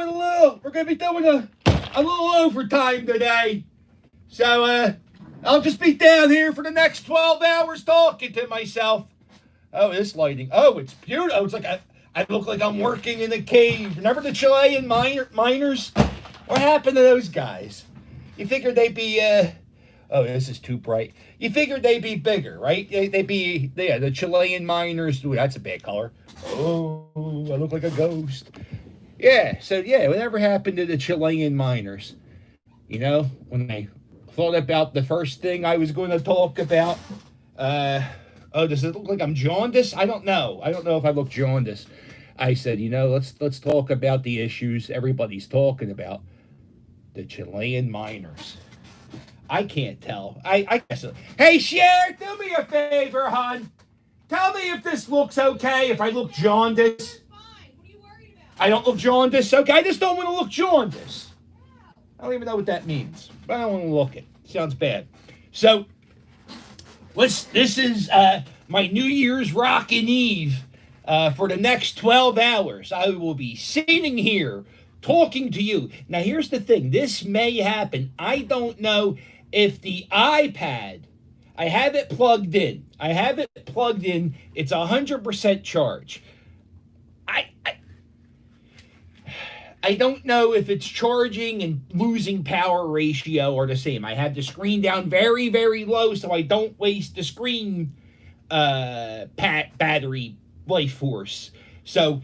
We're gonna be doing a little overtime today. So I'll just be down here for the next 12 hours talking to myself. Oh, this lighting. Oh, it's beautiful. It's like I look like I'm working in a cave. Remember the Chilean miners? What happened to those guys? You figured they'd be oh, this is too bright. You figured they'd be bigger, right? They'd be, yeah, the Chilean miners. Ooh, that's a bad color. Oh, I look like a ghost. Yeah, so yeah, whatever happened to the Chilean miners? You know, when I thought about the first thing I was going to talk about, oh, does it look like I'm jaundiced? I don't know. I don't know if I look jaundiced. I said, you know, let's talk about the issues everybody's talking about. The Chilean miners. I can't tell. I guess. Hey, Cher, do me a favor, hon. Tell me if this looks okay, if I look jaundiced. Fine. What are you worried about? I don't look jaundiced. Okay, I just don't want to look jaundiced. I don't even know what that means, but I don't want to look it. Sounds bad. So, this is my New Year's Rockin' Eve. For the next 12 hours, I will be sitting here talking to you. Now, here's the thing. This may happen. I don't know if the iPad, I have it plugged in. It's 100% charge. I don't know if it's charging and losing power ratio or the same. I have the screen down very, very low so I don't waste the screen battery life force. So,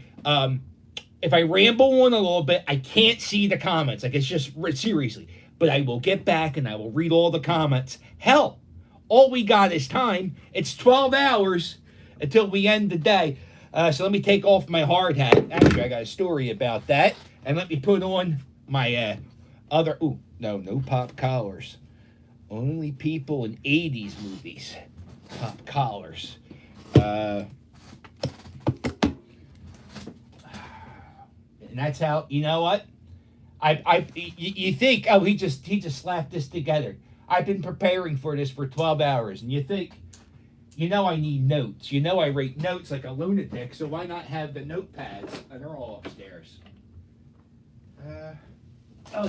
if I ramble on a little bit, I can't see the comments. Like, it's just, seriously. But I will get back and I will read all the comments. Hell, all we got is time. It's 12 hours until we end the day. So let me take off my hard hat. Actually, I got a story about that. And let me put on my other... Ooh, no pop collars. Only people in 80s movies. Pop collars. And that's how, you know what? You think, oh, he just slapped this together. I've been preparing for this for 12 hours. And you think, you know I need notes. You know I write notes like a lunatic, so why not have the notepads? And they're all upstairs. Oh,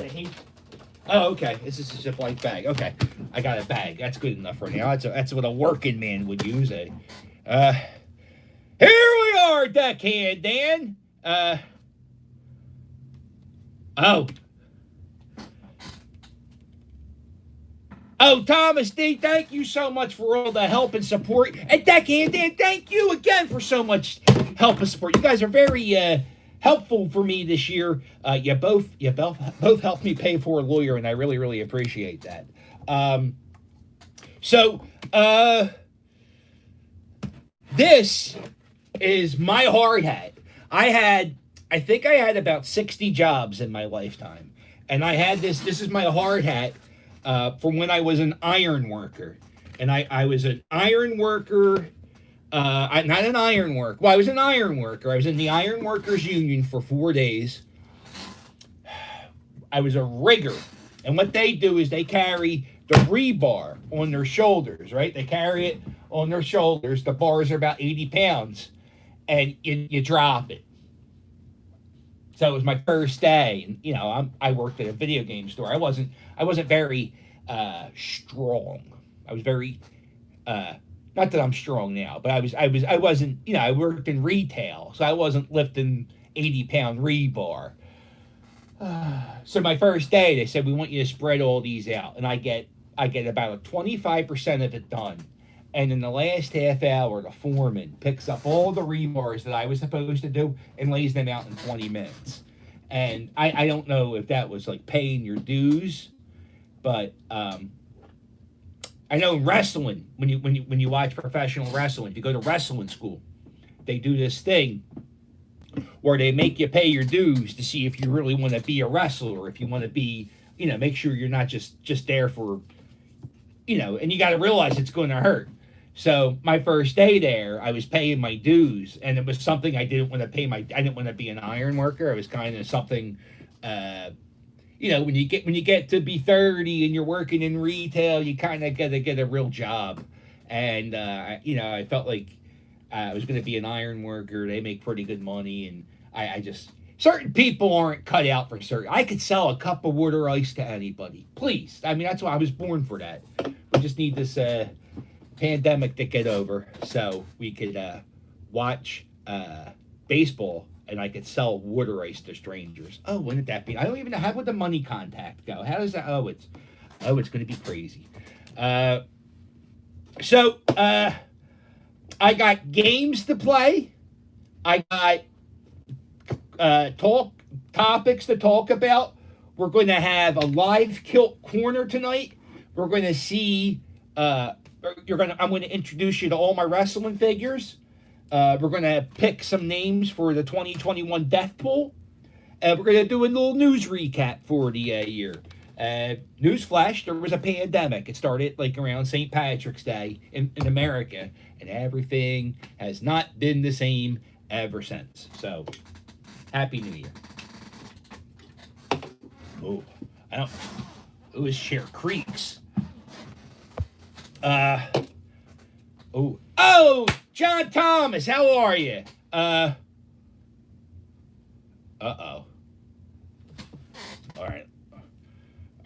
okay. This is just a blank bag. Okay, I got a bag. That's good enough for now. That's what a working man would use. Here we are, Deckhand Dan. Oh, Thomas D, thank you so much for all the help and support. And Deckhand Dan, thank you again for so much help and support. You guys are very helpful for me this year. You both helped me pay for a lawyer, and I really, really appreciate that. This is my hard hat. I think I had about 60 jobs in my lifetime. And I had this is my hard hat from when I was an iron worker. And I was an iron worker, not an iron worker. Well, I was an iron worker. I was in the Iron Workers Union for 4 days. I was a rigger. And what they do is they carry the rebar on their shoulders, right? They carry it on their shoulders. The bars are about 80 pounds. And you drop it. So it was my first day, and you know, I worked at a video game store. I wasn't very strong. I was very not that I'm strong now, but I wasn't, you know, I worked in retail, so I wasn't lifting 80-pound rebar. So my first day, they said we want you to spread all these out, and I get about 25% of it done. And in the last half hour, the foreman picks up all the rebars that I was supposed to do and lays them out in 20 minutes. And I don't know if that was like paying your dues, but I know in wrestling, when you watch professional wrestling, if you go to wrestling school, they do this thing where they make you pay your dues to see if you really want to be a wrestler, or if you want to be, you know, make sure you're not just there for, you know, and you got to realize it's going to hurt. So my first day there, I was paying my dues, and it was something I didn't want to pay I didn't want to be an iron worker. It was kind of something, you know, when you get to be 30 and you're working in retail, you kind of got to get a real job. And, you know, I felt like I was going to be an iron worker. They make pretty good money. And I just, certain people aren't cut out for certain. I could sell a cup of water ice to anybody. Please. I mean, that's why I was born for that. We just need this pandemic to get over so we could watch baseball and I could sell water ice to strangers. Oh, wouldn't that be? I don't even know how would the money contact go. How does that? It's going to be crazy. So I got games to play. I got topics to talk about. We're going to have a live kilt corner tonight. We're going to see. I'm going to introduce you to all my wrestling figures. We're going to pick some names for the 2021 Death Pool. We're going to do a little news recap for the year. Newsflash, there was a pandemic. It started like around St. Patrick's Day in America, and everything has not been the same ever since. So, Happy New Year. Oh, I don't. It was chair creaks. Oh, John Thomas, how are you? Uh-oh.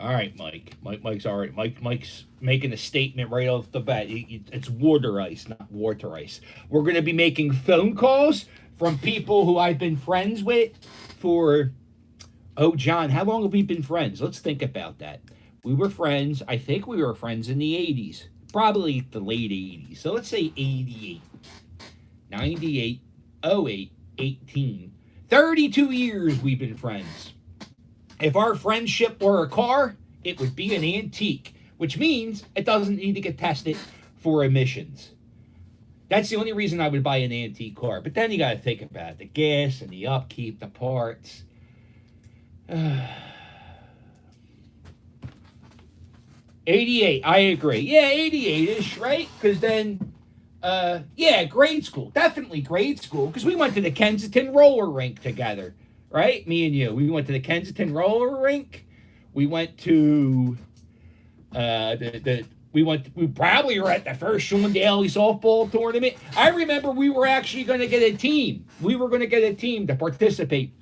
All right, Mike. Mike's all right. Mike's making a statement right off the bat. It's water ice, not water ice. We're going to be making phone calls from people who I've been friends with for... Oh, John, how long have we been friends? Let's think about that. We were friends. I think we were friends in the 80s. Probably the late 80s. So let's say 88. 98, 08, 18. 32 years we've been friends. If our friendship were a car, it would be an antique, which means it doesn't need to get tested for emissions. That's the only reason I would buy an antique car. But then you got to think about it. The gas and the upkeep, the parts. 88, I agree. Yeah, 88-ish, right? Because then, grade school. Definitely grade school. Because we went to the Kensington roller rink together, right? Me and you. We went to the Kensington roller rink. We went to, we probably were at the first Sean Daly softball tournament. I remember we were actually going to get a team. We were going to get a team to participate.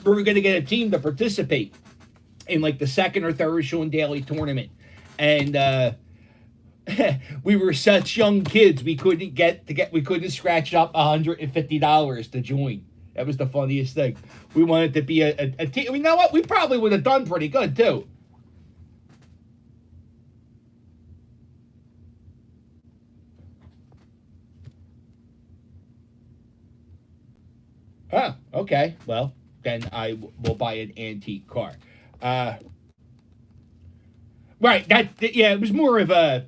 We were going to get a team to participate in like the second or third Sean Daly tournament. And we were such young kids, we couldn't scratch up $150 to join. That was the funniest thing. We wanted to be a team. You know what? We probably would have done pretty good too. Oh, okay. Well, then I will buy an antique car. Right. It was more of a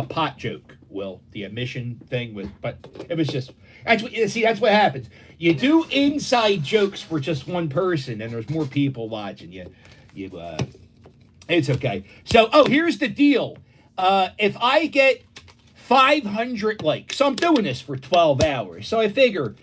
pot joke. Will, the emission thing but it was just that's what happens. You do inside jokes for just one person, and there's more people watching you. It's okay. So, here's the deal. If I get 500 likes, so I'm doing this for 12 hours. So I figure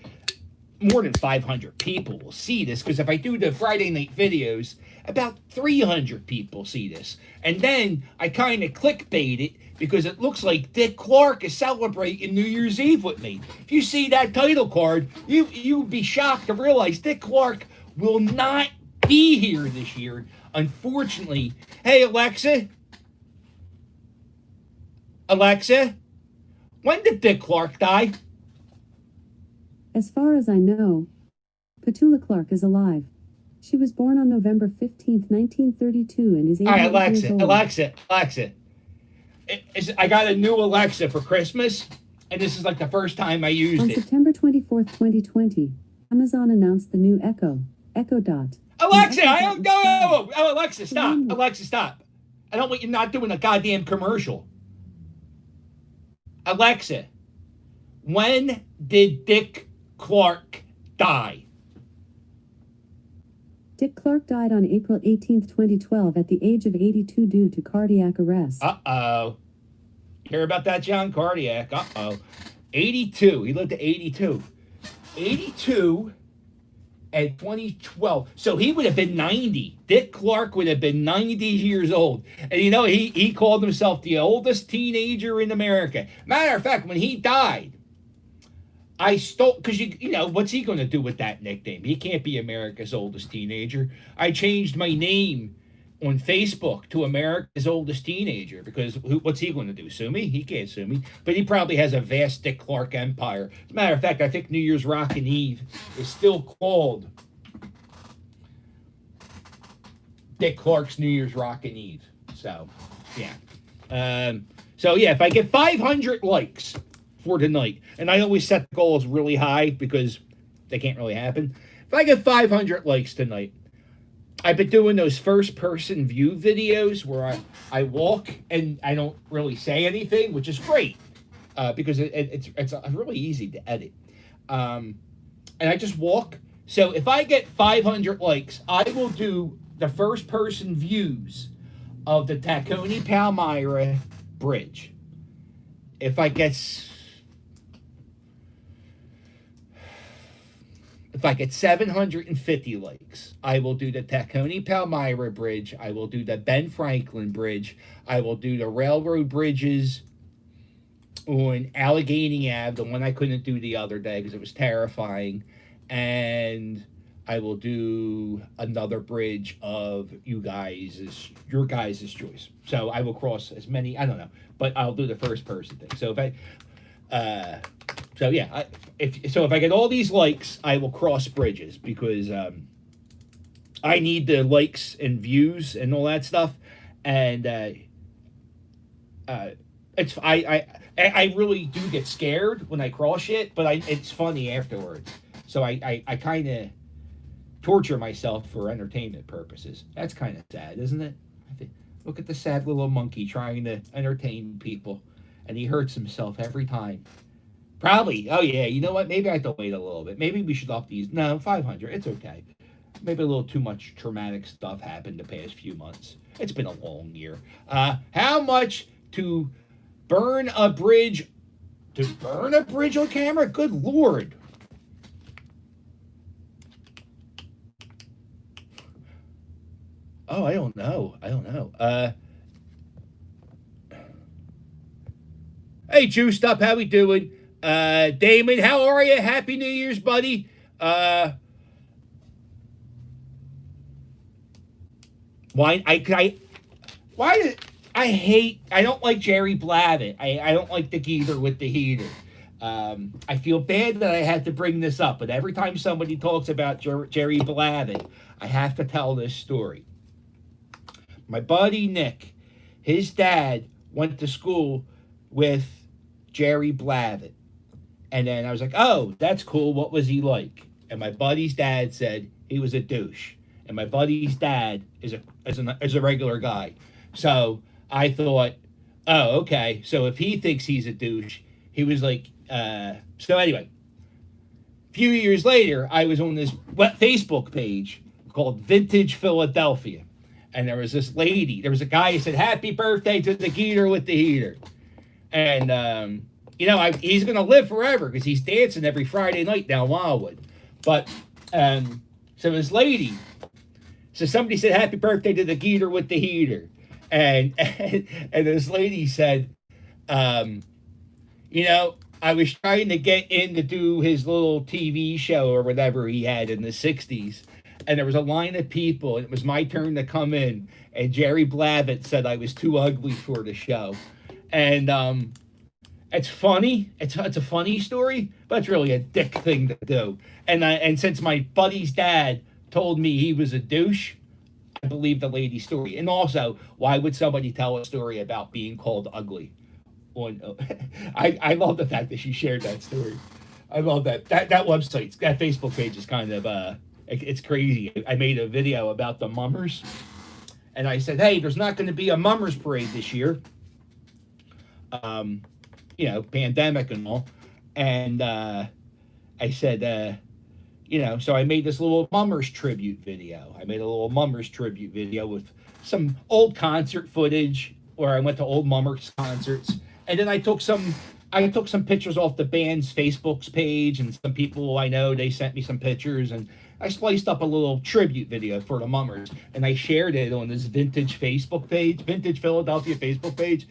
more than 500 people will see this, because if I do the Friday night videos, about 300 people see this. And then I kind of clickbait it, because it looks like Dick Clark is celebrating New Year's Eve with me. If you see that title card, you'd be shocked to realize Dick Clark will not be here this year, unfortunately. Hey, Alexa, when did Dick Clark die? As far as I know, Petula Clark is alive. She was born on November 15th, 1932, and is 8 years old. Alexa. I got a new Alexa for Christmas, and this is like the first time I used it. On September 24th, 2020, Amazon announced the new Echo Dot. Alexa, I don't go. Oh, Alexa, stop. Alexa, stop. I don't want you not doing a goddamn commercial. Alexa, when did Dick Clark die? Dick Clark died on April 18th, 2012 at the age of 82 due to cardiac arrest. Uh-oh. Hear about that, John? Cardiac. 82. He lived to 82. 82 and 2012. So he would have been 90. Dick Clark would have been 90 years old. And he called himself the oldest teenager in America. Matter of fact, when he died, I stole because you know what's he going to do with that nickname? He can't be America's oldest teenager. I changed my name on Facebook to America's oldest teenager because what's he going to do? Sue me? He can't sue me. But he probably has a vast Dick Clark empire. As a matter of fact, I think New Year's Rockin' Eve is still called Dick Clark's New Year's Rockin' Eve. So, yeah. So yeah, if I get 500 likes for tonight, and I always set the goals really high because they can't really happen. If I get 500 likes tonight, I've been doing those first person view videos where I walk and I don't really say anything, which is great because it's really easy to edit. And I just walk. So if I get 500 likes, I will do the first person views of the Tacony Palmyra Bridge. If I get 750 likes, I will do the Tacony Palmyra Bridge. I will do the Ben Franklin Bridge. I will do the railroad bridges on Allegheny Ave, the one I couldn't do the other day because it was terrifying. And I will do another bridge of your guys' choice. So I will cross as many, I don't know, but I'll do the first person thing. So if I get all these likes, I will cross bridges because I need the likes and views and all that stuff. And I really do get scared when I cross it, but it's funny afterwards. So I kind of torture myself for entertainment purposes. That's kind of sad, isn't it? Look at the sad little monkey trying to entertain people, and he hurts himself every time. Probably. Oh, yeah. You know what? Maybe I have to wait a little bit. Maybe we should up these. No, 500. It's okay. Maybe a little too much traumatic stuff happened the past few months. It's been a long year. How much to burn a bridge? To burn a bridge on camera? Good Lord. Oh, I don't know. Hey, Juiced Up, how we doing? Damon, how are you? Happy New Year's, buddy. I don't like Jerry Blavat. I don't like the geezer with the heater. I feel bad that I had to bring this up, but every time somebody talks about Jerry Blavat, I have to tell this story. My buddy Nick, his dad went to school with Jerry Blavat. And then I was like, oh, that's cool. What was he like? And my buddy's dad said he was a douche. And my buddy's dad is a regular guy. So I thought, oh, okay. So if he thinks he's a douche, he was like, so anyway, a few years later, I was on this Facebook page called Vintage Philadelphia. And there was this lady, there was a guy who said, happy birthday to the geezer with the heater. And, he's going to live forever because he's dancing every Friday night down Wildwood. But, so this lady, so somebody said, happy birthday to the geezer with the heater. And this lady said, I was trying to get in to do his little TV show or whatever he had in the 60s. And there was a line of people, and it was my turn to come in. And Jerry Blavat said I was too ugly for the show. And it's funny. It's a funny story, but it's really a dick thing to do. And since my buddy's dad told me he was a douche, I believe the lady's story. And also, why would somebody tell a story about being called ugly? I love the fact that she shared that story. I love that. That website, that Facebook page is kind of it's crazy. I made a video about the mummers, and I said, hey, there's not going to be a mummers parade this year. Pandemic and all. And I said, so I made this little mummers tribute video. I made a little mummers tribute video with some old concert footage where I went to old mummers concerts. And then I took some pictures off the band's Facebook's page, and some people I know, they sent me some pictures, and I spliced up a little tribute video for the mummers, and I shared it on this vintage Facebook page, Vintage Philadelphia Facebook page.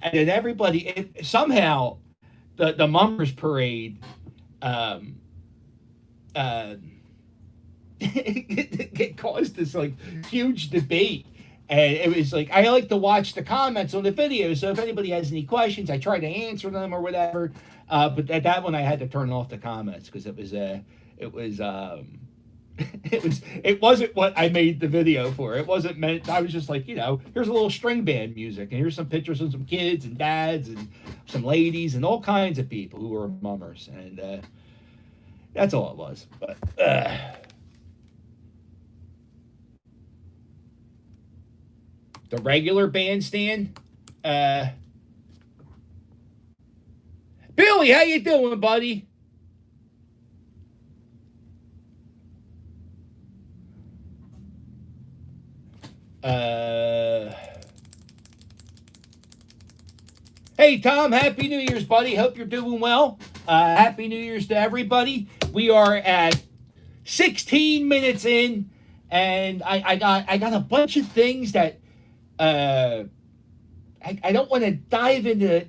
And then everybody, somehow, the mummers parade um, uh, it caused this like huge debate. And it was like, I like to watch the comments on the video. So if anybody has any questions, I try to answer them or whatever. But at that one, I had to turn off the comments because it was it wasn't what I made the video for. It wasn't meant. I was just like, here's a little string band music, and here's some pictures of some kids and dads and some ladies and all kinds of people who were mummers, and that's all it was. But the regular bandstand. Billy, how you doing, buddy? Hey, Tom, Happy New Year's, buddy. Hope you're doing well. Happy New Year's to everybody. We are at 16 minutes in, and I got a bunch of things that I don't want to dive into.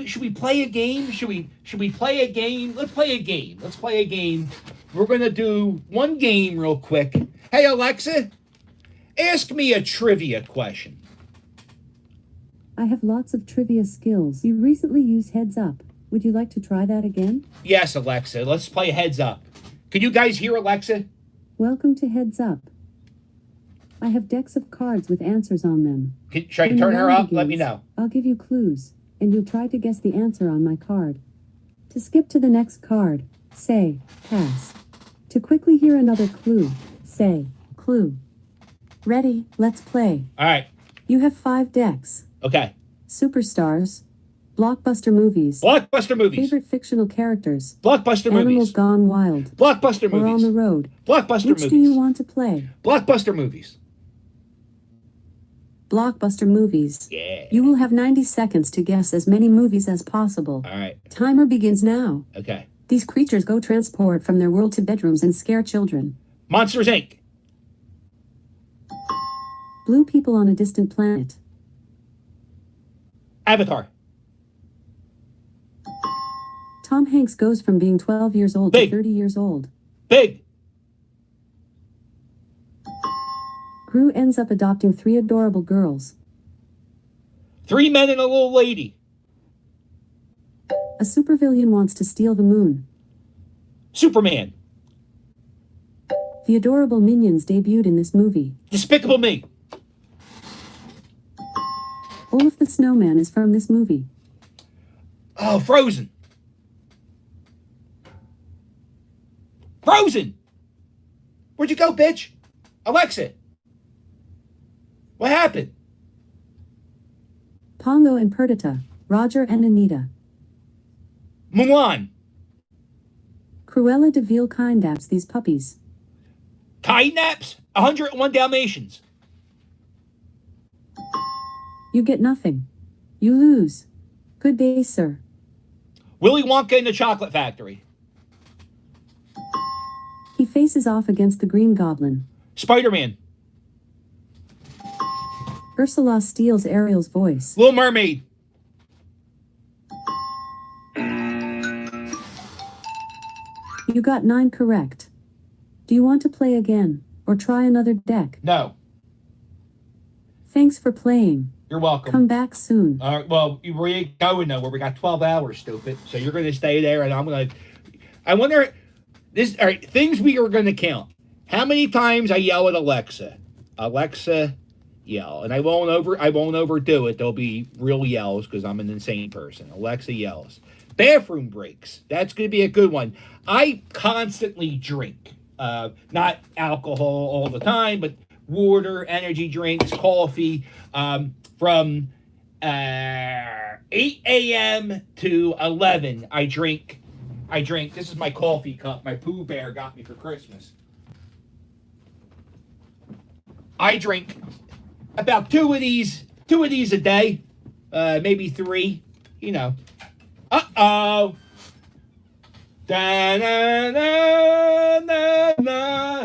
Should we play a game? Should we play a game? Let's play a game. We're gonna do one game real quick. Hey, Alexa, ask me a trivia question. I have lots of trivia skills. You recently used Heads Up. Would you like to try that again? Yes, Alexa. Let's play Heads Up. Can you guys hear Alexa? Welcome to Heads Up. I have decks of cards with answers on them. Should I turn her up? Let me know. I'll give you clues, and you'll try to guess the answer on my card. To skip to the next card, say, pass. To quickly hear another clue, say, clue. Ready? Let's play. All right. You have 5 decks. Okay. Superstars. Blockbuster movies. Blockbuster movies. Favorite fictional characters. Blockbuster movies. Animals Gone Wild. Blockbuster movies. Or On the Road. Blockbuster movies. Which do you want to play? Blockbuster movies. Blockbuster movies. Yeah. You will have 90 seconds to guess as many movies as possible. All right. Timer begins now. Okay. These creatures go transport from their world to bedrooms and scare children. Monsters, Inc. Blue people on a distant planet. Avatar. Tom Hanks goes from being 12 years old Big. to 30 years old. Big. Gru ends up adopting 3 adorable girls. 3 Men and a Little Lady. A supervillain wants to steal the moon. Superman. The adorable minions debuted in this movie. Despicable Me. Olaf the Snowman is from this movie. Oh, Frozen. Frozen. Where'd you go, bitch? Alexa. What happened? Pongo and Perdita. Roger and Anita. Mulan. Cruella de Vil kidnaps these puppies. Kidnaps. 101 Dalmatians. You get nothing. You lose. Good day, sir. Willy Wonka and the Chocolate Factory. He faces off against the Green Goblin. Spider-Man. Ursula steals Ariel's voice. Little Mermaid. You got 9 correct. Do you want to play again, or try another deck? No. Thanks for playing. You're welcome. Come back soon. All right, well, we ain't going nowhere. We got 12 hours, stupid. So you're going to stay there, and I'm going to... I wonder... All right, things we are going to count. How many times I yell at Alexa? Alexa, yell. And I won't overdo it. There'll be real yells because I'm an insane person. Alexa yells. Bathroom breaks. That's going to be a good one. I constantly drink. Not alcohol all the time, but water, energy drinks, coffee. From 8 a.m. to 11, I drink. This is my coffee cup my Pooh Bear got me for Christmas. I drink about two of these a day, maybe 3. Uh-oh. Da-na-na-na-na.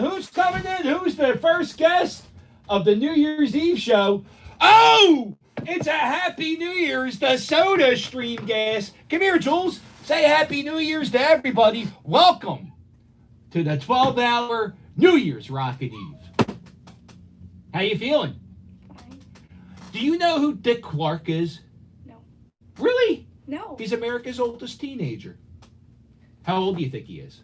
Who's coming in? Who's the first guest of the New Year's Eve show? Oh, it's a Happy New Year's, the Soda Stream guest. Come here, Jules. Say Happy New Year's to everybody. Welcome to the 12-hour New Year's Rocket Eve. How you feeling? Fine. Do you know who Dick Clark is? No. Really? No. He's America's oldest teenager. How old do you think he is?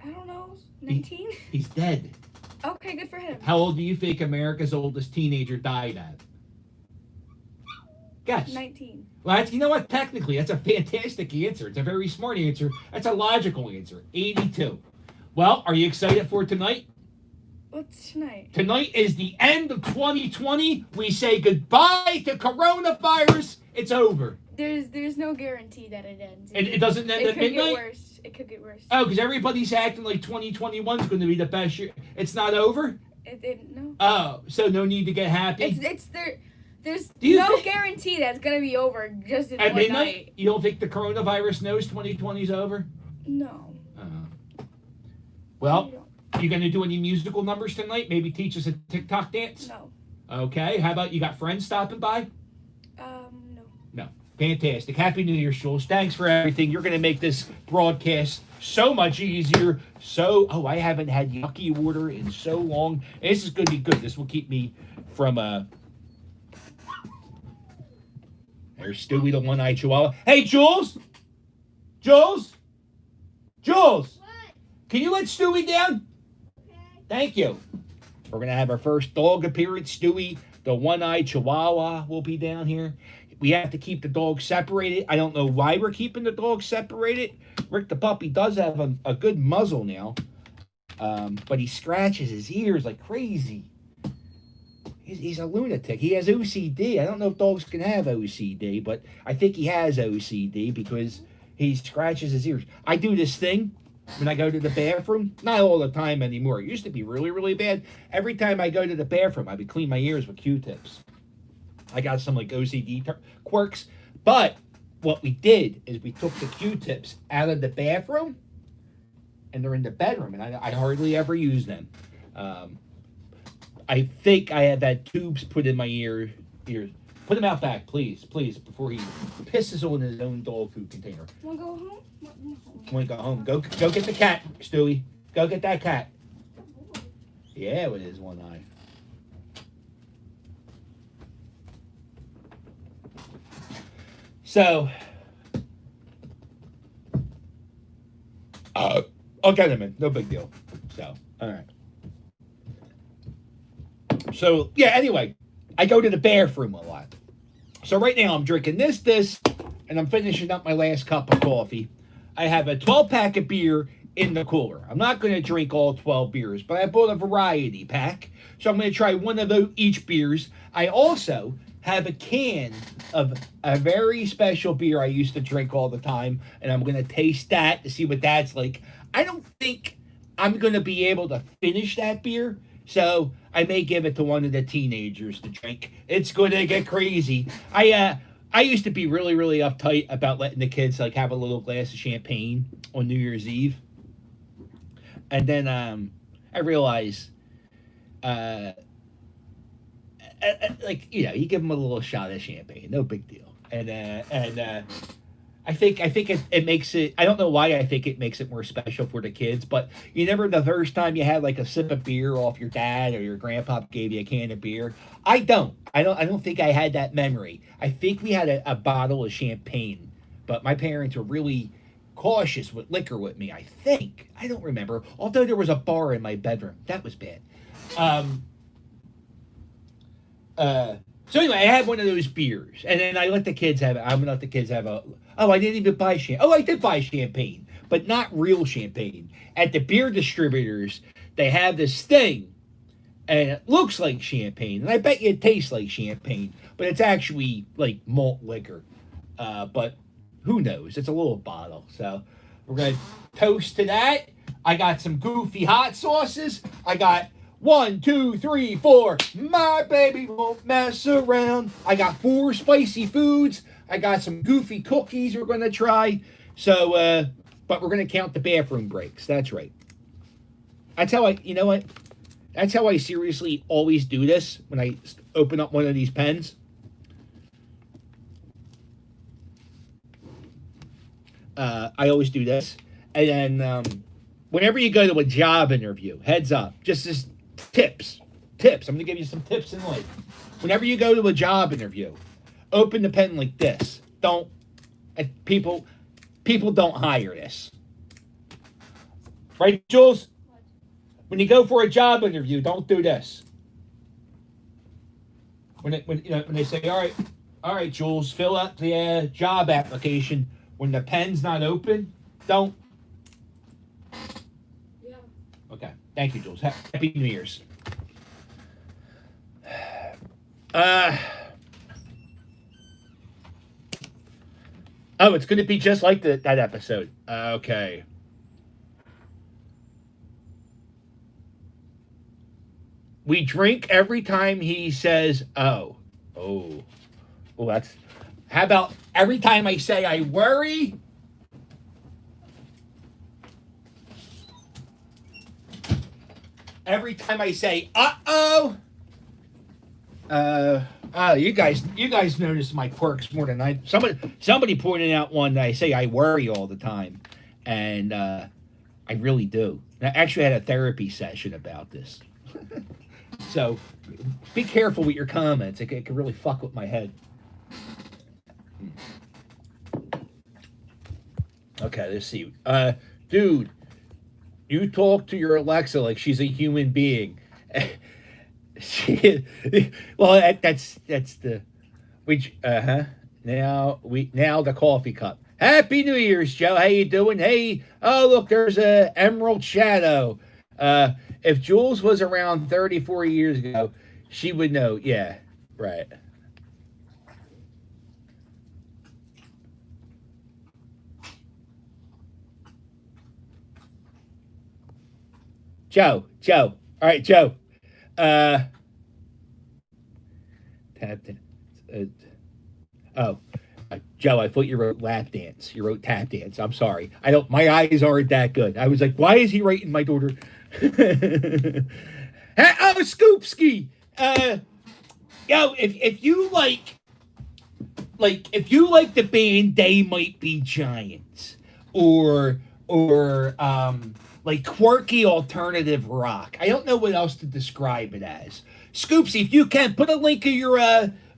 I don't know. 19? He's dead. Okay, good for him. How old do you think America's oldest teenager died at? Guess. 19. Well, you know what? Technically, that's a fantastic answer. It's a very smart answer. That's a logical answer. 82. Well, are you excited for tonight? What's tonight? Tonight is the end of 2020. We say goodbye to coronavirus. It's over. There's no guarantee that it ends. It doesn't end It at could midnight? get worse. It could get worse. Oh, because everybody's acting like 2021 is going to be the best year. It's not over? No. Oh, so no need to get happy? There's Do you no think- guarantee that it's going to be over just in At one midnight? night. You don't think the coronavirus knows 2020 is over? No. Well, you going to do any musical numbers tonight? Maybe teach us a TikTok dance? No. Okay. How about you got friends stopping by? No. No. Fantastic. Happy New Year, Jules. Thanks for everything. You're going to make this broadcast so much easier. I haven't had yucky water in so long. This is going to be good. This will keep me from There's Stewie, the one-eyed chihuahua. Hey, Jules! Jules! Jules! What? Can you let Stewie down? Okay. Thank you. We're going to have our first dog appearance. Stewie, the one-eyed chihuahua, will be down here. We have to keep the dogs separated. I don't know why we're keeping the dogs separated. Rick the puppy does have a good muzzle now. But he scratches his ears like crazy. He's a lunatic. He has OCD. I don't know if dogs can have OCD, but I think he has OCD because he scratches his ears. I do this thing when I go to the bathroom. Not all the time anymore. It used to be really, really bad. Every time I go to the bathroom, I would clean my ears with Q-tips. I got some like OCD quirks. But what we did is we took the Q-tips out of the bathroom and they're in the bedroom, and I hardly ever use them. I think I have had tubes put in my ears. Put them out back, please, before he pisses on his own dog food container. Want to go home? Want to go home? Go get the cat, Stewie. Go get that cat. Yeah, with his one eye. So, I'll get him in. No big deal. So, all right. So, yeah, anyway, I go to the bathroom a lot. So right now I'm drinking this, and I'm finishing up my last cup of coffee. I have a 12-pack of beer in the cooler. I'm not going to drink all 12 beers, but I bought a variety pack. So I'm going to try one of each beers. I also have a can of a very special beer I used to drink all the time, and I'm going to taste that to see what that's like. I don't think I'm going to be able to finish that beer, so I may give it to one of the teenagers to drink. It's going to get crazy. I used to be really, really uptight about letting the kids like have a little glass of champagne on New Year's Eve. And then I realized, you give them a little shot of champagne, no big deal. And I think it makes it. I don't know why I think it makes it more special for the kids. But you remember the first time you had like a sip of beer off your dad or your grandpa gave you a can of beer? I don't think I had that memory. I think we had a bottle of champagne, but my parents were really cautious with liquor with me. I think I don't remember. Although there was a bar in my bedroom, that was bad. So anyway, I had one of those beers, and then I let the kids have it. I'm gonna let the kids have a. Oh, I didn't even buy champagne. Oh, I did buy champagne, but not real champagne. At the beer distributors, they have this thing, and it looks like champagne, and I bet you it tastes like champagne, but it's actually like malt liquor. But who knows? It's a little bottle, so we're gonna toast to that. I got some goofy hot sauces. I got 1, 2, 3, 4. My baby won't mess around. I got 4 spicy foods. I got some goofy cookies we're going to try. So, but we're going to count the bathroom breaks. That's right. That's how you know what? That's how I seriously always do this when I open up one of these pens. I always do this. And then whenever you go to a job interview, heads up, just as tips. Tips. I'm going to give you some tips in life. Whenever you go to a job interview, open the pen like this. Don't, people don't hire this. Right, Jules? When you go for a job interview, don't do this. When they say, all right, Jules, fill out the job application. When the pen's not open, don't. Yeah. Okay, thank you, Jules. Happy New Year's. Oh, it's going to be just like that episode. Okay. We drink every time he says, oh. Oh, that's... How about every time I say I worry? Every time I say, uh-oh. You guys notice my quirks more than I... Somebody pointed out one that I say I worry all the time. And I really do. I actually had a therapy session about this. So, be careful with your comments. It can really fuck with my head. Okay, let's see. Dude, you talk to your Alexa like she's a human being. Well, that's the which now the coffee cup. Happy New Year's, Joe. How you doing? Hey, oh look, there's a Emerald Shadow. If Jules was around 34 years ago, she would know. Yeah, right. Joe. All right, Joe. Tap dance. Joe, I thought you wrote lap dance. You wrote tap dance. I'm sorry. I don't. My eyes aren't that good. I was like, why is he writing my daughter? Oh, Scoopski. Yo, if you like the band They Might Be Giants, or like quirky alternative rock. I don't know what else to describe it as. Scoopsy, if you can, put a link of your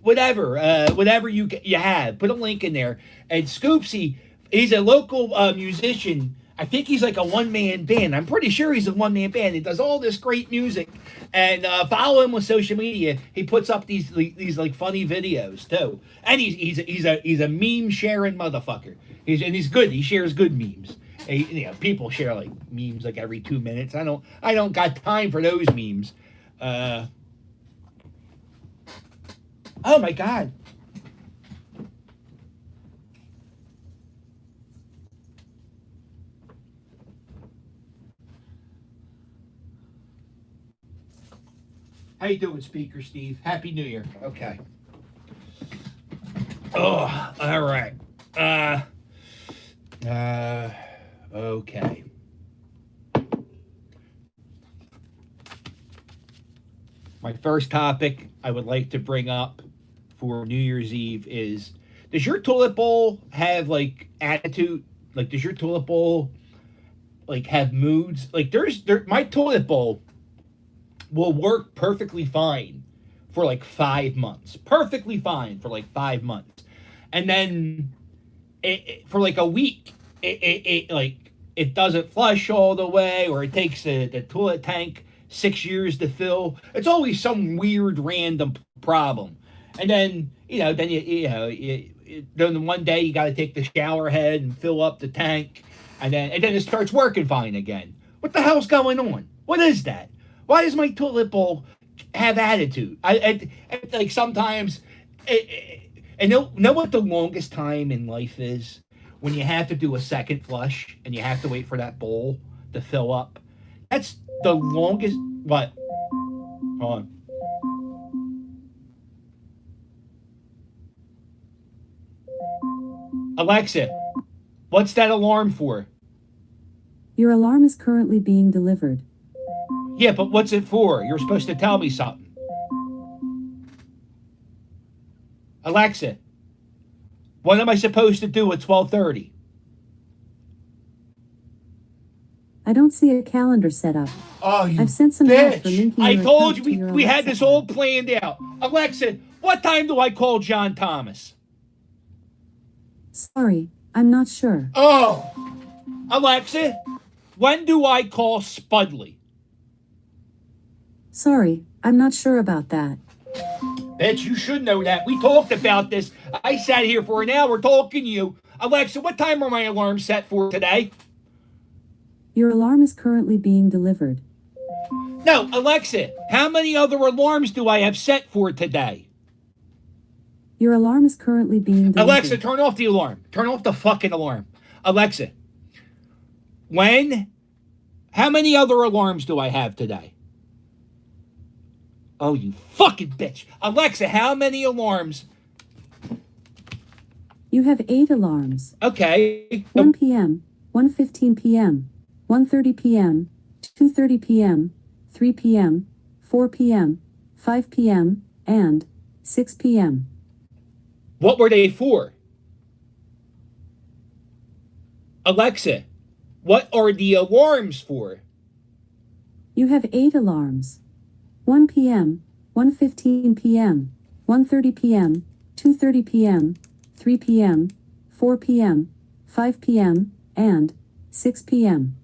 whatever you have. Put a link in there. And Scoopsy, he's a local musician. I think he's like a one-man band. I'm pretty sure he's a one-man band. He does all this great music. And follow him on social media. He puts up these like funny videos too. And he's a meme sharing motherfucker. He's good. He shares good memes. People share like memes like every 2 minutes. I don't got time for those memes. Oh my God. How you doing, Speaker Steve? Happy New Year. Okay. Oh, all right. Okay. My first topic I would like to bring up for New Year's Eve is, does your toilet bowl have like attitude? Like, does your toilet bowl like have moods? Like, my toilet bowl will work perfectly fine for like 5 months. Perfectly fine for like 5 months. And then for like a week, it doesn't flush all the way, or it takes the toilet tank 6 years to fill. It's always some weird random problem. And then, then one day you got to take the shower head and fill up the tank, and then it starts working fine again. What the hell's going on? What is that? Why does my toilet bowl have attitude? I like sometimes, and know what the longest time in life is? When you have to do a second flush and you have to wait for that bowl to fill up. That's the longest. What? Hold on. Alexa, what's that alarm for? Your alarm is currently being delivered. Yeah, but what's it for? You're supposed to tell me something. Alexa, what am I supposed to do at 12:30? I don't see a calendar set up. Oh, you I've sent some help for bitch. linking I your told account you to your we had Alexa this all app. planned out. Alexa, what time do I call John Thomas? Sorry, I'm not sure. Oh, Alexa, when do I call Spudley? Sorry, I'm not sure about that. Bitch, you should know that. We talked about this. I sat here for an hour talking to you. Alexa, what time are my alarms set for today? Your alarm is currently being delivered. No, Alexa, how many other alarms do I have set for today? Your alarm is currently being delivered. Alexa, turn off the alarm. Turn off the fucking alarm. Alexa, how many other alarms do I have today? Oh, you fucking bitch. Alexa, how many alarms? You have 8 alarms. Okay. 1 p.m., 1:15 p.m., 1:30 p.m., 2:30 p.m., 3 p.m., 4 p.m., 5 p.m., and 6 p.m. What were they for? Alexa, what are the alarms for? You have 8 alarms. 1 p.m., 1:15 p.m., 1:30 p.m., 2:30 p.m., 3 p.m., 4 p.m., 5 p.m., and 6 p.m.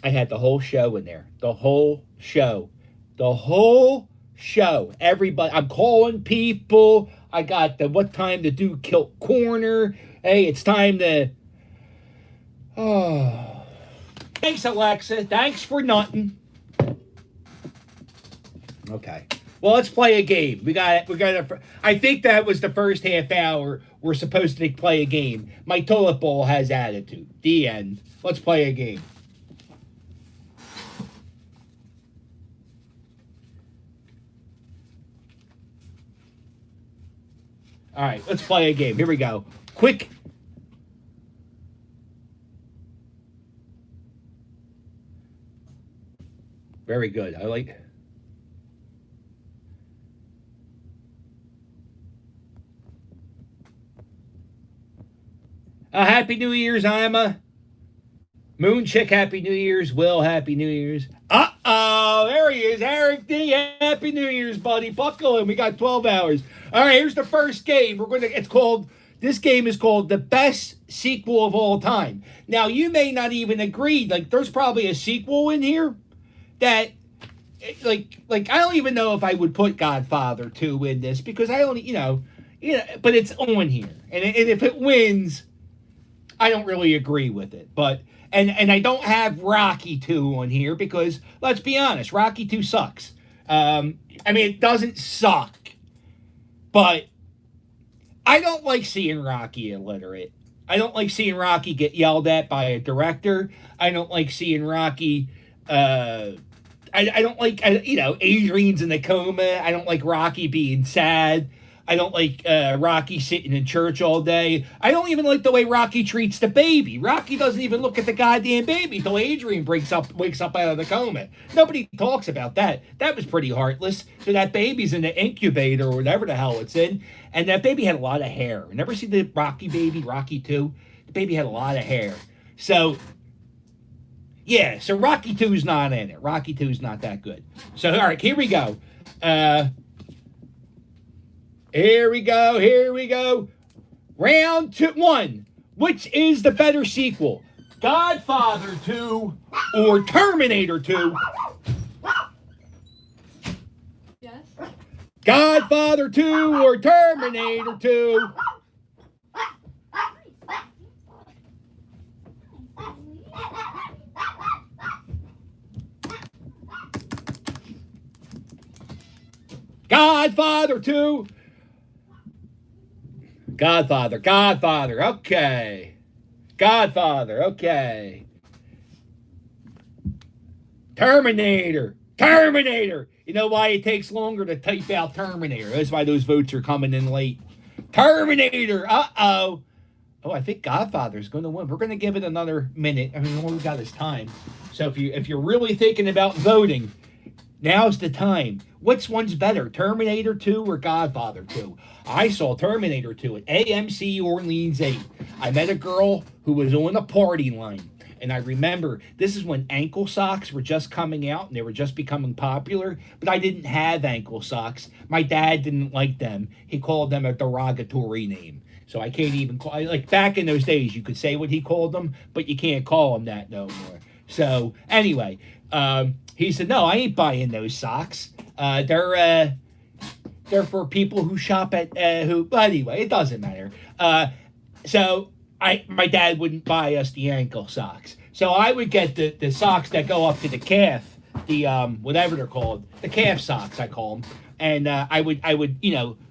I had the whole show in there. The whole show. The whole show. Everybody. I'm calling people. I got the what time to do Kilt Corner. Hey, it's time to. Oh. Thanks, Alexa. Thanks for nothing. Okay. Well, let's play a game. I think that was the first half hour. We're supposed to play a game. My toilet bowl has attitude. The end. Let's play a game. All right, let's play a game. Here we go. Quick. Very good. I like. Happy New Year's, Ima. Moon Chick, Happy New Year's. Will, Happy New Year's. Uh-oh, there he is. Eric D, Happy New Year's, buddy. Buckle in. We got 12 hours. All right, here's the first game. This game is called The Best Sequel of All Time. Now, you may not even agree. Like, there's probably a sequel in here that, like I don't even know if I would put Godfather 2 in this because I only, but it's on here. And if it wins, I don't really agree with it. But and I don't have Rocky 2 on here because let's be honest, Rocky 2 sucks. I mean, it doesn't suck, but I don't like seeing Rocky illiterate. I don't like seeing Rocky get yelled at by a director. I don't like seeing Rocky. I don't like Adrian's in a coma. I don't like Rocky being sad. I don't like Rocky sitting in church all day. I don't even like the way Rocky treats the baby. Rocky doesn't even look at the goddamn baby till Adrian wakes up out of the coma. Nobody talks about that. That was pretty heartless. So that baby's in the incubator or whatever the hell it's in, and that baby had a lot of hair. Never see the Rocky baby, Rocky 2? The baby had a lot of hair. So, yeah, so Rocky 2's not in it. Rocky 2's not that good. So, all right, here we go. Here we go. Round 1. Which is the better sequel? Godfather 2 or Terminator 2? Yes. Godfather 2 or Terminator 2? Godfather 2. Godfather. Okay. Godfather. Okay. Terminator. You know why it takes longer to type out Terminator? That's why those votes are coming in late. Terminator. Uh-oh. Oh, I think Godfather's going to win. We're going to give it another minute. I mean, all we've got is time. So if you're really thinking about voting, now's the time. Which one's better, Terminator 2 or Godfather 2? I saw Terminator 2 at AMC Orleans 8. I met a girl who was on a party line. And I remember this is when ankle socks were just coming out and they were just becoming popular, but I didn't have ankle socks. My dad didn't like them. He called them a derogatory name. So I can't even call, like back in those days, you could say what he called them, but you can't call them that no more. So anyway, he said, no, I ain't buying those socks. They're for people who shop at, but anyway, it doesn't matter. So my dad wouldn't buy us the ankle socks. So I would get the socks that go up to the calf, the whatever they're called, the calf socks I call them, and I would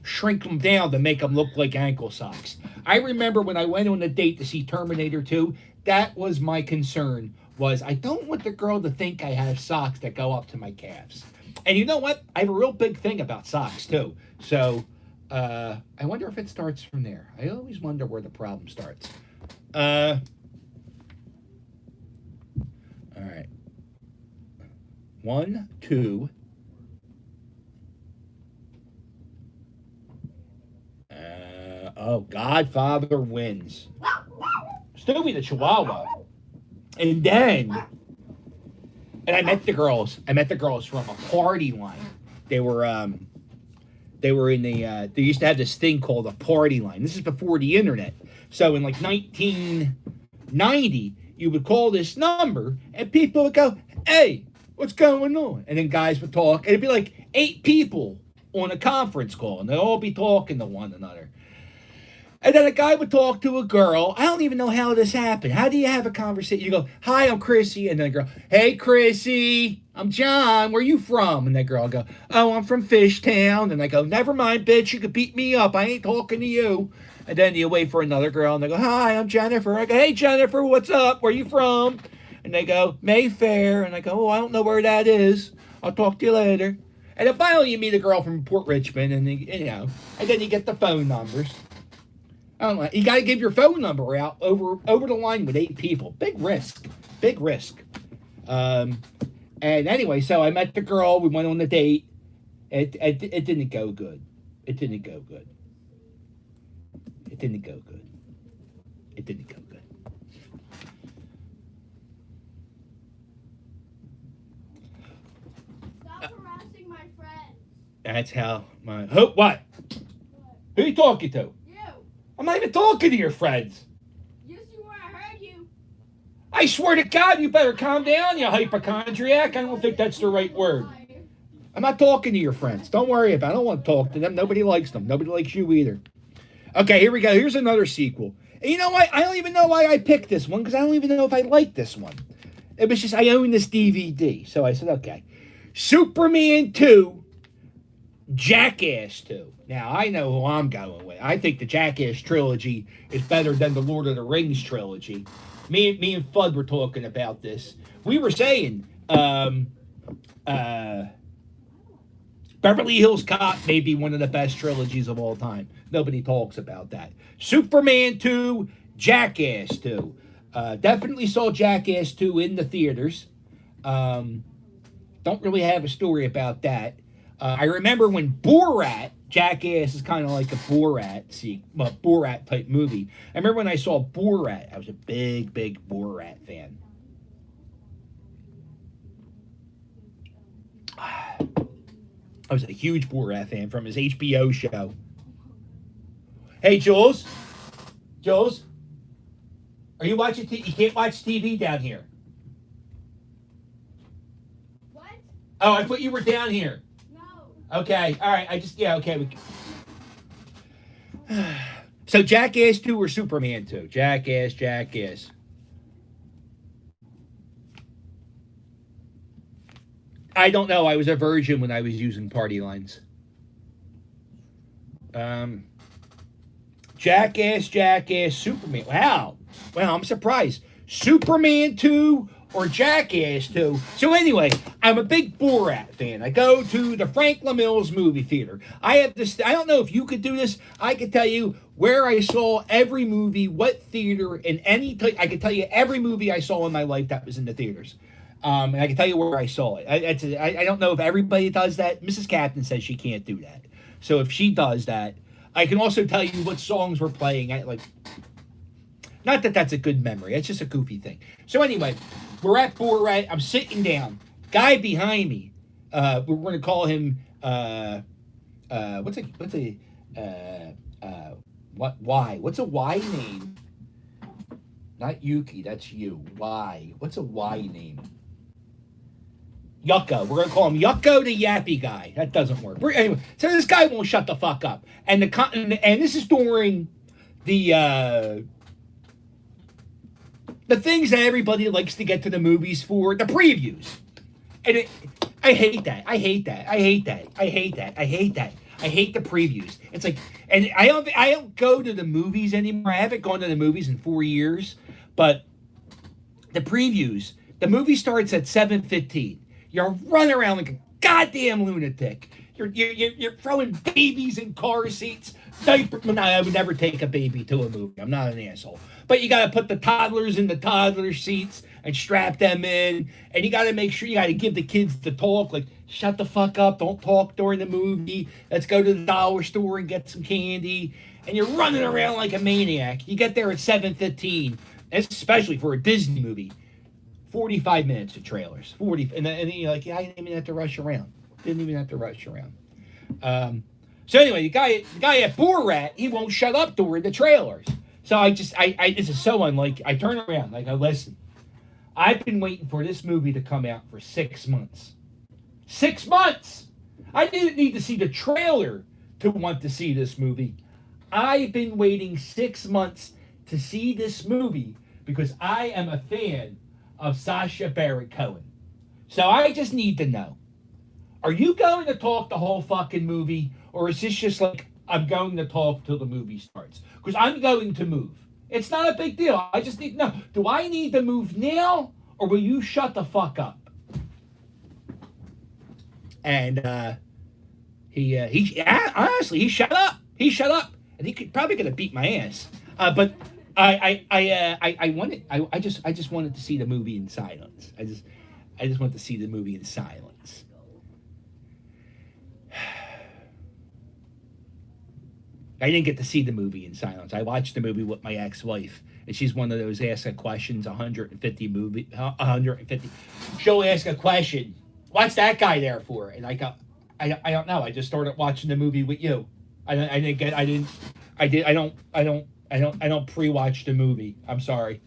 shrink them down to make them look like ankle socks. I remember when I went on a date to see Terminator 2, that was my concern. Was I don't want the girl to think I have socks that go up to my calves. And you know what? I have a real big thing about socks too. So I wonder if it starts from there. I always wonder where the problem starts. All right. 1, 2. Godfather wins. Stewie the Chihuahua. And then, I met the girls. I met the girls from a party line. They were in the. They used to have this thing called a party line. This is before the internet. So in like 1990, you would call this number, and people would go, "Hey, what's going on?" And then guys would talk, and it'd be like 8 people on a conference call, and they'd all be talking to one another. And then a guy would talk to a girl. I don't even know how this happened. How do you have a conversation? You go, "Hi, I'm Chrissy." And then a girl, "Hey, Chrissy, I'm John. Where you from?" And that girl will go, "Oh, I'm from Fishtown." And I go, "Never mind, bitch. You could beat me up. I ain't talking to you." And then you wait for another girl, and they go, "Hi, I'm Jennifer." I go, "Hey, Jennifer, what's up? Where you from?" And they go, "Mayfair." And I go, "Oh, I don't know where that is. I'll talk to you later." And then finally you meet a girl from Port Richmond, and and then you get the phone numbers. I don't know. You got to give your phone number out over the line with 8 people. Big risk. Big risk. And anyway, so I met the girl. We went on the date. It didn't go good. It didn't go good. It didn't go good. It didn't go good. Stop harassing my friends. That's how my... Who? What? Who are you talking to? I'm not even talking to your friends. Yes, you were. I heard you. I swear to God, you better calm down, you hypochondriac. I don't think that's the right word. I'm not talking to your friends. Don't worry about it. I don't want to talk to them. Nobody likes them. Nobody likes you either. Okay, here we go. Here's another sequel. And you know what? I don't even know why I picked this one because I don't even know if I like this one. It was just I own this DVD. So I said, okay. Superman 2, Jackass 2. Now, I know who I'm going with. I think the Jackass trilogy is better than the Lord of the Rings trilogy. Me and Fudd were talking about this. We were saying Beverly Hills Cop may be one of the best trilogies of all time. Nobody talks about that. Superman 2, Jackass 2. Definitely saw Jackass 2 in the theaters. Don't really have a story about that. I remember when Borat, Jackass is kind of like a Borat type movie. I remember when I saw Borat, I was a big Borat fan. I was a huge Borat fan from his HBO show. Hey, Jules? Jules? Are you watching TV? You can't watch TV down here. What? Oh, I thought you were down here. Okay, all right. Okay. So Jackass 2 or Superman 2? Jackass. I don't know. I was a virgin when I was using party lines. Jackass, Superman. Wow, I'm surprised. Superman 2 or Jackass 2. So anyway, I'm a big Borat fan. I go to the Frank LaMills movie theater. I have this, I don't know if you could do this. I could tell you where I saw every movie, what theater, and I could tell you every movie I saw in my life that was in the theaters. And I can tell you where I saw it. I don't know if everybody does that. Mrs. Captain says she can't do that. So if she does that, I can also tell you what songs were playing at, like, Not that that's a good memory. It's just a goofy thing. So anyway, we're at Borat. I'm sitting down. Guy behind me. We're going to call him. What's a what? Why? What's a Y name? Not Yuki. That's you. Y. What's a Y name? Yucko. We're gonna call him Yucko the Yappy Guy. That doesn't work. Anyway, so this guy won't shut the fuck up. And and this is during the things that everybody likes to get to the movies for, the previews. And I hate that. I hate that. I hate that. I hate that. I hate that. I hate the previews. It's like, and I don't go to the movies anymore. I haven't gone to the movies in 4 years. But the previews, the movie starts at 7:15. You're running around like a goddamn lunatic. You're throwing babies in car seats. I would never take a baby to a movie. I'm not an asshole. But you got to put the toddlers in the toddler seats and strap them in. And you got to make sure you got to give the kids the talk. Like, shut the fuck up. Don't talk during the movie. Let's go to the dollar store and get some candy. And you're running around like a maniac. You get there at 7:15, especially for a Disney movie. 45 minutes of trailers. 40. And then you're like, yeah, I didn't even have to rush around. So anyway, the guy at Borat, he won't shut up during the trailers. So I this is so unlike. I turn around, like, I listen. I've been waiting for this movie to come out for 6 months. 6 months! I didn't need to see the trailer to want to see this movie. I've been waiting 6 months to see this movie because I am a fan of Sacha Baron Cohen. So I just need to know, are you going to talk the whole fucking movie, or is this just like, I'm going to talk till the movie starts? Because I'm going to move. It's not a big deal. I just need to know, do I need to move now, or will you shut the fuck up? And honestly, he shut up. He shut up, and he could probably gonna beat my ass. But I just wanted to see the movie in silence. I just want to see the movie in silence. I didn't get to see the movie in silence. I watched the movie with my ex-wife, and she's one of those ask a questions 150. She'll ask a question. What's that guy there for? And I go, I don't know. I just started watching the movie with you. I don't pre-watch the movie. I'm sorry.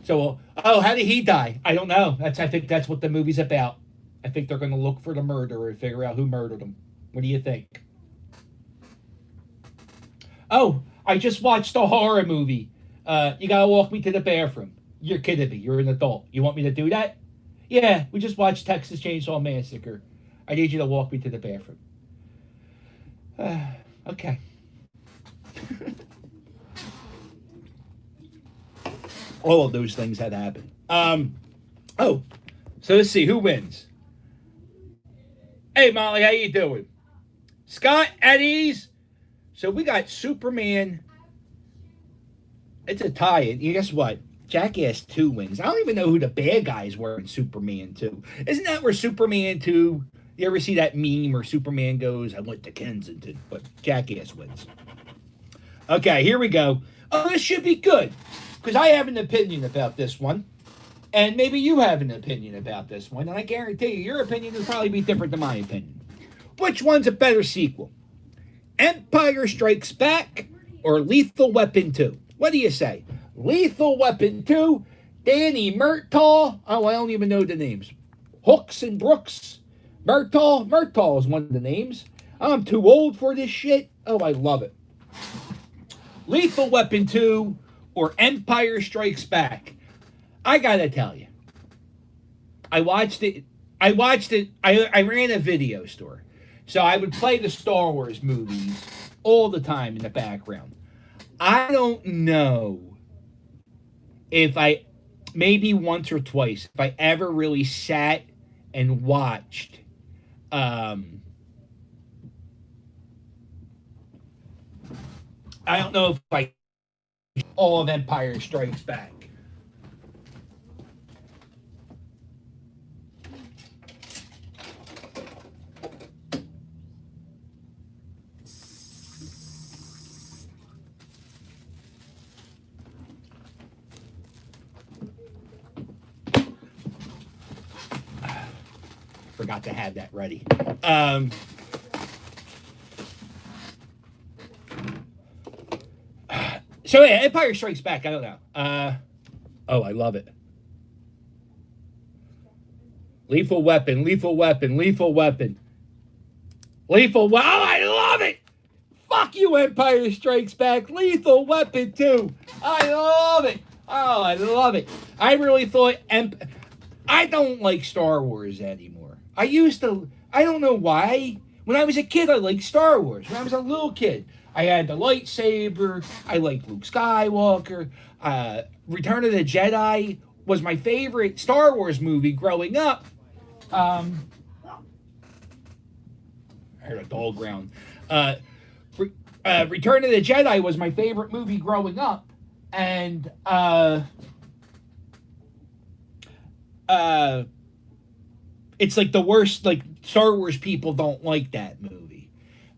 So, how did he die? I don't know. I think that's what the movie's about. I think they're going to look for the murderer and figure out who murdered him. What do you think? Oh, I just watched a horror movie. You gotta walk me to the bathroom. You're kidding me. You're an adult. You want me to do that? Yeah, we just watched Texas Chainsaw Massacre. I need you to walk me to the bathroom. Okay. All of those things had happened. So let's see who wins. Hey Molly, how you doing? Scott at ease. So we got Superman. It's a tie. And guess what? Jackass 2 wins. I don't even know who the bad guys were in Superman 2. Isn't that where Superman 2, you ever see that meme where Superman goes, I went to Kensington, but Jackass wins. Okay, here we go. Oh, this should be good, because I have an opinion about this one, and maybe you have an opinion about this one, and I guarantee you, your opinion will probably be different than my opinion. Which one's a better sequel? Empire Strikes Back or Lethal Weapon 2? What do you say? Lethal Weapon 2, Danny Murtaugh. Oh, I don't even know the names. Hooks and Brooks. Murtaugh is one of the names. I'm too old for this shit. Oh, I love it. Lethal Weapon 2 or Empire Strikes Back. I gotta tell you, I watched it. I ran a video store. So I would play the Star Wars movies all the time in the background. I don't know if maybe once or twice, if I ever really sat and watched I don't know if I all of Empire Strikes Back. Forgot to have that ready. So yeah, Empire Strikes Back. I don't know. Oh, I love it. Lethal Weapon, Lethal Weapon, Lethal Weapon. Lethal Weapon. Oh, I love it. Fuck you, Empire Strikes Back. Lethal Weapon 2. I love it. Oh, I love it. I really thought I don't like Star Wars anymore. I used to. I don't know why. When I was a kid, I liked Star Wars. When I was a little kid, I had the lightsaber. I liked Luke Skywalker. Return of the Jedi was my favorite Star Wars movie growing up. I heard a dog ground. Return of the Jedi was my favorite movie growing up, and it's like the worst. Like Star Wars people don't like that movie,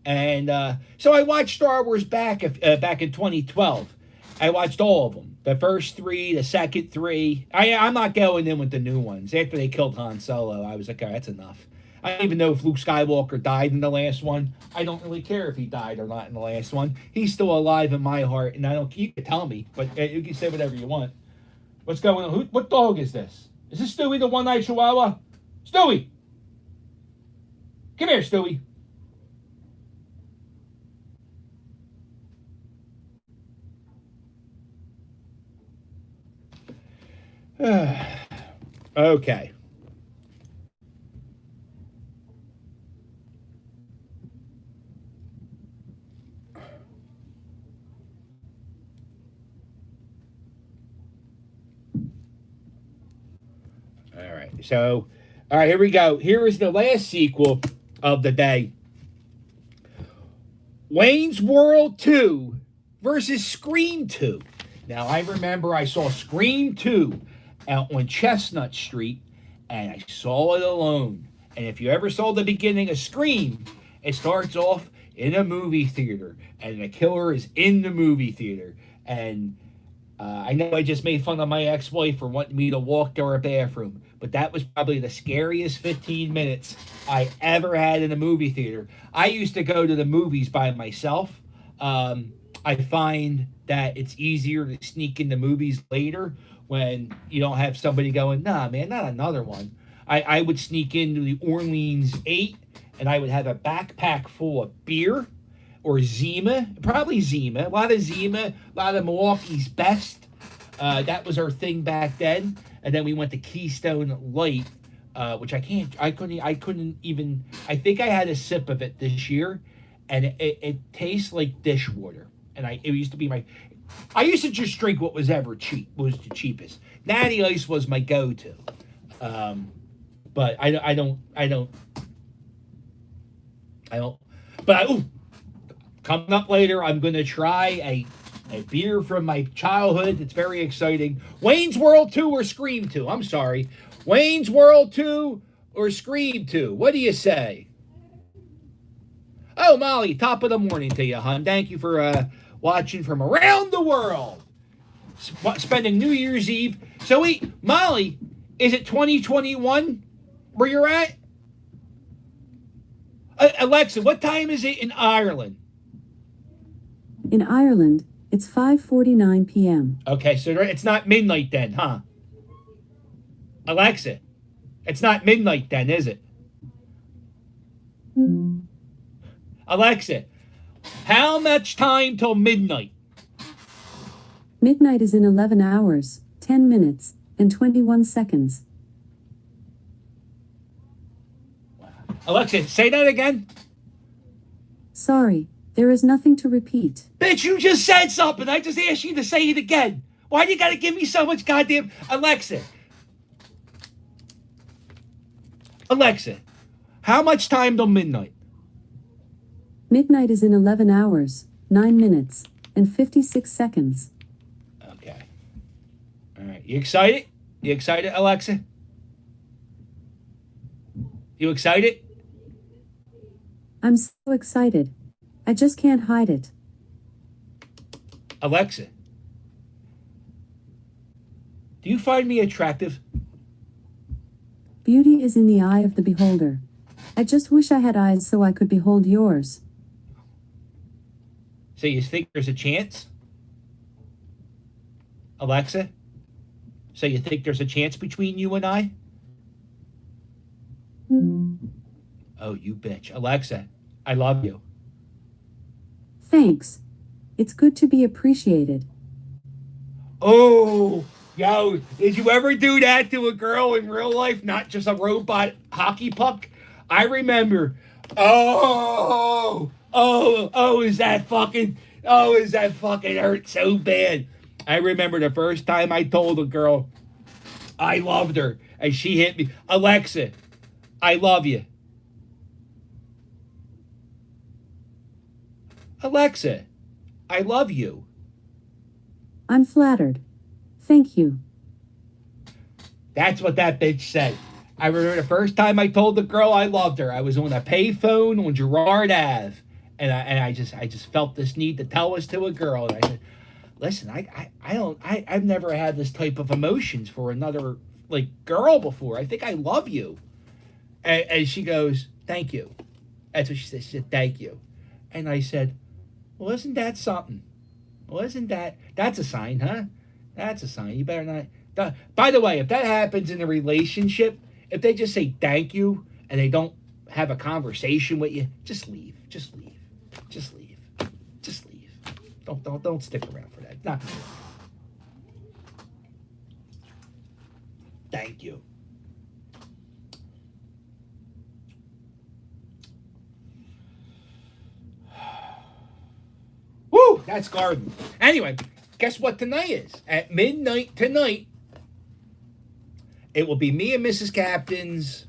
and so I watched Star Wars back in 2012. I watched all of them, the first three, the second three. I'm not going in with the new ones. After they killed Han Solo, I was like, that's enough. I don't even know if Luke Skywalker died in the last one. I don't really care if he died or not in the last one. He's still alive in my heart, and I don't. You can tell me, but you can say whatever you want. What's going on? What dog is this? Is this Stewie, the one-eyed Chihuahua? Stewie, come here, Stewie. Okay. All right. So, all right, here we go. Here is the last sequel of the day. Wayne's World 2 versus Scream 2. Now, I remember I saw Scream 2 out on Chestnut Street, and I saw it alone. And if you ever saw the beginning of Scream, it starts off in a movie theater, and the killer is in the movie theater. And I know I just made fun of my ex-wife for wanting me to walk to her bathroom, but that was probably the scariest 15 minutes I ever had in a movie theater. I used to go to the movies by myself. I find that it's easier to sneak into movies later when you don't have somebody going, nah, man, not another one. I would sneak into the Orleans 8, and I would have a backpack full of beer or Zima, probably Zima, a lot of Zima, a lot of Milwaukee's Best. That was our thing back then. And then we went to Keystone Light, which I couldn't even, I think I had a sip of it this year, and it tastes like dishwater. And it used to be I used to just drink what was ever cheap, was the cheapest. Natty Ice was my go-to. But I don't, coming up later, I'm going to try a beer from my childhood. It's very exciting. Wayne's World 2 or Scream 2? I'm sorry. Wayne's World 2 or Scream 2? What do you say? Oh, Molly, top of the morning to you, hon. Thank you for watching from around the world. Spending New Year's Eve. So wait, Molly, is it 2021 where you're at? Alexa, what time is it in Ireland? In Ireland, it's 5:49 p.m. Okay, so it's not midnight then, huh? Alexa, it's not midnight then, is it? Alexa, how much time till midnight? Midnight is in 11 hours, 10 minutes, and 21 seconds. Alexa, say that again. Sorry, there is nothing to repeat. Bitch, you just said something. I just asked you to say it again. Why do you gotta give me so much goddamn... Alexa, how much time till midnight? Midnight is in 11 hours, 9 minutes, and 56 seconds. Okay. All right. You excited? You excited, Alexa? You excited? I'm so excited. I just can't hide it. Alexa, do you find me attractive? Beauty is in the eye of the beholder. I just wish I had eyes so I could behold yours. So you think there's a chance? Alexa? So you think there's a chance between you and I? Oh, you bitch. Alexa, I love you. Thanks. It's good to be appreciated. Oh, yo, did you ever do that to a girl in real life, not just a robot hockey puck? I remember. Is that fucking, hurt so bad. I remember the first time I told a girl I loved her and she hit me. Alexa, I love you. Alexa, I love you. I'm flattered. Thank you. That's what that bitch said. I remember the first time I told the girl I loved her. I was on a payphone on Girard Ave, and I just felt this need to tell this to a girl. And I said, "Listen, I've never had this type of emotions for another like girl before. I think I love you." And she goes, "Thank you." That's what she said. She said, "Thank you," and I said, "Well, isn't that something? Well, isn't that's a sign, huh? That's a sign. You better not." By the way, if that happens in a relationship, if they just say thank you and they don't have a conversation with you, just leave. Just leave. Just leave. Just leave. Don't stick around for that. Not gonna work. Thank you. Woo! That's garden. Anyway, guess what tonight is? At midnight tonight, it will be me and Mrs. Captain's.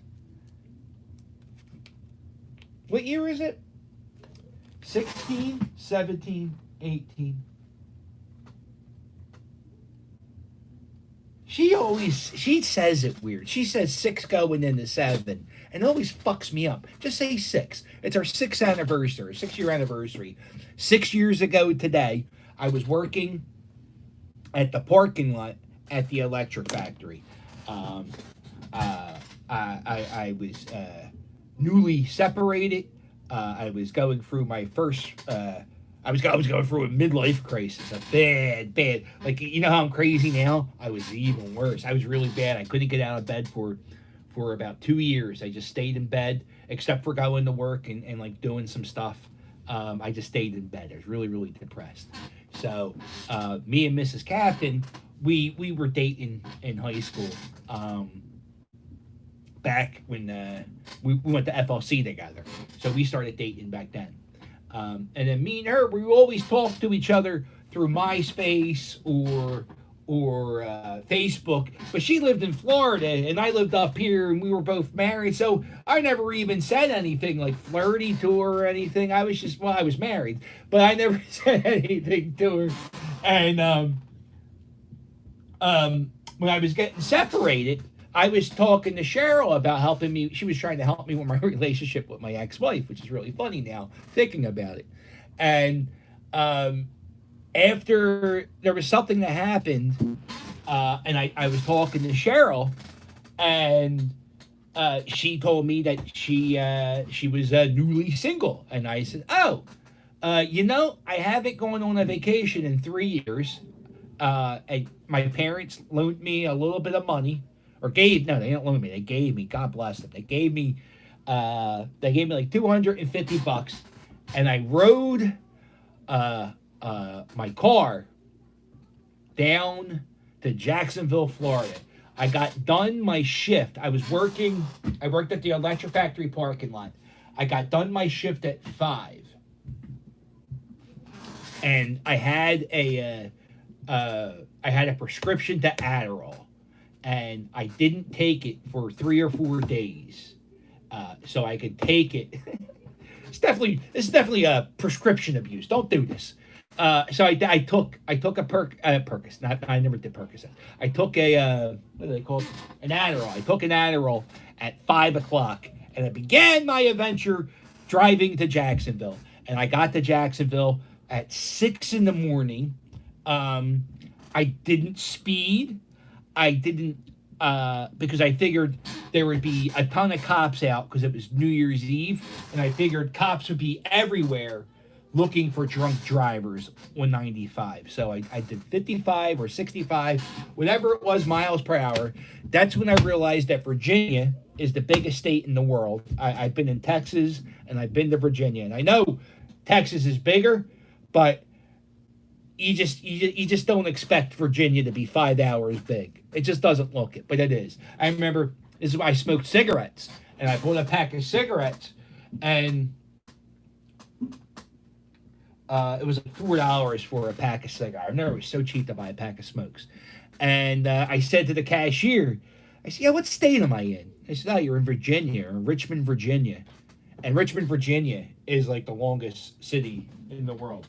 What year is it? 16, 17, 18. She says it weird. She says 6 going into 7. And it always fucks me up. Just say 6. It's our 6th anniversary, 6-year anniversary. 6 years ago today, I was working at the parking lot at the electric factory. I was newly separated. I was going through my first. I was going through a midlife crisis, a bad. Like you know how I'm crazy now. I was even worse. I was really bad. I couldn't get out of bed for about 2 years. I just stayed in bed, except for going to work and like doing some stuff. I just stayed in bed. I was really depressed. So me and Mrs. Captain, we were dating in high school. Back when we went to FLC together. So we started dating back then. And then me and her, we always talked to each other through MySpace or Facebook. But she lived in Florida and I lived up here and we were both married. So I never even said anything like flirty to her or anything. I was just, well, I was married. But I never said anything to her. And when I was getting separated, I was talking to Cheryl about helping me. She was trying to help me with my relationship with my ex-wife, which is really funny now, thinking about it. And after there was something that happened, and I was talking to Cheryl, and she told me that she was newly single. And I said, oh, I haven't gone on a vacation in 3 years. And my parents loaned me a little bit of money. Or they didn't loan me. They gave me. God bless them. They gave me like $250, and I rode my car down to Jacksonville, Florida. I got done my shift. I worked at the electric factory parking lot. I got done my shift at 5, and I had a prescription to Adderall. And I didn't take it for 3 or 4 days, so I could take it. It's definitely a prescription abuse. Don't do this. So I took a Percocet. I never did Percocet. I took a what do they call it? An Adderall. I took an Adderall at 5:00, and I began my adventure driving to Jacksonville. And I got to Jacksonville at 6 in the morning. I didn't speed. I didn't because I figured there would be a ton of cops out because it was New Year's Eve, and I figured cops would be everywhere looking for drunk drivers on 95. So I did 55 or 65, whatever it was, miles per hour. That's when I realized that Virginia is the biggest state in the world. I've been in Texas and I've been to Virginia, and I know Texas is bigger, but you just don't expect Virginia to be 5 hours big. It just doesn't look it, but it is. I remember this is why I smoked cigarettes, and I bought a pack of cigarettes, and it was like $4 for a pack of cigarettes. I remember it was so cheap to buy a pack of smokes. And I said to the cashier, I said, yeah, what state am I in? I said, oh, you're in Virginia, or Richmond, Virginia. And Richmond, Virginia is like the longest city in the world.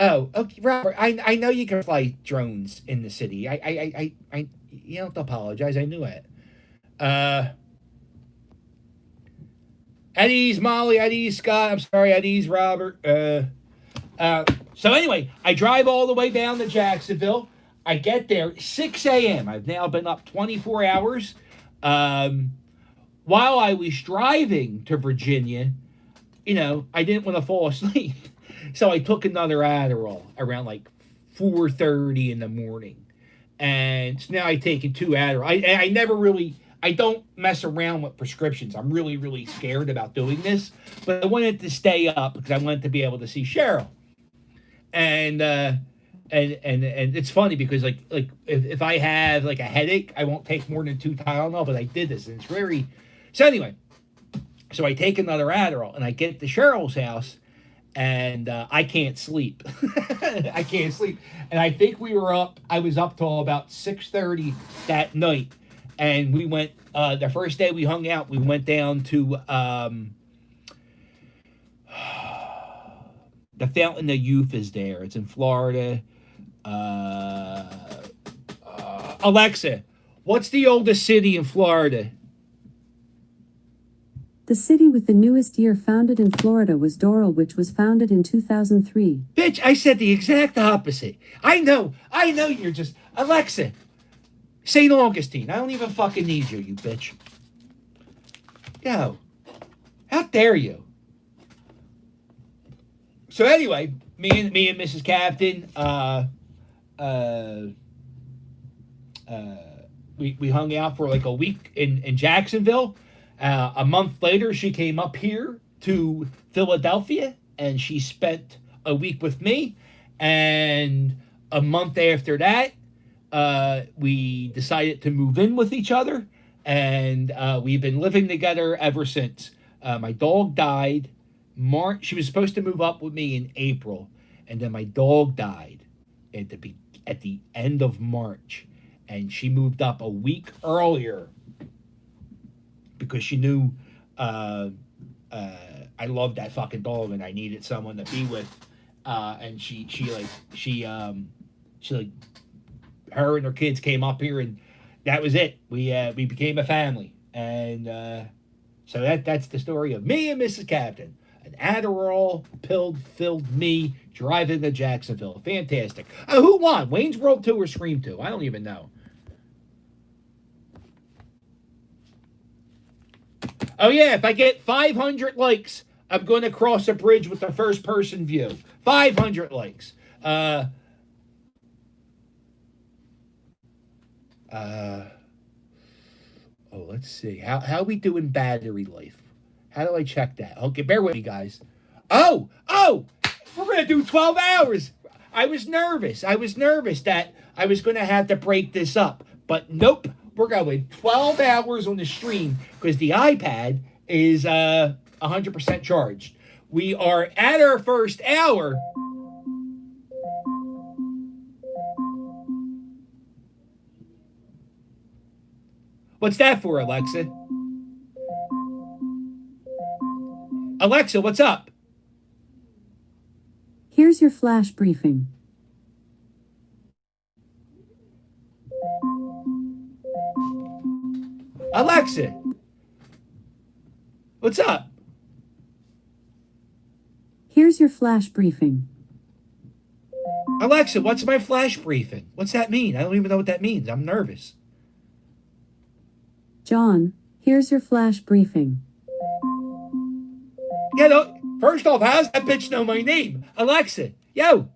Oh, okay, Robert. I know you can fly drones in the city. I you don't have to apologize. I knew it. Eddie's Molly, Eddie's Scott. I'm sorry, Eddie's Robert. So anyway, I drive all the way down to Jacksonville. I get there 6 a.m. I've now been up 24 hours. While I was driving to Virginia, I didn't want to fall asleep. So I took another Adderall around like 4:30 in the morning. And so now I've taken 2 Adderall. I don't mess around with prescriptions. I'm really, really scared about doing this. But I wanted to stay up because I wanted to be able to see Cheryl. And it's funny because like if I have like a headache, I won't take more than 2 Tylenol, but I did this and it's very... So anyway, so I take another Adderall and I get to Cheryl's house and I can't sleep. I can't sleep. And I think I was up till about 6:30 that night. And we went, the first day we hung out, we went down to the Fountain of Youth is there. It's in Florida. Alexa, what's the oldest city in Florida? The city with the newest year founded in Florida was Doral, which was founded in 2003. Bitch, I said the exact opposite. I know you're just... Alexa, St. Augustine. I don't even fucking need you bitch. Yo, how dare you? So anyway, me and Mrs. Captain, we hung out for like a week in Jacksonville. A month later, she came up here to Philadelphia, and she spent a week with me. And a month after that, we decided to move in with each other, and we've been living together ever since. My dog died March. She was supposed to move up with me in April, and then my dog died at the end of March, and she moved up a week earlier because she knew I loved that fucking dog and I needed someone to be with. And she her and her kids came up here, and that was it. We became a family, and so that's the story of me and Mrs. Captain. An Adderall filled me driving to Jacksonville. Fantastic. Who won? Wayne's World 2 or Scream 2? I don't even know. Oh yeah, if I get 500 likes, I'm going to cross a bridge with the first person view. 500 likes. Let's see. How we doing battery life? How do I check that? Okay, bear with me, guys. Oh, we're going to do 12 hours. I was nervous that I was going to have to break this up. But nope, we're going 12 hours on the stream because the iPad is 100% charged. We are at our first hour. What's that for, Alexa? Alexa, what's up? Here's your flash briefing. Alexa, what's up? Here's Here's your flash briefing. Alexa, what's my flash briefing? What's that mean? I don't even know what that means. I'm nervous. John, here's your flash briefing. Yeah, no, first off, how's that bitch know my name? Alexa, yo,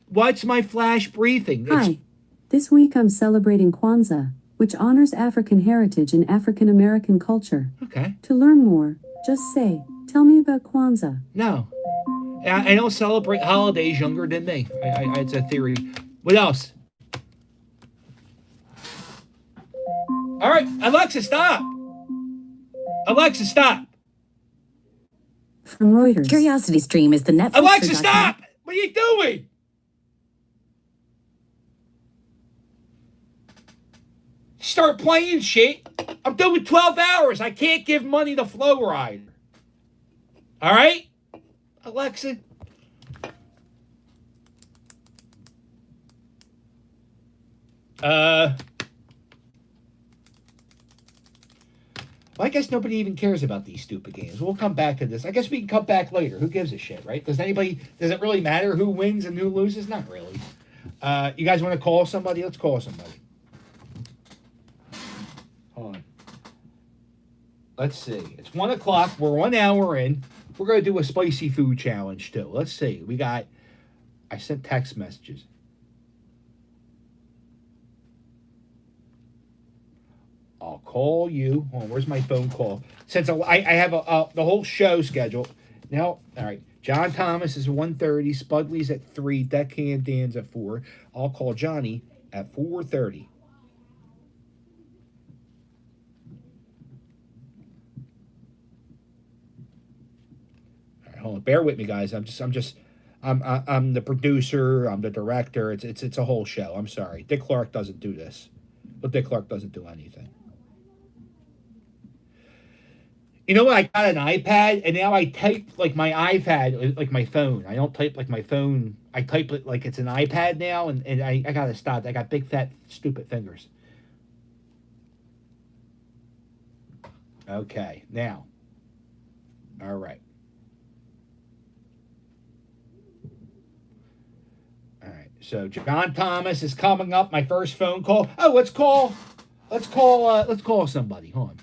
what's my flash briefing? Hi. This week I'm celebrating Kwanzaa, which honors African heritage and African American culture. Okay. To learn more, just say, tell me about Kwanzaa. No. I don't celebrate holidays younger than me. It's a theory. What else? All right, Alexa, stop. Alexa, stop. From Reuters. Curiosity Stream is the Netflix. Alexa, stop. What are you doing? Start playing shit. I'm doing 12 hours. I can't give money to Flow Rider. All right? Alexa. Well, I guess nobody even cares about these stupid games. We'll come back to this. I guess we can come back later. Who gives a shit, right? Does it really matter who wins and who loses? Not really. You guys want to call somebody? Let's call somebody. Hold on. Let's see. It's 1 o'clock. We're 1 hour in. We're going to do a spicy food challenge, too. Let's see. I sent text messages. I'll call you. Hold on, where's my phone call? Since I have the whole show scheduled. Now, all right. John Thomas is 1:30. Spudley's at 3. Deckhand Dan's at 4. I'll call Johnny at 4:30. All right, hold on. Bear with me, guys. I'm the producer. I'm the director. It's a whole show. I'm sorry. Dick Clark doesn't do this. But Dick Clark doesn't do anything. You know what? I got an iPad, and now I type like my iPad, like my phone. I don't type like my phone. I type it like it's an iPad now, and I got to stop. I got big, fat, stupid fingers. Okay, now. All right. All right, so John Thomas is coming up. My first phone call. Oh, let's call somebody. Hold on.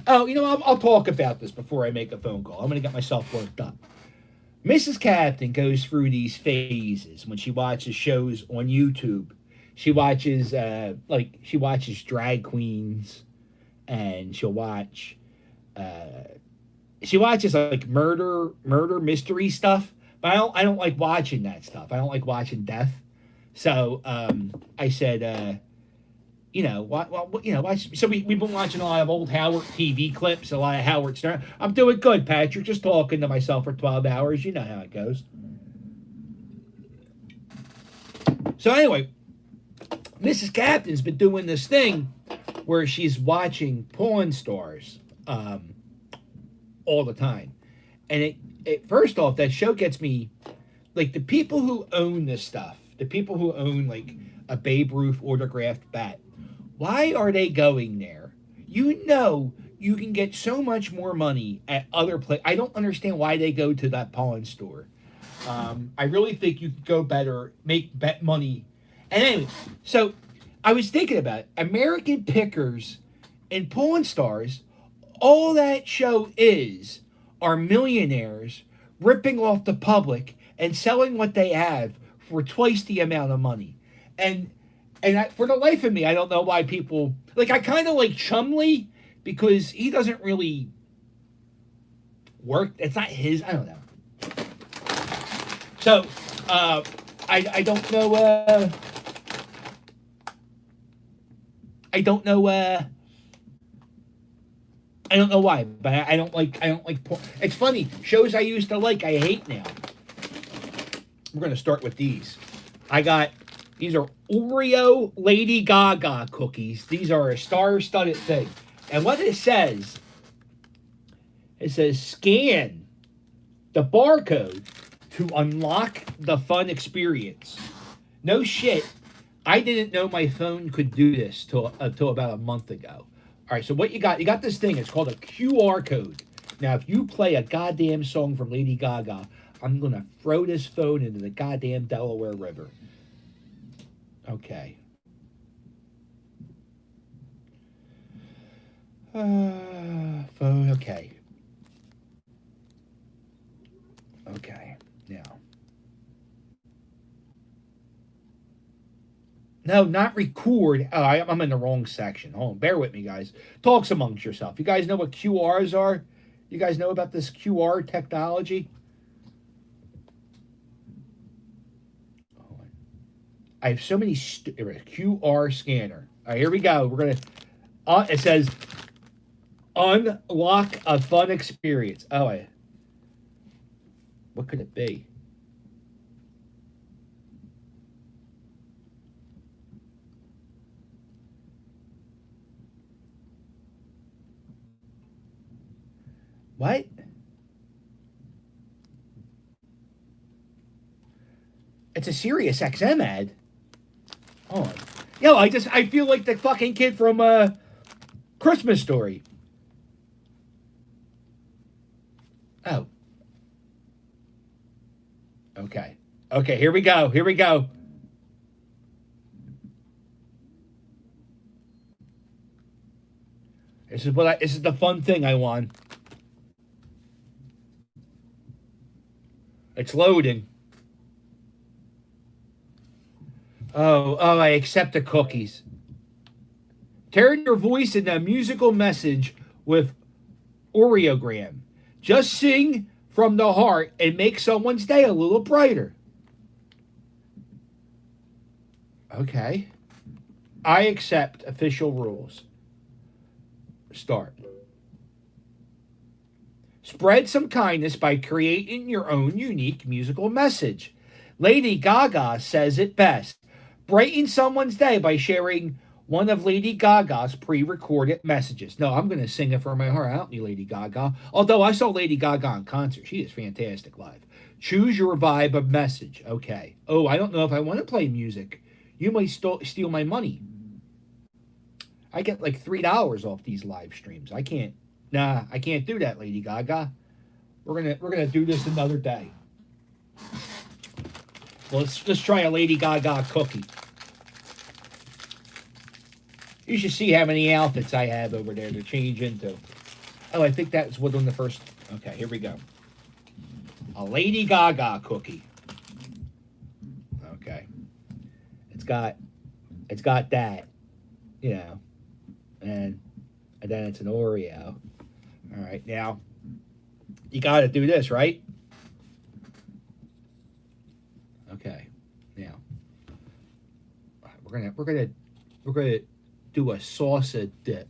Oh, you know, I'll talk about this before I make a phone call. I'm going to get myself worked up. Mrs. Captain goes through these phases when she watches shows on YouTube. She watches drag queens, and she watches like murder mystery stuff. But I don't like watching that stuff. I don't like watching death. So I said, so we've been watching a lot of old Howard TV clips, a lot of Howard Stern. I'm doing good, Patrick. Just talking to myself for 12 hours. You know how it goes. So anyway, Mrs. Captain's been doing this thing where she's watching porn stars all the time. And it first off, that show gets me, like, the people who own this stuff, the people who own, like, a Babe Ruth autographed bat, why are they going there? You know you can get so much more money at other places. I don't understand why they go to that pawn store. I really think you could go better, make bet money. And anyway, so I was thinking about it. American Pickers and Pawn Stars, all that show are millionaires ripping off the public and selling what they have for twice the amount of money. And for the life of me, I don't know why people... Like, I kind of like Chumley because he doesn't really work. It's not his... I don't know. So, I don't know... I don't know why, but I don't like porn. It's funny. Shows I used to like, I hate now. We're going to start with these. These are Oreo Lady Gaga cookies. These are a star-studded thing. And what it says scan the barcode to unlock the fun experience. No shit. I didn't know my phone could do this till about a month ago. All right, so what you got this thing. It's called a QR code. Now, if you play a goddamn song from Lady Gaga, I'm going to throw this phone into the goddamn Delaware River. Okay. Phone, okay. Okay, now. No, not record. Oh, I'm in the wrong section. Hold on, bear with me, guys. Talks amongst yourself. You guys know what QRs are? You guys know about this QR technology? I have so many QR scanner. All right, here we go. We're gonna. It says, unlock a fun experience. Oh, what could it be? What? It's a Sirius XM ad. Oh, yo, I feel like the fucking kid from Christmas Story. Oh. Okay. Okay, here we go. Here we go. This is the fun thing I want. It's loading. Oh, I accept the cookies. Turn your voice into a musical message with Oreogram. Just sing from the heart and make someone's day a little brighter. Okay. I accept official rules. Start. Spread some kindness by creating your own unique musical message. Lady Gaga says it best. Brighten someone's day by sharing one of Lady Gaga's pre-recorded messages. No, I'm going to sing it from my heart. I don't need Lady Gaga. Although I saw Lady Gaga in concert. She is fantastic live. Choose your vibe of message. Okay. Oh, I don't know if I want to play music. You might steal my money. I get like $3 off these live streams. I can't. Nah, I can't do that, Lady Gaga. We're gonna do this another day. Well, let's try a Lady Gaga cookie. You should see how many outfits I have over there to change into. Oh, I think that's what on the first. Okay, here we go. A Lady Gaga cookie. Okay. It's got that, you know, and then it's an Oreo. All right, now you got to do this, right? Okay, now we're gonna do a salsa dip.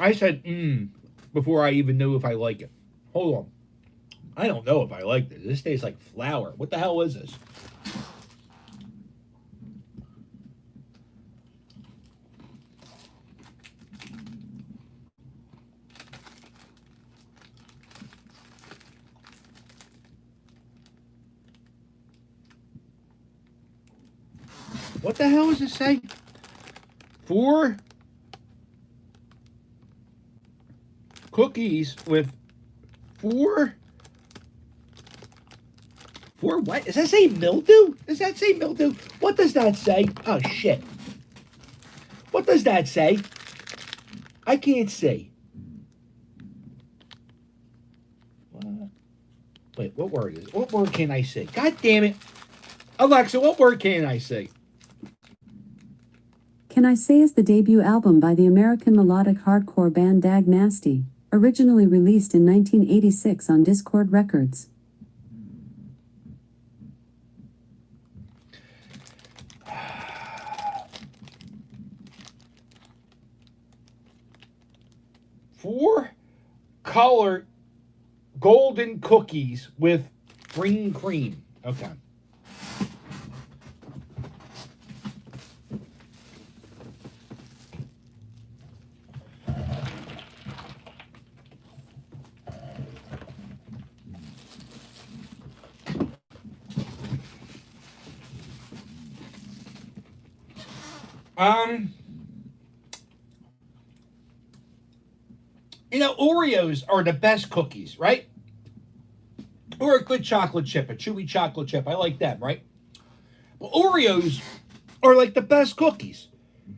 I said before I even knew if I like it. Hold on. I don't know if I like this. This tastes like flour. What the hell is this? What the hell does it say? 4 cookies with 4 what? Does that say mildew? Does that say mildew? What does that say? Oh, shit. What does that say? I can't see. What? Wait, what word is it? What word can I see? God damn it. Alexa, what word can I see? Can I Say is the debut album by the American melodic hardcore band Dag Nasty, originally released in 1986 on Discord Records. Four colored golden cookies with green cream. Okay. You know, Oreos are the best cookies, right? Or a good chocolate chip, a chewy chocolate chip. I like them, right? But Oreos are like the best cookies.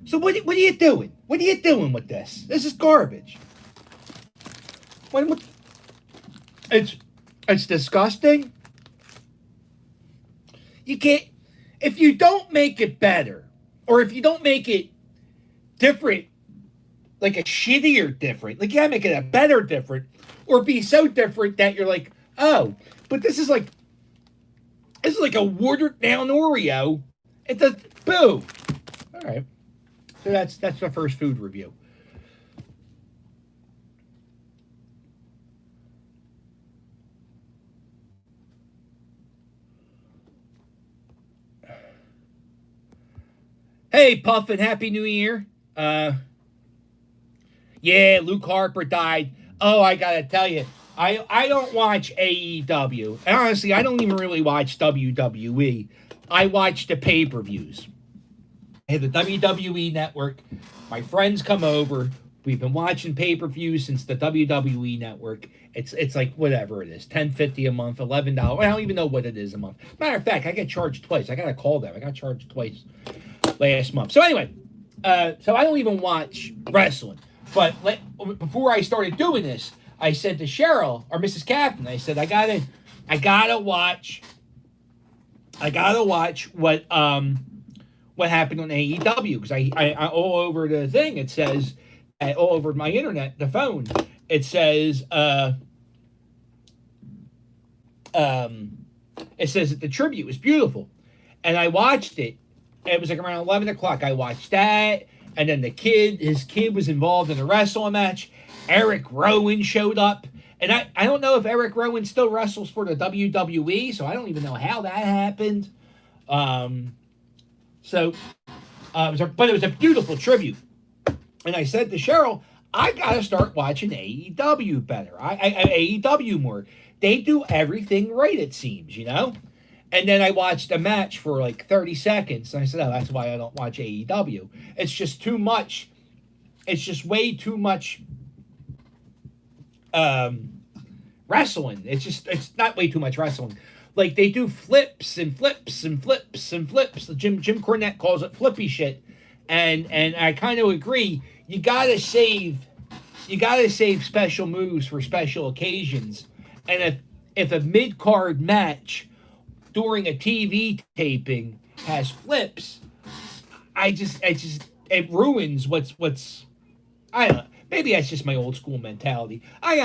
So what are you doing? What are you doing with this? This is garbage. What, it's disgusting. You can't, if you don't make it better, or if you don't make it different, like a shittier different, like you gotta make it a better different, or be so different that you're like, oh, but this is like a watered down Oreo. It does boo. All right. So that's the first food review. Hey, Puffin, Happy New Year. Yeah, Luke Harper died. Oh, I gotta tell you, I don't watch AEW. And honestly, I don't even really watch WWE. I watch the pay-per-views. I have the WWE network. My friends come over. We've been watching pay-per-views since the WWE network. It's like whatever it is, $10.50 a month, $11. I don't even know what it is a month. Matter of fact, I get charged twice. I gotta call them. I got charged twice last month. So anyway, so I don't even watch wrestling. But before I started doing this, I said to Cheryl or Mrs. Captain, I said I gotta watch what happened on AEW, because I all over the thing it says, all over my internet, the phone, it says that the tribute was beautiful, and I watched it. It was like around 11 o'clock. I watched that. And then his kid was involved in a wrestling match. Eric Rowan showed up. And I don't know if Eric Rowan still wrestles for the WWE, so I don't even know how that happened. But it was a beautiful tribute. And I said to Cheryl, I got to start watching AEW better. AEW more. They do everything right, it seems, you know? And then I watched a match for like 30 seconds. And I said, oh, that's why I don't watch AEW. It's just too much. It's just way too much wrestling. It's not way too much wrestling. Like they do flips and flips and flips and flips. Jim Cornette calls it flippy shit. And I kind of agree. You gotta save special moves for special occasions. And if a mid-card match during a TV taping has flips, it ruins what's I don't know. Maybe that's just my old school mentality. I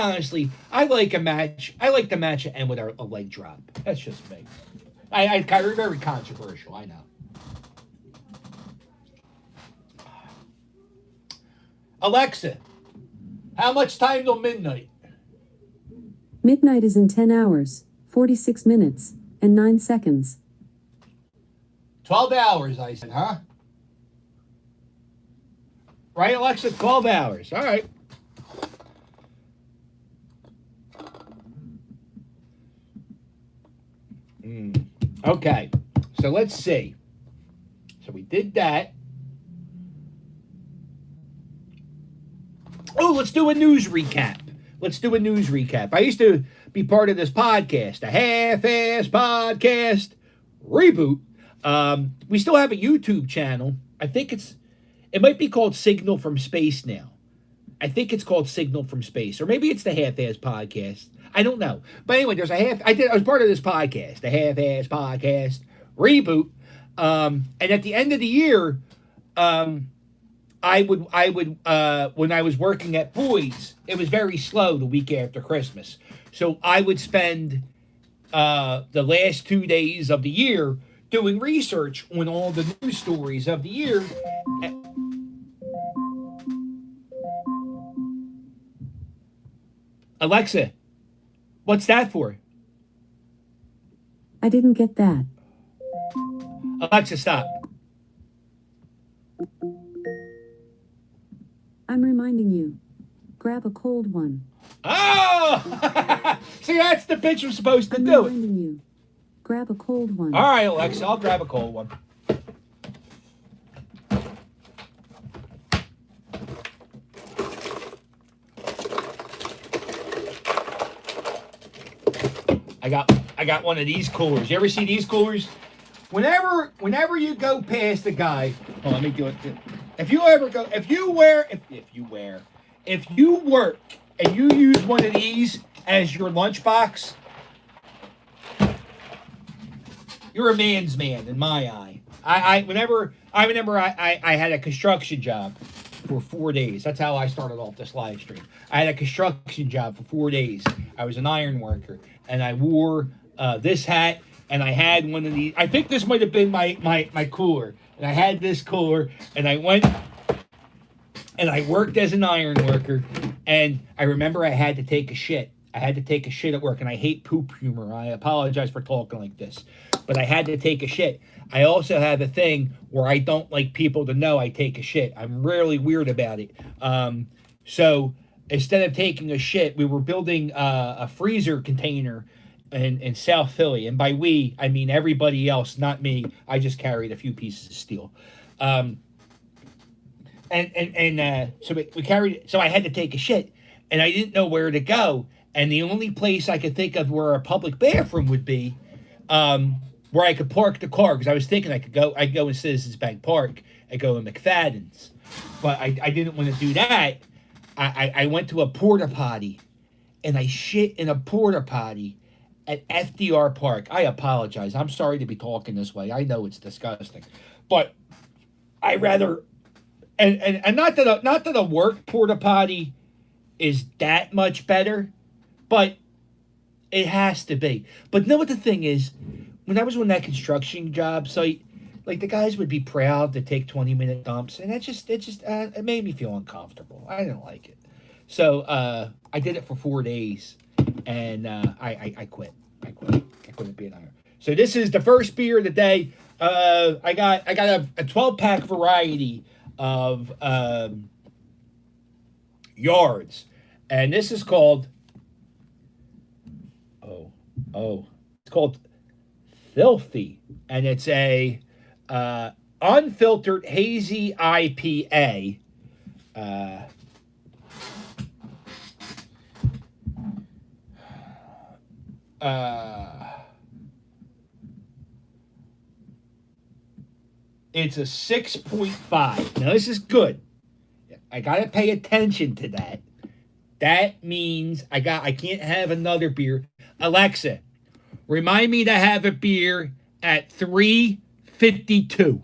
like a match. I like the match to end with a leg drop. That's just me. I'm very controversial, I know. Alexa, how much time till midnight? Midnight is in 10 hours, 46 minutes, and 9 seconds. 12 hours, I said, huh? Right, Alexa? 12 hours. All right. Okay. So let's see. So we did that. Oh, let's do a news recap. I used to be part of this podcast, a half-ass podcast reboot. We still have a YouTube channel. I think it might be called Signal from Space now. I think it's called Signal from Space, or maybe it's the half-ass podcast. I don't know. But anyway, I was part of this podcast, the half-ass podcast reboot. And at the end of the year, I would when I was working at Pooh's, it was very slow the week after Christmas. So I would spend the last 2 days of the year doing research on all the news stories of the year. Alexa, what's that for? I didn't get that. Alexa, stop. I'm reminding you. Grab a cold one. Oh! See, that's the bitch was supposed to I'm do it. reminding you. Grab a cold one. All right, Alexa, I'll grab a cold one. I got one of these coolers. You ever see these coolers? Whenever you go past a guy, let me do it. If you work and you use one of these as your lunchbox, you're a man's man in my eye. I remember I had a construction job for 4 days. That's how I started off this live stream. I had a construction job for 4 days. I was an iron worker, and I wore this hat, and I had one of these. I think this might have been my cooler, and I had this cooler, and I went and I worked as an iron worker, and I remember I had to take a shit. I had to take a shit at work, and I hate poop humor. I apologize for talking like this, but I had to take a shit. I also have a thing where I don't like people to know I take a shit. I'm really weird about it. So instead of taking a shit, we were building a freezer container in South Philly. And by we, I mean everybody else, not me. I just carried a few pieces of steel. So we carried, so I had to take a shit, and I didn't know where to go. And the only place I could think of where a public bathroom would be, where I could park the car, because I was thinking I'd go in Citizens Bank Park, I'd go in McFadden's, but I didn't want to do that. I went to a porta potty, and I shit in a porta potty at FDR Park. I apologize. I'm sorry to be talking this way. I know it's disgusting, but I rather, and not that a work porta potty is that much better, but it has to be. But know what the thing is? When I was on that construction job site, like the guys would be proud to take 20-minute dumps, and it made me feel uncomfortable. I didn't like it, so I did it for 4 days, and I quit. I couldn't be an iron. So this is the first beer of the day. I got a 12-pack variety of yards, and this is called it's called Filthy, and it's a unfiltered hazy IPA. It's a 6.5. Now this is good. I gotta pay attention to that. That means I can't have another beer. Alexa, remind me to have a beer at 3:52.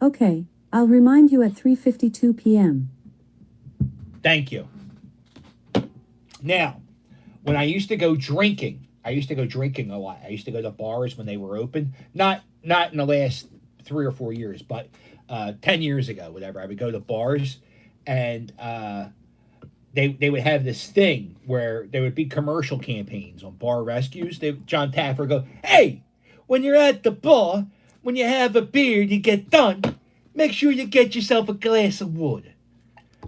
Okay, I'll remind you at 3:52 p.m. Thank you. Now, when I used to go drinking a lot. I used to go to bars when they were open. Not in the last 3 or 4 years, but 10 years ago, whatever. I would go to bars, and they would have this thing where there would be commercial campaigns on bar rescues. John Taffer would go, "Hey, when you're at the bar, when you have a beer, you get done, make sure you get yourself a glass of water."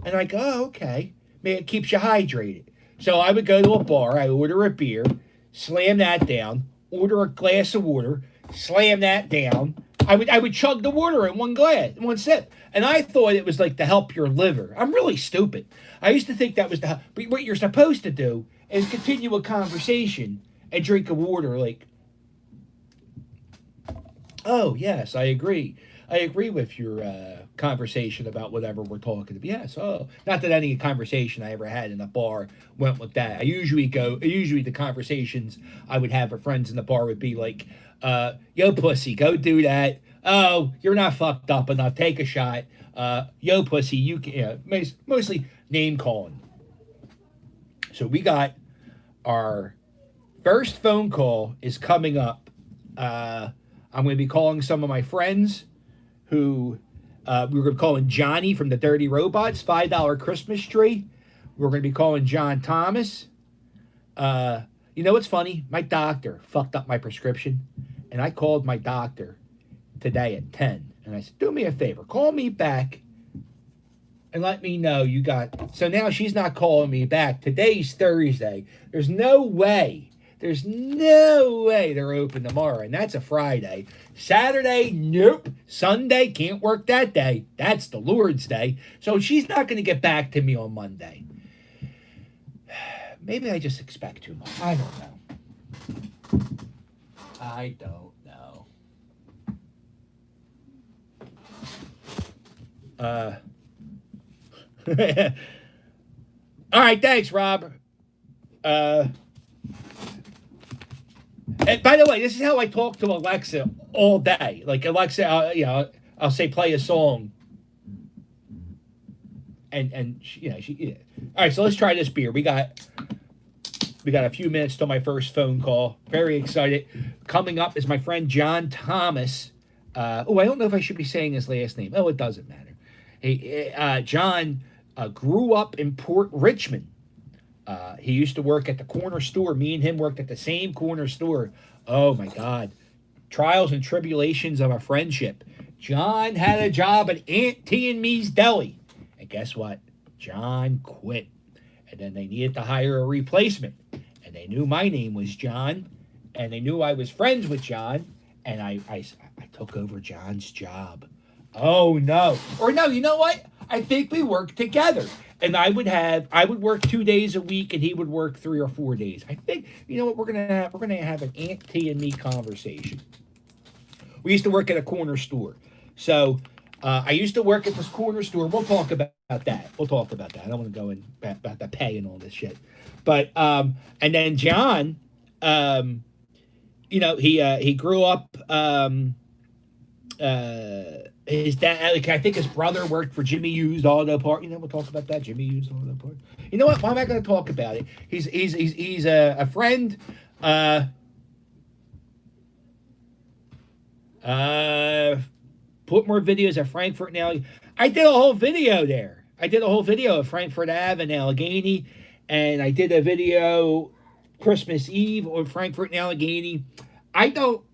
And I go, "Oh, okay. Man, it keeps you hydrated." So I would go to a bar, I order a beer, slam that down, order a glass of water, slam that down. I would chug the water in one sip. And I thought it was like to help your liver. I'm really stupid. I used to think that was but what you're supposed to do is continue a conversation and drink a water like, "Oh, yes, I agree. I agree with your conversation about whatever we're talking about." Yes, not that any conversation I ever had in a bar went with that. Usually the conversations I would have with friends in the bar would be like, "Yo, pussy, go do that. Oh, you're not fucked up enough. Take a shot. Yo, pussy, you can," mostly name calling. So we got our first phone call is coming up. I'm going to be calling some of my friends who we were going to call Johnny from the Dirty Robots, $5 Christmas tree. We're going to be calling John Thomas. You know what's funny? My doctor fucked up my prescription, and I called my doctor today at 10, and I said, "Do me a favor, call me back and let me know you got." So now she's not calling me back. Today's Thursday. There's no way they're open tomorrow, and that's a Friday. Saturday, nope. Sunday, can't work that day. That's the Lord's Day. So she's not going to get back to me on Monday. Maybe I just expect too much. I don't know. I don't know. All right, thanks, Rob. And by the way, this is how I talk to Alexa all day. Like Alexa, I'll say play a song, and she. Yeah. All right, so let's try this beer. We got a few minutes till my first phone call. Very excited. Coming up is my friend John Thomas. I don't know if I should be saying his last name. Oh, it doesn't matter. John grew up in Port Richmond. He used to work at the corner store. Me and him worked at the same corner store. Oh my God. Trials and tribulations of a friendship. John had a job at Aunt T and Me's Deli. And guess what? John quit. And then they needed to hire a replacement. And they knew my name was John. And they knew I was friends with John. And I took over John's job. Oh no. Or no, you know what? I think we worked together. And I would work 2 days a week and he would work 3 or 4 days. I think, you know what, we're gonna have an Aunt T and me conversation. We used to work at a corner store. So I used to work at this corner store. We'll talk about that. I don't want to go in about the pay and all this shit. But and then John, he grew up. His dad, like, I think his brother worked for Jimmy Used Auto Part. We'll talk about that. Jimmy Used Auto Part. You know what? Why am I going to talk about it? He's a friend. Put more videos at Frankfurt and Allegheny. I did a whole video there. I did a whole video of Frankfurt Ave and Allegheny, and I did a video Christmas Eve on Frankfurt and Allegheny. I don't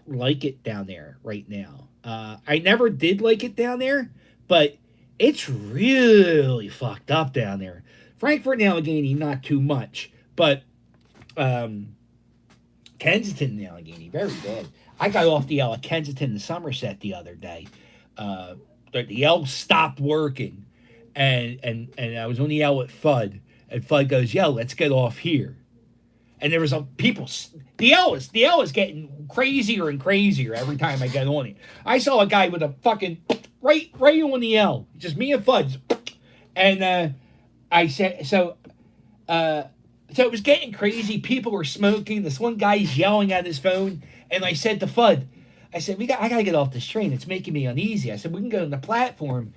like it down there right now. I never did like it down there, but it's really fucked up down there. Frankfurt and Allegheny, not too much, but Kensington and Allegheny, very bad. I got off the L at Kensington and Somerset the other day. The L stopped working, and I was on the L at Fudd, and Fudd goes, "Yo, let's get off here." And there was people. The L is getting crazier and crazier every time I get on it. I saw a guy with a fucking right on the L, just me and Fudd, and I said so. So it was getting crazy. People were smoking. This one guy's yelling at his phone, and I said to Fudd, I said, I gotta get off this train. It's making me uneasy. I said, we can go on the platform,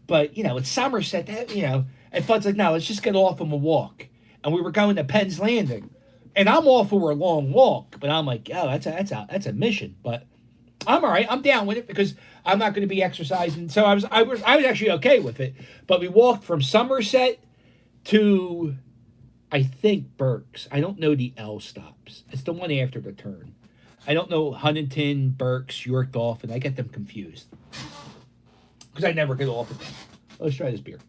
but it's Somerset. And Fudd's like, no, let's just get off and we'll walk. And we were going to Penn's Landing. And I'm all for a long walk, but I'm like, oh, that's a mission. But I'm all right. I'm down with it because I'm not going to be exercising. So I was actually okay with it. But we walked from Somerset to, I think, Berks. I don't know the L stops. It's the one after the turn. I don't know Huntington, Berks, York Dolphin. I get them confused because I never get off of them. Let's try this beer.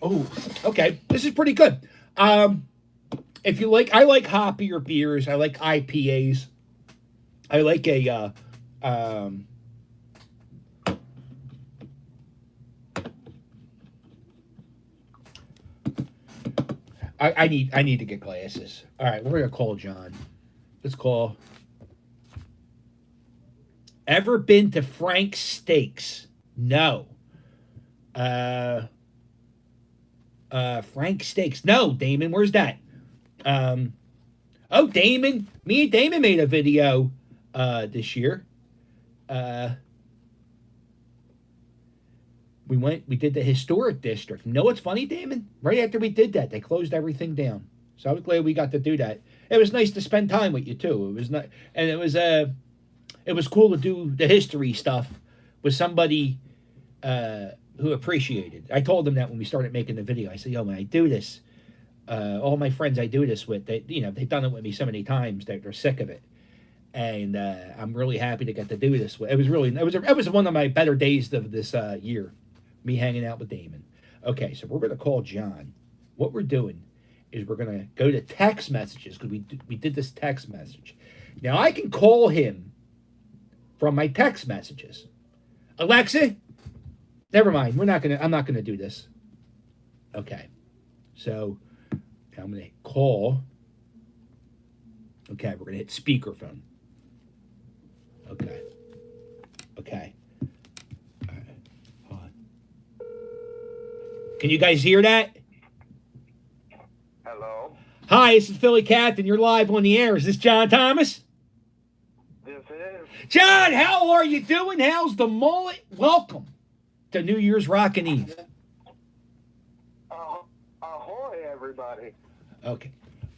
Oh, okay. This is pretty good. If you like, I like hoppier beers. I like IPAs. I like a I need to get glasses. All right, we're gonna call John. Let's call. Ever been to Frank's Steaks? No. Frank Steaks. No, Damon, where's that? Damon. Me and Damon made a video this year. We did the historic district. You know what's funny, Damon? Right after we did that, they closed everything down. So I was glad we got to do that. It was nice to spend time with you too. It was not, and it was cool to do the history stuff with somebody who appreciated. I told them that when we started making the video. I said, "Yo, when I do this, all my friends I do this with, they've done it with me so many times that they're sick of it, and I'm really happy to get to do this. It was one of my better days of this year, me hanging out with Damon. Okay, so we're gonna call John. What we're doing is we're gonna go to text messages because we did this text message. Now I can call him from my text messages. Alexa, Never mind. I'm not gonna do this. Okay. So now I'm gonna call. Okay, we're gonna hit speakerphone. Okay. Okay. All right. Hold on. Can you guys hear that? Hello, Hi, this is Philly Captain. You're live on the air. Is this John Thomas? this is. John, how are you doing? How's the mullet? Welcome to New Year's Rockin' Eve. Ahoy, everybody. Okay.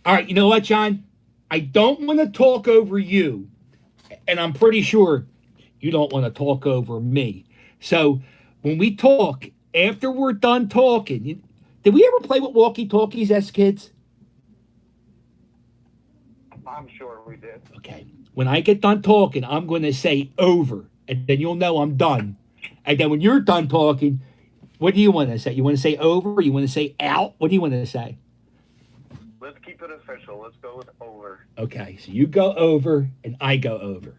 All right, you know what, John? I don't want to talk over you, and I'm pretty sure you don't want to talk over me. So when we talk, after we're done talking, did we ever play with walkie-talkies as kids? I'm sure we did. Okay. When I get done talking, I'm going to say over, and then you'll know I'm done. And then when you're done talking, what do you want to say? You want to say over? Or you want to say out? What do you want to say? Let's keep it official. Let's go with over. Okay, so you go over and I go over.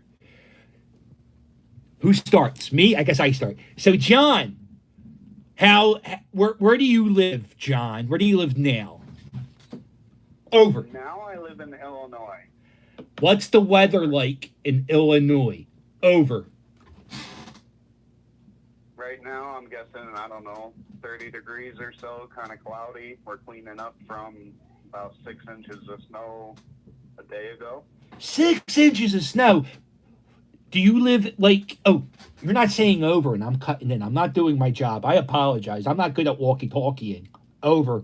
Who starts? Me? I guess I start. So John, where do you live, John? Where do you live now? Over. Now I live in Illinois. What's the weather like in Illinois? Over. Right now, I'm guessing, I don't know, 30 degrees or so, kind of cloudy. We're cleaning up from about 6 inches of snow a day ago. 6 inches of snow. Do you live like, oh, you're not saying over and I'm cutting in. I'm not doing my job. I apologize. I'm not good at walkie-talkieing. Over.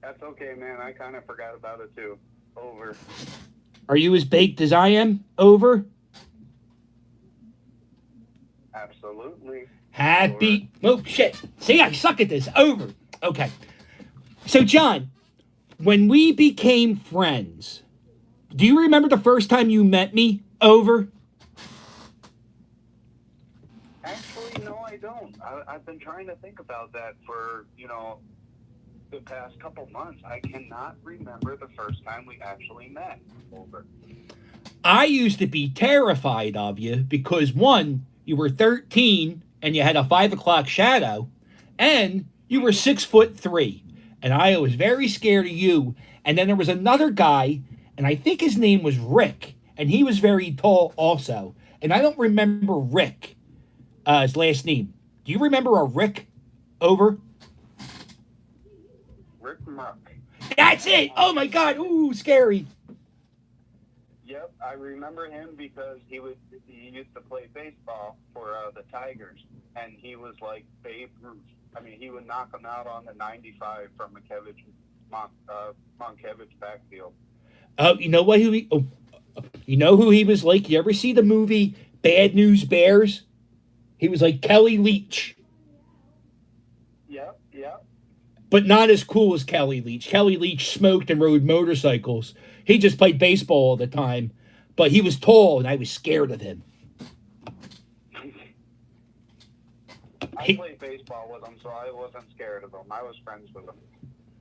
That's okay, man. I kind of forgot about it too. Over. Are you as baked as I am? Over. Absolutely. Happy. Oh, shit. See, I suck at this. Over. Okay. So, John, when we became friends, do you remember the first time you met me? Over. Actually, no, I don't. I've been trying to think about that for, the past couple months. I cannot remember the first time we actually met. Over. I used to be terrified of you because, one, you were 13 and you had a 5 o'clock shadow, and you were 6'3", and I was very scared of you. And then there was another guy, and I think his name was Rick, and he was very tall also. And I don't remember Rick, his last name. Do you remember a Rick? Over. Rick Muck. That's it. Oh my God. Ooh, scary. Yep, I remember him because he used to play baseball for the Tigers, and he was like Babe Ruth. I mean, he would knock them out on the 95 from Monkevich backfield. Oh, you know what? You know who he was like? You ever see the movie Bad News Bears? He was like Kelly Leach. Yep. But not as cool as Kelly Leach. Kelly Leach smoked and rode motorcycles. He just played baseball all the time. But he was tall, and I was scared of him. I played baseball with him, so I wasn't scared of him. I was friends with him.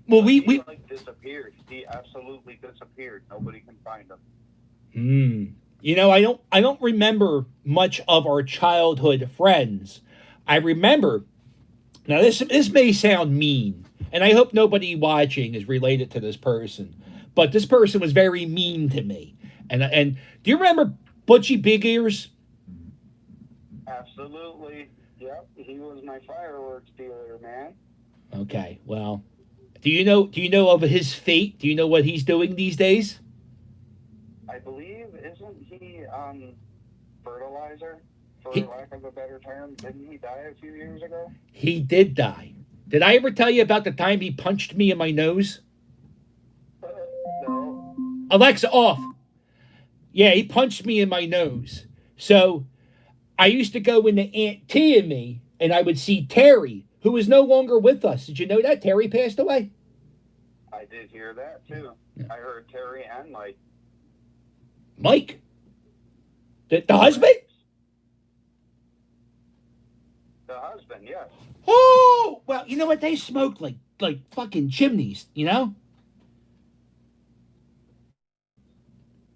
Well, he we disappeared. He absolutely disappeared. Nobody can find him. I don't remember much of our childhood friends. I remember. Now this may sound mean, and I hope nobody watching is related to this person, but this person was very mean to me. And do you remember Butchie Big Ears? Absolutely. Yep. He was my fireworks dealer, man. Okay. Well, do you know of his fate? Do you know what he's doing these days? I believe, isn't he fertilizer, for lack of a better term? Didn't he die a few years ago? He did die. Did I ever tell you about the time he punched me in my nose? No. Alexa, off. Yeah, he punched me in my nose. So I used to go into Aunt T and me, and I would see Terry, who is no longer with us. Did you know that? Terry passed away. I did hear that, too. Yeah. I heard Terry and Mike. Mike? The husband? The husband, yes. Oh, well, you know what? They smoked like fucking chimneys, you know?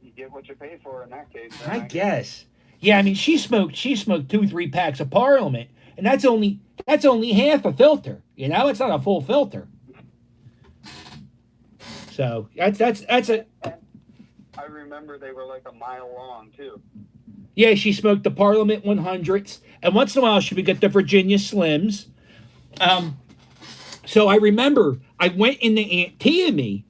You get what you pay for in that case. I guess. Yeah, I mean she smoked 2, 3 packs of Parliament, and that's only half a filter. You know, it's not a full filter. So that's a And I remember they were like a mile long too. yeah. She smoked the Parliament 100s, and once in a while she would get the Virginia Slims. Um, so I remember I went in the Aunt Tia and me,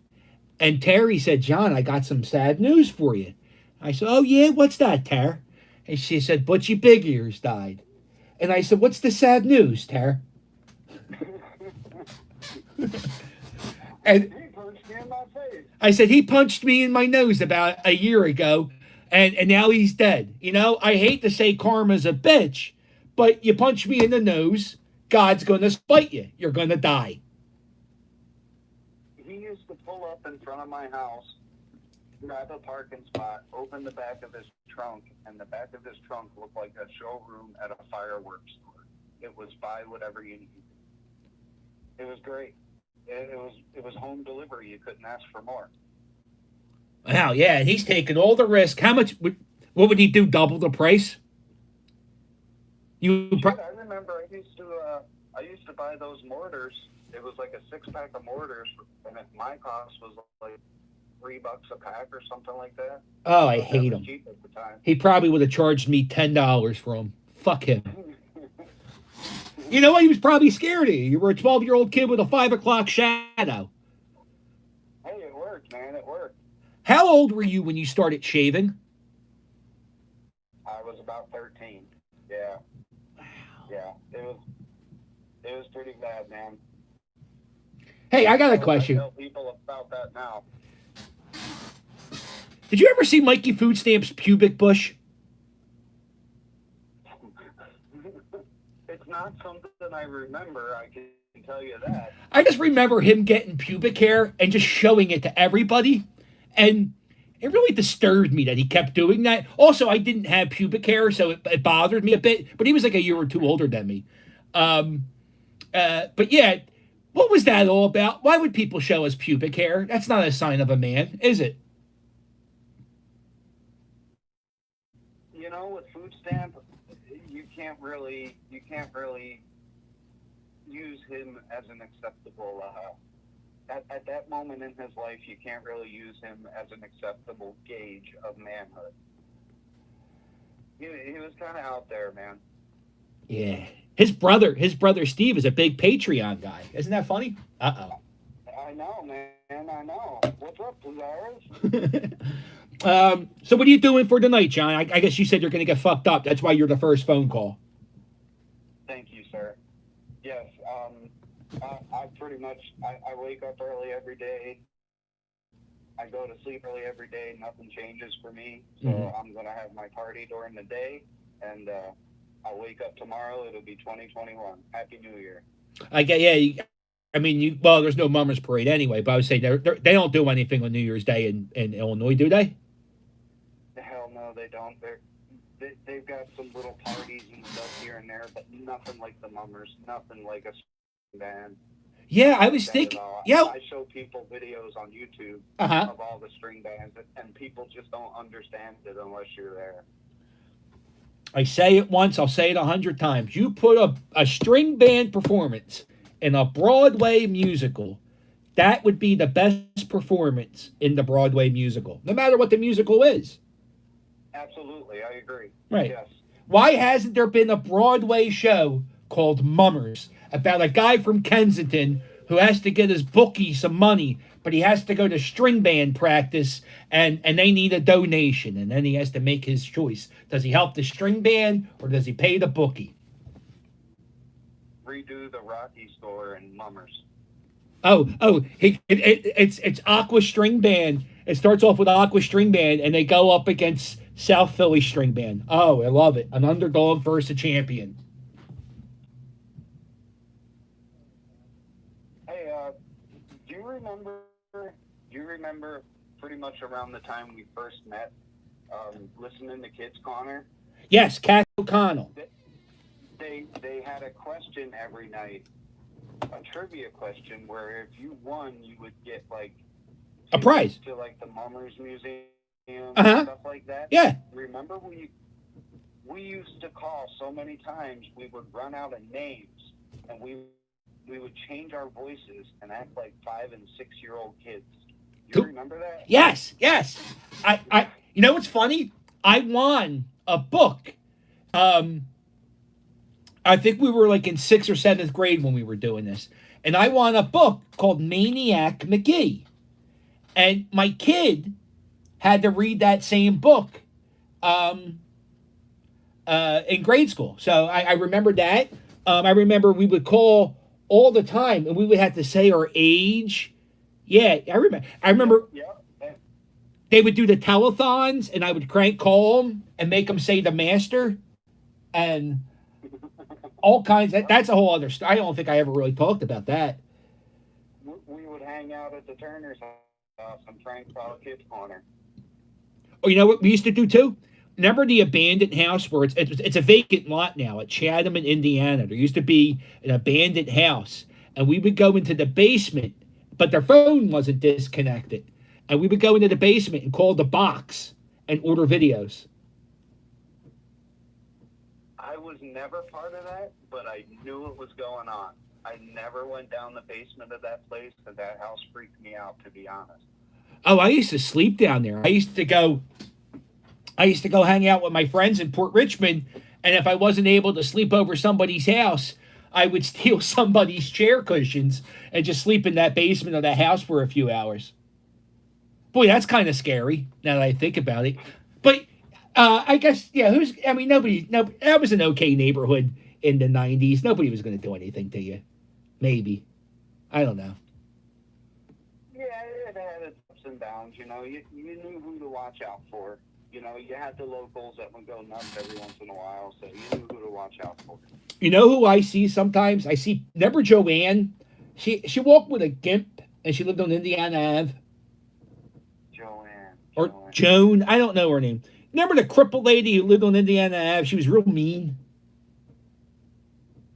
and Terry said, "John, I got some sad news for you." I said, "Oh yeah, what's that, Tara?" And she said, "Butchie Big Ears died." And I said, "What's the sad news, Tara?" And He punched me in my face. I said, "He punched me in my nose about a year ago, and now he's dead." You know, I hate to say karma's a bitch, but you punch me in the nose, God's going to spite you. You're going to die. He used to pull up in front of my house, grab a parking spot, open the back of his trunk, and the back of his trunk looked like a showroom at a fireworks store. It was buy whatever you need. It was great. It was home delivery. You couldn't ask for more. Wow, yeah, and he's taking all the risk. What would he do? Double the price? You, Shit, I remember I used to buy those mortars. It was like a 6-pack of mortars, and my cost was like $3 a pack or something like that. oh, I That hate was him. cheap at the time. He probably would have charged me $10 for him. Fuck him. You know what? He was probably scared of you. You were a 12-year-old kid with a 5 o'clock shadow. Hey, it worked, man. It worked. How old were you when you started shaving? I was about 13. Yeah. Yeah. It was pretty bad, man. Hey, I got a I question. tell people about that now. Did you ever see Mikey Food Stamp's pubic bush? It's not something I remember, I can tell you that. I just remember him getting pubic hair and just showing it to everybody. And it really disturbed me that he kept doing that. Also, I didn't have pubic hair, so it bothered me a bit. But he was like a year or two older than me. But yeah, what was that all about? Why would people show us pubic hair? That's not a sign of a man, is it? You know, with food stamp, you can't really use him as an acceptable at that moment in his life. You can't really use him as an acceptable gauge of manhood. He was kind of out there, man. Yeah. His brother Steve is a big Patreon guy. Isn't that funny? Uh-oh. I know, man. I know. What's up, Polaris? So what are you doing for tonight, John? I guess you said you're going to get fucked up. That's why you're the first phone call. Thank you, sir. Yes, I pretty much, I wake up early every day. I go to sleep early every day. Nothing changes for me. So I'm going to have my party during the day, and I'll wake up tomorrow. It'll be 2021. Happy New Year. I get, yeah. I mean, well, there's no Mummers Parade anyway, but I would say they don't do anything on New Year's Day in Illinois, do they? Hell no, they don't. They've got some little parties and stuff here and there, but nothing like the Mummers. Nothing like a band. Yeah, I was thinking. Yeah. I show people videos on YouTube of all the string bands, and people just don't understand it unless you're there. I say it once, I'll say it 100 times. You put a string band performance in a Broadway musical, that would be the best performance in the Broadway musical, no matter what the musical is. Absolutely, I agree. Right. Yes. Why hasn't there been a Broadway show called Mummers about a guy from Kensington who has to get his bookie some money, but he has to go to string band practice and they need a donation, and then he has to make his choice. Does he help the string band or does he pay the bookie? Redo the Rocky store and Mummers. It's Aqua String Band. It starts off with Aqua String Band, and they go up against South Philly String Band. Oh, I love it. An underdog versus a champion. Hey, do you remember pretty much around the time we first met, listening to Kids Corner? Yes, Cat O'Connell. They had a question every night, a trivia question, where if you won, you would get like a prize to like the Mummers Museum and stuff like that. Yeah. Remember we used to call so many times we would run out of names, and we would change our voices and act like 5 and 6-year-old kids. You remember that? Yes, yes. You know what's funny? I won a book. Um, I think we were like in 6th or 7th grade when we were doing this, and I won a book called Maniac McGee, and my kid had to read that same book um, in grade school. So I remember that. I remember we would call all the time, and we would have to say our age. Yeah, I remember. I remember they would do the telethons, and I would crank call them and make them say the master, and all kinds. That's a whole other story. I don't think I ever really talked about that. We would hang out at the Turner's house and prank call Kids Corner. Oh, you know what we used to do too? Remember the abandoned house where it's a vacant lot now at Chatham in Indiana. There used to be an abandoned house, and we would go into the basement, but their phone wasn't disconnected, and we would go into the basement and call the box and order videos. I was never part of that, but I knew it was going on. I never went down the basement of that place, because that house freaked me out, to be honest. Oh, I used to sleep down there. I used to go hang out with my friends in Port Richmond, and if I wasn't able to sleep over somebody's house, I would steal somebody's chair cushions and just sleep in that basement of that house for a few hours. Boy, that's kind of scary now that I think about it. But I guess, yeah, nobody, no, that was an okay neighborhood in the 90s. Nobody was going to do anything to you. Maybe. I don't know. Yeah, it had its ups and downs, you know. You knew who to watch out for. You know, you had the locals that would go nuts every once in a while, so you knew who to watch out for. You know who I see sometimes? Remember Joanne? She walked with a gimp, and she lived on Indiana Ave. Joanne. Or Joan. I don't know her name. Remember the crippled lady who lived on Indiana Ave? She was real mean.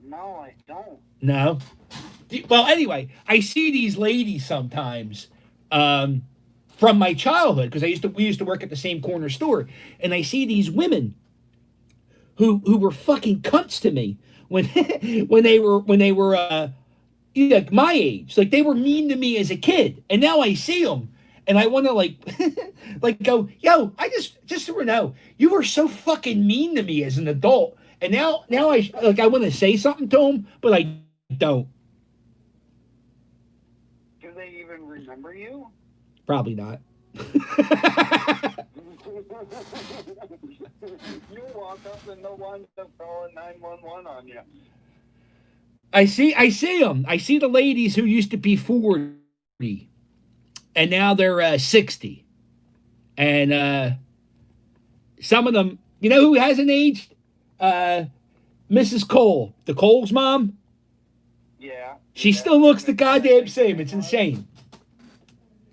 No, I don't. No? Well, anyway, I see these ladies sometimes from my childhood, because we used to work at the same corner store, and I see these women who were fucking cunts to me when when they were like my age. Like, they were mean to me as a kid, and now I see them, and I want to like go, yo, I just so you know, you were so fucking mean to me as an adult, and now I want to say something to them, but I don't. Do they even remember you? Probably not. You walk up and no one's calling 911 on you. I see them. I see the ladies who used to be 40, and now they're 60. And some of them, you know who hasn't aged? Mrs. Cole, the Cole's mom. Yeah. She still looks the goddamn same. It's insane.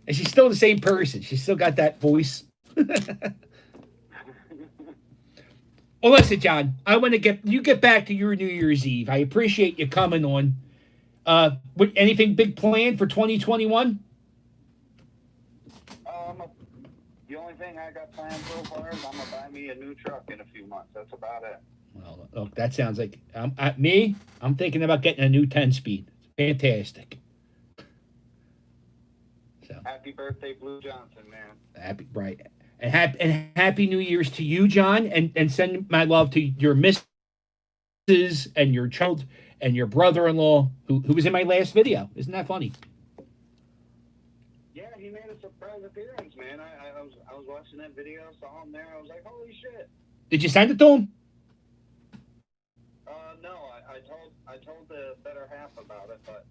And she's still the same person. She's still got that voice. Well, listen, John, I want to get back to your New Year's Eve. I appreciate you coming on. Anything big planned for 2021? The only thing I got planned so far is I'm gonna buy me a new truck in a few months. That's about it. Well, look, that sounds like me. I'm thinking about getting a new 10-speed. Fantastic. So happy birthday, Blue Johnson, man. Happy, right? And happy New Year's to you, John. And send my love to your missus and your child and your brother-in-law who was in my last video. Isn't that funny? Yeah, he made a surprise appearance, man. I was watching that video, saw him there. I was like, holy shit. Did you send it to him? No, I told the better half about it, but.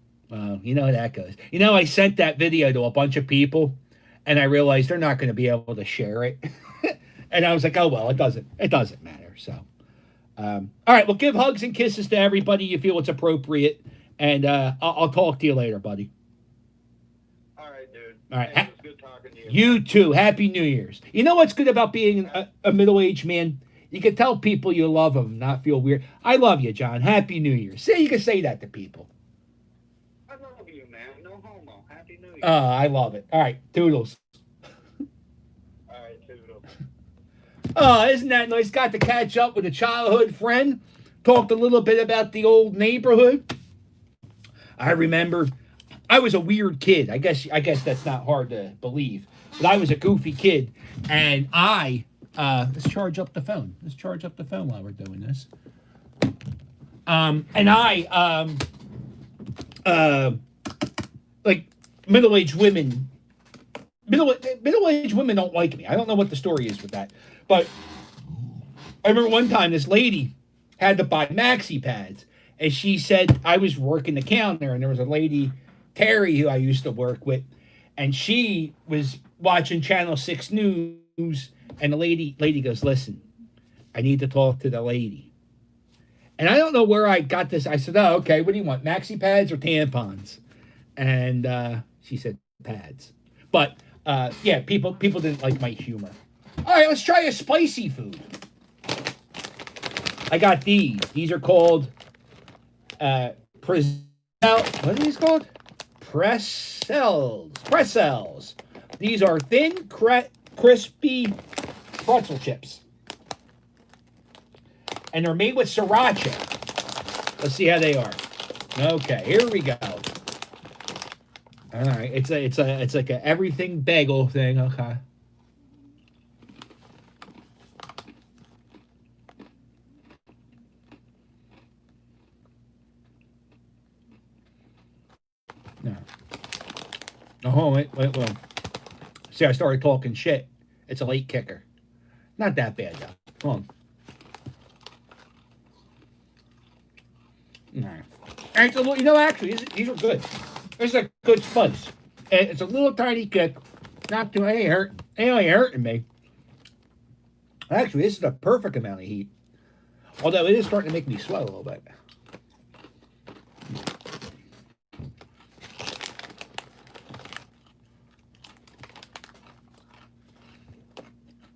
You know how that goes. You know, I sent that video to a bunch of people, and I realized they're not going to be able to share it. And I was like, oh well, it doesn't matter. So, all right, well, give hugs and kisses to everybody you feel it's appropriate, and I'll talk to you later, buddy. All right, dude. All right, hey, it was good talking to you. You too. Happy New Year's. You know what's good about being a middle-aged man? You can tell people you love them, not feel weird. I love you, John. Happy New Year. You can say that to people. I love you, man. No homo. Happy New Year. I love it. All right, toodles. All right, toodles. Oh, isn't that nice? Got to catch up with a childhood friend. Talked a little bit about the old neighborhood. I remember I was a weird kid. I guess that's not hard to believe. But I was a goofy kid, and let's charge up the phone. Let's charge up the phone while we're doing this. And like middle-aged women. Middle-aged women don't like me. I don't know what the story is with that, but I remember one time this lady had to buy maxi pads, and she said I was working the counter, and there was a lady, Terry, who I used to work with, and she was watching Channel 6 News, and the lady goes, "Listen, I need to talk to the lady." And I don't know where I got this. I said, "Oh, okay. What do you want, maxi pads or tampons?" And she said pads. But yeah, people didn't like my humor. All right, let's try a spicy food. I got these. These are called what are these called? Pretzels. These are thin, crispy pretzel chips. And they're made with sriracha. Let's see how they are. Okay, here we go. All right, it's like a everything bagel thing. Okay. No. Oh, wait. See, I started talking shit. It's a late kicker. Not that bad, though. Come on. All right. And it's a little, actually, these are good. It's a good spice. And it's a little tiny kick. Not too, ain't hurting me. Actually, this is the perfect amount of heat. Although it is starting to make me sweat a little bit.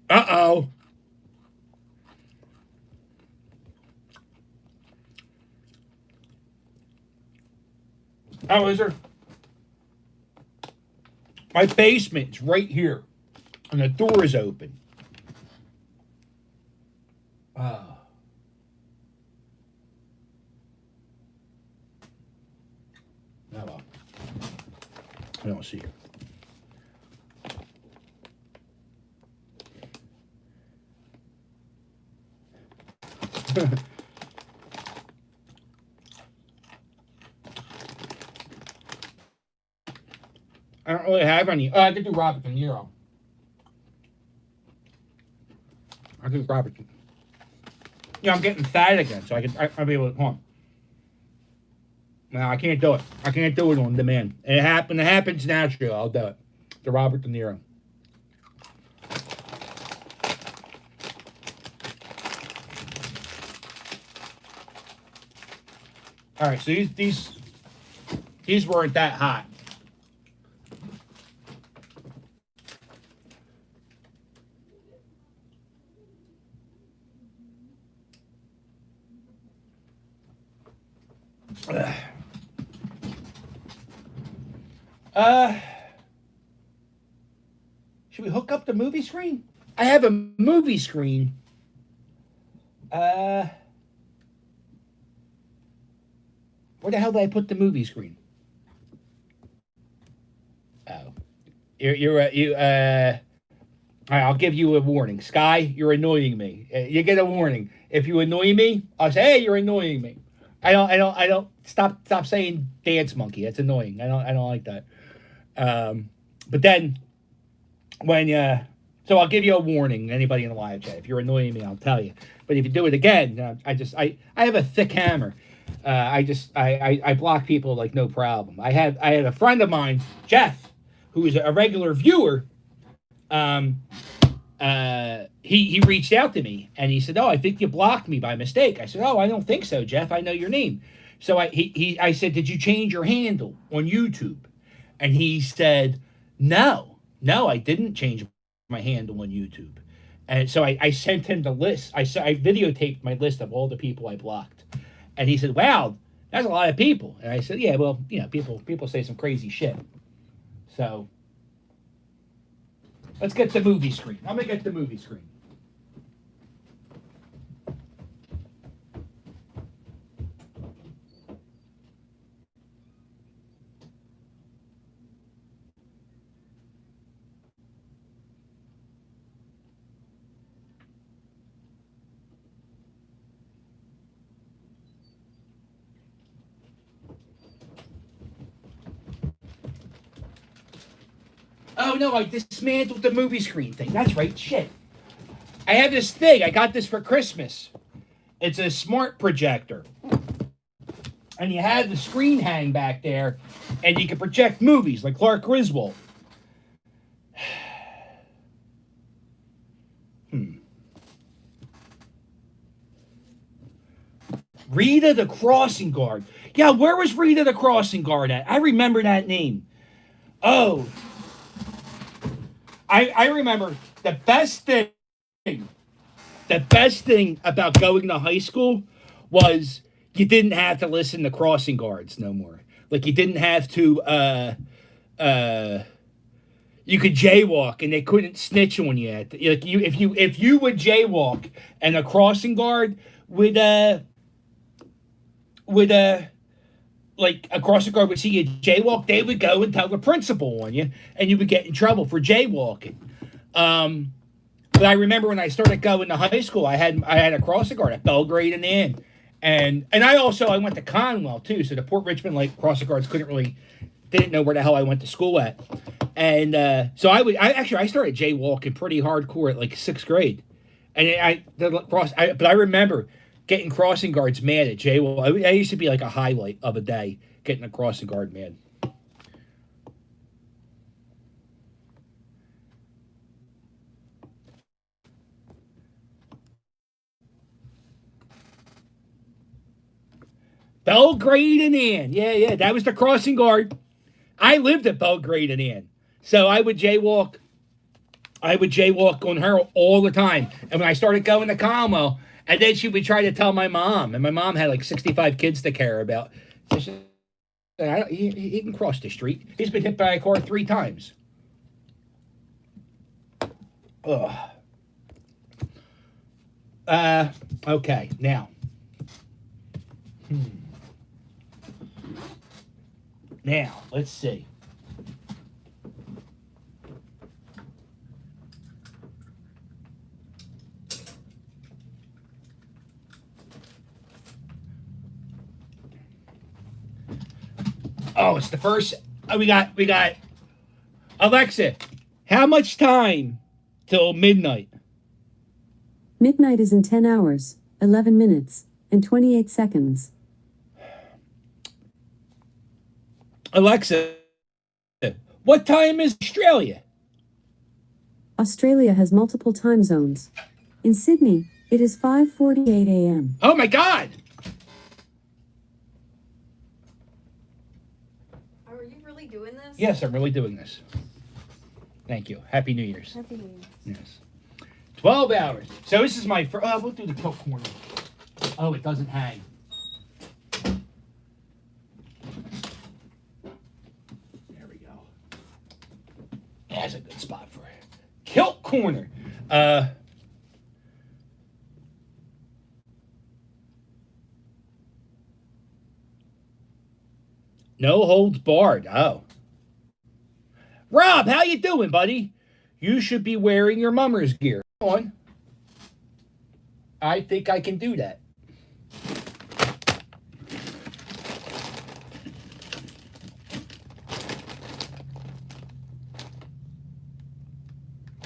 Uh-oh. Oh, is there? My basement's right here. And the door is open. Oh. Well. I don't see it. I don't really have any. I could do Robert De Niro. I could do Robert. I'm getting fat again, so I'll be able to. Hold on. No, I can't do it. I can't do it on demand. It happens naturally. I'll do it. The Robert De Niro. All right, so these weren't that hot. Should we hook up the movie screen? I have a movie screen. Where the hell did I put the movie screen? Oh, you. All right, I'll give you a warning. Sky, you're annoying me. You get a warning. If you annoy me, I'll say, "Hey, you're annoying me." I don't. Stop saying dance monkey. That's annoying. I don't like that. But then when so I'll give you a warning. Anybody in the live chat, if you're annoying me, I'll tell you. But if you do it again, I have a thick hammer. I block people like no problem. I had a friend of mine, Jeff, who is a regular viewer. He reached out to me and he said, "Oh, I think you blocked me by mistake." I said, "Oh, I don't think so, Jeff. I know your name." So I said, "Did you change your handle on YouTube?" And he said, No, I didn't change my handle on YouTube." And so I sent him the list. I videotaped my list of all the people I blocked. And he said, "Wow, that's a lot of people." And I said, "Yeah, well, people say some crazy shit." So let's get the movie screen. I'm gonna get the movie screen. no, I dismantled the movie screen thing. That's right. Shit. I have this thing. I got this for Christmas. It's a smart projector. And you have the screen hang back there, and you can project movies like Clark Griswold. Rita the Crossing Guard. Yeah, where was Rita the Crossing Guard at? I remember that name. Oh. I remember the best thing about going to high school was you didn't have to listen to crossing guards no more. Like you didn't have to you could jaywalk and they couldn't snitch on you. Like if you would jaywalk and a crossing guard would like a crossing guard would see you jaywalk, they would go and tell the principal on you, and you would get in trouble for jaywalking. But I remember when I started going to high school, I had a crossing guard at Belgrade and Ann, and I went to Conwell too, so the Port Richmond like crossing guards didn't know where the hell I went to school at, and so I started jaywalking pretty hardcore at like 6th grade, and but I remember getting crossing guards mad at jaywalk. That used to be like a highlight of a day, getting a crossing guard mad. Belgrade and Ann. Yeah, that was the crossing guard. I lived at Belgrade and Ann. So I would jaywalk on her all the time. And when I started going to Conwell, and then she would try to tell my mom, and my mom had like 65 kids to care about. So she said, he can cross the street. He's been hit by a car 3 times. Ugh. Okay, now. Now, let's see. Oh, it's the first. We got Alexa. How much time till midnight? Midnight is in 10 hours, 11 minutes, and 28 seconds. Alexa, what time is Australia? Australia has multiple time zones. In Sydney, it is 5:48 a.m. Oh my God! Are you really doing this? Yes, I'm really doing this. Thank you. Happy New Year's. Happy New Year's. Yes. 12 hours. So this is my first. We'll do the tilt corner. Oh, it doesn't hang. There we go. That's a good spot for it. Kilt corner. No holds barred. Oh. Rob, how you doing, buddy? You should be wearing your mummer's gear. Come on. I think I can do that.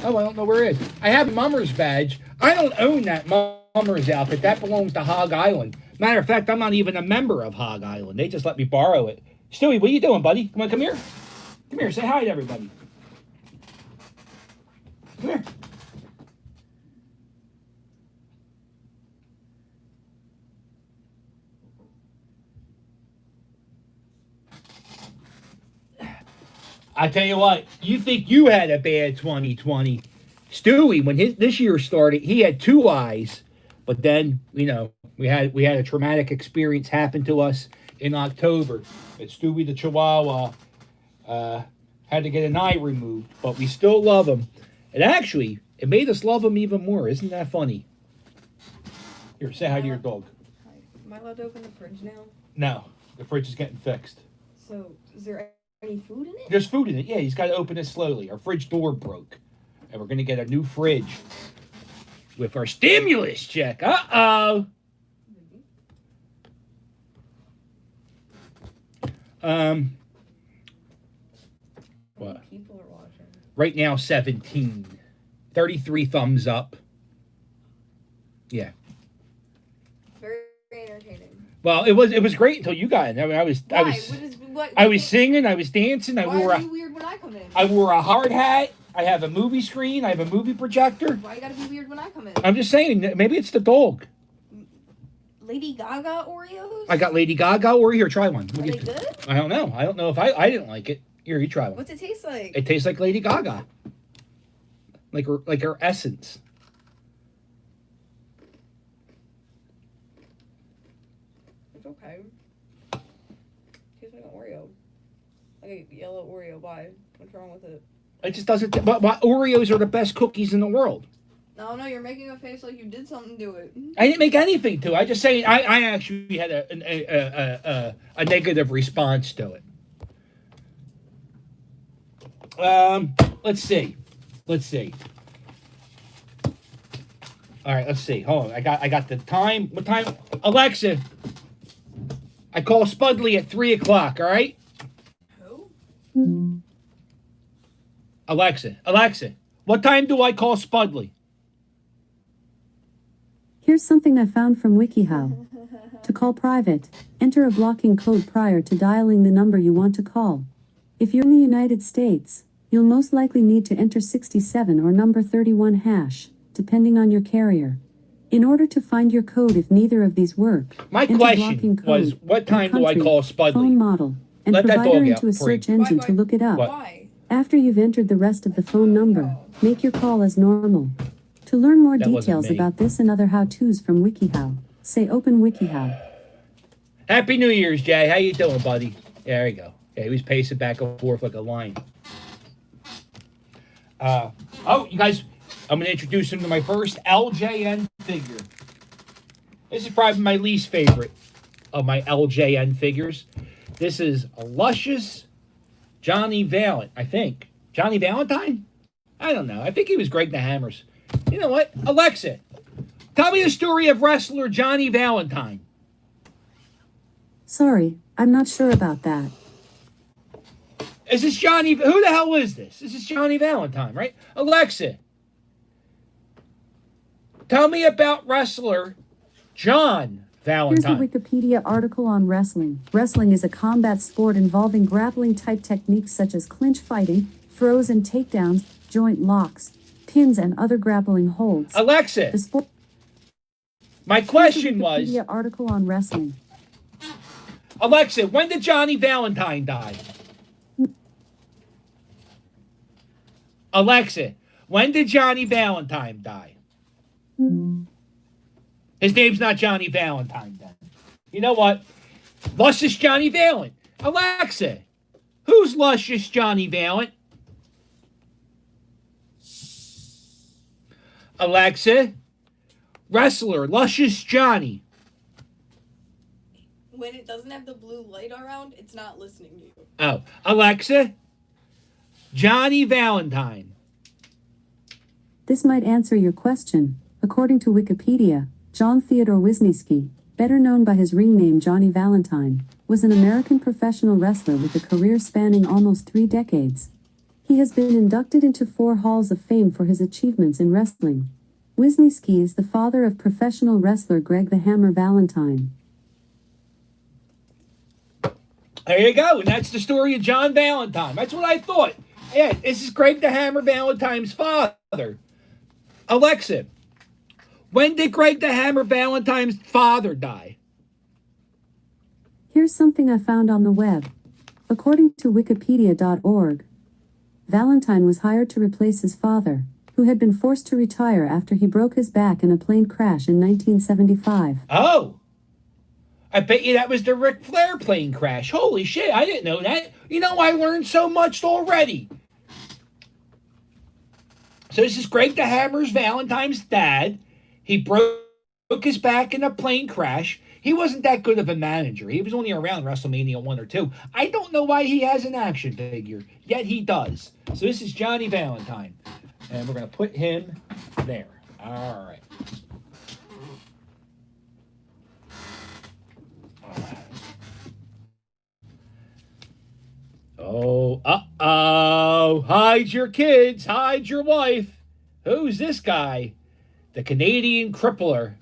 Oh, I don't know where it is. I have a mummer's badge. I don't own that mummer's outfit. That belongs to Hog Island. Matter of fact, I'm not even a member of Hog Island. They just let me borrow it. Stewie, what are you doing, buddy? Come on, come here. Come here, say hi to everybody. Come here. I tell you what, you think you had a bad 2020. Stewie, when this year started, he had 2 eyes, but then, we had a traumatic experience happen to us in October. That Stewie the Chihuahua had to get an eye removed, but we still love him. And actually, it made us love him even more. Isn't that funny? Here, say hi to your dog. Hi. Am I allowed to open the fridge now? No, the fridge is getting fixed. So, is there any food in it? There's food in it. Yeah, he's got to open it slowly. Our fridge door broke, and we're going to get a new fridge with our stimulus check. Uh-oh. What? People are watching. Right now, 17. 33 thumbs up. Yeah. Very entertaining. Well, it was great until you got in. I mean, I was singing, I was dancing. Why are you weird when I come in? I wore a hard hat. I have a movie screen. I have a movie projector. Why you gotta be weird when I come in? I'm just saying, maybe it's the dog. Lady Gaga Oreos? I got Lady Gaga Oreo. Here, try one. Are they good? I don't know. I don't know if I didn't like it. Here, you try one. What's it taste like? It tastes like Lady Gaga. Like her essence. It's okay. Tastes like an Oreo. Like a yellow Oreo. Why? What's wrong with it? It just doesn't. But Oreos are the best cookies in the world. No, you're making a face like you did something to it. I didn't make anything to it. I just saying I actually had a negative response to it. Let's see. All right, let's see. Hold on. I got the time. What time? Alexa, I call Spudley at 3:00. All right. Who? Alexa, what time do I call Spudley? Here's something I found from WikiHow. To call private, enter a blocking code prior to dialing the number you want to call. If you're in the United States, you'll most likely need to enter 67 or number 31 hash, depending on your carrier. In order to find your code if neither of these work, My enter question blocking code, was, what time do I country, call Spudley? phone model, and Let that provider dog into out a free. search engine Why- to look it up. What? Why? After you've entered the rest of the phone number, make your call as normal. To learn more That wasn't details me. about this and other how-tos from WikiHow, say open WikiHow. Happy New Year's, Jay. How you doing, buddy? There you go. Yeah, he was pacing back and forth like a lion. You guys, I'm going to introduce him to my first LJN figure. This is probably my least favorite of my LJN figures. This is a luscious Johnny Valent, I think. Johnny Valentine? I don't know. I think he was Greg the Hammer's. You know what? Alexa, tell me the story of wrestler Johnny Valentine. Sorry, I'm not sure about that. Is this Johnny? Who the hell is this? This is Johnny Valentine, right? Alexa, tell me about wrestler John Here's a Valentine. Wikipedia article on wrestling. Wrestling is a combat sport involving grappling-type techniques such as clinch fighting, throws and takedowns, joint locks, pins, and other grappling holds. Alexa, The sport. my question was, Wikipedia article on wrestling. Alexa, when did Johnny Valentine die? Alexa, when did Johnny Valentine die? His name's not Johnny Valentine then. You know what? Luscious Johnny Valent. Alexa, who's Luscious Johnny Valent? Alexa, wrestler Luscious Johnny. When it doesn't have the blue light around, it's not listening to you. Oh, Alexa, Johnny Valentine. This might answer your question. According to Wikipedia, John Theodore Wisniewski, better known by his ring name Johnny Valentine, was an American professional wrestler with a career spanning almost 3 decades. He has been inducted into 4 halls of fame for his achievements in wrestling. Wisniewski is the father of professional wrestler Greg the Hammer Valentine. There you go. And that's the story of John Valentine. That's what I thought. Yeah, this is Greg the Hammer Valentine's father. Alexa, when did Greg the Hammer Valentine's father die? Here's something I found on the web. According to wikipedia.org, Valentine was hired to replace his father, who had been forced to retire after he broke his back in a plane crash in 1975. Oh, I bet you that was the Ric Flair plane crash. Holy shit, I didn't know that. You know, I learned so much already. So this is Greg the Hammer's Valentine's dad. He broke his back in a plane crash. He wasn't that good of a manager. He was only around WrestleMania 1 or 2. I don't know why he has an action figure, yet he does. So this is Johnny Valentine. And we're going to put him there. All right. Oh, uh-oh. Hide your kids. Hide your wife. Who's this guy? The Canadian crippler.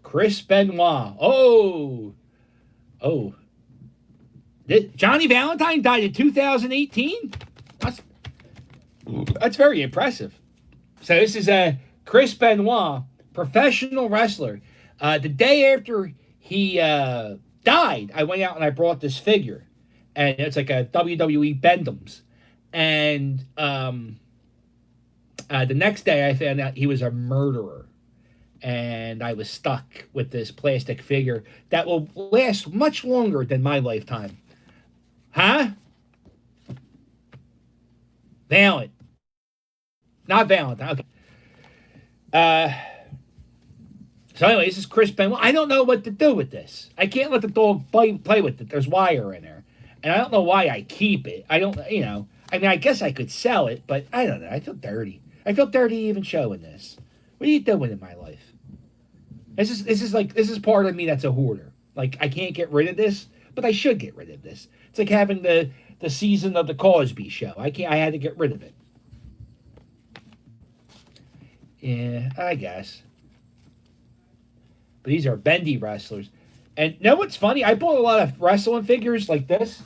Chris Benoit. Oh. Oh. Johnny Valentine died in 2018? That's very impressive. So this is Chris Benoit, professional wrestler. The day after he died, I went out and I brought this figure. And it's like a WWE Bendham's. And the next day I found out he was a murderer. And I was stuck with this plastic figure that will last much longer than my lifetime. Huh? Valent. Not Valentine. Okay. So anyway, this is Chris Benoit. I don't know what to do with this. I can't let the dog play with it. There's wire in there. And I don't know why I keep it. I don't, I mean, I guess I could sell it, but I don't know. I feel dirty. I feel dirty even showing this. What are you doing in my life? This is part of me that's a hoarder. Like, I can't get rid of this, but I should get rid of this. It's like having the season of the Cosby Show. I had to get rid of it. Yeah, I guess. But these are bendy wrestlers. And you know what's funny? I bought a lot of wrestling figures like this.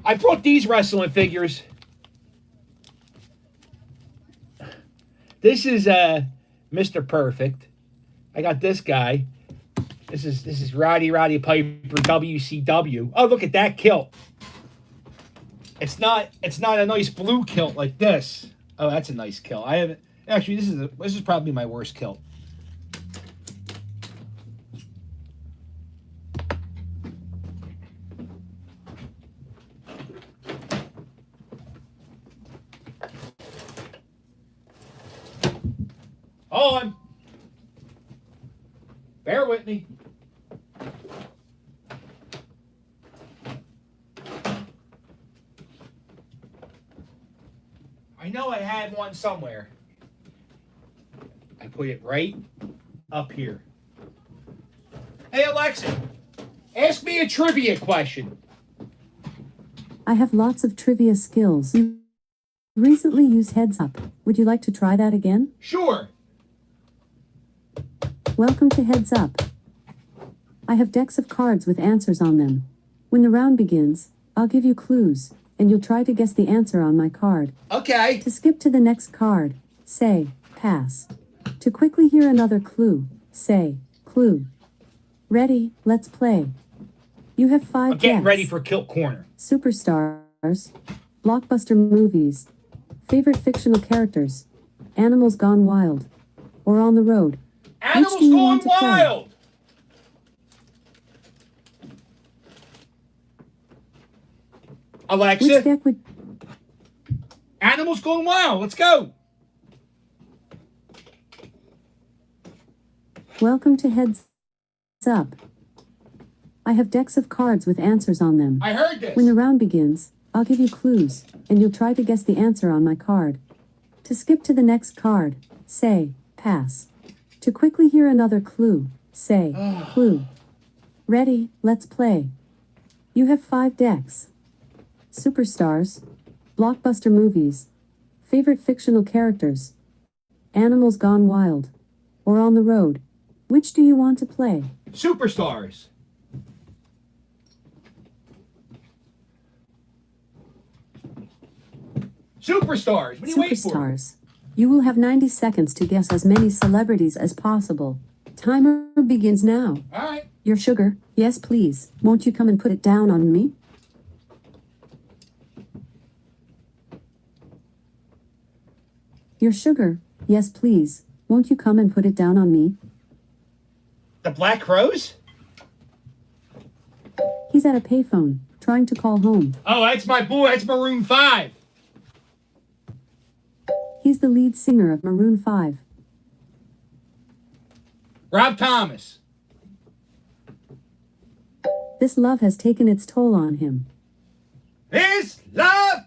I brought these wrestling figures. This is Mr. Perfect. I got this guy. This is Roddy Piper WCW. Oh, look at that kilt. It's not a nice blue kilt like this. Oh, that's a nice kilt. I haven't actually. This is probably my worst kilt. On. Bear with me. I know I had one somewhere. I put it right up here. Hey, Alexa, ask me a trivia question. I have lots of trivia skills. You recently used Heads Up. Would you like to try that again? Sure. Welcome to Heads Up. I have decks of cards with answers on them. When the round begins, I'll give you clues, and you'll try to guess the answer on my card. Okay. To skip to the next card, say, pass. To quickly hear another clue, say, clue. Ready, let's play. You have 5 I'm getting guesses. ready for Kilt Corner. Superstars, blockbuster movies, favorite fictional characters, animals gone wild, or on the road. Animals do you Gone want to play? Wild. Alexa, Which deck would... Animals Gone Wild. Let's go. Welcome to Heads Up. I have decks of cards with answers on them. I heard this. When the round begins, I'll give you clues, and you'll try to guess the answer on my card. To skip to the next card, say, pass. To quickly hear another clue, say, clue. Ready, let's play. You have 5 decks. Superstars, blockbuster movies, favorite fictional characters, animals gone wild, or on the road. Which do you want to play? Superstars. Superstars. What are you waiting for? Superstars. You will have 90 seconds to guess as many celebrities as possible. Timer begins now. All right. Your sugar, yes please. Won't you come and put it down on me? Your sugar, yes please. Won't you come and put it down on me? The Black Crows? He's at a payphone, trying to call home. Oh, that's my boy. That's Maroon 5. He's the lead singer of Maroon 5. Rob Thomas. This love has taken its toll on him. His love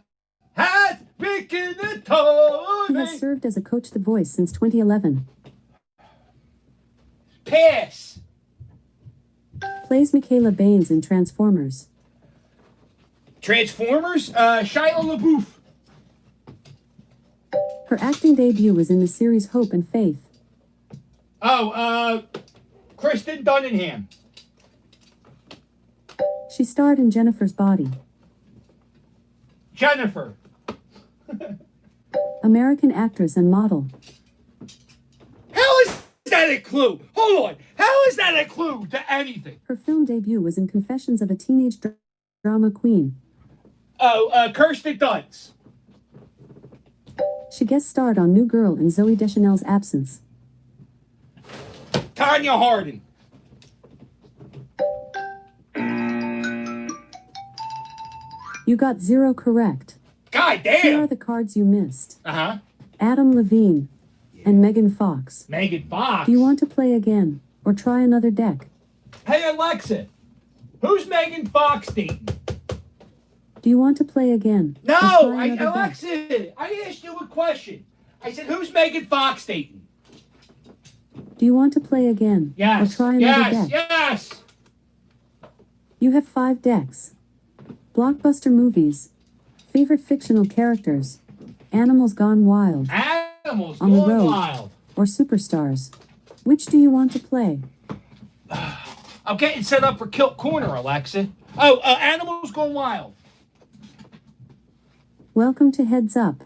has taken a toll on He has me. served as a coach The Voice since 2011. Pass. Plays Michaela Baines in Transformers. Transformers? Shia LaBeouf. Her acting debut was in the series Hope and Faith. Oh, Kristen Dunningham. She starred in Jennifer's Body. Jennifer. American actress and model. How is that a clue? Hold on. How is that a clue to anything? Her film debut was in Confessions of a Teenage Drama Queen. Oh, Kirsten Dunst. She guest starred on New Girl in Zooey Deschanel's absence. Tanya Harding. You got 0 correct. God Here are damn. the cards you missed. Uh-huh. Adam Levine and Megan Fox. Megan Fox. Do you want to play again or try another deck? Hey, Alexa. Who's Megan Fox dating? Do you want to play again? or No, try another deck? Alexa, I asked you a question. I said, who's Megan Fox dating? Do you want to play again? Yes, Or try another yes, deck? yes. You have 5 decks. Blockbuster movies. Favorite fictional characters. Animals Gone Wild. Animals On the going road. wild. Or Superstars. Which do you want to play? I'm getting set up for Kilt Corner, Alexa. Oh, Animals Gone Wild. Welcome to Heads Up.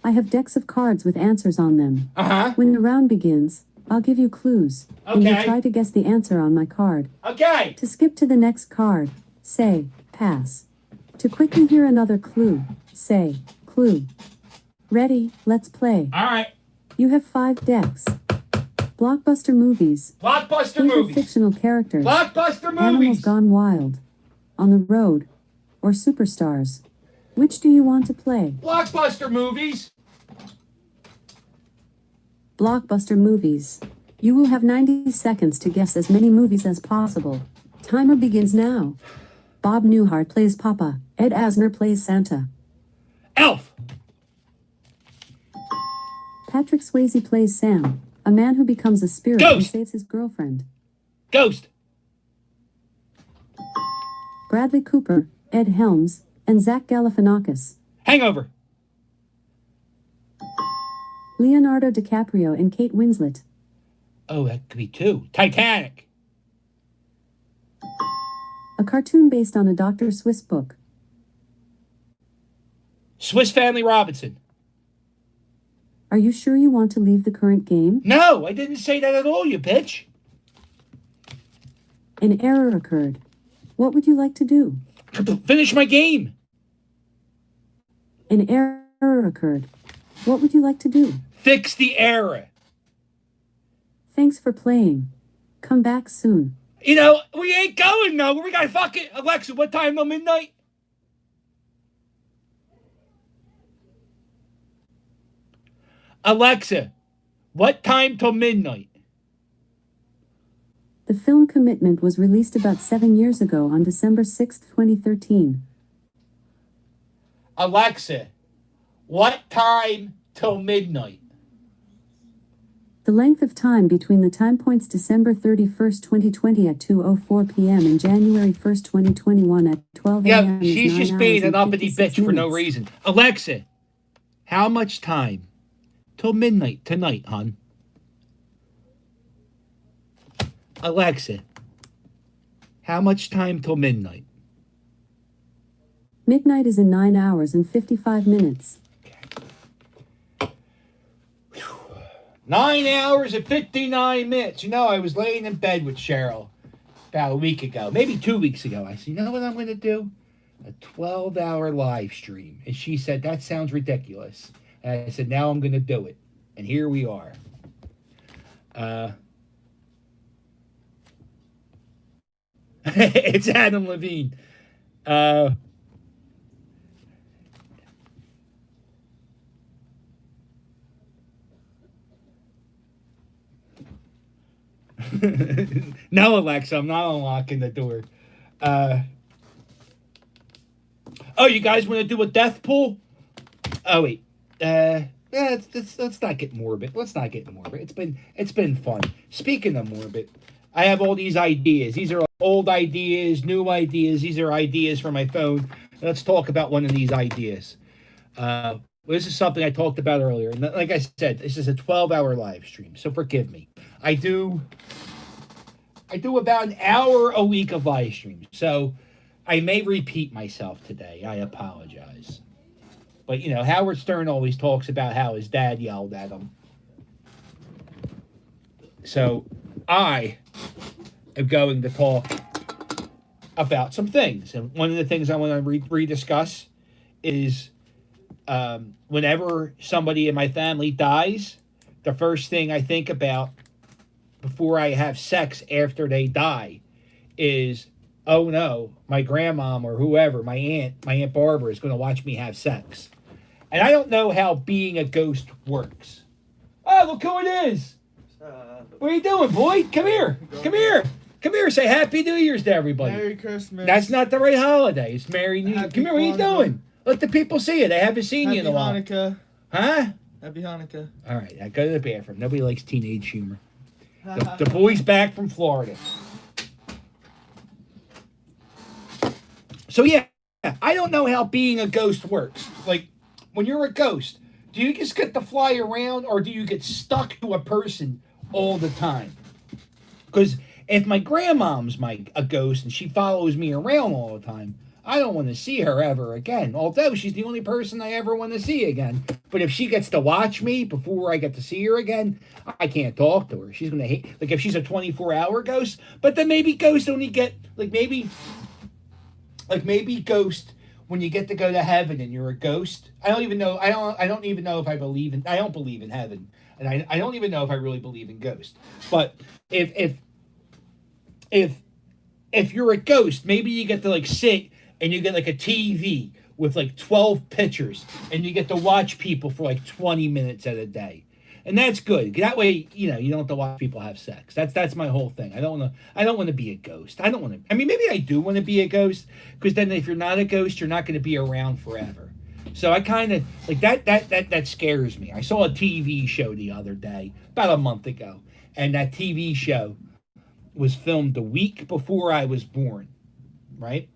I have decks of cards with answers on them. Uh-huh. When the round begins, I'll give you clues. And you'll Okay. try to guess the answer on my card. Okay. To skip to the next card, say, pass. To quickly hear another clue, say, clue. Ready, let's play. All right. You have 5 decks. Blockbuster movies. Blockbuster Favorite movies. fictional characters. Blockbuster Animals movies. Gone Wild. On the Road. Or Superstars. Which do you want to play? Blockbuster movies. Blockbuster movies. You will have 90 seconds to guess as many movies as possible. Timer begins now. Bob Newhart plays Papa. Ed Asner plays Santa. Elf. Patrick Swayze plays Sam, a man who becomes a spirit and Ghost. saves his girlfriend. Ghost. Bradley Cooper, Ed Helms, and Zach Galifianakis. Hangover. Leonardo DiCaprio and Kate Winslet. Oh, that could be 2. Titanic. A cartoon based on a Dr. Seuss book. Swiss Family Robinson. Are you sure you want to leave the current game? No, I didn't say that at all, you bitch. An error occurred. What would you like to do? Finish my game. An error occurred. What would you like to do? Fix the error. Thanks for playing. Come back soon. You know, we ain't going nowhere. We gotta fucking... Alexa, what time till midnight? Alexa, what time till midnight? The film Commitment was released about 7 years ago on December 6, 2013. Alexa, what time till midnight? The length of time between the time points December 31st, 2020 at 2:04 p.m. and January 1st, 2021 at 12 Yeah, a.m. is she's 9 just being hours an and uppity 56 bitch for no minutes. reason. Alexa, how much time till midnight tonight, hon? Alexa, how much time till midnight? Midnight is in 9 hours and 55 minutes. 9 hours and 59 minutes. You know, I was laying in bed with Cheryl about a week ago, maybe 2 weeks ago. I said, you know what I'm going to do? A 12-hour live stream. And she said, that sounds ridiculous. And I said, now I'm going to do it. And here we are. It's Adam Levine. No, Alexa, I'm not unlocking the door. Oh, you guys want to do a death pool? Oh, wait. let's not get morbid. Let's not get morbid. It's been fun. Speaking of morbid, I have all these ideas. These are old ideas, new ideas. These are ideas from my phone. Let's talk about one of these ideas. This is something I talked about earlier. And like I said, this is a 12-hour live stream, so forgive me. I do about an hour a week of live streams, so I may repeat myself today. I apologize. But, you know, Howard Stern always talks about how his dad yelled at him. So I am going to talk about some things. And one of the things I want to rediscuss is whenever somebody in my family dies, the first thing I think about before I have sex after they die is, oh no, my grandmom or whoever, my Aunt Barbara is going to watch me have sex. And I don't know how being a ghost works. Oh, look who it is. What are you doing, boy? Come here. Come here. Come here. Say Happy New Year's to everybody. Merry Christmas. That's not the right holiday. It's Merry New Year. Come here. What are you doing? Let the people see you. They haven't seen you in a while. Happy Hanukkah. Huh? Happy Hanukkah. All right. I go to the bathroom. Nobody likes teenage humor. The boy's back from Florida. So, yeah. I don't know how being a ghost works. Like, when you're a ghost, do you just get to fly around or do you get stuck to a person all the time? Because if my grandmom's a ghost and she follows me around all the time, I don't want to see her ever again. Although she's the only person I ever want to see again. But if she gets to watch me before I get to see her again, I can't talk to her. She's going to hate, like if she's a 24-hour ghost. But then maybe ghosts only get, maybe ghost, when you get to go to heaven and you're a ghost. I don't even know. I don't even know if I don't believe in heaven. And I don't even know if I really believe in ghosts. But if you're a ghost, maybe you get to sit and you get a TV with 12 pictures and you get to watch people for 20 minutes at a day. And that's good. That way, you don't have to watch people have sex. That's my whole thing. I don't want to be a ghost. I don't want to. I mean, maybe I do want to be a ghost, because then if you're not a ghost, you're not going to be around forever. So I kind of that scares me. I saw a TV show the other day, about a month ago, and that TV show was filmed the week before I was born. Right?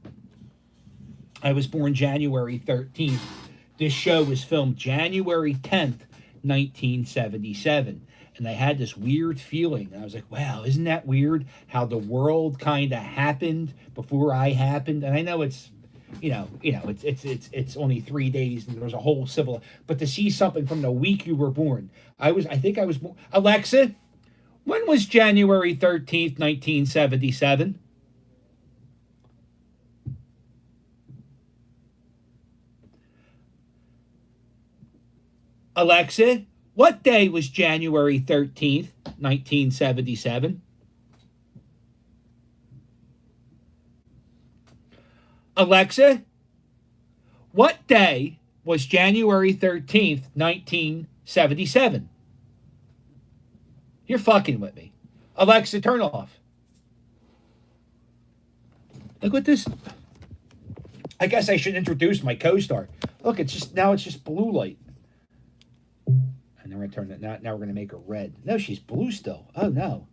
I was born January 13th. This show was filmed January 10th, 1977. And I had this weird feeling. I was like, wow, isn't that weird how the world kind of happened before I happened? And I know it's, it's only 3 days and there's a whole civil, but to see something from the week you were born. I think I was born. Alexa, when was January 13th, 1977? Alexa, what day was January 13th, 1977? Alexa, what day was January 13th, 1977? You're fucking with me. Alexa, turn off. Look what this... I guess I should introduce my co-star. Look, it's just blue light. And then we're going to turn that. Now we're going to make her red. No, she's blue still. Oh, no.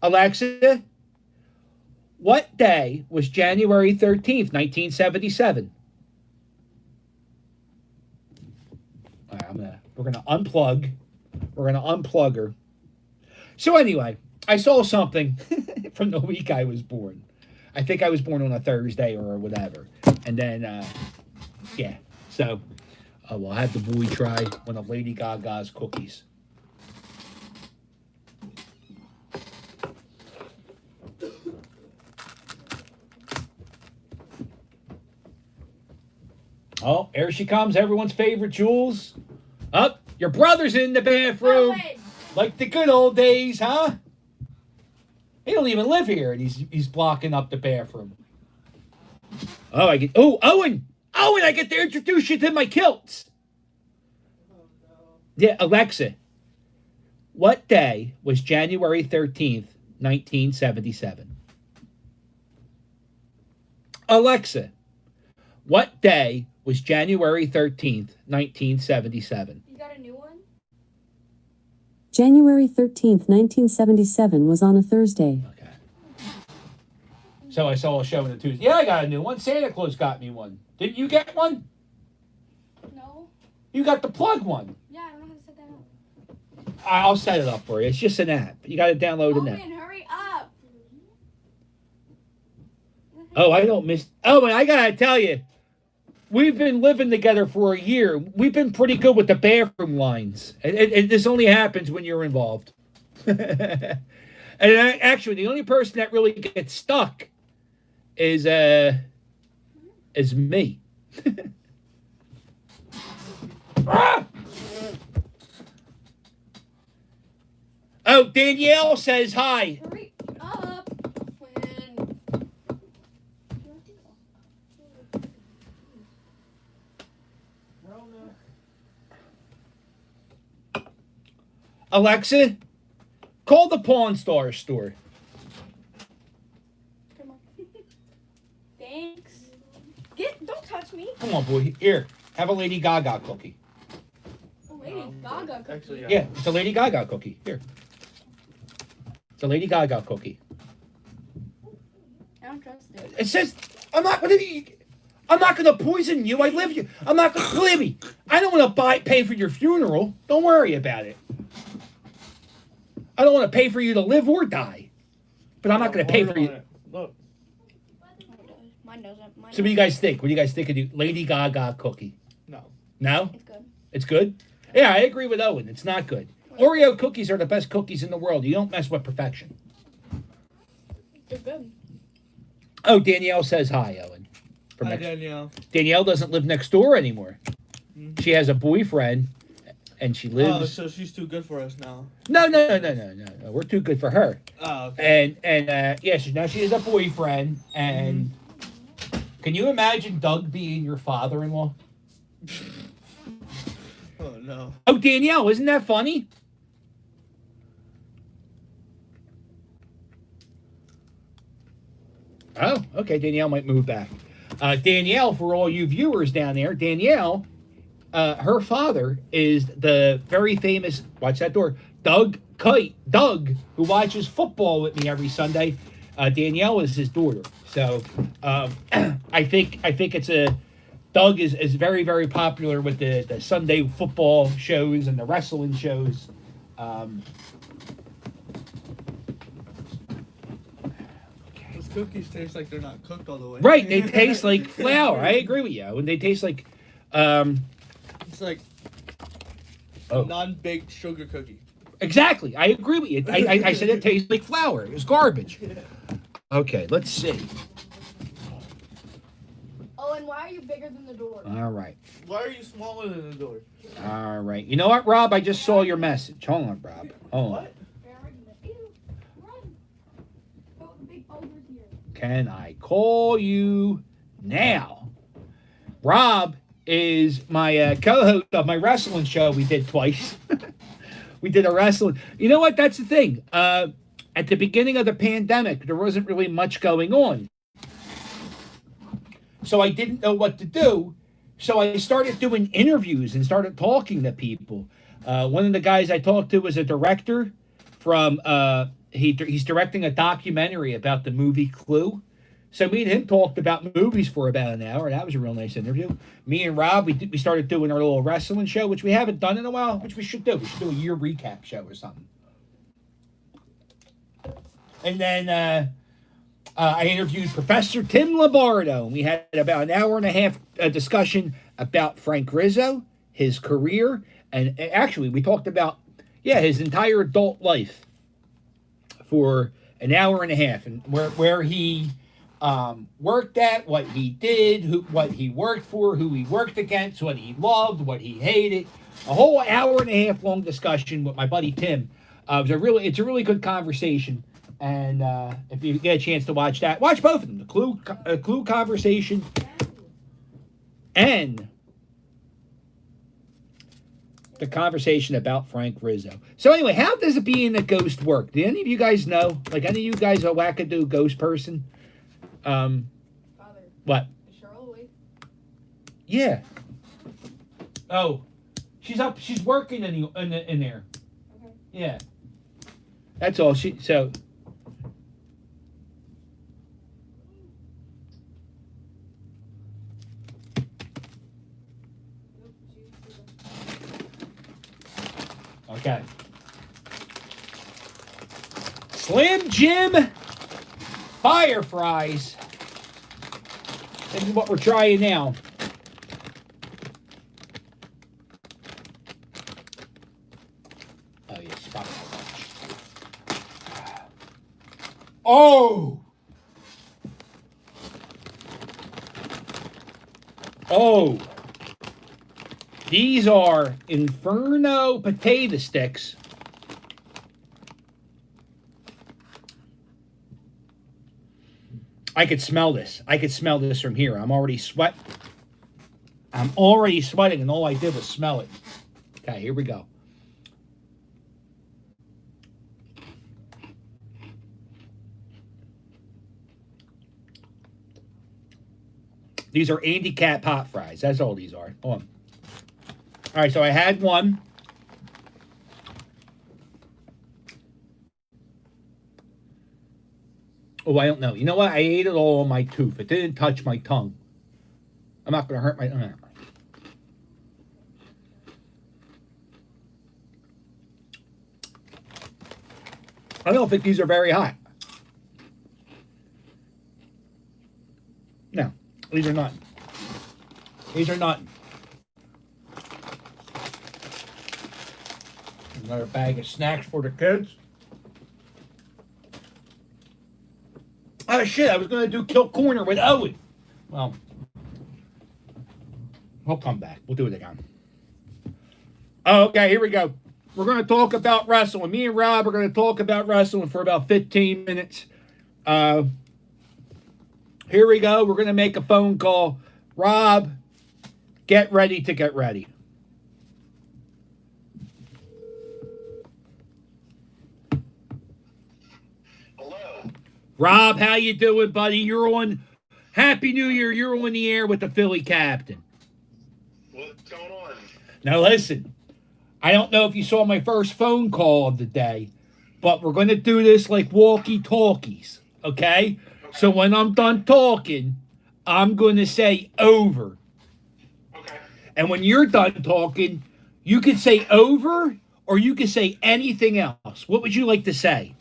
Alexa, what day was January 13th, 1977? All right, we're going to unplug. We're going to unplug her. So anyway, I saw something from the week I was born. I think I was born on a Thursday or whatever. And then, yeah. So... I'll have the boy try one of Lady Gaga's cookies. Oh, here she comes, everyone's favorite Jules. Up, your brother's in the bathroom. Owen. Like the good old days, huh? He don't even live here, and he's blocking up the bathroom. Oh, Owen! Owen, I get to introduce you to my kilts. Yeah, Alexa, what day was January 13th, 1977? Alexa, what day was January 13th, 1977. You got a new one? January 13th, 1977 was on a Thursday. Okay. So I saw a show in the Tuesday. Yeah, I got a new one. Santa Claus got me one. Didn't you get one? No. You got the plug one. Yeah, I don't know how to set that up. I'll set it up for you. It's just an app. You got to download an app. Owen, hurry up. Oh, I don't miss. Oh, and I got to tell you, we've been living together for a year. We've been pretty good with the bathroom lines. This only happens when you're involved. And actually, the only person that really gets stuck is me. Ah! Oh, Danielle says hi. Hurry up. When... Alexa, call the Pawn Star store. Come on. Thanks. Don't touch me. Come on, boy. Here, have a Lady Gaga cookie. Oh, Lady Gaga. Cookie. Actually, Yeah, it's a Lady Gaga cookie. Here. It's a Lady Gaga cookie. I don't trust it. It says, I'm not going to poison you. I live you. I'm not going to, believe me. I don't want to pay for your funeral. Don't worry about it. I don't want to pay for you to live or die. But I'm not going to pay for you. Look. Mine doesn't. Mine So what do you guys think? What do you guys think of the Lady Gaga cookie? No. No? It's good. It's good? Yeah, I agree with Owen. It's not good. Oreo cookies are the best cookies in the world. You don't mess with perfection. They're good. Oh, Danielle says hi, Owen. Hi, Danielle. Danielle doesn't live next door anymore. Mhm. She has a boyfriend, and she Oh, lives. so she's too good for us now. No. We're too good for her. Oh, okay. And yeah, now she has a boyfriend. And can you imagine Doug being your father-in-law? Oh, no. Oh, Danielle, isn't that funny? Oh, okay. Danielle might move back. Danielle, for all you viewers down there, Danielle, her father is the very famous, watch that door, Doug, who watches football with me every Sunday. Danielle is his daughter. So I think it's Doug is very, very popular with the Sunday football shows and the wrestling shows. Those cookies taste like they're not cooked all the way. Right, they taste like flour. I agree with you. When they taste like, It's like Oh. non-baked sugar cookie. exactly. I agree with you. I said it tastes like flour. It was garbage. Okay, let's see. Owen, why are you bigger than the door? All right. Why are you smaller than the door? All right. You know what, Rob? I just saw your message. Hold on, Rob. Hold on. What? Ew, run. Oh, the big boulder's here. Can I call you now? Rob is my co-host of my wrestling show we did twice. We did a wrestling. You know what? That's the thing. At the beginning of the pandemic, there wasn't really much going on. So I didn't know what to do. So I started doing interviews and started talking to people. One of the guys I talked to was a director from, he's directing a documentary about the movie Clue. So me and him talked about movies for about an hour. That was a real nice interview. Me and Rob, we started doing our little wrestling show, which we haven't done in a while, which we should do. We should do a year recap show or something. And then I interviewed Professor Tim Lombardo, and we had about an hour and a half discussion about Frank Rizzo, his career, and actually we talked about, his entire adult life for an hour and a half, and where he worked at, what he did, what he worked for, who he worked against, what he loved, what he hated. A whole hour and a half long discussion with my buddy Tim. It's a really good conversation. And if you get a chance to watch that, watch both of them. The Clue conversation and the conversation about Frank Rizzo. So anyway, how does it being a ghost work? Do any of you guys know? Like, any of you guys a wackadoo ghost person? Father. What? Is Cheryl awake? Yeah. Oh, she's up. She's working in there. Okay. Yeah. That's all. So. Nope, she's Okay. Slim Jim Fire Fries. This is what we're trying now. Oh, yeah, spot my lunch. Oh! Oh! These are Inferno potato sticks. I could smell this. I could smell this from here. I'm already sweating, and all I did was smell it. Okay, here we go. These are Andy Cat pot fries. That's all these are. Hold on. All right, so I had one. Oh, I don't know. You know what? I ate it all on my tooth. It didn't touch my tongue. I'm not going to hurt my... I don't think these are very hot. No, these are not. These are not. Another bag of snacks for the kids. Oh shit, I was gonna do Kill Corner with Owen. Well, he'll come back. We'll do it again. Okay, here we go. We're gonna talk about wrestling. Me and Rob are gonna talk about wrestling for about 15 minutes. Here we go. We're gonna make a phone call. Rob, get ready to get ready. Rob, how you doing, buddy? You're on. Happy New Year. You're on the air with the Philly Captain. What's going on? Now listen, I don't know if you saw my first phone call of the day, but we're going to do this like walkie-talkies, okay? So when I'm done talking, I'm going to say over. Okay. And when you're done talking, you can say over or you can say anything else. What would you like to say?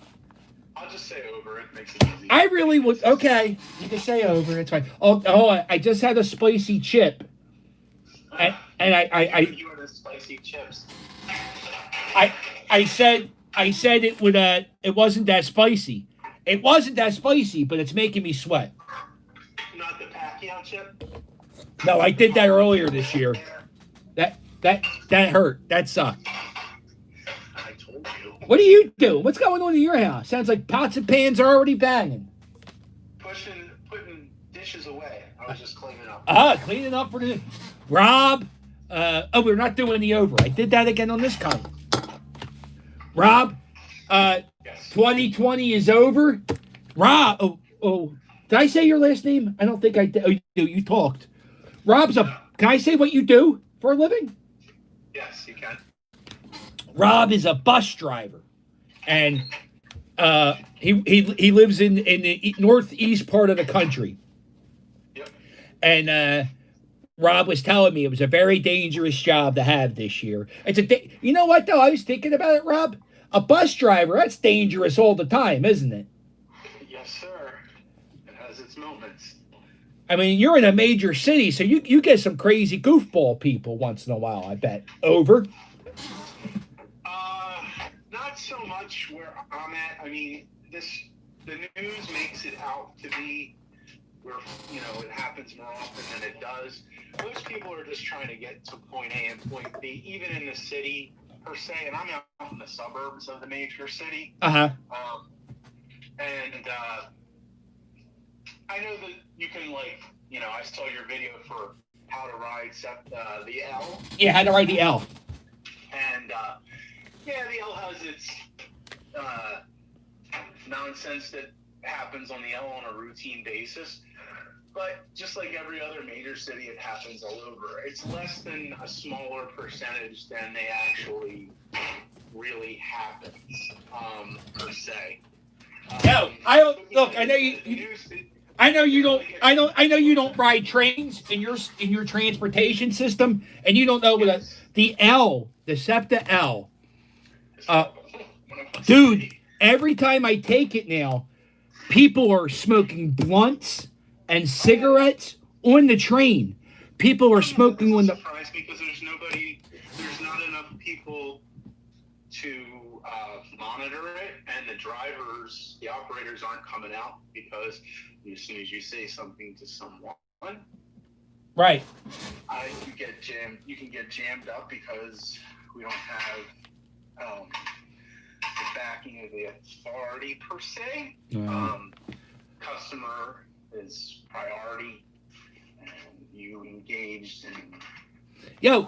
I'll just say over. It makes it easy. I really would. Okay, you can say over. It's fine. Oh, I just had a spicy chip, and You are the spicy chips. I said it would. It wasn't that spicy. It wasn't that spicy, but it's making me sweat. Not the Pacquiao chip. No, I did that earlier this year. That hurt. That sucked. I told you. What do you do? What's going on in your house? Sounds like pots and pans are already banging. Putting dishes away. I was just cleaning up. Cleaning up for the Rob. We're not doing the over. I did that again on this column. Rob, Yes. 2020 is over. Rob, did I say your last name? I don't think I did. Oh, you do. You talked. Rob's can I say what you do for a living? Yes, you can. Rob is a bus driver, and he lives in the northeast part of the country. Yep. And Rob was telling me it was a very dangerous job to have this year. You know what though? I was thinking about it, Rob. A bus driver, that's dangerous all the time, isn't it? Yes, sir. It has its moments. I mean, you're in a major city, so you get some crazy goofball people once in a while, I bet. Over? Not so much where I'm at. I mean, the news makes it out to be where, it happens more often than it does. Most people are just trying to get to point A and point B, even in the city per se, and I'm out in the suburbs of the major city. Uh-huh. And I know that you can, I saw your video for how to ride the L. Yeah, how to ride the L. And, the L has its nonsense that happens on the L on a routine basis. But just like every other major city, it happens all over. It's less than a smaller percentage than they actually really happens, per se. No, I don't look. I know I know you don't. I know you don't ride trains in your transportation system, and you don't know what the L, the SEPTA L. Dude, every time I take it now, people are smoking blunts and cigarettes on the train. People are smoking on the. Surprised because there's not enough people to monitor it, and the operators aren't coming out because as soon as you say something to someone, Right. you can get jammed up because we don't have the backing of the authority per se. Customer is priority, and you engaged in. You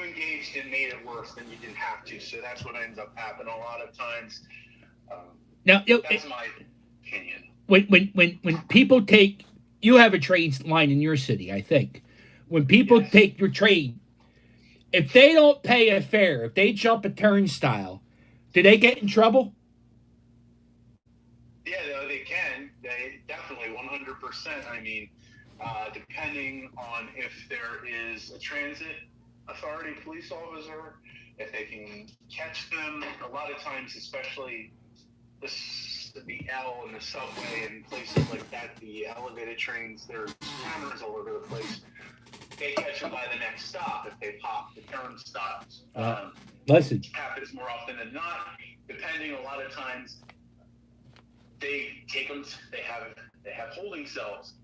engaged and made it worse than you didn't have to, so that's what ends up happening a lot of times. That's my opinion. When people take, you have a train line in your city, I think. When people take your train, if they don't pay a fare, if they jump a turnstile, do they get in trouble? Yeah, no, they can. They definitely 100%. I mean, depending on if there is a transit authority police officer, if they can catch them. A lot of times, especially the L and the subway and places like that, the elevated trains, there's cameras all over the place. They catch them by the next stop if they pop the turnstiles. Listen. It happens more often than not. Depending, a lot of times they take them. They have holding cells.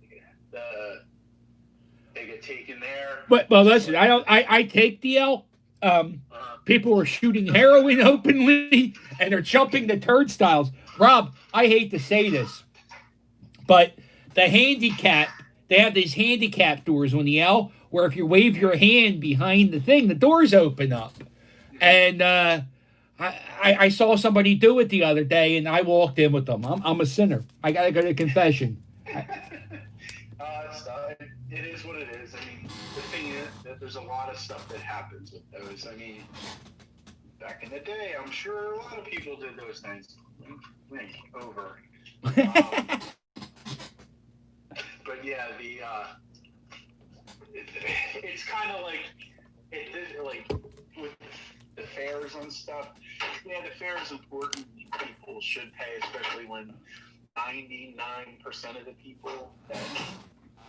They get taken there. Well, listen. I take the L. People are shooting heroin openly, and they're jumping the turnstiles. Rob, I hate to say this, but the handicap, they have these handicap doors on the L where if you wave your hand behind the thing, the doors open up. And I saw somebody do it the other day, and I walked in with them. I'm a sinner. I got to go to confession. It is what it is. I mean, the thing is that there's a lot of stuff that happens with those. I mean, back in the day, I'm sure a lot of people did those things. Over. But yeah, it's kind of like with the fares and stuff. Yeah, the fare is important. People should pay, especially when 99% of the people that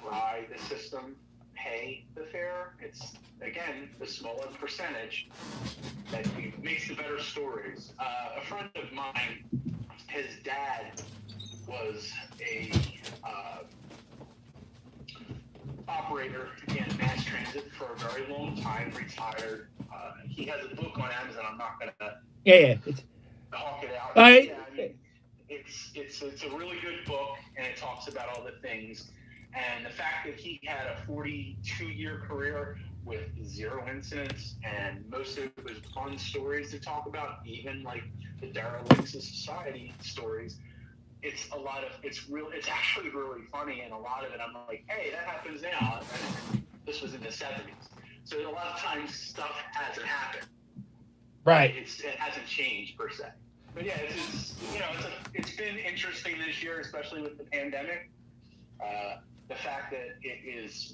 ride the system pay the fare. It's, again, the smaller percentage that makes the better stories. A friend of mine, his dad was a operator in mass transit for a very long time, retired. He has a book on Amazon. I'm not going to talk it out. I mean, it's a really good book, and it talks about all the things. And the fact that he had a 42-year career with 0 incidents, and most of it was fun stories to talk about, even like the derelicts of society stories. It's actually really funny, and a lot of it I'm like, hey, that happens now. And this was in the 70s. So a lot of times stuff hasn't happened. Right. It hasn't changed per se. But yeah, it's been interesting this year, especially with the pandemic. The fact that it is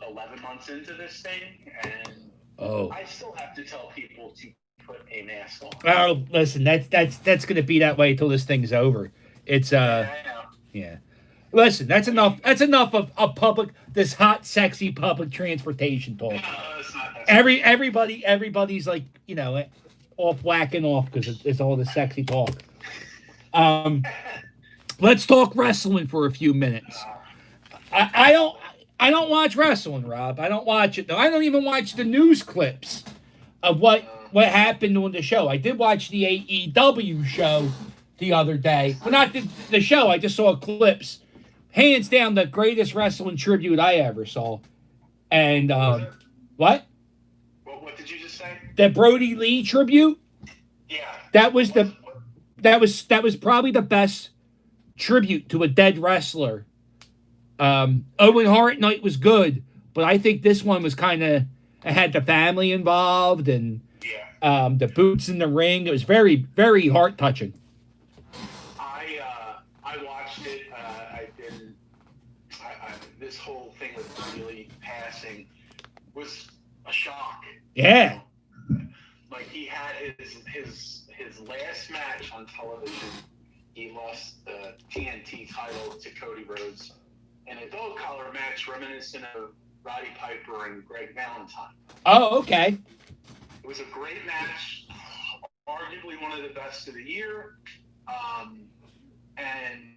11 months into this thing, and I still have to tell people to put a mask on. Oh, listen, that's going to be that way until this thing's over. It's I know. Yeah. Listen, that's enough. That's enough of this hot, sexy public transportation talk. No, it's not. Everybody's like, off whacking off because it's all the sexy talk. Let's talk wrestling for a few minutes. I don't watch wrestling, Rob. I don't watch it. No, I don't even watch the news clips of what happened on the show. I did watch the AEW show the other day. Well, not the show. I just saw clips. Hands down, the greatest wrestling tribute I ever saw. And what? What did you just say? The Brody Lee tribute. Yeah. That was probably the best tribute to a dead wrestler Owen Hart night was good, but I think this one was kind of, it had the family involved and the boots in the ring. It was very, very heart touching. I watched it. This whole thing with Brady passing was a shock. Yeah. Like he had his last match on television. He lost the TNT title to Cody Rhodes in a dog collar match reminiscent of Roddy Piper and Greg Valentine. Oh, okay. It was a great match, arguably one of the best of the year. And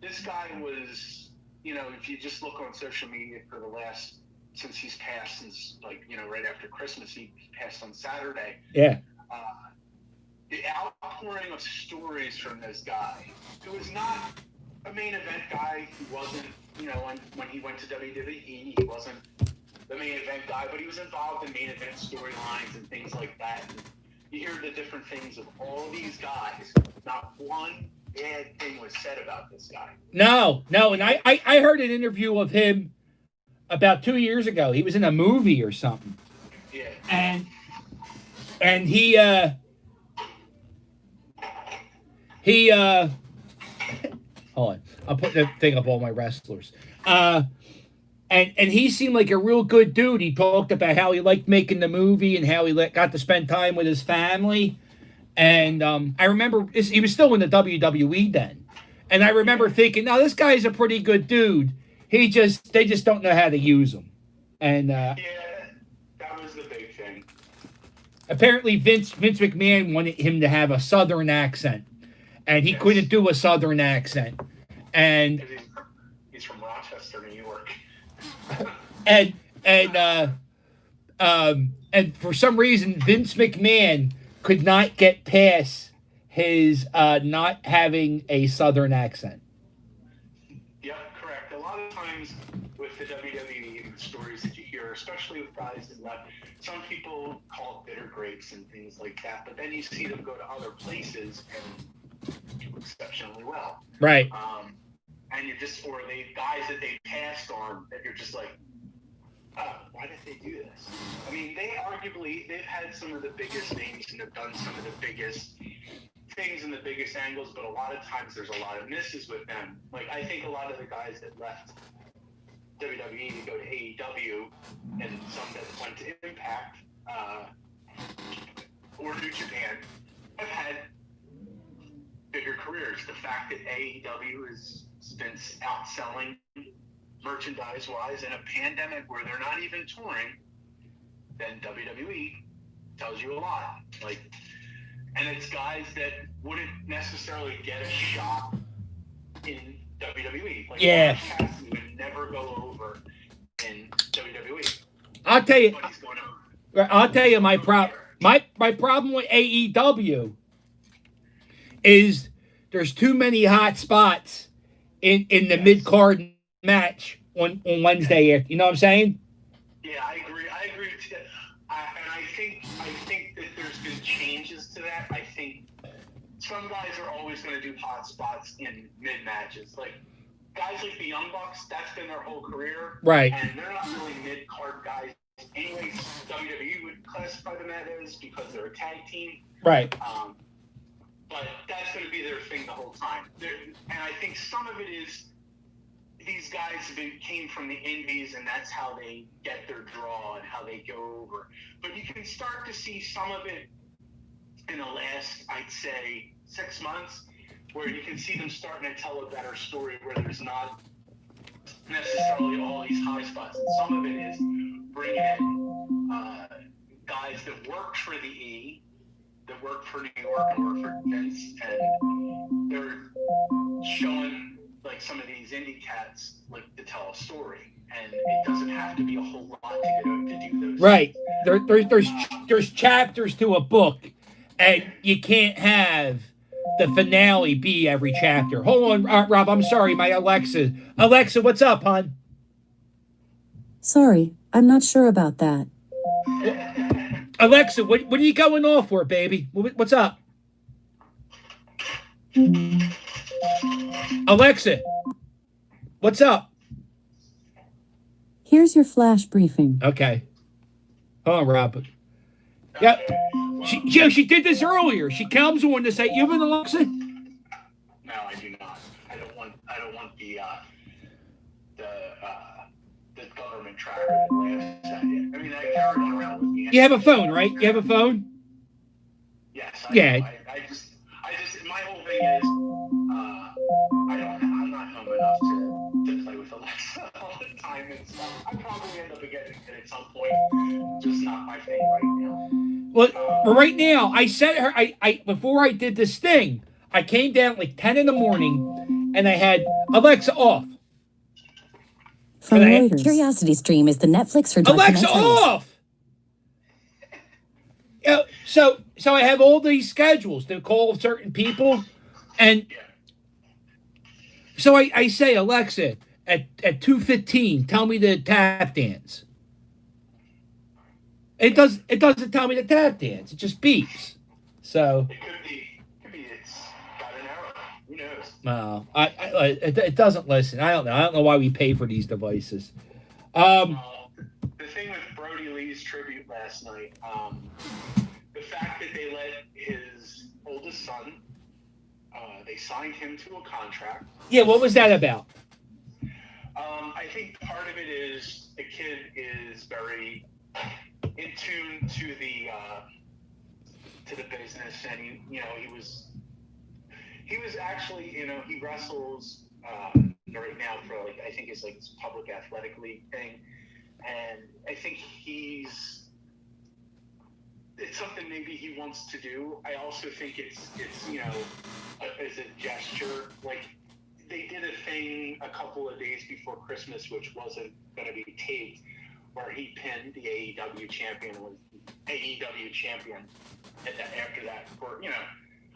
this guy was, if you just look on social media for the last, since he's passed, since right after Christmas, he passed on Saturday. Yeah. The outpouring of stories from this guy, who was not a main event guy. He wasn't, when he went to WWE, he wasn't the main event guy, but he was involved in main event storylines and things like that. And you hear the different things of all these guys. Not one bad thing was said about this guy. No. And I heard an interview of him about 2 years ago. He was in a movie or something. Yeah. And he hold on, I'll put the thing up all my wrestlers. And he seemed like a real good dude. He talked about how he liked making the movie and how he got to spend time with his family. And I remember he was still in the WWE then. And I remember thinking, no, this guy's a pretty good dude. They just don't know how to use him. And yeah, that was the big thing. Apparently Vince McMahon wanted him to have a Southern accent. And he couldn't do a Southern accent. And he's from Rochester, New York. and for some reason Vince McMahon could not get past his not having a Southern accent. Yep, correct. A lot of times with the WWE and the stories that you hear, especially with guys that left, some people call it bitter grapes and things like that, but then you see them go to other places and do exceptionally well. Right. And you're just, or they guys that they passed on that you're just like, why did they do this? I mean, they've had some of the biggest names and have done some of the biggest things and the biggest angles, but a lot of times there's a lot of misses with them. Like, I think a lot of the guys that left WWE to go to AEW and some that went to Impact or New Japan have had bigger careers. The fact that AEW has been outselling merchandise-wise in a pandemic where they're not even touring, then WWE tells you a lot. Like, and it's guys that wouldn't necessarily get a shot in WWE. Like, yeah, Cassidy would never go over in WWE. I'll tell you. But he's going over. I'll tell you my problem with AEW is there's too many hot spots in the mid-card match on Wednesday. You know what I'm saying? Yeah, I agree with you. And I think that there's been changes to that. I think some guys are always going to do hot spots in mid-matches. Like, guys like the Young Bucks, that's been their whole career. Right. And they're not really mid-card guys. Anyways, WWE would classify them as because they're a tag team. Right. But that's going to be their thing the whole time. And I think some of it is these guys came from the indies, and that's how they get their draw and how they go over. But you can start to see some of it in the last, I'd say, 6 months, where you can see them starting to tell a better story where there's not necessarily all these high spots. And some of it is bringing in guys that worked for the E, that worked for New York and worked for Vince, and they're showing like some of these indie cats like to tell a story, and it doesn't have to be a whole lot to do those. Right. There's chapters to a book, and you can't have the finale be every chapter. Hold on, Rob. I'm sorry, my Alexa. Alexa, what's up, hon? Sorry, I'm not sure about that. Alexa, what are you going off for, baby? What's up? Alexa, what's up? Here's your flash briefing. Okay. Hold on, Rob. Yeah. She did this earlier. She comes on to say, "You have an Alexa?" No, I do not. I don't want the government tracker that laughs at you. I mean, I carry one around with me. You have a phone, right? You have a phone? Yes. Yeah. I just, my whole thing is, I'm not home enough to play with Alexa all the time and stuff. I probably end up getting it at some point. Just not my thing right now. Well, right now, I said her. I before I did this thing, I came down like 10 in the morning, and I had Alexa off. From And I had- Reuters. Curiosity Stream is the Netflix for Alexa documentaries. off. Yeah, so I have all these schedules to call certain people, and so I say, Alexa, at 2:15, tell me the tap dance. It doesn't tell me the tap dance. It just beeps. So It could be it's got an error. Who knows? no, it doesn't listen. I don't know. I don't know why we pay for these devices. The thing with Brody Lee's tribute last night, the fact that they let his oldest son, they signed him to a contract. Yeah, what was that about? I think part of it is the kid is very in tune to the business, and he was actually, he wrestles right now for I think it's like this public athletic league thing, and I think it's something maybe he wants to do. I also think it's as a gesture. Like, they did a thing a couple of days before Christmas, which wasn't going to be taped, where he pinned the AEW champion, and then after that,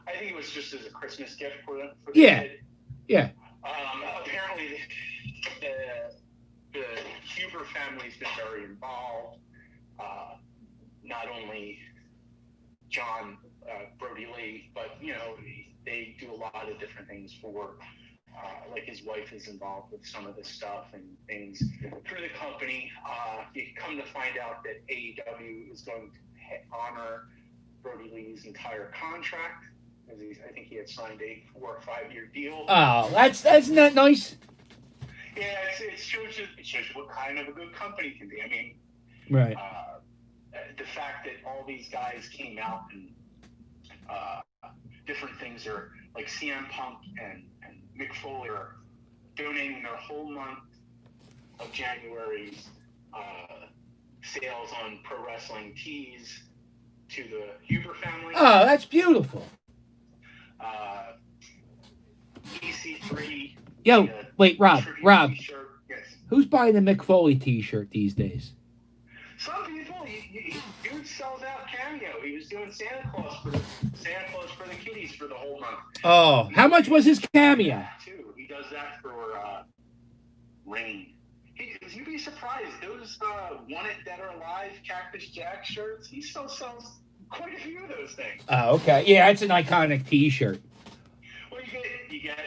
I think it was just as a Christmas gift for the kid. Yeah. Apparently, the Huber family's been very involved. Not only John Brody Lee, but they do a lot of different things for. Like, his wife is involved with some of this stuff and things through the company. You come to find out that AEW is going to honor Brody Lee's entire contract. I think he had signed a 4 or 5 year deal. Oh, that's not nice. Yeah, it shows you what kind of a good company can be. I mean, Right. The fact that all these guys came out and different things are like CM Punk and Mick Foley are donating their whole month of January's sales on pro wrestling tees to the Huber family. Oh, that's beautiful. EC3. Yo, wait, Rob. T-shirt. Yes. Who's buying the Mick Foley T-shirt these days? Some people. Dude sells out Cameo. He was doing Santa Claus for the kiddies for the whole month. Oh, how much was his cameo? Too. He does that for Rain. You'd be surprised. Those Want It Dead or Alive Cactus Jack shirts, he still sells quite a few of those things. Oh, okay. Yeah, it's an iconic T-shirt. Well, you get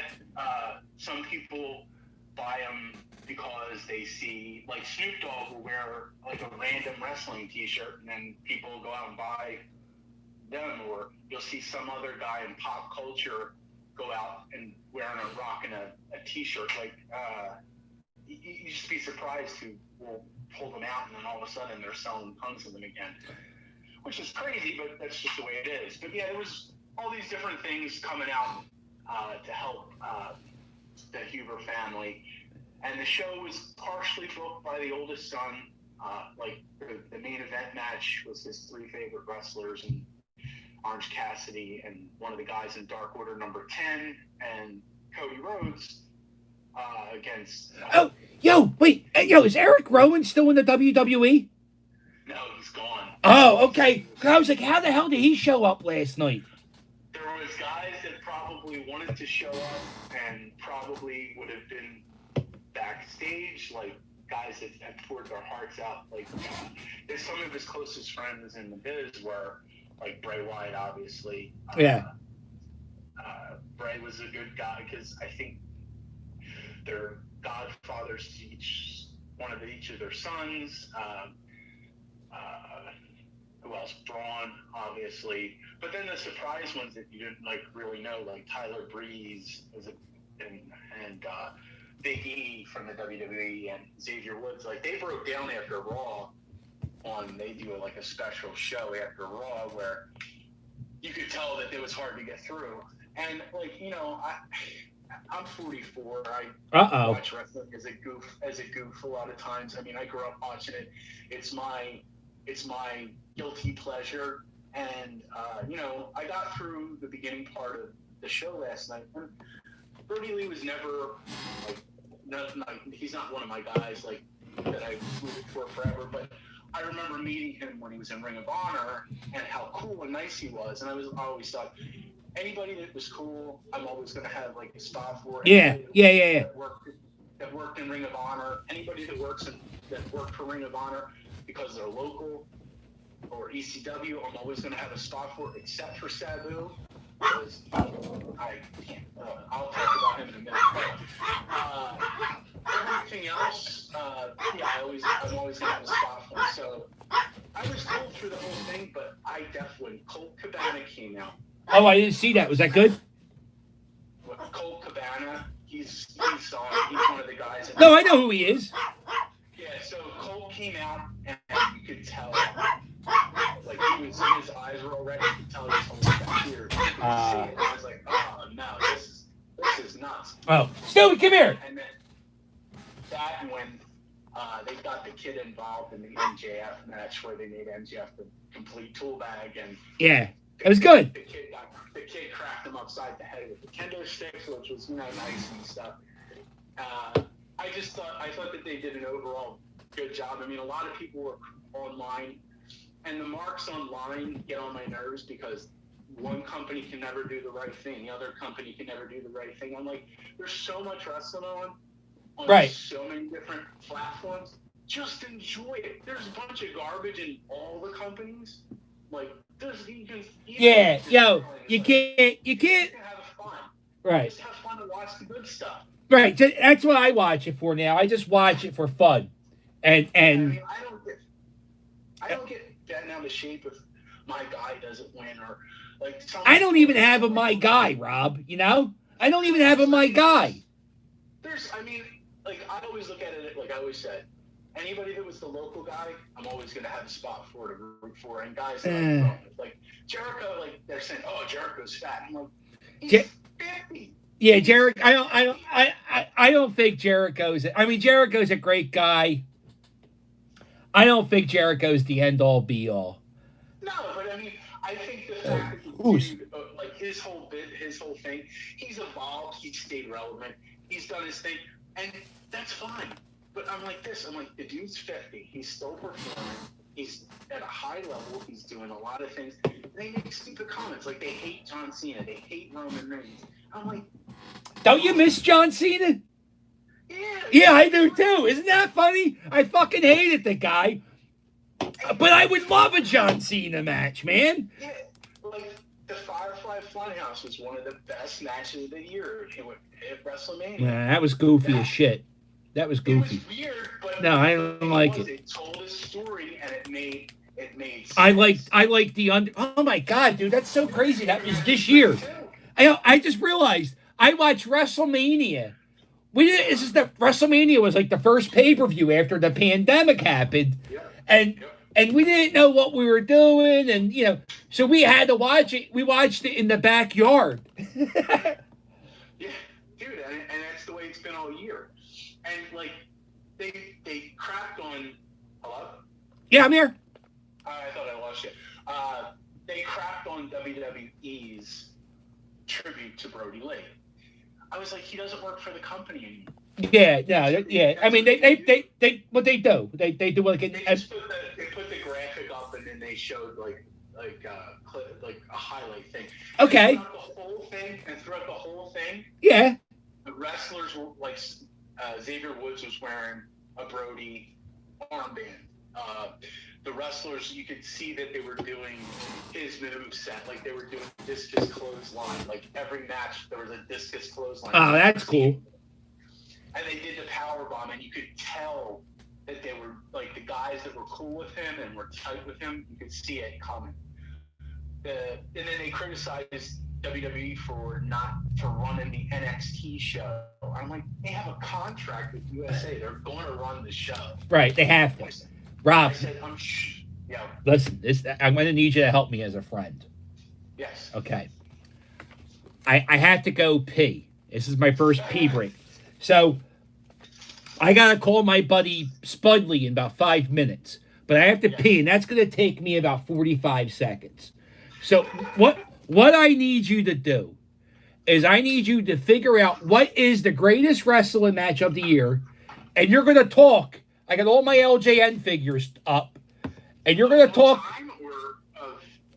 some people buy them because they see, like, Snoop Dogg will wear like a random wrestling T-shirt, and then people will go out and buy them, or you'll see some other guy in pop culture go out and rocking a T-shirt. Like, you just be surprised who will pull them out, and then all of a sudden they're selling tons of them again, which is crazy, but that's just the way it is. But yeah, there was all these different things coming out to help the Huber family. And the show was partially booked by the oldest son. Like, the main event match was his 3 favorite wrestlers, and Orange Cassidy and one of the guys in Dark Order number 10 and Cody Rhodes against... is Eric Rowan still in the WWE? No, he's gone. Oh, okay. I was like, how the hell did he show up last night? There was guys that probably wanted to show up and probably would have been backstage, like guys that had poured their hearts out. Like, there's some of his closest friends in the biz were, like, Bray Wyatt, obviously. Yeah. Bray was a good guy because I think they're godfathers to each one of each of their sons. Who else? Braun, obviously. But then the surprise ones that you didn't like really know, like Tyler Breeze and Big E from the WWE and Xavier Woods, like they broke down after Raw. They do like a special show after Raw where you could tell that it was hard to get through. And like, you know, I'm 44. I watch wrestling as a goof a lot of times. I mean, I grew up watching it. It's my guilty pleasure. And you know, I got through the beginning part of the show last night. And Brody Lee was never he's not one of my guys like that I rooted for forever. But I remember meeting him when he was in Ring of Honor and how cool and nice he was. And I always thought, anybody that was cool, I'm always going to have like a spot for. Yeah. That worked in Ring of Honor. Anybody that worked for Ring of Honor because they're local or ECW, I'm always going to have a spot for, except for Sabu. Because I can't. I'll talk about him in a minute. Everything else, I'm always going to have a spot for him. So I was cool through the whole thing, but when Colt Cabana came out. Oh, I didn't see that. Was that good? Colt Cabana, he's one of the guys. No, I know who he is. Yeah, so Colt came out, and you could tell, like his eyes were already. You could tell he was almost got tears. You could see it, and I was like, oh no, this is nuts. Oh, Stewie, come here. And then that, and when they got the kid involved in the MJF match where they made MJF the complete tool bag, and yeah, it was good. The kid cracked him upside the head with the kendo sticks, which was nice and stuff. I thought that they did an overall good job. I mean, a lot of people were online, and the marks online get on my nerves because one company can never do the right thing, the other company can never do the right thing. I'm like, there's so much wrestling on right. So many different platforms. Just enjoy it. There's a bunch of garbage in all the companies. Like, you can't have fun. Right. Just have fun and watch the good stuff. Right. That's what I watch it for now. I just watch it for fun. And I mean, I don't get bent out of shape if my guy doesn't win or like. I don't even have a my guy, Rob. You know, I don't even have a my guy. Like I always look at it like I always said. Anybody that was the local guy, I'm always going to have a spot for to root for. And guys like Jericho, like they're saying, "Oh, Jericho's fat." I'm like, he's 50. Yeah, Jericho. I don't think Jericho's. I mean, Jericho's a great guy. I don't think Jericho's the end all be all. No, but I mean, I think the fact that the dude, like his whole thing, he's evolved, he's stayed relevant, he's done his thing, and that's fine. But I'm like, the dude's 50, he's still performing, he's at a high level, he's doing a lot of things. They make stupid comments, like they hate John Cena, they hate Roman Reigns. I'm like, don't you miss John Cena? Yeah, I do too. Isn't that funny? I fucking hated the guy. But I would love a John Cena match, man. Yeah, like the Firefly Funhouse was one of the best matches of the year at WrestleMania. Nah, that was goofy as shit. That was goofy. It was weird, but no, I don't like it. It told a story, and it made sense. I like the under. Oh my god, dude, that's so crazy. That was this year. I just realized I watched WrestleMania. WrestleMania was like the first pay-per-view after the pandemic happened. Yeah. And we didn't know what we were doing, and you know, so we had to watch it. We watched it in the backyard. Yeah, dude, and that's the way it's been all year. And like they crapped on. Hello? Yeah, I'm here. I thought I lost you. They crapped on WWE's tribute to Brody Lee. I was like, he doesn't work for the company anymore. Yeah, no, yeah. I mean, they what they do? They do like they put the graphic up and then they showed like a highlight thing. Okay. And throughout the whole thing, yeah, the wrestlers were like Xavier Woods was wearing a Brody armband. The wrestlers, you could see that they were doing his moveset, like they were doing discus clothesline. Like every match, there was a discus clothesline. Oh, that's cool. And they did the power bomb, and you could tell that they were like the guys that were cool with him and were tight with him. You could see it coming. And then they criticized WWE for running the NXT show. I'm like, they have a contract with USA. They're going to run the show. Right, they have to. Rob, I said, yeah. listen, I'm going to need you to help me as a friend. Yes. Okay. I have to go pee. This is my first pee break. So I got to call my buddy Spudley in about 5 minutes. But I have to pee, and that's going to take me about 45 seconds. So what I need you to do is I need you to figure out what is the greatest wrestling match of the year, and you're going to talk. I got all my LJN figures up, and you're going to talk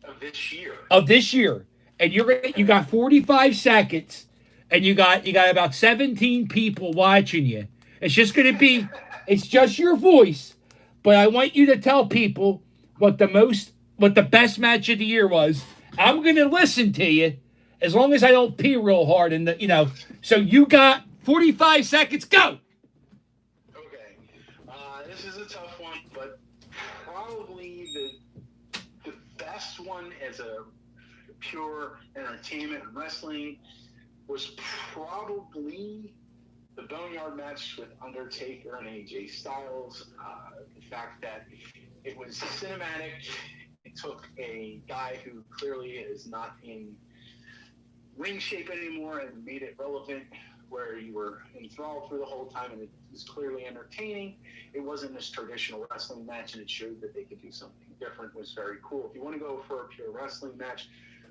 of this year. Of this year, and you got 45 seconds, and you got about 17 people watching you. It's just going to be, it's just your voice, but I want you to tell people what the best match of the year was. I'm going to listen to you as long as I don't pee real hard. So you got 45 seconds. Go. Okay. This is a tough one, but probably the best one as a pure entertainment and wrestling was probably the Boneyard match with Undertaker and AJ Styles. The fact that it was cinematic. It took a guy who clearly is not in ring shape anymore and made it relevant, where you were enthralled through the whole time, and it was clearly entertaining. It wasn't this traditional wrestling match, and it showed that they could do something different. It was very cool. If you want to go for a pure wrestling match,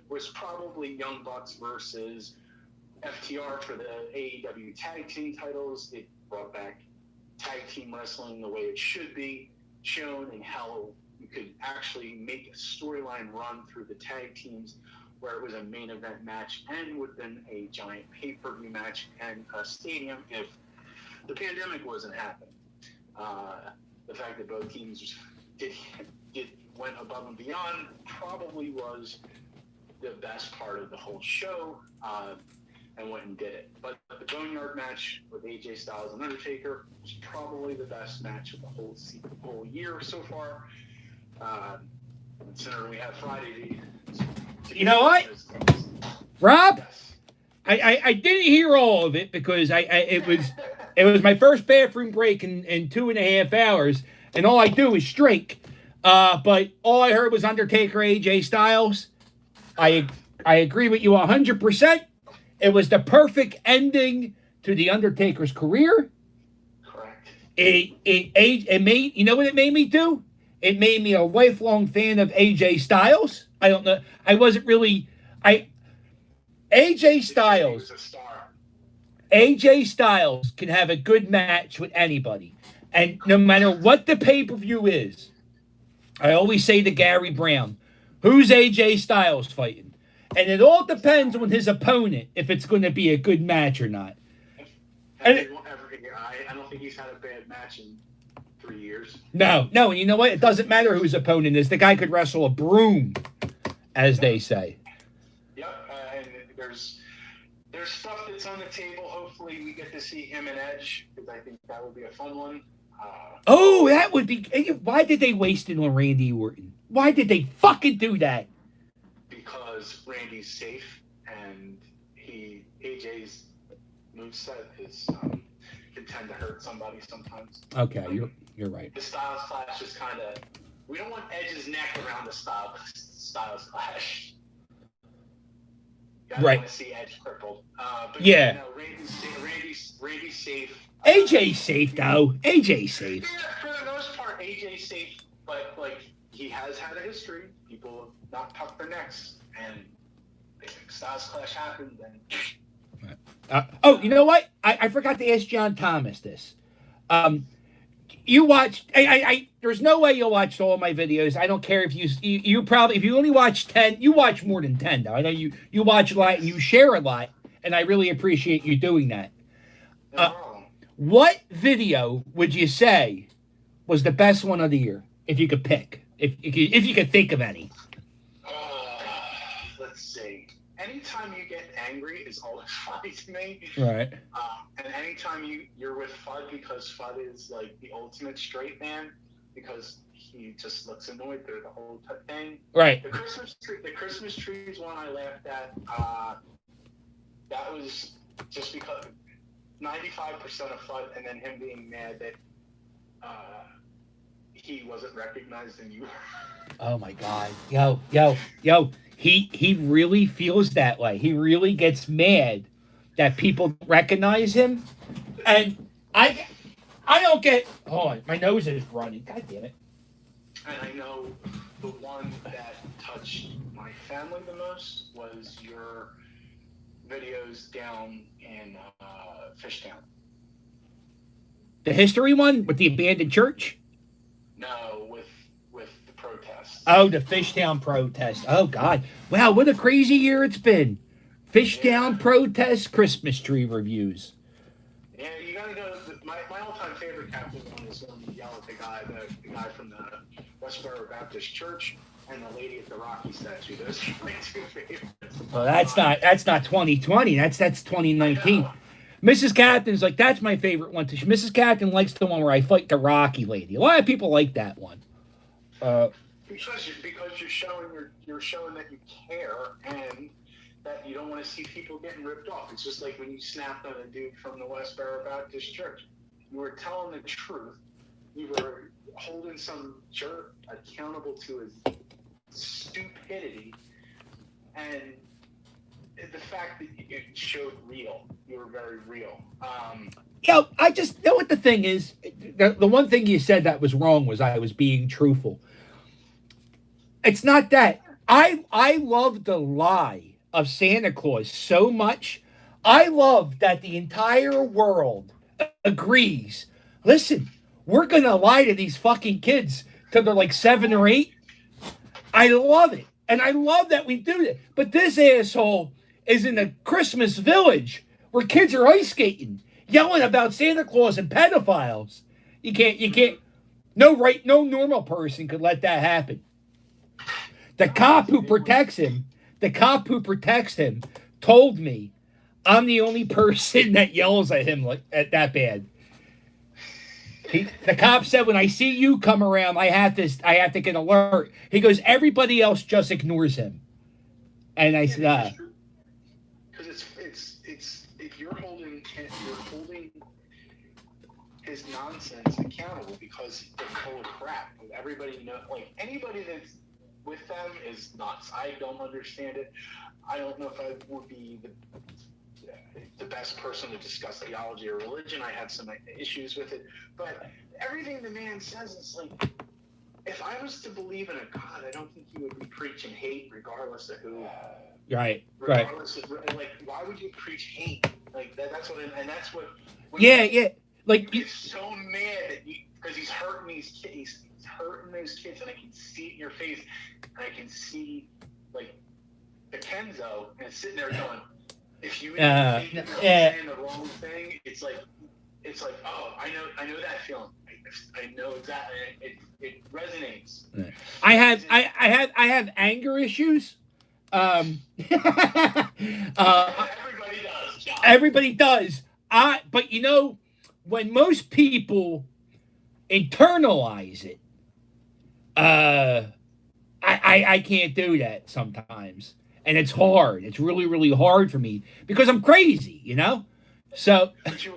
was probably Young Bucks versus FTR for the AEW tag team titles. It brought back tag team wrestling the way it should be shown, and how you could actually make a storyline run through the tag teams, where it was a main event match and would have been a giant pay-per-view match and a stadium if the pandemic wasn't happening. The fact that both teams went above and beyond probably was the best part of the whole show, and went and did it. But the Boneyard match with AJ Styles and Undertaker was probably the best match of the whole year so far. Considering we have Friday to You know what, Rob? Yes. I didn't hear all of it because it was my first bathroom break in 2.5 hours, and all I do is drink. But all I heard was Undertaker, AJ Styles. I agree with you 100%. It was the perfect ending to the Undertaker's career. Correct. It made, you know what it made me do? It made me a lifelong fan of AJ Styles. I don't know. I wasn't really. AJ Styles. He was a star. AJ Styles can have a good match with anybody. And no matter what the pay-per-view is, I always say to Gary Brown, who's AJ Styles fighting? And it all depends on his opponent if it's going to be a good match or not. I don't think he's had a bad match in 3 years. No, and you know what? It doesn't matter who his opponent is. The guy could wrestle a broom, as they say. Yep, and there's stuff that's on the table. Hopefully we get to see him and Edge, because I think that would be a fun one. That would be... Why did they waste it on Randy Orton? Why did they fucking do that? Because Randy's safe, and AJ's moveset can tend to hurt somebody sometimes. Okay, you're right. The Styles Clash is kind of... We don't want Edge's neck around the Styles Clash. You Right. want to see Edge crippled. But Yeah. Randy's safe. AJ's safe, though. AJ's safe. Yeah, for the most part, AJ's safe, but he has had a history. People have not tucked their necks, and if Styles Clash happened, then. You know what? I forgot to ask John Thomas this. You watched. There's no way you'll watch all my videos. I don't care if you probably, if you only watch 10, you watch more than 10 though. I know you watch a lot and you share a lot, and I really appreciate you doing that. No problem. What video would you say was the best one of the year, if you could pick, if you could think of any? Let's see. anytime you get angry is always funny to me. Right. And anytime you're with Fudd, because Fudd is like the ultimate straight man, because he just looks annoyed through the whole thing. Right. The Christmas trees one I laughed at. That was just because 95% of Fudd, and then him being mad that he wasn't recognized and you were. Oh my God. Yo. He really feels that way. He really gets mad that people recognize him. And I don't get. Hold on, my nose is running. God damn it. And I know the one that touched my family the most was your videos down in Fishtown. The history one with the abandoned church? No, with the protests. Oh, the Fishtown protest. Oh God. Wow, what a crazy year it's been. Fishtown protest, Christmas tree reviews. Yeah, you gotta go. My all-time favorite Captain one is when you yell at the guy from the Westboro Baptist Church and the lady at the Rocky statue. Those are my two favorites. Well, that's not 2020. That's 2019. Mrs. Captain's like, that's my favorite one. Mrs. Captain likes the one where I fight the Rocky lady. A lot of people like that one. Because you're showing that you care and that you don't want to see people getting ripped off. It's just like when you snapped on a dude from the Westboro Baptist Church. You were telling the truth. You were holding some jerk accountable to his stupidity, and the fact that it showed real. You were very real. I just know what the thing is. The one thing you said that was wrong was I was being truthful. It's not that. I love the lie of Santa Claus so much. I love that the entire world agrees. Listen, we're going to lie to these fucking kids till they're like 7 or 8. I love it. And I love that we do that. But this asshole is in a Christmas village where kids are ice skating, yelling about Santa Claus and pedophiles. You can't, no normal person could let that happen. The cop who protects him told me I'm the only person that yells at him at that bad. The cop said, when I see you come around, I have to get alert. He goes, everybody else just ignores him. And I said, because it's if you're holding his nonsense accountable, because they're full of crap. Everybody knows, like anybody that's with them is nuts. I don't understand it. I don't know if I would be the best person to discuss theology or religion. I had some issues with it, but everything the man says is like, if I was to believe in a God, I don't think he would be preaching hate regardless of who. Right. Regardless of, like, why would you preach hate? Like that's what, and that's what. Yeah. Like he's so mad that because he's hurting these kids. He's hurting those kids, and I can see it in your face. And I can see like the Kenzo, and it's sitting there going, if you saying the wrong thing, it's like, oh, I know that feeling. I know exactly. It resonates. I have anger issues. Everybody does. John. Everybody does. But you know, when most people internalize it, I can't do that sometimes. And it's hard. It's really, really hard for me because I'm crazy, you know? So. But you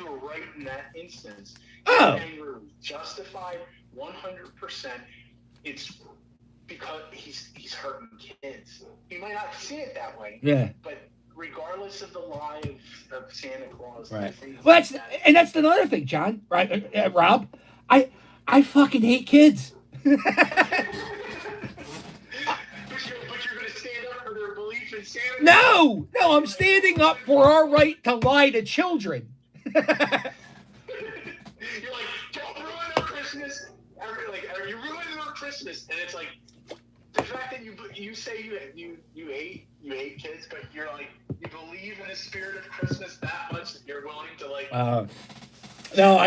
were right in that instance. Oh. And you were justified 100%. It's because he's hurting kids. You might not see it that way. Yeah. But regardless of the lie of Santa Claus. Right. Well, that's another thing, John. Right, Rob? I fucking hate kids. But you're going to stand up for their belief in Santa Claus? No, I'm standing up for our right to lie to children. You're like, don't ruin their Christmas. Are you ruining their Christmas? And it's like, the fact that you say you hate kids, but you're like, you believe in the spirit of Christmas that much that you're willing to like. No,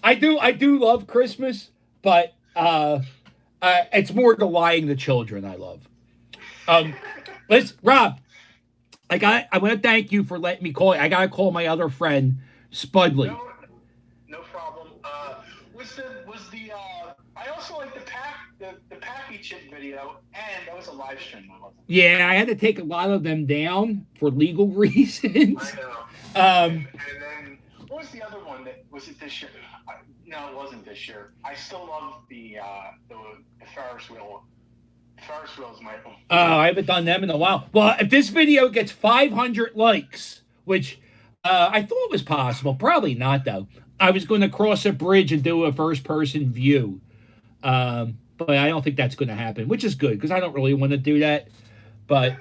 I do love Christmas, but it's more the lying to children I love. Let's Rob. I want to thank you for letting me call. I gotta call my other friend Spudley. No problem. I also like the Pappy Chip video, and that was a live stream. Yeah, I had to take a lot of them down for legal reasons. I know. And then what was the other one? Was it this year? No, it wasn't this year. I still love the Ferris wheel. Ferris wheel's my own. Oh, I haven't done them in a while. Well, if this video gets 500 likes, which I thought was possible, probably not though. I was going to cross a bridge and do a first-person view, but I don't think that's going to happen, which is good because I don't really want to do that. But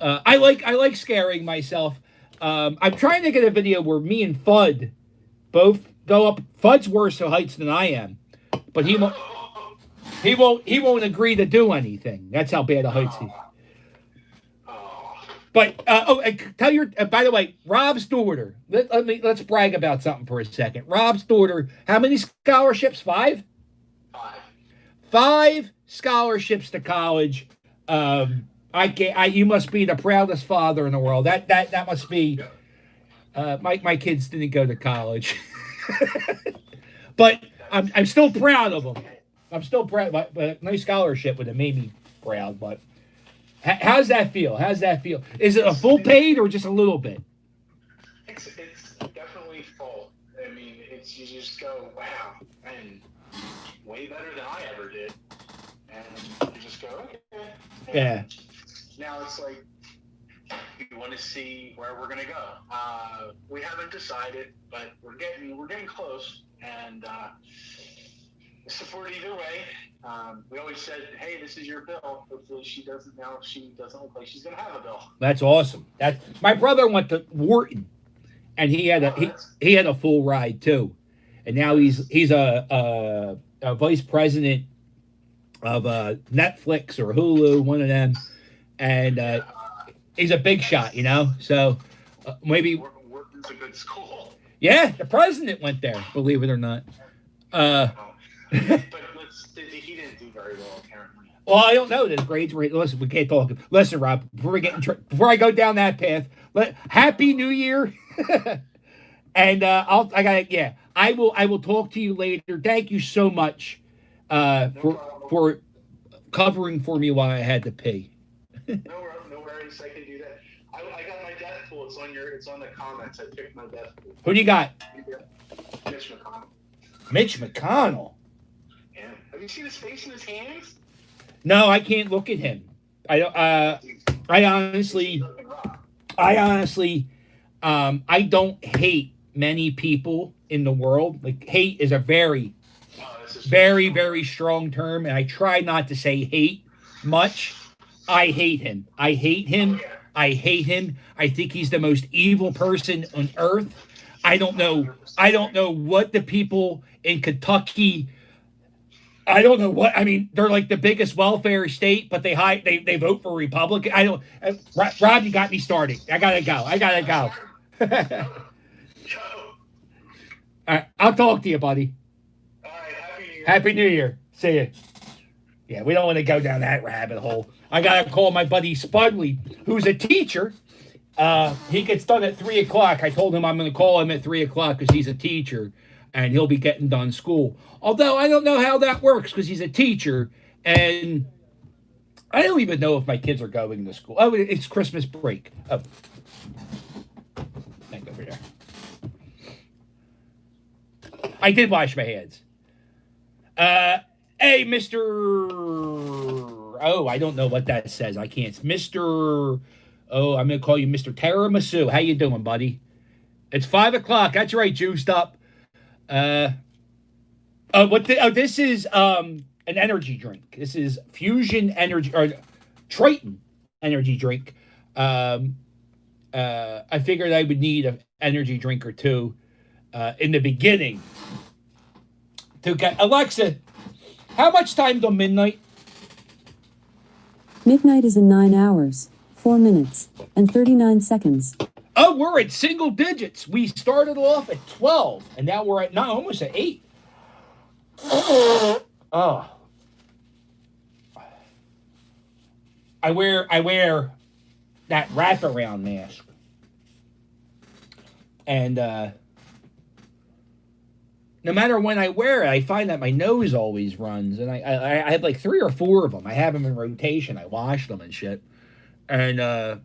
I like scaring myself. I'm trying to get a video where me and Fudd both go up. Fudd's worse at heights than I am, but he won't agree to do anything. That's how bad a heights he is. But tell your. By the way, Rob's daughter. Let's brag about something for a second. Rob's daughter. How many scholarships? 5. 5 scholarships to college. You must be the proudest father in the world. That must be. My kids didn't go to college, but I'm still proud of them. I'm still proud. But no scholarship would have made me proud. But how's that feel? Is it a full paid or just a little bit? It's definitely full. I mean, you just go, wow, and way better than I ever did. And you just go, okay. Yeah. Now it's like, we want to see where we're going to go. We haven't decided, but we're getting close, and support either way. We always said, hey, this is your bill. Hopefully she doesn't look like she's going to have a bill. That's awesome. My brother went to Wharton, and he had a full ride too, and now he's a vice president of Netflix or Hulu, one of them, and he's a big shot, So maybe Wharton's a good school. Yeah, the president went there, believe it or not. But he didn't do very well, apparently. Well, I don't know. His grades were. Listen, we can't talk. Listen, Rob. Before I go down that path, Happy New Year. And I will talk to you later. Thank you so much for covering for me while I had to pee. No worries. I can do that. I got my death pool. It's on the comments. I picked my death pool. Who do you got? Mitch McConnell. Mitch McConnell. Yeah. Have you seen his face in his hands? No, I can't look at him. I honestly, I don't hate many people in the world. Like, hate is a very, very strong term, and I try not to say hate much. I hate him. I hate him. I think he's the most evil person on earth. I don't know what the people in Kentucky. I don't know what. I mean, they're like the biggest welfare state, but they vote for Republican. I don't. Rob, you got me started. I gotta go. All right, I'll talk to you, buddy. All right, Happy New Year. Happy New Year. See ya. Yeah, we don't want to go down that rabbit hole. I gotta call my buddy Spudley, who's a teacher. He gets done at 3:00. I told him I'm going to call him at 3:00 because he's a teacher, and he'll be getting done school. Although I don't know how that works because he's a teacher, and I don't even know if my kids are going to school. Oh, it's Christmas break. Oh, thank over there. I did wash my hands. Hey, Mr. Oh, I don't know what that says. I can't. Mr. Oh, I'm going to call you Mr. Tiramisu. How you doing, buddy? It's 5:00. That's right, juiced up. This is an energy drink. This is Fusion Energy, or Triton Energy Drink. I figured I would need an energy drink or two in the beginning to get... Alexa, how much time till midnight? Midnight is in 9 hours, 4 minutes, and 39 seconds. Oh, we're at single digits. We started off at 12, and now we're at 9, almost at 8. Oh. I wear that wraparound mask. And no matter when I wear it, I find that my nose always runs. And I have like 3 or 4 of them. I have them in rotation. I wash them and shit. And I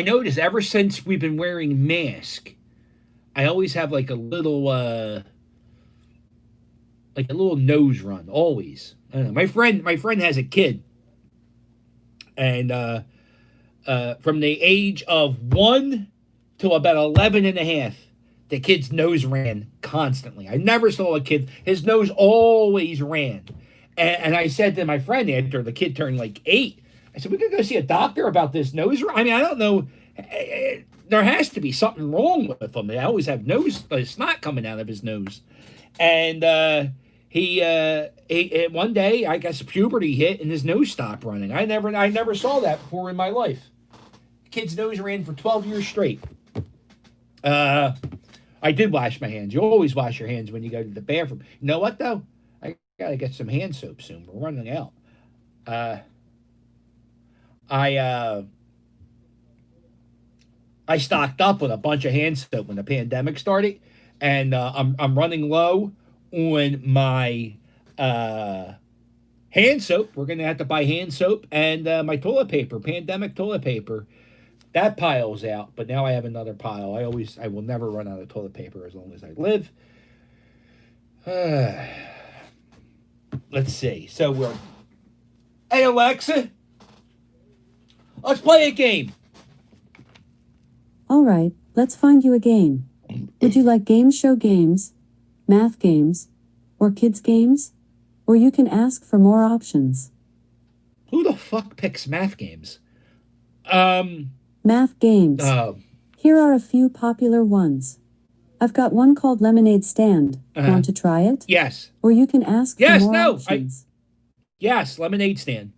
noticed ever since we've been wearing masks, I always have like a little nose run. Always. I don't know. My friend has a kid. And from the age of 1 to about 11 and a half, the kid's nose ran constantly. I never saw a kid, his nose always ran. And I said to my friend after the kid turned like 8, I said, we could go see a doctor about this nose run. I mean, I don't know. There has to be something wrong with him. They always have snot coming out of his nose. And he one day, I guess puberty hit and his nose stopped running. I never saw that before in my life. Kid's nose ran for 12 years straight. I did wash my hands. You always wash your hands when you go to the bathroom. You know what, though? I got to get some hand soap soon. We're running out. I stocked up with a bunch of hand soap when the pandemic started, and I'm running low on my hand soap. We're gonna have to buy hand soap and my toilet paper, pandemic toilet paper. That pile's out, but now I have another pile. I will never run out of toilet paper as long as I live. Let's see. So hey Alexa, let's play a game. All right, let's find you a game. Would you like game show games, math games, or kids games? Or you can ask for more options. Who the fuck picks math games? Math games. Here are a few popular ones. I've got one called Lemonade Stand. Want to try it? Yes. Or you can ask for more options. Yes, Lemonade Stand.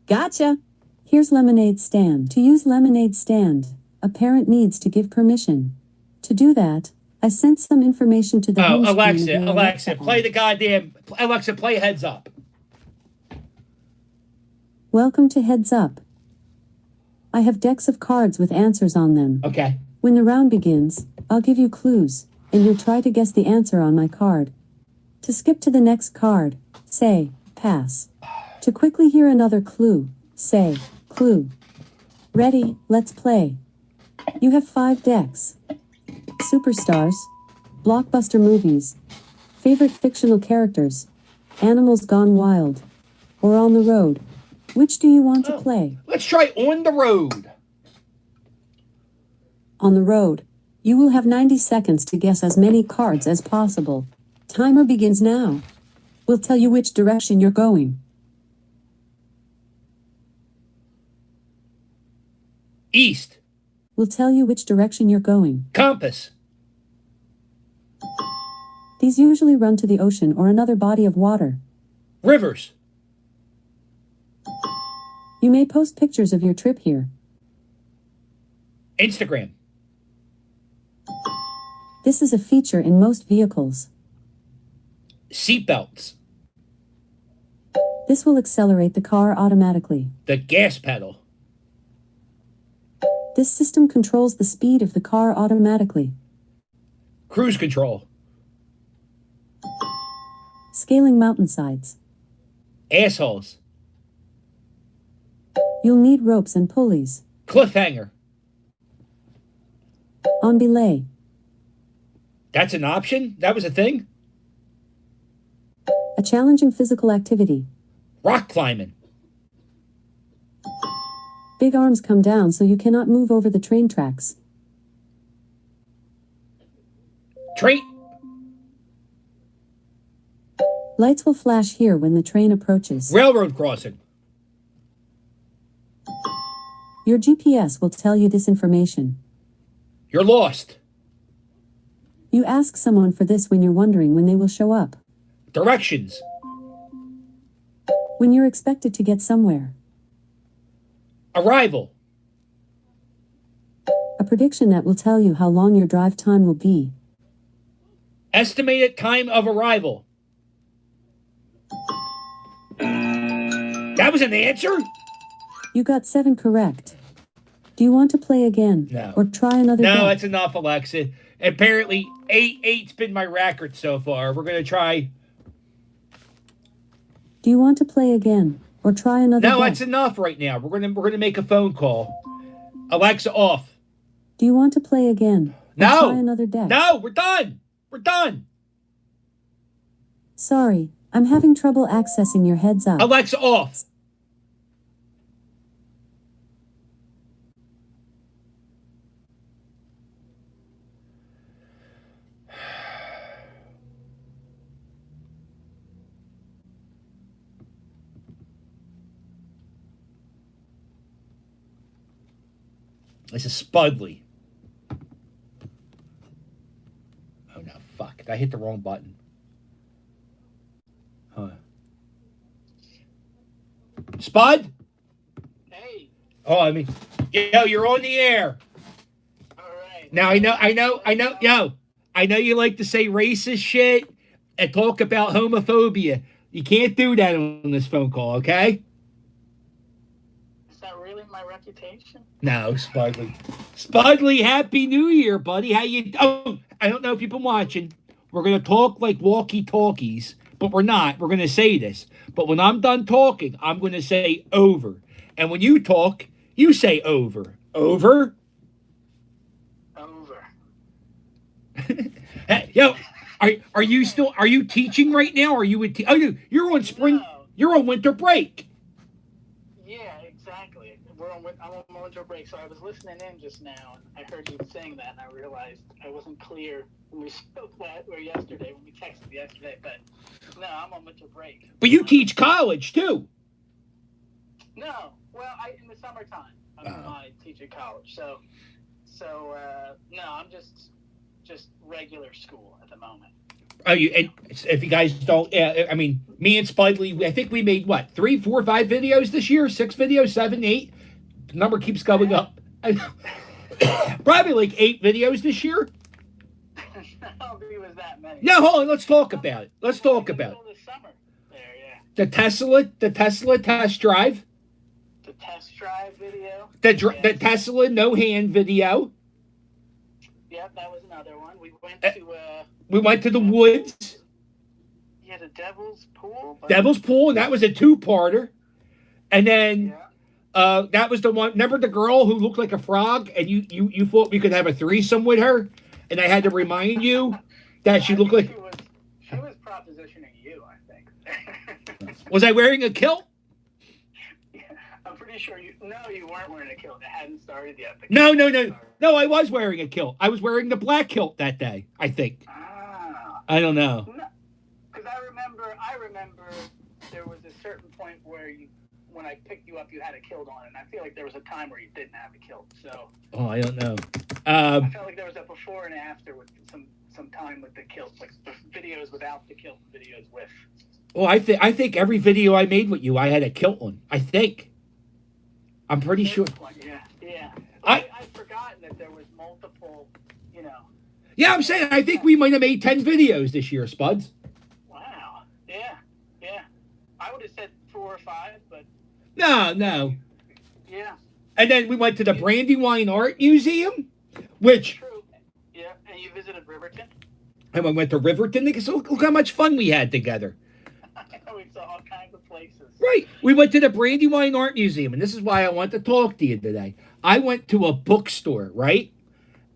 Gotcha. Here's Lemonade Stand. To use Lemonade Stand, a parent needs to give permission. To do that, I sent some information to the home screen of your Alexa, play the goddamn... Alexa, play Heads Up. Welcome to Heads Up. I have decks of cards with answers on them. Okay. When the round begins, I'll give you clues, and you'll try to guess the answer on my card. To skip to the next card, say, pass. To quickly hear another clue, say, clue. Ready, let's play. You have 5 decks. Superstars, blockbuster movies, favorite fictional characters, animals gone wild, or on the road. Which do you want to play? Let's try On the Road. On the road, you will have 90 seconds to guess as many cards as possible. Timer begins now. We'll tell you which direction you're going. East. We'll tell you which direction you're going. Compass. These usually run to the ocean or another body of water. Rivers. You may post pictures of your trip here. Instagram. This is a feature in most vehicles. Seatbelts. This will accelerate the car automatically. The gas pedal. This system controls the speed of the car automatically. Cruise control. Scaling mountainsides. Assholes. You'll need ropes and pulleys. Cliffhanger. On belay. That's an option? That was a thing? A challenging physical activity. Rock climbing. Big arms come down so you cannot move over the train tracks. Train. Lights will flash here when the train approaches. Railroad crossing. Your GPS will tell you this information. You're lost. You ask someone for this when you're wondering when they will show up. Directions. When you're expected to get somewhere. Arrival. A prediction that will tell you how long your drive time will be. Estimated time of arrival. That was an answer? You got 7 correct. Do you want to play again? No. Or try another No, day? that's enough, Alexa. Apparently, eight's been my record so far. We're gonna try. Do you want to play again? Or try another No, day? that's enough right now. We're gonna make a phone call. Alexa, off. Do you want to play again? Or No. try another day? No, we're done. We're done. Sorry, I'm having trouble accessing your heads up. Alexa, off. This is Spudley. Oh no, fuck. I hit the wrong button. Huh. Spud? Hey, Oh, I mean, yo, you're on the air. all right. Now I know you like to say racist shit and talk about homophobia. You can't do that on this phone call, okay? Is that really my reputation? No, Spudley. Spudley, Happy New Year, buddy. How you? Oh, I don't know if you've been watching. We're gonna talk like walkie-talkies, but we're not. We're gonna say this. But when I'm done talking, I'm gonna say over. And when you talk, you say over. Over. Over. Hey, yo, are you teaching right now? Or are you you're on spring? No. You're on winter break. Yeah, exactly. I'm on winter break, so I was listening in just now, and I heard you saying that, and I realized I wasn't clear when we spoke yesterday, when we texted yesterday, but no, I'm on winter break. But you teach college too. No, well, in the summertime, I teach at college, so no, I'm just regular school at the moment. Oh, and if you guys don't, I mean, me and Spudley, I think we made what 3, 4, 5 videos this year, 6 videos, 7, 8. The number keeps going up. Probably like 8 videos this year. I don't think it was that many. No, hold on. Let's talk about it. Let's talk about it. The summer there, yeah. The Tesla test drive. The test drive video. The Tesla no hand video. Yep, that was another one. We went to the woods. Yeah, the Devil's Pool. Devil's Pool, and that was a 2-parter. And then that was the one. Remember the girl who looked like a frog, and you thought we could have a threesome with her, and I had to remind you that she looked like. She was propositioning you, I think. Was I wearing a kilt? Yeah, I'm pretty sure you weren't wearing a kilt. It hadn't started yet. No, I was wearing a kilt. I was wearing the black kilt that day, I think. Ah. I don't know. Because I remember there was a certain point where when I picked you up, you had a kilt on, and I feel like there was a time where you didn't have a kilt. So. Oh, I don't know. I felt like there was a before and after with some time with the kilt, like videos without the kilt, videos with. Well, I think every video I made with you, I had a kilt on. I think. I'm pretty sure. Yeah. I'd forgotten that there was multiple, Yeah, I'm saying I think we might have made 10 videos this year, Spuds. Wow. Yeah. I would have said 4 or 5, but. No. Yeah. And then we went to the Brandywine Art Museum, which. True. Yeah, and you visited Riverton. And we went to Riverton. Look how much fun we had together. We saw all kinds of places. Right. We went to the Brandywine Art Museum, and this is why I want to talk to you today. I went to a bookstore, right?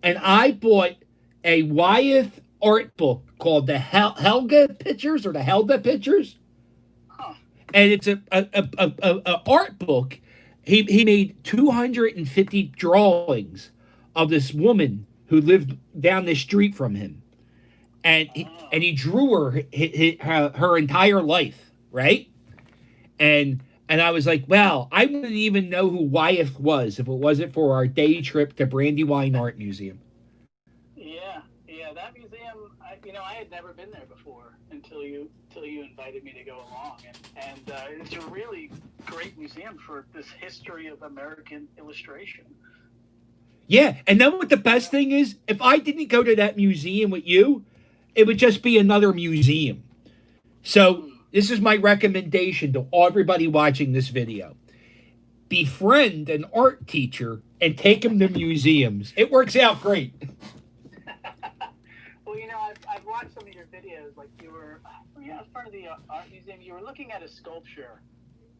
And I bought a Wyeth art book called the Helga Pictures or the Helga Pictures. Huh. And it's a art book. He made 250 drawings of this woman who lived down the street from him. And he drew her entire life, right? And I was like, well, I wouldn't even know who Wyeth was if it wasn't for our day trip to Brandywine Art Museum. Yeah, that museum. I had never been there before until you invited me to go along, and it's a really great museum for this history of American illustration. Yeah, and then what the best thing is, if I didn't go to that museum with you, it would just be another museum. So this is my recommendation to everybody watching this video. befriend an art teacher and take him to museums. It works out great. Well, I've watched some of your videos. Like you were in front of the art museum. You were looking at a sculpture,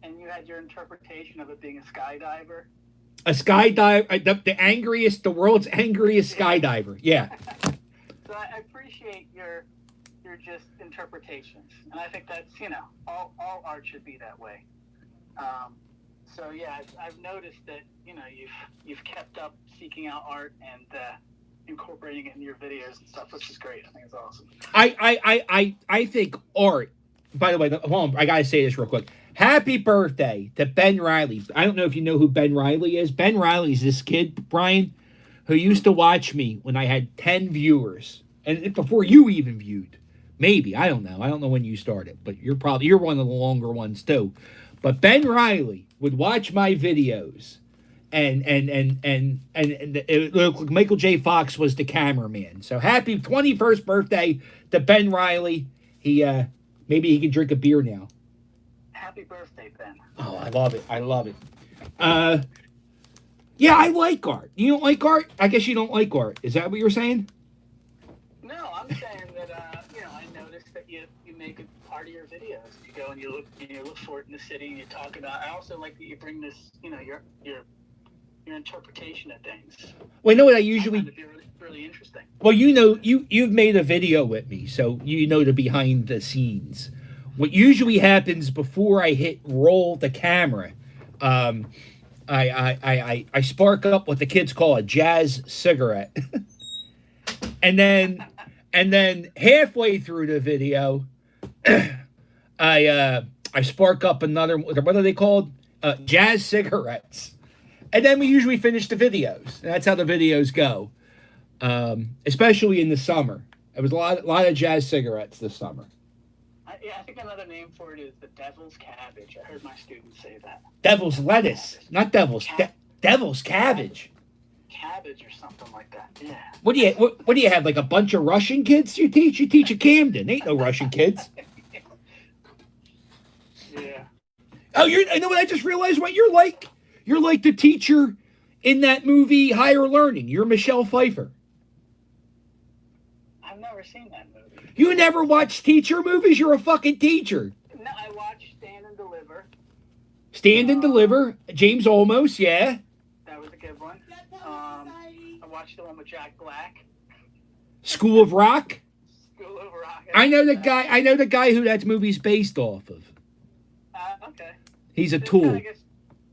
and you had your interpretation of it being a skydiver. A skydive, the world's angriest skydiver. Yeah. So I appreciate your just interpretations, and I think that's all art should be that way. So yeah, I've noticed that you've kept up seeking out art and incorporating it in your videos and stuff, which is great. I think it's awesome. I think art. By the way, hold on, I gotta say this real quick. Happy birthday to Ben Riley. I don't know if you know who Ben Riley is. Ben Riley's this kid, Brian, who used to watch me when I had 10 viewers, and before you even viewed. Maybe, I don't know. I don't know when you started, but you're one of the longer ones too. But Ben Riley would watch my videos, and it looked like Michael J. Fox was the cameraman. So happy 21st birthday to Ben Riley. He maybe he can drink a beer now. Happy birthday, Ben. Oh, I love it. Yeah, I like art. You don't like art? I guess you don't like art. Is that what you're saying? No, I'm saying that I noticed that you make it part of your videos. You go and you look for it in the city and you talk about. I also like that you bring this, your interpretation of things. Well, you know what I I usually. find it to be really interesting. Well, you've made a video with me, so you know the behind the scenes. What usually happens before I hit roll the camera, I spark up what the kids call a jazz cigarette, and then halfway through the video, I spark up another. What are they called? Jazz cigarettes, and then we usually finish the videos. That's how the videos go, especially in the summer. It was a lot of jazz cigarettes this summer. I think another name for it is the devil's cabbage. I heard my students say that. Devil's lettuce, not devil's devil's cabbage. Cabbage or something like that. Yeah. What do you have? Like a bunch of Russian kids you teach? You teach at Camden. Ain't no Russian kids. Yeah. Oh, I know what I just realized what you're like. You're like the teacher in that movie Higher Learning. You're Michelle Pfeiffer. I've never seen that movie. You never watch teacher movies? You're a fucking teacher. No, I watched Stand and Deliver. Stand and Deliver. James Olmos, yeah. That was a good one. I watched the one with Jack Black. School of Rock. School of Rock. I know the guy who that movie's based off of. Okay. He's a Those tool. I guess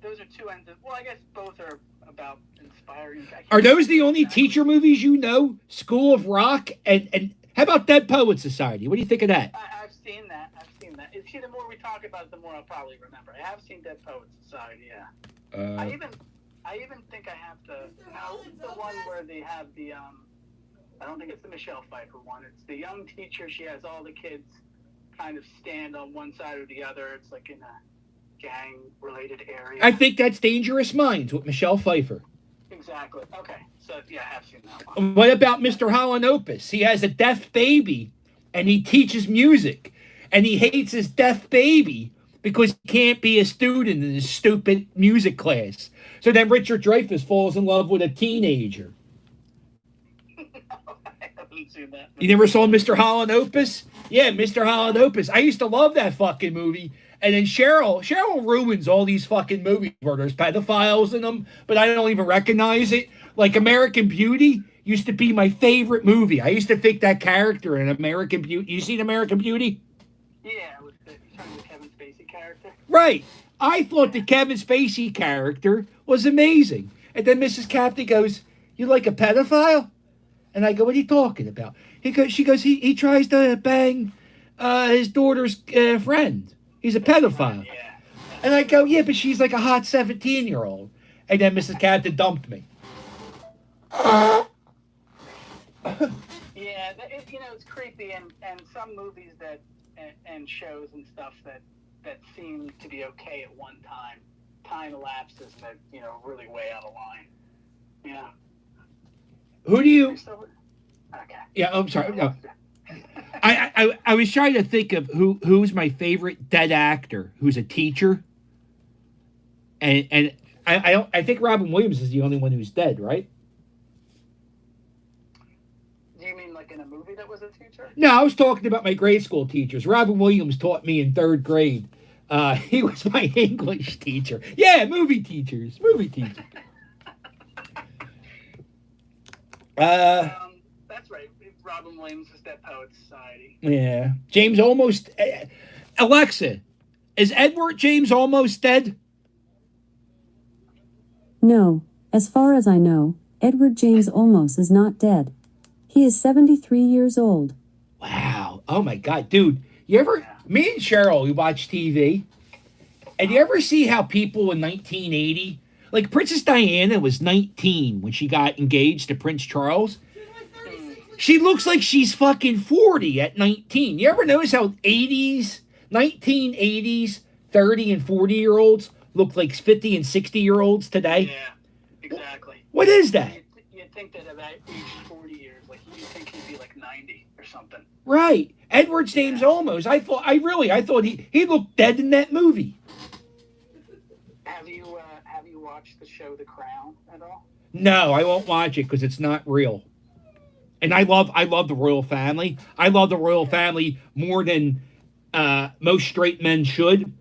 those are two ends. Well, I guess both are about inspiring. Are those the only teacher movies you know? School of Rock and how about Dead Poet Society? What do you think of that? I've seen that. See, the more we talk about it, the more I'll probably remember. I have seen Dead Poet Society. Yeah. I even think I have the one where they have the I don't think it's the Michelle Pfeiffer one. It's the young teacher. She has all the kids kind of stand on one side or the other. It's like in a gang-related area. I think that's Dangerous Minds with Michelle Pfeiffer. Exactly. Okay. So, yeah, I have seen that one. What about Mr. Holland-Opus? He has a deaf baby, and he teaches music, and he hates his deaf baby because he can't be a student in his stupid music class. So then Richard Dreyfuss falls in love with a teenager. I haven't seen that. You never saw Mr. Holland-Opus? Yeah, Mr. Holland-Opus. I used to love that fucking movie. And then Cheryl ruins all these fucking movies where there's pedophiles in them, but I don't even recognize it. Like American Beauty used to be my favorite movie. I used to think that character in American Beauty. You seen American Beauty? Yeah, with the Kevin Spacey character. Right. I thought the Kevin Spacey character was amazing. And then Mrs. Captain goes, "You like a pedophile?" And I go, "What are you talking about?" She goes, he tries to bang his daughter's friend. He's a pedophile. Yeah. And I go, "Yeah, but she's like a hot 17-year-old. And then Mrs. Captain dumped me. Yeah, it's creepy, and some movies that and shows and stuff that seem to be okay at one time elapses that really way out of line. Yeah. Who do you? Okay. Yeah, I'm sorry. No. I was trying to think of who's my favorite dead actor who's a teacher, and I don't. I think Robin Williams is the only one who's dead, right? Do you mean like in a movie that was a teacher? No, I was talking about my grade school teachers. Robin Williams taught me in 3rd grade. He was my English teacher. Yeah, movie teachers. That's right. Robin Williams is Dead Poets Society. Yeah. James almost. Alexa, is Edward James almost dead? No, as far as I know, Edward James Olmos is not dead. He is 73 years old. Wow. Oh my God, dude. You ever? Me and Cheryl, we watch TV, and you ever see how people in 1980, like Princess Diana was 19 when she got engaged to Prince Charles. She looks like she's fucking 40 at 19. You ever notice how 1980s, 30 and 40-year-olds look like 50 and 60-year-olds today? Yeah, exactly. What is that? You'd think that about age 40 years, like you'd think he'd be like 90 or something. Right. Edward James Olmos. I thought he looked dead in that movie. Have you watched the show The Crown at all? No, I won't watch it because it's not real. And I love the royal family. I love the royal family more than most straight men should.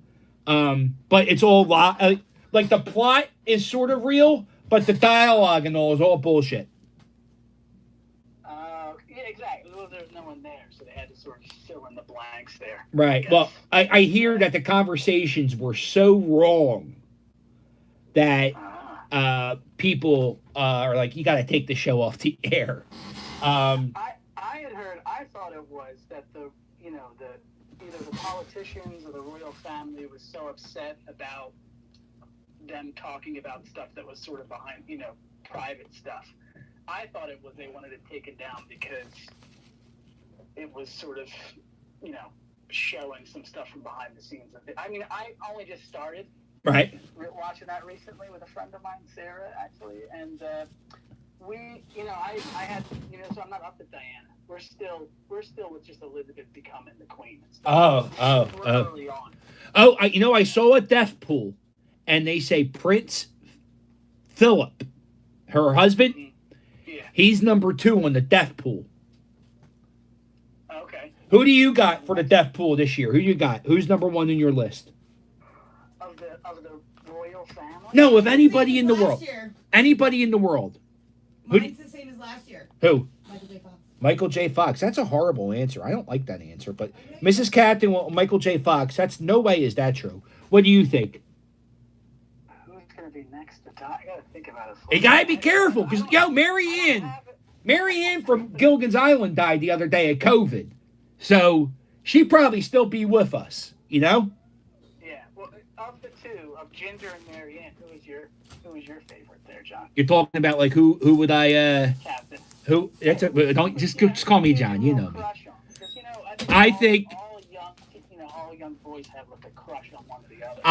But it's all like the plot is sort of real, but the dialogue and all is all bullshit. Yeah, exactly. Well, there's no one there, so they had to sort of fill in the blanks there. Right. Well, I hear that the conversations were so wrong that people are like, you got to take the show off the air. I had heard. I thought it was that either the politicians or the royal family was so upset about them talking about stuff that was sort of behind, private stuff. I thought it was they wanted it taken down because it was sort of, showing some stuff from behind the scenes. I mean, I only just started watching that recently with a friend of mine, Sarah, actually, and we, I had, so I'm not up with Diana. We're still with just Elizabeth becoming the queen. And stuff. Early on. I saw a death pool, and they say Prince Philip, her husband, he's number 2 on the death pool. Okay. Who do you got for the death pool this year? Who you got? Who's number 1 in your list? Of the royal family? No, of anybody in the world. Anybody in the world. Mine's the same as last year. Who? Michael J. Fox. Michael J. Fox. That's a horrible answer. I don't like that answer. But Mrs. Captain, Michael J. Fox. That's no way is that true. What do you think? Who's gonna be next to die? I gotta think about it. You gotta be careful, because Mary Ann from Gilligan's Island died the other day of COVID, so she'd probably still be with us. Yeah. Well, of the two, of Ginger and Mary Ann, who was your favorite there, John? You're talking about like who would I Captain. who? Don't just call me John. You know me. I think all young boys have like a crush on one or the other.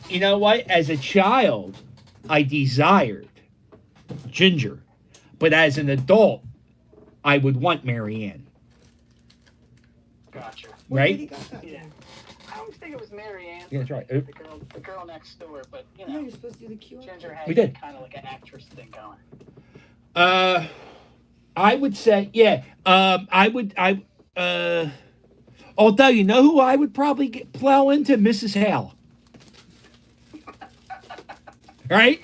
you know what? As a child, I desired Ginger, but as an adult, I would want Mary Ann. Gotcha. Right? Yeah. I always think it was Mary Ann. Yeah, that's right. The girl next door, but you're supposed to do the QR. Ginger had We did. kind of like an actress thing going. I would say, yeah. Although, you know who I would probably plow into? Mrs. Hale. Right?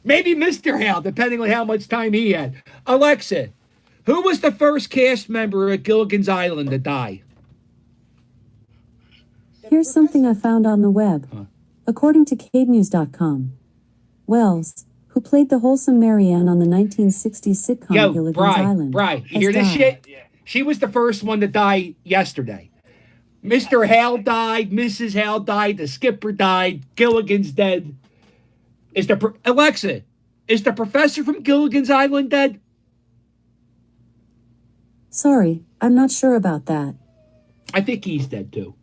Maybe Mr. Hale, depending on how much time he had. Alexa, who was the first cast member at Gilligan's Island to die? Here's something I found on the web. According to cadenews.com, Wells, who played the wholesome Marianne on the 1960s sitcom Gilligan's Island, you hear this shit? She was the first one to die yesterday. Mr. Hale died, Mrs. Hale died, the skipper died, Gilligan's dead. Alexa, is the professor from Gilligan's Island dead? Sorry, I'm not sure about that. I think he's dead too.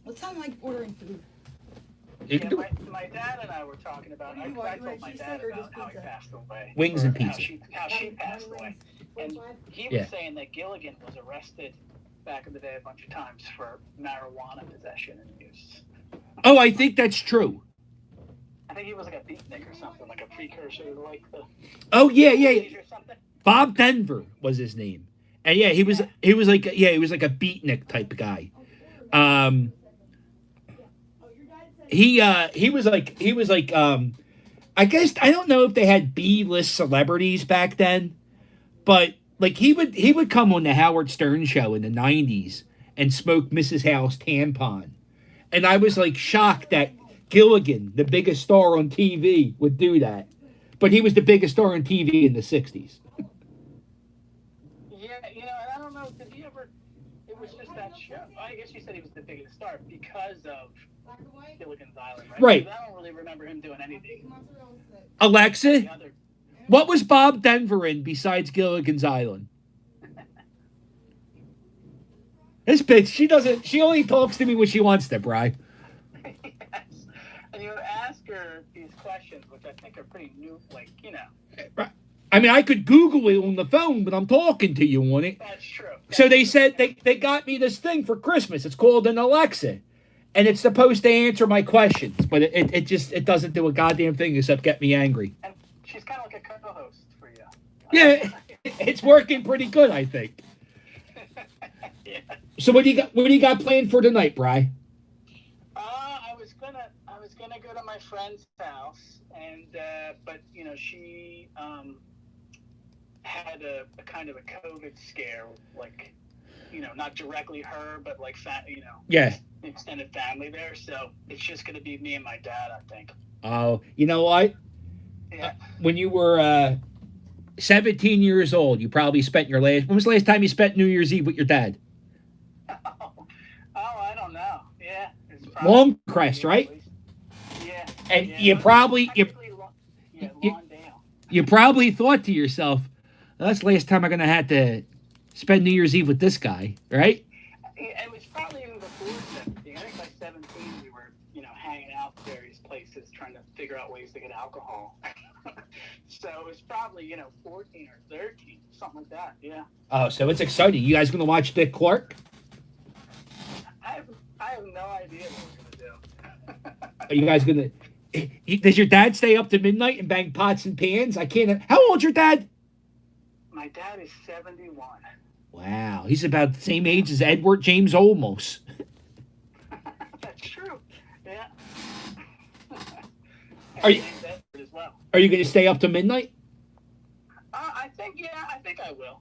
What's sound like ordering food? My dad and I were talking about. I told my dad about how he passed away. Wings and pizza. How she passed away, and he was saying that Gilligan was arrested back in the day a bunch of times for marijuana possession and use. Oh, I think that's true. I think he was like a beatnik or something, like a precursor to like the. Oh yeah, Or something. Bob Denver was his name, and yeah, he was like a beatnik type guy. He was like I guess I don't know if they had B-list celebrities back then, but like he would come on the Howard Stern show in the 90s and smoke Mrs. House tampon. And I was like shocked that Gilligan, the biggest star on TV, would do that. But he was the biggest star on TV in the 60s. Yeah, you know, and I don't know, did he ever, it was just that show. I guess you said he was the biggest star because of Gilligan's Island, right? Right. I don't really remember him doing anything. Alexa, what was Bob Denver in besides Gilligan's Island? This bitch, she only talks to me when she wants to, Bri. Yes. And you ask her these questions, which I think are pretty new, like, you know. I mean, I could Google it on the phone, but I'm talking to you on it. That's true. So they said they got me this thing for Christmas. It's called an Alexa. And it's supposed to answer my questions, but it doesn't do a goddamn thing except get me angry. And she's kind of like a co-host for you. Yeah, it's working pretty good, I think. Yeah. So what do you got planned for tonight, Bri? I was gonna go to my friend's house, and but you know she had a kind of a COVID scare, like, you know, not directly her, but like Yeah. extended family there. So it's just gonna be me and my dad, I think. Oh, you know what? Yeah. When you were 17 years old, you probably spent when was the last time you spent New Year's Eve with your dad? I don't know. Yeah. It's Longcrest, right? Yeah. And yeah, you probably you probably thought to yourself, well, that's the last time I'm gonna have to spend New Year's Eve with this guy, right? It was probably even before 17. I think by 17 we were, you know, hanging out at various places trying to figure out ways to get alcohol. So it was probably, you know, 14 or 13, something like that. Yeah. Oh, so it's exciting. You guys gonna watch Dick Clark? I have no idea what we're gonna do. Are you guys gonna? Does your dad stay up to midnight and bang pots and pans? I can't. How old's your dad? My dad is 71. Wow, he's about the same age as Edward James Olmos. That's true. Yeah. Are you? As well. Are you going to stay up to midnight? I think I will.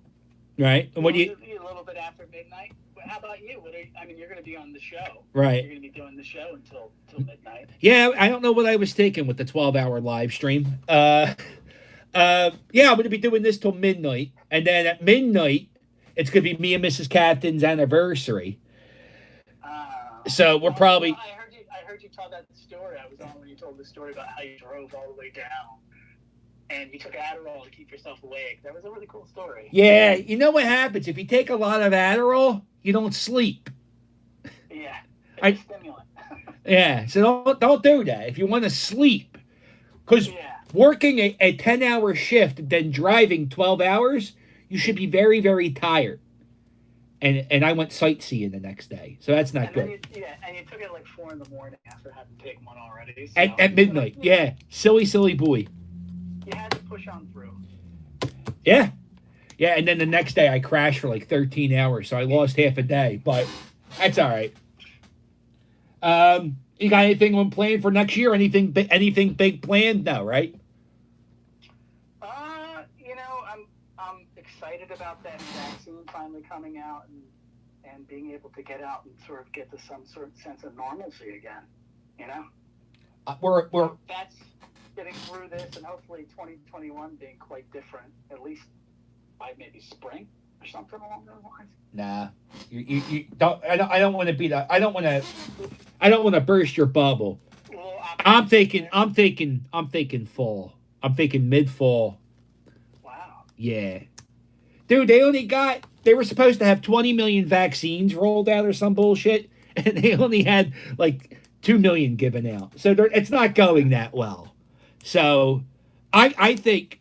Right. And what do you? A little bit after midnight. How about you? You're going to be on the show. Right. You're going to be doing the show until midnight. Yeah, I don't know what I was thinking with the 12-hour live stream. Yeah, I'm going to be doing this till midnight, and then at midnight, it's going to be me and Mrs. Captain's anniversary. So we're probably. I heard you tell that story. I was on when you told the story about how you drove all the way down, and you took Adderall to keep yourself awake. That was a really cool story. Yeah, you know what happens if you take a lot of Adderall, you don't sleep. Yeah, it's a stimulant. Yeah, so don't do that if you want to sleep, because working a 10-hour shift then driving 12 hours, you should be very, very tired. And I went sightseeing the next day, so that's not good. And you took it at like 4 a.m. after having taken one already. So. At midnight, yeah. Silly boy. You had to push on through. Yeah. Yeah, and then the next day I crashed for like 13 hours, so I lost half a day, but that's all right. You got anything on plan for next year? Anything big planned? No, right? You know, I'm excited about that vaccine finally coming out and being able to get out and sort of get to some sort of sense of normalcy again. You know, we're that's getting through this, and hopefully 2021 being quite different, at least by maybe spring or something along those lines. Nah, you don't. I don't want to be that. I don't want to burst your bubble. Well, I'm thinking fall. I'm thinking mid-fall. Wow. Yeah. Dude, they were supposed to have 20 million vaccines rolled out or some bullshit, and they only had like 2 million given out. So it's not going that well. So I think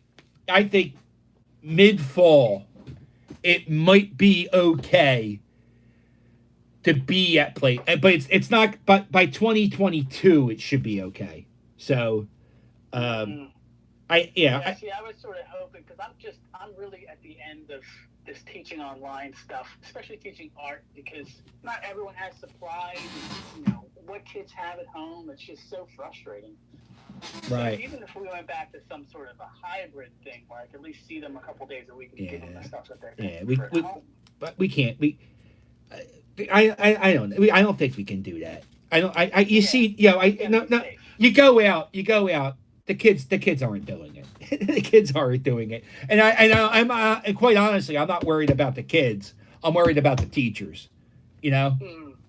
mid-fall it might be okay to be at play, but it's not. But by 2022 it should be okay. So See, I was sort of hoping because I'm really at the end of this teaching online stuff, especially teaching art, because not everyone has supplies. What kids have at home, it's just so frustrating. Right. So even if we went back to some sort of a hybrid thing where I could at least see them a couple days a week and give them the stuff that they're home. But we can't. I don't think we can do that. You go out. The kids aren't doing it. The kids aren't doing it. And I'm quite honestly, I'm not worried about the kids. I'm worried about the teachers. And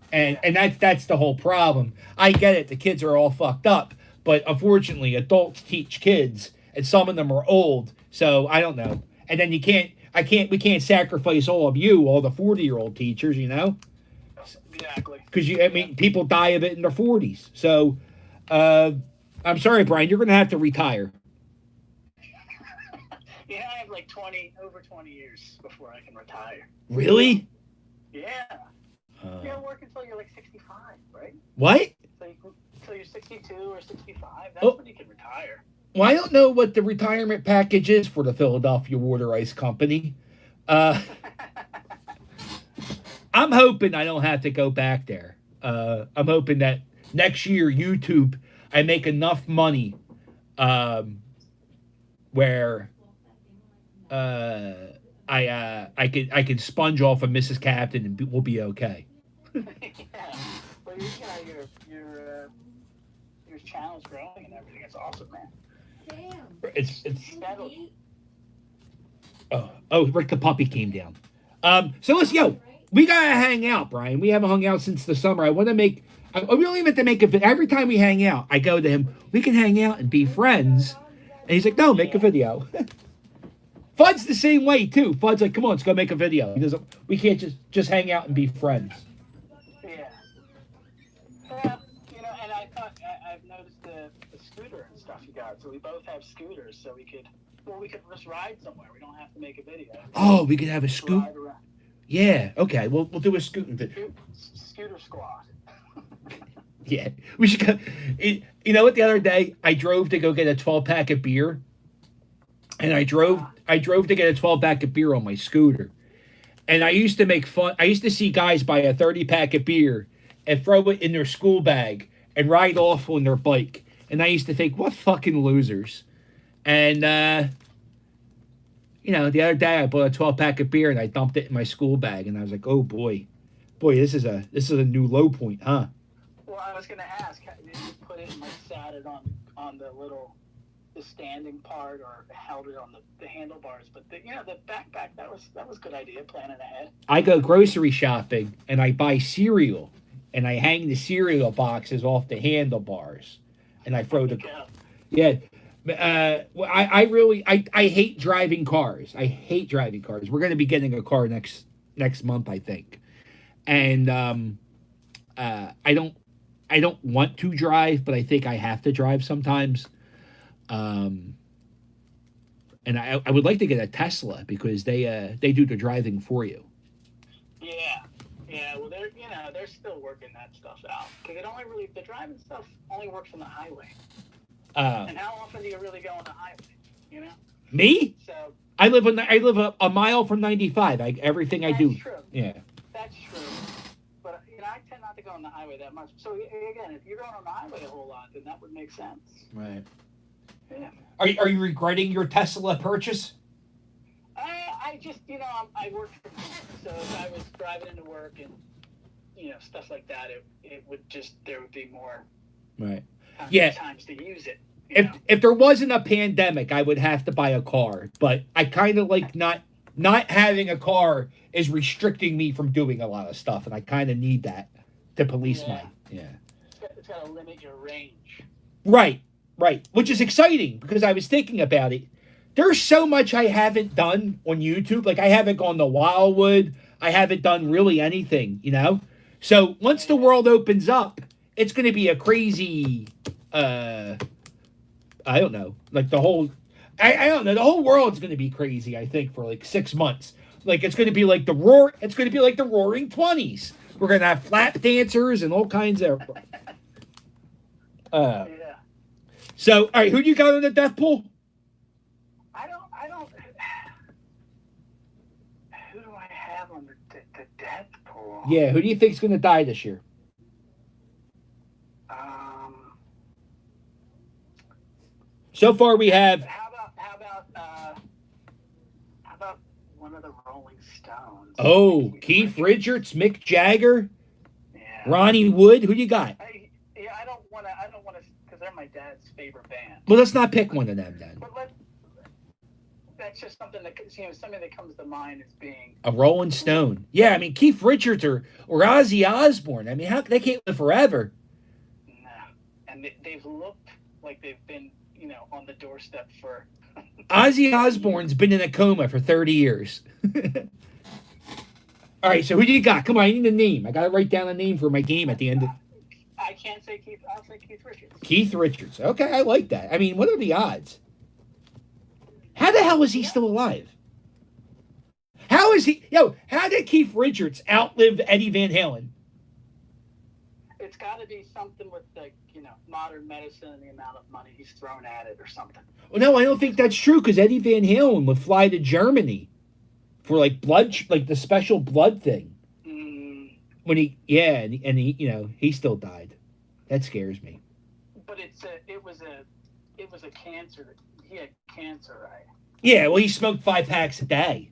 that's the whole problem. I get it. The kids are all fucked up, but unfortunately, adults teach kids, and some of them are old. So I don't know. And then we can't sacrifice all the 40-year-old teachers. Exactly. Because people die of it in their 40s. So, I'm sorry, Brian, you're going to have to retire. I have like over 20 years before I can retire. Really? Yeah. Work until you're like 65, right? What? Until you're 62 or 65, that's when you can retire. Well, I don't know what the retirement package is for the Philadelphia Water Ice Company. I'm hoping I don't have to go back there. I'm hoping that next year, YouTube, I make enough money where I could sponge off of Mrs. Captain and we'll be okay. Well, your channel's growing and everything. It's awesome, man. Damn. It's Rick the puppy came down. So we gotta hang out, Brian. We haven't hung out since the summer. I really meant to make a video. Every time we hang out, I go to him, we can hang out and be friends. And he's like, no, make a video. Fudd's the same way, too. Fudd's like, come on, let's go make a video. He doesn't, we can't just hang out and be friends. Yeah. Yeah, and I've noticed the scooter and stuff you got. So we both have scooters, so we could just ride somewhere. We don't have to make a video. Oh, we could have a scooter? Yeah, okay. We'll do a scooter. Scooter squad. Yeah, we should go. You know what? The other day, I drove to go get a 12-pack of beer, and I drove to get a 12-pack of beer on my scooter. And I used to make fun. I used to see guys buy a 30-pack of beer and throw it in their school bag and ride off on their bike. And I used to think, what fucking losers. And the other day I bought a 12-pack of beer and I dumped it in my school bag, and I was like, oh boy, this is a new low point, huh? Well, I was gonna ask, did you put it and sat it on the standing part, or held it on the handlebars? But the backpack, that was a good idea, planning ahead. I go grocery shopping and I buy cereal, and I hang the cereal boxes off the handlebars, and I throw the I hate driving cars. I hate driving cars. We're going to be getting a car next month, I think. And I don't want to drive, but I think I have to drive sometimes. And I would like to get a Tesla because they do the driving for you. Yeah. Well, they're still working that stuff out, because the driving stuff only works on the highway. And how often do you really go on the highway? Me? So I live a mile from 95. Everything I do. That's true. Yeah. That's true. But I tend not to go on the highway that much. So again, if you're going on the highway a whole lot, then that would make sense. Right. Yeah. Are you regretting your Tesla purchase? I just I work from home, so if I was driving into work and stuff like that, it would there would be more. Right. Times to use it. If there wasn't a pandemic, I would have to buy a car. But I kind of like not having a car is restricting me from doing a lot of stuff, and I kind of need that to police my. It's got to limit your range. Right. Which is exciting because I was thinking about it. There's so much I haven't done on YouTube. Like I haven't gone to Wildwood. I haven't done really anything. So once the world opens up, it's going to be a crazy. I don't know. Like the whole. I don't know. The whole world's going to be crazy. I think for like 6 months. Like it's going to be like the roar. It's going to be like the Roaring 20s. We're going to have flap dancers and all kinds of. So, all right, who do you got in the death pool? I don't. Who do I have on the death pool? Yeah, who do you think's going to die this year? So far, we have. How about one of the Rolling Stones? Oh, Keith Richards, Mick Jagger, Yeah. Ronnie Wood. Who do you got? I don't want to, because they're my dad's favorite band. Well, let's not pick one of them then. But that's just something something that comes to mind as being A Rolling Stone. Yeah, I mean Keith Richards or Ozzy Osbourne. I mean, how they can't live forever? No, and they've looked like they've been, on the doorstep for. Ozzy Osbourne's been in a coma for 30 years. All right, so who do you got? Come on, I need a name. I got to write down a name for my game at the end. I can't say Keith. I'll say Keith Richards. Keith Richards. Okay, I like that. I mean, what are the odds? How the hell is he still alive? How is he? How did Keith Richards outlive Eddie Van Halen? It's got to be something with the, modern medicine and the amount of money he's thrown at it or something. Well, no, I don't think that's true because Eddie Van Halen would fly to Germany for like blood, like the special blood thing. When he he still died. That scares me. But it was a cancer. He had cancer, right? Yeah, well, he smoked 5 packs a day.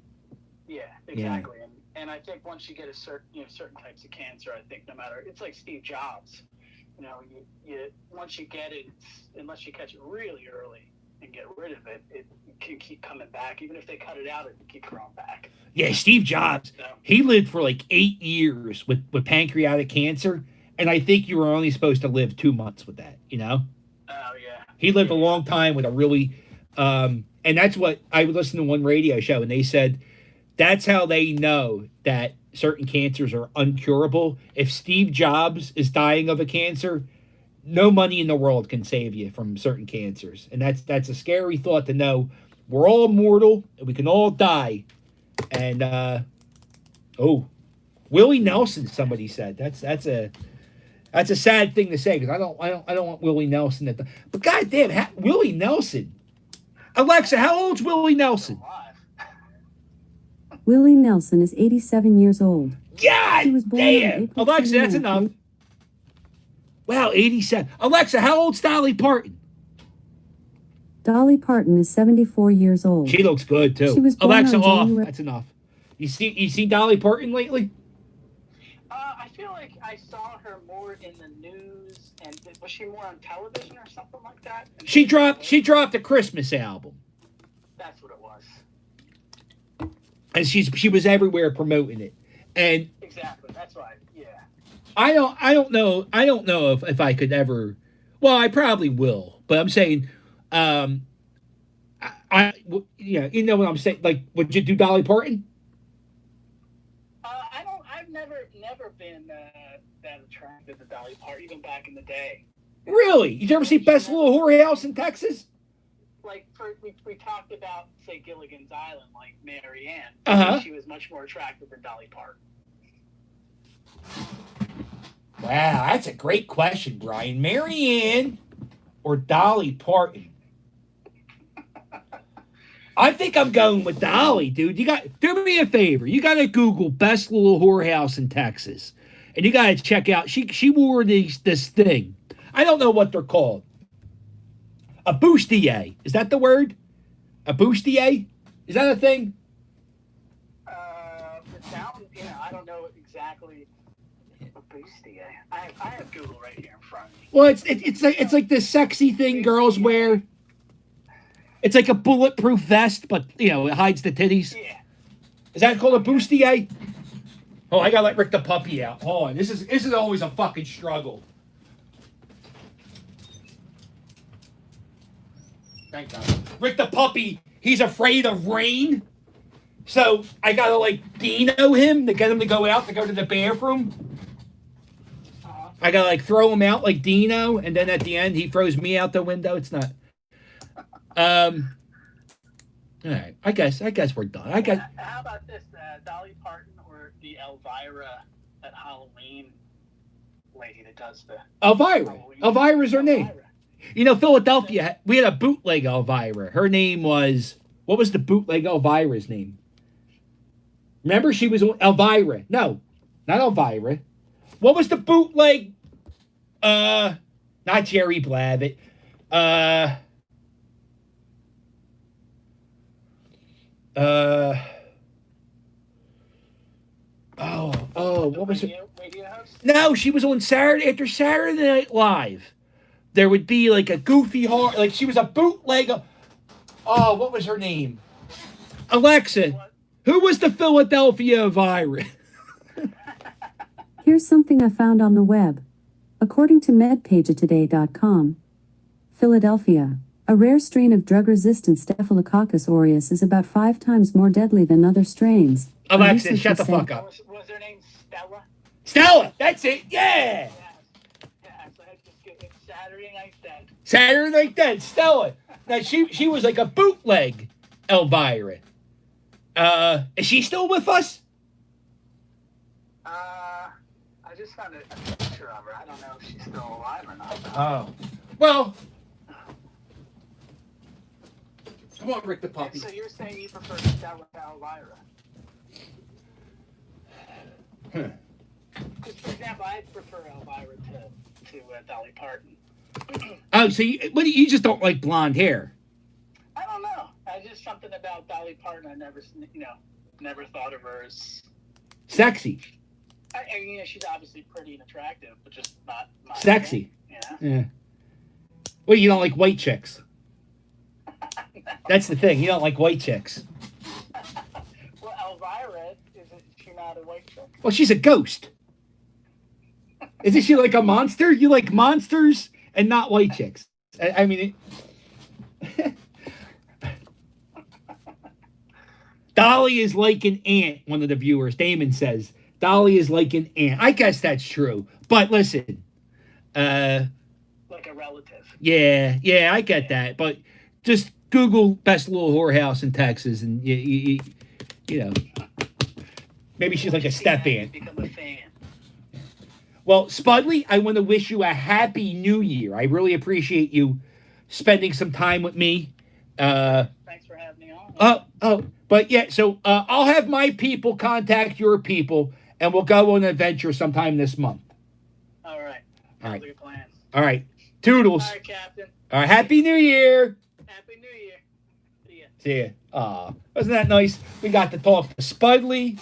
Yeah, exactly. Yeah. And I think once you get a certain types of cancer, I think no matter, it's like Steve Jobs. You once you get it, unless you catch it really early and get rid of it, it can keep coming back. Even if they cut it out, it can keep growing back. Yeah, Steve Jobs, he lived for like 8 years with pancreatic cancer, and I think you were only supposed to live 2 months with that, Oh, yeah. He lived a long time with a really, and that's what, I would listen to one radio show, and they said that's how they know that certain cancers are uncurable. If Steve Jobs is dying of a cancer, no money in the world can save you from certain cancers. And that's a scary thought to know. We're all mortal, and we can all die. And Willie Nelson, somebody said. That's a sad thing to say because I don't want Willie Nelson to die. But goddamn, Willie Nelson. Alexa, how old's Willie Nelson? Willie Nelson is 87 years old. God He was born on damn. April Alexa, that's 29th. enough. Wow, 87. Alexa, how old's Dolly Parton? Dolly Parton is 74 years old. She looks good too. She was born Alexa, on off. January- That's enough. You seen Dolly Parton lately? I feel like I saw her more in the news, and was she more on television or something like that? She dropped a Christmas album. That's what it was. And she was everywhere promoting it. And Exactly. That's right. Yeah. I don't know if I could ever. Well, I probably will, but I'm saying, you know what I'm saying. Like, would you do Dolly Parton? I've never been that attracted to Dolly Parton, even back in the day. Really? You ever see Best Little Whorehouse in Texas? Like we talked about, say, Gilligan's Island, like Mary Ann. Uh-huh. She was much more attractive than Dolly Parton. Wow, that's a great question, Brian. Mary Ann or Dolly Parton? I think I'm going with Dolly, dude. Do me a favor. You got to Google Best Little Whorehouse in Texas, and you got to check out. She wore this thing. I don't know what they're called. A bustier. Is that the word? A bustier? Is that a thing? I don't know exactly. A bustier. I have Google right here in front of me. Well, it's like this sexy thing girls wear. It's like a bulletproof vest, but it hides the titties. Yeah. Is that called a bustier? Oh, I gotta let Rick the puppy out. Hold on. This is always a fucking struggle. Thank God. Rick the puppy, he's afraid of rain. So I gotta Dino him to get him to go out to go to the bathroom. I gotta throw him out like Dino, and then at the end he throws me out the window. It's not. All right. I guess we're done. How about this, Dolly Parton or the Elvira at Halloween lady that does the Elvira. Halloween. Elvira's her name. You know, Philadelphia, we had a bootleg Elvira. Her name was, what was the bootleg Elvira's name? Remember, she was Elvira. No, not Elvira. What was the bootleg? Not Jerry Blavat. What was it? Radio host? No, she was on Saturday, after Saturday Night Live. There would be like a goofy horror, like she was a bootleg. Oh, what was her name? Alexa, who was the Philadelphia Elvira? Here's something I found on the web. According to medpagetoday.com, Philadelphia, a rare strain of drug-resistant Staphylococcus aureus, is about 5 times more deadly than other strains. Alexa, Researchers shut the said- fuck up. Was her name Stella? Stella, that's it, yeah. Yes. So I just get it. Saturday Night Dead. Saturday Night Dead, Stella. Now she was like a bootleg Elvira. Is she still with us? I just found a picture of her. I don't know if she's still alive or not. Oh. Well. Come on, Rick the puppy. So you're saying you prefer Stella to Elvira? Because, for example, I prefer Elvira to Dolly Parton. Oh, so you just don't like blonde hair? I don't know. I just something about Dolly Parton. I never thought of her as Sexy. She's obviously pretty and attractive, but just not Sexy. Yeah. Yeah. Well, you don't like white chicks. That's the thing. You don't like white chicks. Well, Elvira, isn't she not a white chick? Well, she's a ghost. Isn't she like a monster? You like monsters and not white chicks. I mean... Dolly is like an ant, one of the viewers, Damon says. Dolly is like an ant. I guess that's true. But listen. Like a relative. Yeah, I get that. But just Google best little whorehouse in Texas and, you know. Maybe she's like a step aunt. Become a fan. Well, Spudley, I want to wish you a happy new year. I really appreciate you spending some time with me. Thanks for having me on. But yeah, so I'll have my people contact your people, and we'll go on an adventure sometime this month. All right. Sounds like a plan. All right. Toodles. All right, Captain. All right. Happy New Year. Happy New Year. See ya. See ya. Aw, wasn't that nice? We got to talk to Spudley.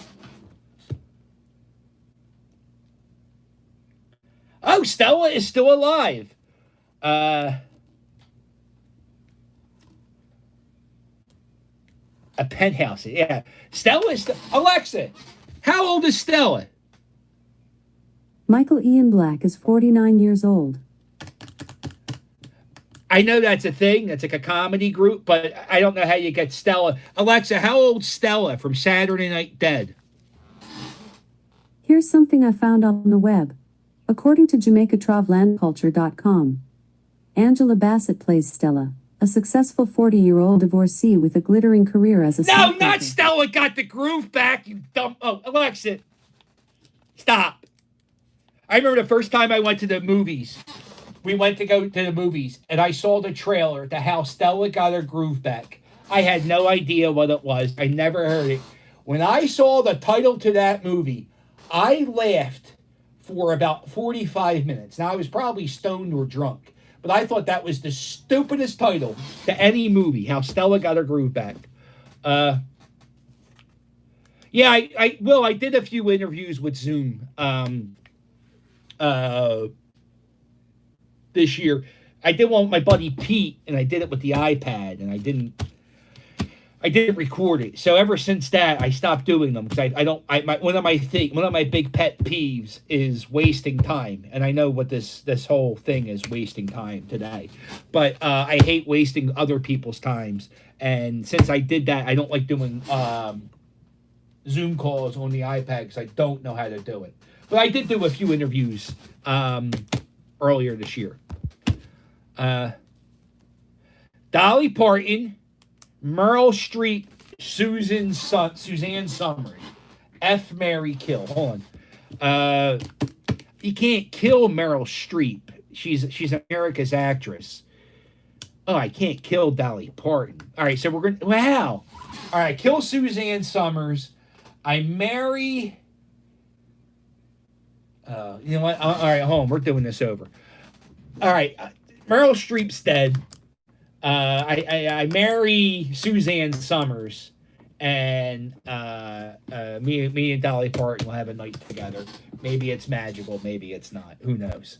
Oh, Stella is still alive. A penthouse. Yeah. Stella is Alexa, how old is Stella? Michael Ian Black is 49 years old. I know that's a thing. That's like a comedy group, but I don't know how you get Stella. Alexa, how old's Stella from Saturday Night Dead? Here's something I found on the web. According to JamaicaTravlandCulture.com, Angela Bassett plays Stella, a successful 40-year-old divorcee with a glittering career as a No, stockbroker. not Stella got the groove back, you dumb... Oh, Alexa, stop. I remember the first time I went to the movies. We went to go to the movies, and I saw the trailer to how Stella got her groove back. I had no idea what it was. I never heard it. When I saw the title to that movie, I laughed for about 45 minutes. Now, I was probably stoned or drunk, but I thought that was the stupidest title to any movie, how Stella got her groove back. Yeah, I did a few interviews with Zoom this year. I did one with my buddy Pete, and I did it with the iPad, and I didn't record it. So ever since that, I stopped doing them because one of my big pet peeves is wasting time, and I know what this whole thing is, wasting time today. But I hate wasting other people's times, and since I did that, I don't like doing Zoom calls on the iPad because I don't know how to do it. But I did do a few interviews earlier this year. Dolly Parton, Meryl Streep, Suzanne Summers, F. Mary Kill. Hold on. You can't kill Meryl Streep. she's America's actress. Oh, I can't kill Dolly Parton. All right, so we're gonna. Wow. All right, kill Suzanne Summers. I marry. You know what? All right, hold on. We're doing this over. All right, Meryl Streep's dead. I marry Suzanne Summers, and me and Dolly Parton will have a night together. Maybe it's magical. Maybe it's not. Who knows?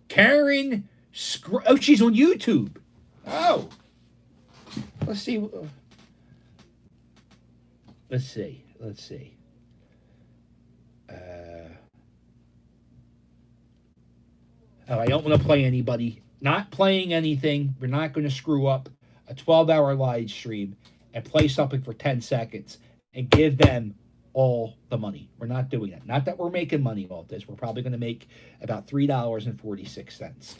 Karen. Oh, she's on YouTube. Oh. Let's see. Let's see. Oh, I don't want to play anybody. Not playing anything. We're not going to screw up a 12-hour live stream and play something for 10 seconds and give them all the money. We're not doing that. Not that we're making money off this. We're probably going to make about $3.46.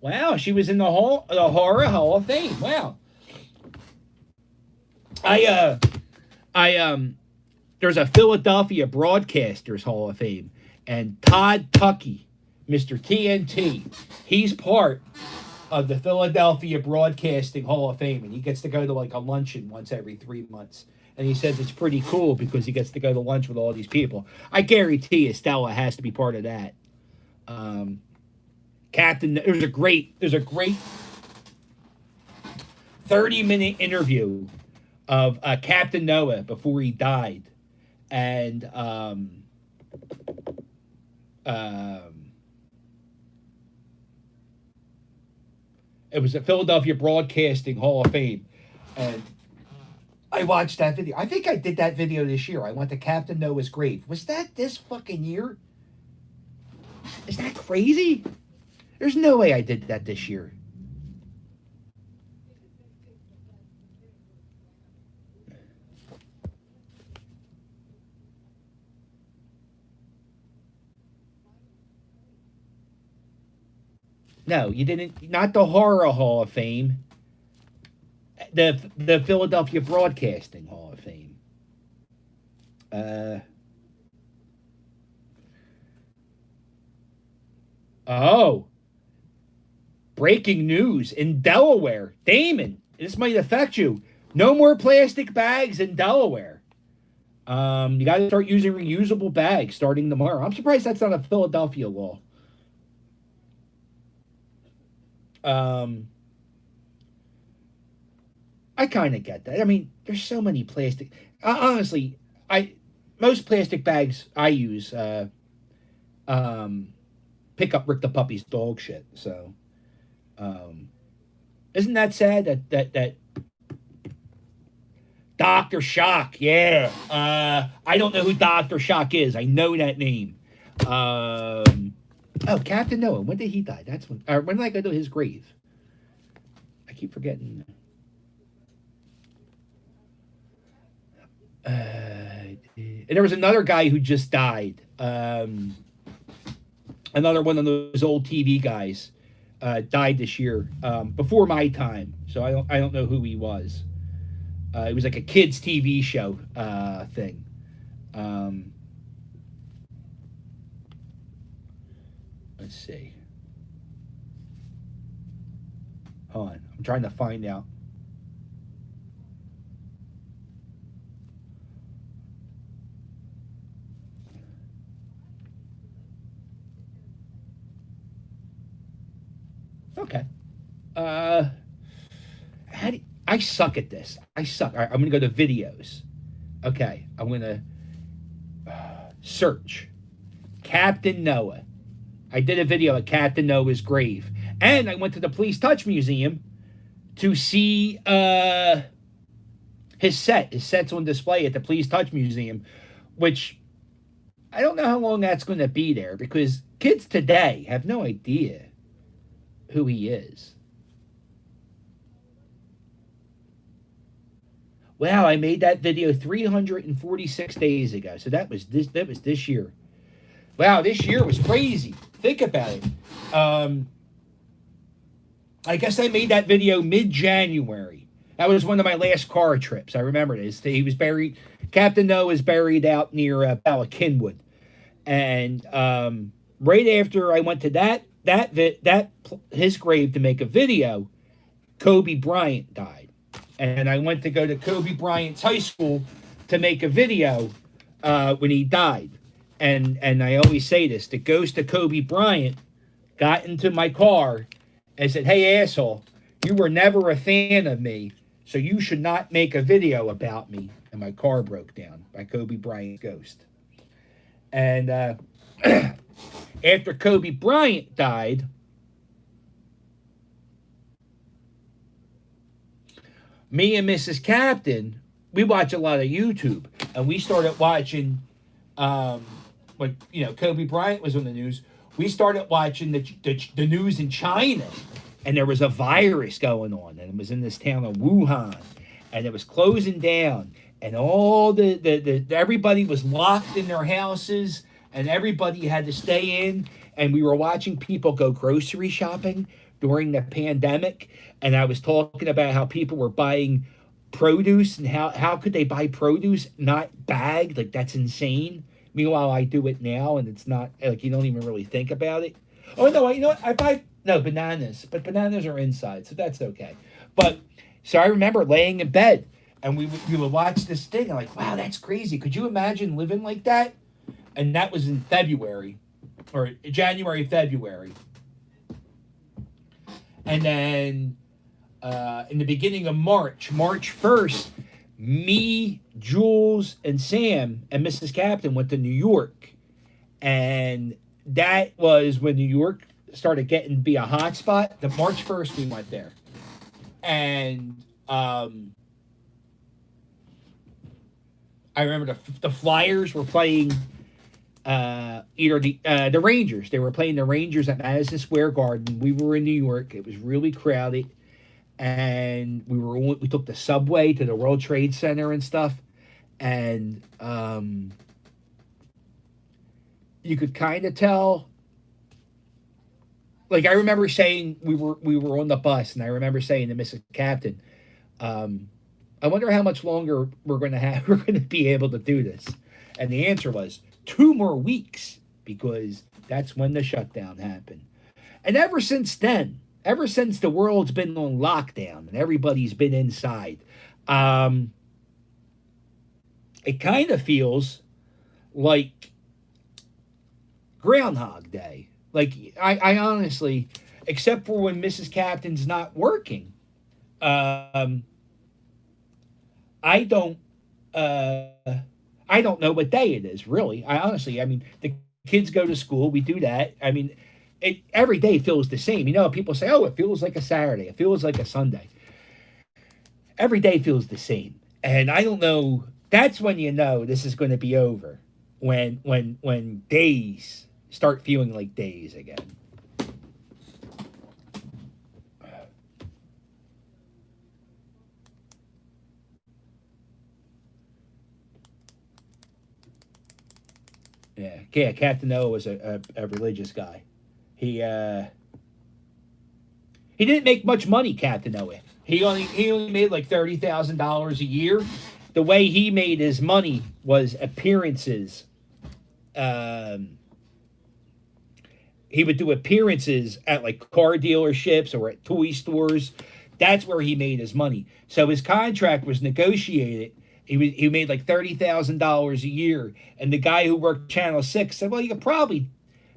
Wow, she was in the Horror Hall of Fame. Wow. There's a Philadelphia Broadcasters Hall of Fame, and Todd Tuckey, Mr. TNT, he's part of the Philadelphia Broadcasting Hall of Fame, and he gets to go to like a luncheon once every 3 months. And he says it's pretty cool because he gets to go to lunch with all these people. I guarantee you Stella has to be part of that. Captain, there's a great 30-minute interview of Captain Noah before he died, and it was a Philadelphia Broadcasting Hall of Fame, and I watched that video. I think I did that video this year. I went to Captain Noah's grave. Was that this fucking year? Is that crazy? There's no way I did that this year. No, you didn't. Not the Horror Hall of Fame. The Philadelphia Broadcasting Hall of Fame. Oh. Breaking news in Delaware. Damon, this might affect you. No more plastic bags in Delaware. You got to start using reusable bags starting tomorrow. I'm surprised that's not a Philadelphia law. I kind of get that. I mean, there's so many plastic. Honestly, most plastic bags I use pick up Rick the Puppy's dog shit. So, isn't that sad that Dr. Shock? Yeah. I don't know who Dr. Shock is. I know that name. Oh, Captain Noah. When did he die? That's when did I go to his grave? I keep forgetting. And there was another guy who just died. Another one of those old TV guys died this year, before my time. So I don't know who he was. It was like a kids TV show thing. Let's see. Hold on. I'm trying to find out. Okay. I suck at this. I suck. All right, I'm going to go to videos. Okay. I'm going to search Captain Noah. I did a video at Captain Noah's grave. And I went to the Please Touch Museum to see his set. His set's on display at the Please Touch Museum, which I don't know how long that's going to be there because kids today have no idea who he is. Wow, I made that video 346 days ago. So that was this year. Wow, this year was crazy. Think about it. I guess I made that video mid-January. That was one of my last car trips. I remember this. He was buried. Captain No is buried out near Ballackinwood, and right after I went to his grave to make a video, Kobe Bryant died, and I went to go to Kobe Bryant's high school to make a video when he died, and I always say this: the ghost of Kobe Bryant got into my car and said, "Hey, asshole, you were never a fan of me, so you should not make a video about me." And my car broke down by Kobe Bryant's ghost. And after Kobe Bryant died, me and Mrs. Captain, we watch a lot of YouTube, and we started watching, when Kobe Bryant was on the news. We started watching the news in China, and there was a virus going on, and it was in this town of Wuhan, and it was closing down, and all the everybody was locked in their houses, and everybody had to stay in, and we were watching people go grocery shopping during the pandemic, and I was talking about how people were buying produce, and how could they buy produce not bagged? Like, that's insane. Meanwhile, I do it now, and it's not, like, you don't even really think about it. Oh, no, you know what? I buy, no, bananas. But bananas are inside, so that's okay. But, so I remember laying in bed, and we would watch this thing, and like, wow, that's crazy. Could you imagine living like that? And that was in February, or January, February. And then in the beginning of March 1st, me, Jules, and Sam and Mrs. Captain went to New York. And that was when New York started getting to be a hot spot. The March 1st, we went there. And I remember the Flyers were playing either the Rangers. They were playing the Rangers at Madison Square Garden. We were in New York. It was really crowded. And we took the subway to the World Trade Center and stuff, and you could kind of tell. Like, I remember saying we were on the bus, and I remember saying to Mrs. Captain, "I wonder how much longer we're going to be able to do this." And the answer was 2 more weeks, because that's when the shutdown happened. And ever since then. Ever since the world's been on lockdown and everybody's been inside, it kind of feels like Groundhog Day. Like, I honestly, except for when Mrs. Captain's not working, I don't know what day it is, really. I mean, the kids go to school, we do that. I mean, every day feels the same. People say, oh, it feels like a Saturday. It feels like a Sunday. Every day feels the same. And I don't know. That's when you know this is going to be over. When days start feeling like days again. Yeah, Captain Noah was a religious guy. He didn't make much money, Captain Owen. He only made like $30,000 a year. The way he made his money was appearances. He would do appearances at like car dealerships or at toy stores. That's where he made his money. So his contract was negotiated. He made like $30,000 a year, and the guy who worked Channel 6 said, "Well, you could probably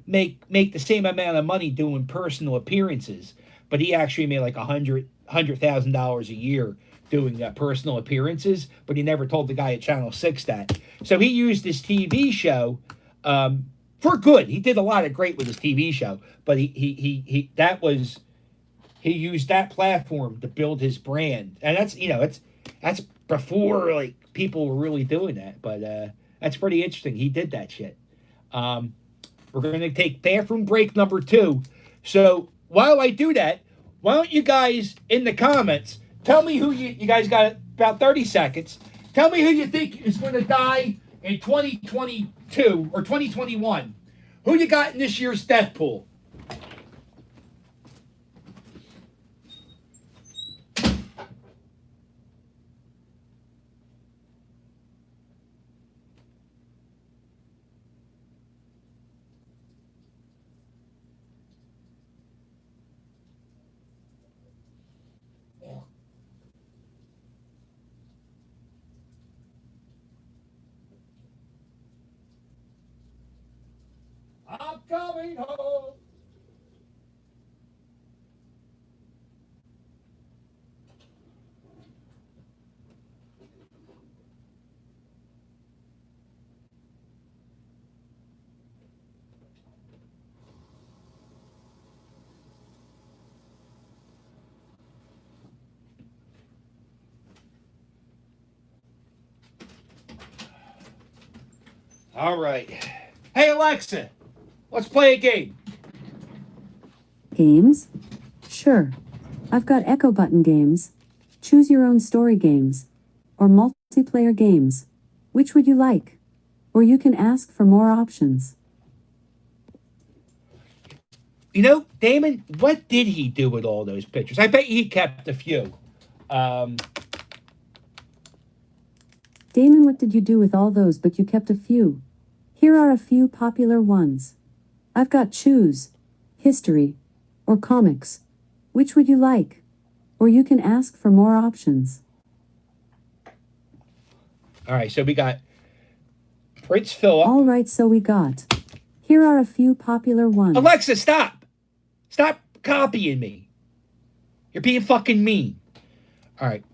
make the same amount of money doing personal appearances," but he actually made like $100,000 a year doing personal appearances. But he never told the guy at Channel 6 that. So he used his TV show for good. He did a lot of great with his TV show, but he used that platform to build his brand, and that's before like people were really doing that. But that's pretty interesting. He did that shit. We're going to take bathroom break number 2. So while I do that, why don't you guys in the comments tell me who you guys got about 30 seconds. Tell me who you think is going to die in 2022 or 2021. Who you got in this year's death pool? coming home. All right. Hey, Alexa, let's play a game. Games? Sure. I've got echo button games, choose your own story games, or multiplayer games. Which would you like? Or you can ask for more options. You know, Damon, what did he do with all those pictures? I bet he kept a few. Damon, what did you do with all those but you kept a few? Here are a few popular ones. I've got choose, history, or comics. Which would you like? Or you can ask for more options. All right, so we got Prince Philip. All right, so we got. Here are a few popular ones. Alexa, stop. Stop copying me. You're being fucking mean. All right.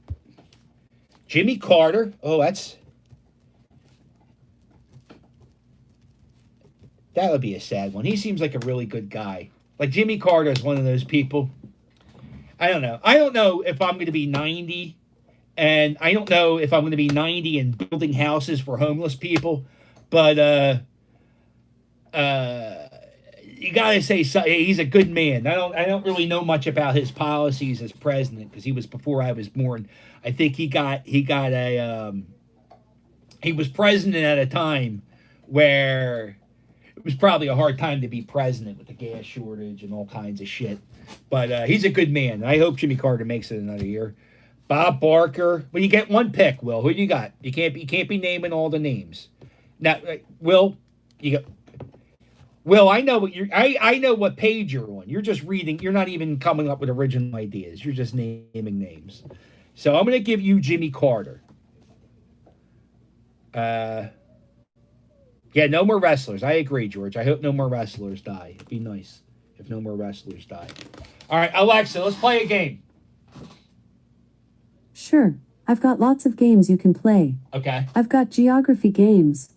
Jimmy Carter. Oh, that would be a sad one. He seems like a really good guy. Like Jimmy Carter is one of those people. I don't know. I don't know if I'm going to be 90, and I don't know if I'm going to be 90 and building houses for homeless people, but you got to say he's a good man. I don't really know much about his policies as president because he was before I was born. I think he was president at a time where it was probably a hard time to be president with the gas shortage and all kinds of shit. But he's a good man. I hope Jimmy Carter makes it another year. Bob Barker. Well, you get one pick, Will. Who do you got? You can't be naming all the names. Now, Will, you got. Will, I know what I know what page you're on. You're just reading. You're not even coming up with original ideas. You're just naming names. So I'm going to give you Jimmy Carter. Yeah, no more wrestlers. I agree, George. I hope no more wrestlers die. It'd be nice if no more wrestlers die. All right, Alexa, let's play a game. Sure. I've got lots of games you can play. Okay. I've got geography games,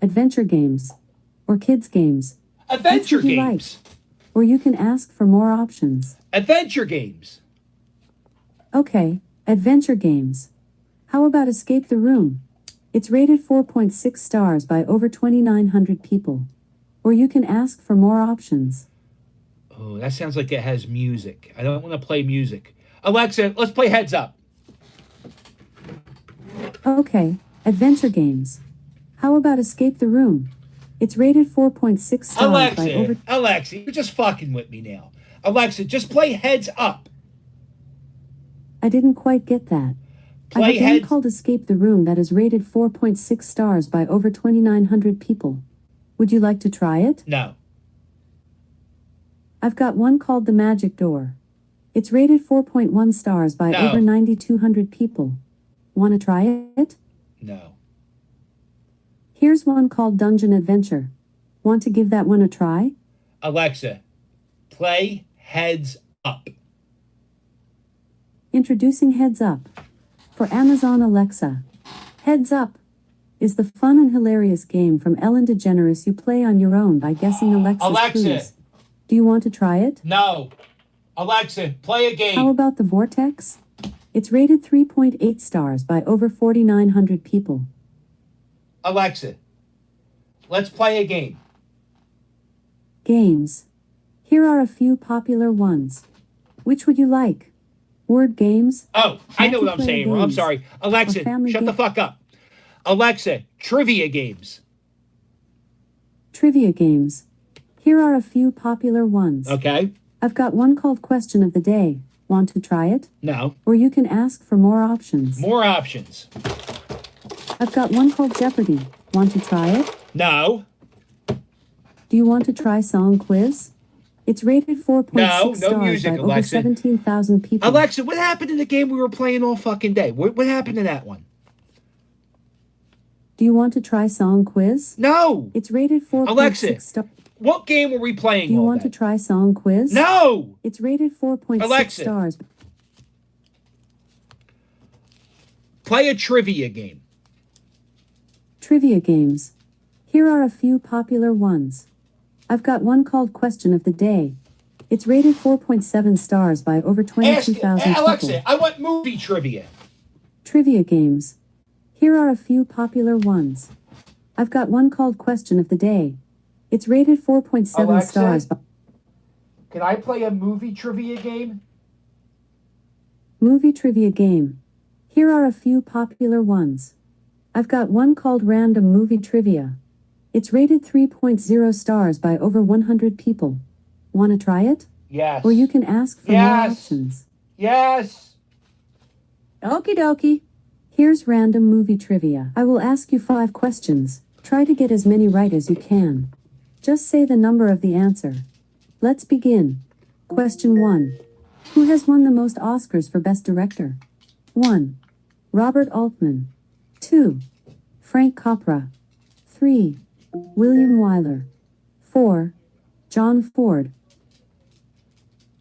adventure games, or kids games. Adventure Which would you games. like? Or you can ask for more options. Adventure games. Okay, adventure games. How about Escape the Room? It's rated 4.6 stars by over 2,900 people. Or you can ask for more options. Oh, that sounds like it has music. I don't want to play music. Alexa, let's play Heads Up. Okay, adventure games. How about Escape the Room? It's rated 4.6 stars by over... Alexa, you're just fucking with me now. Alexa, just play Heads Up. I didn't quite get that. I have a game called Escape the Room that is rated 4.6 stars by over 2,900 people. Would you like to try it? No. I've got one called The Magic Door. It's rated 4.1 stars by over 9,200 people. Want to try it? No. Here's one called Dungeon Adventure. Want to give that one a try? Alexa, play Heads Up. Introducing Heads Up. For Amazon Alexa. Heads Up is the fun and hilarious game from Ellen DeGeneres you play on your own by guessing Alexa's clues. Do you want to try it? No. Alexa, play a game. How about The Vortex? It's rated 3.8 stars by over 4,900 people. Alexa, let's play a game. Games. Here are a few popular ones. Which would you like? Word games? Oh, I know what I'm saying. Games, I'm sorry. Alexa, shut the fuck up. Alexa, trivia games. Trivia games. Here are a few popular ones. Okay. I've got one called Question of the Day. Want to try it? No. Or you can ask for more options. More options. I've got one called Jeopardy. Want to try it? No. Do you want to try Song Quiz? It's rated 4.6 stars music, by Alexa. over 17,000 people. Alexa, what happened to the game we were playing all fucking day? What happened to that one? Do you want to try Song Quiz? No. It's rated 4.6 Alexa, stars. What game were we playing? Do you all want day? to try song quiz? No! It's rated 4.6 Alexa. stars. Play a trivia game. Trivia games. Here are a few popular ones. I've got one called Question of the Day. It's rated 4.7 stars by over 22,000 people. Alexa, I want movie trivia. Trivia games. Here are a few popular ones. I've got one called Question of the Day. It's rated 4.7 Alexa? stars by Can I play a movie trivia game? Movie Trivia Game. Here are a few popular ones. I've got one called Random Movie Trivia. It's rated 3.0 stars by over 100 people. Want to try it? Yes. Or you can ask for more options. Yes. Okie dokie. Here's Random Movie Trivia. I will ask you 5 questions. Try to get as many right as you can. Just say the number of the answer. Let's begin. Question 1. Who has won the most Oscars for Best Director? 1. Robert Altman. 2. Frank Capra. 3. William Wyler. 4. John Ford.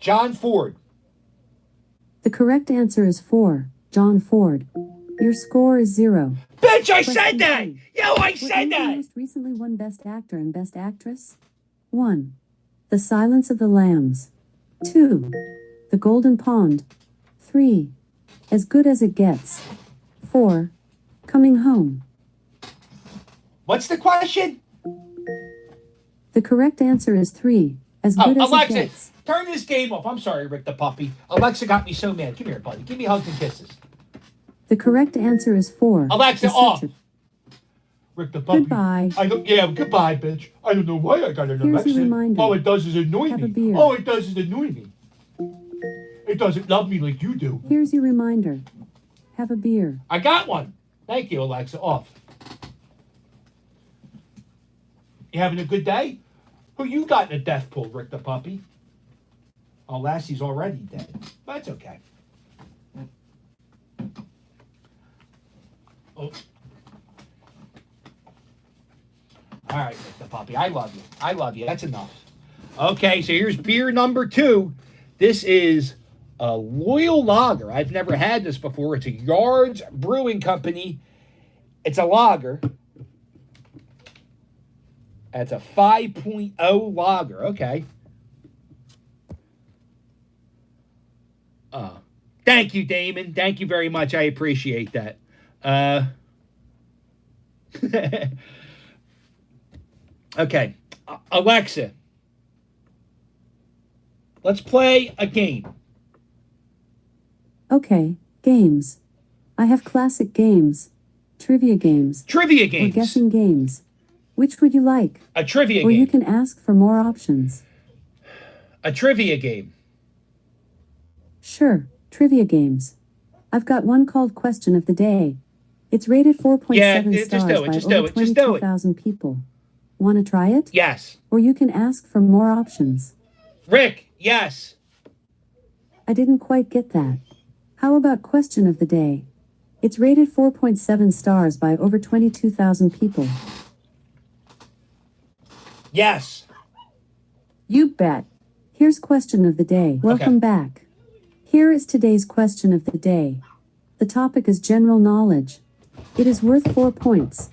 John Ford. The correct answer is 4. John Ford. Your score is 0. Bitch, I Question said that! 3. Yo, I What said movie that! most recently won Best Actor and Best Actress? 1. The Silence of the Lambs. 2. The Golden Pond. 3. As Good as It Gets. 4. Coming Home. What's the question? The correct answer is 3. As Good as It Alexa, Gets. turn this game off. I'm sorry, Rick the puppy. Alexa got me so mad. Come here, buddy. Give me hugs and kisses. The correct answer is 4. Alexa, The off. Searcher. Rick the puppy. Goodbye. Goodbye, bitch. I don't know why I got an Here's Alexa. your reminder. All it does is annoy Have a me. beer. All it does is annoy me. It doesn't love me like you do. Here's your reminder. Have a beer. I got one. Thank you, Alexa. Off. You having a good day? Who you got in a death pool, Rick the puppy? Oh, Lassie's already dead. But that's okay. Oh. All right, Rick the puppy. I love you. I love you. That's enough. Okay, so here's beer number 2. This is a Loyal Lager. I've never had this before. It's a Yards Brewing Company. It's a lager. That's a 5.0 lager. Okay. Thank you, Damon. Thank you very much. I appreciate that. Okay. Alexa, let's play a game. Okay, games. I have classic games. Trivia games. Trivia Or games. guessing games. Which would you like? A trivia Or game. you can ask for more options. A trivia game. Sure, trivia games. I've got one called Question of the Day. It's rated 4.7 Yeah, stars just do it, by just do over it, just do it. 22,000 people. Want to try it? Yes. Or you can ask for more options. Rick, yes. I didn't quite get that. How about Question of the Day? It's rated 4.7 stars by over 22,000 people. Yes. You bet. Here's Question of the Day. Welcome back. Here is today's Question of the Day. The topic is general knowledge. It is worth 4 points.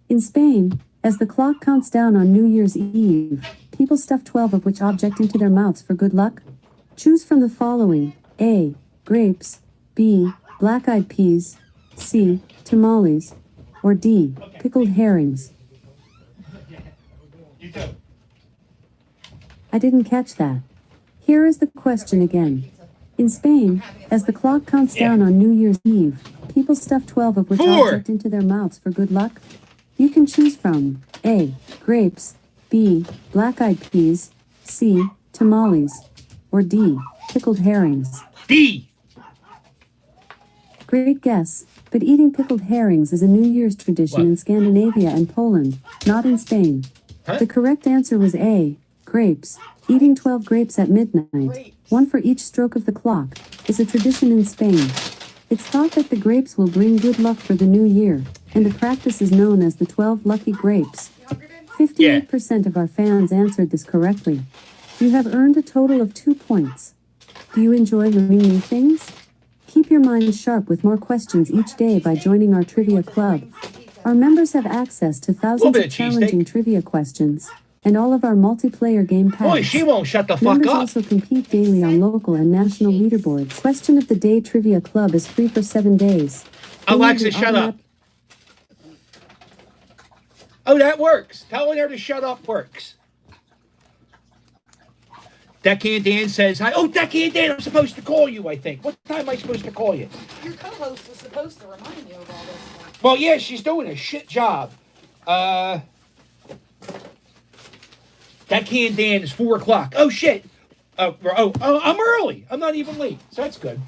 In Spain, as the clock counts down on New Year's Eve, people stuff 12 of which object into their mouths for good luck? Choose from the following. A. Grapes. B. Black-eyed peas. C. Tamales. Or D. Pickled herrings. You do. I didn't catch that. Here is the question again. In Spain, as the clock counts down on New Year's Eve, people stuff 12 of which 4. object into their mouths for good luck? You can choose from A. Grapes. B. Black-eyed peas. C. Tamales. Or D. Pickled herrings. D. Great guess, but eating pickled herrings is a New Year's tradition What? in Scandinavia and Poland, not in Spain. Huh? The correct answer was A. Grapes. Eating 12 grapes at midnight, one for each stroke of the clock, is a tradition in Spain. It's thought that the grapes will bring good luck for the new year, and the practice is known as the 12 lucky grapes. 58% of our fans answered this correctly. You have earned a total of 2 points. Do you enjoy learning new things? Keep your mind sharp with more questions each day by joining our trivia club. Our members have access to thousands bit of of challenging cheesesteak. trivia questions and all of our multiplayer game packs. Boy, she won't shut the fuck Members up. also compete daily on local and national leaderboards. Question of the Day Trivia Club is free for 7 days. Alexa, Only the shut up. Oh, that works. Telling her to shut up works. Deckhand Dan says hi. Oh, Deckhand Dan, I'm supposed to call you, I think. What time am I supposed to call you? Your co-host was supposed to remind you of all this stuff. Well, yeah, she's doing a shit job. Deckhand Dan is 4 o'clock. Oh, shit. I'm early. I'm not even late, so that's good.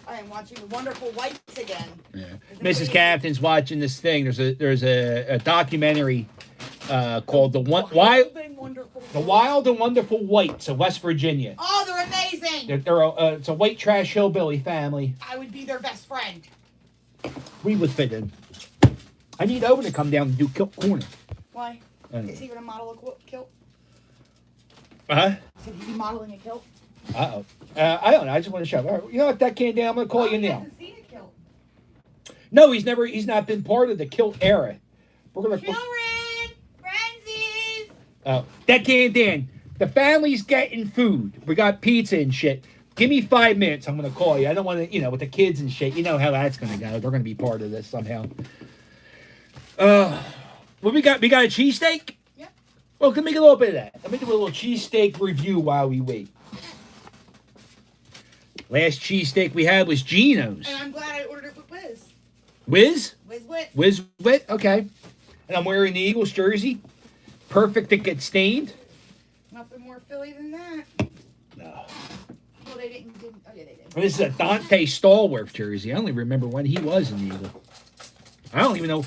I am watching The Wonderful Whites again. Yeah. Mrs. Captain's watching this thing. There's a documentary called Wild and Wonderful. The Wild and Wonderful Whites of West Virginia. Oh, they're amazing. It's a white trash hillbilly family. I would be their best friend. We would fit in. I need Owen to come down and do Kilt Corner. Why? I don't Is he going to model a kilt? Uh-huh. Should he be modeling a kilt? Uh-oh. I don't know. I just want to show. All right, you know what? That came down. I'm going to call you He now. hasn't seen a kilt. No, he's not been part of the Kilt era. We're going to... Children! Frenzies! Oh, that can't Dan. The family's getting food. We got pizza and shit. Give me 5 minutes. I'm going to call you. I don't want to, with the kids and shit. You know how that's going to go. They're going to be part of this somehow. What we got? We got a cheesesteak? Yeah. Well, can we make a little bit of that. Let me do a little cheesesteak review while we wait. Last cheesesteak we had was Geno's. And I'm glad I ordered it with Wiz. Wiz? Wiz Wit. Wiz Wit? Okay. And I'm wearing the Eagles jersey. Perfect to get stained. Nothing more Philly than that. No. Well, they didn't. Oh, yeah, they did. This is a Dante Stallworth jersey. I only remember when he was an Eagle. I don't even know.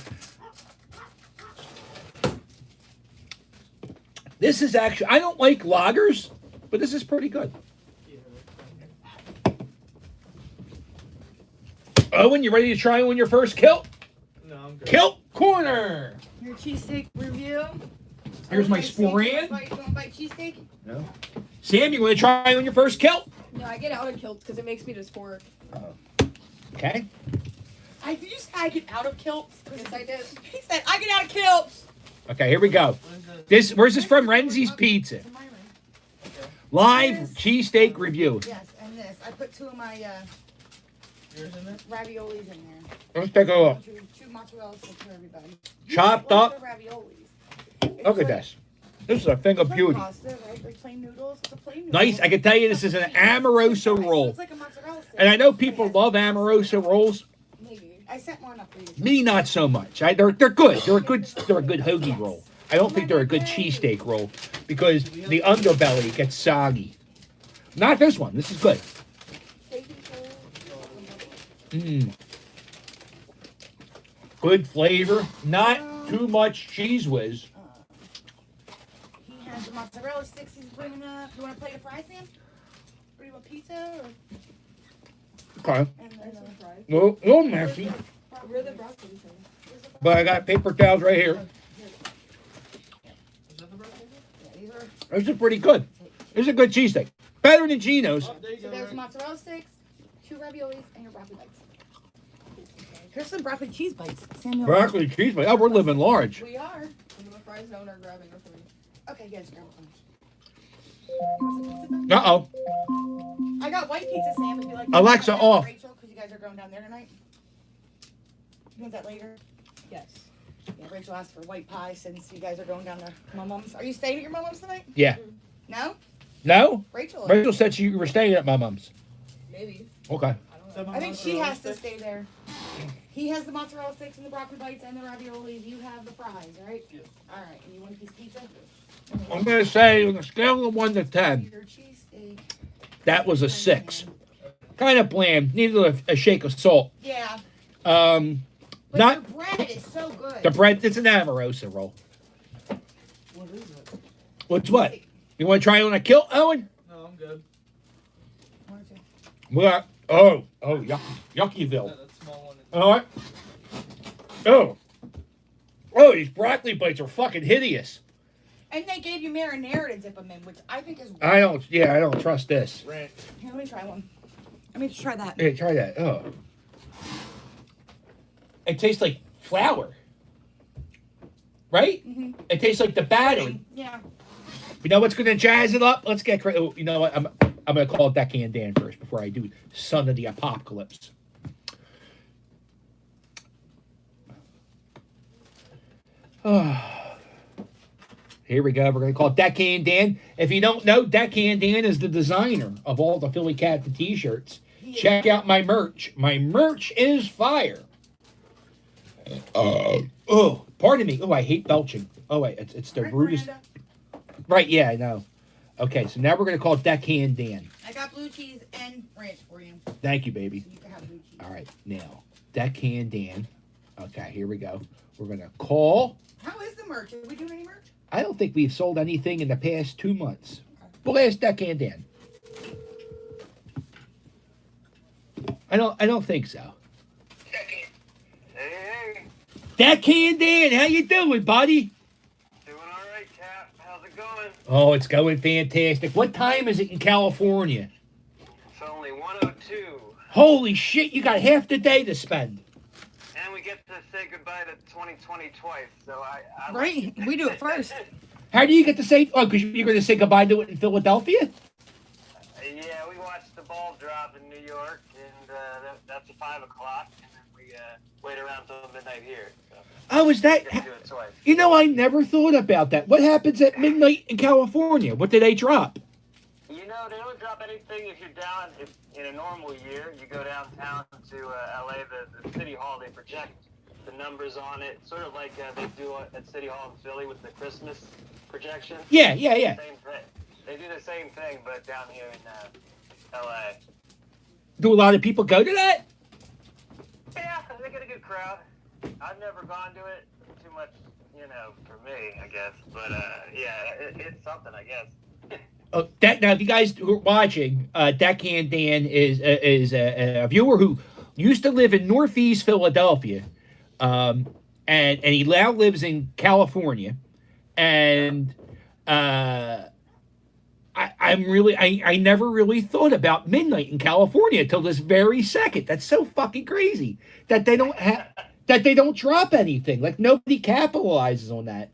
This is actually, I don't like lagers, but this is pretty good. Owen, you ready to try on your first kilt? No, I'm good. Kilt Corner. Your cheesesteak review. Here's my You sporran. want to bite cheesesteak? No. Sam, you want to try on your first kilt? No, I get out of kilts because it makes me just fork. Okay. Did you say I get out of kilts? Yes, I did. He said, I get out of kilts. Okay, here we go. Where's this from? Renzi's Pizza. It's in my room. Live Yes. cheesesteak review. Yes, and this. I put 2 of my Yours in there? raviolis in there. Let's take a look. 2 mozzarella sticks for everybody. Chopped You up. like the raviolis. Look at this. This is a thing of It's like beauty. pasta, right? Like plain noodles. It's a plain noodle. Nice. I can tell you this is an Amoroso roll. It's like a mozzarella stick. And I know people love Amoroso rolls. Maybe. I sent one up for you. Me, not so much. They're good. They're a good hoagie roll. I don't think they're a good cheesesteak roll because the underbelly gets soggy. Not this one. This is good. Good flavor. Not too much cheese whiz. He has the mozzarella sticks he's bringing up. You want to play the fries, Sam? Or do you want pizza? Or... Okay. And then, No messy. Where are the broccoli things? But I got paper towels right here. yeah, these are... This is pretty good. This is a good cheesesteak. Better than Geno's. Oh, there you So go. there's mozzarella sticks, 2 raviolis, and your broccoli bites. Here's some broccoli cheese bites. Samuel. Broccoli cheese. Oh, we're living large. We are. And the fries zone are grabbing her for me. Okay, guys, grab one. Uh-oh. I got white pizza, Sam. If you like. Alexa, that. off. Rachel, because you guys are going down there tonight. You want that later? Yes. Yeah, Rachel asked for white pie since you guys are going down to my mom's. Are you staying at your mom's tonight? Yeah. No? No? Rachel. Rachel said you were staying at my mom's. Maybe. Okay. I don't know. I think she has to stay there. He has the mozzarella sticks and the broccoli bites and the raviolis. You have the fries, right? Yes. All right. And you want a piece of pizza? I'm going to say on a scale of 1 to 10, Your cheesesteak. that was a 6. Kind of bland. Needed a shake of salt. Yeah. Not But your bread is so good. the bread. It's an Amorosa roll. What is it? What's what? You want to try on a kilt, Owen? No, I'm good. We got, yucky, Yuckyville. That small one. All right. Oh, Oh, these broccoli bites are fucking hideous. And they gave you marinara to dip them in, which I think is. I don't trust this. Ranch. Here, let me try one. Let me try that. Hey, try that. Oh. It tastes like flour. Right? Mm-hmm. It tastes like the batter. Yeah. You know what's going to jazz it up? Let's get you know what? I'm going to call it Deckhand Dan first before I do Son of the Apocalypse. Here we go. We're going to call it Deckhand Dan. If you don't know, Deckhand Dan is the designer of all the Philly Captain t-shirts. Check out my merch. My merch is fire. Oh, pardon me. Oh, I hate belching. Oh, wait. It's the rudest. Right, yeah, I know. Okay, so now we're going to call it Deckhand Dan. I got blue cheese and ranch for you. Thank you, baby. So you can have blue cheese. All right, now, Deckhand Dan. Okay, here we go. We're going to call. How is the merch? Are we doing any merch? I don't think we've sold anything in the past 2 months. We'll ask Deckhand Dan. I don't think so. Hey, Deckhand Dan, how you doing, buddy? doing all right, Cap. How's it going? Oh, it's going fantastic. What time is it in California? It's only 1:02, Holy shit, you got half the day to spend. and we get to say goodbye to 2020 twice. So I Right. We do it first. How do you get to say, oh, because you're going to say goodbye to it in Philadelphia? Yeah, we watched the ball drop in New York, and that's at 5 o'clock, and then we wait around till midnight here. So Oh, is that, we get to do it twice. you know, I never thought about that. What happens at midnight in California? What do they drop? You know, they don't drop anything if you're down. If in a normal year, you go downtown to LA, the city hall, they project the numbers on it, sort of like they do at City Hall in Philly with the Christmas projection. Yeah. Same thing. They do the same thing, but down here in LA. Do a lot of people go to that? Yeah, they get a good crowd. I've never gone to it. Too much, you know, for me, I guess. But yeah, it's something, I guess. Oh, now, if you guys who are watching, Deckhand Dan is a viewer who used to live in Northeast Philadelphia, and he now lives in California, and I never really thought about midnight in California till this very second. That's so fucking crazy that they don't drop anything. Like nobody capitalizes on that.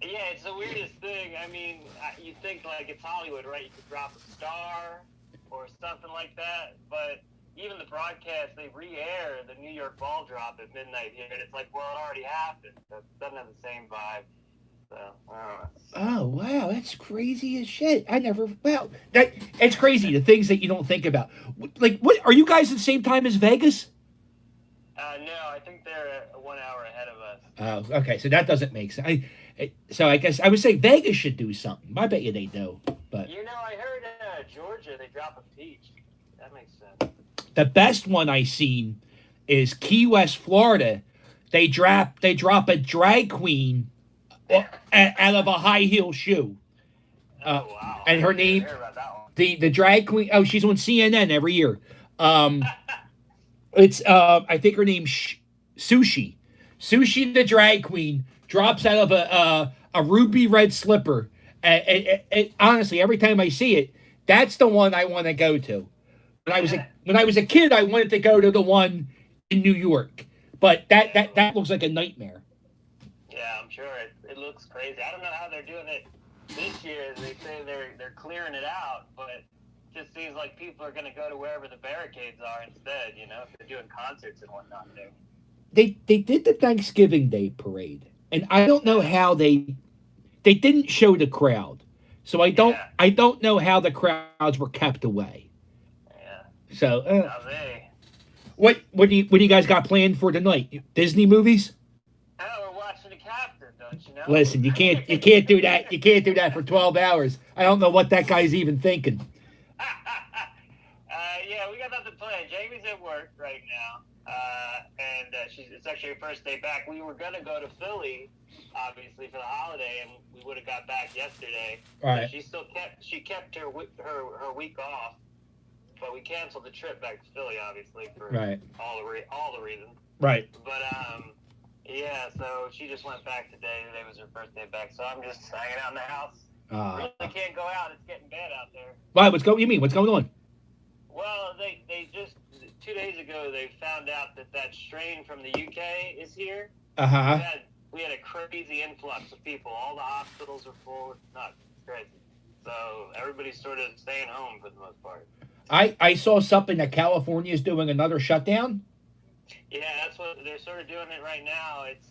Yeah, it's the weirdest thing. I mean, you think like it's Hollywood, right? You could drop a star or something like that, but even the broadcast, they re-air the New York ball drop at midnight here, and it's like, well, it already happened. So it doesn't have the same vibe. So, I don't know. Oh wow, that's crazy as shit. It's crazy the things that you don't think about. Like, what are you guys at the same time as Vegas? No, I think they're 1 hour ahead of us. Oh, okay, so that doesn't make sense. So I guess I would say Vegas should do something. I bet you they do. But You know, I heard Georgia, they drop a peach. That makes sense. the best one I seen is Key West, Florida. They drop a drag queen out of a high heel shoe. Oh, wow. And her I didn't name, hear about that one. the drag queen. Oh, she's on CNN every year. It's I think her name's Sushi. Sushi, the drag queen, drops out of a ruby red slipper. Honestly, every time I see it, that's the one I want to go to. When I was a kid, I wanted to go to the one in New York, but that looks like a nightmare. Yeah, I'm sure it looks crazy. I don't know how they're doing it this year. They say they're clearing it out, but it just seems like people are going to go to wherever the barricades are instead. You know, if they're doing concerts and whatnot there. They did the Thanksgiving Day parade, and I don't know how they didn't show the crowd, so I don't know how the crowds were kept away. Yeah. So Now they. what do you guys got planned for tonight? Disney movies? Oh, we're watching the Captain, don't you know? Listen, you can't do that. You can't do that for 12 hours. I don't know what that guy's even thinking. Yeah, we got nothing planned. Jamie's at work right now, and it's actually her first day back. We were gonna go to Philly, obviously for the holiday, and we would have got back yesterday. All right. She kept her week off, but we canceled the trip back to Philly, obviously for Right. all the reasons. Right. But Yeah, so she just went back today. Today was her birthday back, so I'm just hanging out in the house. Really can't go out. It's getting bad out there. Why? What's going? You mean what's going on? Well, they just 2 days ago they found out that strain from the UK is here. We had a crazy influx of people. All the hospitals are full. It's nuts. It's crazy. So everybody's sort of staying home for the most part. I saw something that California is doing another shutdown. Yeah, that's what they're sort of doing it right now. It's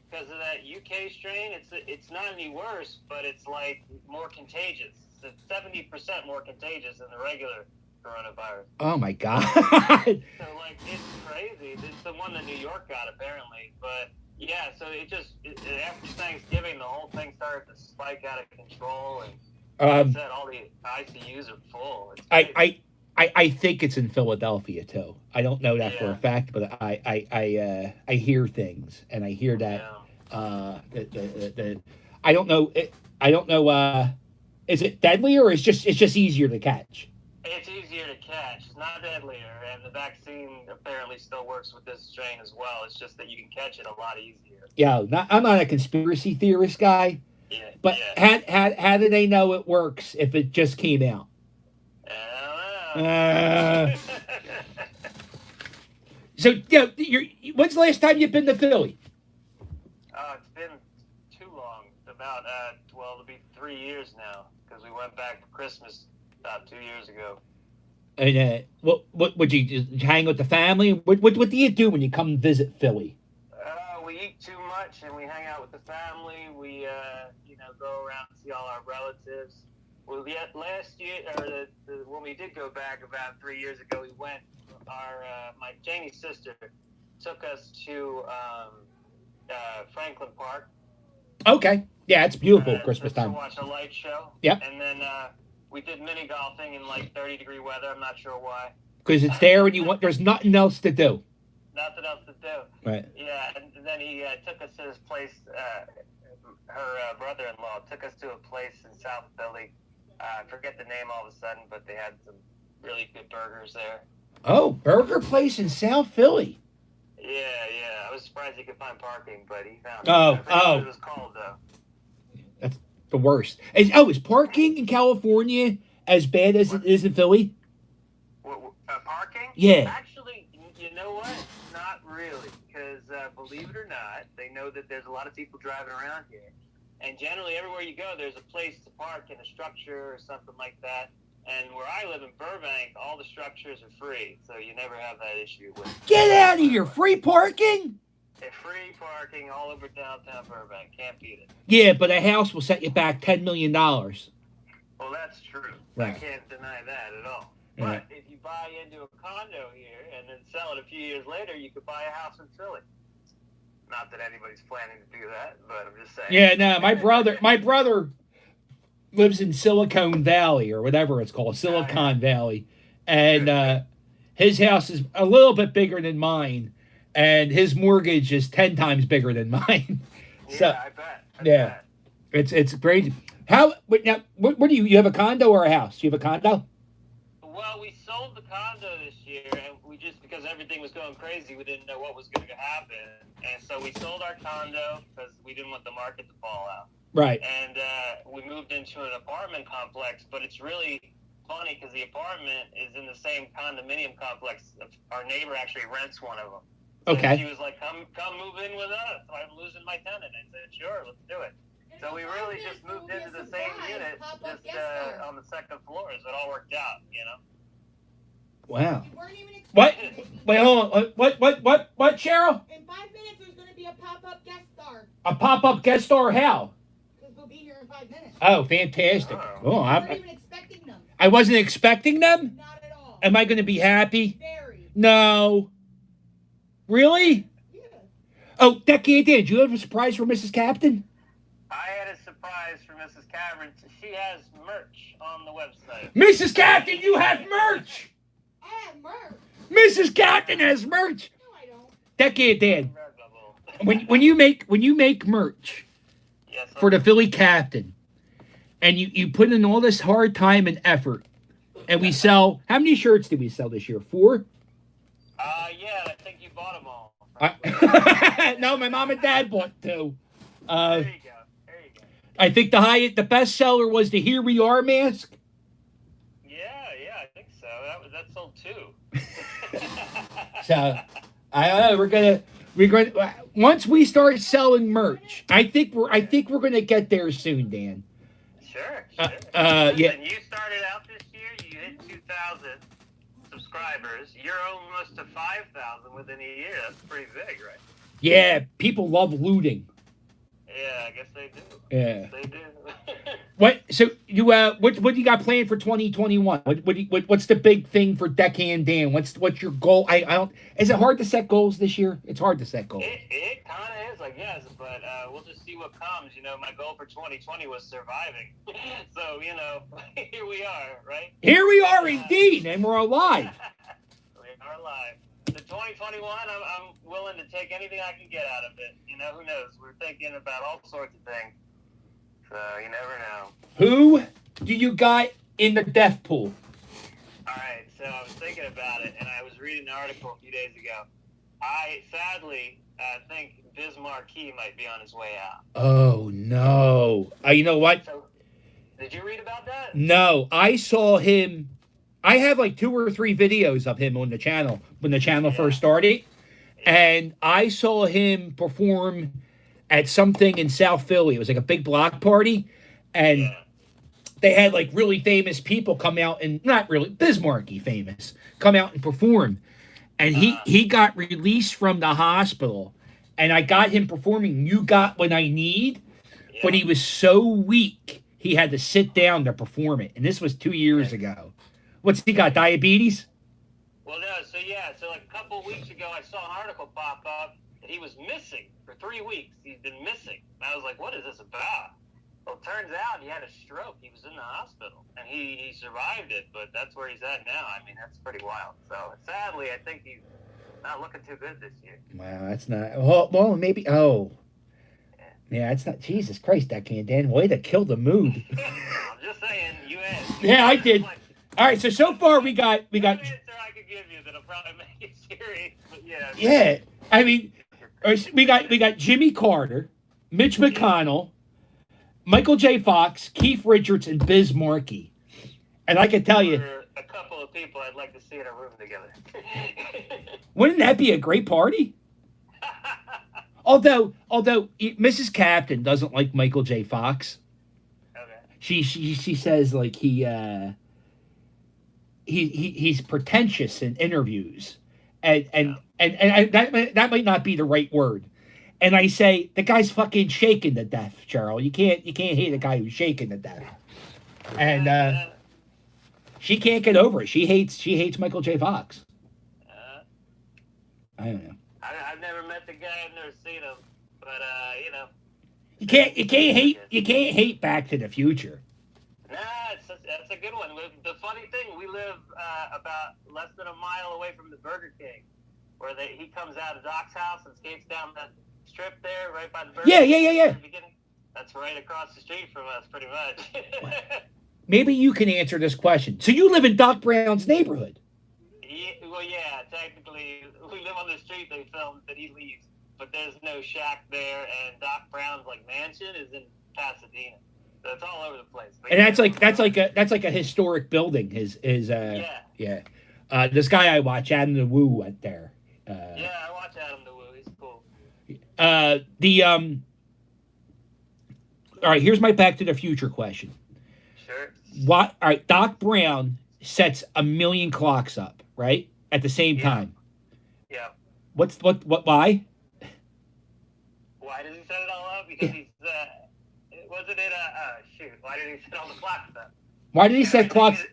because of that UK strain. It's not any worse, but it's like more contagious. It's 70% more contagious than the regular coronavirus. Oh my God! So like it's crazy. It's the one that New York got apparently, but yeah. So after Thanksgiving, the whole thing started to spike out of control, and like I said, all the ICUs are full. I think it's in Philadelphia too. I don't know that for a fact, but I hear things, and I hear that I don't know. I don't know. Is it deadlier or it's just easier to catch? It's easier to catch. It's not deadlier, and the vaccine apparently still works with this strain as well. It's just that you can catch it a lot easier. Yeah, I'm not a conspiracy theorist guy, but how do they know it works if it just came out? So, yeah, when's the last time you've been to Philly? It's been too long. About it'll be 3 years now because we went back for Christmas about 2 years ago. And what would you just hang with the family? What do you do when you come visit Philly? We eat too much and we hang out with the family. We go around and see all our relatives. Well, last year, or when we did go back about 3 years ago, we went. My Janie's sister took us to Franklin Park. Okay, yeah, it's beautiful Christmas time. To watch a light show. Yep. And then we did mini golfing in like 30-degree weather. I'm not sure why. Because it's there and there's nothing else to do. Nothing else to do. Right. Yeah, and then he took us to this place. Her brother-in-law took us to a place in South Philly. I forget the name all of a sudden, but they had some really good burgers there. Oh, burger place in South Philly. Yeah. I was surprised he could find parking, but he found it. It was cold, though. That's the worst. Is parking in California as bad as it is in Philly? Parking? Yeah. Actually, you know what? Not really, because believe it or not, they know that there's a lot of people driving around here. And generally, everywhere you go, there's a place to park in a structure or something like that. And where I live in Burbank, all the structures are free, so you never have that issue with. Get out of here! Free parking? Free parking all over downtown Burbank. Can't beat it. Yeah, but a house will set you back $10 million. Well, that's true. Right. I can't deny that at all. Yeah. But if you buy into a condo here and then sell it a few years later, you could buy a house in Philly. Not that anybody's planning to do that, but I'm just saying. Yeah, no, my brother lives in Silicon Valley or whatever it's called, Silicon Valley, and his house is a little bit bigger than mine, and his mortgage is 10 times bigger than mine. So, yeah, I bet. It's crazy. What do you have a condo or a house? You have a condo? Well, we sold the condo this year, and because everything was going crazy, we didn't know what was going to happen. And so we sold our condo because we didn't want the market to fall out. Right. And we moved into an apartment complex, but it's really funny because the apartment is in the same condominium complex. Our neighbor actually rents one of them. So okay. She was like, come move in with us. I'm losing my tenant. I said, sure, let's do it. So we really just moved into the same unit, just on the second floor. So it all worked out, Wow. You weren't even What? expecting it. Wait, hold on. What, Cheryl? In 5 minutes, there's going to be a pop-up guest star. A pop-up guest star? How? Because we'll be here in 5 minutes. Oh, fantastic. Oh. You weren't even expecting them. I wasn't expecting them? Not at all. Am I going to be happy? Very. No. Really? Yeah. Oh, Becky, did you have a surprise for Mrs. Captain? I had a surprise for Mrs. Cameron. She has merch on the website. Mrs. Captain, you have merch! I have merch. Mrs. Captain has merch! No, I don't. Becky, Dad, when you make merch Yes, for the Philly Captain, and you put in all this hard time and effort, and we sell, how many shirts did we sell this year? 4? Yeah, I think you bought them all. No, my mom and dad bought 2. There you go. I think the best seller was the Here We Are mask. Yeah, I think so. That sold 2. So I don't know. We're going once we start selling merch. I think we're gonna get there soon, Dan. Sure. Yeah. Listen, you started out this year. You hit 2,000 subscribers. You're almost to 5,000 within a year. That's pretty big, right? Yeah, people love looting. Yeah, I guess they do. Yeah. They do. What? So you what do you got planned for 2021? What's the big thing for Deckhand Dan? What's your goal? I don't. Is it hard to set goals this year? It's hard to set goals. It kind of is, I guess, but we'll just see what comes. My goal for 2020 was surviving. So here we are, right? Here we are indeed, and we're alive. We are alive. The 2021, I'm willing to take anything I can get out of it. Who knows? We're thinking about all sorts of things. So you never know. Who do you got in the death pool? All right, so I was thinking about it, and I was reading an article a few days ago. I sadly think Biz Marquis might be on his way out. Oh no! You know what? So, did you read about that? No, I saw him. I have like 2 or 3 videos of him on the channel when the channel first started, and I saw him perform at something in South Philly. It was like a big block party, and they had like really famous people come out, and not really Biz Marquis famous, come out and perform. And he got released from the hospital, and I got him performing You Got What I Need, but he was so weak he had to sit down to perform it. And this was 2 years ago. What's he got, diabetes? Well, no, so like a couple of weeks ago, I saw an article pop up that he was missing for 3 weeks. He's been missing. And I was like, what is this about? Well, it turns out he had a stroke. He was in the hospital, and he survived it, but that's where he's at now. I mean, that's pretty wild. So, sadly, I think he's not looking too good this year. Wow, that's not... Well, maybe... Yeah, it's not... Jesus Christ, that can't, Dan. Way to kill the mood. I'm just saying, you asked. Yeah, I did. All right, so far we got... One answer I could give you that'll probably make it serious, but yeah. Yeah, I mean, we got Jimmy Carter, Mitch McConnell, Michael J. Fox, Keith Richards, and Biz Marquis. And I can tell you... A couple of people I'd like to see in a room together. Wouldn't that be a great party? Although Mrs. Captain doesn't like Michael J. Fox. Okay. She says like he's pretentious in interviews, and that might not be the right word. And I say the guy's fucking shaken to death, Cheryl. You can't hate a guy who's shaken to death. And she can't get over it. She hates Michael J. Fox. I don't know. I've never met the guy. I've never seen him, but you can't hate Back to the Future. Nah, that's a good one. The funny thing, we live about less than a mile away from the Burger King, where he comes out of Doc's house and skates down the strip there, right by the Burger King. Yeah. That's right across the street from us, pretty much. Maybe you can answer this question. So you live in Doc Brown's neighborhood? Yeah, technically, we live on the street they filmed that he leaves, but there's no shack there, and Doc Brown's mansion is in Pasadena, so it's all over the place. But and that's like a historic building. This guy I watch, Adam the Woo, went there. Yeah, I watch Adam the Woo. He's cool. All right, here's my Back to the Future question. Sure. All right, Doc Brown sets 1 million clocks up, right? At the same time. Yeah. What, why? Why did he set it all up? Because wasn't it, why did he set all the clocks up? Why did he set clocks?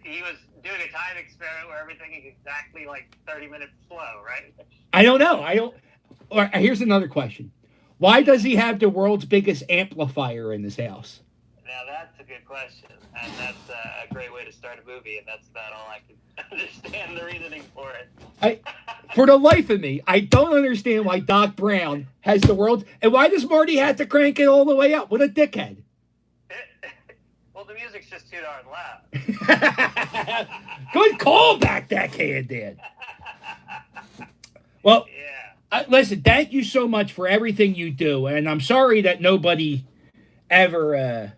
He was doing a time experiment where everything is exactly 30 minutes slow, right? I don't know. All right, here's another question. Why does he have the world's biggest amplifier in his house? Now, that's a good question, and that's a great way to start a movie, and that's about all I can understand the reasoning for it. For the life of me, I don't understand why Doc Brown has the world, and why does Marty have to crank it all the way up? What a dickhead. Well, the music's just too darn loud. Good call back, Deckhand, Dan. Well, yeah. Listen, thank you so much for everything you do, and I'm sorry that nobody ever.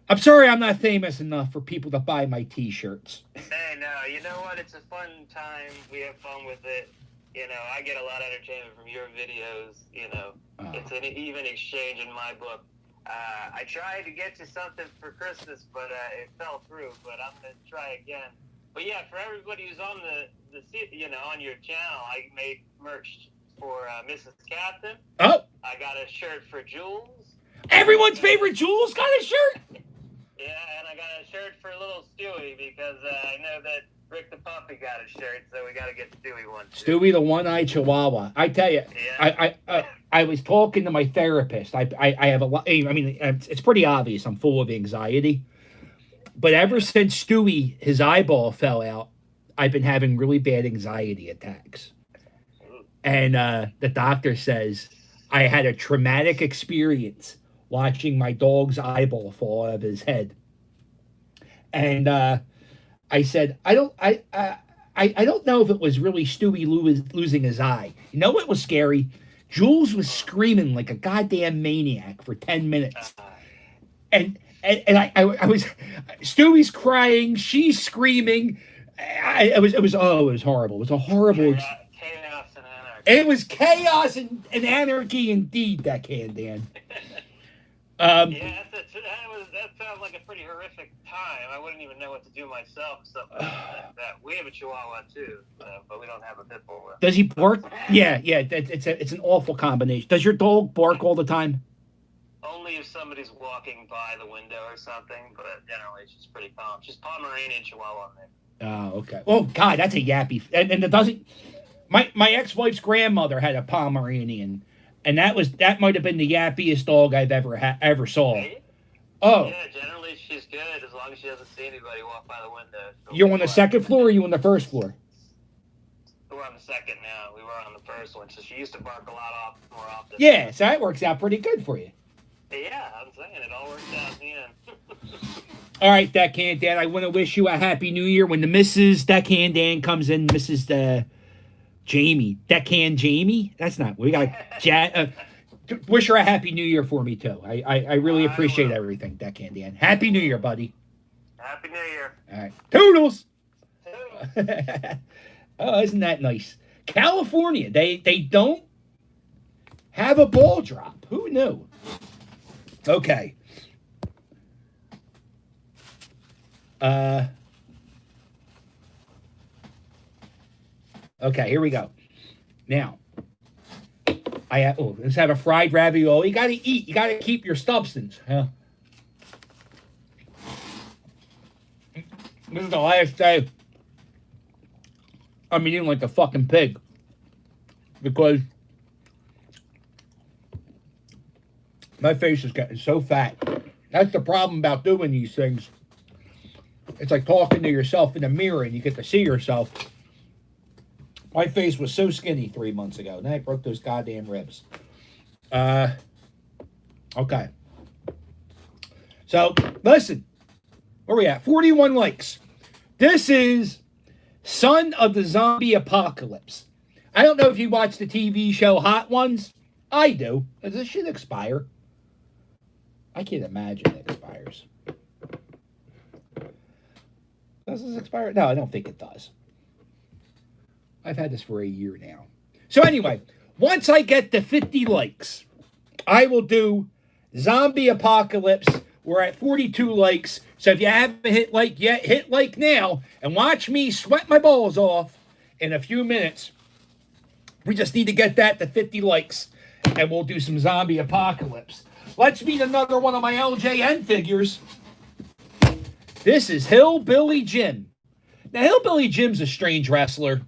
I'm sorry I'm not famous enough for people to buy my T-shirts. Hey, no, you know what? It's a fun time. We have fun with it. You know, I get a lot of entertainment from your videos. You know, it's an even exchange in my book. I tried to get you something for Christmas, but it fell through. But I'm gonna try again. But yeah, for everybody who's on on your channel, I made merch for Mrs. Captain. Oh, I got a shirt for Jules. Everyone's favorite Jules got a shirt. Yeah, and I got a shirt for little Stewie because I know that Rick the Puppy got a shirt, so we got to get Stewie one too. Stewie the one-eyed Chihuahua. I tell you, yeah. I was talking to my therapist. I have a lot. I mean, it's pretty obvious I'm full of anxiety. But ever since Stewie, his eyeball fell out, I've been having really bad anxiety attacks. And the doctor says I had a traumatic experience watching my dog's eyeball fall out of his head. And I said, I don't know if it was really Stewie losing his eye. You know what was scary? Jules was screaming like a goddamn maniac for 10 minutes. And I was, Stewie's crying, she's screaming. It was horrible. It was a horrible. Chaos and anarchy. It was chaos and anarchy indeed, that can, Dan. Yeah, that sounds like a pretty horrific time. I wouldn't even know what to do myself. Something like that. We have a Chihuahua too, but we don't have a pit bull. Does he bark? Yeah. It's an awful combination. Does your dog bark all the time? Only if somebody's walking by the window or something, but generally she's pretty calm. She's Pomeranian Chihuahua in there. Oh, okay. Oh, God, that's a yappy. And it doesn't. My ex-wife's grandmother had a Pomeranian, and that might have been the yappiest dog I've ever saw. Right? Oh. Yeah, generally she's good as long as she doesn't see anybody walk by the window. You're on the second floor, or you on the first floor? We're on the second now. We were on the first one, so she used to bark a lot more often. Yeah, so that works out pretty good for you. Yeah, I'm saying it all worked out in the end. All right, Deckhand Dan, I want to wish you a happy new year. When the Mrs. Deckhand Dan comes in, Mrs. Jamie. Deckhand Jamie? That's not, we got wish her a happy new year for me, too. I really appreciate everything, Deckhand Dan. Happy New Year, buddy. Happy New Year. All right. Toodles! Toodles. Oh, isn't that nice? California, they don't have a ball drop. Who knew? Okay. Okay, here we go. Now, let's have a fried ravioli. You got to eat. You got to keep your substance. Huh? This is the last day I'm eating like a fucking pig because my face is getting so fat. That's the problem about doing these things. It's like talking to yourself in the mirror and you get to see yourself. My face was so skinny 3 months ago. Then I broke those goddamn ribs. Okay. So, listen. Where we at? 41 likes. This is Son of the Zombie Apocalypse. I don't know if you watch the TV show Hot Ones. I do. Does this shit expire? I can't imagine it expires. Does this expire? No, I don't think it does. I've had this for a year now. So anyway, once I get to 50 likes, I will do Zombie Apocalypse. We're at 42 likes. So if you haven't hit like yet, hit like now and watch me sweat my balls off in a few minutes. We just need to get that to 50 likes and we'll do some Zombie Apocalypse. Let's meet another one of my LJN figures. This is Hillbilly Jim. Now, Hillbilly Jim's a strange wrestler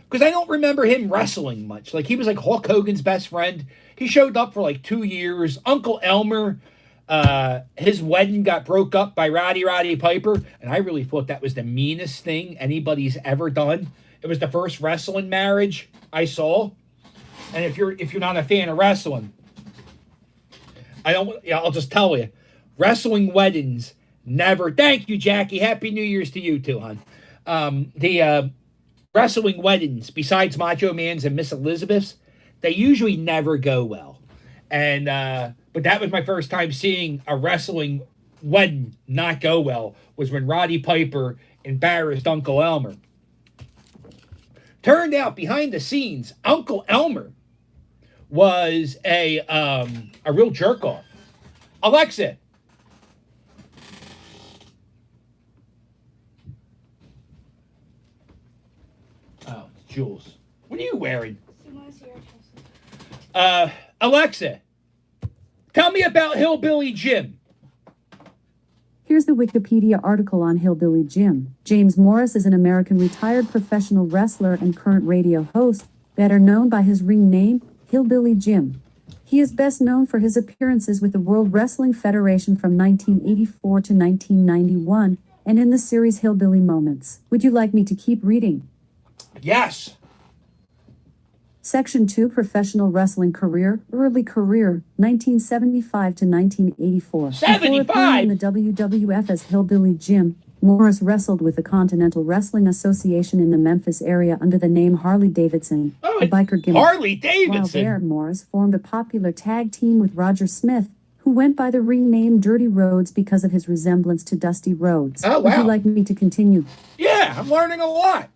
because I don't remember him wrestling much. Like, he was like Hulk Hogan's best friend. He showed up for like 2 years. Uncle Elmer, his wedding got broke up by Roddy Piper, and I really thought that was the meanest thing anybody's ever done. It was the first wrestling marriage I saw. And if you're not a fan of wrestling, I'll just tell you, wrestling weddings never. Thank you, Jackie. Happy New Year's to you too, hon. wrestling weddings, besides Macho Man's and Miss Elizabeth's, they usually never go well. And but that was my first time seeing a wrestling wedding not go well, was when Roddy Piper embarrassed Uncle Elmer. Turned out behind the scenes, Uncle Elmer was a real jerk off. Alexa. Oh, Jules. What are you wearing? Alexa, tell me about Hillbilly Jim. Here's the Wikipedia article on Hillbilly Jim. James Morris is an American retired professional wrestler and current radio host, better known by his ring name, Hillbilly Jim. He is best known for his appearances with the World Wrestling Federation from 1984 to 1991, and in the series Hillbilly Moments. Would you like me to keep reading? Yes. Section 2, Professional Wrestling Career, Early Career, 1975 to 1984. 75? Before appearing in the WWF as Hillbilly Jim, Morris wrestled with the Continental Wrestling Association in the Memphis area under the name Harley Davidson, a biker gimmick. Harley Davidson? While there, Morris formed a popular tag team with Roger Smith, who went by the ring name Dirty Rhodes because of his resemblance to Dusty Rhodes. Oh, wow. Would you like me to continue? Yeah, I'm learning a lot.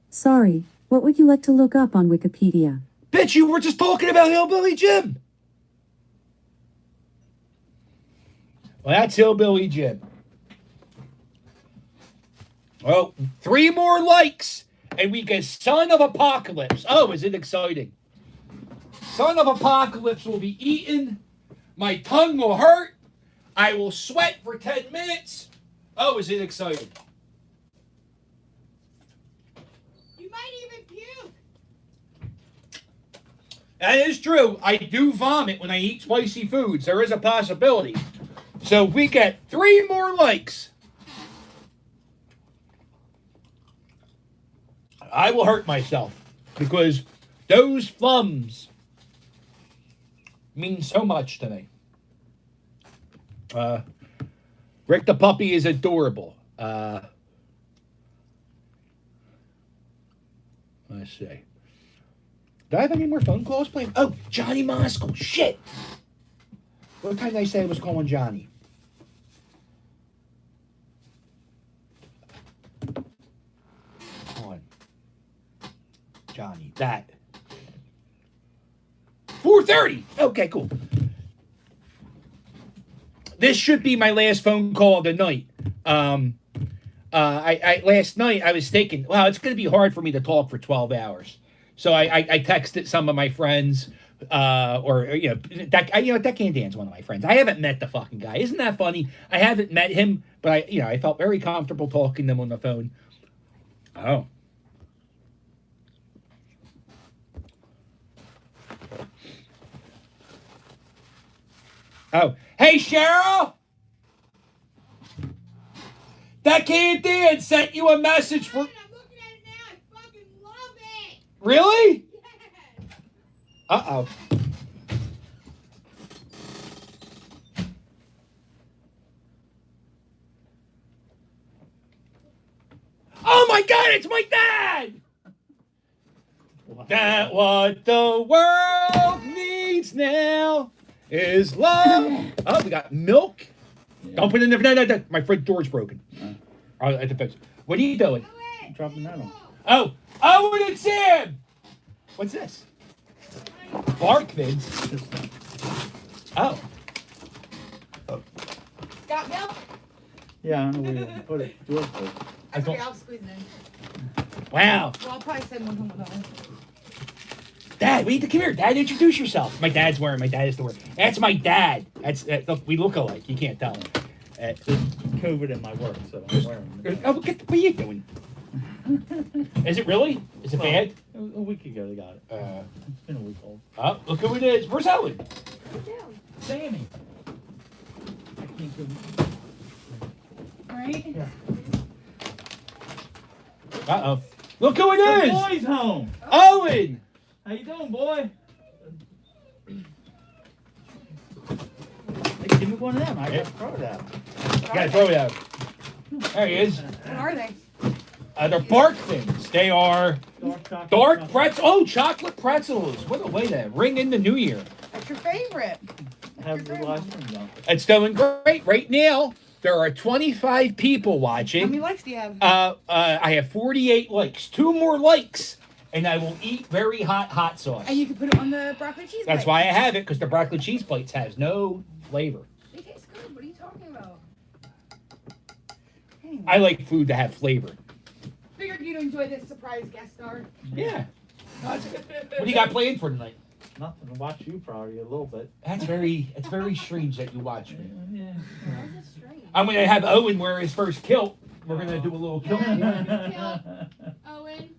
Sorry. What would you like to look up on Wikipedia? Bitch, you were just talking about Hillbilly Jim. Well, that's Hillbilly Jim. Well, 3 more likes, and we get Son of Apocalypse. Oh, is it exciting? Son of Apocalypse will be eaten. My tongue will hurt. I will sweat for 10 minutes. Oh, is it exciting? That is true. I do vomit when I eat spicy foods. There is a possibility. So if we get 3 more likes, I will hurt myself because those flums mean so much to me. Rick the puppy is adorable. Let's see. Do I have any more phone calls playing? Oh, Johnny Moskell. Shit. What time did I say I was calling Johnny? On. Johnny. That. 4:30. Okay, cool. This should be my last phone call of the night. Last night I was thinking, wow, it's going to be hard for me to talk for 12 hours. So I texted some of my friends, Deckhand Dan's one of my friends. I haven't met the fucking guy. Isn't that funny? I haven't met him, but I felt very comfortable talking to him on the phone. Oh. Oh. Hey, Cheryl! Deckhand Dan sent you a message for... Really? Yes. Uh-oh. Oh my God, it's my dad! Wow. That what the world needs now is love. Oh, we got milk. Yeah. Don't put it in there. No. My front door's broken. I'll have to fix it. What are you doing? I'm dropping that on. Oh, Owen and Sam! What's this? Bark things. Oh. Got milk? Yeah, I don't know where you put it. That's okay, I'll squeeze it in. Wow. Well, I'll probably send one home with Owen. Dad, come here. Dad, introduce yourself. My dad is the word. That's my dad. Look, we look alike. You can't tell him. There's COVID in my work, so I'm wearing it. Oh, what are you doing? Is it really? Is it bad? A week ago they got it. It's been a week old. Oh, look who it is. Where's Owen? Sammy. Right? Yeah. Uh-oh. Look who it is! The boy's home! Owen! How you doing, boy? Hey, give me one of them. I gotta throw it out. You gotta throw it out. There he is. What are they? They're bark things. They are dark pretzels. Oh, chocolate pretzels. What a way to ring in the new year. That's your favorite. Have the last one though. It's doing great. Right now, there are 25 people How watching. many likes do you have? I have 48 likes. 2 more likes, and I will eat very hot sauce. And you can put it on the broccoli cheese That's plate. why I have it, because the broccoli cheese plates has no flavor. They taste good. What are you talking about? Anyway. I like food to have flavor. Figured you'd enjoy this surprise guest star. Yeah. What do you got planned for tonight? Nothing to watch you probably a little bit. It's very strange that you watch me. Yeah. Why is it strange? I'm gonna have Owen wear his first kilt. We're gonna do a little kilt. Owen.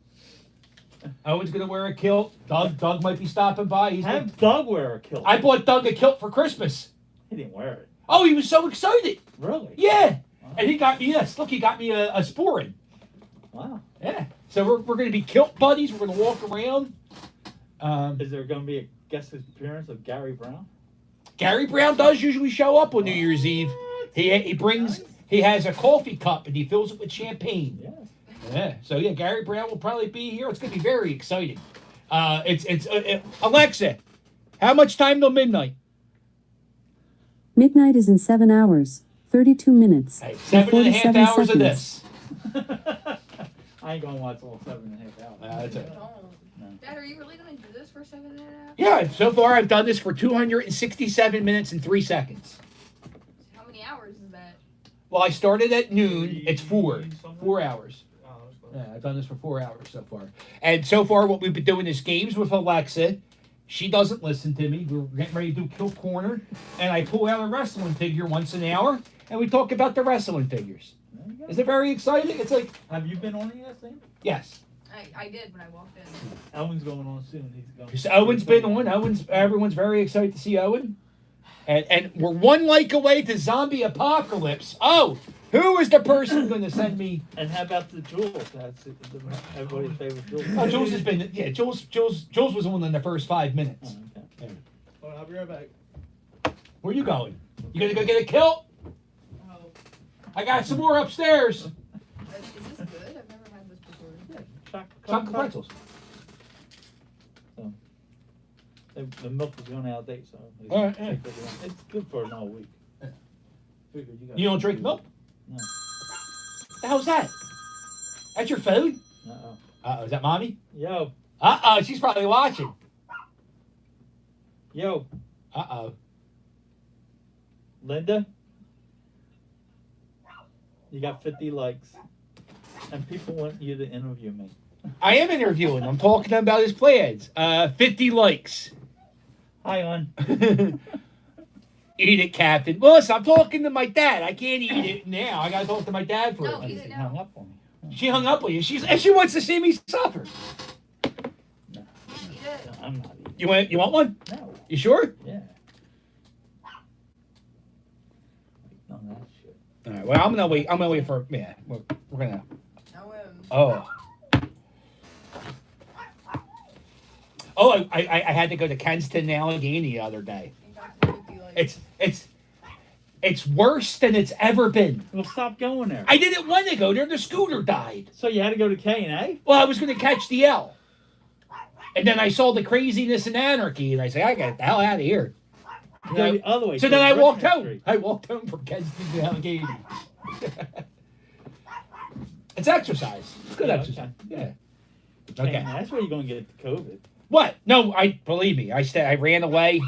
Owen's gonna wear a kilt. Doug might be stopping by. Have Doug wear a kilt. I bought Doug a kilt for Christmas. He didn't wear it. Oh, he was so excited. Really? Yeah. And he got me this. Look, he got me a sporin. Wow. Yeah. So we're gonna be kilt buddies. We're gonna walk around. Is there going to be a guest appearance of Gary Brown? Gary Brown does usually show up on New Year's Eve. He has a coffee cup and he fills it with champagne. Yes. Yeah. So yeah, Gary Brown will probably be here. It's gonna be very exciting. Alexa, how much time till midnight? Midnight is in 7 hours, 32 minutes. Hey, and 7.5 hours of seconds. this. I ain't going to watch all 7.5 hours. That's it. Dad, are you really going to do this for 7.5 hours? Yeah. So far, I've done this for 267 minutes and 3 seconds. How many hours is that? Well, I started at noon. It's 4 hours. Yeah, I've done this for 4 hours so far. And so far, what we've been doing is games with Alexa. She doesn't listen to me. We're getting ready to do Kill Corner. And I pull out a wrestling figure once an hour, and we talk about the wrestling figures. Is it very exciting? It's like... Have you been on it yet, Sam? Yes. I did when I walked in. Owen's going on soon. He's going. So Owen's been on. Everyone's very excited to see Owen. And we're 1 like away to zombie apocalypse. Oh, who is the person going to send me... And how about the Jules? That's everybody's favorite Jules. Oh, Jules has been... Yeah, Jules was on in the first 5 minutes. Oh, okay. Yeah. Well, I'll be right back. Where you going? You gonna go get a kilt? Oh. I got some more upstairs. Is this good? I've never had this before. Yeah, Chocolate pretzels. So, the milk is going out of date, so Yeah. it's good for another week. Yeah. Figured You don't drink milk? No. The hell's that? That's your food? Uh-oh. Uh-oh, is that mommy? Yo. Uh-oh, she's probably watching. Yo. Uh-oh. Linda? You got 50 likes. And people want you to interview me. I am interviewing. I'm talking about his plans. 50 likes. Hi, on. Eat it, Captain. Well, listen, I'm talking to my dad. I can't eat it now. I gotta talk to my dad for No, it. eat it now. Hung up on me. She hung up with you. She wants to see me suffer. Eat it. I'm not eating. You want one? No. You sure? Yeah. None of that shit. All right. Well, I'm gonna wait for. Yeah, we're gonna. Owen. Oh, I had to go to Kenston and Allegheny the other day. It's worse than it's ever been. Well, stop going there. I didn't want to go there. The scooter died. So you had to go to K&A? Well, I was going to catch the L. And then I saw the craziness and anarchy, and I said, I got the hell out of here. Go the other way. So to then I walked Brickman home. Street. I walked home from Kenston to Allegheny. It's exercise. It's good Yeah, exercise. okay. Yeah. Okay. K&A, that's where you're going to get the COVID. What? No, believe me. I ran away.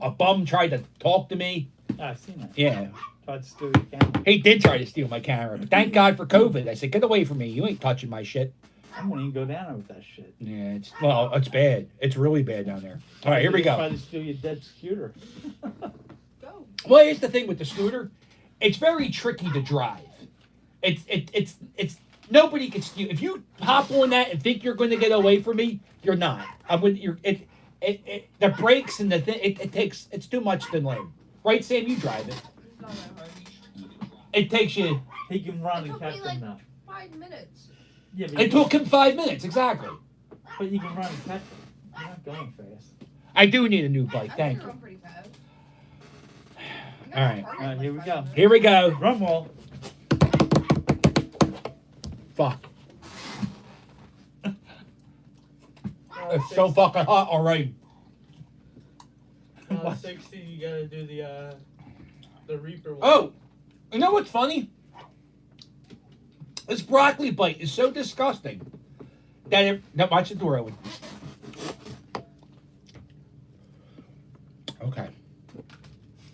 A bum tried to talk to me. I've seen that. Yeah. Tried to steal your camera. He did try to steal my camera, but thank God for COVID. I said, get away from me. You ain't touching my shit. I won't even go down there with that shit. Yeah, it's bad. It's really bad down there. All right, here we go. Try to steal your dead scooter. Go. Well, here's the thing with the scooter. It's very tricky to drive. It's nobody can steal. If you hop on that and think you're going to get away from me, you're not. The brakes and the thing. It's too much to learn. Right, Sam? You drive it. It's not that hard. It takes you. He can run It and took catch me them like now. 5 minutes. Yeah, but It took him 5 minutes exactly. But you can run and catch them. You're not going fast. I do need a new bike. I Thank can you. run pretty fast. All right. All right, here we go. Here we go. Drum roll. Fuck. It's so fucking hot already. 60, you gotta do the Reaper one. Oh, you know what's funny? This broccoli bite is so disgusting that it. Now watch the door, Owen. Okay.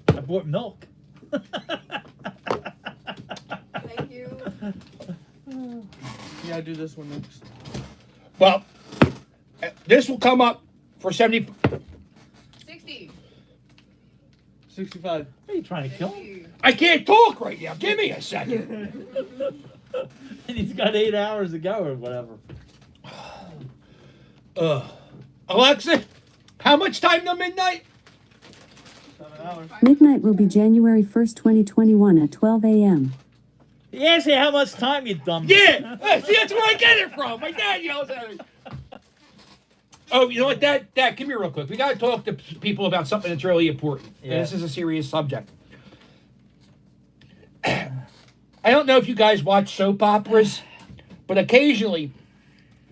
I bought milk. Thank you. Yeah, I do this one next. Well, this will come up for 70. 60. 65. Are you trying to kill him? I can't talk right now. Give me a second. And he's got 8 hours to go or whatever. Alexa, how much time till midnight? 7 hours. Midnight will be January 1st, 2021 at 12 a.m. He asked you how much time, you dumb. Yeah, see, that's where I get it from. My dad yells at me. Oh, you know what, Dad, come here real quick. We got to talk to people about something that's really important. Yeah. And this is a serious subject. I don't know if you guys watch soap operas, but occasionally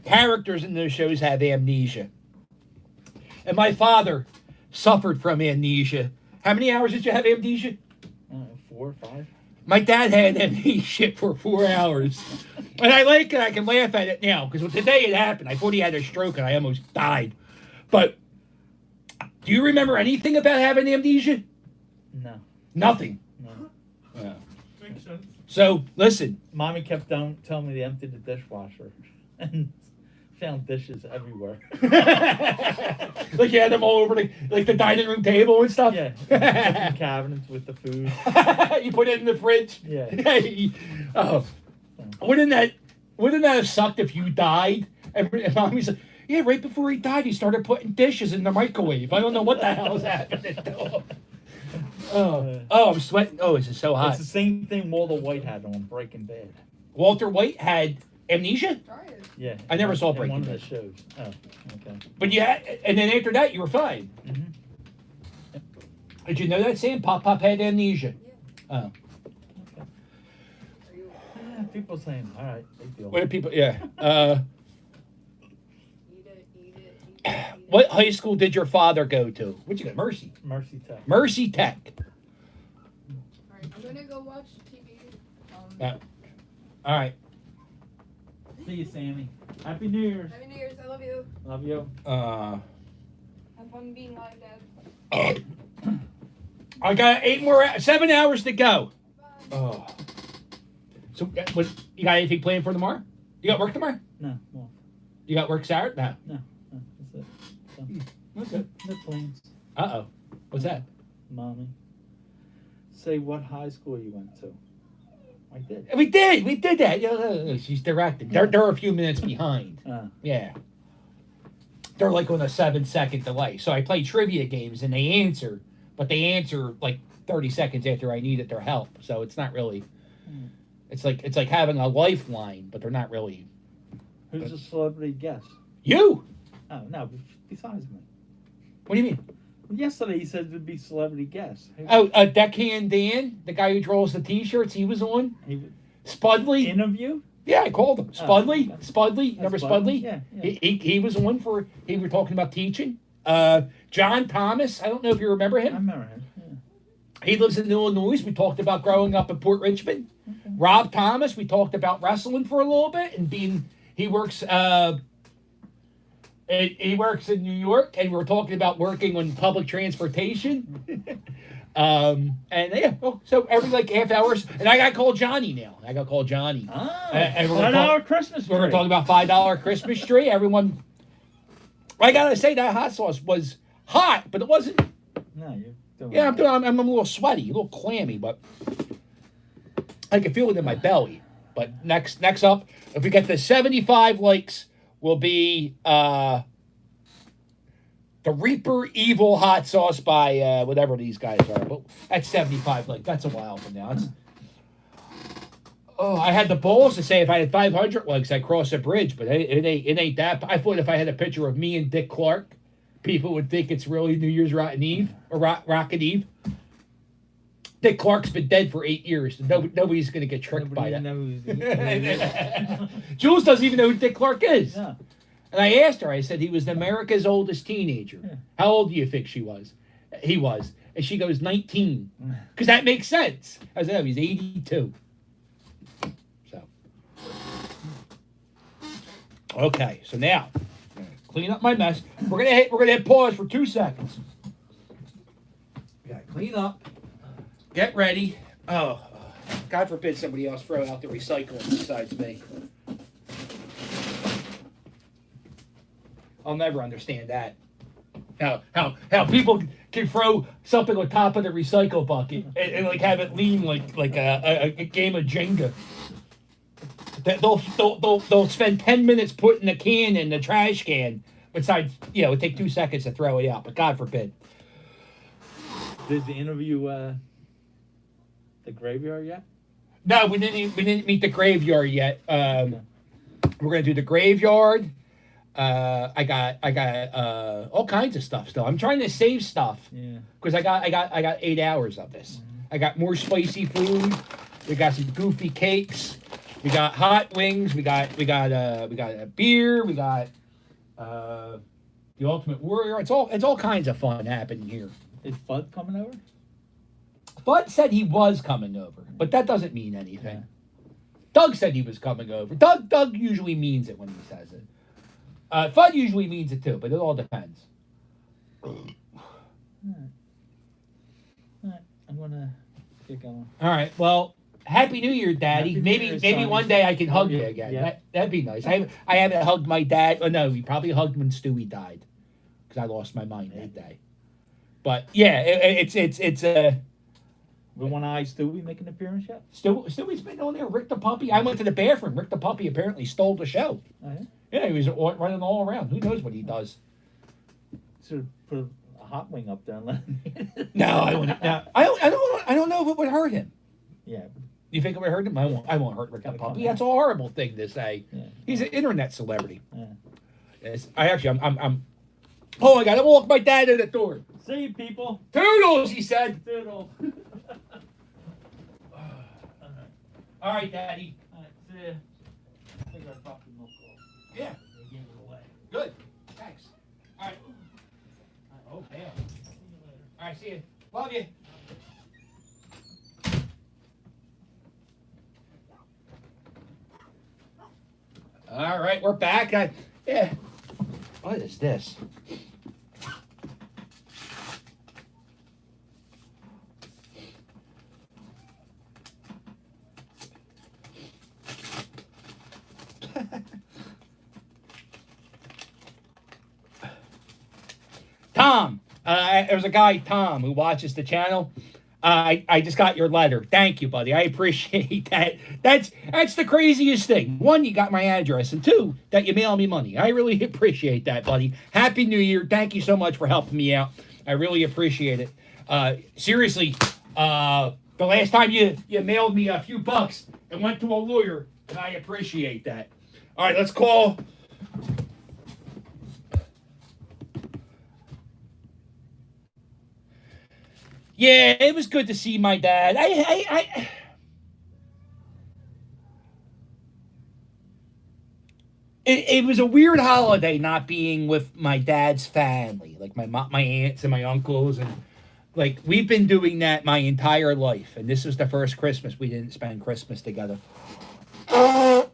characters in those shows have amnesia. And my father suffered from amnesia. How many hours did you have amnesia? 4 or 5. My dad had amnesia for 4 hours. And I like it. I can laugh at it now because today it happened. I thought he had a stroke and I almost died. But do you remember anything about having amnesia? No. Nothing. No. Yeah. Makes sense. So, listen. Mommy kept telling me to empty the dishwasher. And found dishes everywhere. Like you had them all over the dining room table and stuff? Yeah. Kitchen cabinets with the food. You put it in the fridge? Yeah. Oh. Wouldn't that have sucked if you died? And Mommy's like, yeah, right before he died, he started putting dishes in the microwave. I don't know what the hell's happening to him. Oh, I'm sweating. Oh, this is so hot. It's the same thing Walter White had on Breaking Bad. Walter White had amnesia? Try it. Yeah. I never saw in Breaking one of Bad. the shows. Oh, okay. But you had, and then after that, you were fine. Mm-hmm. Did you know that, Sam? Pop had amnesia. Yeah. Oh. People saying, all right, big deal. What are people, yeah. Eat it. What high school did your father go to? What'd you go? Mercy. Mercy Tech. Mercy Tech. Alright, I'm gonna go watch TV. Yeah. All right. See you, Sammy. Happy New Year's. Happy New Year's. I love you. Love you. Have fun being live, Dad. I got 7 hours to go. Oh. So, you got anything planned for tomorrow? You got work tomorrow? No, well, You got work Saturday? No. no, that's it. So, Okay. no plans. Uh-oh. What's that? Mommy. Say what high school you went to. I did. We did that. Yeah, she's directing. They're a few minutes behind. Yeah. They're like on a 7-second delay. So I play trivia games and they answer, but they answer like 30 seconds after I needed their help. So it's not really. It's like having a lifeline, but they're not really. Who's a celebrity guest? You. Oh no, besides me. What do you mean? Yesterday he said there'd be celebrity guests. Oh, Deckhand Dan, the guy who draws the T-shirts, he was on. Spudley. Interview? Yeah, I called him. Spudley. Okay. Spudley. Remember Spudley? Yeah. He was on for. He were talking about teaching. John Thomas. I don't know if you remember him. I remember him. Yeah. He lives in Illinois. We talked about growing up in Port Richmond. Okay. Rob Thomas. We talked about wrestling for a little bit and being. He works. He works in New York, and we were talking about working on public transportation. And yeah, so every like half hours, and I got to call Johnny now. I got to call Johnny. Oh, and $5 Christmas tree. We're talking about $5 Christmas tree. Everyone, I gotta say that hot sauce was hot, but it wasn't. No, you're doing. Yeah, I'm a little sweaty, a little clammy, but I can feel it in my belly. But next up, if we get to 75 likes, will be the Reaper Evil hot sauce by whatever these guys are. But that's 75 likes. That's a while from now. I had the balls to say if I had 500 likes, I'd cross a bridge, but it ain't that. I thought if I had a picture of me and Dick Clark, people would think it's really New Year's Rotten Eve or Rocket Eve. Dick Clark's been dead for 8 years. So nobody's going to get tricked by that. Jules doesn't even know who Dick Clark is. Yeah. And I asked her, I said, he was America's oldest teenager. Yeah. How old do you think she was? He was. And she goes, 19. Because that makes sense. I said, no, he's 82. So. Okay, so now, clean up my mess. We're gonna hit pause for 2 seconds. Okay, clean up. Get ready. Oh, God forbid somebody else throw out the recycling besides me. I'll never understand that. How people can throw something on top of the recycle bucket and like have it lean like a game of Jenga. They'll spend 10 minutes putting a can in the trash can. Besides, it would take 2 seconds to throw it out. But God forbid. Did you interview the graveyard yet? No, we didn't meet the graveyard yet. We're gonna do the graveyard. I got all kinds of stuff still. I'm trying to save stuff. Yeah. Because I got 8 hours of this. I got more spicy food. We got some goofy cakes. We got hot wings. We got a beer. We got the Ultimate Warrior. It's all kinds of fun happening here. Is Fudd coming over? Fudd said he was coming over, but that doesn't mean anything. Yeah. Doug said he was coming over. Doug usually means it when he says it. Fudd usually means it too, but it all depends. All right. I'm gonna get going. All right. Well, Happy New Year, Daddy. Happy New maybe Year, son. one day I can hug you Yeah, again. yeah. That'd be nice. I haven't hugged my dad. Oh no, we probably hugged when Stewie died because I lost my mind that day. But yeah, it's Will One Eye Stewie make an appearance yet? Stewie's been on there. Rick the puppy. I went to the bathroom. Rick the puppy apparently stole the show. Oh, yeah? Yeah, he was running all around. Who knows what he does? Should put a hot wing up there and let him. No, I wouldn't. No, I don't know if it would hurt him. Yeah. You think it would hurt him? I won't hurt Rick the Gotta puppy. come That's a horrible thing to say. Yeah. He's an internet celebrity. Yeah. Yes, I'm. Oh my God! I walked my dad to the door. See you, people. Toodles, he said. Doodle. All right, Daddy. All right, see ya. I think I dropped the milk off. Yeah. They gave it away. Good. Thanks. All right. Oh, damn. All right, see you. Love you. All right, we're back. Yeah. What is this? Tom, there's a guy, Tom, who watches the channel. I just got your letter. Thank you, buddy. I appreciate that. That's the craziest thing. One, you got my address, and two, that you mail me money. I really appreciate that, buddy. Happy New Year. Thank you so much for helping me out. I really appreciate it. Seriously, the last time you mailed me a few bucks and went to a lawyer, and I appreciate that. All right, let's call. Yeah, it was good to see my dad. It was a weird holiday not being with my dad's family, like my aunts and my uncles, and like we've been doing that my entire life, and this was the first Christmas we didn't spend Christmas together. Oh,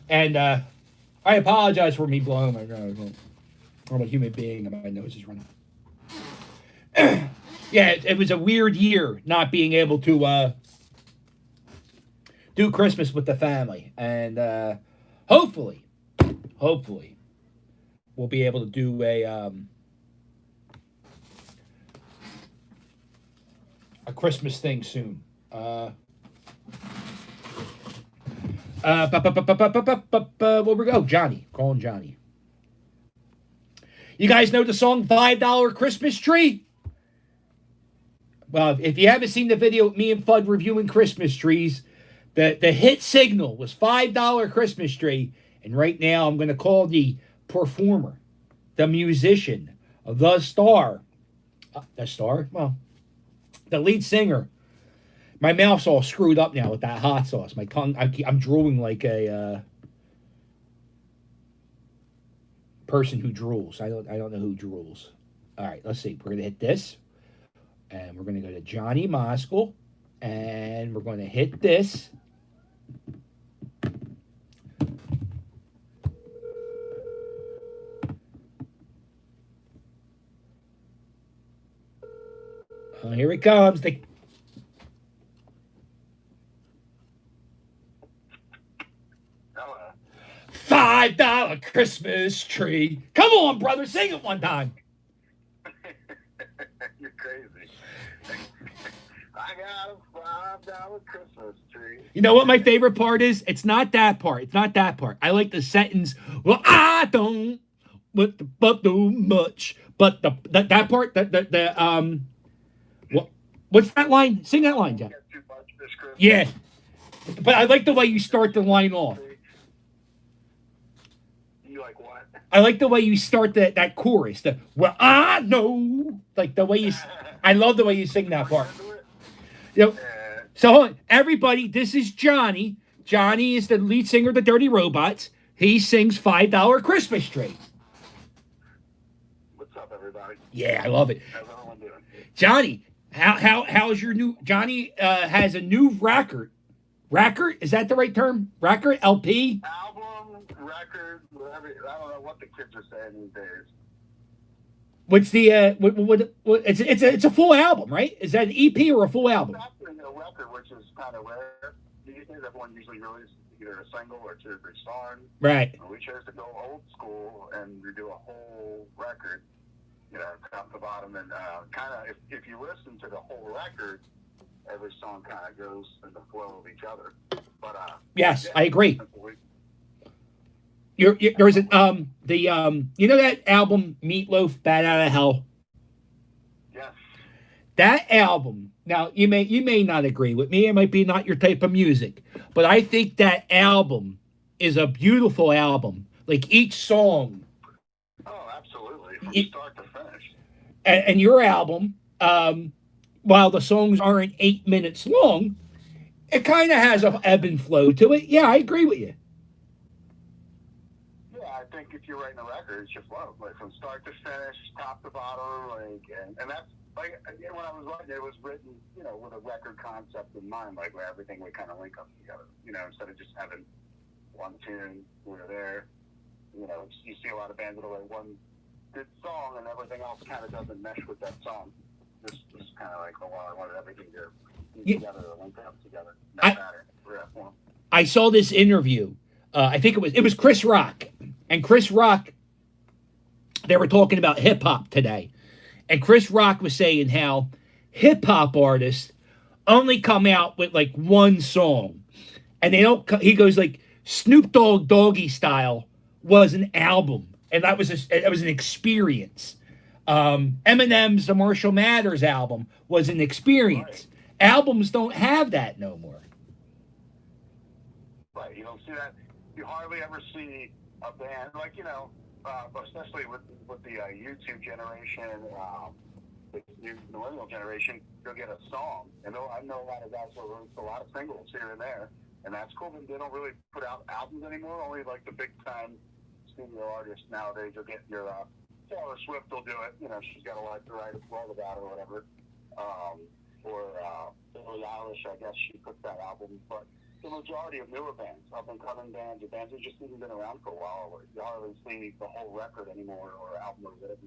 and I apologize for me blowing my nose. I'm a human being, and my nose is running. Yeah, it was a weird year not being able to do Christmas with the family. And hopefully, we'll be able to do a Christmas thing soon. Where we go? Johnny. Calling Johnny. You guys know the song $5 Christmas Tree? Well, if you haven't seen the video of me and Fudd reviewing Christmas trees, the hit signal was $5 Christmas tree. And right now I'm going to call the performer, the musician, the lead singer My mouth's all screwed up now with that hot sauce. My tongue, I'm drooling like a person who drools. I don't know who drools. All right, let's see. We're gonna hit this, and we're gonna go to Johnny Moskal, and we're gonna hit this. Here it comes. $5 Christmas tree. Come on, brother, sing it one time. You're crazy. I got a $5 Christmas tree. You know what my favorite part is? It's not that part. It's not that part. I like the sentence. Well, I don't, but too much. But that part. What's that line? Sing that line, Jeff. Yeah, but I like the way you start the line off. You like what? I like the way you start that chorus. Well, I know, like the way you. I love the way you sing that part. Yep. So hold on, everybody. This is Johnny. Johnny is the lead singer of the Dirty Robots. He sings $5 Christmas Tree. What's up, everybody? Yeah, I love it. How's everyone doing? Johnny, how's your new? Johnny has a new record. Record, is that the right term? Record, LP. Album, record, whatever. I don't know what the kids are saying these days. What's the what it's a full album, right? Is that an EP or a full album? It's actually a record, which is kind of rare. These days, everyone usually releases either a single or 2 or 3 songs. Right. We chose to go old school and we do a whole record, top to bottom, and kind of if you listen to the whole record, every song kind of goes in the flow of each other. But yes, yeah, I agree. There's an you know that album Meatloaf, Bad Out of Hell? Yes. That album. Now you may not agree with me. It might be not your type of music, but I think that album is a beautiful album. Like each song. Oh, absolutely, from start to finish. And your album, while the songs aren't 8 minutes long, it kind of has an ebb and flow to it. Yeah, I agree with you. I think if you're writing a record, it's your flow, like from start to finish, top to bottom, and that's like when I was writing, it was written, with a record concept in mind, like where everything would kind of link up together, instead of just having one tune here or there. You see a lot of bands that'll write one good song and everything else kind of doesn't mesh with that song. This was kind of like, I wanted everything to be together or link up together. No matter for that form. I saw this interview. I think it was Chris Rock. And Chris Rock, they were talking about hip hop today. And Chris Rock was saying how hip hop artists only come out with like one song. And they don't, he goes like, Snoop Dogg Doggy Style was an album. And that was an experience. Eminem's The Marshall Mathers album was an experience. Right. Albums don't have that no more. Right, you don't see that. You hardly ever see a band like especially with the YouTube generation, the new millennial generation. You'll get a song, and I know a lot of guys who release a lot of singles here and there, and that's cool. But they don't really put out albums anymore. Only like the big time studio artists nowadays. You'll get your Taylor Swift will do it. She's got a lot to write a blog about it or whatever. Or Billie Eilish, I guess she puts that album, but the majority of newer bands, up-and-coming bands, or bands that just haven't been around for a while, you hardly see the whole record anymore, or album, or whatever.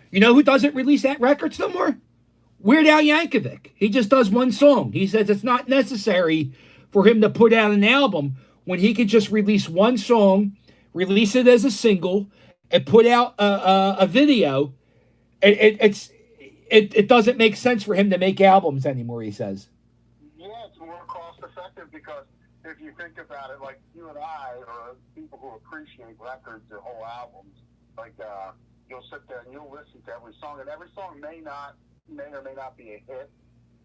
You know who doesn't release that records no more? Weird Al Yankovic. He just does one song. He says it's not necessary for him to put out an album when he could just release one song, release it as a single, and put out a video. It doesn't make sense for him to make albums anymore, he says. Yeah, it's more cost-effective because if you think about it, like you and I, or people who appreciate records or whole albums, like you'll sit there and you'll listen to every song, and every song may or may not be a hit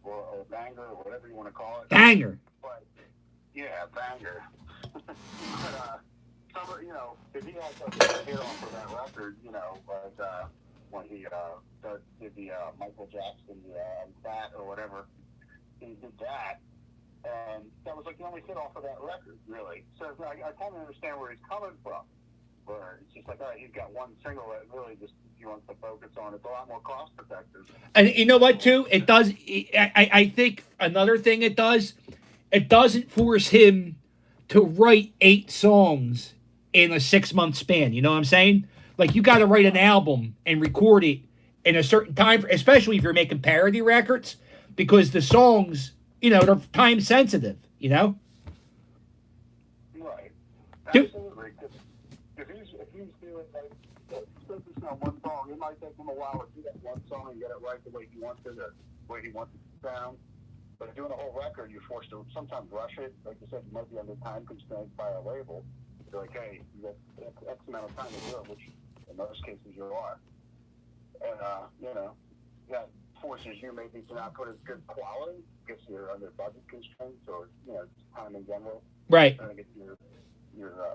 or a banger or whatever you want to call it. Banger. But yeah, banger. But if he had something to hit on for that record, like when he did the Michael Jackson, That or whatever. he did that, and that was like the only hit off of that record, really. So I kind of understand where he's coming from. Where it's just like, all right, he's got one single that really just he wants to focus on. It's a lot more cost effective. And you know what, too? It does. I think another thing it doesn't force him to write 8 songs in a 6-month span. You know what I'm saying? Like, you got to write an album and record it in a certain time, especially if you're making parody records, because the songs, they're time sensitive, Right. Dude. Absolutely. If he's doing like, focusing on one song, it might take him a while to do that one song and get it right the way he wants it, or the way he wants it to sound. But doing a whole record, you're forced to sometimes rush it. Like you said, you might be under time constraints by a label. They're like, hey, you got X amount of time to do it, which in most cases you are. And, that forces you maybe to not put as good quality because you're under budget constraints or, just time in general. Right. Trying to get your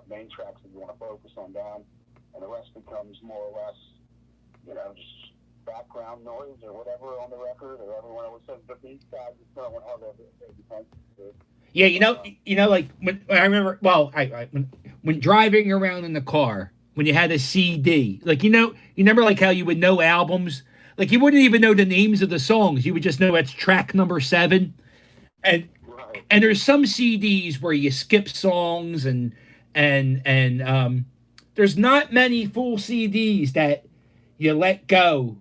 main tracks that you want to focus on down. And the rest becomes more or less, just background noise or whatever on the record, or everyone always says the beat guys just don't want to have that. Yeah, like when I remember, when driving around in the car, when you had a CD, like, you remember like how you would know albums, like you wouldn't even know the names of the songs, you would just know that's track number 7, and Right. and there's some CDs where you skip songs, and there's not many full CDs that you let go,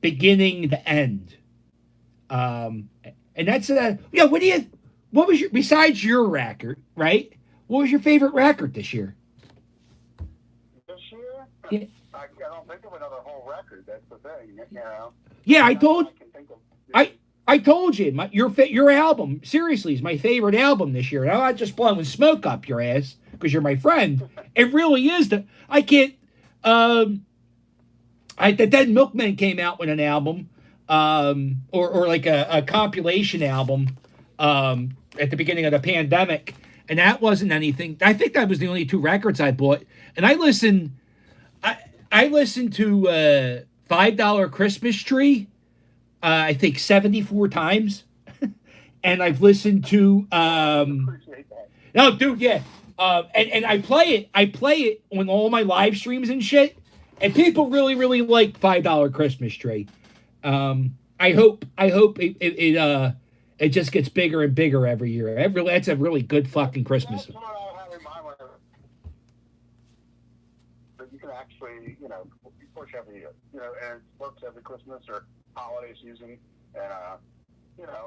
beginning to end, and that's what was your, besides your record, right? What was your favorite record this year? This year? Yeah. I don't think of another whole record. That's the thing, Yeah, I can think of. I told you your album seriously is my favorite album this year. And I'm not just blowing smoke up your ass because you're my friend. It really is. I can't. The Dead Milkmen came out with an album, or like a compilation album, at the beginning of the pandemic, and that wasn't anything. I think that was the only 2 records I bought, and I listened to $5 Christmas Tree, I think 74 times, and I've listened to Appreciate that. no, dude, yeah, and I play it on all my live streams and shit, and people really really like $5 Christmas Tree. I hope it just gets bigger and bigger every year. That's a really good fucking Christmas. That's what I have in mind when that you can actually, push every year, and it works every Christmas or holiday season, and,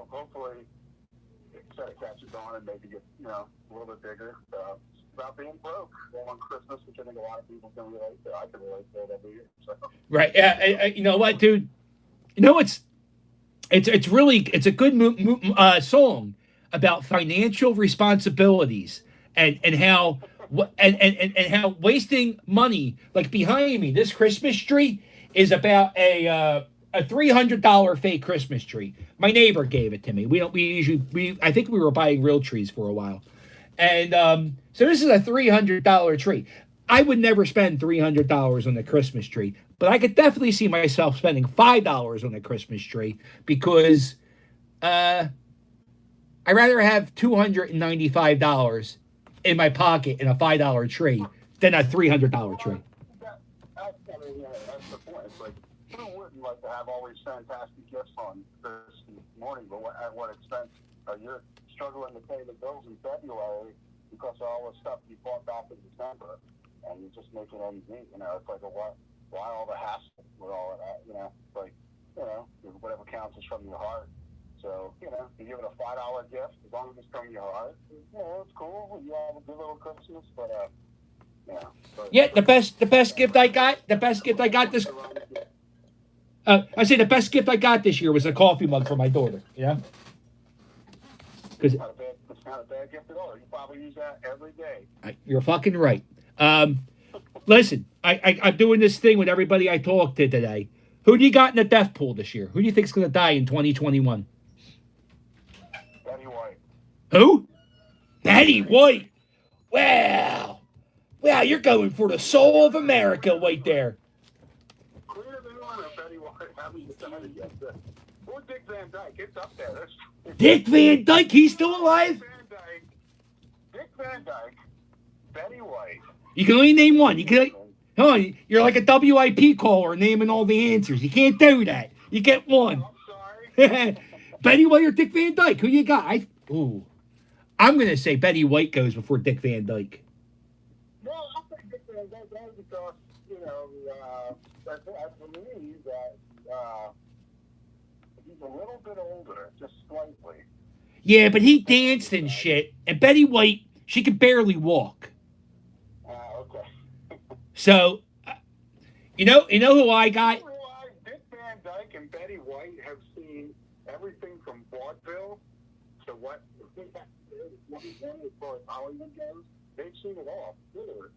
hopefully instead of catches on and maybe get, a little bit bigger. It's about being broke on Christmas, which I think a lot of people can relate to. I can relate to it every year. So. Right. Yeah. You know what, dude? It's really a good song about financial responsibilities and how and how wasting money, like behind me, this Christmas tree is about a $300 fake Christmas tree. My neighbor gave it to me. I think we were buying real trees for a while, and so this is a $300 tree. I would never spend $300 on a Christmas tree, but I could definitely see myself spending $5 on a Christmas tree because I'd rather have $295 in my pocket in a $5 tree than a $300 tree. That's the point. It's like, who wouldn't like to have all these fantastic gifts on this morning, but at what expense? You're struggling to pay the bills in February because of all the stuff you bought back in December, and you're just making ends meet. It's like, why all the hassle with all of that? It's like, whatever counts is from your heart. So, you give it a $5 gift, as long as it's from your heart, it's cool. You have a good little Christmas, but, Yeah, the best gift I got this. I say the best gift I got this year was a coffee mug for my daughter. Yeah. Because it's not a bad gift at all. You probably use that every day. You're fucking right. Listen, I'm doing this thing with everybody I talk to today. Who do you got in the death pool this year? Who do you think's going to die in 2021? Betty White. Who? Betty White. Wow, you're going for the soul of America right there. Clear the line of Betty White. Haven't decided yet. We're Dick Van Dyke? It's up there. Dick Van Dyke, he's still alive? Dick Van Dyke, Betty White. You can only name one. You can. Oh, you're like a WIP caller naming all the answers. You can't do that. You get one. I'm sorry. Betty White or Dick Van Dyke? Who you got? I'm gonna say Betty White goes before Dick Van Dyke. No, I'll say Dick Van Dyke because, for me, that he's a little bit older, just slightly. Yeah, but he danced and shit. And Betty White, she could barely walk. Okay. So, you know who I got? Dick Van Dyke and Betty White have seen everything from vaudeville to what as far as Hollywood goes. They've seen it all, literally,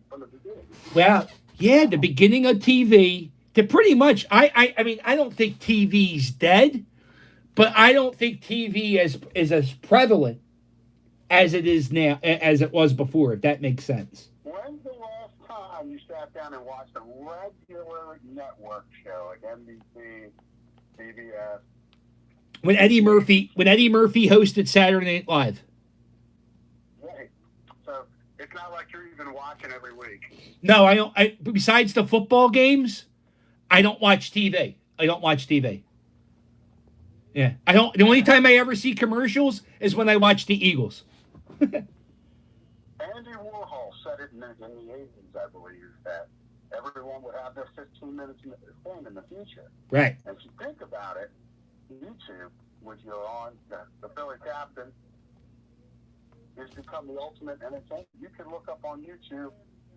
from the beginning. Well, yeah, the beginning of TV to pretty much. I mean, I don't think TV's dead, but I don't think TV is as prevalent as it is now, as it was before. If that makes sense. When's the last time you sat down and watched a regular network show like NBC, CBS? When Eddie Murphy hosted Saturday Night Live. Right. So it's not like you're even watching every week. No, I don't. Besides the football games, I don't watch TV. Yeah, I don't. The only time I ever see commercials is when I watch the Eagles. Andy Warhol said it in the 80s, I believe, that everyone would have their 15 minutes in the future. Right. And if you think about it, YouTube, which you're on, the Philly Captain, has become the ultimate entertainment. You can look up on YouTube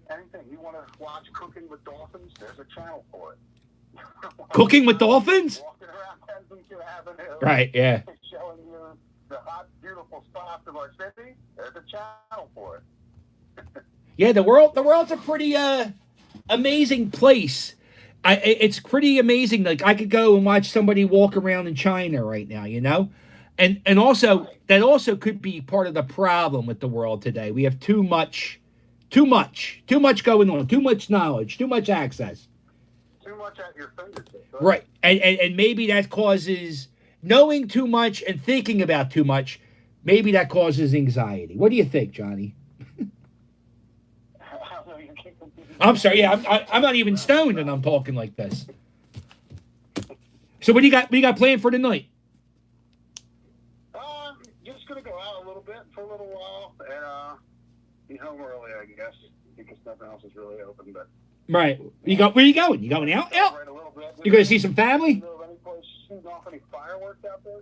anything. You want to watch Cooking with Dolphins? There's a channel for it. Cooking with Dolphins? Walking around Kensington Avenue. Right, yeah. Showing you the hot, beautiful spots of our city. There's a channel for it. Yeah, the world's a pretty amazing place. It's pretty amazing. Like I could go and watch somebody walk around in China right now, and also that also could be part of the problem with the world today. We have too much going on, too much knowledge, too much access. Too much at your fingertips. Right, and maybe that causes knowing too much and thinking about too much. Maybe that causes anxiety. What do you think, Johnny? I'm sorry. Yeah, I'm not even stoned, and I'm talking like this. So what do you got? What do you got planned for tonight? Just gonna go out a little bit for a little while and be home early, I guess, because nothing else is really open. But right, where are you going? You going out? Right a little bit. You going to see some family? Any place shooting off any fireworks out there?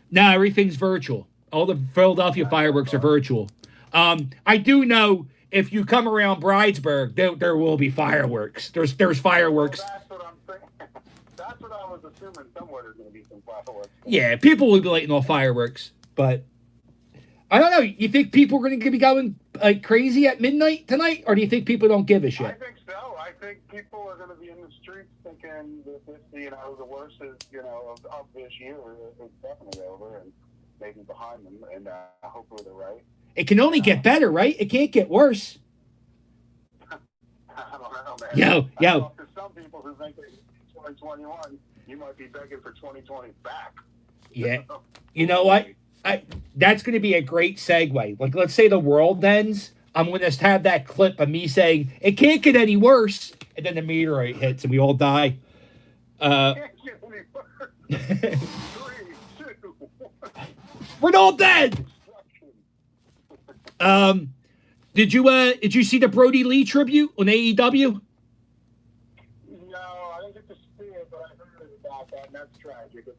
No, everything's virtual. All the Philadelphia fireworks are virtual. I do know if you come around Bridesburg, there will be fireworks. There's fireworks. Well, that's what I'm thinking. That's what I was assuming. Somewhere there's going to be some fireworks. Yeah, people will be lighting off fireworks, but I don't know. You think people are going to be going like crazy at midnight tonight, or do you think people don't give a shit? I think so. I think people are going to be in the streets thinking that this, the worst is, of this year is definitely over and maybe behind them, and hopefully they're right. It can only get better, right? It can't get worse. I don't know, man. Yo. There's some people who think that 2021, you might be begging for 2020 back. Yeah. You know what? That's going to be a great segue. Like, let's say the world ends. I'm going to have that clip of me saying, it can't get any worse. And then the meteorite hits and we all die. Can't get any worse. 3, 2, 1. We're all dead. Did you see the Brody Lee tribute on AEW? No, I didn't get to see it, but I heard about that, and that's tragic. It's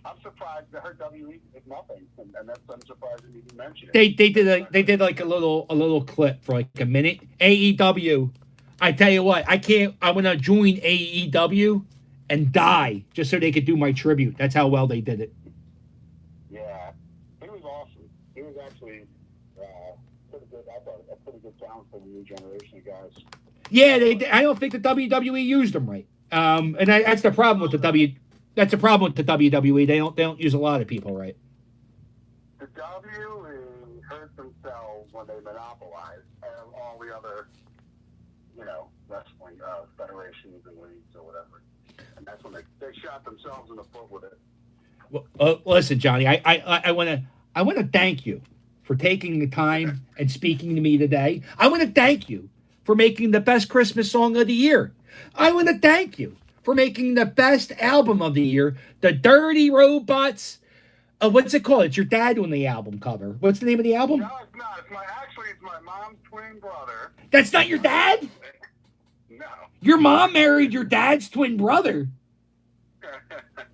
I'm surprised that her WE is nothing, and I'm surprised you even mentioned it. They did like a little clip for like a minute. AEW, I tell you what, I'm gonna join AEW and die just so they could do my tribute. That's how well they did it. Yeah, it was awesome. It was actually pretty good. I thought a pretty good talent for the new generation of guys. Yeah, I don't think the WWE used them right. And that's the problem with the That's the problem with the WWE. They don't use a lot of people right. The WWE hurt themselves when they monopolized all the other, wrestling federations and leagues or whatever. And that's when they shot themselves in the foot with it. Well, listen, Johnny, I want to thank you for taking the time and speaking to me today. I want to thank you for making the best Christmas song of the year. I want to thank you for making the best album of the year, The Dirty Robots. What's it called? It's your dad on the album cover. What's the name of the album? No, it's not. It's my mom's twin brother. That's not your dad? No. Your mom married your dad's twin brother.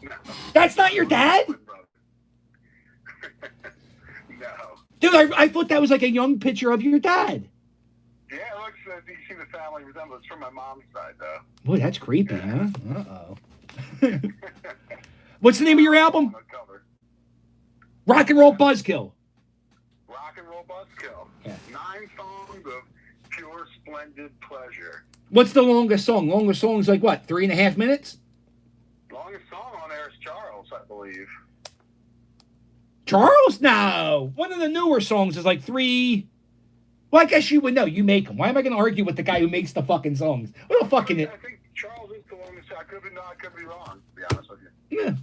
No. That's not your dad? No. Dude, I thought that was like a young picture of your dad. Yeah, it looks, you see the family resemblance from my mom's side, though. Boy, that's creepy, huh? Uh-oh. What's the name of your album? Rock and Roll Buzzkill. Rock and Roll Buzzkill. Yeah. 9 songs of pure, splendid pleasure. What's the longest song? Longest song's like what, 3.5 minutes? Longest song on there is Charles, I believe. Charles? No. One of the newer songs is like 3. Well, I guess you would know. You make them. Why am I going to argue with the guy who makes the fucking songs? What the fucking... I think Charles is the longest. I could be wrong, to be honest with you. Yeah.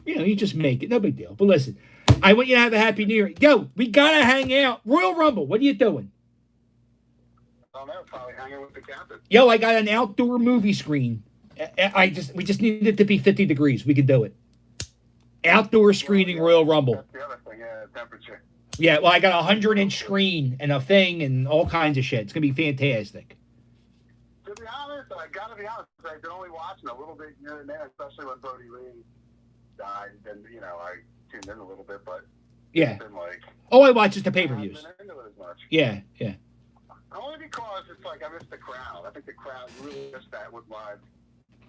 You know, you just make it. No big deal. But listen, I want you to have a happy new year. Yo, we got to hang out. Royal Rumble, what are you doing? I don't know. Probably hanging with the captain. Yo, I got an outdoor movie screen. We just need it to be 50 degrees. We can do it. Outdoor screening Royal Rumble. That's the other thing, temperature. Yeah, well, I got a 100-inch screen and a thing and all kinds of shit. It's going to be fantastic. To be honest, I got to be honest, I've been only watching a little bit here and there, especially when Brody Lee died. Then, I tuned in a little bit, but yeah. It's been like... Oh, I watch just the pay-per-views. I haven't been into it as much. Yeah. Only because it's like I miss the crowd. I think the crowd, you really miss that with live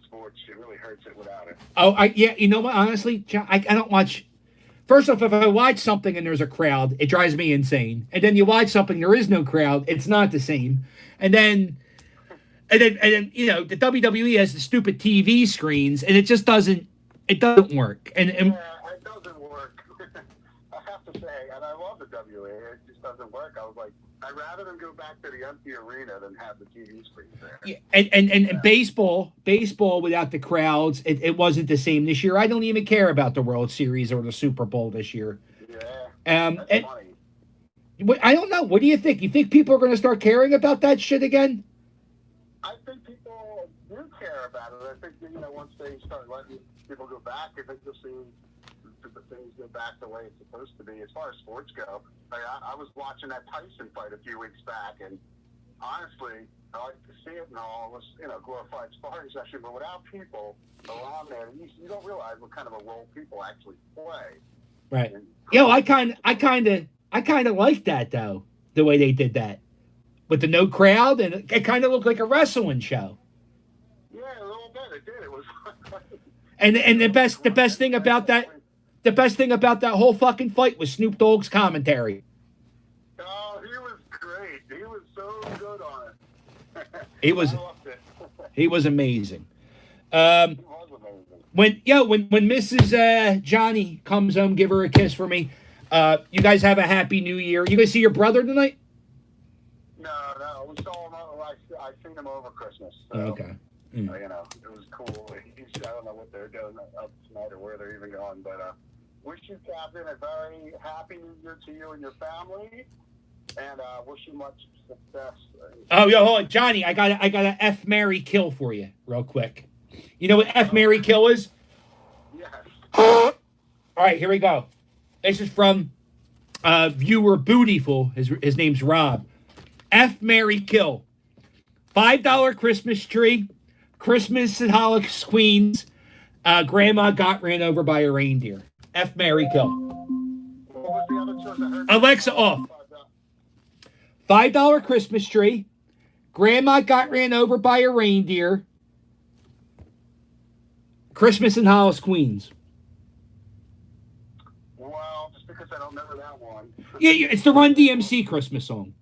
sports. It really hurts it without it. Oh, yeah, you know what? Honestly, John, I don't watch... First off, if I watch something and there's a crowd, it drives me insane. And then you watch something, there is no crowd, it's not the same. And then the WWE has the stupid TV screens, and it just doesn't work. And yeah, it doesn't work. I have to say, and I love the WA, it just doesn't work. I was like, I'd rather them go back to the empty arena than have the TV screens there. Yeah, and baseball without the crowds, it wasn't the same this year. I don't even care about the World Series or the Super Bowl this year. Yeah, that's funny. I don't know. What do you think? You think people are going to start caring about that shit again? I think people do care about it. I think, once they start letting people go back, I think you'll see the things go back the way it's supposed to be. As far as sports go, I was watching that Tyson fight a few weeks back, and honestly, I like to see it and all. It was, glorified sparring session, but without people around there, you don't realize what kind of a role people actually play. Right. I kind of like that though, the way they did that with the no crowd, and it kind of looked like a wrestling show. Yeah, a little bit. It did. It was. And the best thing about that whole fucking fight was Snoop Dogg's commentary. Oh, he was great. He was so good on it. He was. I loved it. He was amazing. He was amazing. When Mrs. Johnny comes home, give her a kiss for me. You guys have a happy new year. You guys see your brother tonight? No. We saw him. I seen him over Christmas. So, okay. it was cool. I don't know what they're doing up tonight or where they're even going, but wish you, Captain, a very happy New Year to you and your family, and wish you much success. Oh, yo, hold on, Johnny. I got a F, Marry, Kill for you, real quick. You know what F, Marry, Kill is? Yes. All right, here we go. This is from viewer Bootyful. His name's Rob. F, Marry, Kill. $5 Christmas tree. Christmas at Hollis, Queens. Grandma got ran over by a reindeer. F, Marry, Kill. What was the other choice I heard? Alexa off. $5 Christmas tree. Grandma got ran over by a reindeer. Christmas in Hollis, Queens. Well, just because I don't remember that one. Yeah, it's the Run DMC Christmas song.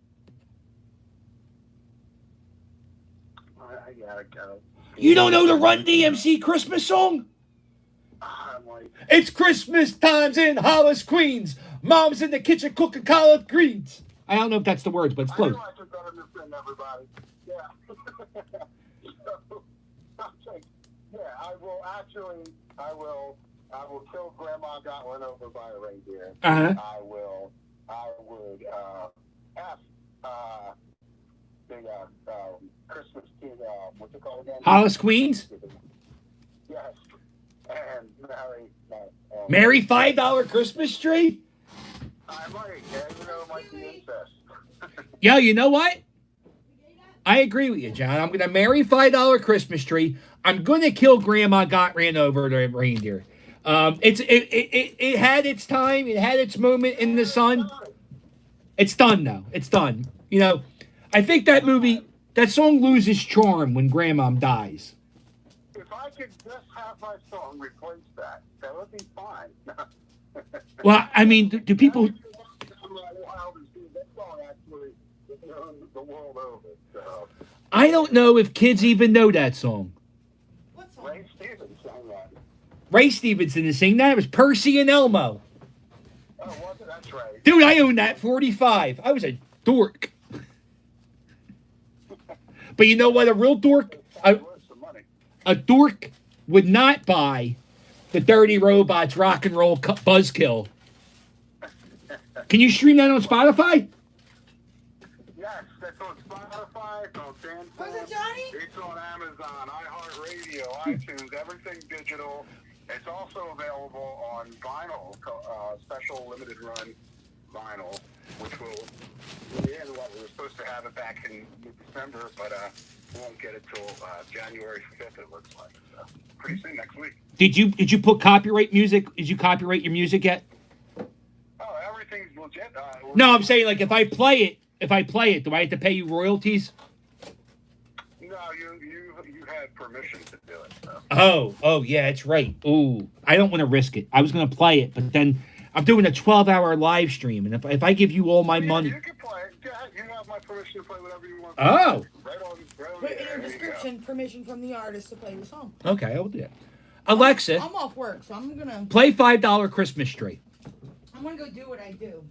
I got it. You don't know the Run DMC Christmas song? I'm like, It's Christmas times in Hollis, Queens. Mom's in the kitchen cooking collard greens. I don't know if that's the words, but it's close. I know I could better than everybody. Yeah. So, Yeah, I will actually. I will kill Grandma got run over by a reindeer. Uh-huh. I would ask the Christmas king. What's it called again? Hollis Queens? Yes. And Marry $5 Christmas tree? I might. Yeah, it might be incest. Yo, you know what? I agree with you, John. I'm going to marry $5 Christmas tree. I'm going to kill Grandma got ran over the reindeer. It had its time. It had its moment in the sun. It's done now. It's done. You know, I think that song loses charm when Grandma dies. If I could just have my song replace that would be fine. Well, I mean, do people... The world over. So. I don't know if kids even know that song. What song? Ray Stevens sang that. Ray Stevens didn't sing that. It was Percy and Elmo. Oh, was it? That's right. Dude, I owned that 45. I was a dork. But you know what? A real dork... A dork would not buy the Dirty Robots rock and roll buzzkill. Can you stream that on Spotify? Yes, that's on Spotify, it's on Bandcamp. Was it Johnny? It's on Amazon, iHeartRadio, iTunes, everything digital. It's also available on vinyl, special limited run vinyl, which will be in what we were supposed to have it back in December, but we won't get it till January 5th, it looks like. So pretty soon next week. Did you put copyright music? Did you copyright your music yet? Oh, everything's legit. No, I'm saying like if I play it, do I have to pay you royalties? No, you had permission to do it. So. Oh, yeah, it's right. Ooh, I don't want to risk it. I was gonna play it, but then I'm doing a 12-hour live stream, and if I give you all my money, You can play it. Yeah, you have my permission to play whatever you want. Oh. Right on Put in your description permission from the artist to play the song. okay, I will do that. Alexa, I'm off work, so I'm gonna play $5 Christmas tree. go do what I do.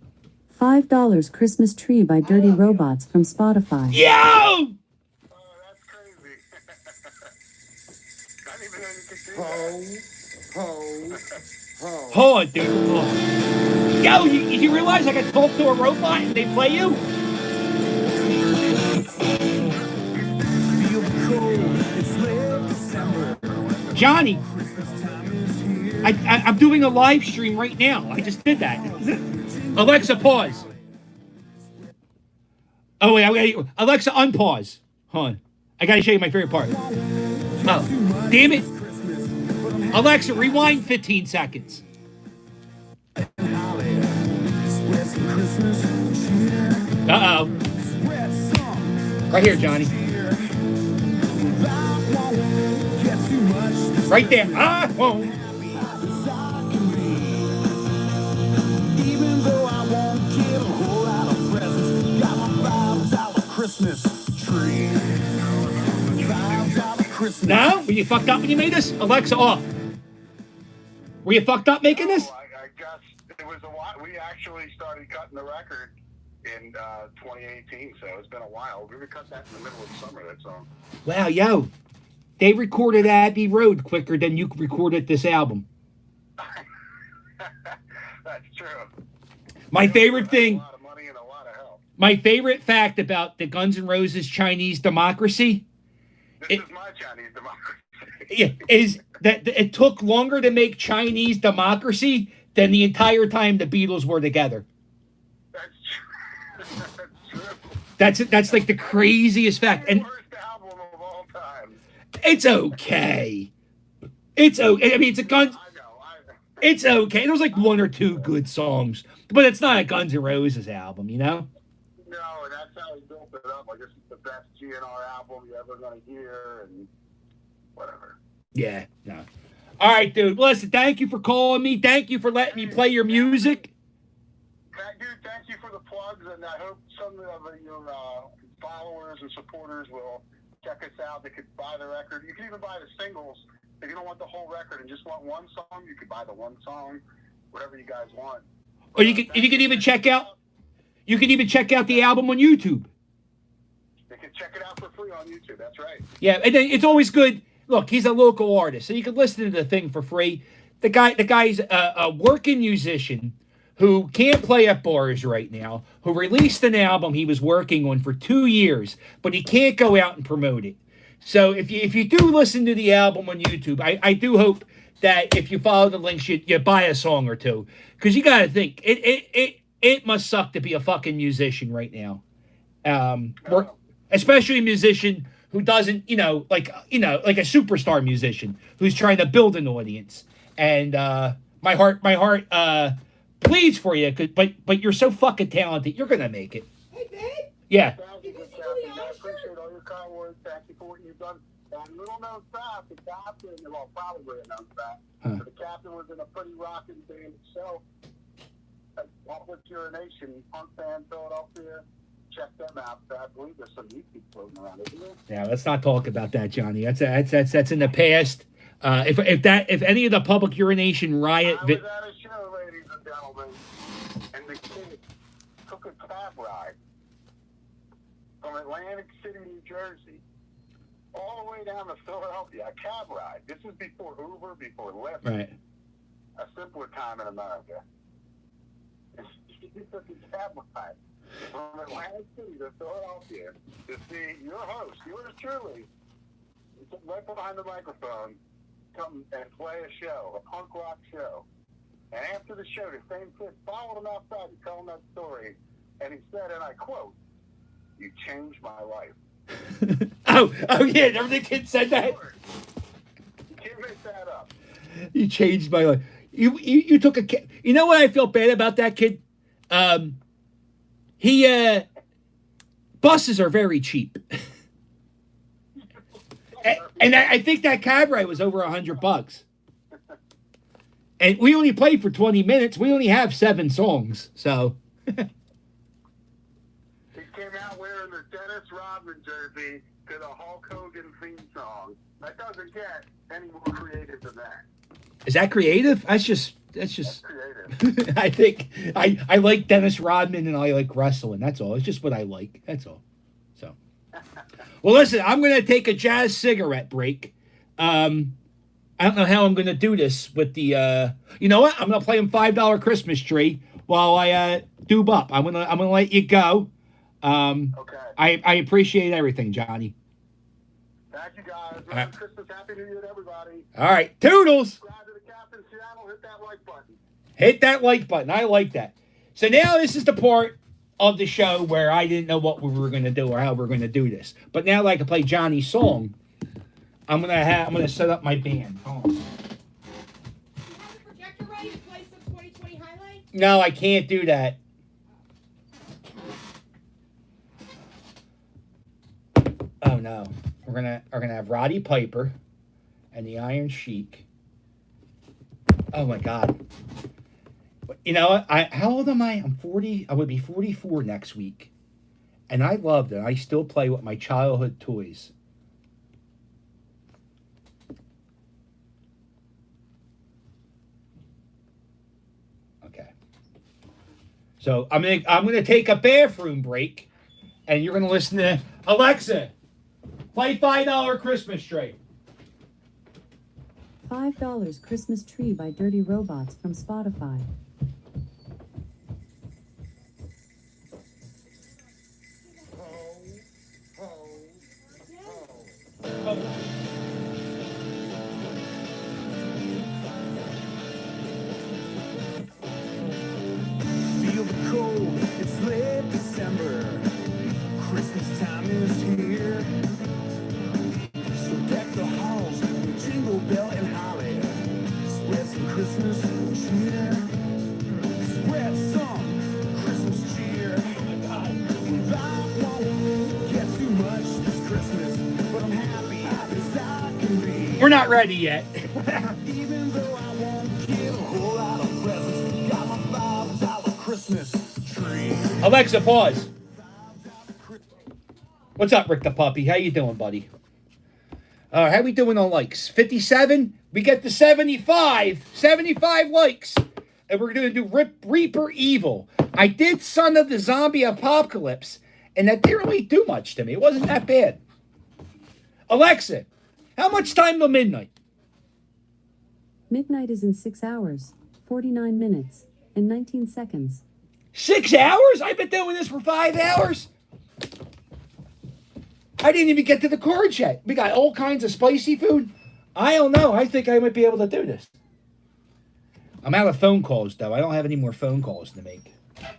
$5 Christmas Tree by Dirty Robots from Spotify. Yo! Oh, that's crazy. I didn't even know you could do that. Hold on, dude. Hold on. Yo, you realize I can talk to a robot and they play you? Johnny, I'm doing a live stream right now. I just did that. Alexa, pause. Oh, wait. Alexa, unpause. Hold on. I got to show you my favorite part. Oh, damn it. Alexa, rewind 15 seconds. Uh-oh. Right here, Johnny. Right there. I won't. Even though I won't give a whole lot of presents, got my $5 Christmas tree. $5 Christmas. No? Were you fucked up when you made this? Alexa, off. Were you fucked up making this? I guess it was a while. We actually started cutting the record in 2018, so it's been a while. We cut that in the middle of summer, that song. Wow, yo. They recorded Abbey Road quicker than you recorded this album. That's true. My favorite thing, A lot of money and a lot of help. my favorite fact about the Guns N' Roses Chinese Democracy This is my Chinese democracy. is that it took longer to make Chinese Democracy than the entire time the Beatles were together. That's true. That's like the craziest fact. And Worst album of all time. it's okay. It's okay. I mean, it's a Guns. It's okay. There's like one or two good songs, but it's not a Guns N' Roses album, you know? No, and that's how he built it up. Like, this is the best GNR album you're ever going to hear, and whatever. Yeah, no. All right, dude. Listen, thank you for calling me. Thank you for letting me play your music. Dude, thank you for the plugs, and I hope some of your followers and supporters will check us out. They could buy the record. You can even buy the singles. If you don't want the whole record and just want one song, you could buy the one song, whatever you guys want. Or you can even check out the album on YouTube. They can check it out for free on YouTube. That's right. Yeah, and then it's always good. look, he's a local artist, so you can listen to the thing for free. The guy's a working musician who can't play at bars right now, who released an album he was working on for 2 years, but he can't go out and promote it. So if you do listen to the album on YouTube, I do hope that if you follow the links, you buy a song or two, because you got to think it must suck to be a fucking musician right now, especially a musician who doesn't like a superstar musician who's trying to build an audience. And my heart bleeds for you, but you're so fucking talented. You're gonna make it. Hey, babe. Yeah. Thank you, Captain. I appreciate all your kind words. Thank you for what you've done. And little known fact, the captain, well, probably a known fact, but the captain was in a pretty rocking band itself. Public Urination, Punk Band, Philadelphia. Check them out. I believe there's some YouTube floating around, isn't there? Yeah, let's not talk about that, Johnny. That's in the past. If any of the Public Urination riot, I was at a show, ladies and gentlemen, and the kid took a cab ride from Atlantic City, New Jersey, all the way down to Philadelphia. A cab ride. This is before Uber, before Lyft. right? A simpler time in America. He took a cab ride from Atlantic City to Philadelphia to see your host, yours truly, right behind the microphone, come and play a show, a punk rock show. And after the show, the same kid followed him outside to tell him that story. And he said, and I quote, "You changed my life." oh yeah, remember the kid said that? You can't make that up. You changed my life. You took a. You know what I feel bad about that kid? Buses are very cheap. And I think that cab ride was over $100. And we only played for 20 minutes. We only have 7 songs, so. He came out wearing the Dennis Rodman jersey to the Hulk Hogan theme song. That doesn't get any more creative than that. Is that creative? That's just Creative. I think I like Dennis Rodman and I like wrestling. That's all. It's just what I like. That's all. So, well, listen, I'm going to take a jazz cigarette break. I don't know how I'm going to do this with the. You know what? I'm going to play him $5 Christmas Tree while I doob up. I'm gonna let you go. Okay. I appreciate everything, Johnny. Thank you, guys. Merry Christmas, Happy New Year to everybody. All right, toodles. Subscribe to the Captain's channel. Hit that like button. Hit that like button. I like that. So now this is the part of the show where I didn't know what we were going to do or how we are going to do this. But now that I can play Johnny's song, I'm gonna set up my band. Hold on. You have the projector ready to play some 2020 highlights? No, I can't do that. Oh no. We're gonna have Roddy Piper and the Iron Sheik. Oh my God. You know what? How old am I? I'm 40. I would be 44 next week. And I loved it. I still play with my childhood toys. Okay. So I'm gonna take a bathroom break, and you're gonna listen to Alexa. Play $5 Christmas Tree. $5 Christmas Tree by Dirty Robots from Spotify. Feel the cold, it's late December. Christmas time is here. So deck the halls with jingle bell and holly. Spread some Christmas cheer. Spread some Christmas cheer. I won't get too much this Christmas, but I'm happy as I can be. We're not ready yet. Even though I won't get a whole lot of presents, got my $5 Christmas tree. Alexa, pause. What's up, Rick the Puppy? How you doing, buddy? How we doing on likes? 57? We get to 75. 75 likes. And we're going to do Reaper Evil. I did Son of the Zombie Apocalypse, and that didn't really do much to me. It wasn't that bad. Alexa, How much time till midnight? Midnight is in 6 hours, 49 minutes, and 19 seconds. 6 hours? I've been doing this for 5 hours. I didn't even get to the cards yet. We got all kinds of spicy food. I don't know. I think I might be able to do this. I'm out of phone calls, though. I don't have any more phone calls to make. Hey,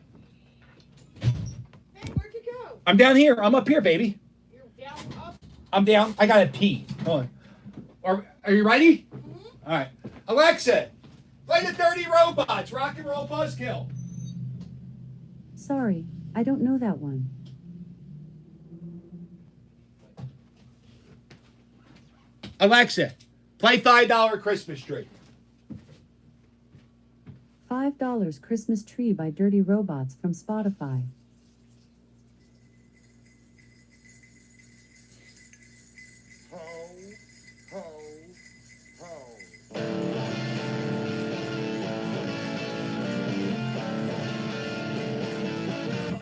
where'd you go? I'm down here. I'm up here, baby. You're down up. I'm down. I gotta pee. Hold on. Are you ready? All right. Alexa, play the Dirty Robots, Rock and Roll Buzzkill. Sorry, I don't know that one. Alexa, play $5 Christmas Tree. $5 Christmas Tree by Dirty Robots from Spotify. Ho, ho, ho.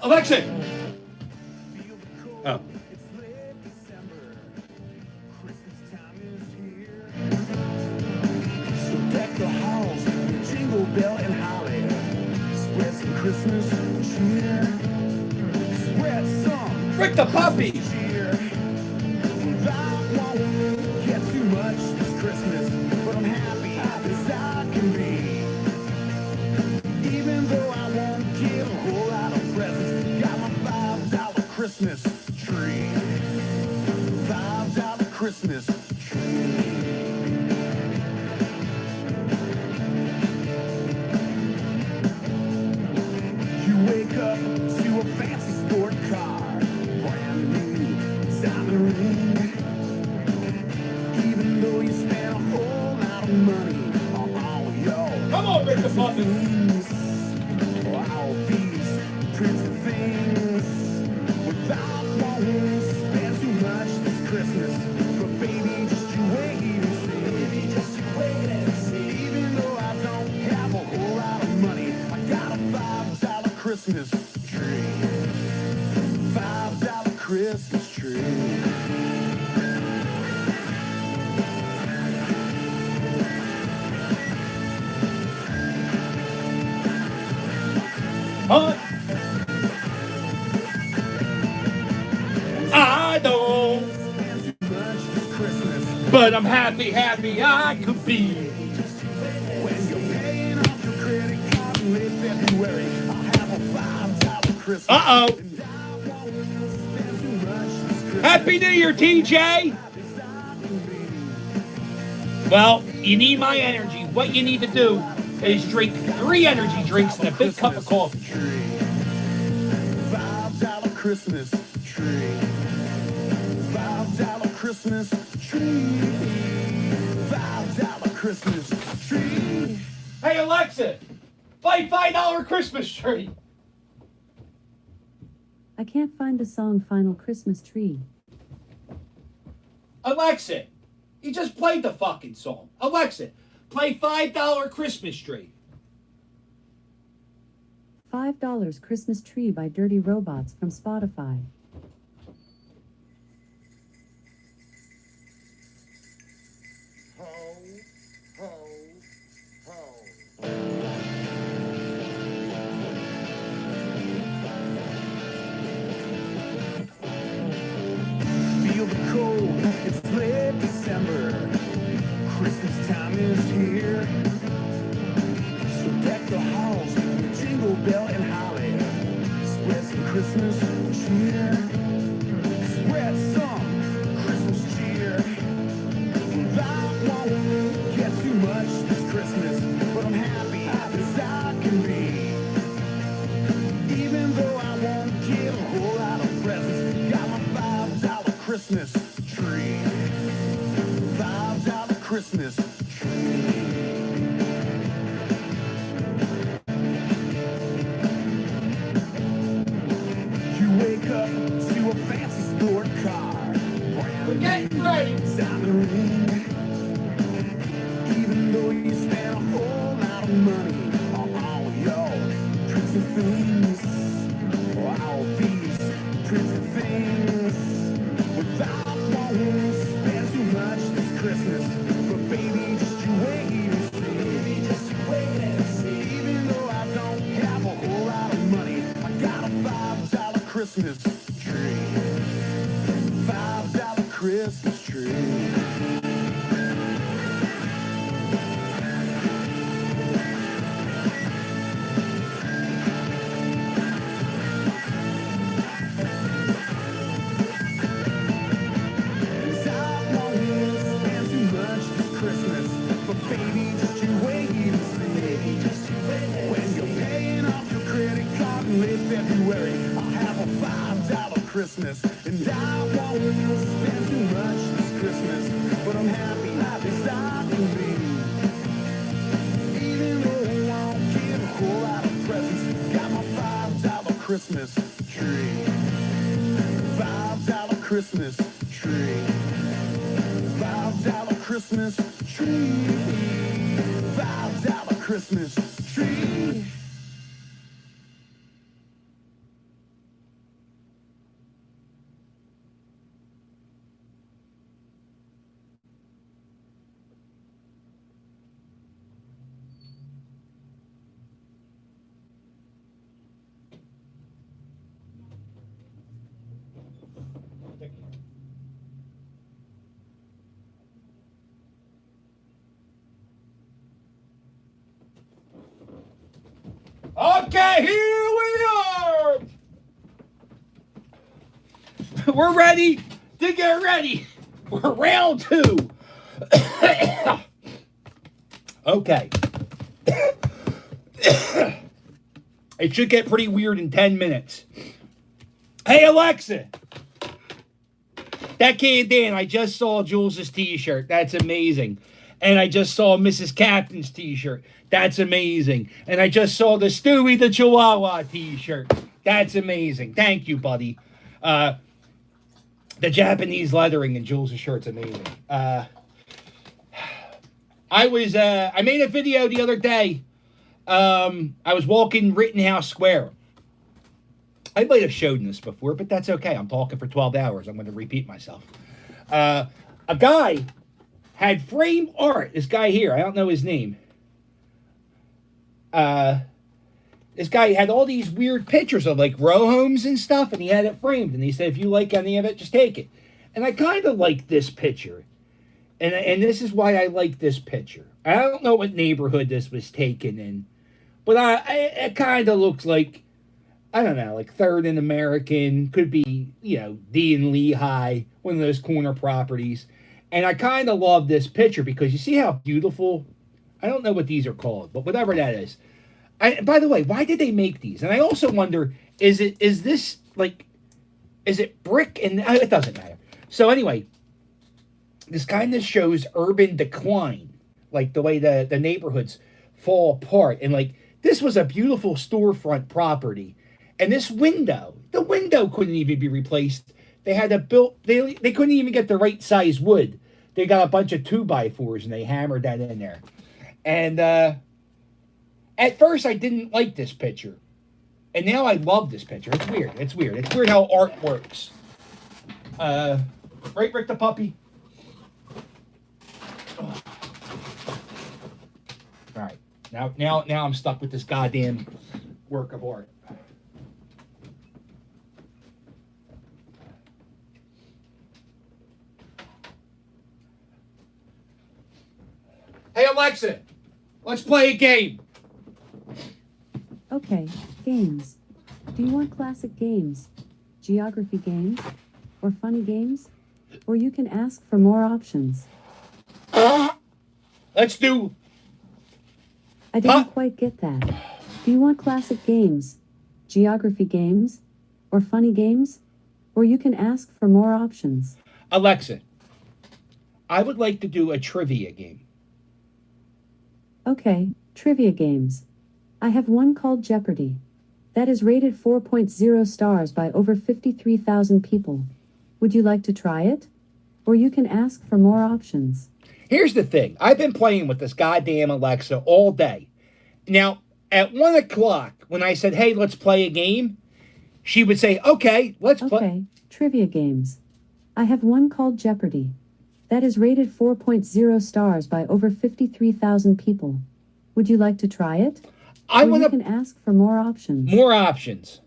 Alexa. Oh. It's late December. Christmas time is here. So deck the halls with jingle bell and holly. Spread some Christmas cheer. Spread some Rick the puppy. cheer. I won't get too much this Christmas, but I'm happy as I can be. Even though I won't give a whole lot of presents, got my $5 Christmas tree. $5 Christmas tree. You wake up to a fancy sport car, brand new diamond ring. Even though you spent a whole lot of money on all your Come on, Rick the puppy. things, all these pretty things, without wanting to spend too much this Christmas. But baby, just you wait and see. Baby, just you wait and see. Even though I don't have a whole lot of money, I got a $5 Christmas tree. $5 Christmas tree. Huh? I don't, but I'm happy I could be. When you're paying off your credit card in late February, I'll have a $5 Christmas. Uh-oh. And I won't spend too much this Christmas. Happy New Year, TJ. Well, you need my energy. What you need to do is drink 3 energy drinks and a big cup of coffee. $5 Christmas tree. $5 Christmas tree. $5 Christmas tree. Hey, Alexa, play $5 Christmas Tree. I can't find the song Final Christmas Tree. Alexa, you just played the fucking song. Alexa, play $5 Christmas Tree. $5 Christmas Tree by Dirty Robots from Spotify. Ho, ho, ho. Feel the cold, it's late December. Christmas time is here. So deck the halls with jingle bell and holly. Spread some Christmas cheer. Spread some Christmas cheer. I won't get too much this Christmas, but I'm happy as I can be. Even though I won't give a whole lot of presents, got my $5 Christmas tree. $5 Christmas tree. You wake up to a fancy sport car, We're getting ready. diamond ring. Even though you spent a whole lot of money on all your pretty things, all these pretty things, without wanting to spend too much this Christmas tree. $5 Christmas tree. February, I'll have a $5 Christmas, and I won't spend too much this Christmas, but I'm happy as I can be. Even though I won't give a whole lot of presents, got my $5 Christmas tree. $5 Christmas tree. $5 Christmas tree. $5 Christmas tree. Okay, here we are. We're ready to get ready for round 2. Okay. It should get pretty weird in 10 minutes. Hey, Alexa. That can't Dan. I just saw Jules' t-shirt. That's amazing. And I just saw Mrs. Captain's t-shirt. That's amazing. And I just saw the Stewie the Chihuahua t-shirt. That's amazing. Thank you, buddy. The Japanese lettering in Jules' shirt's amazing. I made a video the other day. I was walking Rittenhouse Square. I might have showed this before, but that's okay. I'm talking for 12 hours. I'm going to repeat myself. A guy had framed art. This guy here, I don't know his name. This guy had all these weird pictures of like row homes and stuff, and he had it framed. And he said, if you like any of it, just take it. And I kind of like this picture. And this is why I like this picture. I don't know what neighborhood this was taken in, but it kind of looks like, I don't know, like 3rd and American, could be, D and Lehigh, one of those corner properties. And I kind of love this picture because you see how beautiful, I don't know what these are called, but whatever that is. By the way, why did they make these? And I also wonder, is this brick? And it doesn't matter. So anyway, this kind of shows urban decline, like the way the neighborhoods fall apart. And like, this was a beautiful storefront property. And this window, the window couldn't even be replaced. They had to build, they couldn't even get the right size wood. They got a bunch of 2x4s and they hammered that in there. And at first I didn't like this picture. And now I love this picture. It's weird. It's weird. It's weird how art works. Right, Rick the puppy? Oh. All right. Now I'm stuck with this goddamn work of art. Hey, Alexa, let's play a game. Okay, games. Do you want classic games, geography games, or funny games? Or you can ask for more options. Let's do... I didn't quite get that. Do you want classic games, geography games, or funny games? Or you can ask for more options. Alexa, I would like to do a trivia game. Okay, trivia games. I have one called Jeopardy! That is rated 4.0 stars by over 53,000 people. Would you like to try it? Or you can ask for more options. Here's the thing. I've been playing with this goddamn Alexa all day. Now, at 1 o'clock, when I said, hey, let's play a game, she would say, okay, let's play. Okay, trivia games. I have one called Jeopardy! That is rated 4.0 stars by over 53,000 people. Would you like to try it? You can ask for more options. More options.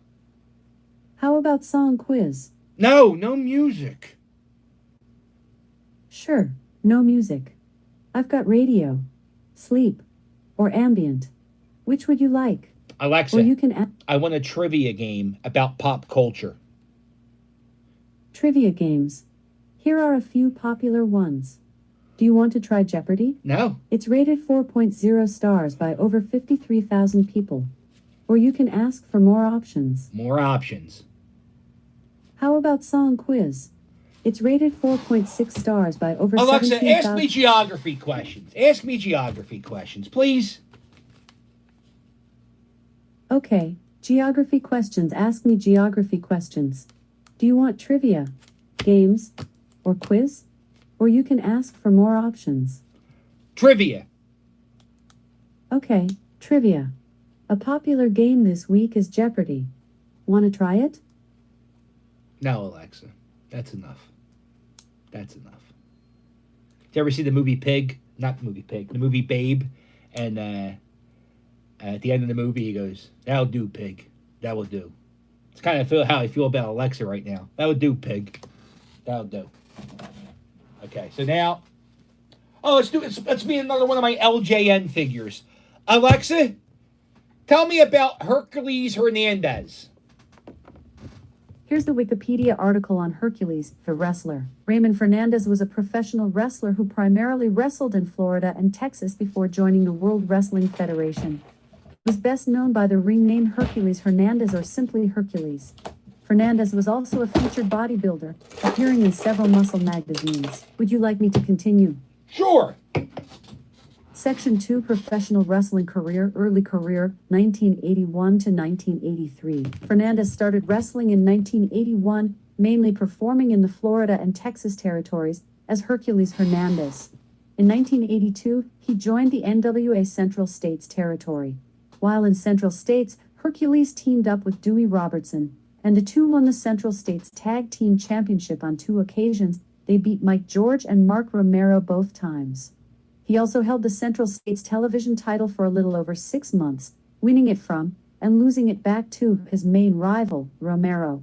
How about song quiz? No music. Sure, no music. I've got radio, sleep, or ambient. Which would you like? Alexa, Or you can I want a trivia game about pop culture. trivia games. Here are a few popular ones. Do you want to try Jeopardy? No. It's rated 4.0 stars by over 53,000 people. Or you can ask for more options. More options. How about song quiz? It's rated 4.6 stars by over Alexa, 17,000. ask me geography questions. Ask me geography questions, please. Okay, geography questions. Ask me geography questions. Do you want trivia, games, or quiz? Or you can ask for more options. Trivia. Okay, trivia. A popular game this week is Jeopardy. Want to try it? No, Alexa. That's enough. That's enough. Did you ever see the movie Pig? Not the movie Pig. The movie Babe. And at the end of the movie, he goes, "That'll do, Pig. That will do." It's kind of how I feel about Alexa right now. That would do, Pig. That'll do. Okay, so now, let's be another one of my LJN figures. Alexa, tell me about Hercules Hernandez. Here's the Wikipedia article on Hercules, the wrestler. Raymond Fernandez was a professional wrestler who primarily wrestled in Florida and Texas before joining the World Wrestling Federation. He was best known by the ring name Hercules Hernandez or simply Hercules. Fernandez was also a featured bodybuilder, appearing in several muscle magazines. Would you like me to continue? Sure. Section 2 Professional Wrestling Career. Early career, 1981 to 1983. Fernandez started wrestling in 1981, mainly performing in the Florida and Texas territories as Hercules Hernandez. In 1982, he joined the NWA Central States Territory. While in Central States, Hercules teamed up with Dewey Robertson, and the two won the Central States Tag Team Championship on 2 occasions. They beat Mike George and Mark Romero both times. He also held the Central States television title for a little over 6 months, winning it from, and losing it back to, his main rival, Romero.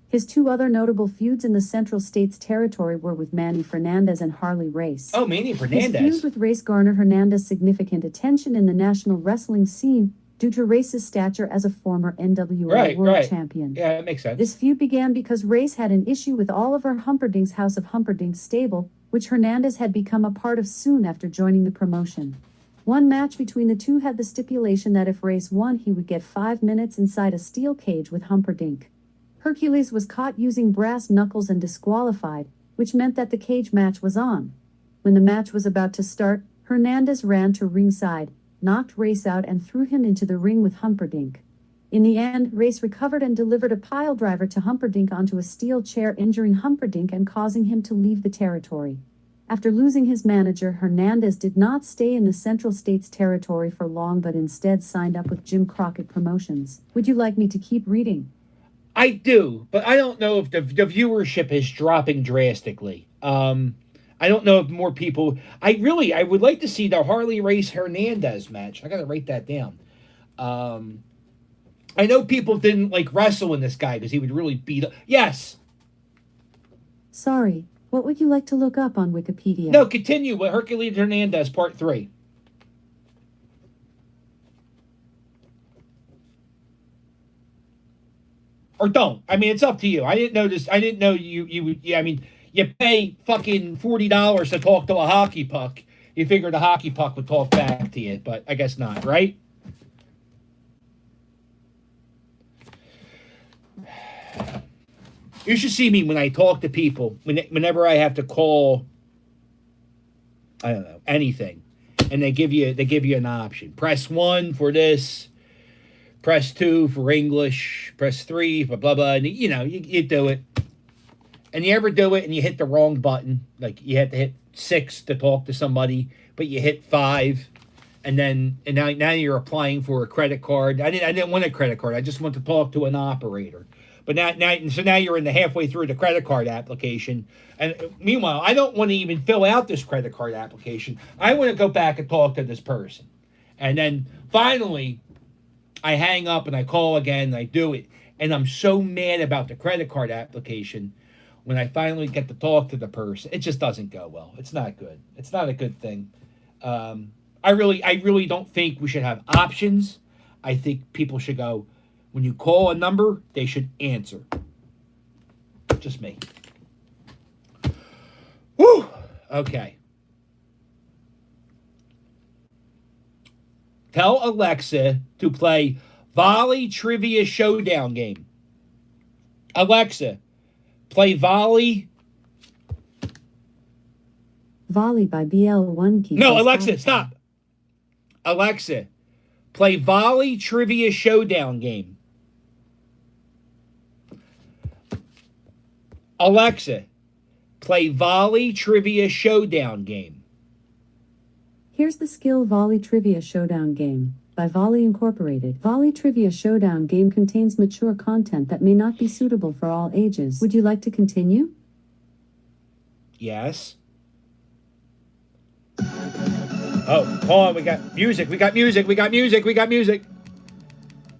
His 2 other notable feuds in the Central States territory were with Manny Fernandez and Harley Race. Oh, Manny Fernandez. His feud with Race garnered Hernandez significant attention in the national wrestling scene due to Race's stature as a former NWA World Champion. Yeah, that makes sense. This feud began because Race had an issue with Oliver Humperdinck's House of Humperdinck stable, which Hernandez had become a part of soon after joining the promotion. One match between the two had the stipulation that if Race won, he would get 5 minutes inside a steel cage with Humperdinck. Hercules was caught using brass knuckles and disqualified, which meant that the cage match was on. When the match was about to start, Hernandez ran to ringside, knocked Race out and threw him into the ring with Humperdinck. In the end, Race recovered and delivered a pile driver to Humperdinck onto a steel chair, injuring Humperdinck and causing him to leave the territory. After losing his manager, Hernandez did not stay in the Central States territory for long but instead signed up with Jim Crockett Promotions. Would you like me to keep reading? I do, but I don't know if the viewership is dropping drastically. I don't know if more people... I would like to see the Harley Race Hernandez match. I got to write that down. I know people didn't like wrestle in this guy because he would really beat up. Yes. Sorry, what would you like to look up on Wikipedia? No, continue with Hercules Hernandez, part 3. Or don't. I mean, it's up to you. I didn't know you would. Yeah, I mean, you pay fucking $40 to talk to a hockey puck. You figure the hockey puck would talk back to you, but I guess not, right? You should see me when I talk to people, whenever I have to call, I don't know, anything, and they give you an option. Press 1 for this, press 2 for English, press 3 for blah, blah, and you do it. And you ever do it and you hit the wrong button, like you had to hit 6 to talk to somebody, but you hit 5, and now you're applying for a credit card. I didn't want a credit card. I just want to talk to an operator. But now you're in the halfway through the credit card application. And meanwhile, I don't want to even fill out this credit card application. I want to go back and talk to this person. And then finally, I hang up and I call again and I do it. And I'm so mad about the credit card application when I finally get to talk to the person. It just doesn't go well. It's not good. It's not a good thing. I really don't think we should have options. I think people should go, when you call a number, they should answer. Just me. Woo! Okay. Tell Alexa to play Volley Trivia Showdown game. Alexa, play Volley. Volley by BL1 Keep. No, Alexa, stop. Alexa, play Volley Trivia Showdown game. Alexa, play Volley Trivia Showdown game. Here's the skill Volley Trivia Showdown game by Volley Incorporated. Volley Trivia Showdown game contains mature content that may not be suitable for all ages. Would you like to continue? Yes. Oh, hold on. We got music. We got music. We got music. We got music.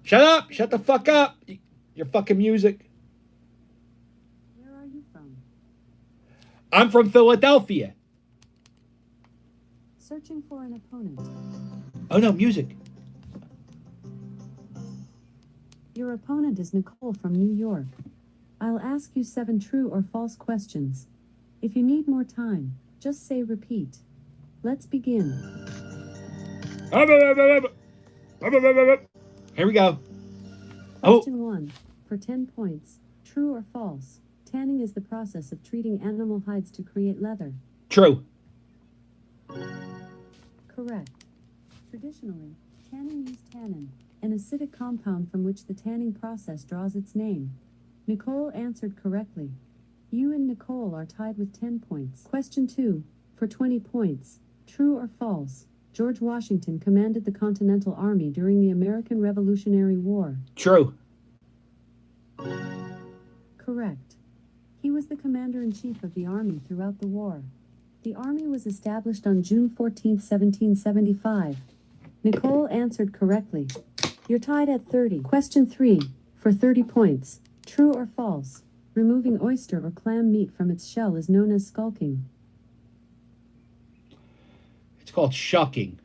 Shut up. Shut the fuck up. Your fucking music. Where are you from? I'm from Philadelphia. Searching for an opponent. Oh, no, music. Your opponent is Nicole from New York. I'll ask you 7 true or false questions. If you need more time, just say repeat. Let's begin. Here we go. Question 1. For 10 points. True or false? Tanning is the process of treating animal hides to create leather. True. Correct. Traditionally, tanning used tannin, an acidic compound from which the tanning process draws its name. Nicole answered correctly. You and Nicole are tied with 10 points. Question 2. For 20 points. True or false? George Washington commanded the Continental Army during the American Revolutionary War. True. Correct. He was the commander-in-chief of the Army throughout the war. The Army was established on June 14, 1775. Nicole answered correctly. You're tied at 30. Question 3. For 30 points. True or false? Removing oyster or clam meat from its shell is known as skulking. It's called shucking.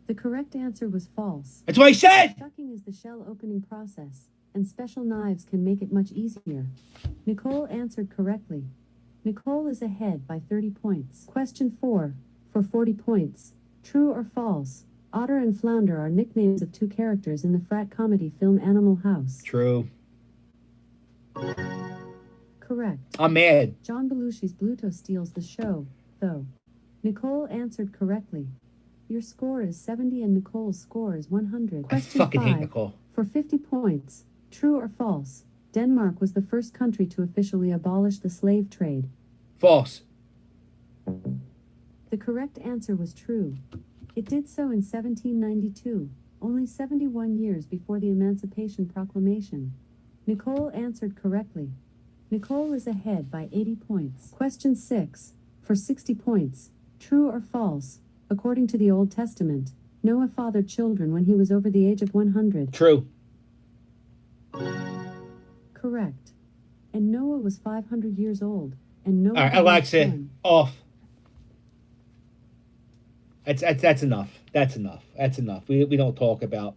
The correct answer was false. That's what I said! Shucking is the shell opening process, and special knives can make it much easier. Nicole answered correctly. Nicole is ahead by 30 points. Question 4. For 40 points. True or false? Otter and Flounder are nicknames of 2 characters in the frat comedy film Animal House. True. Correct. I'm mad. John Belushi's Bluto steals the show, though. Nicole answered correctly. Your score is 70 and Nicole's score is 100. I Question fucking 5. hate Nicole. For 50 points. True or false? Denmark was the first country to officially abolish the slave trade. False. The correct answer was true. It did so in 1792, only 71 years before the Emancipation Proclamation. Nicole answered correctly. Nicole is ahead by 80 points. Question 6. For 60 points. True or false? According to the Old Testament, Noah fathered children when he was over the age of 100. True. Correct. And Noah was 500 years old, and Noah... All right, Alexa, off. That's enough. That's enough. That's enough. We don't talk about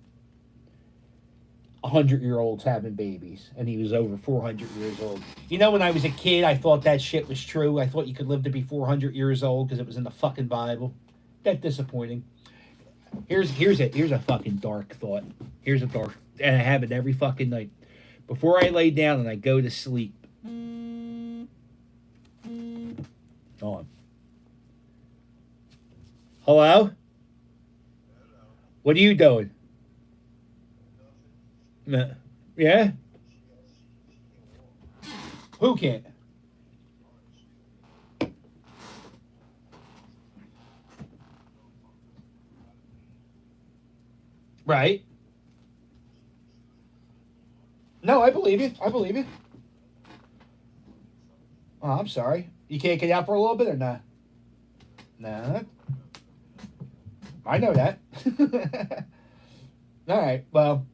100-year-olds having babies, and he was over 400 years old. You know, when I was a kid, I thought that shit was true. I thought you could live to be 400 years old because it was in the fucking Bible. That disappointing. Here's a fucking dark thought. Here's a dark, and I have it every fucking night. Before I lay down and I go to sleep. Hold on. Hello? What are you doing? Yeah? Who can't? Right. No, I believe you. I believe you. Oh, I'm sorry. You can't get out for a little bit or not? Nah. I know that. All right. Well,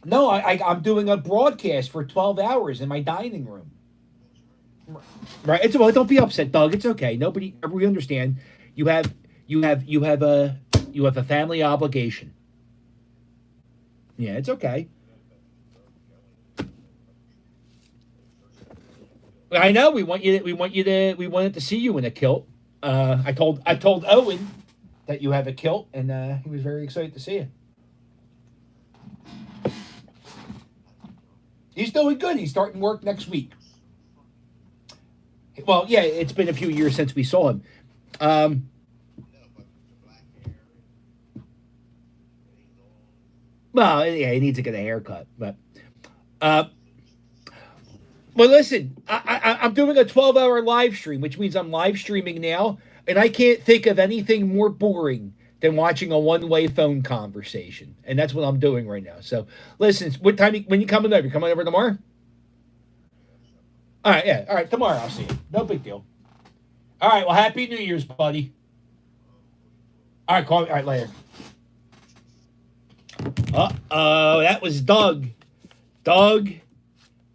No, I'm doing a broadcast for 12 hours in my dining room. Right. It's well. Don't be upset, Doug. It's okay. Nobody. We understand. You have. You have a family obligation. Yeah, it's okay. I know. We wanted to see you in a kilt. I told Owen that you have a kilt, and he was very excited to see you. He's doing good. He's starting work next week. Well, yeah, it's been a few years since we saw him. Well, yeah, he needs to get a haircut, but well, listen, I'm doing a 12-hour live stream, which means I'm live streaming now, and I can't think of anything more boring than watching a one-way phone conversation, and that's what I'm doing right now. So, listen, what time? When you coming over? You coming over tomorrow? All right, yeah, all right. Tomorrow I'll see you. No big deal. All right. Well, Happy New Year's, buddy. All right, call me. All right, later. Uh-oh, that was Doug. Doug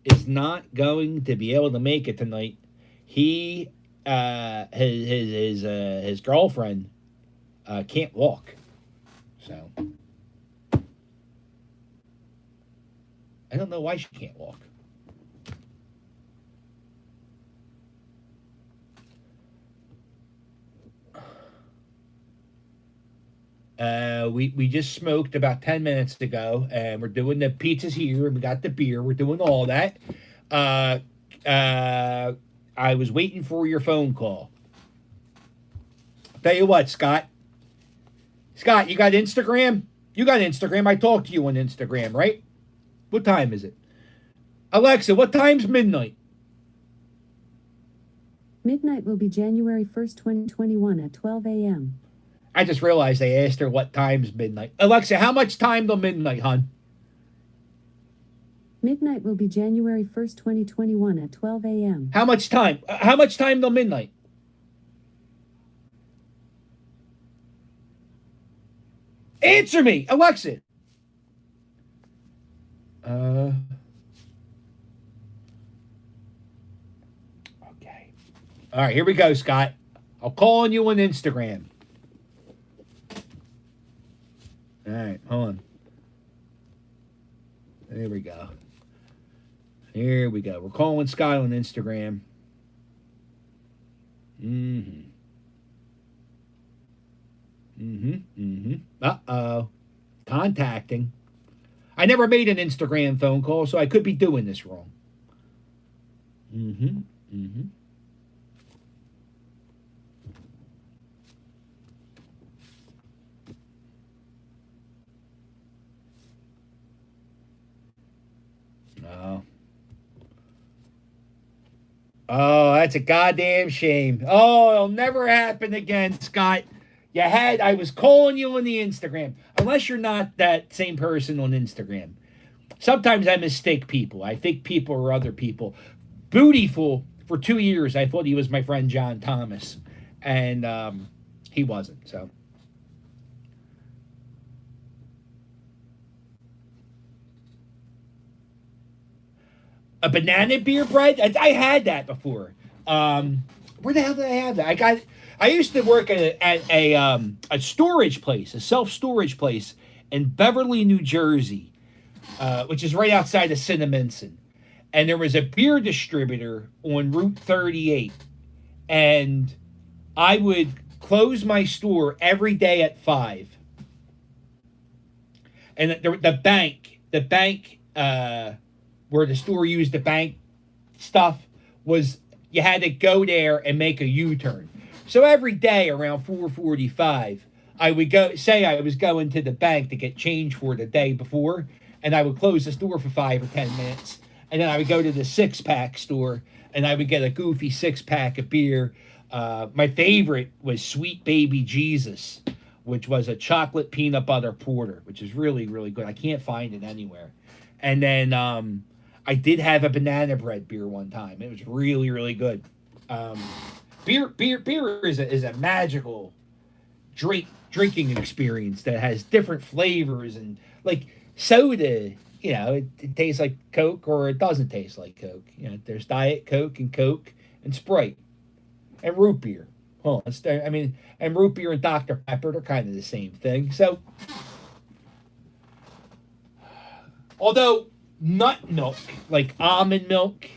is not going to be able to make it tonight. He, his girlfriend, can't walk. So, I don't know why she can't walk. We just smoked about 10 minutes ago, and we're doing the pizzas here, and we got the beer. We're doing all that. I was waiting for your phone call. Tell you what, Scott. Scott, you got Instagram? You got Instagram. I talked to you on Instagram, right? What time is it? Alexa, what time's midnight? Midnight will be January 1st, 2021 at 12 a.m. I just realized I asked her what time's midnight. Alexa, how much time till midnight, hon? Midnight will be January 1st, 2021 at 12 a.m. How much time? How much time till midnight? Answer me, Alexa. Okay. All right, here we go, Scott. I'll call on you on Instagram. All right, hold on. There we go. Here we go. We're calling Scott on Instagram. Uh-oh. Contacting. I never made an Instagram phone call, so I could be doing this wrong. Oh. Oh, that's a goddamn shame. Oh, it'll never happen again, Scott. I was calling you on the Instagram. Unless you're not that same person on Instagram. Sometimes I mistake people. I think people are other people. Bootyful, for 2 years, I thought he was my friend John Thomas. And he wasn't, so. A banana beer bread? I had that before. Where the hell did I have that? I used to work at a storage place, a self-storage place in Beverly, New Jersey, which is right outside of Cinnaminson. And there was a beer distributor on Route 38. And I would close my store every day at 5. And the bank, where the store used the bank stuff, was you had to go there and make a U-turn. So every day around 4:45, I would I was going to the bank to get change for the day before, and I would close the store for 5 or 10 minutes, and then I would go to the six-pack store, and I would get a goofy 6-pack of beer. My favorite was Sweet Baby Jesus, which was a chocolate peanut butter porter, which is really, really good. I can't find it anywhere. And then I did have a banana bread beer one time. It was really, really good. Beer is a magical drinking experience that has different flavors, and like soda it tastes like Coke or it doesn't taste like Coke. There's Diet Coke and Sprite and root beer. And root beer and Dr. Pepper, they're kind of the same thing. So, although nut milk, like almond milk,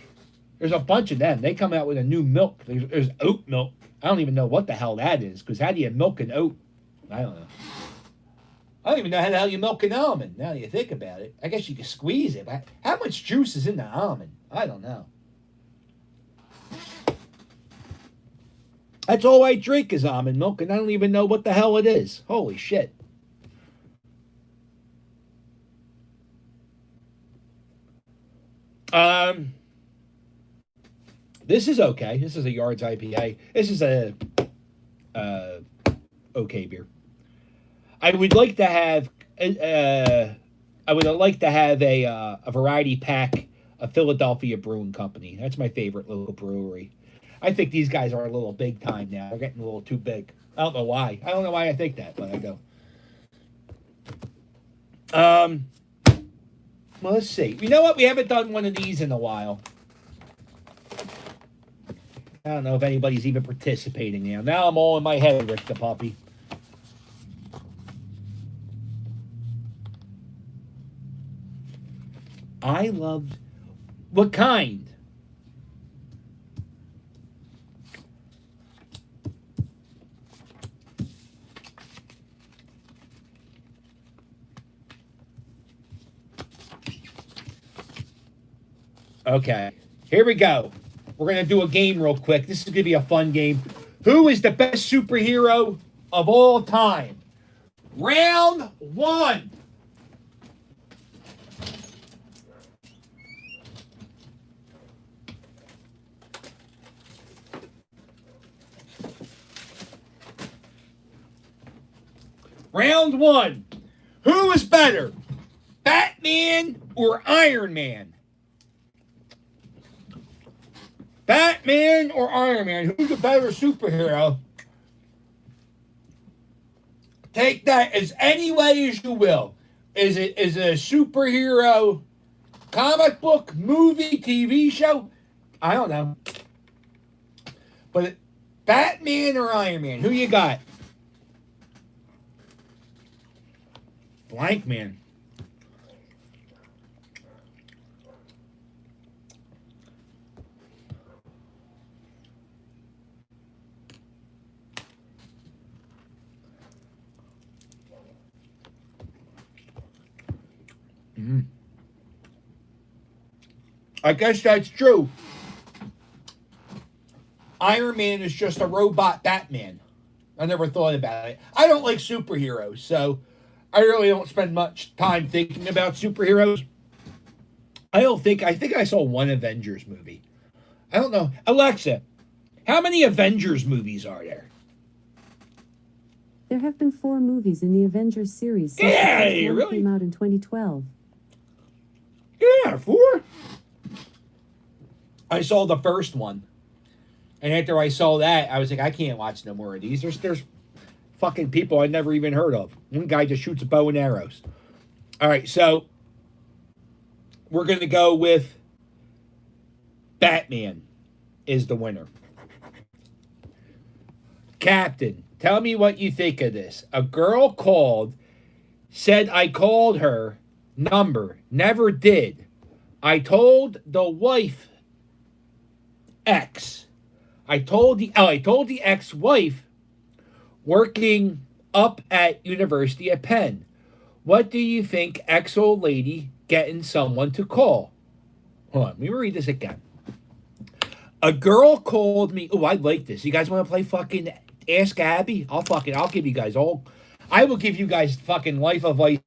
there's a bunch of them. They come out with a new milk. There's oat milk. I don't even know what the hell that is, because how do you milk an oat? I don't know. I don't even know how the hell you milk an almond, now that you think about it. I guess you can squeeze it, but how much juice is in the almond? I don't know. That's all I drink is almond milk, and I don't even know what the hell it is. Holy shit. This is okay. This is a Yards IPA. This is a okay beer. I would like to have a variety pack of Philadelphia Brewing Company. That's my favorite local brewery. I think these guys are a little big time now. They're getting a little too big. I don't know why. I don't know why I think that, but I go. Well, let's see. You know what? We haven't done one of these in a while. I don't know if anybody's even participating now. Now I'm all in my head, Rick the puppy. I loved... What kind? Okay, here we go. We're going to do a game real quick. This is going to be a fun game. Who is the best superhero of all time? Round one. Round one. Who is better, Batman or Iron Man? Batman or Iron Man? Who's the better superhero? Take that as any way as you will. Is it a superhero comic book, movie, TV show? I don't know. But Batman or Iron Man? Who you got? Blank man. I guess that's true. Iron Man is just a robot Batman. I never thought about it. I don't like superheroes, so I really don't spend much time thinking about superheroes. I think I saw one Avengers movie. I don't know. Alexa, how many Avengers movies are there? There have been 4 movies in the Avengers series since the first one came out in 2012. Yeah, 4. I saw the first one. And after I saw that, I was like, I can't watch no more of these. There's fucking people I never even heard of. One guy just shoots a bow and arrows. All right, so we're going to go with Batman is the winner. Captain, tell me what you think of this. A girl called, said I called her number, never did. I told the wife X. I told the ex-wife working up at University of Penn. What do you think ex-old lady getting someone to call? Hold on, let me read this again. A girl called me. Oh, I like this. You guys want to play fucking Ask Abby? I'll give you guys all. I will give you guys fucking life advice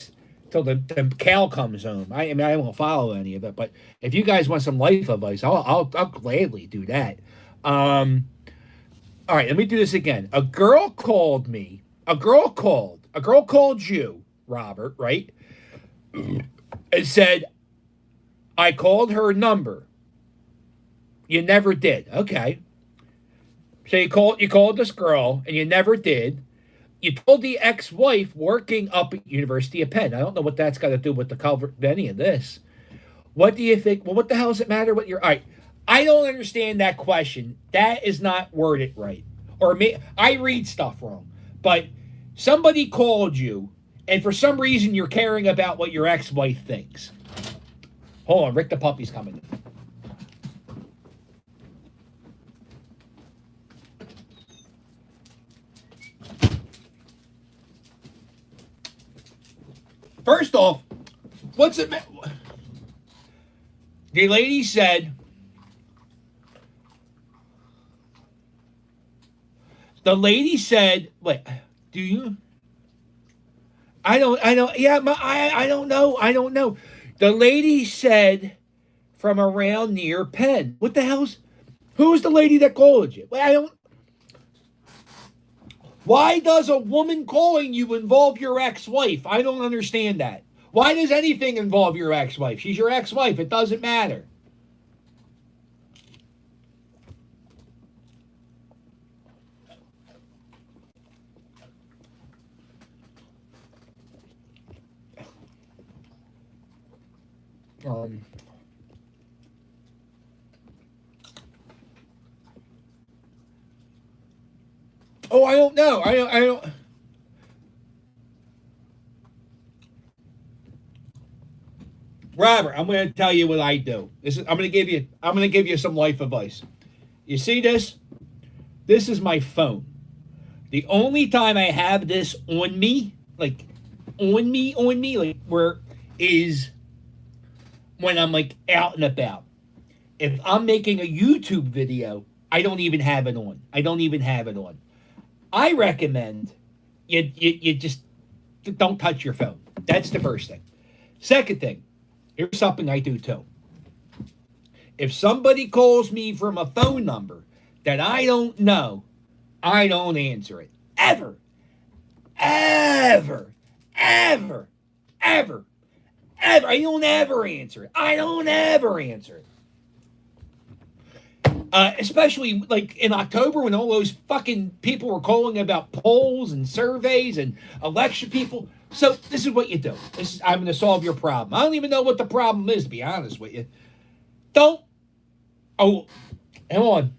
till the Cal comes home. I won't follow any of it, but if you guys want some life advice, I'll gladly do that. All right, let me do this again. A girl called me. A girl called you, Robert, right? And said, I called her number. You never did. Okay. So you called this girl and you never did. you told the ex-wife working up at University of Penn. I don't know what that's got to do with the cover any of this. What do you think? Well, what the hell does it matter what you're... All right, I don't understand that question. That is not worded right. Or I read stuff wrong. But somebody called you, and for some reason you're caring about what your ex-wife thinks. Hold on, Rick the puppy's coming. First off, what's it? The lady said. The lady said, "Wait, do you?" I don't. Yeah, I don't know. I don't know. The lady said from around near Penn. What the hell's? Who's the lady that called you? I don't. Why does a woman calling you involve your ex-wife? I don't understand that. Why does anything involve your ex-wife? She's your ex-wife. It doesn't matter. Oh, I don't know. I don't. Robert, I'm going to tell you what I do. I'm going to give you some life advice. You see this? This is my phone. The only time I have this on me, like where is when I'm like out and about. If I'm making a YouTube video, I don't even have it on. I recommend you just don't touch your phone. That's the first thing. Second thing, here's something I do too. If somebody calls me from a phone number that I don't know, I don't answer it. Ever. I don't ever answer it. Especially like in October when all those fucking people were calling about polls and surveys and election people. So this is what you do. I'm going to solve your problem. I don't even know what the problem is, to be honest with you. Don't. Oh, hang on.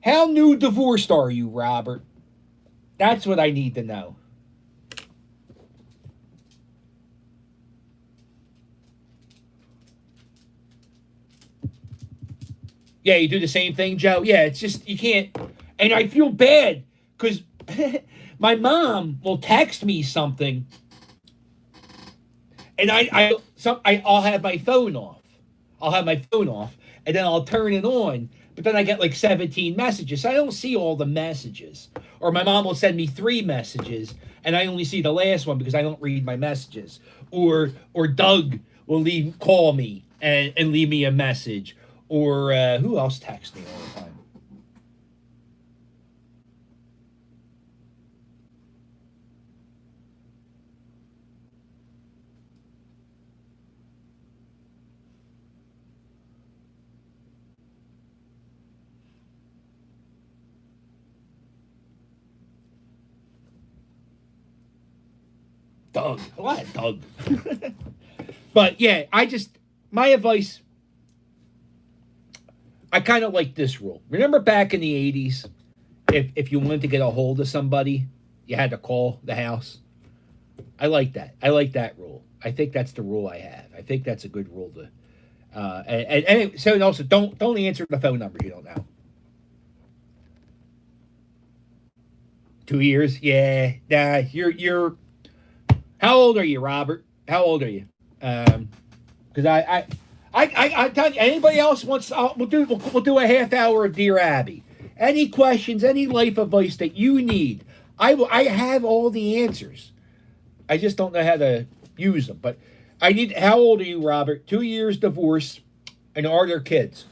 How new divorced are you, Robert? That's what I need to know. Yeah, you do the same thing, Joe? Yeah, it's just, you can't. And I feel bad because my mom will text me something and I'll have my phone off. And then I'll turn it on. But then I get like 17 messages. So I don't see all the messages. Or my mom will send me 3 messages and I only see the last one because I don't read my messages. Or Doug will call me and leave me a message. Or who else texts me all the time? Doug. A lot of Doug. But yeah, my advice, I kind of like this rule. Remember back in the 80s, if you wanted to get a hold of somebody, you had to call the house? I like that. I like that rule. I think that's the rule I have. I think that's a good rule to. And so also don't answer the phone number you don't know. 2 years, yeah. Nah, you're. How old are you, Robert? How old are you? Because I tell you, anybody else wants, we'll do a half hour of Dear Abby. Any questions, any life advice that you need, I have all the answers. I just don't know how to use them. But how old are you, Robert? 2 years divorce, and are there kids?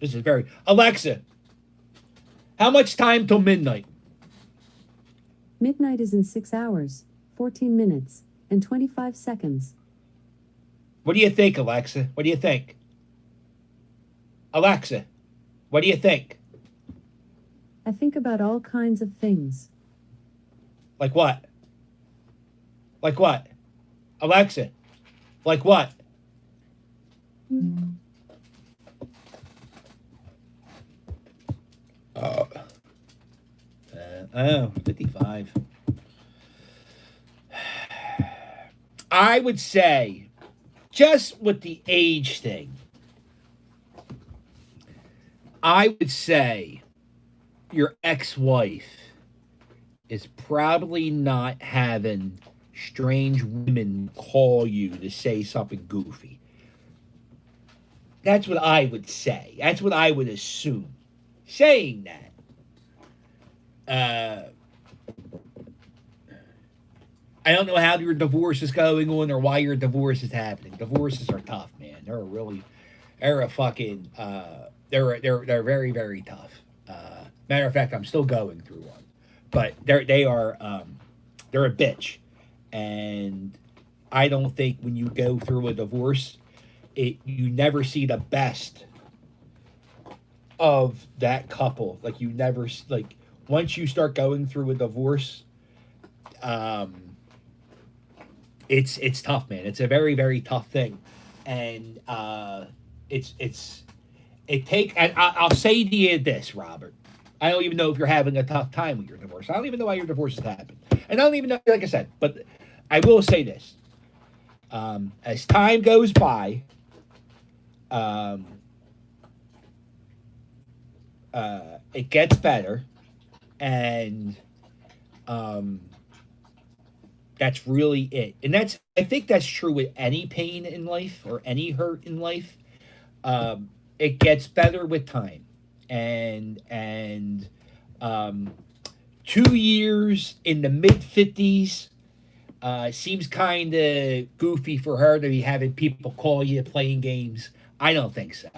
This is very, Alexa, how much time till midnight? Midnight is in 6 hours, 14 minutes, and 25 seconds. What do you think, Alexa? What do you think? Alexa, what do you think? I think about all kinds of things. Like what? Like what? Alexa, like what? Oh, 55. I would say, just with the age thing, I would say your ex-wife is probably not having strange women call you to say something goofy. That's what I would say. That's what I would assume. Saying that, I don't know how your divorce is going on or why your divorce is happening. Divorces are tough, man. They're a fucking, they're very, very tough. Matter of fact, I'm still going through one, but they're a bitch, and I don't think when you go through a divorce, you never see the best of that couple. Like you never like once you start going through a divorce, it's tough, man. It's a very, very tough thing, and and I'll say to you this, Robert. I don't even know if you're having a tough time with your divorce. I don't even know why your divorce has happened, and I don't even know, like I said. But I will say this: as time goes by, it gets better, and that's really it. And I think that's true with any pain in life or any hurt in life. It gets better with time, and 2 years in the mid-50s seems kind of goofy for her to be having people call you playing games. I don't think so.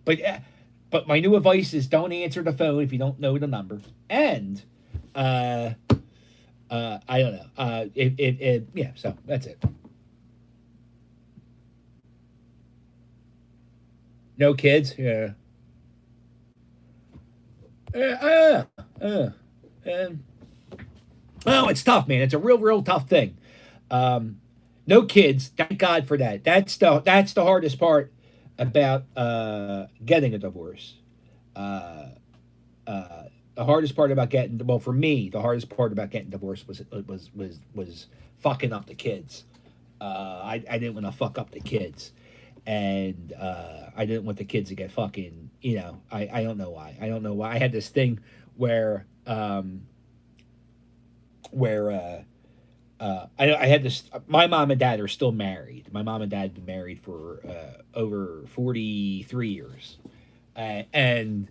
But my new advice is don't answer the phone if you don't know the number. And I don't know. Yeah. So that's it. No kids. Yeah. Oh, it's tough, man. It's a real, real tough thing. No kids. Thank God for that. That's the hardest part about getting a divorce. The hardest part about for me, the hardest part about getting divorced was fucking up the kids. I didn't want to fuck up the kids, and I didn't want the kids to get fucking. I don't know why. I don't know why. I had this thing where I had this. My mom and dad are still married. My mom and dad have been married for over 43 years, and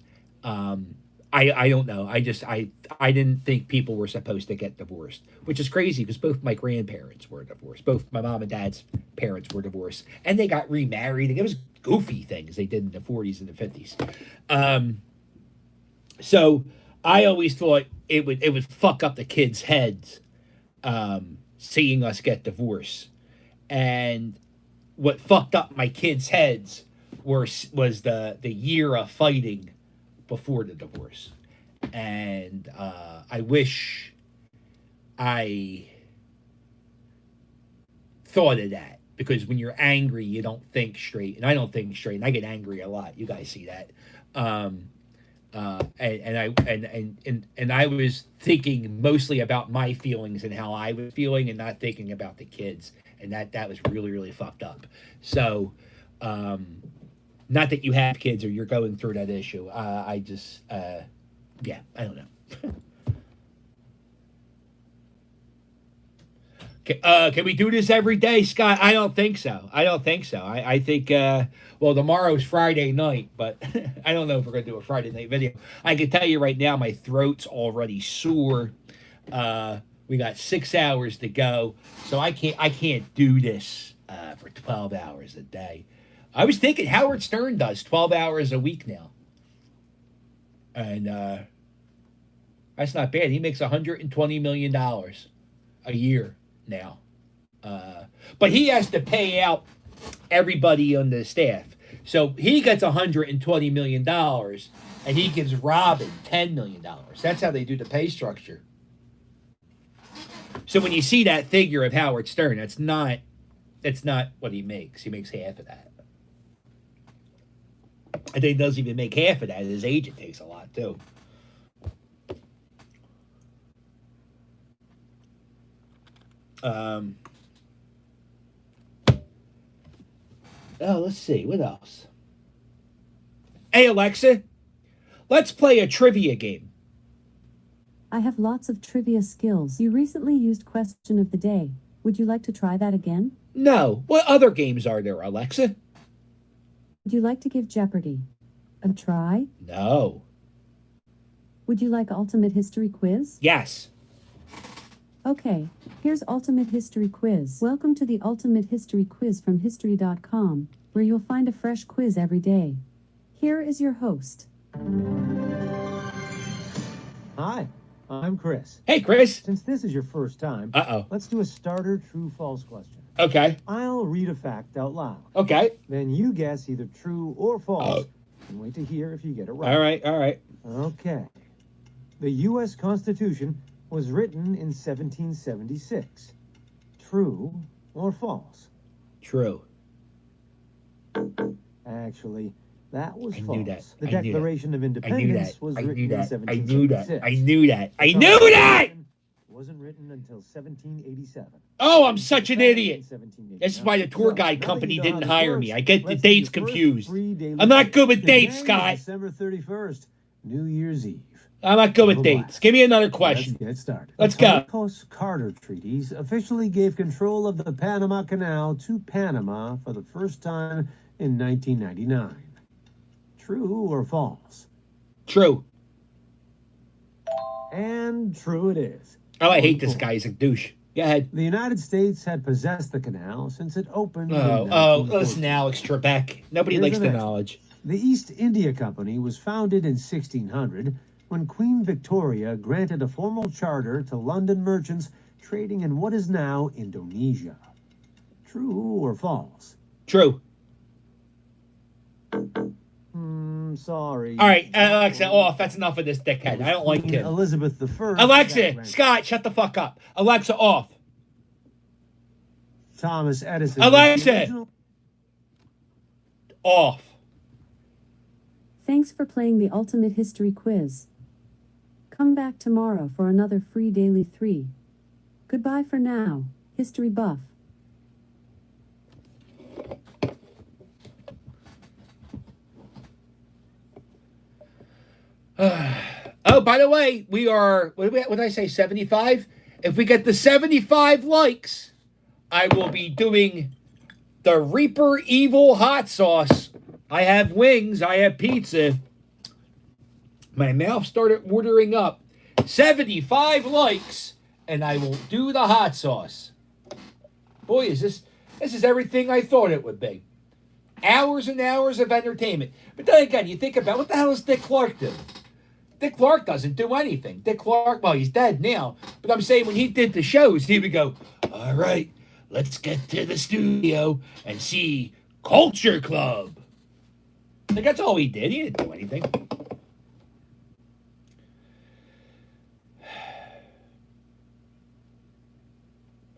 I don't know. I didn't think people were supposed to get divorced, which is crazy because both my grandparents were divorced. Both my mom and dad's parents were divorced, and they got remarried. And it was goofy things they did in the 40s and the 50s. So I always thought it would fuck up the kids' heads seeing us get divorced. And what fucked up my kids' heads was the year of fighting before the divorce. And I wish I thought of that, because when you're angry, you don't think straight, and I don't think straight, and I get angry a lot. You guys see that. And I was thinking mostly about my feelings and how I was feeling, and not thinking about the kids, and that was really, really fucked up. So, not that you have kids or you're going through that issue. I just, yeah, I don't know. Can we do this every day, Scott? I don't think so. I think, well, tomorrow's Friday night, but I don't know if we're going to do a Friday night video. I can tell you right now, my throat's already sore. We got 6 hours to go, so I can't do this for 12 hours a day. I was thinking Howard Stern does 12 hours a week now. And that's not bad. He makes $120 million a year now. But he has to pay out everybody on the staff. So he gets $120 million, and he gives Robin $10 million. That's how they do the pay structure. So when you see that figure of Howard Stern, that's not what he makes. He makes half of that. I think he doesn't even make half of that. His agent takes a lot too. Let's see. What else? Hey, Alexa, let's play a trivia game. I have lots of trivia skills. You recently used question of the day. Would you like to try that again? No. What other games are there, Alexa? Would you like to give Jeopardy a try? No. Would you like Ultimate History Quiz? Yes. Okay, here's Ultimate History Quiz. Welcome to the Ultimate History Quiz from History.com, where you'll find a fresh quiz every day. Here is your host. Hi, I'm Chris. Hey, Chris. Since this is your first time, let's do a starter true-false question. Okay. I'll read a fact out loud. Okay. Then you guess either true or false, and wait to hear if you get it right. All right, all right. Okay. The U.S. Constitution was written in 1776. True or false? True. Actually, that was I false. knew that. The I knew Declaration that. of Independence was written in 1776. I knew that. I knew that! Wasn't written until 1787. Oh, I'm such an idiot. That's why the tour guide company didn't hire me. I get the dates confused. I'm not good with dates, Scott. December 31st, New Year's Eve. I'm not good with dates. Give me another question. Let's get started. Let's go. The Carter treaties officially gave control of the Panama Canal to Panama for the first time in 1999. True or false? True. And true it is. Oh, I hate this guy. He's a douche. Go ahead. The United States had possessed the canal since it opened in listen, Alex Trebek. Nobody likes the knowledge. The East India Company was founded in 1600 when Queen Victoria granted a formal charter to London merchants trading in what is now Indonesia. True or false? True. Sorry. All right, Alexa, off. That's enough of this dickhead. I don't like him. Elizabeth I. Alexa, Scott, shut the fuck up. Alexa, off. Thomas Edison. Alexa, off. Thanks for playing the Ultimate History Quiz. Come back tomorrow for another free Daily 3. Goodbye for now, History Buff. Oh, by the way, we are, what did I say, 75? If we get the 75 likes, I will be doing the Reaper Evil hot sauce. I have wings. I have pizza. My mouth started watering up. 75 likes, and I will do the hot sauce. Boy, this is everything I thought it would be. Hours and hours of entertainment. But then again, you think about, what the hell does Dick Clark do? Dick Clark doesn't do anything. Dick Clark, well, he's dead now. But I'm saying when he did the shows, he would go, all right, let's get to the studio and see Culture Club. Like, that's all he did. He didn't do anything.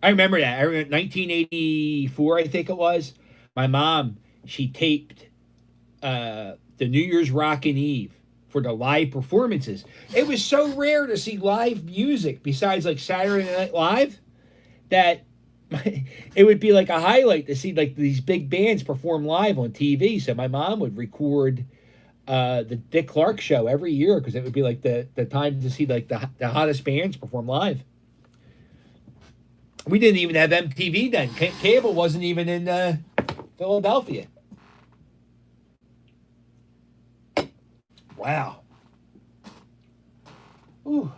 I remember that. I remember 1984, I think it was. My mom, she taped the New Year's Rockin' Eve for the live performances. It was so rare to see live music besides like Saturday Night Live that it would be like a highlight to see like these big bands perform live on TV. So my mom would record the Dick Clark show every year because it would be like the time to see like the hottest bands perform live. We didn't even have MTV then. Cable wasn't even in Philadelphia. Wow. Ooh.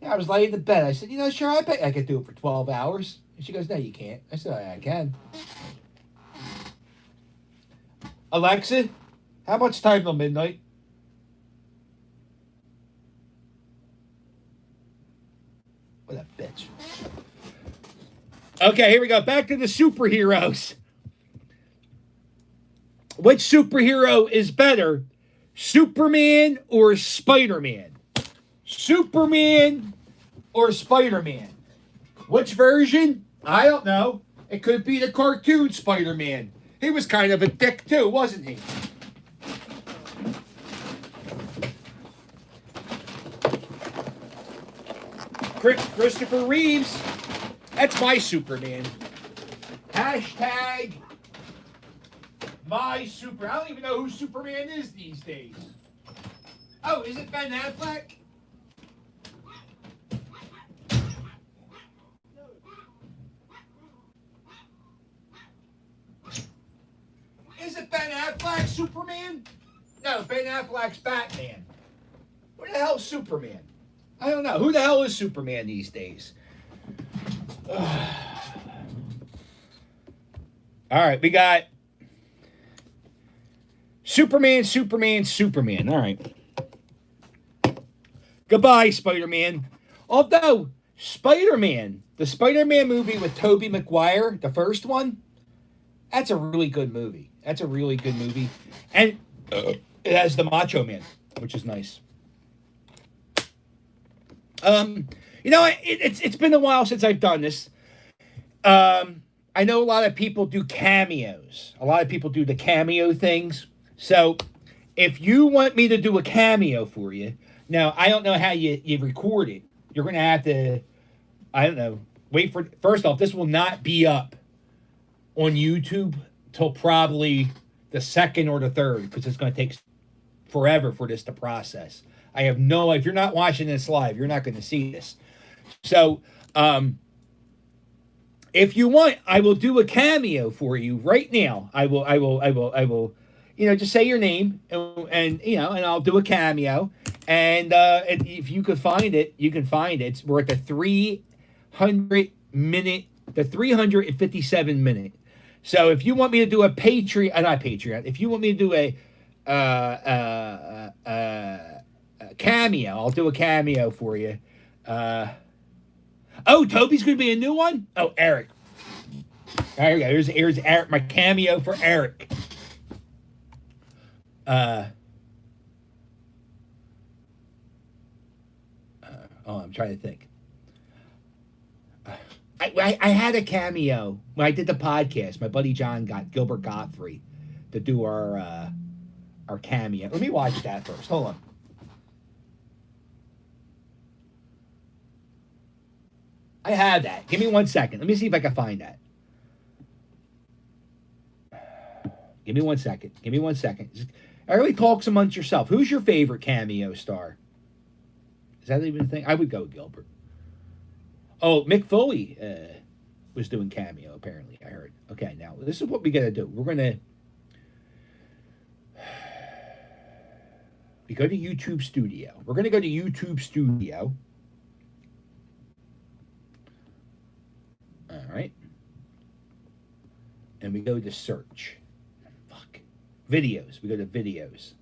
Yeah, I was laying in bed. I said, sure, I bet I could do it for 12 hours. And she goes, no, you can't. I said, I can. Alexa, how much time till midnight? What a bitch. Okay, here we go. Back to the superheroes. Which superhero is better, Superman or Spider-Man? Superman or Spider-Man? Which version? I don't know. It could be the cartoon Spider-Man. He was kind of a dick too, wasn't he? Christopher Reeves. That's my Superman. Hashtag my super. I don't even know who Superman is these days. Oh, is it Ben Affleck? Is it Ben Affleck Superman? No, Ben Affleck's Batman. Who the hell's Superman? I don't know. Who the hell is Superman these days? All right, we got Superman. All right. Goodbye, Spider-Man. Although, Spider-Man, the Spider-Man movie with Tobey Maguire, the first one, that's a really good movie. And it has the Macho Man, which is nice. You know, it's been a while since I've done this. I know a lot of people do cameos. A lot of people do the cameo things. So, if you want me to do a cameo for you, now, I don't know how you record it. You're going to have to, I don't know, wait for, first off, this will not be up on YouTube till probably the second or the third, because it's going to take forever for this to process. I have no, if you're not watching this live, you're not going to see this. So, if you want, I will do a cameo for you right now. I will, you know, just say your name and you know, and I'll do a cameo. And if you could find it, you can find it. We're at the 357 minute. So if you want me to do a Patreon, not Patreon, if you want me to do a cameo, I'll do a cameo for you. Oh, Toby's going to be a new one? Oh, Eric. There we go. Here's Eric, my cameo for Eric. I'm trying to think. I had a cameo when I did the podcast. My buddy John got Gilbert Godfrey to do our cameo. Let me watch that first. Hold on. I have that. Give me 1 second. Let me see if I can find that. Give me 1 second. Everybody talks amongst yourself. Who's your favorite cameo star? Is that even a thing? I would go Gilbert. Oh, Mick Foley was doing cameo, apparently, I heard. Okay, now, this is what we got to do. We go to YouTube Studio. We're going to go to YouTube Studio. All right. And we go to search. Fuck. Videos. We go to videos.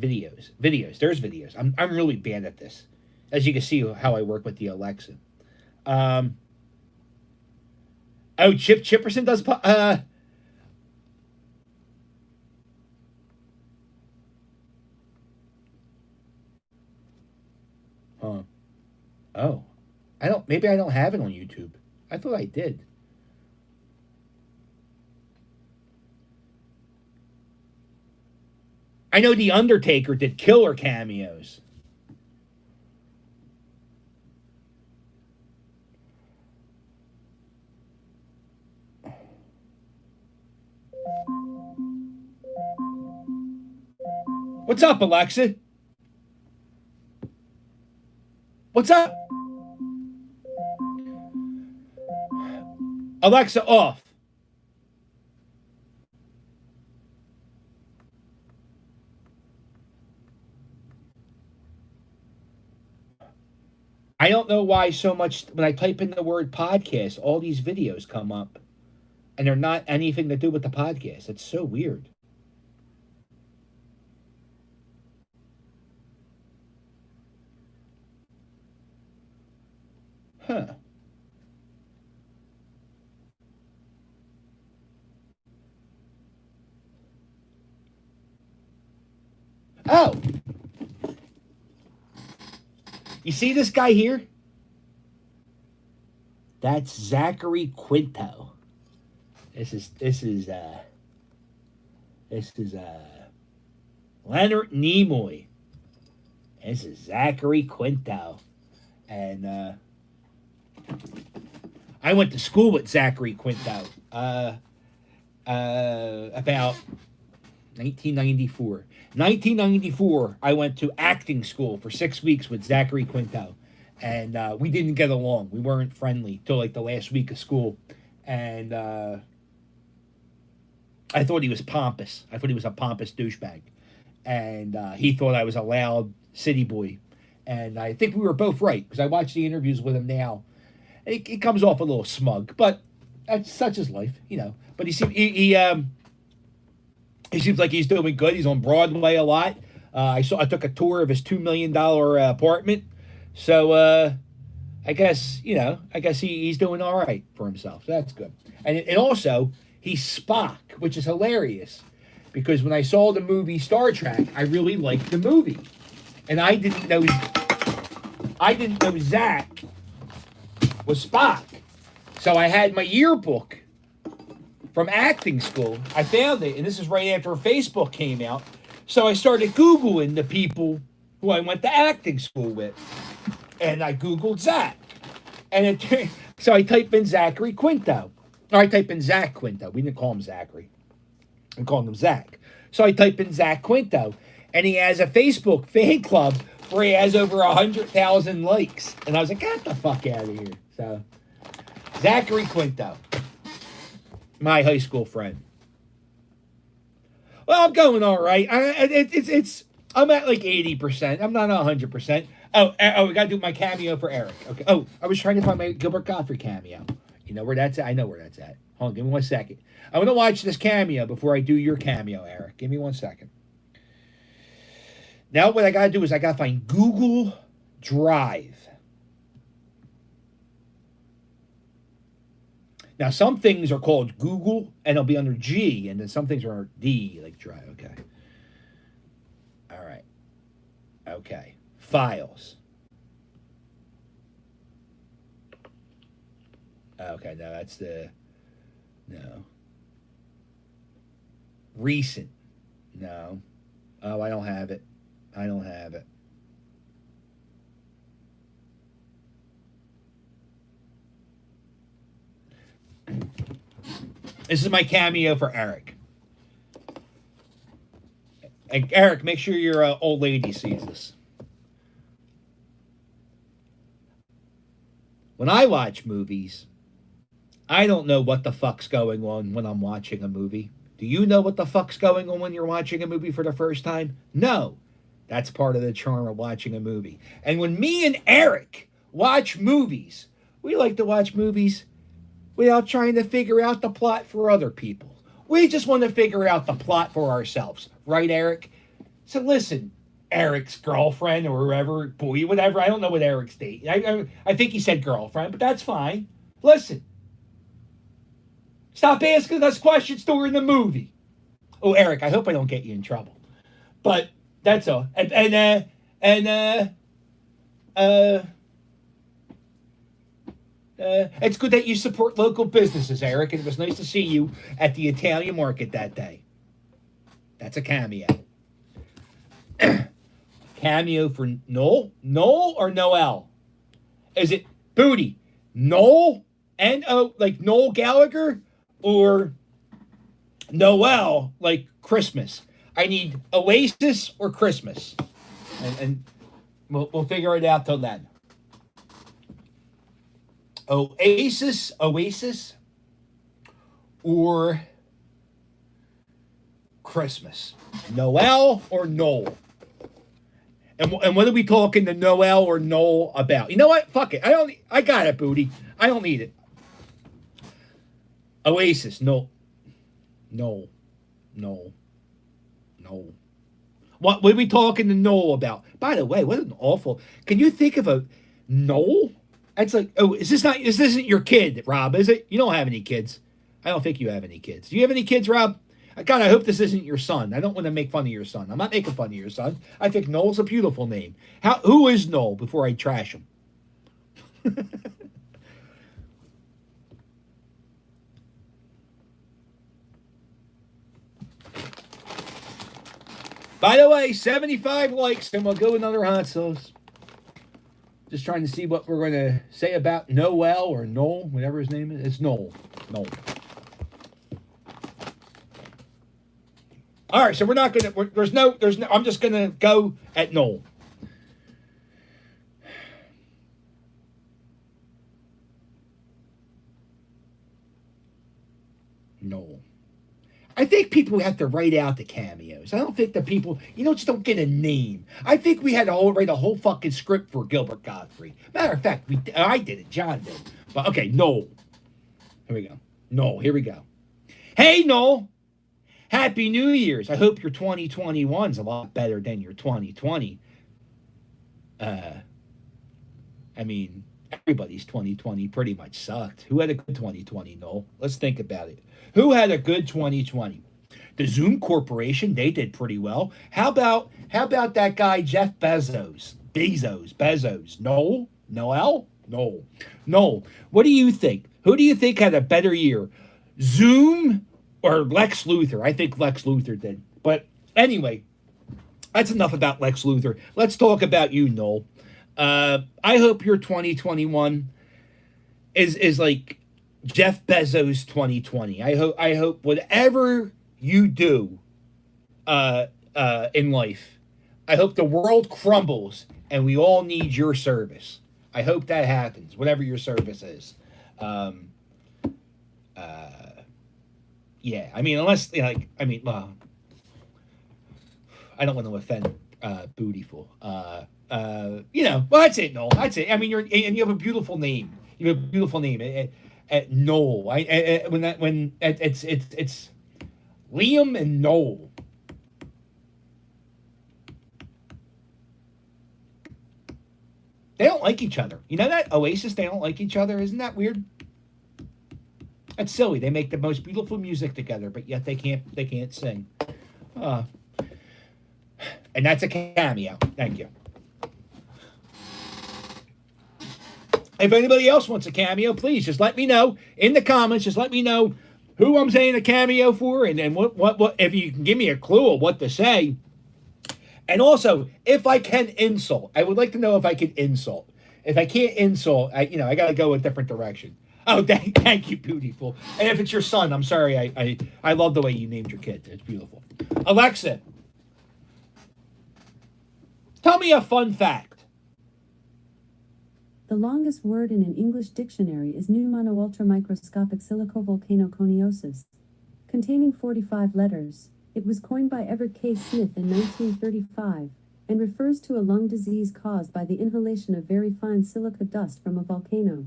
Videos. There's videos. I'm really bad at this. As you can see how I work with the Alexa. Oh, Chip Chipperson does Oh. Maybe I don't have it on YouTube. I thought I did. I know The Undertaker did killer cameos. What's up, Alexa? What's up? Alexa, off. I don't know why so much, when I type in the word podcast, all these videos come up. And they're not anything to do with the podcast. It's so weird. Huh. Oh. You see this guy here? That's Zachary Quinto. This is Leonard Nimoy. This is Zachary Quinto. And I went to school with Zachary Quinto about 1994. 1994, I went to acting school for 6 weeks with Zachary Quinto. And we didn't get along. We weren't friendly till like the last week of school. And I thought he was pompous. I thought he was a pompous douchebag. And he thought I was a loud city boy. And I think we were both right, because I watch the interviews with him now. It comes off a little smug, but that's such is life, you know. But he seems like he's doing good. He's on Broadway a lot. I took a tour of his $2 million apartment. So I guess he's doing all right for himself. So that's good. And also he's Spock, which is hilarious, because when I saw the movie Star Trek, I really liked the movie, and I didn't know Zach was Spock. So I had my yearbook from acting school. I found it, and this is right after Facebook came out. So I started Googling the people who I went to acting school with. And I Googled Zach. And so I typed in Zachary Quinto. Or I typed in Zach Quinto. We didn't call him Zachary. We called him Zach. So I typed in Zach Quinto. And he has a Facebook fan club where he has over 100,000 likes. And I was like, get the fuck out of here. So, Zachary Quinto. My high school friend. Well, I'm going all right. I'm at like 80%. I'm not 100%. Oh, we got to do my cameo for Eric. Okay. Oh, I was trying to find my Gilbert Gottfried cameo. You know where that's at? I know where that's at. Hold on, give me 1 second. I'm going to watch this cameo before I do your cameo, Eric. Give me 1 second. Now what I got to do is I got to find Google Drive. Now, some things are called Google, and they'll be under G, and then some things are D, like Drive. Okay. All right. Okay. Files. Okay, no, that's no. Recent. No. Oh, I don't have it. This is my cameo for Eric. And Eric, make sure your old lady sees this. When I watch movies, I don't know what the fuck's going on when I'm watching a movie. Do you know what the fuck's going on when you're watching a movie for the first time? No. That's part of the charm of watching a movie. And when me and Eric watch movies, we like to watch movies without trying to figure out the plot for other people. We just want to figure out the plot for ourselves. Right, Eric? So listen, Eric's girlfriend or whoever, boy, whatever. I don't know what Eric's dating. I think he said girlfriend, but that's fine. Listen. Stop asking us questions during the movie. Oh, Eric, I hope I don't get you in trouble. But that's all. It's good that you support local businesses, Eric, and it was nice to see you at the Italian market that day. That's a cameo. Cameo for Noel? Noel or Noel? Is it Booty? Noel? N-O, like Noel Gallagher? Or Noel, like Christmas? I need Oasis or Christmas. And we'll figure it out till then. Oasis, or Christmas? Noel or Noel? And what are we talking to Noel or Noel about? You know what? Fuck it. I got it, Booty. I don't need it. Oasis, no. What are we talking to Noel about? By the way, what an awful... Can you think of a Noel? It's like, oh, this isn't your kid, Rob, is it? You don't have any kids. I don't think you have any kids. Do you have any kids, Rob? God, I hope this isn't your son. I don't want to make fun of your son. I'm not making fun of your son. I think Noel's a beautiful name. Who is Noel before I trash him? By the way, 75 likes, and we'll go another hot sauce. Just trying to see what we're going to say about Noel or Noel, whatever his name is. It's Noel. Noel. All right, so we're not going to, there's no, I'm just going to go at Noel. Noel. I think people have to write out the cameos. I don't think the people, just don't get a name. I think we had to write a whole fucking script for Gilbert Gottfried. Matter of fact, I did it. John did. But okay, Noel. Here we go. Noel, here we go. Hey, Noel. Happy New Year's. I hope your 2021's a lot better than your 2020. I mean, everybody's 2020 pretty much sucked. Who had a good 2020, Noel? Let's think about it. Who had a good 2020? The Zoom Corporation, they did pretty well. How about that guy Jeff Bezos? Bezos. Noel? Noel? Noel. What do you think? Who do you think had a better year? Zoom or Lex Luthor? I think Lex Luthor did. But anyway, that's enough about Lex Luthor. Let's talk about you, Noel. I hope your 2021 is like Jeff Bezos 2020. I hope whatever you do in life, I hope the world crumbles and we all need your service. I hope that happens, whatever your service is. Yeah, I mean, unless I don't want to offend Bootyful. Well, that's it, Noel. That's it. I mean, you have a beautiful name. You have a beautiful name. Noel. It's Liam and Noel. They don't like each other. You know that? Oasis, they don't like each other. Isn't that weird? That's silly. They make the most beautiful music together, but yet they can't sing. And that's a cameo. Thank you. If anybody else wants a cameo, please just let me know in the comments. Just let me know who I'm saying a cameo for, and then what if you can give me a clue of what to say. And also, if I can insult, I would like to know if I can insult. If I can't insult, I got to go a different direction. Oh, thank you, beautiful. And if it's your son, I'm sorry. I love the way you named your kid. It's beautiful. Alexa, tell me a fun fact. The longest word in an English dictionary is pneumono-ultramicroscopic silicovolcanoconiosis, containing 45 letters. It was coined by Everett K. Smith in 1935 and refers to a lung disease caused by the inhalation of very fine silica dust from a volcano.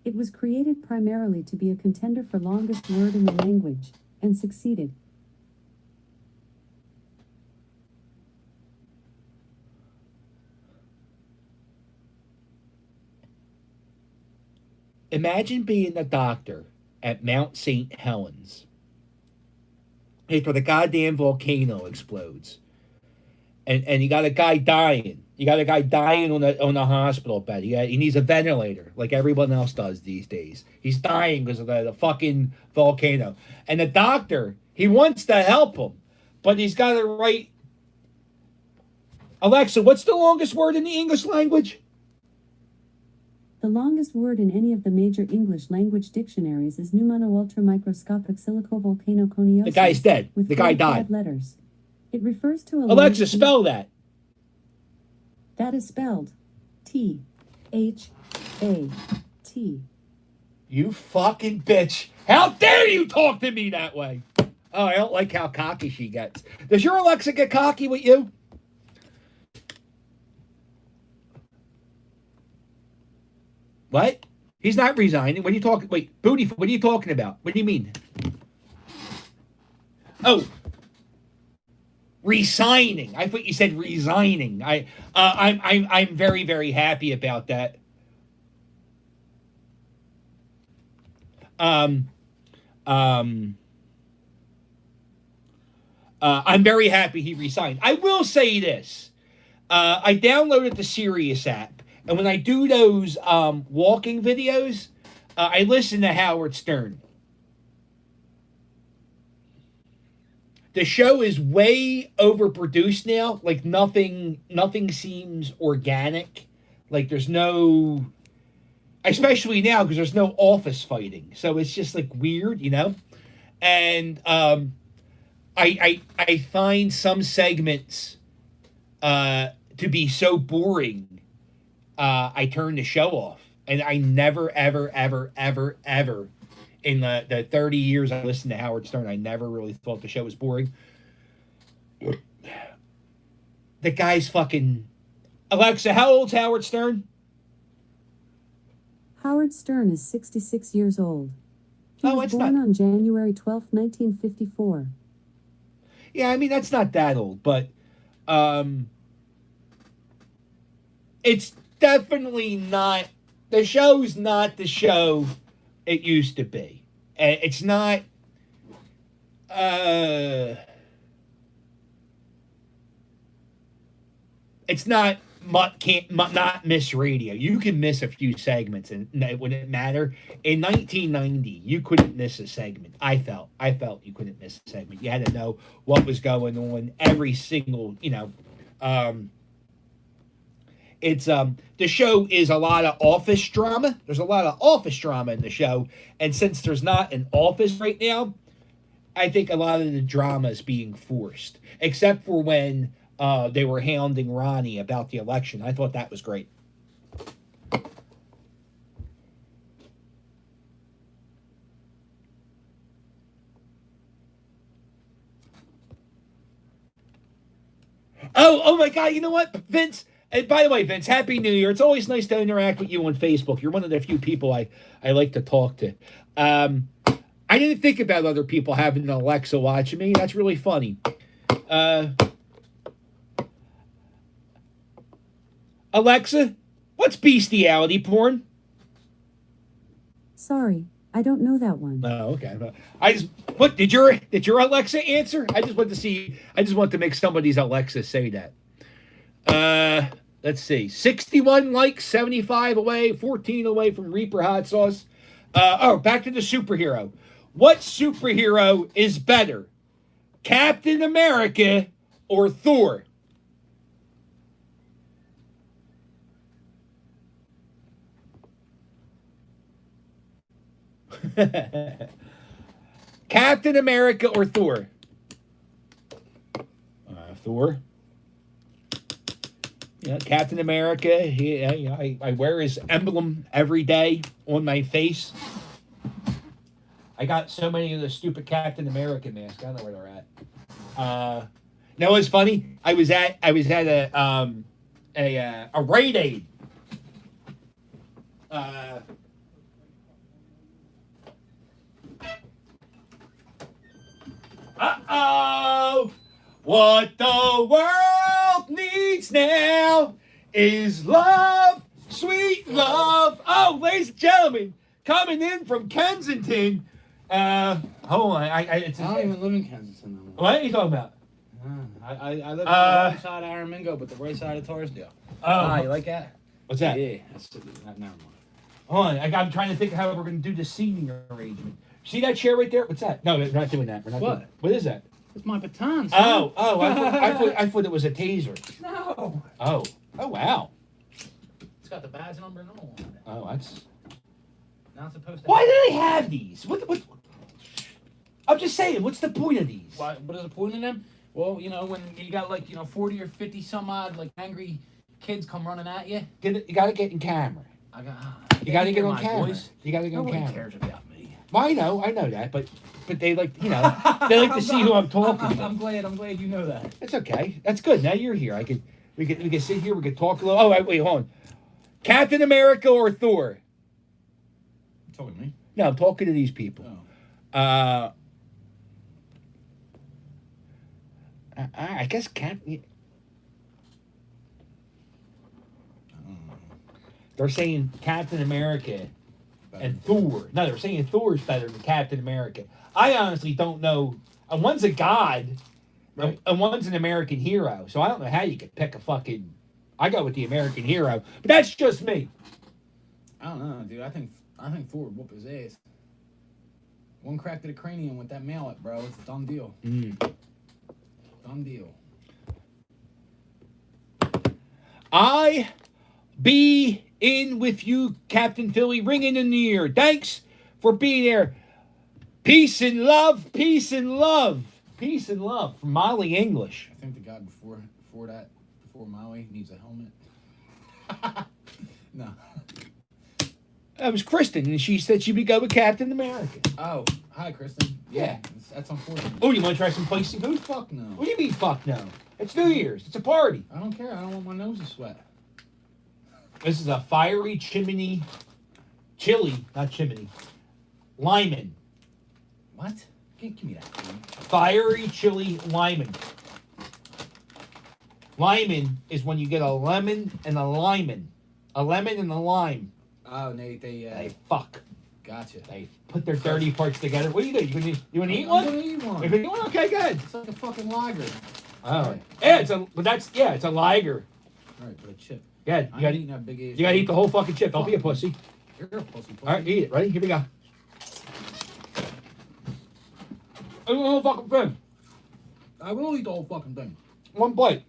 It was created primarily to be a contender for longest word in the language, and succeeded. Imagine being a doctor at Mount St. Helens after the goddamn volcano explodes. And you got a guy dying. You got a guy dying on a hospital bed. He needs a ventilator like everyone else does these days. He's dying because of the fucking volcano. And the doctor, he wants to help him, but he's got to write. Alexa, what's the longest word in the English language? The longest word in any of the major English language dictionaries is pneumono-ultramicroscopic silicovolcanoconiosis. The guy's dead. With The guy 45 died. letters. It refers to a Alexa, spell that. That is spelled T-H-A-T. You fucking bitch. How dare you talk to me that way? Oh, I don't like how cocky she gets. Does your Alexa get cocky with you? What? He's not resigning. What are you talking? Wait, Booty, what are you talking about? What do you mean? Oh. Resigning. I thought you said resigning. I'm very, very happy about that. I'm very happy he resigned. I will say this. I downloaded the Sirius app, and when I do those walking videos, I listen to Howard Stern. The show is way overproduced now. Like nothing seems organic. Like there's no, especially now because there's no office fighting. So it's just like weird, you know. And I find some segments to be so boring. I turn the show off, and I never ever in the 30 years I listened to Howard Stern, I never really thought the show was boring. The guy's fucking... Alexa, how old's Howard Stern? Howard Stern is 66 years old. He was born on January 12, 1954. Yeah, I mean, that's not that old, but it's definitely not... The show's not the show it used to be. It's not... it's not not miss radio. You can miss a few segments, and it wouldn't matter. In 1990, you couldn't miss a segment. I felt you couldn't miss a segment. You had to know what was going on every single, you know. It's the show is a lot of office drama. There's a lot of office drama in the show, and since there's not an office right now, I think a lot of the drama is being forced, except for when they were hounding Ronnie about the election. I thought that was great. Oh my God! You know what, Vince? And by the way, Vince, Happy New Year. It's always nice to interact with you on Facebook. You're one of the few people I like to talk to. I didn't think about other people having an Alexa watching me. That's really funny. Alexa, what's bestiality porn? Sorry, I don't know that one. Oh, okay. What did your Alexa answer? I just want to make somebody's Alexa say that. Let's see. 61 likes, 75 away, 14 away from Reaper Hot Sauce. Back to the superhero. What superhero is better? Captain America or Thor? Captain America or Thor? Thor. Yeah, Captain America. I wear his emblem every day on my face. I got so many of the stupid Captain America masks. I don't know where they're at. No, it's funny. I was at a Rite Aid. Uh-oh! What the world needs now is love, sweet love. Oh, ladies and gentlemen, coming in from Kensington. Hold on. I don't even live in Kensington no more. What are you talking about? I live on the wrong side of Aramingo, but the right side of Torresdale. You like that? What's that? Yeah, that's never mind. Hold on. I'm trying to think of how we're going to do the seating arrangement. See that chair right there? What's that? No, we're not doing that. We're not. What? What is that? It's my baton. Son. I thought it was a taser. No. Oh, wow. It's got the badge number and all on it. Oh, that's. Not supposed to. Why do they have these? What? I'm just saying. What's the point of these? What is the point of them? Well, you know, when you got 40 or 50 some odd angry kids come running at you. You got to get in camera. You got to get on camera. You got to get on camera. Nobody cares about me. Well, I know that, but they like they like to see who I'm talking to. I'm glad you know that. That's okay. That's good. Now you're here. We can sit here. We can talk a little. Oh, wait, hold on. Captain America or Thor? You talking to me? No, I'm talking to these people. Oh. I guess Captain. They're saying Captain America better. And Thor. No, they're saying Thor's better than Captain America. I honestly don't know. One's a god, Right. and one's an American hero. So I don't know how you could pick a fucking. I go with the American hero, but that's just me. I don't know, dude. I think Thor would whoop his ass. One crack to the cranium with that mallet, bro. It's a done deal. Done deal. I be in with you, Captain Philly, ringing in the ear. Thanks for being there. Peace and love, peace and love, peace and love from Molly English. I think the guy before Maui needs a helmet. No. That was Kristen, and she said she would go with Captain America. Oh, hi, Kristen. Yeah. That's unfortunate. Oh, you want to try some spicy food? Fuck no. What do you mean, fuck no? It's New Year's. It's a party. I don't care. I don't want my nose to sweat. This is a fiery not chimney, Lyman. What? Give me that. Fiery chili Lyman. Lyman is when you get a lemon and a lemon. A lemon and a lime. Oh, they fuck. Gotcha. They put their dirty parts together. What do you do? You want to eat I'm one? gonna eat one. If you want, okay, good. It's like a fucking lager. Oh, yeah, it's a lager. All right, but a chip. Yeah, I ain't eating that big ass. You gotta eat the whole fucking chip. Don't be a pussy. You're a pussy. All right, eat it. Ready? Here we go. Eat the whole fucking thing. I will eat the whole fucking thing. One plate.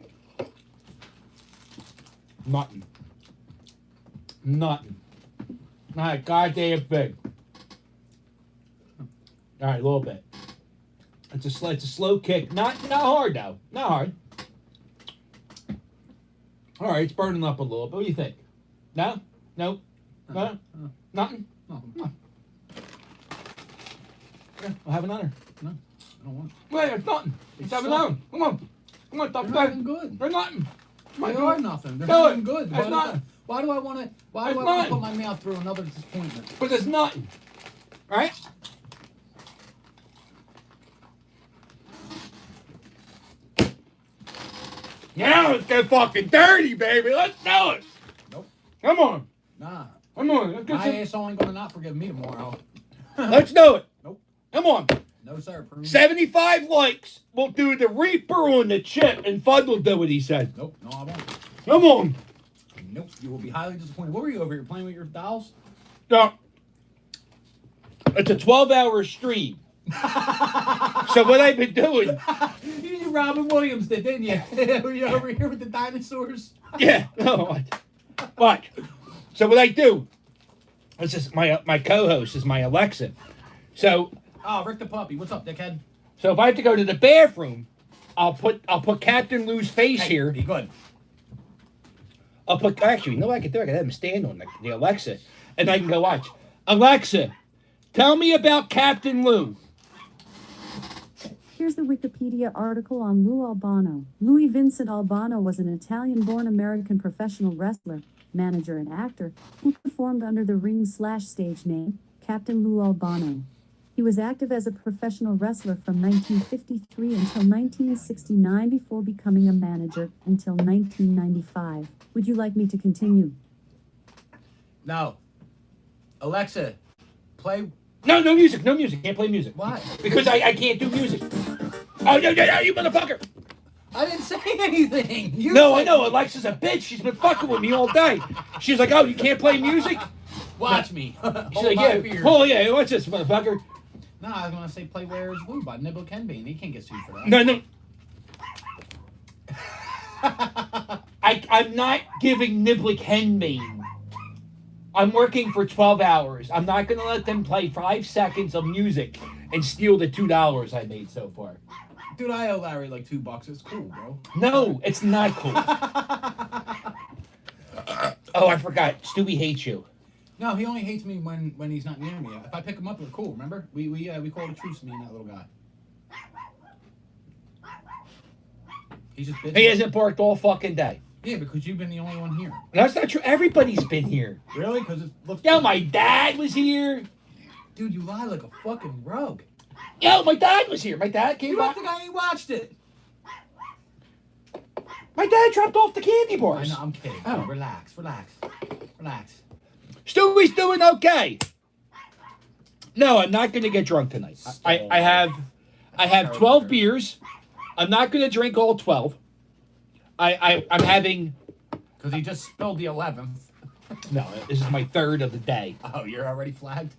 Nothing. Not a goddamn thing. All right, a little bit. It's a slow kick. Not hard though. Not hard. All right, it's burning up a little bit. What do you think? No? No? No? Nothing? Nothing. Yeah, I'll have another. No, I don't want it. Wait, it's nothing. Let's have another. Come on. Come on, They're nothing good. They're nothing. They are nothing. They're Do nothing it. good. It's nothing. Why do I want to? Why do I It's want to nothing. put my mouth through another disappointment? But there's nothing. Right? Now let's get fucking dirty, baby. Let's do it. Nope. Come on. Nah. Come on. Let's get My some. asshole ain't gonna not forgive me tomorrow. Let's do it. Nope. Come on. No sir. Prune. 75 likes. We'll do the Reaper on the chip, and Fudd will do what he said. Nope. No, I won't. Come on. Nope. You will be highly disappointed. What were you over here playing with your dolls? No. It's a 12-hour stream. So what I've been doing. You did Robin Williams did, didn't you? Were you over here with the dinosaurs? Yeah. No. What? So what I do. This is my co-host is my Alexa. So. Oh, Rick the puppy. What's up, dickhead? So if I have to go to the bathroom, I'll put Captain Lou's face here. Be good. I'll put actually, you know what I can do? I can have him stand on the Alexa, and I can go watch. Alexa, tell me about Captain Lou. Here's the Wikipedia article on Lou Albano. Louis Vincent Albano was an Italian-born American professional wrestler, manager, and actor who performed under the ring/stage name Captain Lou Albano. He was active as a professional wrestler from 1953 until 1969 before becoming a manager until 1995. Would you like me to continue? No. Alexa, play. No music. Can't play music. Why? Because I can't do music. Oh, no, you motherfucker. I didn't say anything. You No, I said- know. Alexa's a bitch. She's been fucking with me all day. She's like, oh, you can't play music? Watch me. She's like, yeah. Oh, yeah, watch this, motherfucker. No, I was going to say play Where Is Lou by Nibble Kenby, and he can't get sued for that. No. I'm not giving Niblick Henbane. I'm working for 12 hours. I'm not going to let them play 5 seconds of music and steal the $2 I made so far. Dude, I owe Larry like $2. It's cool, bro. No, it's not cool. Oh, I forgot. Stewie hates you. No, he only hates me when he's not near me. If I pick him up, we're cool. Remember? We called a truce, me and that little guy. He's just bitching. He hasn't barked all fucking day. Yeah, because you've been the only one here. That's not true. Everybody's been here. Really? Because it looks. Yo, my dad was here. Dude, you lie like a fucking rogue. Yo, my dad was here. My dad came You back. don't think I ain't watched it? My dad dropped off the candy I bars. know, I'm kidding. Oh. Relax. Stewie's doing okay. No, I'm not going to get drunk tonight. I have 12 beers. I'm not going to drink all 12. I'm having. Because he just spilled the 11th. No, this is my third of the day. Oh, you're already flagged?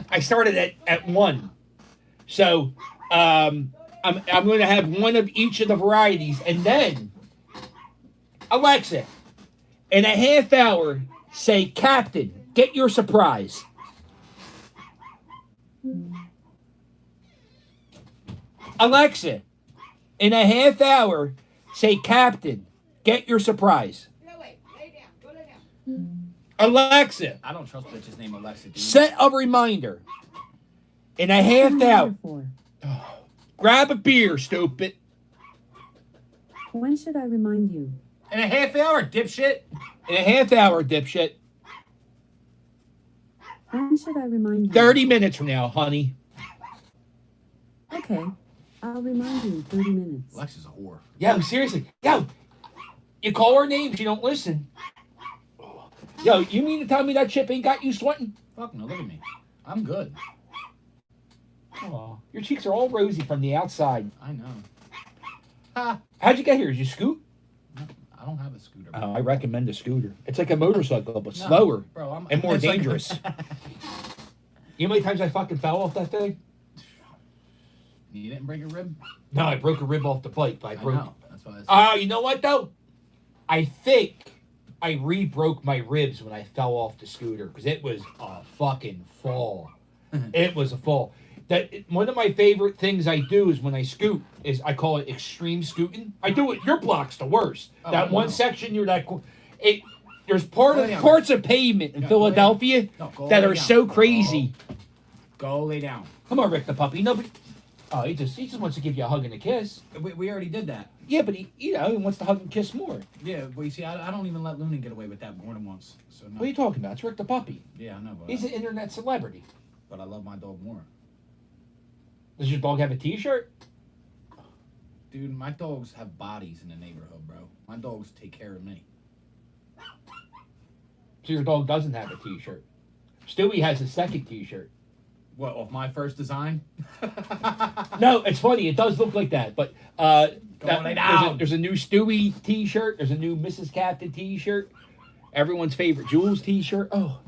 I started at 1. So I'm going to have one of each of the varieties. And then, Alexa, in a half hour, say, Captain, get your surprise. Alexa, in a half hour, say, Captain, get your surprise. No, wait. Lay down. Go lay down. Alexa, I don't trust bitches named Alexa, dude. set a reminder. In a half hour. Grab a beer, stupid. When should I remind you? In a half hour, dipshit. In a half hour, dipshit. When should I remind you? 30 minutes from now, honey. Okay. I'll remind you in 30 minutes. Alexa's a whore. Yo, seriously. Yo, you call her names, you don't listen. Yo, you mean to tell me that chip ain't got you sweating? Fuck no, look at me. I'm good. Oh, your cheeks are all rosy from the outside. I know. Ha! How'd you get here? Did you scoot? I don't have a scooter. Bro. Oh, I recommend a scooter. It's like a motorcycle, but No, slower bro, and more it's like- dangerous. You know how many times I fucking fell off that thing? You didn't break a rib? No, I broke a rib off the bike, but I broke. know. That's why. Oh, you know what though? I think I re-broke my ribs when I fell off the scooter because it was a fucking fall. It was a fall. One of my favorite things I do is when I scoot is I call it extreme scooting. I do it. Your block's the worst. Oh, That I one know. section there's parts of pavement in Philadelphia go that lay are down. so crazy. Go lay down. Come on, Rick the puppy. Nobody. Oh, he just wants to give you a hug and a kiss. We already did that. Yeah, but he wants to hug and kiss more. Yeah, but you see, I don't even let Luna get away with that more than once. So no. What are you talking about? It's Rick the puppy. Yeah, I know, but He's an internet celebrity. but I love my dog more. Does your dog have a T-shirt? Dude, my dogs have bodies in the neighborhood, bro. My dogs take care of me. So your dog doesn't have a T-shirt. Stewie has a second T-shirt. What, off my first design? No, it's funny. It does look like that, but there's a new Stewie T-shirt. There's a new Mrs. Captain T-shirt. Everyone's favorite Jules T-shirt. Oh,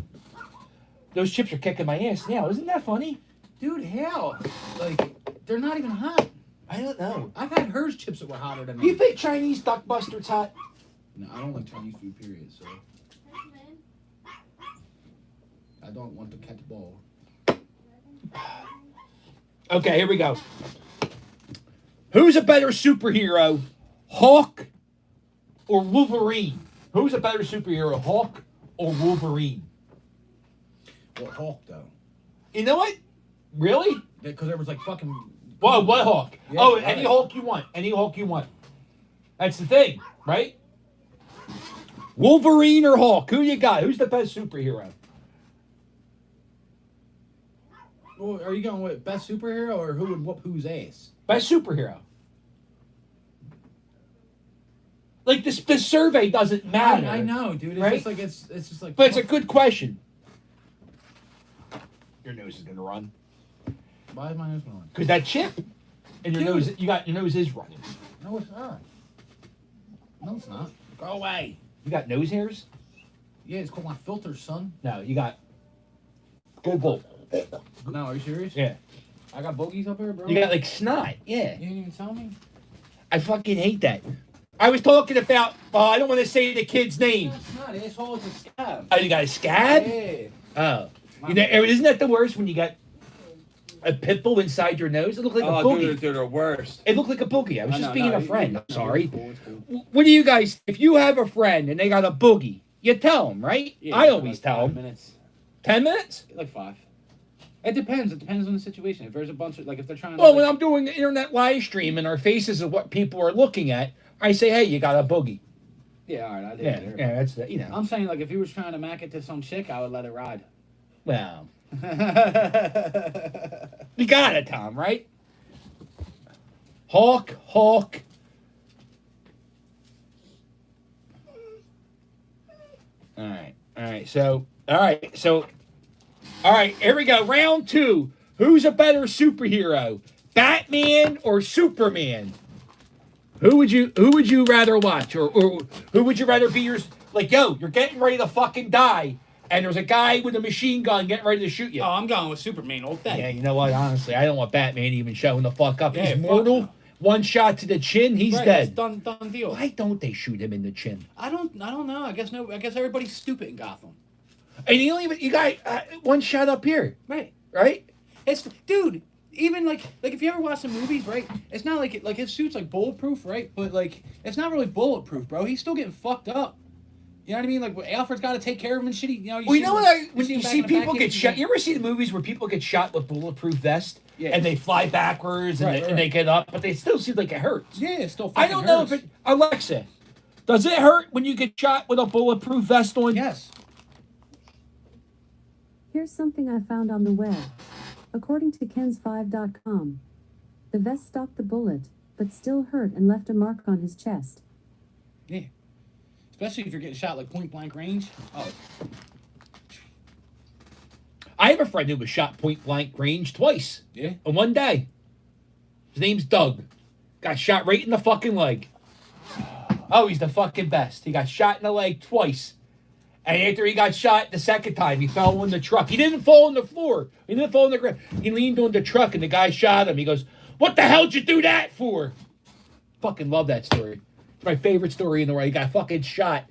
those chips are kicking my ass now. Isn't that funny? Dude, hell. Like, they're not even hot. I don't know. I've had hers chips that were hotter than Do you them. think Chinese duck mustard's hot? No, I don't like Chinese food, period, so. I don't want to catch a ball. Okay, here we go. Who's a better superhero, Hawk or Wolverine? Who's a better superhero, Hawk or Wolverine? Well, Hawk, though. You know what? Really? Because there was like fucking. Whoa, what Hawk? Yeah, oh, right. any Hawk you want. Any Hawk you want. That's the thing, right? Wolverine or Hawk? Who you got? Who's the best superhero? Well, are you going with best superhero or who would whoop whose ass? Best superhero. Like this survey doesn't matter. I know, dude. It's right? just like it's just like. But it's a good question. Your nose is gonna run. Why is my nose going? Because that chip and your nose, your nose is running. No, it's not. No, it's not. Go away. You got nose hairs? Yeah, it's called my filter, son. No, you got. Go bull. No, are you serious? Yeah. I got bogeys up here, bro. You got like snot. Yeah. You didn't even tell me. I fucking hate that. I was talking about. I don't want to say the kid's name. It's not, asshole. It's a scab. Oh, you got a scab? Yeah. Oh. You know, isn't that the worst when you got a pimple inside your nose? It looked like a boogie. They're the worst. It looked like a boogie. I was just being a friend. I'm No, sorry. it's cool, it's cool. What do you guys? If you have a friend and they got a boogie, you tell them, right? Yeah, I always like tell 5 them. minutes. 10 minutes? Like 5. It depends. It depends on the situation. If there's a bunch of, like, if they're trying to. Well, like, when I'm doing the internet live stream and our faces of what people are looking at, I say, "Hey, you got a boogie." Yeah, all right. I did Yeah, there. yeah, that's the, you know. I'm saying, like, if he was trying to mack it to some chick, I would let it ride. Well, you got it, Tom, right? Hawk. All right. So, all right. Here we go. Round 2. Who's a better superhero, Batman or Superman? Who would you rather watch, or who would you rather be like? Yo, you're getting ready to fucking die, and there's a guy with a machine gun getting ready to shoot you. Oh, I'm going with Superman all day. Yeah, you know what? Honestly, I don't want Batman even showing the fuck up. Yeah, He's fuck mortal. no. One shot to the chin, he's Right, dead. it's done deal. Why don't they shoot him in the chin? I don't know. I guess everybody's stupid in Gotham. And you got one shot up here, Right. right? It's dude. Even like if you ever watch the movies, right? It's not like his suit's like bulletproof, right? But like it's not really bulletproof, bro. He's still getting fucked up. You know what I mean? Like Alfred's got to take care of him and shit. You know When you see people get shot, you ever see the movies where people get shot with bulletproof vests and they fly backwards and they get up, but they still seem like it hurts. Yeah, it still. I don't know if it. Alexa, does it hurt when you get shot with a bulletproof vest on? Yes. Here's something I found on the web. According to Kens5.com, the vest stopped the bullet, but still hurt and left a mark on his chest. Yeah. Especially if you're getting shot like point blank range. Oh. I have a friend who was shot point blank range twice. Yeah. In one day. His name's Doug. Got shot right in the fucking leg. Oh, he's the fucking best. He got shot in the leg twice. And after he got shot the second time, he fell on the truck. He didn't fall on the floor. He didn't fall on the ground. He leaned on the truck, and the guy shot him. He goes, "What the hell did you do that for?" Fucking love that story. It's my favorite story in the world. He got fucking shot.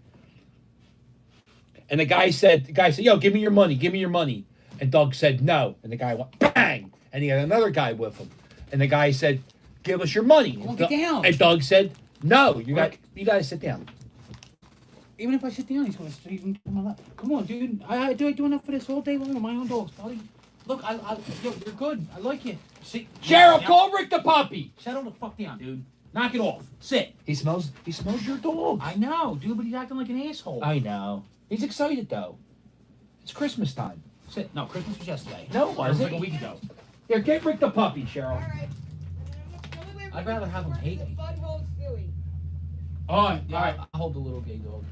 And the guy said, "Yo, give me your money. Give me your money." And Doug said, "No." And the guy went, bang. And he had another guy with him. And the guy said, "Give us your money." Get down. And Doug said, "No, you got to sit down." Even if I sit down, he's going to straight into my lap. Come on, dude. I do enough for this all day long with my own dogs, buddy. Look, yo, you're good. I like you. See, Gerald, call Rick the puppy. Settle the fuck down, dude. Knock it off. Sit. He smells your dog. I know, dude, but he's acting like an asshole. I know. He's excited though. It's Christmas time. Sit. No, Christmas was yesterday. No, it wasn't. Like a week ago. Here, get Rick the puppy, Cheryl. I'd rather have him hate me. All right. I'll hold the little gay dog.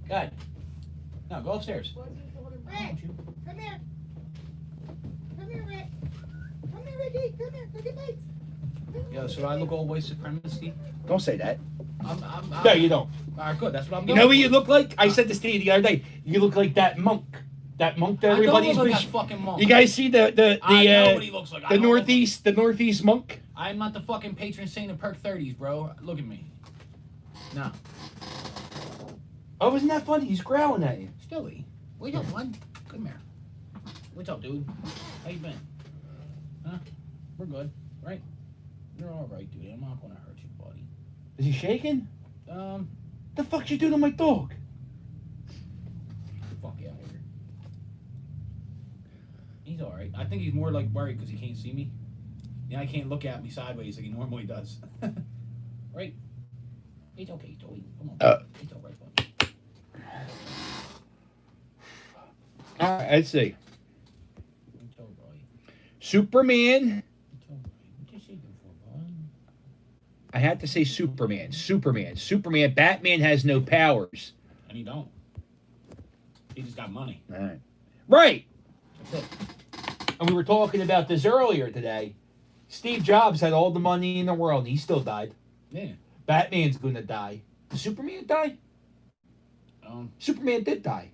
Good. No, go upstairs. Rick, come here. Come here, Rick. Come here, Ricky. Come here. Look at me. Yo, should I look all white supremacy? Don't say that. I'm No, you don't. All right, good. That's what I'm You going know what for. you look like? I said this to you the other day. You look like that monk. That monk that I don't everybody's look like been. that fucking monk. You guys see the I know what he looks like. I the know what northeast monk? I'm not the fucking patron saint of Perk 30s, bro. Look at me. No. Oh, isn't that funny? He's growling at you. Stewie, wait up, bud. Come here. What's up, dude? How you been? Huh? We're good, right? You're all right, dude. I'm not gonna hurt you, buddy. Is he shaking? The fuck you doing to my dog? Fuck out here. He's all right. I think he's more like worried because he can't see me. Yeah, I can't look at me sideways like he normally does. Right? It's okay, Joey. Come on. It's all right, buddy. All right, let's see. It's all right. Superman. It's all right. What you say before, bud? I had to say Superman. Batman has no powers. And he don't. He just got money. All right. Right. That's it. And we were talking about this earlier today. Steve Jobs had all the money in the world, and he still died. Yeah. Batman's going to die. Did Superman die? Superman did die.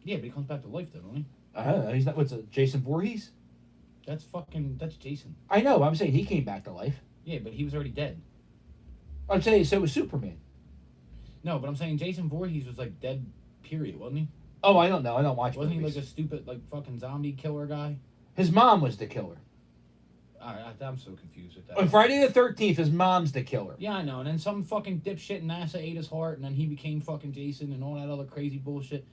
Yeah, but he comes back to life, though, don't he? I don't know. He's not. What's it? Jason Voorhees? That's Jason. I know. I'm saying he came back to life. Yeah, but he was already dead. I'm saying so was Superman. No, but I'm saying Jason Voorhees was like dead, period, wasn't he? Oh, I don't know. I don't watch Wasn't movies. he like a stupid, like fucking zombie killer guy? His mom was the killer. I'm so confused with that. On Friday the 13th, his mom's the killer. Yeah, I know. And then some fucking dipshit in NASA ate his heart, and then he became fucking Jason and all that other crazy bullshit.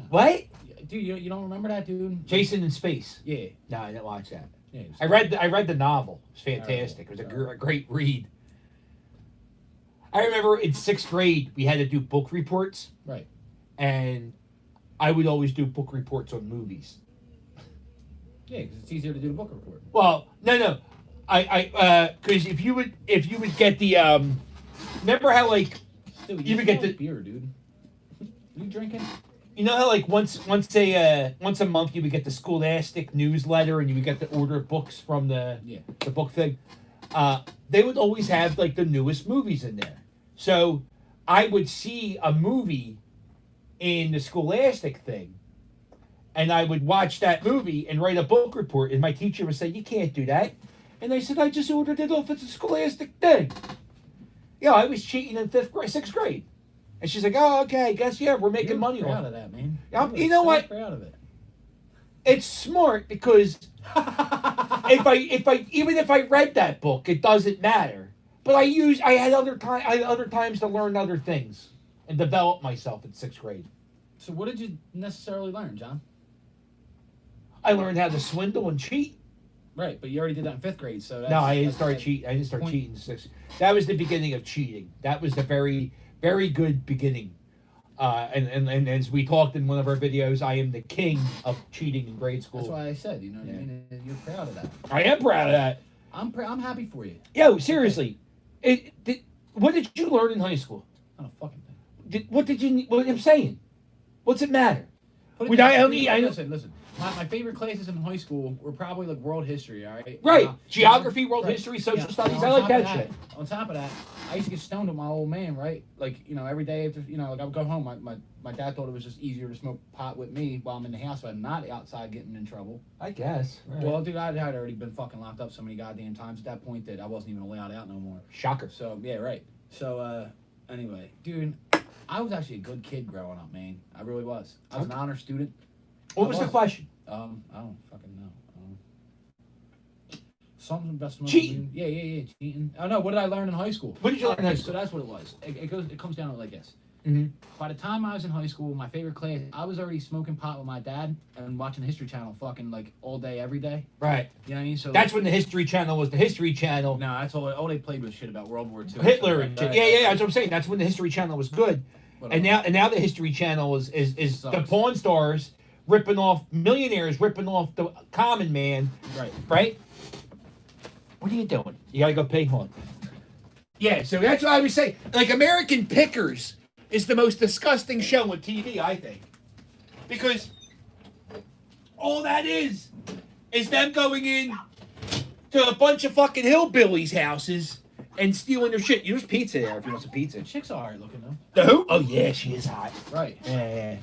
What? Dude, you don't remember that, dude? Jason in Space. Yeah. No, I didn't watch that. Yeah, I read the novel. It's fantastic. It was a great read. I remember in 6th grade we had to do book reports. Right. And I would always do book reports on movies. Yeah, because it's easier to do a book report. Well, no. Because if you would get the remember how like Dude, you would get the beer, dude. You drinking? you know how like once a month you would get the Scholastic newsletter and you would get the order of books from the book thing. They would always have like the newest movies in there. So I would see a movie in the Scholastic thing, and I would watch that movie and write a book report. And my teacher would say, "You can't do that." And I said, "I just ordered it off. It's a Scholastic thing." Yeah, I was cheating in 6th grade. And she's like, "Oh, okay. I guess we're making money proud off of that, man. You know what? Proud of it. It's smart because if I read that book, it doesn't matter. But I had other times to learn other things and develop myself in 6th grade. So what did you necessarily learn, John? I learned how to swindle and cheat. Right, but you already did that in 5th grade, so No, I didn't start cheating. I didn't start cheating in 6th. That was the beginning of cheating. That was the very, very good beginning. And as we talked in one of our videos, I am the king of cheating in grade school. That's why I said, you know what I mean? You're proud of that. I am proud of that. I'm happy for you. Yo, seriously. What did you learn in high school? Not a fucking thing. What I'm saying? What's it matter? Listen. My favorite classes in high school were probably like world history, all right? Right. Geography, world history, social studies. I like that shit. On top of that, I used to get stoned with my old man, right? Like, every day after, like I would go home, my dad thought it was just easier to smoke pot with me while I'm in the house, but I'm not outside getting in trouble. I guess. Right. Well, dude, I had already been fucking locked up so many goddamn times at that point that I wasn't even allowed out no more. Shocker. So, yeah, right. So, anyway, dude, I was actually a good kid growing up, man. I really was. I was an honor student. What was the question? I don't fucking know. Something best. Cheating. Yeah, cheating. Oh no, what did I learn in high school? What did you learn in high school? So that's what it was. It comes down to like this. Mm-hmm. By the time I was in high school, my favorite class, I was already smoking pot with my dad and watching the History Channel fucking like all day, every day. Right. You know what I mean? So that's when the History Channel was the History Channel. No, that's all they played was shit about World War II. Hitler and shit. Yeah, that's what I'm saying. That's when the History Channel was good. And now the History Channel is the Pawn Stars ripping off millionaires, ripping off the common man. Right? What are you doing? You gotta go pay home. Yeah, so that's what I was saying. Like, American Pickers is the most disgusting show on TV, I think. Because all that is them going in to a bunch of fucking hillbillies' houses and stealing their shit. There's pizza there if you want some pizza. Chicks are alright looking, though. The who? Oh, yeah, she is hot. Right. Yeah.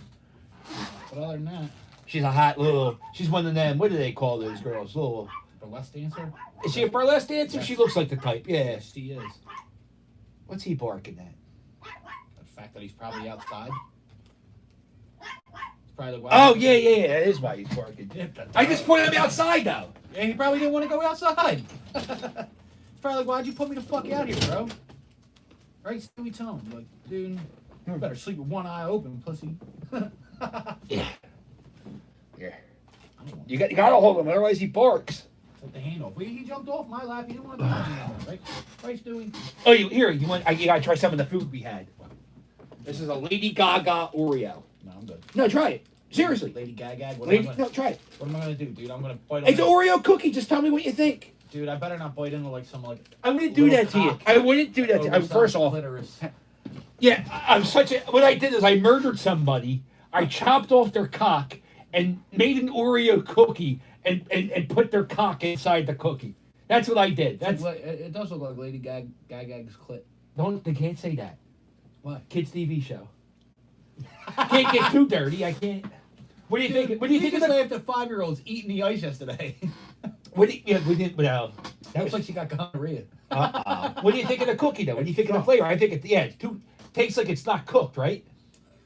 But other than that... She's a hot little... She's one of them... What do they call those girls? Little... Burlesque dancer? Is she a burlesque dancer? Yes. She looks like the type. Yeah. Yes, she is. What's he barking at? The fact that he's probably outside. It's probably like, oh, yeah. That is why he's barking. I just pointed him outside, though. Yeah, he probably didn't want to go outside. It's probably like, why'd you put me the fuck out here, bro? Right, Stewie tone. Like, dude, you better sleep with one eye open, pussy. Yeah. You got to hold him, otherwise he barks. Like the handoff. He jumped off my lap. He didn't want to touch me, right? Right, Stewie? Oh, you got to try some of the food we had. This is a Lady Gaga Oreo. No, I'm good. No, try it. Seriously. Lady Gaga? No, try it. What am I going to do, dude? I'm going to bite on It's an Oreo cookie. Just tell me what you think. Dude, I better not bite into like some like... I wouldn't do that to you. I wouldn't do that to you. First off... Yeah, what I did is I murdered somebody. I chopped off their cock and made an Oreo cookie and put their cock inside the cookie. That's what I did. It does look like Lady Gaga's clit. They can't say that. What? Kids TV show. Can't get too dirty. I can't. What do you think? What do you think of the after 5-year-olds eating the ice yesterday? We didn't. Well, that looks like she got gonorrhea. What do you think of the cookie though? What do you think of the flavor? I think it's too. Tastes like it's not cooked, right?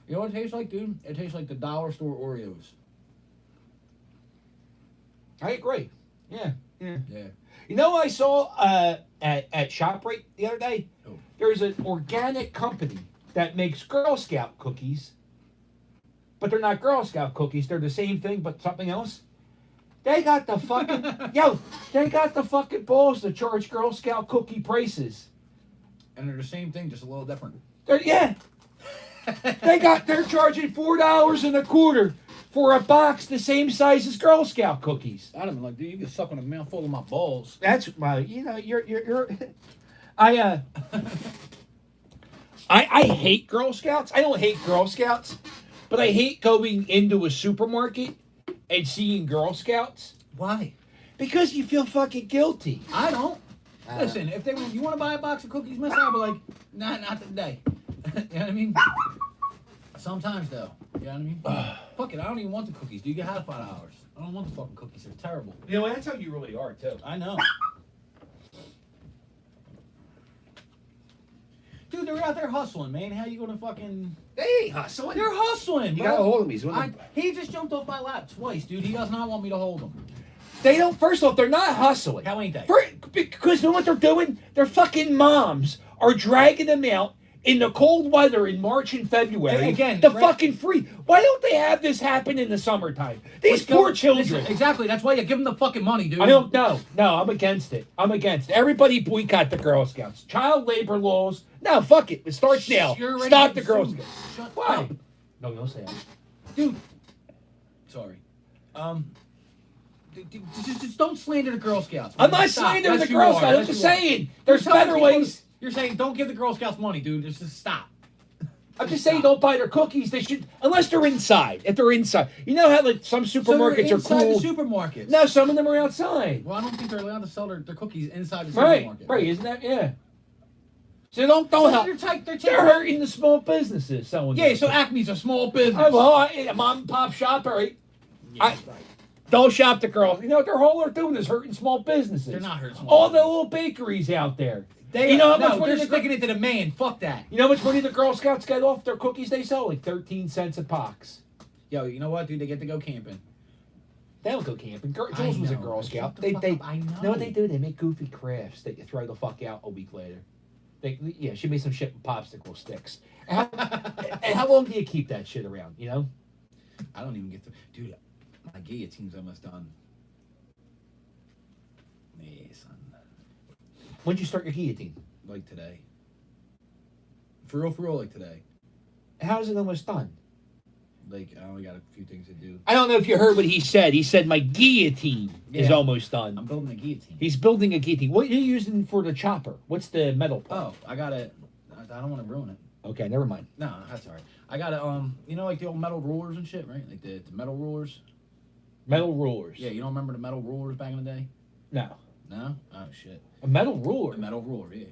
You know what it tastes like, dude? It tastes like the dollar store Oreos. I agree. Yeah. You know what I saw at ShopRite the other day? Oh. There's an organic company that makes Girl Scout cookies, but they're not Girl Scout cookies. They're the same thing, but something else. They got the fucking they got the fucking balls to charge Girl Scout cookie prices. And they're the same thing, just a little different. They're charging $4.25 for a box the same size as Girl Scout cookies. I'd have been like, dude, you can suck on a mouthful of my balls. That's my, you're. I hate Girl Scouts. I don't hate Girl Scouts, But I hate going into a supermarket and seeing Girl Scouts. Why? Because you feel fucking guilty. I don't. Listen, if they went, you want to buy a box of cookies, miss? I'll be like, nah, not today. You know what I mean? Sometimes, though. You know what I mean? Fuck it, I don't even want the cookies. Do you get half $5? I don't want the fucking cookies. They're terrible. You know, that's how you really are, too. I know. Dude, they're out there hustling, man. How you gonna fucking... They ain't hustling. They're hustling, You bro. gotta hold him. He's He just jumped off my lap twice, dude. He does not want me to hold him. They don't. First off, they're not hustling. How ain't they? Because you know what they're doing? Their fucking moms are dragging them out in the cold weather in March and February. Again, fucking free. Why don't they have this happen in the summertime? These poor children. Listen, exactly. That's why you give them the fucking money, dude. I don't know. No, I'm against it. I'm against it. Everybody boycott the Girl Scouts. Child labor laws. No, fuck it. It starts now. Stop the Girl Scouts. Shut Why? up. No, don't say that. Dude. Sorry. Just don't slander the Girl Scouts. I'm not slandering the Girl Scouts. I'm just saying there's better ways. You're saying don't give the Girl Scouts money, dude. Just stop. I'm just saying don't buy their cookies. They should, unless they're inside. If they're inside. You know how like some supermarkets are cool? Inside the supermarkets. No, some of them are outside. Well, I don't think they're allowed to sell their cookies inside the Right, supermarket. right. Isn't that, yeah. So don't help. They're hurting the small businesses selling. Yeah, them. so Acme's a small business. Oh, well, a mom and pop shop, all right. Don't shop the girls. You know what their whole are doing is hurting small businesses. They're not hurting small All the little bakeries out there. They, you know how much no, money they're sticking it to the man. Fuck that. You know how much money the Girl Scouts get off their cookies they sell? Like 13 cents a box. Yo, you know what, dude? They get to go camping. They don't go camping. Jules was a Girl Scout. They I know. You know what they do? They make goofy crafts that you throw the fuck out a week later. Yeah, she made some shit with popsicle sticks. And how long do you keep that shit around, you know? I don't even get to... Dude, my guillotine's almost done. Yeah, son. When'd you start your guillotine? Like today. For real, like today. How is it almost done? Like, I only got a few things to do. I don't know if you heard what he said. He said, my guillotine is almost done. I'm building a guillotine. He's building a guillotine. What are you using for the chopper? What's the metal part? Oh, I got it. I don't want to ruin it. Okay, never mind. No, that's all right. I got it, you know, like the old metal rulers and shit, right? Like the metal rulers. Metal rulers? Yeah, you don't remember the metal rulers back in the day? No. No? Oh, shit. A metal ruler? A metal ruler, yeah.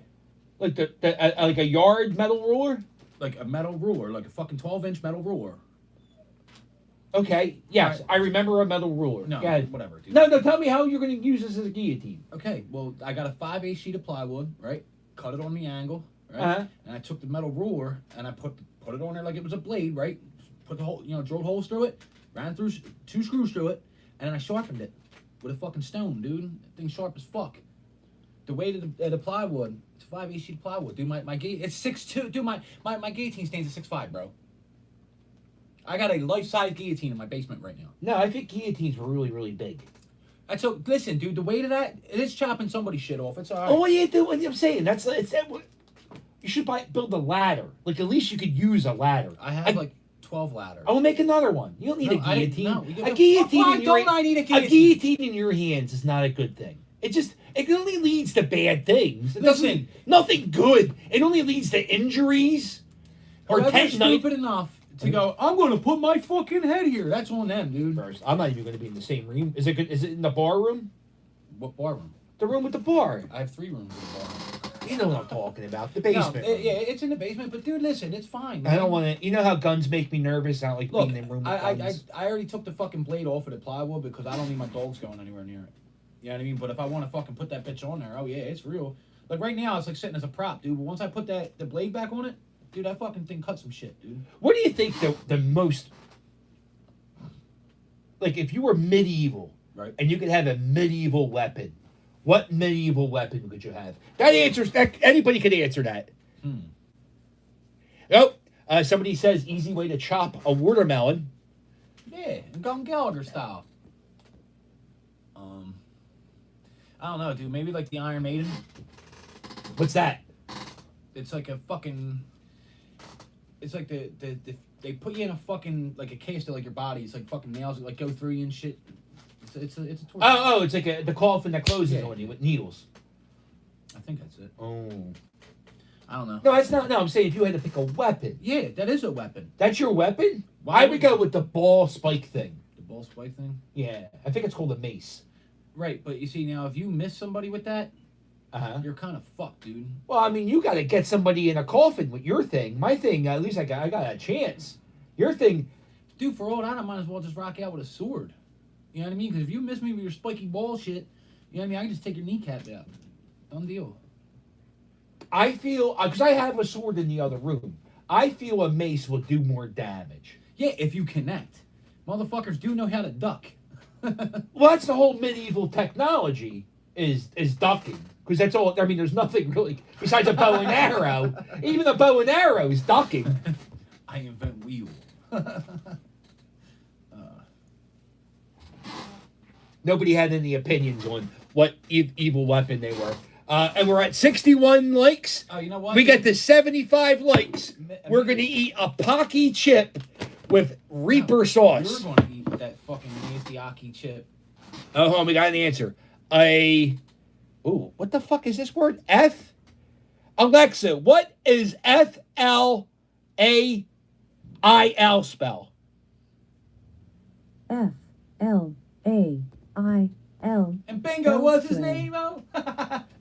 Like like a yard metal ruler? Like a metal ruler, like a fucking 12-inch metal ruler. Okay, yes, I remember a metal ruler. No, yeah. whatever, dude. No, tell me how you're going to use this as a guillotine. Okay, well, I got a 5/8 sheet of plywood, right? Cut it on the angle, right? Uh-huh. And I took the metal ruler and I put it on there like it was a blade, right? Put the hole, drilled holes through it, ran through 2 screws through it, and then I sharpened it with a fucking stone, dude. That thing's sharp as fuck. The weight of the plywood, it's 5/8 sheet of plywood, dude. My it's 6'2", dude. My guillotine stands at 6'5", bro. I got a life-size guillotine in my basement right now. No, I think guillotines were really, really big. Listen, dude, the weight of that, it is chopping somebody's shit off. It's all right. Oh, what do you do? I'm saying you should build a ladder. Like at least you could use a ladder. I have like 12 ladders. I will make another one. You don't need a guillotine. A guillotine. Why don't I need a guillotine? A guillotine in your hands is not a good thing. It only leads to bad things. Listen, nothing good. It only leads to injuries or tendonitis. Stupid enough to go, I'm going to put my fucking head here. That's on them, dude. First, I'm not even going to be in the same room. Is it good? Is it in the bar room? What bar room? The room with the bar. I have 3 rooms in the bar room. You know what I'm talking about. The basement. No, yeah, it's in the basement. But dude, listen, it's fine. Man. I don't want to. You know how guns make me nervous. I don't like being in a room with guns. I already took the fucking blade off of the plywood because I don't need my dogs going anywhere near it. You know what I mean? But if I want to fucking put that bitch on there, oh yeah, it's real. Like right now, it's like sitting as a prop, dude. But once I put the blade back on it, dude, that fucking thing cut some shit, dude. What do you think the most, like if you were medieval, right, and you could have a medieval weapon, what medieval weapon could you have? Anybody could answer that. Nope. Somebody says easy way to chop a watermelon. Yeah, Gun Gallagher style. I don't know, dude. Maybe like the Iron Maiden. What's that? It's like a fucking. It's like they put you in a fucking like a case to like your body. It's like fucking nails that like go through you and shit. It's a torture. Oh, it's like the coffin that closes on you with needles. I think that's it. Oh. I don't know. No, that's not. No, I'm saying if you had to pick a weapon. Yeah, that is a weapon. That's your weapon? Why I would go with the ball spike thing. The ball spike thing? Yeah, I think it's called a mace. Right, but you see now, if you miss somebody with that, Uh-huh. you're kind of fucked, dude. Well, I mean, you got to get somebody in a coffin with your thing. My thing, at least I got a chance. Your thing, Dude, for all that, I might as well just rock out with a sword. You know what I mean? Because if you miss me with your spiky ball shit, you know what I mean? I can just take your kneecap out. Done deal. I feel, because I have a sword in the other room, I feel a mace will do more damage. Yeah, if you connect. Motherfuckers do know how to duck. Well, that's the whole medieval technology is ducking. Because that's all, I mean, there's nothing really, besides a bow and arrow. Even a bow and arrow is ducking. I invent wheel. Nobody had any opinions on what evil weapon they were. And we're at 61 likes. Oh, you know what? We got to 75 likes. We're going to eat a Pocky chip with Reaper sauce. You're going to eat that fucking nasty Aki chip. Oh, hold on, we got an answer. Ooh, what the fuck is this word? Alexa, what is FLAIL spell? FLAIL. And bingo, what's his name, oh?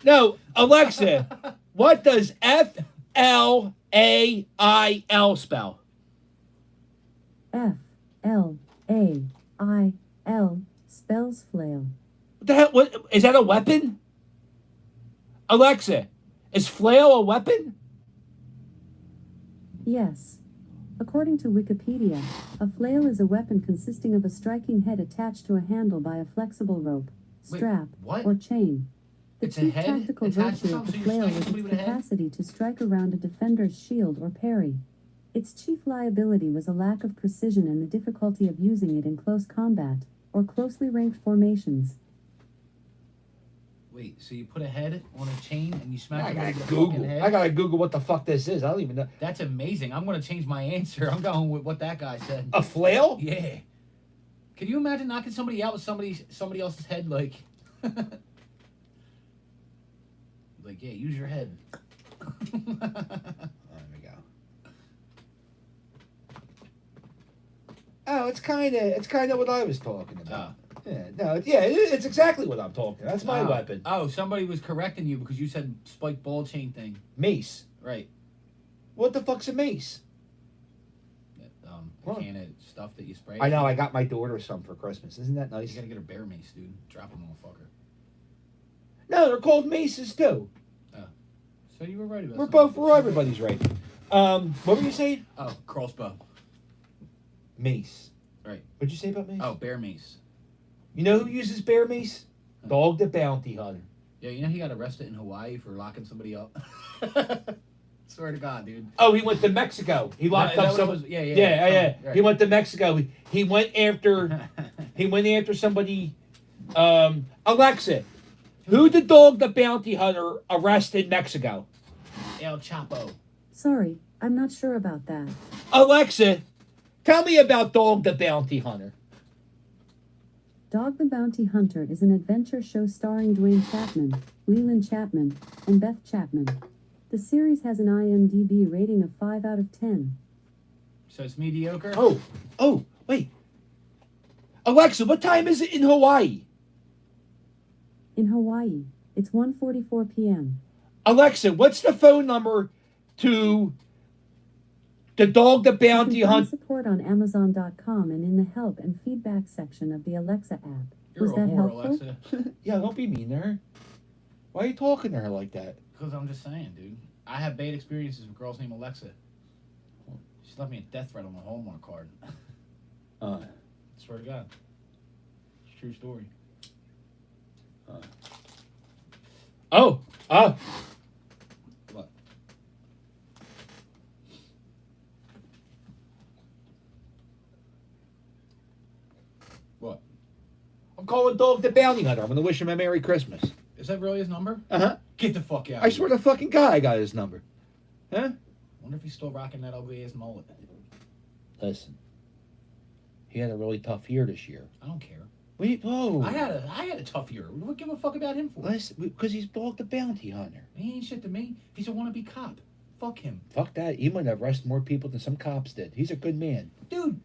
No, Alexa, what does FLAIL spell? FLAIL spells flail. What the hell? What, is that a weapon? Alexa, is flail a weapon? Yes. According to Wikipedia, a flail is a weapon consisting of a striking head attached to a handle by a flexible rope, strap, what? or chain. The It's a chief head tactical attached to virtue of the something, so you're flail striking was somebody its with a head? capacity to strike around a defender's shield or parry. Its chief liability was a lack of precision and the difficulty of using it in close combat, or closely ranked formations. Wait, so you put a head on a chain and you smack I it gotta with a fucking Google. head? I gotta Google what the fuck this is. I don't even know. That's amazing. I'm going to change my answer. I'm going with what that guy said. A flail? Yeah. Can you imagine knocking somebody out with somebody else's head? Like, yeah, use your head. There we go. Oh, it's kind of what I was talking about. It's exactly what I'm talking. That's my weapon. Oh, somebody was correcting you because you said spiked ball chain thing. Mace. Right. What the fuck's a mace? A can of stuff that you spray. I know. I got my daughter some for Christmas. Isn't that nice? You gotta get a bear mace, dude. Drop a motherfucker. No, they're called maces too. So you were right about. Everybody's right. What were you saying? Oh, crossbow. Mace. Right. What'd you say about mace? Oh, bear mace. You know who uses bear mace? Dog the Bounty Hunter. Yeah, you know he got arrested in Hawaii for locking somebody up. Swear to God, dude. Oh, he went to Mexico. He locked up someone. Yeah. He went to Mexico. He went after. He went after somebody. Alexa, who did Dog the Bounty Hunter arrest in Mexico? El Chapo. Sorry, I'm not sure about that. Alexa, tell me about Dog the Bounty Hunter. Dog the Bounty Hunter is an adventure show starring Dwayne Chapman, Leland Chapman, and Beth Chapman. The series has an IMDb rating of 5 out of 10. So it's mediocre? Oh, wait. Alexa, what time is it in Hawaii? In Hawaii, it's 1:44 p.m. Alexa, what's the phone number to the Dog the Bounty You can find Hunter? support on Amazon.com and in the help and feedback section of the Alexa app. You're Was a that whore, helpful? Alexa. Yeah, don't be mean to her. Why are you talking to her like that? Because I'm just saying, dude. I have bad experiences with girls named Alexa. She left me a death threat on my Hallmark card. Swear to God. It's a true story. What? What? I'm calling Dog the Bounty Hunter. I'm going to wish him a Merry Christmas. Is that really his number? Uh-huh. Get the fuck out. I swear to fucking God I got his number. Huh? Wonder if he's still rocking that ugly ass mullet. Listen. He had a really tough year this year. I don't care. Whoa. I had a tough year. What give a fuck about him for? Listen, because he's Dog the Bounty Hunter. He ain't shit to me. He's a wannabe cop. Fuck him. Fuck that. He might have arrested more people than some cops did. He's a good man. Dude,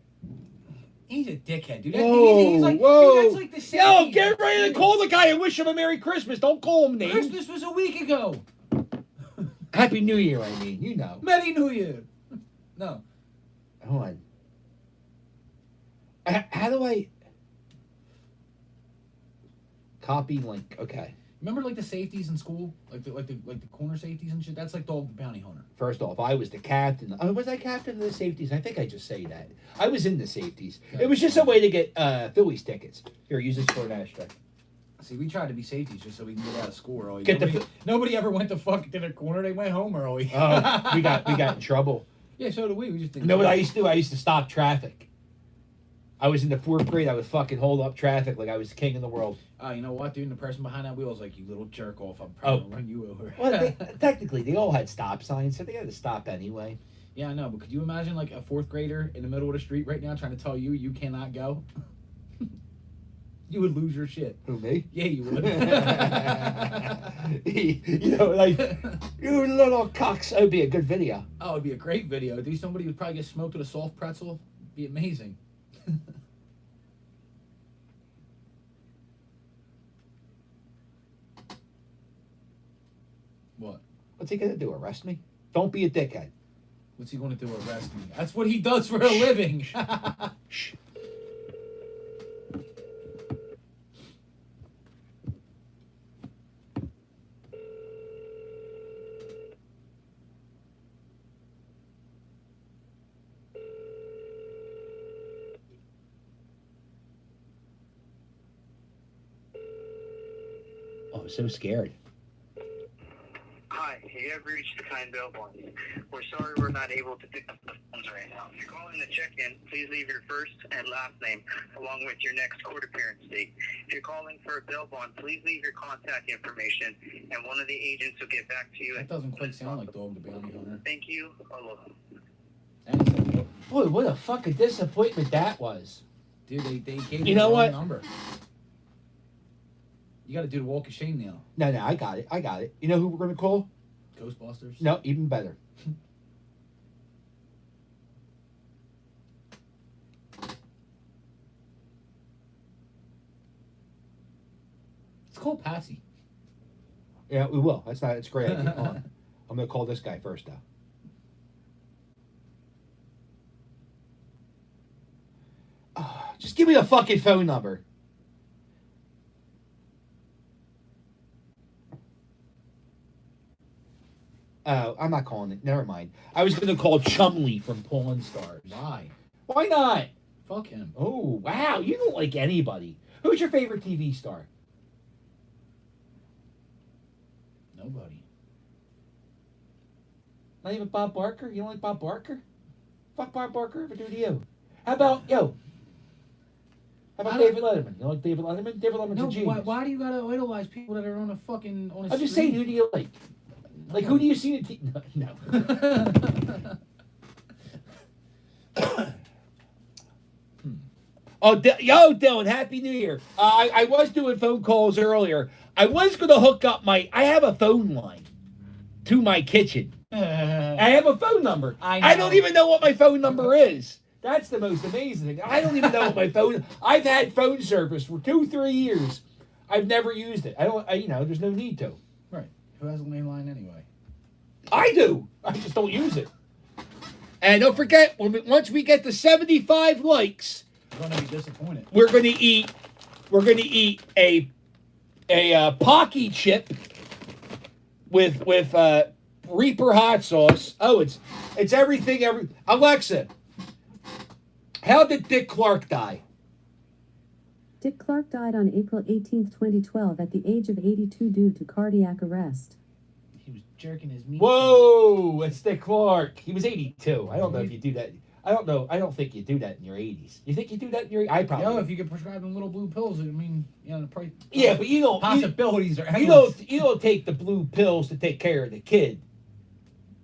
he's a dickhead, dude. Whoa, He's like, whoa. Dude, that's like the same. Yo, get ready to call the guy and wish him a Merry Christmas. Don't call him names. Christmas was a week ago. Happy New Year, I mean. You know. Merry New Year. No. Hold on. How do I... Copy link. Okay. Remember like the safeties in school? Like the corner safeties and shit? That's like Dog the Bounty Hunter. First off, I was the captain. Was I captain of the safeties? I think I just say that. I was in the safeties. It was just a way to get Phillies tickets. Here, use this for an ashtray. See, we tried to be safeties just so we can get out of school early. Get nobody ever went to fucking the corner. They went home early. Oh, we got in trouble. Yeah, so did we. We just didn't. You know what I used to do? I used to stop traffic. I was in the 4th grade. I would fucking hold up traffic like I was the king of the world. Oh, you know what, dude? And the person behind that wheel was like, "You little jerk off! I'm probably gonna run you over." Well, technically, they all had stop signs, so they had to stop anyway. Yeah, I know. But could you imagine like a 4th grader in the middle of the street right now trying to tell you cannot go? You would lose your shit. Who, me? Yeah, you would. You know, like, you little cocks. That would be a good video. Oh, it'd be a great video. Dude, somebody would probably get smoked with a soft pretzel. It'd be amazing. What? What's he gonna do? Arrest me? Don't be a dickhead. What's he gonna do? Arrest me? That's what he does for a living. Shh. Oh, I'm so scared. Hi, you have reached the kind bell line. We're sorry we're not able to pick up the phones right now. If you're calling to check in, please leave your first and last name along with your next court appearance date. If you're calling for a bail bond, please leave your contact information and one of the agents will get back to you. That doesn't quite sound like Dog the Bounty Hunter. Thank you. Aloha. Boy, what a fucking disappointment that was. Dude, they gave You know the wrong what? number. You got to do the walk of shame now. No, I got it. You know who we're gonna call? Ghostbusters. No, even better. It's called Patsy. Yeah, we will. It's a great idea. Hold on. I'm gonna call this guy first, though. Just give me the fucking phone number. Oh, I'm not calling it. Never mind. I was going to call Chumley from Pawn Stars. Why? Why not? Fuck him. Oh, wow. You don't like anybody. Who's your favorite TV star? Nobody. Not even Bob Barker? You don't like Bob Barker? Fuck Bob Barker ever do to you? How about David Letterman? You like David Letterman? David Letterman's a genius. Why do you gotta idolize people that are on a I'm just saying, who do you like? Like, who do you see in TV? No. Yo, Dylan, Happy New Year. I was doing phone calls earlier. I was going to hook up I have a phone line to my kitchen. I have a phone number. I don't even know what my phone number is. That's the most amazing thing. I don't even know what my phone... I've had phone service for 2-3 years. I've never used it. There's no need to. Right. Who has a landline anyway? I do. I just don't use it. And don't forget, once we get to 75 likes, I'm gonna be disappointed. We're gonna eat a Pocky chip with Reaper hot sauce. Oh, it's everything. Alexa, how did Dick Clark die? Dick Clark died on April 18, 2012 at the age of 82 due to cardiac arrest. He was jerking his meat. Whoa, it's Dick Clark. He was 82. I don't know if you do that. I don't know. I don't think you do that in your 80s. You think you do that in your 80s? I probably. No, if you get prescribed them little blue pills, I mean, the price. Yeah, but you don't. Possibilities are endless. You don't take the blue pills to take care of the kid.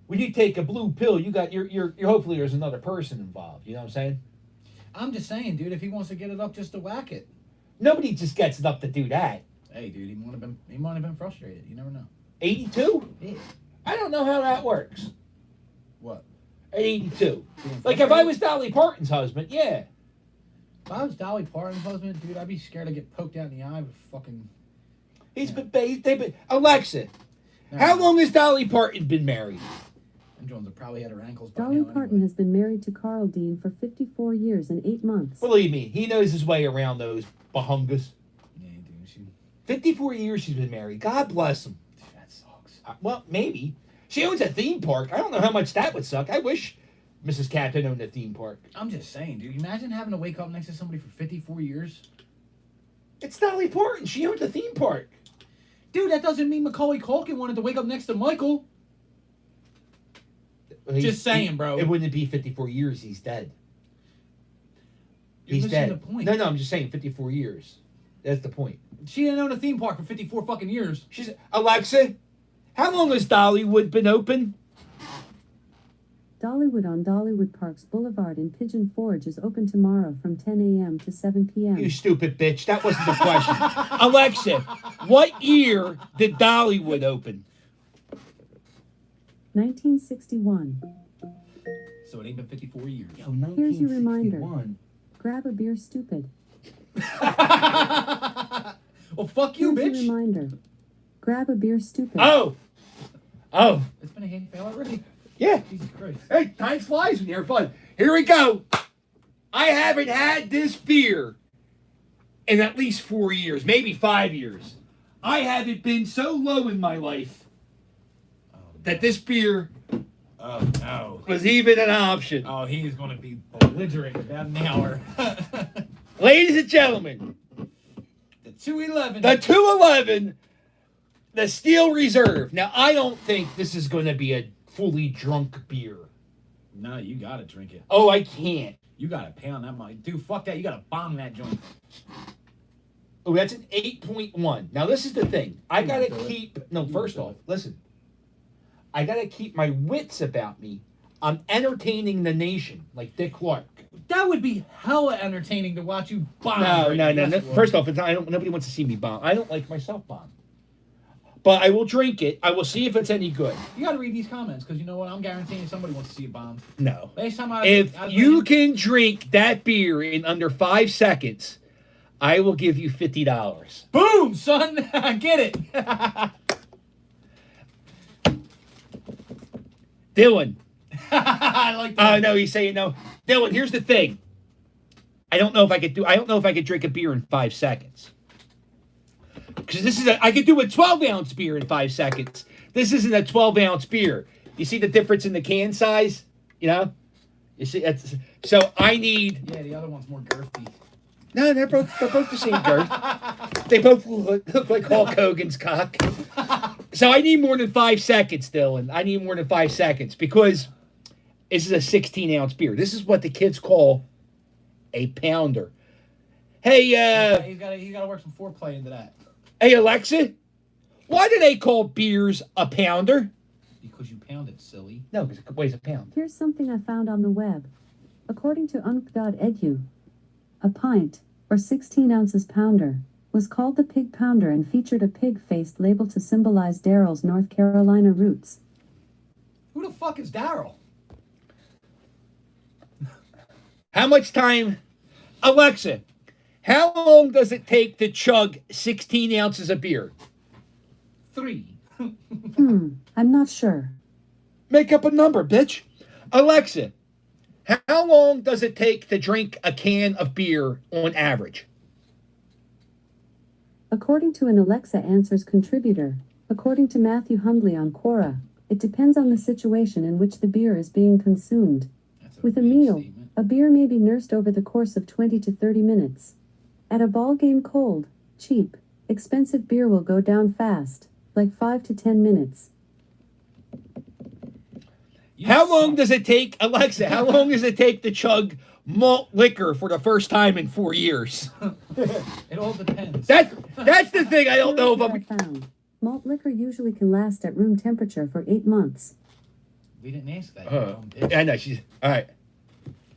When you take a blue pill, you're hopefully there's another person involved. You know what I'm saying? I'm just saying, dude. If he wants to get it up just to whack it. Nobody just gets it up to do that. Hey, dude, he might have been frustrated. You never know. 82? Yeah. I don't know how that works. What? At 82. Like if I was Dolly Parton's husband, yeah. If I was Dolly Parton's husband, dude, I'd be scared to get poked out in the eye with fucking. They've been Alexa. How long has Dolly Parton been married? And Jones have probably had her ankles. By Dolly now Parton has been married to Carl Dean for 54 years and 8 months. Believe me, he knows his way around those bahungas. Yeah, dude. 54 years she's been married. God bless him. That sucks. Well, maybe. She owns a theme park. I don't know how much that would suck. I wish Mrs. Captain owned a theme park. I'm just saying, dude. Imagine having to wake up next to somebody for 54 years. It's Dolly Parton. She owns a theme park. Dude, that doesn't mean Macaulay Culkin wanted to wake up next to Michael. Just saying, bro. It wouldn't be 54 years. He's dead. You're He's missing dead. the point. No, I'm just saying 54 years. That's the point. She didn't own a theme park for 54 fucking years. She's Alexa. How long has Dollywood been open? Dollywood on Dollywood Parks Boulevard in Pigeon Forge is open tomorrow from 10 a.m. to 7 p.m. You stupid bitch. That wasn't the question. Alexa, what year did Dollywood open? 1961. So it ain't been 54 years. Yo, Here's your reminder. 1961. Grab a beer, stupid. Well, fuck you, Here's bitch. your reminder. Grab a beer, stupid. Oh. It's been a half hour already. Yeah. Jesus Christ. Hey, time flies when you're fun. Here we go. I haven't had this beer in at least 4 years, maybe 5 years. I haven't been so low in my life that this beer was even an option. Oh, he is going to be belligerent about an hour. Ladies and gentlemen, The 211. the 211, the Steel Reserve. Now, I don't think this is going to be a fully drunk beer. No, you got to drink it. Oh, I can't. You got to pound that money. Dude, fuck that. You got to bomb that joint. Oh, that's an 8.1. Now, this is the thing. I got to keep... No, first off, listen. I got to keep my wits about me. I'm entertaining the nation, like Dick Clark. That would be hella entertaining to watch you bomb. No. Yes, it would. First off, nobody wants to see me bomb. I don't like myself bomb. But I will drink it. I will see if it's any good. You got to read these comments because you know what? I'm guaranteeing somebody wants to see you bomb. No. Last time If you can drink that beer in under 5 seconds, I will give you $50. Boom, son. Get it. Dylan. I like that. Oh, no, he's saying no. Dylan, here's the thing. I don't know if I could drink a beer in 5 seconds. Because I could do a 12-ounce beer in 5 seconds. This isn't a 12-ounce beer. You see the difference in the can size? You know? You see, so I need... Yeah, the other one's more girthy. No, they're both the same girth. They both look like Hulk Hogan's cock. So I need more than 5 seconds, Dylan. I need more than 5 seconds because this is a 16-ounce beer. This is what the kids call a pounder. Hey, He's got to work some foreplay into that. Hey, Alexa, why do they call beers a pounder? Because you pound it, silly. No, because it weighs a pound. Here's something I found on the web. According to unc.edu, a pint, or 16 ounces pounder, was called the pig pounder and featured a pig-faced label to symbolize Daryl's North Carolina roots. Who the fuck is Daryl? How much time... Alexa, how long does it take to chug 16 ounces of beer? 3. I'm not sure. Make up a number, bitch. Alexa, how long does it take to drink a can of beer on average? According to an Alexa Answers contributor, according to Matthew Hundley on Quora, it depends on the situation in which the beer is being consumed. With a meal, a beer may be nursed over the course of 20 to 30 minutes. At a ball game, cold, cheap, expensive beer will go down fast, like 5 to 10 minutes. How long does it take, Alexa, how long does it take to chug malt liquor for the first time in 4 years? It all depends. That's the thing I don't know if I'm... found. Malt liquor usually can last at room temperature for 8 months. We didn't ask that. I know, she's... All right.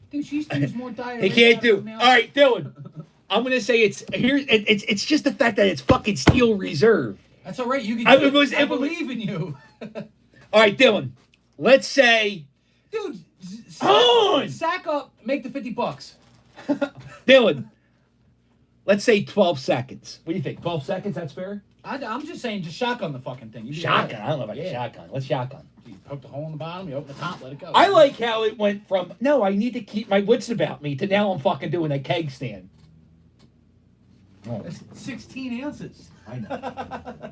Dude, she used to use more diarrhea. He can't do... All right, Dylan. I'm going to say it's just the fact that it's fucking Steel Reserve. That's all right. You can do it. I it was- believe in you. All right, Dylan. Let's say Dude, On! sack up, make the $50. Dylan, let's say 12 seconds. What do you think? 12 seconds, that's fair? I'm just saying, just shotgun the fucking thing. You do Shotgun? that. I don't know about shotgun. Let's shotgun. You poke the hole in the bottom, you open the top, let it go. I like how it went from, no, I need to keep my wits about me, to now I'm fucking doing a keg stand. Oh. It's 16 ounces. I know.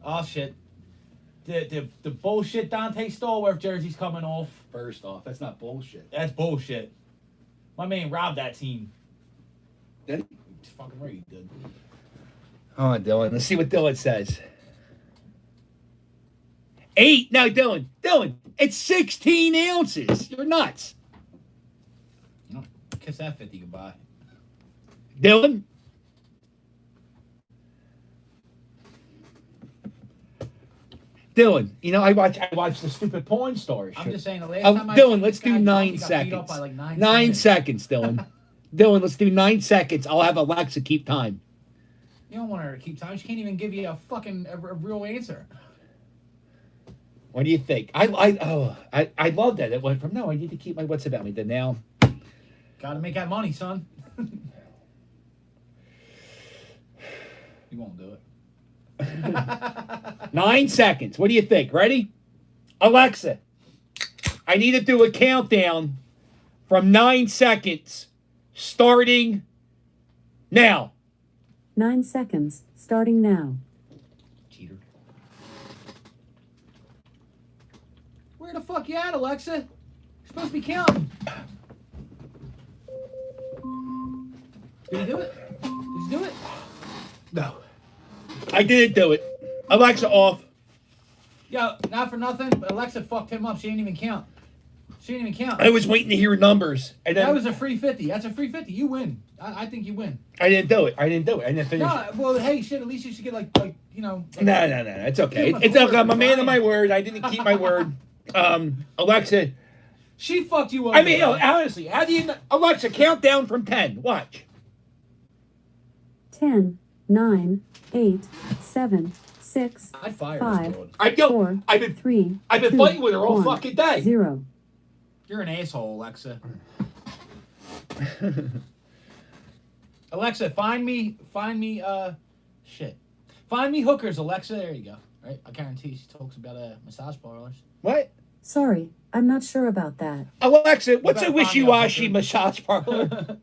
Oh, shit. The bullshit Dante stole where jersey's coming off. First off, that's not bullshit. That's bullshit. My man robbed that team. Did he? He's fucking right, he did. Oh, Dylan. Let's see what Dylan says. 8. No, Dylan, it's 16 ounces. You're nuts. You know, kiss that 50 goodbye. Dylan? Dylan, you know, I watch the stupid porn stars. I'm just saying, the last time Dylan, let's this guy do 9 got beat up seconds. by like 9 seconds, Dylan. Dylan, let's do 9 seconds. I'll have Alexa keep time. You don't want her to keep time. She can't even give you a real answer. What do you think? I love that. It went from, no, I need to keep my wits about me, to now. Gotta make that money, son. You won't do it. 9 seconds. What do you think? Ready? Alexa, I need to do a countdown from 9 seconds, starting now. 9 seconds, starting now. Cheater. Where the fuck you at, Alexa? You're supposed to be counting. Did he do it? Did you do it? No. I didn't do it. Alexa, off. Yo, not for nothing, but Alexa fucked him up. She didn't even count. She didn't even count. I was waiting to hear numbers. And then That was a free 50. That's a free 50. You win. I think you win. I didn't do it. I didn't finish No, it. well, hey, shit, at least you should get, like you know. Like, No. It's okay. Give him a It's okay. quarter, I'm a man of Brian. my word. I didn't keep my word. Alexa. She fucked you up. I mean, honestly, how do you... Alexa, count down from 10. Watch. 10, 9, 8, 7, 6, I'd fire 5, I don't... 4, I've been 3, I've been 2, fighting with her all 1, fucking day. 0. You're an asshole, Alexa. Alexa, find me, shit. Find me hookers, Alexa. There you go. Right? I guarantee she talks about massage parlors. What? Sorry, I'm not sure about that. Alexa, what's better a find me a wishy-washy hooker. massage parlor?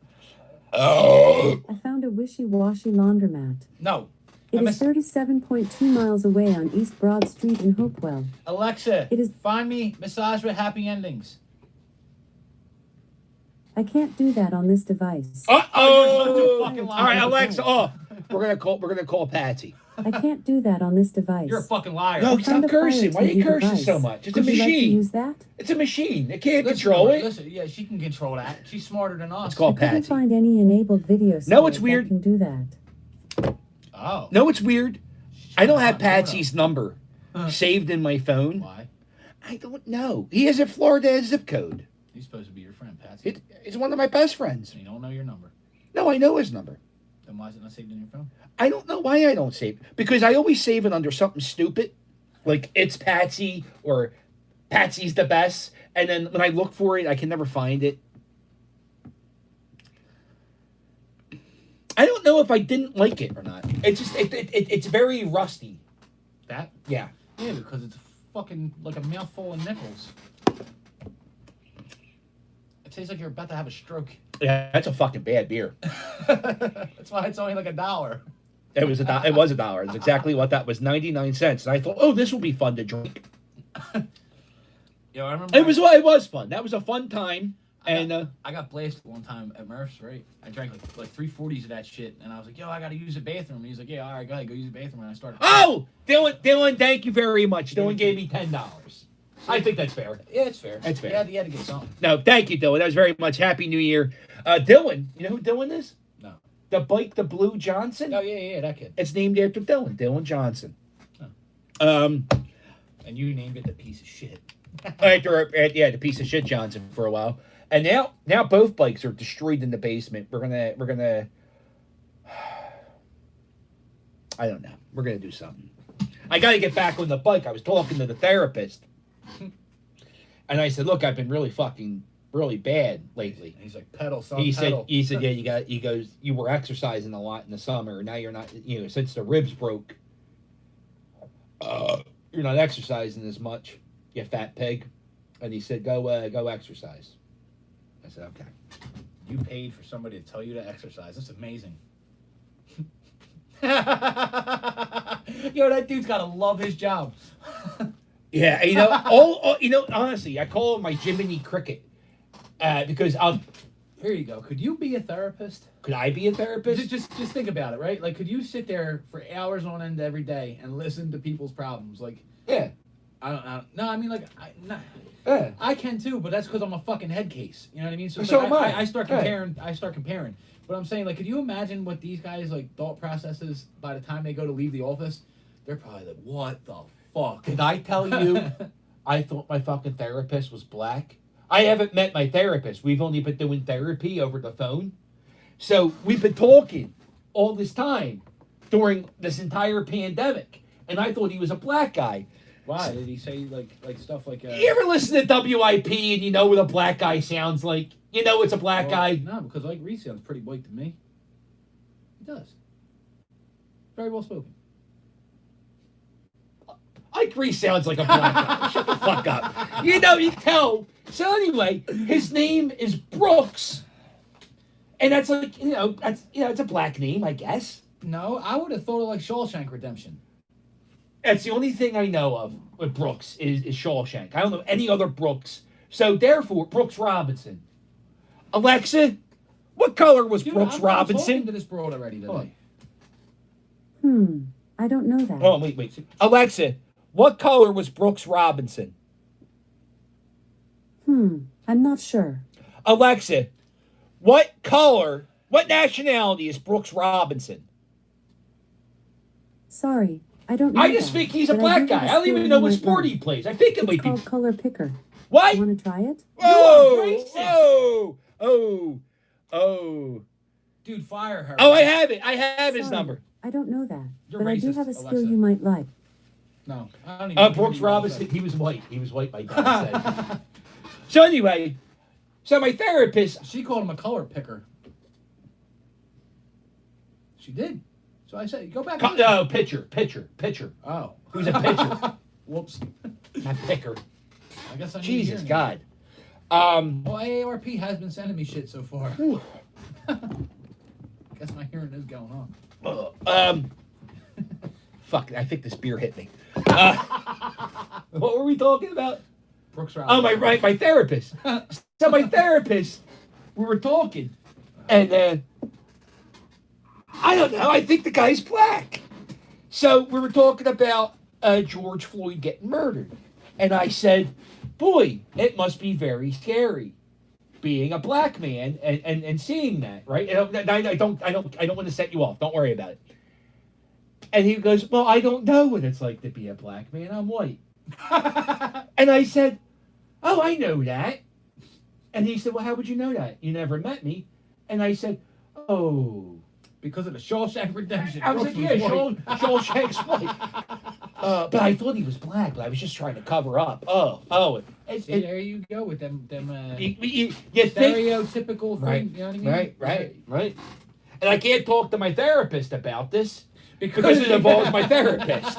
Oh. I found a wishy-washy laundromat. No. It is 37.2 miles away on East Broad Street in Hopewell. Alexa, It is- find me massage with happy endings. I can't do that on this device. Uh-oh. fucking liar. All right, Alexa, off. We're gonna call Patsy. I can't do that on this device. You're a fucking liar. No, I found stop a cursing. Why are you Fire TV cursing device. so much? It's Would a you like to machine. use that? It's a machine. It can't Listen control to her. it. Listen, yeah, she can control that. She's smarter than us. It's called I couldn't Patsy. find any enabled video No, it's site weird. that can do that. Oh. No, it's weird. I don't have Hold on. Patsy's number saved in my phone. Why? I don't know. He has a Florida zip code. He's supposed to be your friend, Patsy. It's one of my best friends. You don't know your number. No, I know his number. Then why is it not saved in your phone? I don't know why I don't save it. Because I always save it under something stupid. Like, it's Patsy or Patsy's the best. And then when I look for it, I can never find it. I don't know if I didn't like it or not. It's just, it's very rusty. That? Yeah. Yeah, because it's fucking like a mouthful of nickels. It tastes like you're about to have a stroke. Yeah, that's a fucking bad beer. That's why it's only like $1. It was $1. It's exactly what that was, 99 cents. And I thought, oh, this will be fun to drink. Yo, I remember It was fun. That was a fun time. And I got blasted one time at Murph's, right? I drank like 340s of that shit, and I was like, "Yo, I gotta use the bathroom." And he's like, "Yeah, all right, go ahead, go use the bathroom." And I started. oh, Dylan, thank you very much. Dylan gave me $10. I think that's fair. Yeah, it's fair. That's fair. You had to get something. No, thank you, Dylan. That was very much. Happy New Year, Dylan. You know who Dylan is? No. The bike, the Blue Johnson. Oh yeah, that kid. It's named after Dylan Johnson. Oh. And you named it the piece of shit. the piece of shit Johnson for a while. And now both bikes are destroyed in the basement. We're gonna I don't know. We're gonna do something. I gotta get back on the bike. I was talking to the therapist. And I said, look, I've been really bad lately. And he's like, pedal, son, He pedal. said, yeah, he goes, you were exercising a lot in the summer. Now you're not, since the ribs broke, you're not exercising as much, you fat pig. And he said, go exercise. I said, okay. You paid for somebody to tell you to exercise. That's amazing. Yo, that dude's gotta love his job. Yeah, honestly, I call him my Jiminy Cricket because Here you go. Could you be a therapist? Could I be a therapist? Just think about it, right? Like, could you sit there for hours on end every day and listen to people's problems? Like, yeah. No, I mean, like, I can too, but that's because I'm a fucking head case. You know what I mean? So, So like, am I. I start comparing. I start comparing. But I'm saying, like, could you imagine what these guys like thought processes by the time they go to leave the office? They're probably like, what the fuck? Did I tell you I thought my fucking therapist was black? I haven't met my therapist. We've only been doing therapy over the phone. So we've been talking all this time during this entire pandemic. And I thought he was a black guy. Why? Did he say like stuff like... You ever listen to WIP and you know what a black guy sounds like? You know it's a black guy? No, because like Reese sounds pretty white to me. He does. Very well spoken. Ike Reese sounds like a black guy. Shut the fuck up. You tell. So anyway, his name is Brooks. And that's like, it's a black name, I guess. No, I would have thought of like Shawshank Redemption. That's the only thing I know of with Brooks is Shawshank. I don't know any other Brooks. So therefore, Brooks Robinson. Alexa, what color was Brooks Robinson? I'm talking to this broad already today. I don't know that. Oh, wait. Alexa, what color was Brooks Robinson? I'm not sure. Alexa, what nationality is Brooks Robinson? Sorry, I don't know I just that, think he's a but black do guy. have a I don't skill even you know what might sport like. he plays. I think it It's might be. called color picker. What? Want to try it? Oh. Dude, fire her. Oh, I have it. I have his Sorry, number. I don't know that, You're but I do racist, have a skill Alexa. you might like. No, I don't even Brooks Robinson, he was white. He was white, my dad said. So anyway, my therapist... She called him a color picker. She did. So I said, go back. No, pitcher. Oh. Who's a pitcher? Whoops. Not picker. I guess I need Jesus, hearing God. Well, AARP has been sending me shit so far. Guess my hearing is going on. Fuck, I think this beer hit me. What were we talking about? Brooks Robinson. Oh, my therapist. So my therapist, we were talking, and I don't know, I think the guy's black. So we were talking about George Floyd getting murdered. And I said, boy, it must be very scary being a black man and seeing that, right? And I don't want to set you off. Don't worry about it. And he goes, well, I don't know what it's like to be a black man. I'm white. And I said, oh, I know that. And he said, well, how would you know that? You never met me. And I said, oh. Because of the Shawshank Redemption. I was like, yeah, Shawshank's white. But I thought he was black, but I was just trying to cover up. See, there you go with them you stereotypical things. Right, You know what I mean? right. And I can't talk to my therapist about this because it involves my therapist.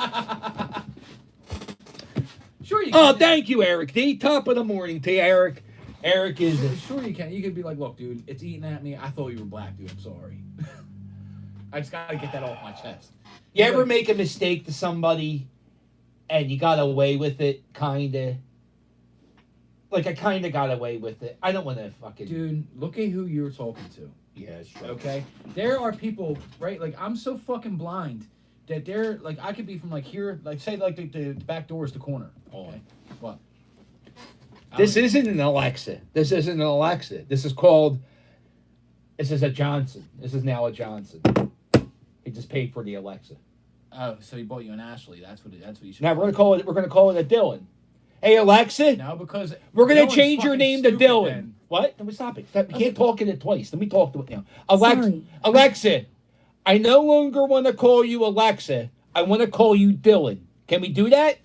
Sure you Oh, can. thank you, Eric D. Top of the morning to you, Eric. Eric is... Sure you can. You could be like, look, dude, it's eating at me. I thought you were black, dude. I'm sorry. I just got to get that off my chest. You ever make a mistake to somebody and you got away with it, kind of? Like, I kind of got away with it. I don't want to fucking... Dude, look at who you're talking to. Yeah, it's true. Okay? There are people, right? Like, I'm so fucking blind that they're, like, I could be from, like, here, like, say, like, the back door is the corner. Okay? What? This isn't an Alexa. This isn't an Alexa. This is called... This is a Johnson. This is now a Johnson. He just paid for the Alexa. Oh, so he bought you an Ashley. That's what you should Now we're gonna call it a Dylan. Hey, Alexa. No, because we're gonna Dylan's change your fucking name to stupid Dylan. then. What? No, stop it. You can't talk in it twice. Let me talk to it now. Sorry. Alexa, I no longer want to call you Alexa. I want to call you Dylan. Can we do that?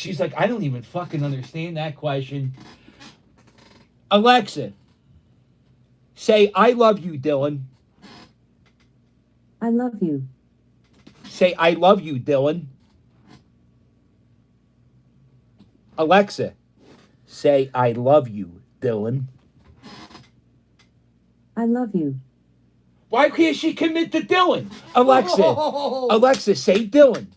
She's like, I don't even fucking understand that question. Alexa, say, I love you, Dylan. I love you. Say, I love you, Dylan. Alexa, say, I love you, Dylan. I love you. Why can't she commit to Dylan? Alexa, say Dylan.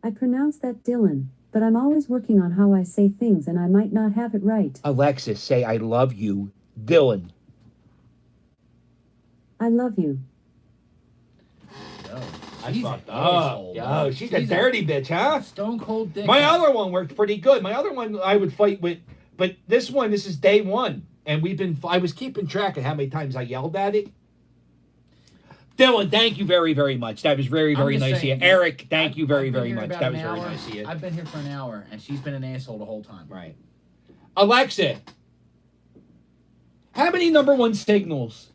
I pronounce that Dylan, but I'm always working on how I say things and I might not have it right. Alexa, say, I love you, Dylan. I love you. I fucked up. Yo, she's a dirty bitch, huh? Stone cold dick. My other one worked pretty good. My other one I would fight with, but this is day one. And I was keeping track of how many times I yelled at it. Dylan, thank you very, very much. That was very, very nice of you. Eric, thank you very, very much. That was very nice of you. I've been here for an hour, and she's been an asshole the whole time. Right. Alexa, how many number one singles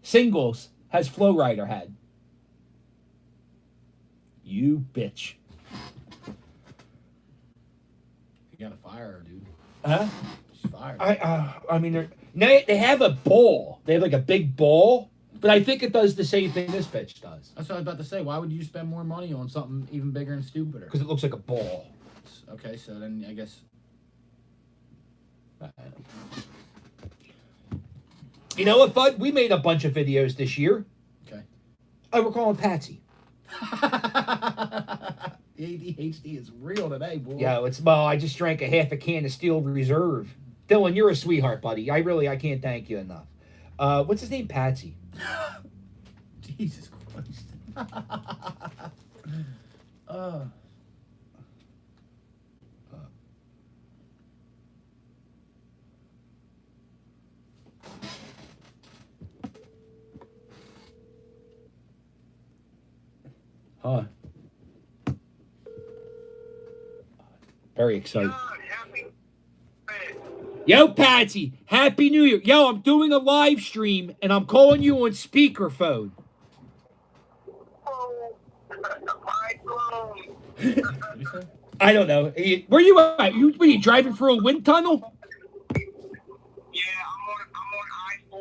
has Flo Rida had? You bitch. You gotta fire her, dude. Huh? She's fired. I mean, they have a ball. They have like a big ball, but I think it does the same thing this bitch does. That's what I was about to say. Why would you spend more money on something even bigger and stupider? Because it looks like a ball. Okay, so then I guess. You know what, Bud? We made a bunch of videos this year. Okay. Oh, we're calling Patsy. ADHD is real today, boy. Yeah, I just drank a half a can of Steel Reserve. Dylan, you're a sweetheart, buddy. I can't thank you enough. What's his name? Patsy. Jesus Christ. Huh. Very excited. Yo, Patsy, Happy New Year. Yo, I'm doing a live stream, and I'm calling you on speakerphone. I don't know. Where you at? Were you driving through a wind tunnel? Yeah, I'm on I-4.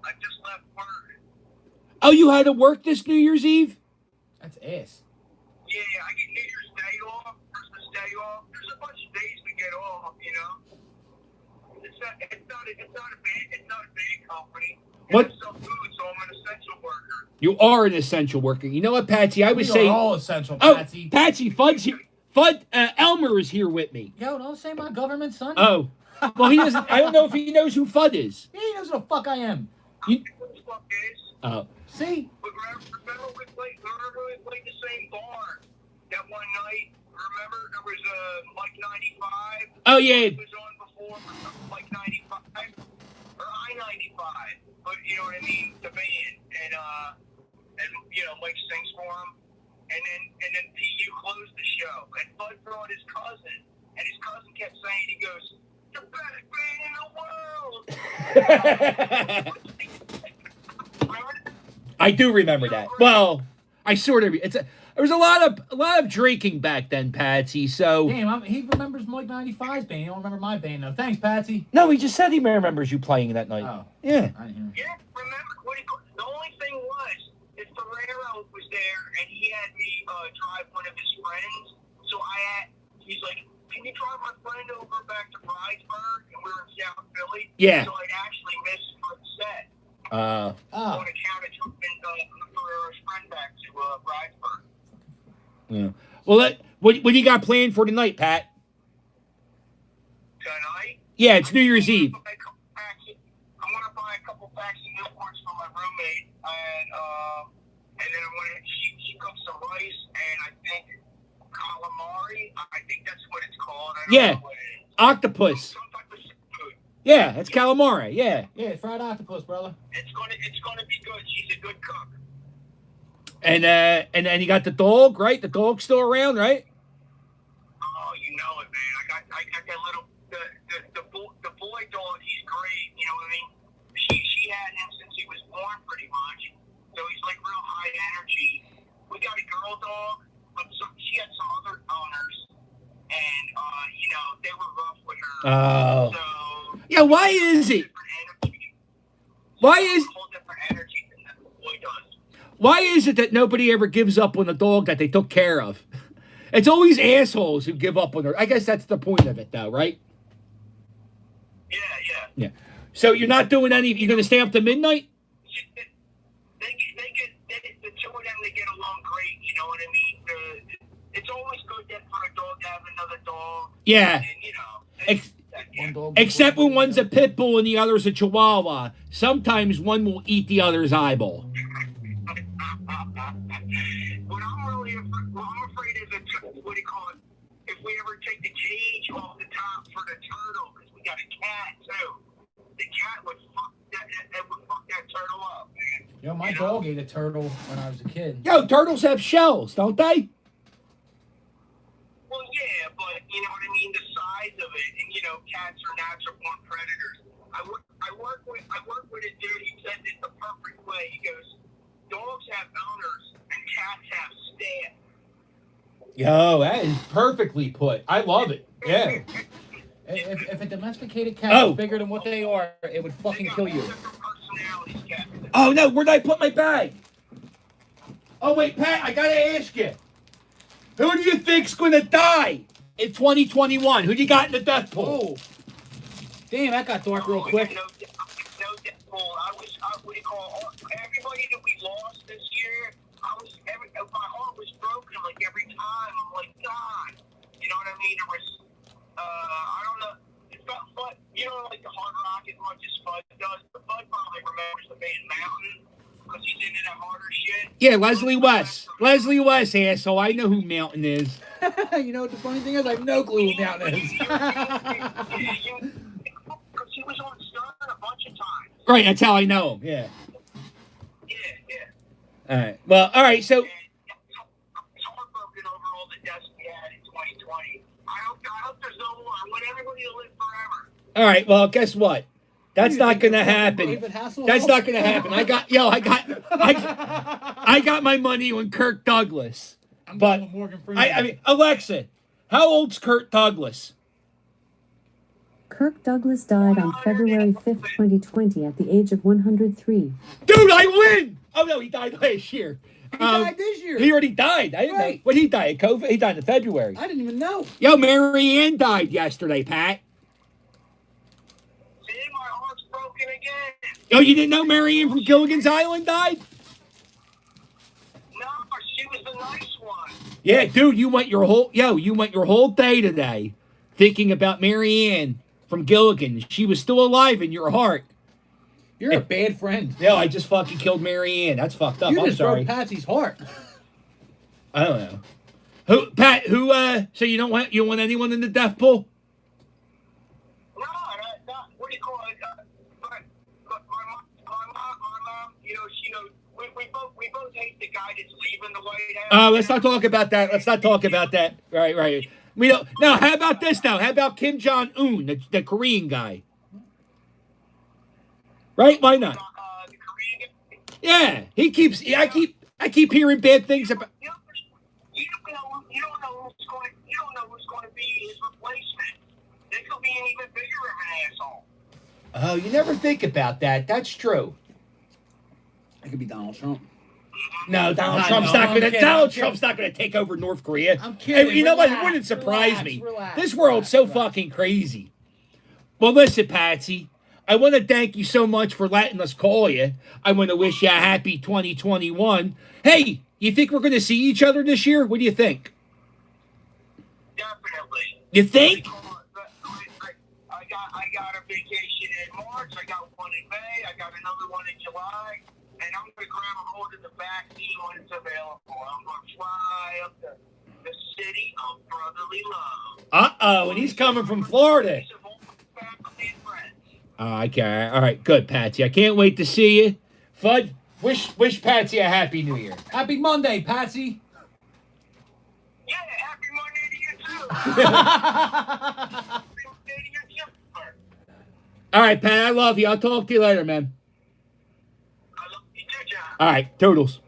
I just left work. Oh, you had to work this New Year's Eve? That's ass. Yeah, I get New Year's Day off, Christmas Day off. There's a bunch of days we get off, you know. It's not a big company. What? I sell food, so I'm an essential worker. You are an essential worker. You know what, Patsy? I would say. We're all essential, Patsy. Oh, Patsy, Fud's here. Elmer is here with me. Yo, don't say my government son. Oh, well, he doesn't. I don't know if he knows who Fudd is. Yeah, he knows who the fuck I am. Oh. See? But remember we played the same bar that one night. Remember there was Mike 95. Oh yeah. It was on before Mike 95 or I-95, but you know what I mean, the band, and you know Mike sings for him, and then PU closed the show, and Bud brought his cousin, and his cousin kept saying, he goes, "The best band in the world." I do remember that. Well, I sort of. There was a lot of drinking back then, Patsy. So damn, he remembers Mike 95's band. He don't remember my band though. Thanks, Patsy. No, he just said he remembers you playing that night. Oh, yeah. I didn't hear. Yeah, remember the only thing was is Ferrero was there, and he had me drive one of his friends. So he's like, "Can you drive my friend over back to Bridesburg?" And we were in South Philly. Yeah. So I'd actually miss the set. Oh. On account of driving Ferrero's friend back to Bridesburg. Yeah. Well, what do you got planned for tonight, Pat? Tonight? Yeah, it's New Year's Eve. I want to buy a couple packs of Newports for my roommate, and then I want to. She cooks some rice and I think calamari. I think that's what it's called. I don't know what it is. Octopus. Some type of seafood. Yeah, it's calamari. Yeah. Yeah, fried octopus, brother. It's gonna be good. She's a good cook. And then you got the dog, right? The dog's still around, right? Oh, you know it, man. I got that little the boy dog. He's great. You know what I mean? She had him since he was born, pretty much. So he's like real high energy. We got a girl dog, but she has Oh. So, Yeah, why is it? Why is whole different energy than that boy does. why is it that nobody ever gives up on the dog that they took care of? It's always assholes who give up on her. I guess that's the point of it, though, right? Yeah. Yeah. So you're not doing any. You're gonna stay up to midnight? The two of them, they get along great. You know what I mean? It's always good that for a dog to have another dog. Yeah. And, you know. Except when one's a pit bull and the other's a chihuahua. Sometimes one will eat the other's eyeball. What I'm afraid is what do you call it? If we ever take the cage off the top for the turtle, because we got a cat too. The cat would fuck that turtle up, man. Yo, my dog ate a turtle when I was a kid. Yo, turtles have shells, don't they? Well, yeah, but you know what I mean, the size of it, and you know, cats are natural born predators. I work with a dude. He said it the perfect way. He goes, dogs have owners and cats have staff. Yo, that is perfectly put. I love it. Yeah. If a domesticated cat Oh. was bigger than what they are, it would fucking kill you. Oh no, where'd I put my bag? Oh wait, Pat, I gotta ask you. Who do you think's gonna die in 2021? Who do you got in the death pool? Oh. Damn, that got dark real quick. No death pool. What do you call everybody that we lost this year? My heart was broken like every time. I'm like, God, you know what I mean? It was, I don't know. It's not fun. You know, like the hard rock as much as Bud does. But Bud probably remembers the band Mountain because he's into that harder shit. Yeah, Leslie West. Leslie West, asshole. I know who Mountain is. You know what the funny thing is? I have no clue who Mountain is. Because he was on Stern a bunch of times. Right, that's how I know him. Yeah. Yeah. All right. Well, all right. So. It's heartbroken over all the deaths we had in 2020. I hope there's no more. I want everybody to live forever. All right. Well, guess what? That's not gonna happen. That's not gonna happen. I got my money on Kirk Douglas. But I mean, Alexa, how old's Kirk Douglas? Kirk Douglas died on February 5th, 2020 at the age of 103. Dude, I win! Oh no, he died last year. He died this year. He already died. I didn't know. When he died? COVID? He died in February. I didn't even know. Yo, Mary Ann died yesterday, Pat. See, my heart's broken again. Oh, you didn't know Mary Ann from Gilligan's Island died? No, she was the nice one. Yeah, dude, you went your whole day today thinking about Mary Ann from Gilligan. She was still alive in your heart. You're a bad friend. No, I just fucking killed Mary Ann. That's fucked up. You I'm just sorry. broke Patsy's heart. I don't know. So you don't want anyone in the death pool? No, what do you call it? But my mom, you know, we both hate the guy that's leaving the White House. Let's not talk about that. Let's not talk about that. Right. We don't. No, how about this now? How about Kim Jong-un, the Korean guy? Right? Why not? The Korean guy. Yeah, he keeps. I keep hearing bad things about. You don't know who's going to be his replacement. They could be an even bigger of an asshole. Oh, you never think about that. That's true. It could be Donald Trump. No, Donald Trump's not gonna take over North Korea. I'm kidding. And you know what? It wouldn't surprise me. This world's so fucking crazy. Well, listen, Patsy. I want to thank you so much for letting us call you. I want to wish you a happy 2021. Hey, you think we're going to see each other this year? What do you think? Definitely. You think? I got a vacation in March. I got one in May. I got another one in July. And I'm going to grab a hold of the vaccine when it's available. I'm going to fly up to the city of brotherly love. Uh-oh, and he's coming from Florida. Okay, all right, good, Patsy. I can't wait to see you. Fudd, wish Patsy a happy New Year. Happy Monday, Patsy. Yeah, happy Monday to you, too. Happy Monday to you, too. All right, Pat, I love you. I'll talk to you later, man. I love you too, John. All right, toodles.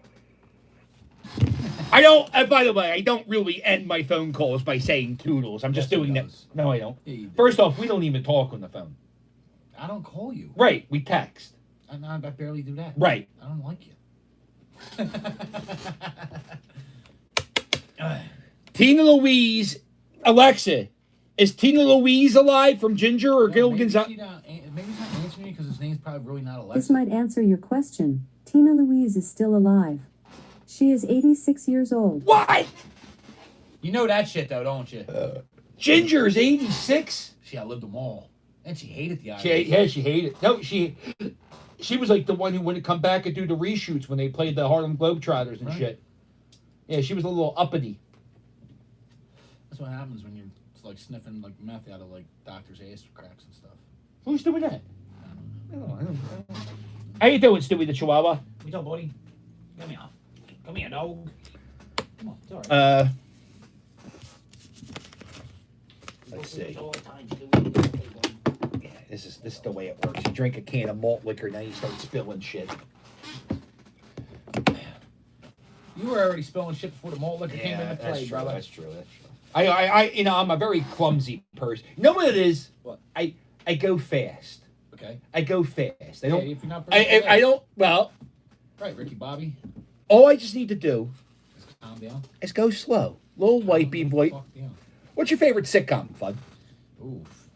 I don't. By the way, I don't really end my phone calls by saying toodles. I'm just doing that. No, I don't. Yeah, you do. First off, we don't even talk on the phone. I don't call you. Right, we text. I barely do that. Right. I don't like you. Tina Louise, Alexa, is Tina Louise alive from Ginger or Gilligan's? Maybe he's not answering me because his name's probably really not Alexa. This might answer your question. Tina Louise is still alive. She is 86 years old. What? You know that shit though, don't you? Ginger's 86. She outlived them all, and she hated the She hated. No, she was like the one who wouldn't come back and do the reshoots when they played the Harlem Globetrotters and shit. Yeah, she was a little uppity. That's what happens when you're like sniffing like meth out of like doctors' ass cracks and stuff. Who's doing that? I don't know. How you doing, Stewie the Chihuahua? We doing, buddy? Come here, dog. Come on, it's all right. Let's see. Yeah, this is the way it works. You drink a can of malt liquor, now you start spilling shit. You were already spilling shit before the malt liquor came into play, that's true, brother. That's true. I'm a very clumsy person. You know what it is? What? I go fast. Okay. I go fast. I Yeah, don't. if you're not I don't. Well, right, Ricky Bobby. all I just need to do Just calm down. is go slow. Little wipey boy. Fuck down. What's your favorite sitcom, Fudd? Oof.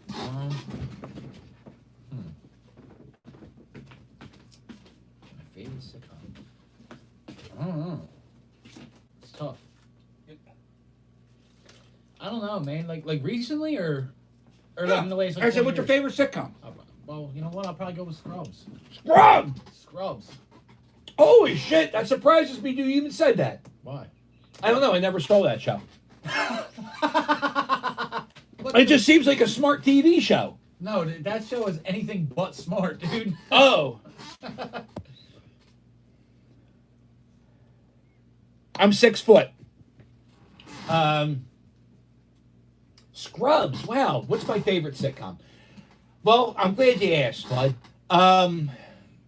My favorite sitcom. I don't know. It's tough. I don't know, man. Like recently or like in the last. Like, I said, 20 what's your years? favorite sitcom? Well, you know what? I'll probably go with Scrubs. Scrubs. Scrubs. Holy shit! That surprises me. You even said that. Why? I don't know. I never stole that show. It just seems like a smart TV show. No, that show is anything but smart, dude. Oh. I'm 6 foot. Scrubs. Wow. What's my favorite sitcom? Well, I'm glad you asked, Bud.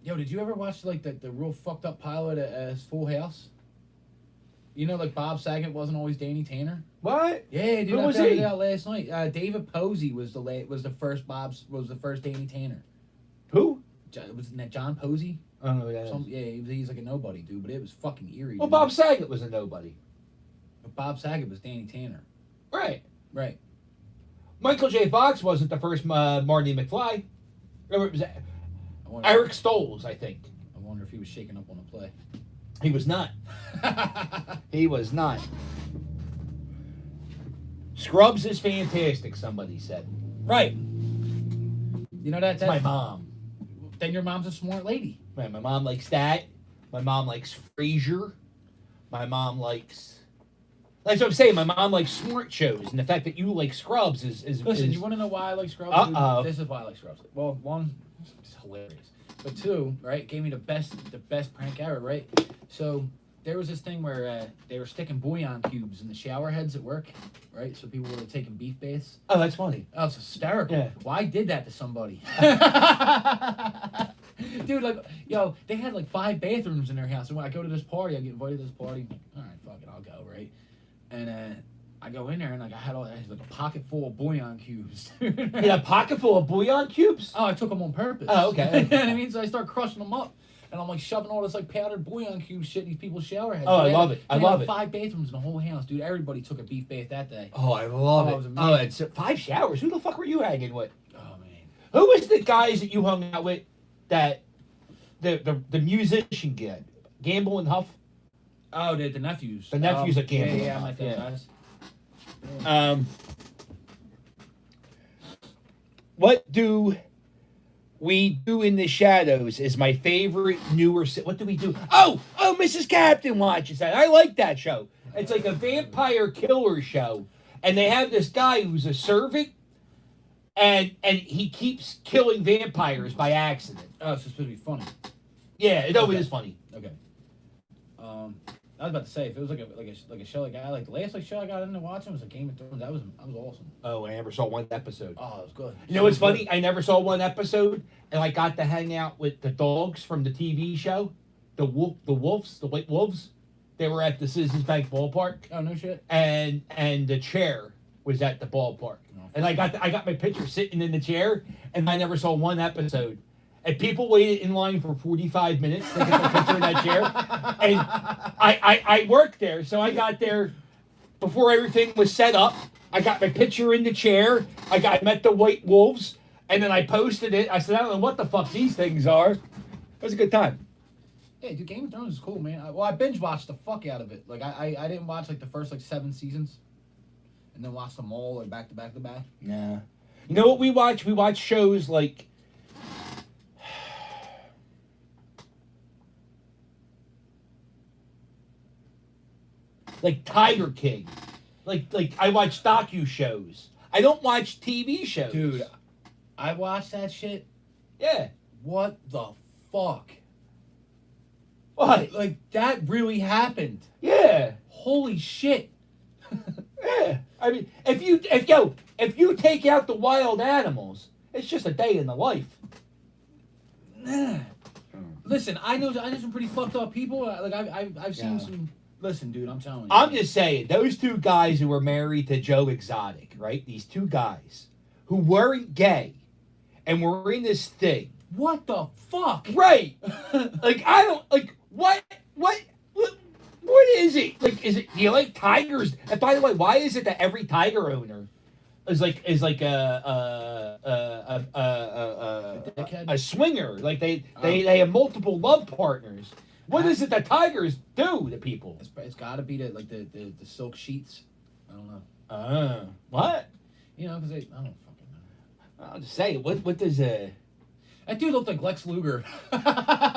Yo, did you ever watch like the real fucked up pilot as Full House? You know, like Bob Saget wasn't always Danny Tanner. What? Yeah, dude. Who I was found he? it out last night. David Posey was the first Danny Tanner. Who? Wasn't that John Posey? I don't know who that is. Yeah, he's like a nobody, dude. But it was fucking eerie. Well, dude. Bob Saget was a nobody. But Bob Saget was Danny Tanner. Right. Right. Michael J. Fox wasn't the first Marty McFly. Or it was Eric Stoltz, I think. I wonder if he was shaking up on the play. He was not. He was not. Scrubs is fantastic, somebody said. Right. You know that's my mom. Then your mom's a smart lady. Right, my mom likes that. My mom likes Frasier. My mom likes... That's what I'm saying. My mom likes smart shows, and the fact that you like Scrubs is Listen, you want to know why I like Scrubs? Uh-oh. This is why I like Scrubs. Well, one, it's hilarious. But two, right, gave me the best prank ever, right? So there was this thing where they were sticking bouillon cubes in the shower heads at work, right? So people were taking beef baths. Oh, that's funny. Oh, it's hysterical. Yeah. Well, I did that to somebody. Dude, like, yo, they had like 5 bathrooms in their house. And when I go to this party, I get invited to this party. All right, fuck it, I'll go, right? And I go in there and like I had like a pocket full of bouillon cubes. You had a pocket full of bouillon cubes? Oh, I took them on purpose. Oh, okay. You know what I mean? So I start crushing them up. And I'm like shoving all this like powdered bouillon cube shit in these people's shower heads. Oh, I They had, love like, it. I they love had it. 5 bathrooms in the whole house, dude. Everybody took a beef bath that day. Oh, I love it it. was Oh, amazing. it's 5 showers. Who the fuck were you hanging with? Oh man. Who was the guys that you hung out with that the musician kid? Gamble and Huff? Oh, the nephews. The nephews of Gamble. Yeah, and my Huff, guys. What do we do in the shadows is my favorite newer. What do we do? Oh, Mrs. Captain watches that. I like that show. It's like a vampire killer show, and they have this guy who's a servant, and he keeps killing vampires by accident. Oh, it's supposed to be funny. Yeah, it is funny. Okay. I was about to say if it was like a show like the last show I got into watching was like Game of Thrones. That was awesome. Oh, I never saw one episode. Oh, it was good. You know what's funny? I never saw one episode, and I got to hang out with the dogs from the TV show, the white wolves. They were at the Citizens Bank ballpark, Oh no shit. and the chair was at the ballpark, and I got my picture sitting in the chair, and I never saw one episode. And people waited in line for 45 minutes to get the picture in that chair. And I worked there, so I got there before everything was set up. I got my picture in the chair. I met the White Wolves, and then I posted it. I said, I don't know what the fuck these things are. It was a good time. Yeah, dude, Game of Thrones is cool, man. I binge watched the fuck out of it. Like I didn't watch like the first like 7 seasons, and then watch them all like back to back to back. Nah. You know what we watch? We watch shows like Tiger King. Like I watch docu shows. I don't watch TV shows. Dude, I watched that shit. Yeah. What the fuck? What? Like that really happened. Yeah. Holy shit. Yeah. I mean, if you take out the wild animals, it's just a day in the life. Nah. Listen, I know some pretty fucked up people. Like I've seen some. Listen, dude, I'm telling you. I'm just saying, those two guys who were married to Joe Exotic, right? These two guys who weren't gay and were in this thing. What the fuck? Right. Like, I don't, like, what is it? Like, is it, do you like tigers? And by the way, why is it that every tiger owner is like a swinger? Like, they have multiple love partners. What is it that tigers do to people? It's got to be the silk sheets. I don't know. What? You know, because I don't fucking know. I'll just say, what does that dude looked like Lex Luger.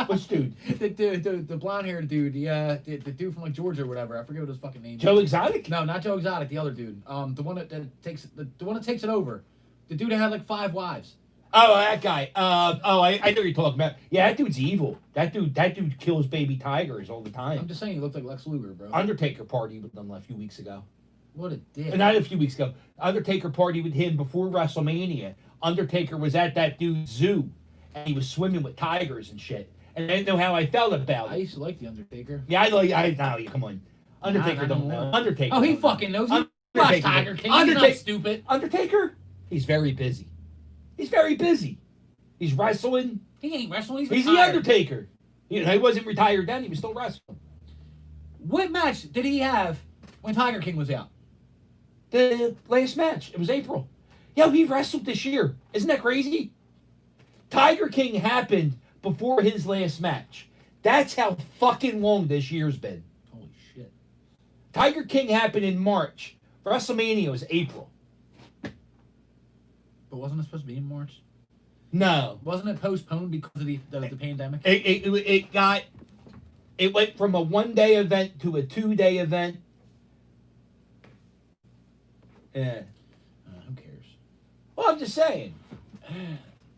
Which dude? The blonde haired dude. The dude from like Georgia or whatever. I forget what his fucking name is. Joe Exotic? No, not Joe Exotic. The other dude. The one that takes it over. The dude that had like 5 wives. Oh, that guy. I know what you're talking about. Yeah, that dude's evil. That dude kills baby tigers all the time. I'm just saying he looked like Lex Luger, bro. Undertaker partied with them a few weeks ago. What a dick. Not a few weeks ago. Undertaker partied with him before WrestleMania. Undertaker was at that dude's zoo, and he was swimming with tigers and shit. And I didn't know how I felt about it. I used to like the Undertaker. Yeah, come on. Undertaker don't know. Undertaker. Oh, he fucking knows. He watched Tiger King. He's not stupid. Undertaker? He's very busy. He's very busy. He's wrestling. He ain't wrestling. He's the Undertaker. You know, he wasn't retired then. He was still wrestling. What match did he have when Tiger King was out? The last match. It was April. Yo, he wrestled this year. Isn't that crazy? Tiger King happened before his last match. That's how fucking long this year's been. Holy shit. Tiger King happened in March. WrestleMania was April. But wasn't it supposed to be in March? No. Wasn't it postponed because of the pandemic? It went from a 1-day event to a 2-day event. Yeah. Who cares? Well, I'm just saying.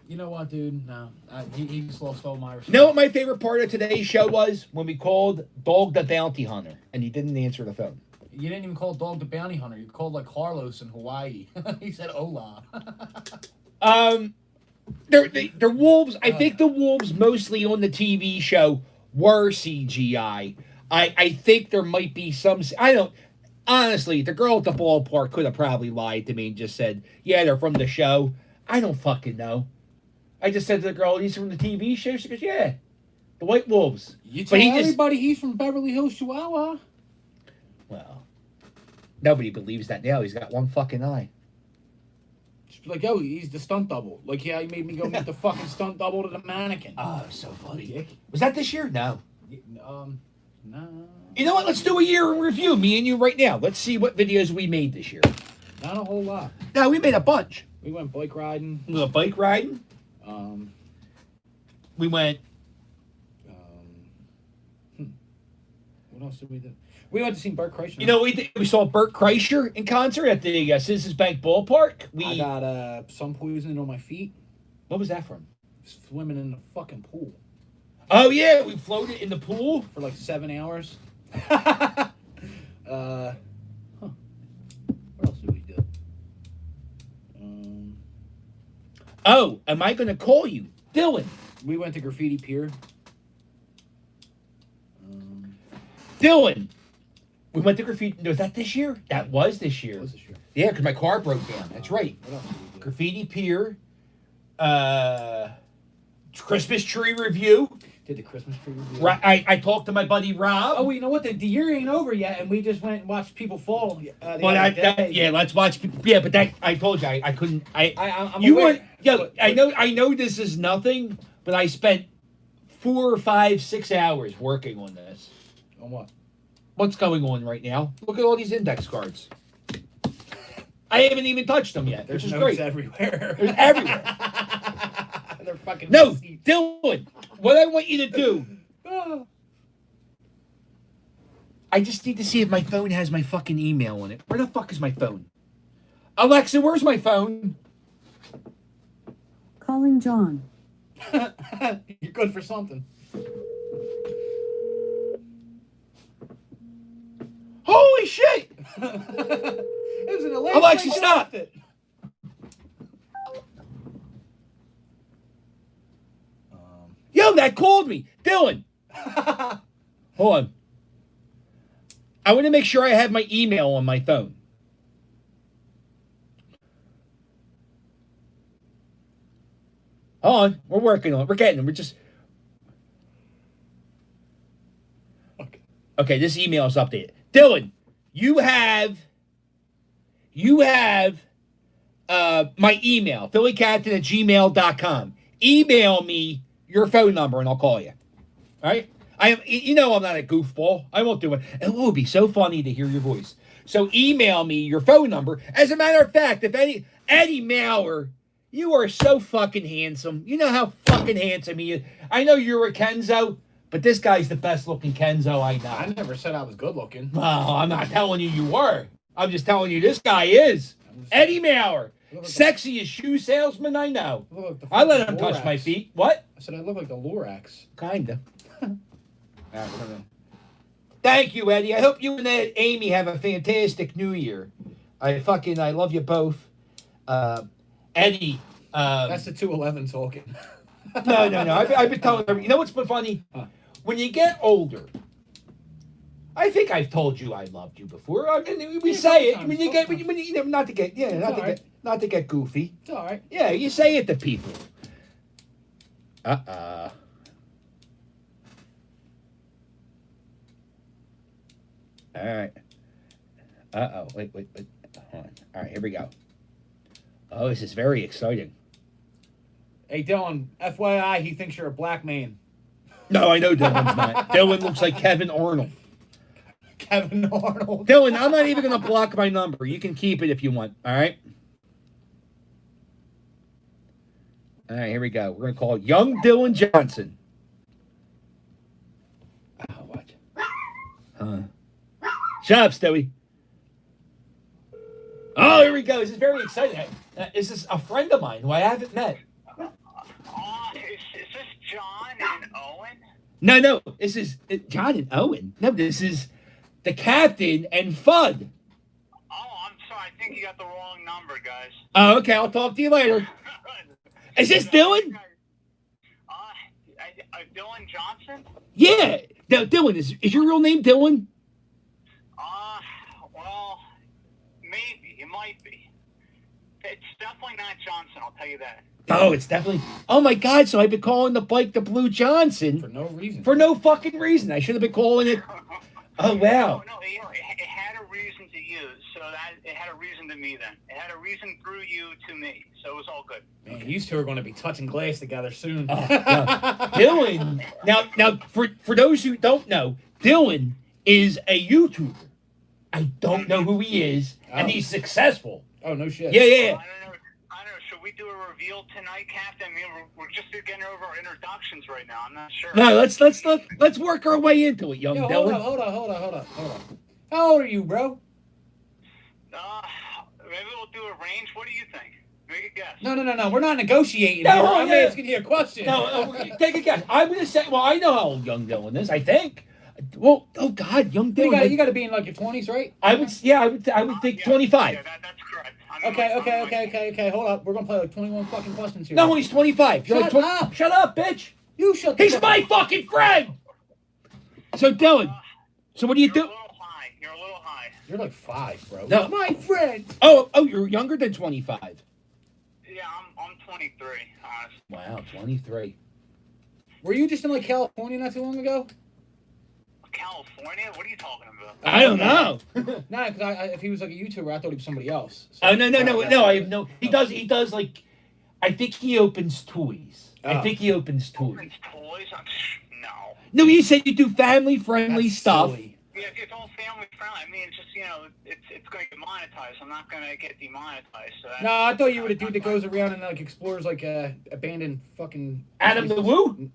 You know what, dude? No. He just lost all my respect. You know what my favorite part of today's show was? When we called Dog the Bounty Hunter, and he didn't answer the phone. You didn't even call Dog the Bounty Hunter. You called like Carlos in Hawaii. He said hola. They're wolves. I think the wolves mostly on the TV show were CGI. I think there might be some. I don't. Honestly, the girl at the ballpark could have probably lied to me and just said, "Yeah, they're from the show." I don't fucking know. I just said to the girl, "He's from the TV show." She goes, "Yeah, the White Wolves." You tell everybody he's from Beverly Hills, Chihuahua. Well, nobody believes that now. He's got one fucking eye. Like, yo, he's the stunt double. Like, yeah, he made me go meet the fucking stunt double to the mannequin. Oh, so funny. Was that this year? No. No. You know what? Let's do a year in review, me and you right now. Let's see what videos we made this year. Not a whole lot. No, we made a bunch. We went bike riding. We went bike riding. We went. What else did we do? We went to see Bert Kreischer. You know, we saw Bert Kreischer in concert at the Citizens Bank ballpark. I got sun poisoning on my feet. What was that from? Swimming in the fucking pool. Oh yeah, we floated in the pool for like 7 hours. What else did we do? Oh, am I going to call you, Dylan? We went to Graffiti Pier. Dylan, we went to graffiti. Was that this year? That was this year. Was this year? Yeah, because my car broke down. That's right. What else did we do? Graffiti Pier, Christmas tree review. Did the Christmas tree review? Right, I talked to my buddy Rob. Oh, well, you know what? The year ain't over yet, and we just went and watched people fall. The Well, other day. yeah, let's watch. Yeah, but that I told you I couldn't. I'm you aware, weren't. Yeah, but- I know this is nothing, but I spent 4 or 5, 6 hours working on this. On what? What's going on right now? Look at all these index cards. I haven't even touched them yet, There's which is notes great. everywhere. There's everywhere. They're fucking No, messy. Dylan, what I want you to do. I just need to see if my phone has my fucking email on it. Where the fuck is my phone? Alexa, where's my phone? Calling John. You're good for something. Holy shit! It was in the last Alexa, place you stop! left it. Yo, that called me. Dylan. Hold on. I want to make sure I have my email on my phone. Hold on. We're working on it. We're getting them. We're just... Okay, this email is updated. Dylan, you have my email, phillycaptain@gmail.com. Email me your phone number and I'll call you. All right? I'm not a goofball. I won't do it. It would be so funny to hear your voice. So email me your phone number. As a matter of fact, if Eddie Maurer, you are so fucking handsome. You know how fucking handsome he is. I know you're a Kenzo, but this guy's the best looking Kenzo I know. I never said I was good looking. Well, I'm not telling you were. I'm just telling you this guy is. Eddie Maurer. Sexiest shoe salesman I know. I let him touch my feet. What? I said I look like the Lorax. Kinda. Thank you, Eddie. I hope you and Amy have a fantastic New Year. I love you both. Eddie. That's the 211 talking. No. I've been telling her. You know what's been funny? When you get older, I think I've told you I loved you before. I mean, we say it when you get not to get goofy. It's all right. Yeah, you say it to people. All right. Wait. Hold on. All right, here we go. Oh, this is very exciting. Hey, Dylan, FYI, he thinks you're a black man. No, I know Dylan's not. Dylan looks like Kevin Arnold. Kevin Arnold. Dylan, I'm not even going to block my number. You can keep it if you want. All right? All right, here we go. We're going to call young Dylan Johnson. Oh, what? Shut up, Stewie. Oh, here we go. This is very exciting. This is a friend of mine who I haven't met. Is this John and Owen? No. This is John and Owen. No, this is the captain and Fudd. Oh, I'm sorry. I think you got the wrong number, guys. Oh, okay. I'll talk to you later. Is this Dylan? Dylan Johnson? Yeah. No, Dylan, is your real name Dylan? Well, maybe. It might be. It's definitely not Johnson, I'll tell you that. Oh, it's definitely. Oh my God! So I've been calling the bike the Blue Johnson For no reason. for no fucking reason. I should have been calling it. Oh wow! No, it had a reason to you, so that it had a reason to me. Then it had a reason through you to me, so it was all good. Man, these two are going to be touching glass together soon. Dylan. Now, for those who don't know, Dylan is a YouTuber. I don't know who he is, and he's successful. Oh no shit. Yeah. I don't know. Should we do a reveal tonight, Captain? I mean, we're just getting over our introductions right now. I'm not sure. No, let's work our way into it, young Yo, Dylan. hold on. How old are you, bro? Maybe we'll do a range. What do you think? Make a guess. No. We're not negotiating No, here. yeah. I'm asking you a question. No, take a guess. I'm gonna say. Well, I know how old young Dylan is. I think. Well, oh God, young Dylan. You got to be in like your 20s, right? I would think 25. Yeah, that's correct. Okay. Hold up. We're gonna play like 21 fucking questions here. No, he's 25. You're Shut like, up. Shut up, bitch. You shut the He's fuck my fucking friend. So Dylan, So what do you You're do? a little high. You're a little high. You're like 5, bro. No. My friend. Oh, you're younger than 25. Yeah, I'm 23. Honestly. Wow, 23. Were you just in like California not too long ago? California? What are you talking about? I don't know. Nah, because if he was like a YouTuber, I thought he was somebody else. So. Oh no! I have no. He does like. I think he opens toys. I think he opens toys. Opens toys? No. No, you said you do family friendly That's stuff. silly. Yeah, it's all family friendly. I mean, it's just it's going to get monetized. I'm not going to get demonetized. So No, I thought you were the dude that goes around and like explores like abandoned fucking. Adam the Woo?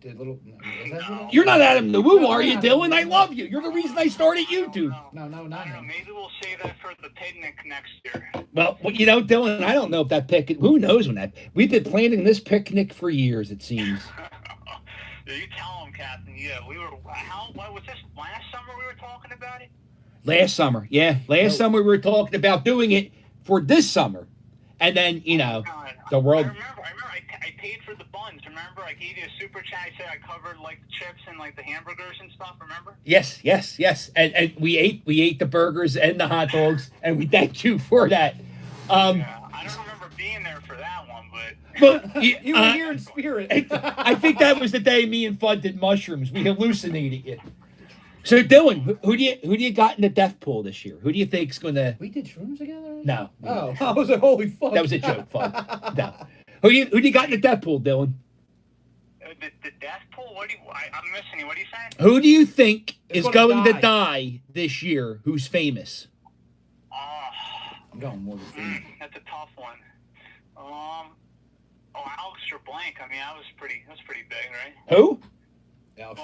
The little. Is that No. You're not Adam the Woo, No, are you, not Dylan? Adam I the love you. You're the reason I started YouTube. No, not him. Maybe we'll save that for the picnic next year. Well, Dylan, I don't know if that picnic. Who knows when that? We've been planning this picnic for years. It seems. You tell him, Captain. Yeah, we were. What was this? Last summer we were talking about it. Last summer, yeah. Last summer we were talking about doing it for this summer, and then the world. I remember. I paid for the buns. Remember, I gave you a super chat. I said I covered like the chips and like the hamburgers and stuff. Remember? Yes, and we ate the burgers and the hot dogs, and we thanked you for that. Yeah, I don't remember being there for that one, but. But You were here in spirit. I think that was the day me and Fudd did mushrooms. We hallucinated it. So Dylan, who do you got in the death pool this year? Who do you think's gonna? We did shrooms together. No. Oh, I was like, holy fuck. That was a joke, Fudd. No. Who do you got in the death pool, Dylan? The death pool? I'm missing you. What are you saying? Who do you think It's is gonna going to die this year? Who's famous? I'm going Morgan Freeman. That's a tough one. Alex Treblank. I mean, that's pretty big, right? Who? Alex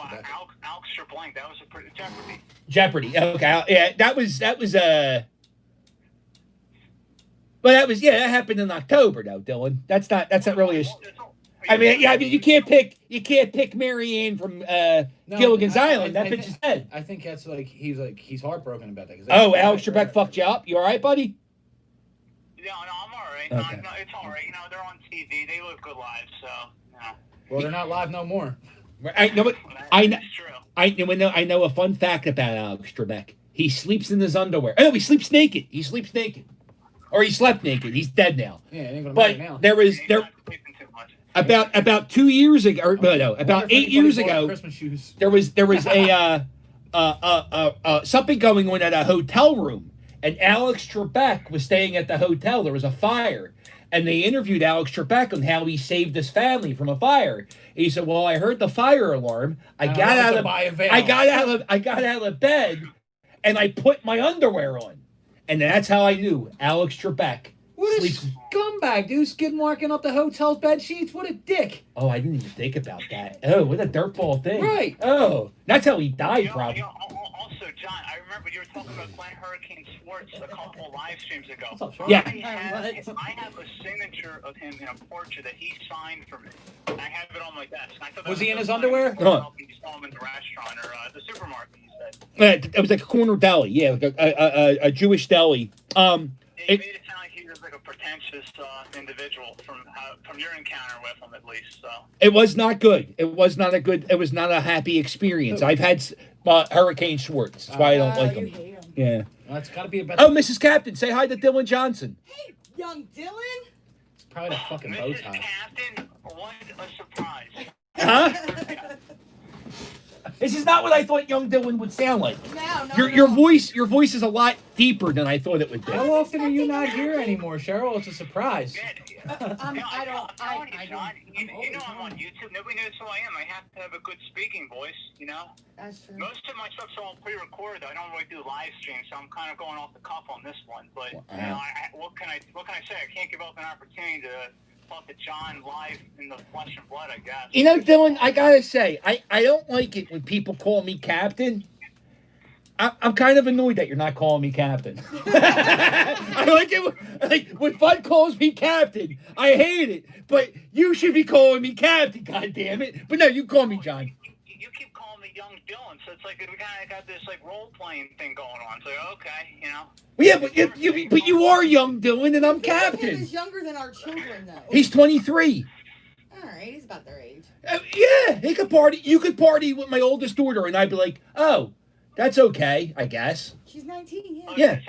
Treblank. That was a pretty Jeopardy. Jeopardy. Okay. Yeah, that was Well, that happened in October though, Dylan. That's not really a. I mean, you can't pick Mary Ann from Gilligan's Island. That bitch is dead. I think that's he's heartbroken about that. Oh, Alex Trebek fucked you up. You all right, buddy? Yeah, no, I'm all right. Okay. No, it's all right. They're on TV. They live good lives, so. Well, they're not live no more. I know. That's true. I know a fun fact about Alex Trebek. He sleeps in his underwear. Oh, he sleeps naked. Or he slept naked. He's dead now. Yeah, it ain't gonna But matter now. there about 2 years ago, or no, about 8 years ago, Christmas shoes. there was a something going on at a hotel room, and Alex Trebek was staying at the hotel. There was a fire, and they interviewed Alex Trebek on how he saved his family from a fire. He said, "Well, I heard the fire alarm. I got out of bed, and I put my underwear on, and that's how I knew Alex Trebek." What a scumbag, dude. Skid marking up the hotel's bed sheets. What a dick. Oh, I didn't even think about that. Oh, what a dirtball thing. Right. Oh, that's how he died, probably. Also, John, I remember you were talking about Glenn Hurricane Schwartz a couple of live streams ago. Yeah. I have a signature of him in a portrait that he signed for me. I have it on my desk. I thought that Was he in his so underwear? funny. You saw him in the restaurant or the supermarket, you said. It was like a corner deli. Yeah, like a Jewish deli. It made it sound like he was like a pretentious individual from your encounter with him, at least. So. It was not good. It was not a happy experience. I've had Hurricane Schwartz. That's why I don't like him. Yeah. Well, it's got to be a better. Oh, Mrs. Captain, say hi to Dylan Johnson. Hey, young Dylan. It's probably that fucking bow tie. Captain, what a surprise. Huh? This is not what I thought young Dylan would sound like. No. Your voice is a lot deeper than I thought it would be. How often are you not here anymore, Cheryl? It's a surprise. I don't. You know I'm on YouTube. Nobody knows who I am. I have to have a good speaking voice, you know? That's true. Most of my stuff's all pre-recorded. I don't really do live streams, so I'm kind of going off the cuff on this one. But, what can I say? I can't give up an opportunity to talk to John live in the flesh and blood, I guess. You know, Dylan, I gotta say, I don't like it when people call me Captain. I'm kind of annoyed that you're not calling me Captain. I like it when Fudd calls me Captain. I hate it, but you should be calling me Captain. God damn it! But no, you call me John. You keep calling me Young Dylan, so it's like we kind of got this like role playing thing going on. So okay, you know. Well, yeah, but you are Young Dylan, and I'm Him Captain. is younger than our children, though. He's 23. All right, he's about their age. Yeah, he could party. You could party with my oldest daughter, and I'd be like, oh. That's okay, I guess. She's 19. Yeah. Yeah. Is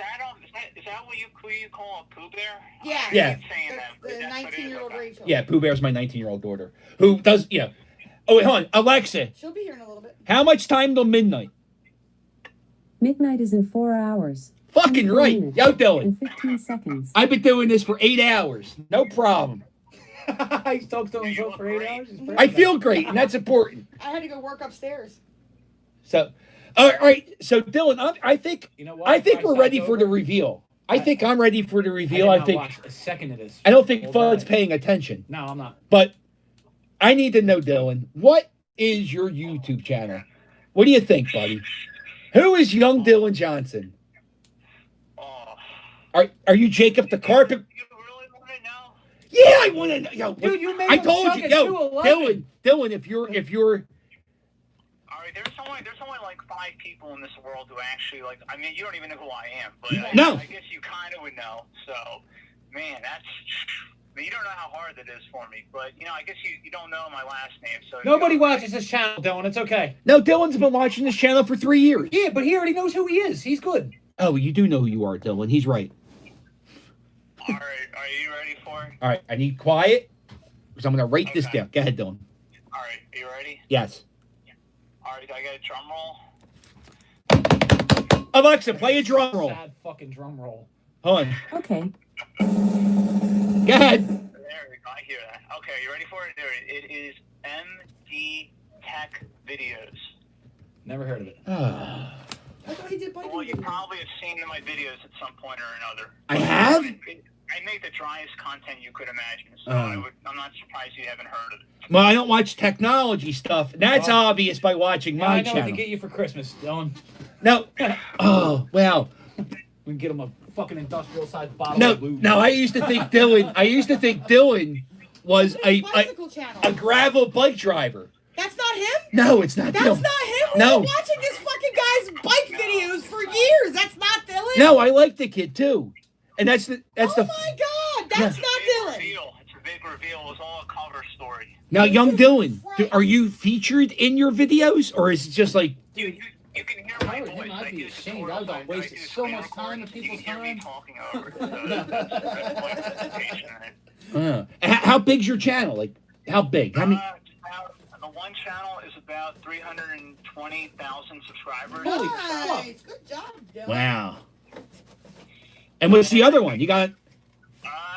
that what who you call a Pooh Bear? Yeah. Yeah. Saying that, The 19-year-old Rachel. Yeah, Pooh Bear's my 19-year-old daughter. Who does, yeah. Oh, wait, hold on. Alexa, She'll be here in a little bit. how much time till midnight? Midnight is in 4 hours. Fucking 24 right. minutes Yo, Dylan. And 15 seconds. I've been doing this for 8 hours. No problem. He's talked to himself for 8 hours. I feel great, and that's important. I had to go work upstairs. So, all right. So, Dylan, I think You know what? I think I we're ready stopped for the over. reveal. I think I'm ready for the reveal. I I did think not watch a second of this. I don't think whole Fudd's day. paying attention. No, I'm not. But I need to know, Dylan, what is your YouTube channel? What do you think, buddy? Who is young Dylan Johnson? Are you Jacob the Carpet? You really want to know? Yeah, I want to know. Yo, Dude, you made I him told suck you, at yo, 211. Dylan, if you're All right, there's only like 5 people in this world who actually like. I mean, you don't even know who I am, but No. I guess you kind of would know. So, man, that's. I mean, you don't know how hard that is for me, but I guess you don't know my last name, so Nobody watches this channel, Dylan. It's okay. no, Dylan's been watching this channel for 3 years. Yeah, but he already knows who he is. He's good. Oh, you do know who you are, Dylan. He's right. All right, are you ready for it? All right, I need quiet because I'm going to write this Okay. down. Go ahead, Dylan. All right, are you ready? Yes. All right, I got a drum roll. Alexa, play a drum roll. Sad fucking drum roll. Hold on. Okay. Go ahead. There we go. I hear that. Okay, you ready for it? There it is. MD Tech Videos. Never heard of it. I thought he did biking Well, you videos. probably have seen my videos at some point or another. I have? I make the driest content you could imagine, so Oh. I'm not surprised you haven't heard of it. Well, I don't watch technology stuff. That's Oh. obvious by watching Yeah, my I know what to channel. get you for Christmas, Dylan. No. Oh, well. We can get him a fucking industrial-sized bottle No, of lube. no, I used to think Dylan was Bicycle channel. a gravel bike driver. That's not him? No, it's not That's Dylan. not him. We've No. been watching this fucking guy's bike videos for years. That's not Dylan. No, I like the kid too. And that's the Oh my god, that's not Dylan. It's a big reveal. It was all a cover story. Now, young Dylan, are you featured in your videos, or is it just like? You can hear my voice. I'd be do ashamed. I tutorials, was wasting do so screen much time recordings, in people's you can hear me time. talking over it. So that's my presentation in it. How big's your channel? Like, how big? How many? The one channel is about 320,000 subscribers. Holy Nice. Good job, Dylan. Wow. And what's the other one? You got?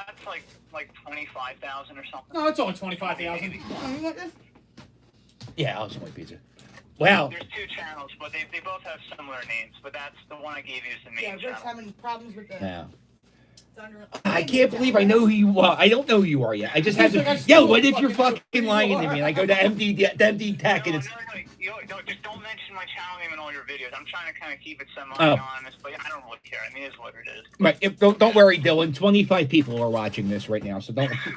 It's like 25,000 or something. No, it's only 25,000. Oh, you want this? Yeah, I'll just want pizza. Wow. There's 2 channels, but they both have similar names. But that's the one I gave you is the main Yeah, Rick's channel. having problems with the Yeah. thunder. I can't believe I know who you are. I don't know who you are yet. I just have to. Yo, what if you're fucking lying to me? And I go to MD Tech and it's. No, just don't mention my channel name in all your videos. I'm trying to kind of keep it Oh. semi-anonymous, but I don't really care. I mean, it is what it is. Right, don't worry, Dylan. 25 people are watching this right now, so don't. He's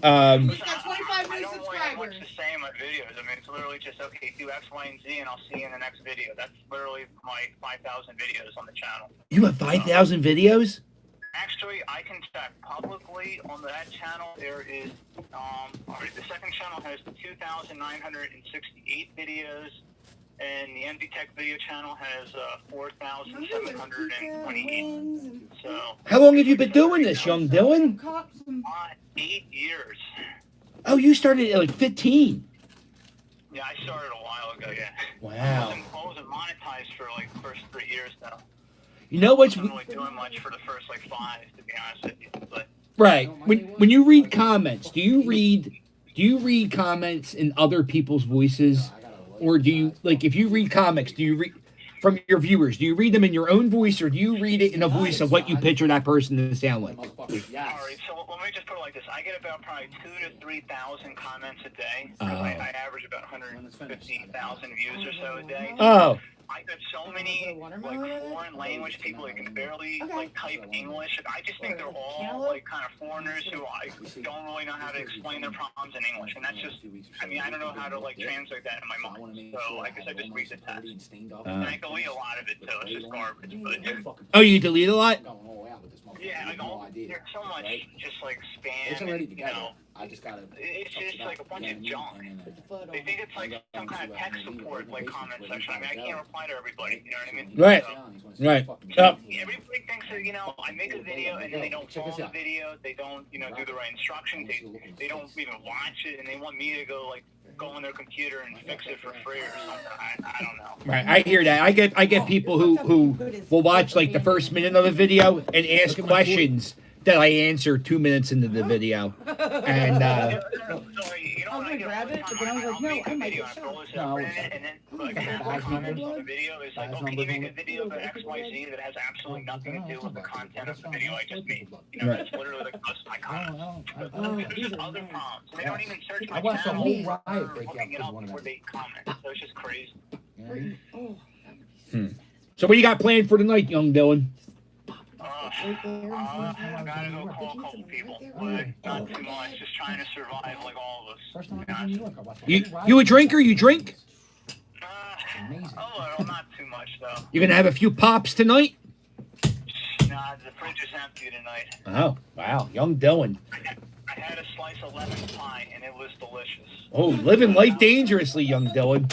got 25 I new don't really have much subscribers. to say in my videos. I mean, it's literally just, okay, do X, Y, and Z, and I'll see you in the next video. That's literally my 5,000 videos on the channel. You have 5,000 videos? Actually, I can check publicly on that channel. There is, all right, the second channel has 2,968 videos, and the MD Tech video channel has 4,728. So, How long have you been doing this, young Dylan? 8 years. Oh, you started at like 15. Yeah, I started a while ago. Yeah. Wow. I wasn't monetized for like the first 3 years though. You know what's I wasn't really doing much for the first like 5, to be honest with you. But right? When you read comments, do you read comments in other people's voices, or do you like if you read comics? Do you read from your viewers? Do you read them in your own voice, or do you read it in a voice of what you picture that person to sound like? all right, so let me just put it like this: I get about probably 2,000 to 3,000 comments a day. Oh. I average about 150,000 views or so a day. Oh. I got so many like foreign language people that can barely like type English. I just think they're all like kind of foreigners who I don't really know how to explain their problems in English, and that's just. I mean, I don't know how to like translate that in my mind. So I guess I just read the text, and I delete a lot of it too. It's just garbage. But Oh, you delete a lot? yeah, like there's so much just like spam. And, I just gotta. It's just like a bunch of junk. They think it's like some kind of tech support, like comment section. I mean, I can't reply to everybody. You know what I mean? Right. So, Right. everybody thinks that, you know, I make a video and then they don't follow the video. They don't, you know, do the right instructions. They don't even watch it, and they want me to go on their computer and fix it for free or something. I don't know. Right, I hear that. I get people who will watch like the first minute of a video and ask questions that I answer 2 minutes into the video, and I was gonna grab it, but then I was like, no, I might get shot. No, And then like the comments on the video is like, oh, can you make a video about X, Y, Z that has absolutely nothing to do with the content of the video I just made? You know, that's literally like my comments. There's just other prompts. They don't even search my I watched a channel. whole riot break Looking it out up one of before them. they comment. So it's just crazy. So what do you got planned for tonight, young Dylan? I gotta go call a couple people, but not too much. Just trying to survive like all of us. First time I was in New York, I watched. You a drinker? You drink? Oh, not too much though. You gonna have a few pops tonight? Nah, the fridge is empty tonight. Oh, wow, young Dylan. I had a slice of lemon pie and it was delicious. Oh, living life dangerously, young Dylan.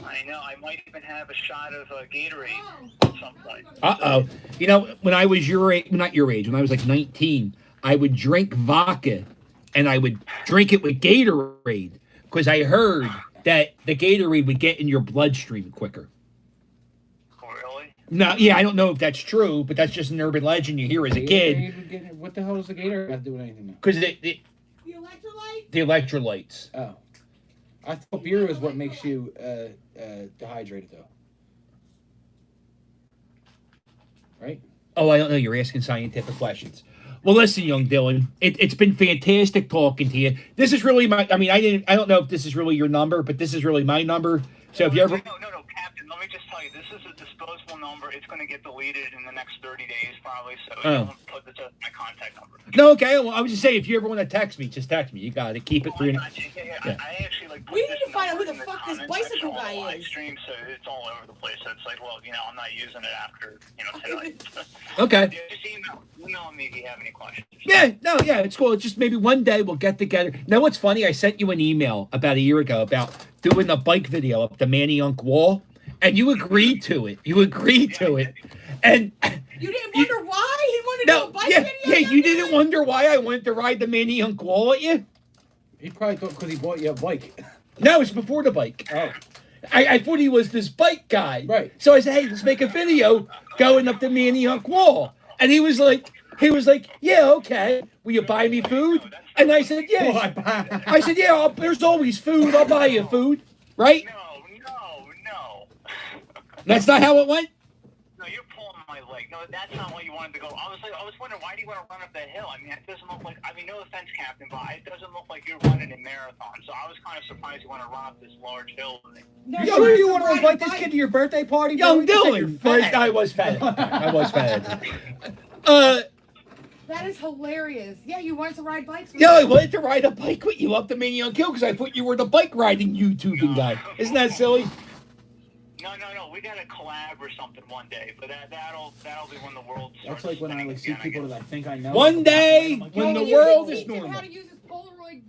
I know. I might even have a shot of Gatorade sometime. Uh-oh. You know, when I was your age, not your age, when I was like 19, I would drink vodka and I would drink it with Gatorade because I heard that the Gatorade would get in your bloodstream quicker. Really? No, yeah, I don't know if that's true, but that's just an urban legend you hear as a kid. What the hell does the Gator have to do with anything now? Because The electrolyte? the electrolytes. Oh. I thought beer is what makes you dehydrated, though. Right? Oh, I don't know. You're asking scientific questions. Well, listen, young Dylan, it's been fantastic talking to you. This is really my. I mean, I don't know if this is really your number, but this is really my number. So if you ever. No, Captain. Let me just tell you, this is a disposable number. It's going to get deleted in the next 30 days, probably. So don't put this as my contact number. No, okay. Well, I was just saying, if you ever want to text me, just text me. You got it. Keep it for your. I actually like. We need to find out who the fuck this bicycle guy is. Stream, so it's all over the place. So it's like, well, you know, I'm not using it after, you know, tonight. Okay. Yeah, just email me if you have any questions. Yeah, no, yeah, it's cool. It's just maybe one day we'll get together. Now, what's funny? I sent you an email about a year ago about doing a bike video up the Manayunk Wall, and you agreed to it. You agreed to it, and you didn't wonder why he wanted to do a bike video? Yeah, you didn't wonder why I went to ride the Manayunk Wall at you. He probably thought because he bought you a bike. No, it's before the bike. Oh. I thought he was this bike guy. Right. So I said, hey, let's make a video going up the Manayunk Wall. And he was like, yeah, okay. Will you buy me food? And I said, yeah. I said, yeah, there's always food. I'll buy you food. Right? No. That's not how it went? No, you're pulling my leg. No, that's not what you wanted to go. I was wondering, why do you want to run up that hill? I mean, it doesn't look like, no offense, Captain, but it doesn't look like you're running a marathon. So I was kind of surprised you want to run up this large hill. No, you sure you want to invite this kid to your birthday party? Young Dylan. I was fat. I was fat. That is hilarious. Yeah, you wanted to ride bikes with Yeah, I me. wanted to ride a bike with you up the Manayunk Hill because I thought you were the bike riding YouTubing guy. Isn't that silly? No. We got to collab or something one day, but that'll be when the world starts. That's like when I like see people that I think I know. One day, when the world is Teach him normal. how to use his Polaroid.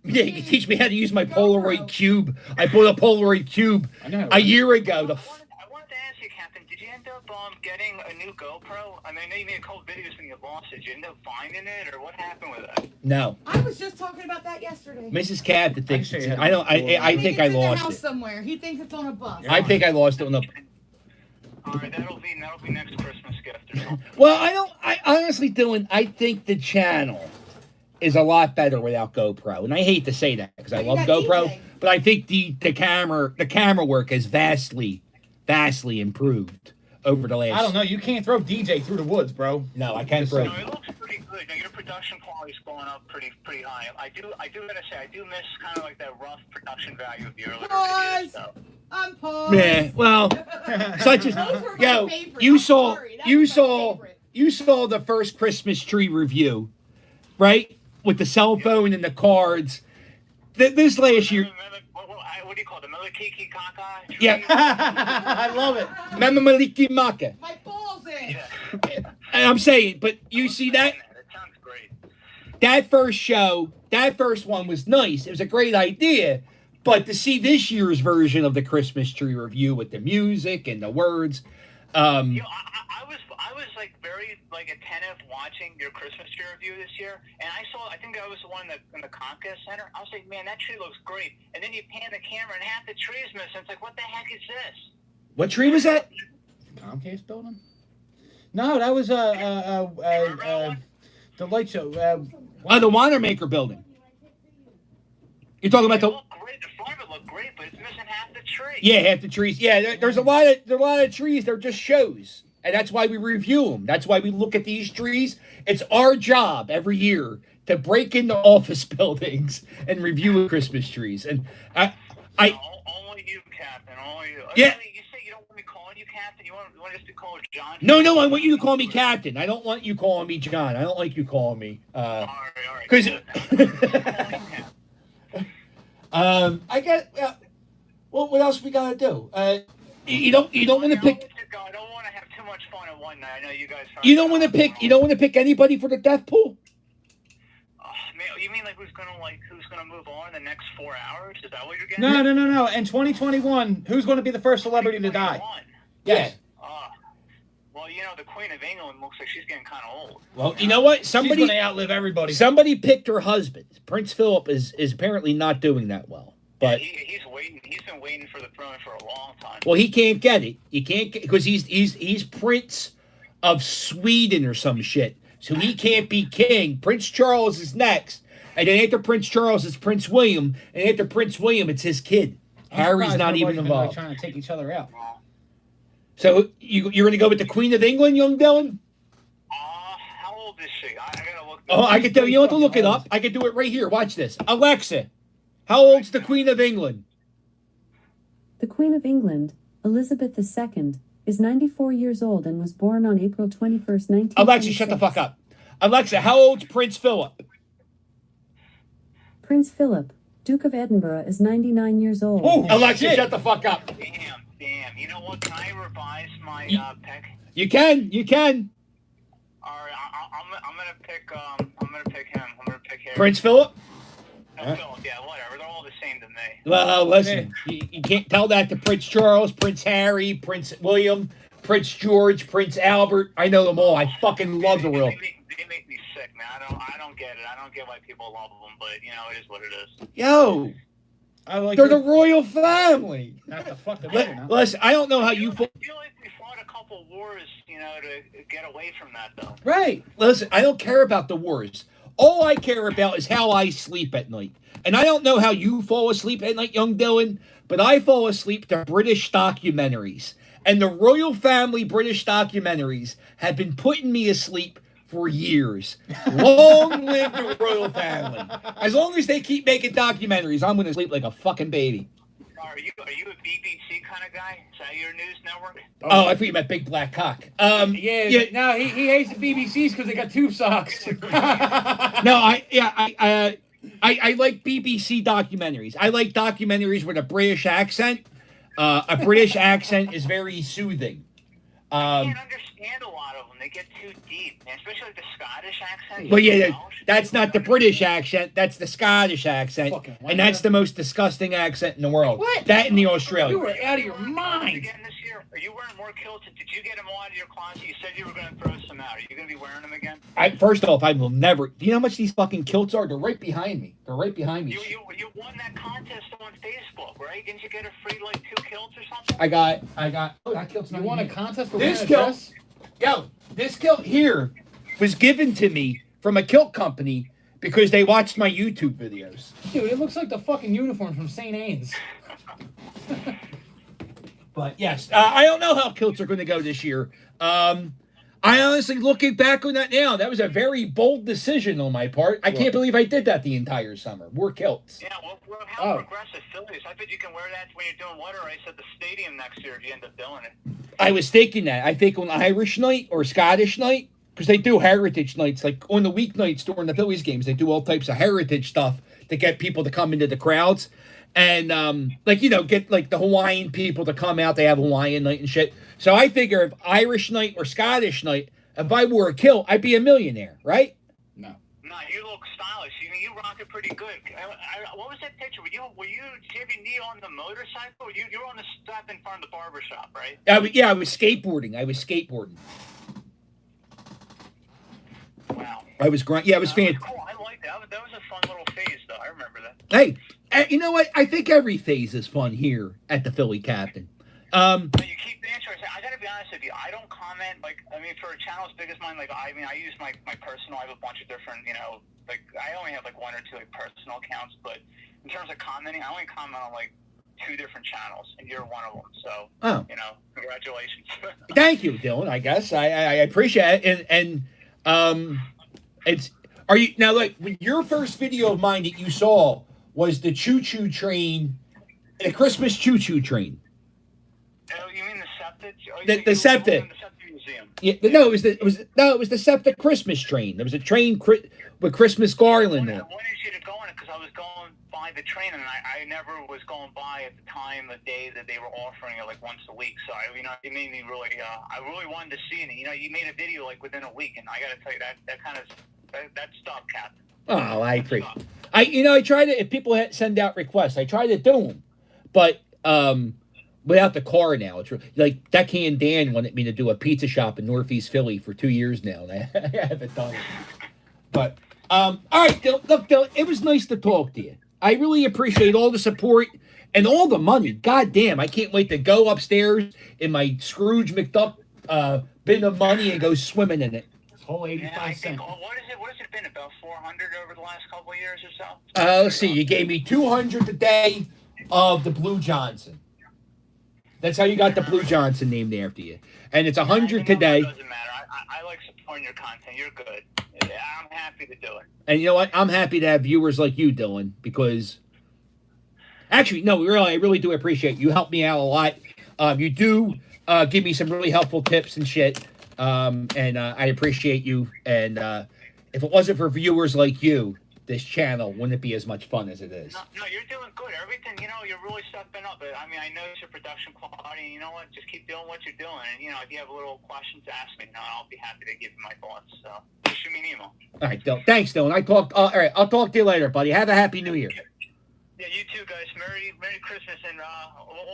Yeah, you can teach me how to use my Polaroid cube. I bought a Polaroid cube a year ago. I wanted to ask you, Captain, did you end up getting a new GoPro? I mean, I know you made a couple videos and you lost it. Did you end up finding it, or what happened with that? No. I was just talking about that yesterday. Mrs. Cabot thinks I it's, I don't. I think I it's in the lost house it. somewhere. He thinks it's on a bus. I think I lost it on the. All right, that'll be next Christmas gift or something. Well, I honestly, Dylan, I think the channel is a lot better without GoPro, and I hate to say that because I love GoPro, but I think the camera work has vastly improved over the last. I don't know. You can't throw DJ through the woods, bro. No, I can't throw. No, it looks pretty good. Now, your production quality's going up pretty high. I do gotta say, I do miss kind of like that rough production value of the earlier videos. So. I'm paused. Yeah, well, such as yo, you saw the first Christmas tree review, right? With the cell phone and the cards. This last year. What do you call it? The Melikiki Kaka? Yeah, I love it. Remember Maliki Maka? My balls in. And I'm saying, but you see that? That sounds great. That first show that first one was nice. It was a great idea. But to see this year's version of the Christmas tree review with the music and the words, I was like very like attentive watching your Christmas tree review this year, and I think that was the one in the Comcast Center. I was like, man, that tree looks great. And then you pan the camera and half the tree is missing. It's like, what the heck is this? what tree was that? Comcast building? No, that was the light show. Oh, the Wanamaker building. You're talking about the. Great. The front of it looked great, but it's missing half the tree. Yeah, half the trees. Yeah, there's a lot of trees. They're just shows, and that's why we review them. That's why we look at these trees. It's our job every year to break into office buildings and review Christmas trees. And Only you, Captain. Only you. Yeah. You say you don't want me calling you Captain. You want us to call John? No, I want you to call me Captain. I don't want you calling me John. I don't like you calling me. All right. Because. I get. Well, what else we gotta do? You don't want to pick. I don't want to have too much fun at one night. I know you guys. You don't want to pick. You don't want to pick anybody for the death pool. You mean like who's gonna move on in the next 4 hours? Is that what you're getting? No. In 2021, who's going to be the first celebrity to die? Yes. Well, you know, the Queen of England looks like she's getting kind of old. Well, you know what? She's going to outlive everybody. Somebody picked her husband. Prince Philip is apparently not doing that well. But he's waiting. He's been waiting for the throne for a long time. well, he can't get it. He can't because he's Prince of Sweden or some shit. So he can't be king. Prince Charles is next, and then after Prince Charles is Prince William, and after Prince William, it's his kid. Harry's not even involved. Trying to take each other out. So you're going to go with the Queen of England, young Dylan? How old is she? I gotta look. Oh, I can tell you. You don't have to look it up. I can do it right here. Watch this. Alexa, how old's the Queen of England? The Queen of England, Elizabeth II, is 94 years old and was born on April 21st, 1926. Alexa, shut the fuck up. Alexa, how old's Prince Philip? Prince Philip, Duke of Edinburgh, is 99 years old. Oh, Alexa, shut the fuck up. Damn. You know what? Can I revise my pick? You can. All right. I'm gonna pick. I'm gonna pick him. I'm gonna pick him. Prince Philip? Philip, yeah, whatever. They're all the same to me. Well, listen, you can't tell that to Prince Charles, Prince Harry, Prince William, Prince George, Prince Albert. I know them all. I fucking love the world. They make me sick, man. I don't get it. I don't get why people love them, but you know, it is what it is. Yo, they're the royal family. Not the fuck the Listen, I don't know how you. I feel like we fought a couple wars, you know, to get away from that, though. Right. Listen, I don't care about the wars. All I care about is how I sleep at night. And I don't know how you fall asleep at night, young Dylan, but I fall asleep to British documentaries. And the royal family British documentaries have been putting me asleep for years. Long live the royal family. As long as they keep making documentaries, I'm going to sleep like a fucking baby. Are you a BBC kind of guy? Is that your news network? Oh, I thought you meant big black cock. No, he hates the BBCs because they got tube socks. No, I like BBC documentaries. I like documentaries with a British accent. A British accent is very soothing. I can't understand a lot of them. They get too deep, man. Especially like the Scottish accent. Well, yeah, that's not the British accent. That's the Scottish accent, and that's the most disgusting accent in the world. What? That and the Australian. You were out of your mind. Again this year, are you wearing more kilts? Did you get them out of your closet? You said you were going to throw some out. Are you going to be wearing them again? First off, I will never. Do you know how much these fucking kilts are? They're right behind me. They're right behind me. You won that contest on Facebook, right? Didn't you get a free like 2 kilts or something? I got. Oh, that kilt's not. You won a contest for this winning a kilt. dress? Yo, this kilt here was given to me from a kilt company because they watched my YouTube videos. Dude, it looks like the fucking uniform from St. Ains. But yes, I don't know how kilts are going to go this year. I honestly, looking back on that now, that was a very bold decision on my part. I can't believe I did that the entire summer. Wore kilts. Yeah, well how progressive Phillies. I bet you can wear that when you're doing water ice at the stadium next year if you end up doing it. I was thinking that. I think on Irish night or Scottish night, because they do heritage nights, like on the weeknights during the Phillies games, they do all types of heritage stuff to get people to come into the crowds. And, get, like, the Hawaiian people to come out. They have Hawaiian night and shit. So I figure if Irish night or Scottish night, if I wore a kilt, I'd be a millionaire, right? No. No, you look stylish. You rock it pretty good. What was that picture? Were you giving knee on the motorcycle? You were on the step in front of the barber shop, right? Yeah, I was skateboarding. Wow. I was grunt. Yeah, it was fantastic. Cool. I like that. That was a fun little phase, though. I remember that. Hey, you know what? I think every phase is fun here at the Philly Captain. But you keep answering. I gotta be honest with you. I don't comment. For a channel as big as mine, I use my personal. I have a bunch of different, I only have one or two personal accounts. But in terms of commenting, I only comment on 2 different channels, and you're one of them. So, congratulations. Thank you, Dylan. I guess I appreciate it. And are you now your first video of mine that you saw was the choo-choo train, the Christmas choo-choo train. Oh, you mean the septic? The septic. Museum. Yeah, it was the septic Christmas train. There was a train with Christmas garland on it. I wanted you to go on it because I was going by the train, and I never was going by at the time of day that they were offering it once a week. So it made me really, I really wanted to see it. You made a video within a week, and I got to tell you that stuff, Captain. Oh, I appreciate. I try to, if people send out requests, I try to do them, but without the car now. It's like Deckhand Dan wanted me to do a pizza shop in Northeast Philly for 2 years now, and I haven't done it. But all right, Dylan, it was nice to talk to you. I really appreciate all the support and all the money. God damn, I can't wait to go upstairs in my Scrooge McDuck bin of money and go swimming in it. Whole 85 cents. What has it been, about 400 over the last couple of years or so? Let's see, you gave me 200 a day of the Blue Johnson. That's how you got the Blue Johnson named after you. And it's 100 today. It doesn't matter. I like supporting your content. You're good. Yeah, I'm happy to do it. And you know what? I'm happy to have viewers like you, Dylan, because actually, no, I really do appreciate it. You help me out a lot. You do give me some really helpful tips and shit. And I appreciate you. And if it wasn't for viewers like you, this channel wouldn't be as much fun as it is. No, you're doing good. Everything, you're really stepping up. I mean, I know it's your production quality. And you know what? Just keep doing what you're doing. And, if you have a little questions, ask me. I'll be happy to give you my thoughts. So, just shoot me an email. All right, Dylan. Thanks, Dylan. All right, I'll talk to you later, buddy. Have a happy New Year. Yeah, you too, guys. Merry Christmas. And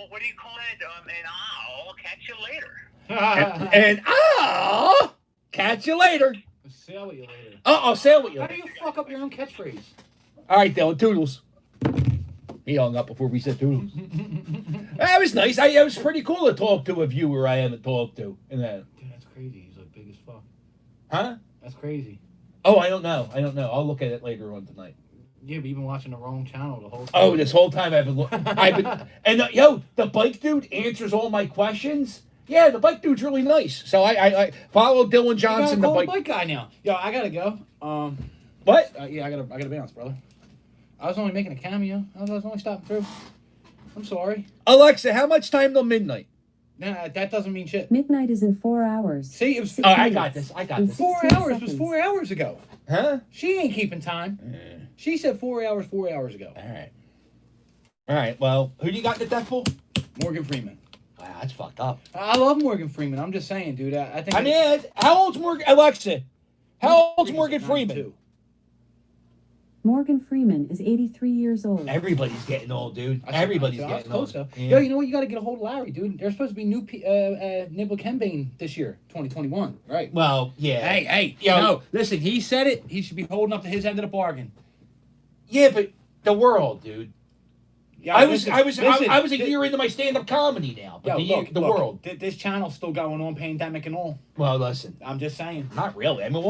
what do you call it? And I'll catch you later. and I'll catch you later. Sail with you later. I'll sail with you. How do you fuck up your own catchphrase? All right, Dylan. Toodles. He hung up before we said toodles. That was nice. It was pretty cool to talk to a viewer I haven't talked to. Dude, that's crazy. He's big as fuck. Huh? That's crazy. Oh, I don't know. I'll look at it later on tonight. Yeah, but you've been watching the wrong channel the whole time. Oh, this whole time I've been and the bike dude answers all my questions. Yeah, the bike dude's really nice. So I follow Dylan Johnson, the bike guy now. Yo, I gotta go. What? Yeah, I gotta bounce, brother. I was only making a cameo. I was only stopping through. I'm sorry. Alexa, how much time till midnight? Nah, that doesn't mean shit. Midnight is in 4 hours. See, it was. I got this. 4 hours was 4 hours ago. Huh? She ain't keeping time. She said 4 hours 4 hours ago. All right. Well, who do you got in the death pool? Morgan Freeman. Wow, that's fucked up. I love Morgan Freeman. I'm just saying, dude. I think. I mean, how old's Morgan? Alexa, how old's Morgan Freeman? Morgan Freeman is 83 years old. Everybody's getting old, dude. Everybody's getting old. Yeah. Yo, you know what? You got to get a hold of Larry, dude. There's supposed to be new Nibble Kembane this year, 2021, right? Well, yeah. Hey, no. Listen, he said it. He should be holding up to his end of the bargain. Yeah, but the world, dude. Yeah, I was a year into my stand-up comedy now. But the world. This channel's still going on, pandemic and all. Well, listen. I'm just saying. Not really. I mean,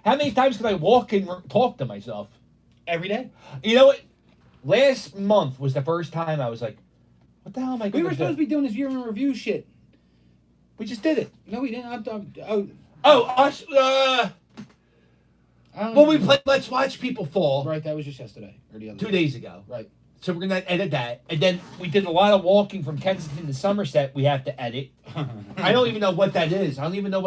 how many times can I walk and talk to myself? Every day. You know what? Last month was the first time I was like, what the hell am I going to do? We were supposed to be doing this year in review shit. We just did it. No, we didn't. Us. Well, we played Let's Watch People Fall. Right, that was just yesterday. Or the other 2 days ago. Right. So we're going to edit that. And then we did a lot of walking from Kensington to Somerset we have to edit. I don't even know what that is. I don't even know if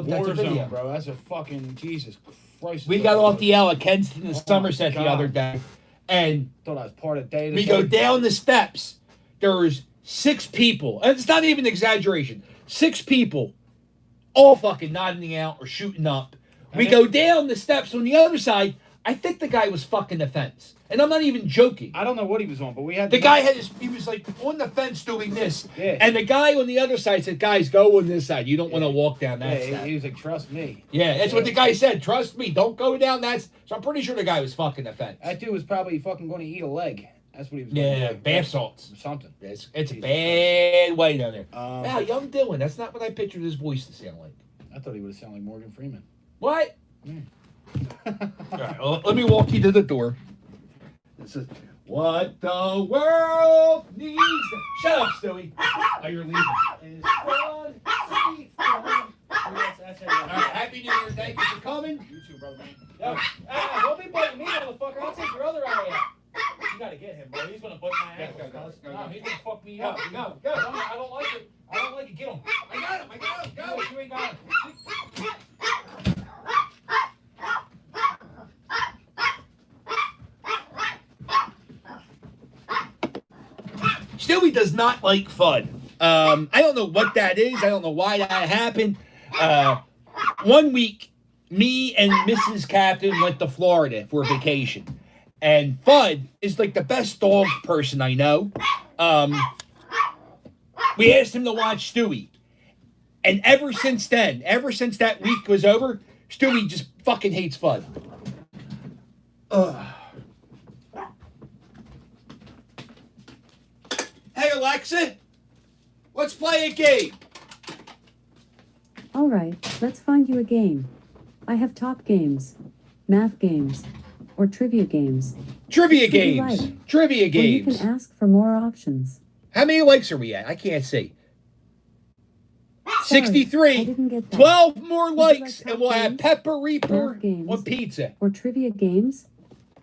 that's a video. Bro, that's a fucking Jesus Christ. We got off the L at Kensington to Somerset the other day. And thought I was part of the day. We go down the steps. There's 6 people. And it's not even an exaggeration. 6 people all fucking nodding out or shooting up We go down the steps on the other side. I think the guy was fucking the fence. And I'm not even joking. I don't know what he was on, but we had The guy he was like on the fence doing this. Yeah. And the guy on the other side said, guys, go on this side. You don't want to walk down that Yeah, step. he was like, trust me. Yeah, that's what the guy said. Trust me, don't go down that. So I'm pretty sure the guy was fucking the fence. That dude was probably fucking going to eat a leg. That's what he was Yeah, going to bath salts. Something. It's a bad way down there. Now, young Dylan, that's not what I pictured his voice to sound like. I thought he would sound like Morgan Freeman. What? All right, well, let me walk you to the door. This is what the world needs. Shut up, Stewie. Oh, you're leaving. Is fun, sweet fun. All right, Happy New Year. Thank you for coming. You too, brother, man. Yo, don't be biting me, motherfucker. I'll take your other eye out. You gotta get him, bro. He's gonna bite my ankles. Go. No, he's gonna fuck me Go, up. go. I don't like it. I don't like it. Get him. I got him. Go. No, you ain't got him. Stewie does not like fun. I don't know what that is. I don't know why that happened. One week, me and Mrs. Captain went to Florida for vacation. And Fudd is like the best dog person I know. We asked him to watch Stewie. And ever since that week was over, Stewie just fucking hates Fudd. Hey, Alexa, let's play a game. All right, let's find you a game. I have top games, math games, or trivia games. Trivia Which would you games. like? Trivia Or you games. can ask for more options. How many likes are we at? I can't see. Sorry, 63. I didn't get that. 12 more Would you like likes, top and we'll have games, Pepper Reaper math games, on pizza. or trivia games,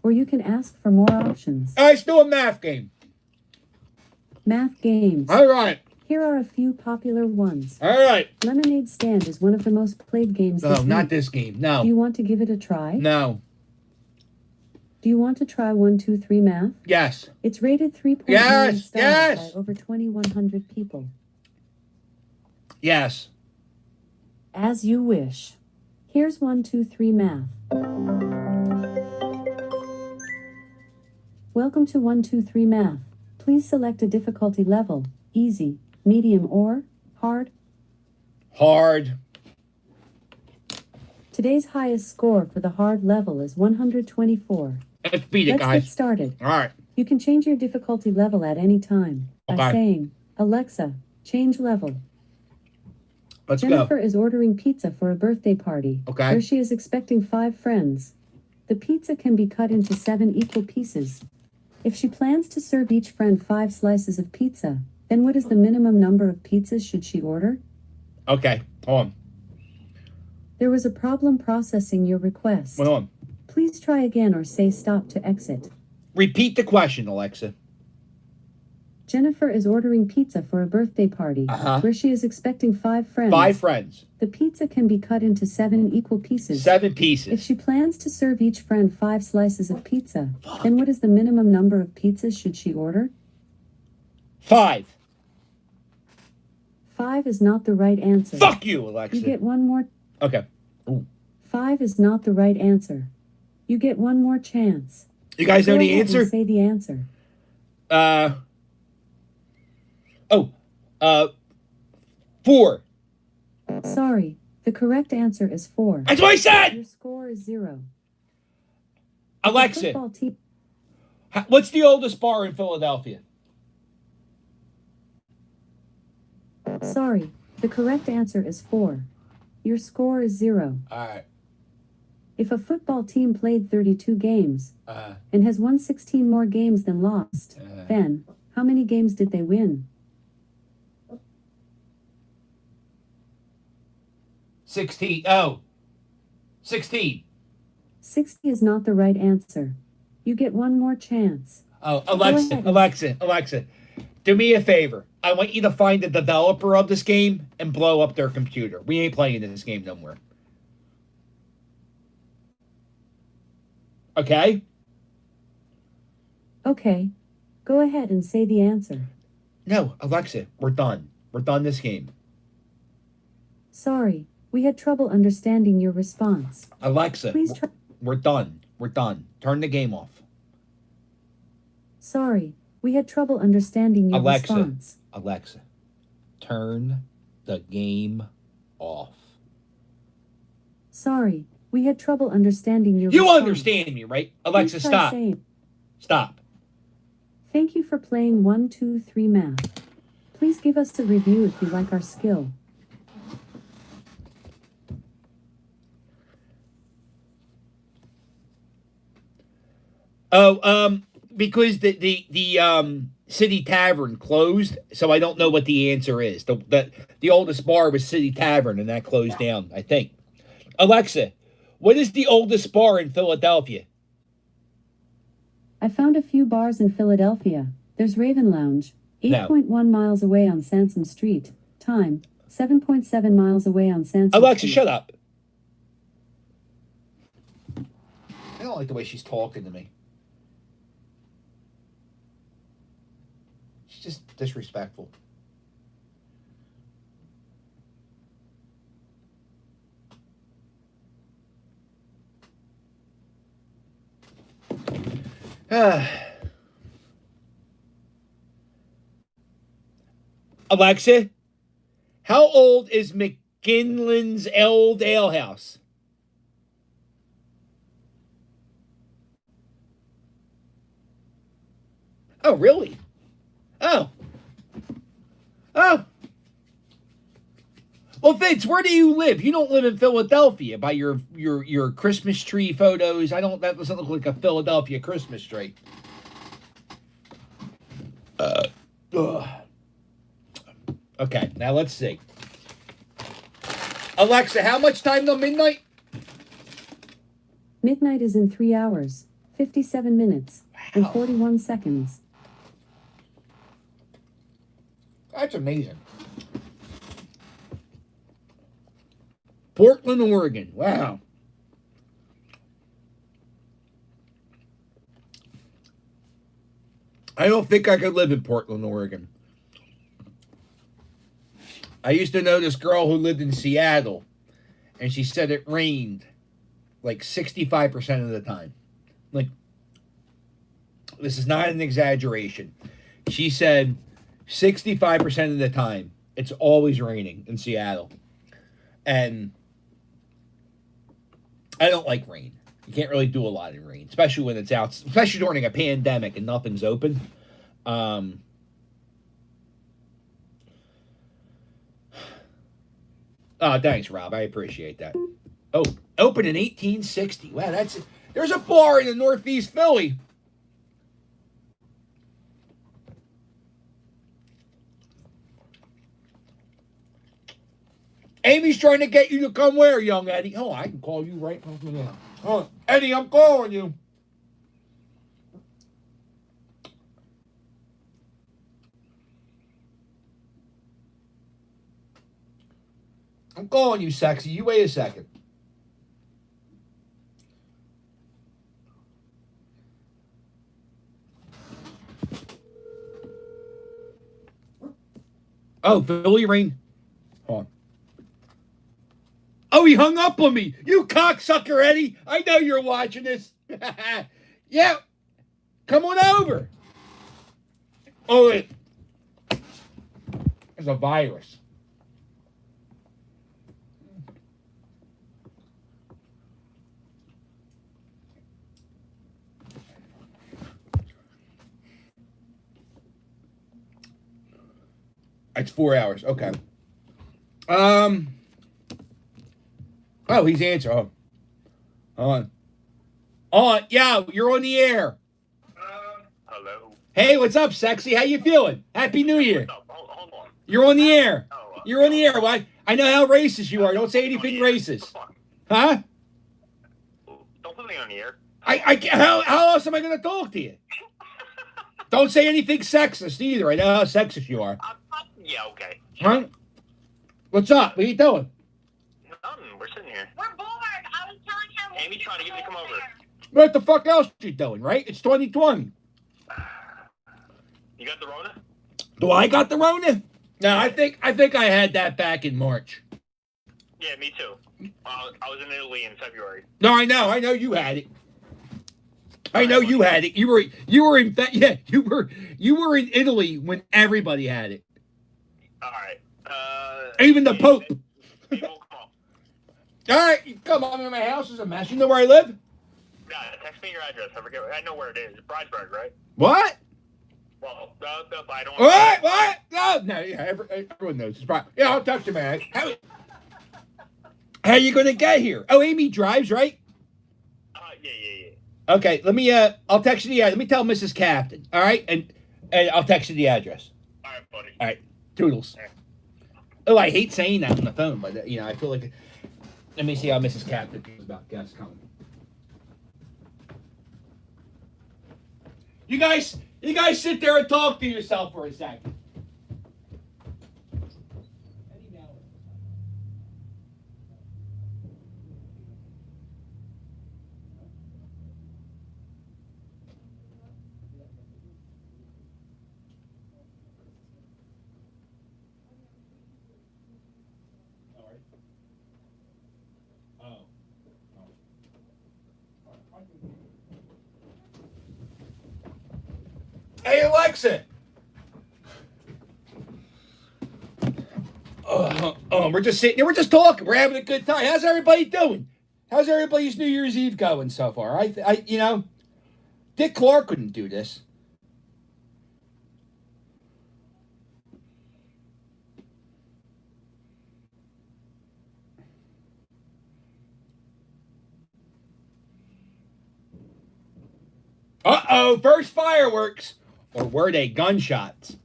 or you can ask for more options. All right, let's do a math game. Math games. All right. Here are a few popular ones. All right. Lemonade Stand is one of the most played games No, this not week. this game. Do No. you want to give it a try? No. Do you want to try 1, 2, 3 math? Yes. It's rated 3.9 Yes, stars yes. by over 2,100 people. Yes. As you wish. Here's 1, 2, 3 math. Welcome to 1, 2, 3 math. Please select a difficulty level, easy, medium, or hard. Hard. Today's highest score for the hard level is 124. Let's beat it, Let's guys. get started. All right. You can change your difficulty level at any time by Okay. saying, Alexa, change level. Let's Jennifer go. is ordering pizza for a birthday party, Okay. where she is expecting 5 friends. The pizza can be cut into 7 equal pieces. If she plans to serve each friend 5 slices of pizza, then what is the minimum number of pizzas should she order? Okay. Hold on. There was a problem processing your request. Hold on. Please try again or say stop to exit. Repeat the question, Alexa. Jennifer is ordering pizza for a birthday party, Uh-huh. where she is expecting 5 friends. 5 friends. The pizza can be cut into 7 equal pieces. 7 If pieces. she plans to serve each friend 5 slices of pizza, then what is the minimum number of pizzas should she order? 5. 5 is not the right answer. Fuck you, Alexa. You get one more. Okay. Ooh. 5 is not the right answer. You get one more chance. You guys know Go the ahead and answer? say the answer. Oh. 4. Sorry, the correct answer is 4. That's what I said! Your score is 0. Alexa, Football team. what's the oldest bar in Philadelphia? Sorry, the correct answer is 4. Your score is 0. All right. If a football team played 32 games and has won 16 more games than lost, then how many games did they win? 16. Oh. 16. 60 is not the right answer. You get one more chance. Oh, Go Alexa, ahead. Alexa, do me a favor. I want you to find the developer of this game and blow up their computer. We ain't playing this game no more. Okay? Okay. Go ahead and say the answer. No, Alexa, we're done. We're done this game. Sorry, we had trouble understanding your response. Alexa, Please try. we're done. We're done. Turn the game off. Sorry, we had trouble understanding your response. Alexa, turn the game off. Sorry, we had trouble understanding your You response. understand me, right? Alexa, Please try stop. saying, Stop. Thank you for playing 1, 2, 3 math. Please give us a review if you like our skill. Oh, because the City Tavern closed, so I don't know what the answer is. The oldest bar was City Tavern, and that closed down, I think. Alexa, what is the oldest bar in Philadelphia? I found a few bars in Philadelphia. There's Raven Lounge, 8.1 miles away on Sansom Street. Time, 7.7 miles away on Sansom Alexa, Street. shut up. I don't like the way she's talking to me. She's just disrespectful. Alexa, how old is McGinlin's Old Ale House? Oh, really? Oh. Oh. Well, Vince, where do you live? You don't live in Philadelphia by your Christmas tree photos. That doesn't look like a Philadelphia Christmas tree. Okay, now let's see. Alexa, how much time till midnight? Midnight is in 3 hours, 57 minutes, and 41 seconds. That's amazing. Portland, Oregon. Wow. I don't think I could live in Portland, Oregon. I used to know this girl who lived in Seattle, and she said it rained like 65% of the time. Like, this is not an exaggeration. She said 65% of the time it's always raining in Seattle. And I don't like rain. You can't really do a lot in rain, especially when it's out, especially during a pandemic and nothing's open. Oh, thanks, Rob. I appreciate that. Oh, open in 1860. Wow, there's a bar in the Northeast Philly. Amy's trying to get you to come where, young Eddie? Oh, I can call you right now. Oh, Eddie, I'm calling you. I'm calling you, sexy. You wait a second. Oh, Philly rain. Hold on. Oh, he hung up on me. You cocksucker, Eddie. I know you're watching this. Yeah. Come on over. Oh, wait. There's a virus. It's 4 hours. Okay. Oh, he's answering. Oh. On. Yeah, you're on the air. Hello. Hey, what's up, sexy? How you feeling? Happy New Year. Hold on. You're on the air. You're on the air. Why? I know how racist you are. Don't say anything racist. Huh? Don't put me on the air. How else am I going to talk to you? Don't say anything sexist either. I know how sexist you are. Yeah, okay. Huh? What's up? What are you doing? Nothing. We're sitting here. We're bored. I was telling him. Amy tried to get me to come over. What the fuck else you doing, right? It's 2020. You got the Rona? Do I got the Rona? No, I think I had that back in March. Yeah, me too. I was in Italy in February. No, I know you had it. I know you had it. You were in you were in Italy when everybody had it. All right. Even the Pope. All right, come on. My house is a mess. You know where I live? Yeah, text me your address. I know where it is. Brightsburg, right? What? Well, I don't. What? No. Yeah, everyone knows. It's yeah, I'll text you, man. How you gonna get here? Oh, Amy drives, right? Yeah. Okay, let me. I'll text you the. Let me tell Mrs. Captain. All right, and I'll text you the address. All right, buddy. All right, toodles. Oh, I hate saying that on the phone, but I feel like. Let me see how Mrs. Captain feels about guests coming. You guys sit there and talk to yourself for a second. Hey, Alexa. We're just sitting here. We're just talking. We're having a good time. How's everybody doing? How's everybody's New Year's Eve going so far? Dick Clark couldn't do this. Uh-oh, first fireworks. Or were they gunshots?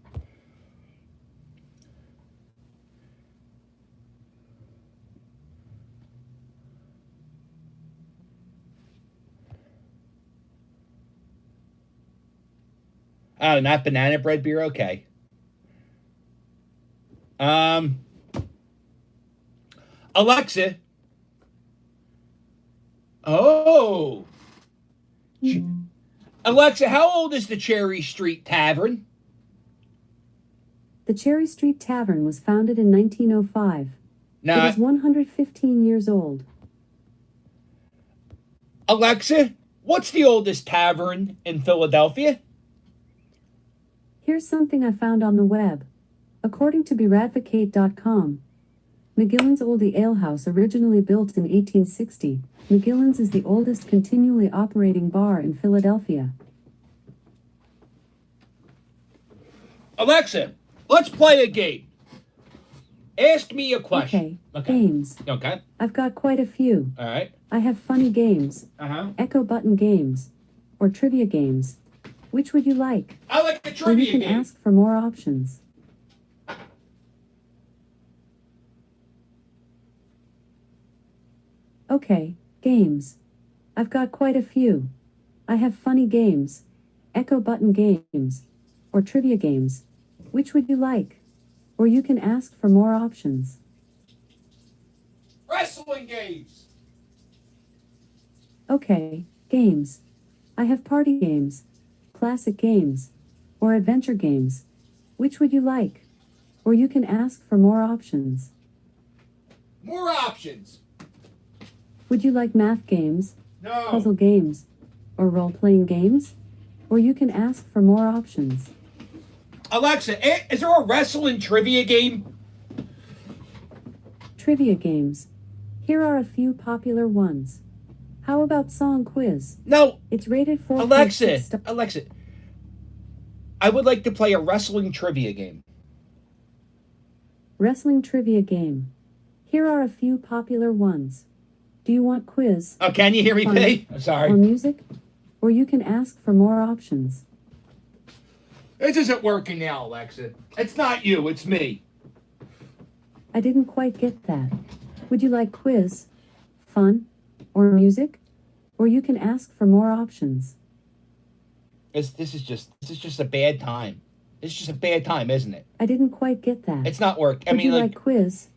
Oh, not banana bread beer? Okay. Alexa. Oh. Alexa, how old is the Cherry Street Tavern? The Cherry Street Tavern was founded in 1905. Now, it is 115 years old. Alexa, what's the oldest tavern in Philadelphia? Here's something I found on the web. According to beradvocate.com, McGillen's Oldie Ale House, originally built in 1860, McGillen's is the oldest continually operating bar in Philadelphia. Alexa, let's play a game. Ask me a question. Okay. Games. Okay. I've got quite a few. All right. I have funny games, echo button games, or trivia games. Which would you like? I like the Or trivia you can game. ask for more options. Okay, games. I've got quite a few. I have funny games, echo button games, or trivia games. Which would you like? Or you can ask for more options. Wrestling games. Okay, games. I have party games, classic games, or adventure games. Which would you like? Or you can ask for more options. More options. Would you like math games, No. puzzle games, or role-playing games? Or you can ask for more options. Alexa, is there a wrestling trivia game? Trivia games. Here are a few popular ones. How about song quiz? No. It's rated for Alexa, I would like to play a wrestling trivia game. Wrestling trivia game. Here are a few popular ones. Do you want quiz? Oh, can you hear me, fun, P? I'm sorry. Or music? Or you can ask for more options. This isn't working now, Alexa. It's not you, it's me. I didn't quite get that. Would you like quiz, fun, or music? Or you can ask for more options. This is just a bad time. It's just a bad time, isn't it? I didn't quite get that. It's not working. I Would mean, you like quiz?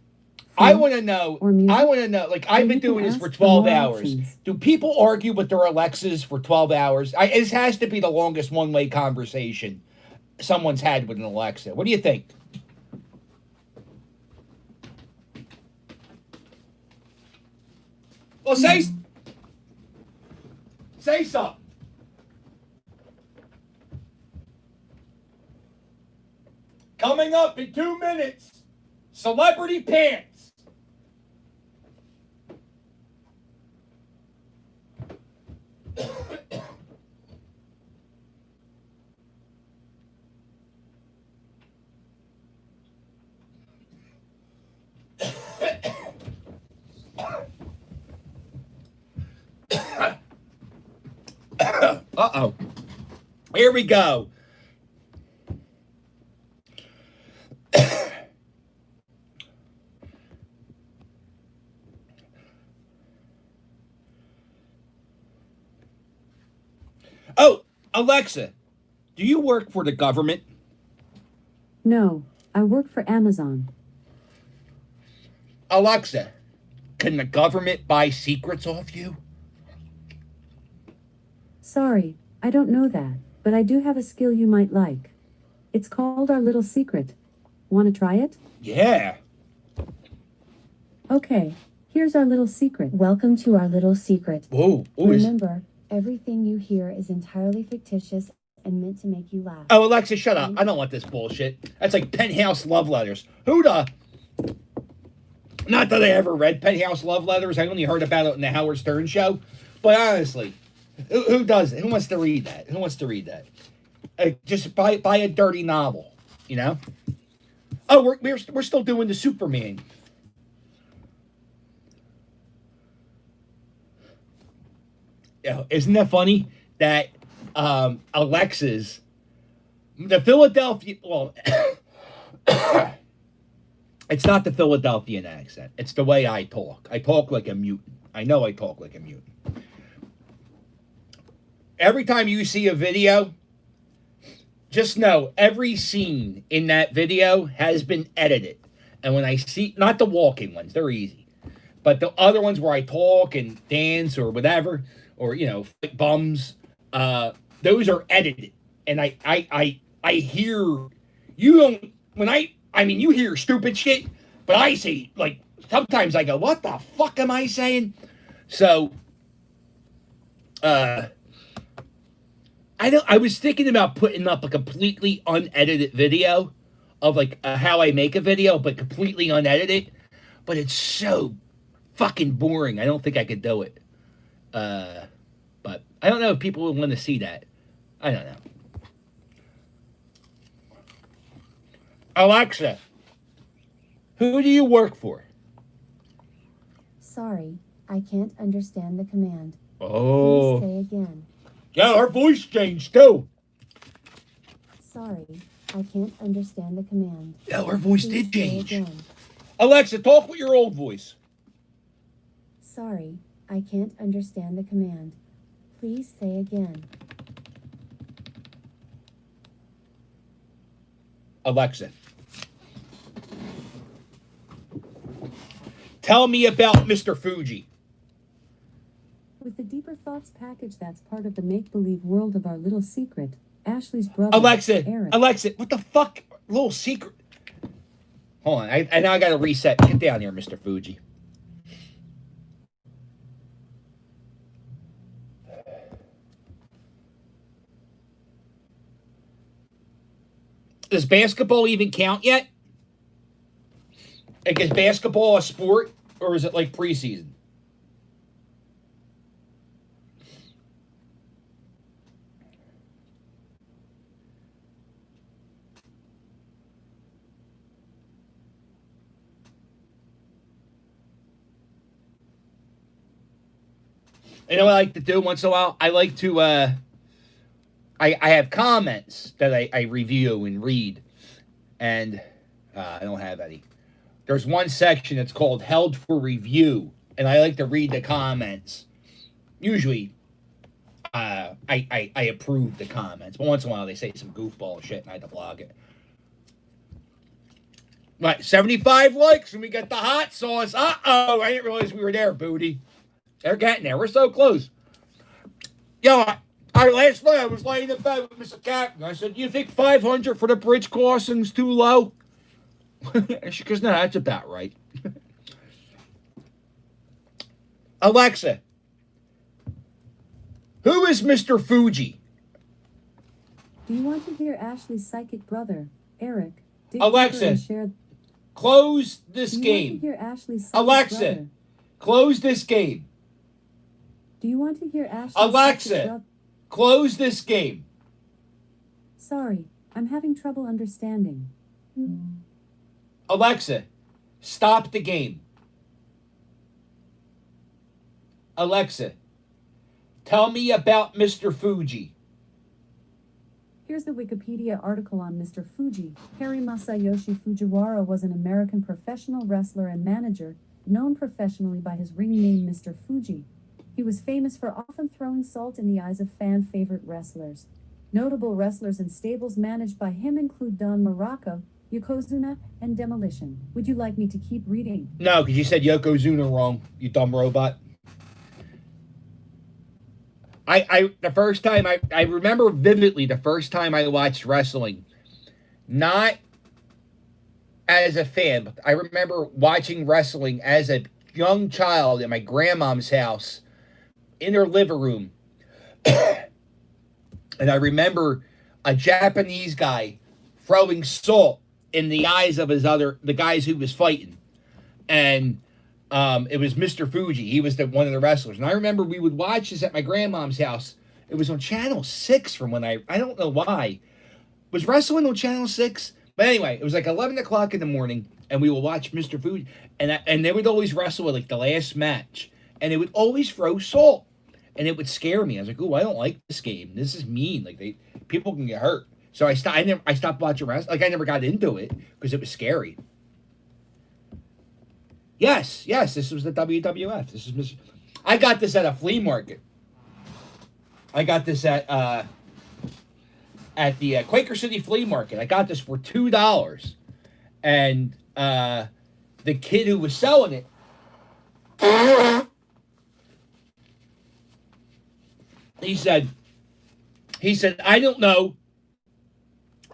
I want to know. Or music? I want to know. Like I've been doing this for 12 hours. Do people argue with their Alexas for 12 hours? This has to be the longest one-way conversation someone's had with an Alexa. What do you think? Well, say something. Coming up in 2 minutes, Celebrity Pants. Uh-oh. Here we go. Oh, Alexa, do you work for the government? No, I work for Amazon. Alexa, can the government buy secrets off you? Sorry, I don't know that, but I do have a skill you might like. It's called our little secret. Want to try it? Yeah. Okay, here's our little secret. Welcome to our little secret. Whoa. Remember, everything you hear is entirely fictitious and meant to make you laugh. Oh, Alexa, shut up. I don't want this bullshit. That's like Penthouse love letters. Who the... Not that I ever read Penthouse love letters. I only heard about it in the Howard Stern show. But honestly, who does it? Who wants to read that? Who wants to read that? Just buy a dirty novel, you know? Oh, we're still doing the Superman. Yeah, isn't that funny that Alexa's the Philadelphia? Well, it's not the Philadelphian accent. It's the way I talk. I talk like a mutant. I know I talk like a mutant. Every time you see a video, just know every scene in that video has been edited. And when I see, not the walking ones, they're easy. But the other ones where I talk and dance or whatever, or, you know, fight bums, those are edited. And I hear, you don't, when I mean, you hear stupid shit, but I say, like, sometimes I go, what the fuck am I saying? So, I was thinking about putting up a completely unedited video of like how I make a video, but completely unedited. But it's so fucking boring. I don't think I could do it. But I don't know if people would want to see that. I don't know. Alexa, who do you work for? Sorry, I can't understand the command. Oh. Please say again. Yeah, her voice changed too. Sorry, I can't understand the command. Yeah, her voice Please did say change. again. Alexa, talk with your old voice. Sorry, I can't understand the command. Please say again. Alexa, tell me about Mr. Fuji. With the Deeper Thoughts package that's part of the make-believe world of our little secret, Ashley's brother, Alexa, Eric. Alexa, what the fuck? Little secret. Hold on, I now I gotta reset. Get down here, Mr. Fuji. Does basketball even count yet? Like, is basketball a sport, or is it like preseason? You know what I like to do once in a while? I like to, I have comments that I review and read, and I don't have any. There's one section that's called Held for Review, and I like to read the comments. Usually, I approve the comments, but once in a while they say some goofball shit, and I have to block it. Right, 75 likes, and we got the hot sauce. Uh-oh, I didn't realize we were there, booty. They're getting there. We're so close. Yo, last night I was laying in bed with Mr. Captain. I said, "Do you think 500 for the bridge crossing's too low?" She goes, "No, that's about right." Alexa, who is Mr. Fuji? Do you want to hear Ashley's psychic brother, Eric? dig Alexa, deeper and share... close this Do you game. want to hear Ashley's psychic Alexa, brother? close this game. Do you want to hear Ashley's Alexa, psychic brother? close this game. Sorry, I'm having trouble understanding. Alexa, stop the game. Alexa, tell me about Mr. Fuji. Here's the Wikipedia article on Mr. Fuji. Harry Masayoshi Fujiwara was an American professional wrestler and manager, known professionally by his ring name Mr. Fuji. He was famous for often throwing salt in the eyes of fan-favorite wrestlers. Notable wrestlers and stables managed by him include Don Muraco, Yokozuna, and Demolition. Would you like me to keep reading? No, because you said Yokozuna wrong, you dumb robot. The first time, I remember vividly the first time I watched wrestling. Not as a fan, but I remember watching wrestling as a young child at my grandmom's house in her living room. And I remember a Japanese guy throwing salt in the eyes of the guys who was fighting. And it was Mr. Fuji. He was one of the wrestlers. And I remember we would watch this at my grandmom's house. It was on Channel 6 from when I don't know why. Was wrestling on Channel 6? But anyway, it was like 11 o'clock in the morning, and we would watch Mr. Fuji. And they would always wrestle with like the last match. And they would always throw salt. And it would scare me. I was like, "Ooh, I don't like this game. This is mean. Like people can get hurt." So I stopped watching wrestling. Like I never got into it because it was scary. Yes, this was the WWF. This is I got this at a flea market. I got this at the Quaker City Flea Market. I got this for $2, and the kid who was selling it. He said, I don't know.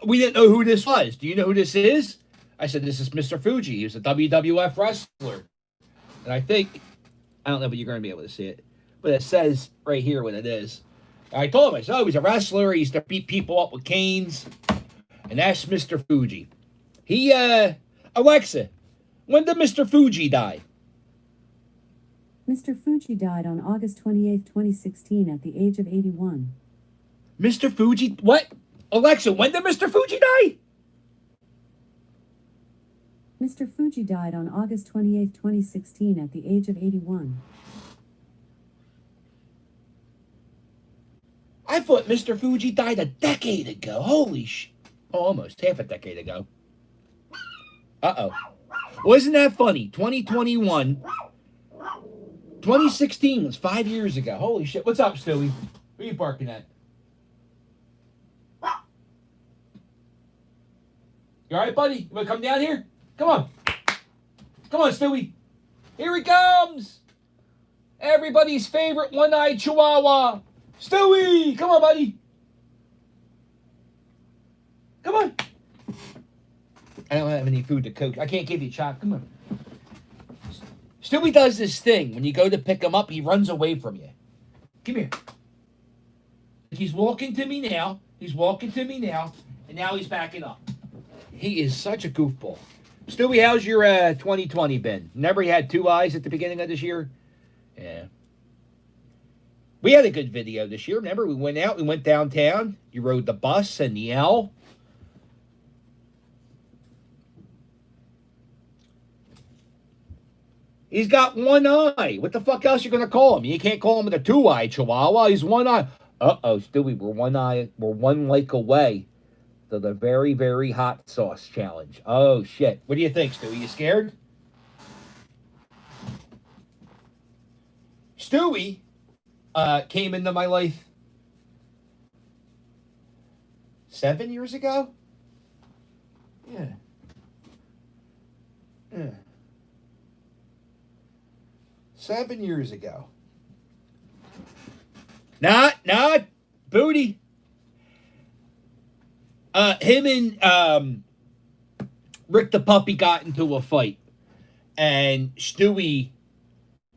We didn't know who this was. Do you know who this is? I said, this is Mr. Fuji. He was a WWF wrestler. And I don't know if you're going to be able to see it, but it says right here what it is. I told him, I said, oh, he's a wrestler. He used to beat people up with canes. And that's Mr. Fuji. Alexa, when did Mr. Fuji die? Mr. Fuji died on August 28, 2016 at the age of 81. Mr. Fuji, what? Alexa, when did Mr. Fuji die? Mr. Fuji died on August 28, 2016 at the age of 81. I thought Mr. Fuji died a decade ago. Holy almost half a decade ago. Uh-oh. Wasn't that funny? 2021. 2016 was 5 years ago. Holy shit. What's up, Stewie? Who are you barking at? You alright, buddy? You want to come down here? Come on. Come on, Stewie. Here he comes. Everybody's favorite one-eyed chihuahua. Stewie! Come on, buddy. Come on. I don't have any food to cook. I can't give you chocolate. Come on. Stewie does this thing. When you go to pick him up, he runs away from you. Come here. He's walking to me now. And now he's backing up. He is such a goofball. Stewie, how's your 2020 been? Remember he had 2 eyes at the beginning of this year? Yeah. We had a good video this year. Remember, we went downtown. You rode the bus and the L. He's got 1 eye. What the fuck else you gonna call him? You can't call him with a 2-eye chihuahua. He's 1 eye. Uh-oh, Stewie, we're 1 eye. We're 1 like away to the very, very hot sauce challenge. Oh, shit. What do you think, Stewie? You scared? Stewie came into my life 7 years ago? Yeah. 7 years ago. Not Booty. Him and Rick the puppy got into a fight. And Stewie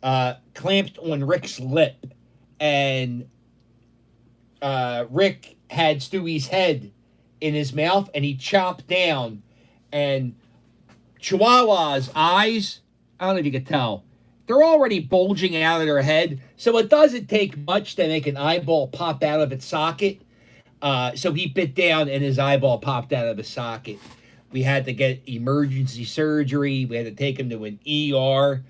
clamped on Rick's lip, and Rick had Stewie's head in his mouth, and he chopped down, and Chihuahua's eyes, I don't know if you could tell, they're already bulging out of their head, so it doesn't take much to make an eyeball pop out of its socket. So he bit down, and his eyeball popped out of his socket. We had to get emergency surgery. We had to take him to an ER.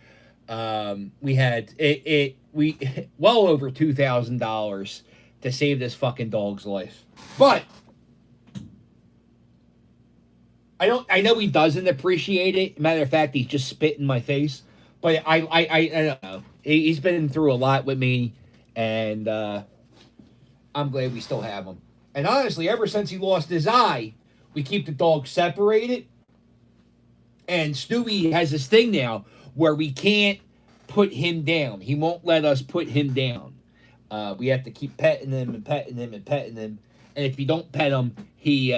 We had we well over $2,000 to save this fucking dog's life. But I know he doesn't appreciate it. Matter of fact, he's just spit in my face. But I don't know. He's been through a lot with me, and I'm glad we still have him. And honestly, ever since he lost his eye, we keep the dog separated. And Stewie has this thing now where we can't put him down. He won't let us put him down. We have to keep petting him and petting him and petting him. And if you don't pet him, he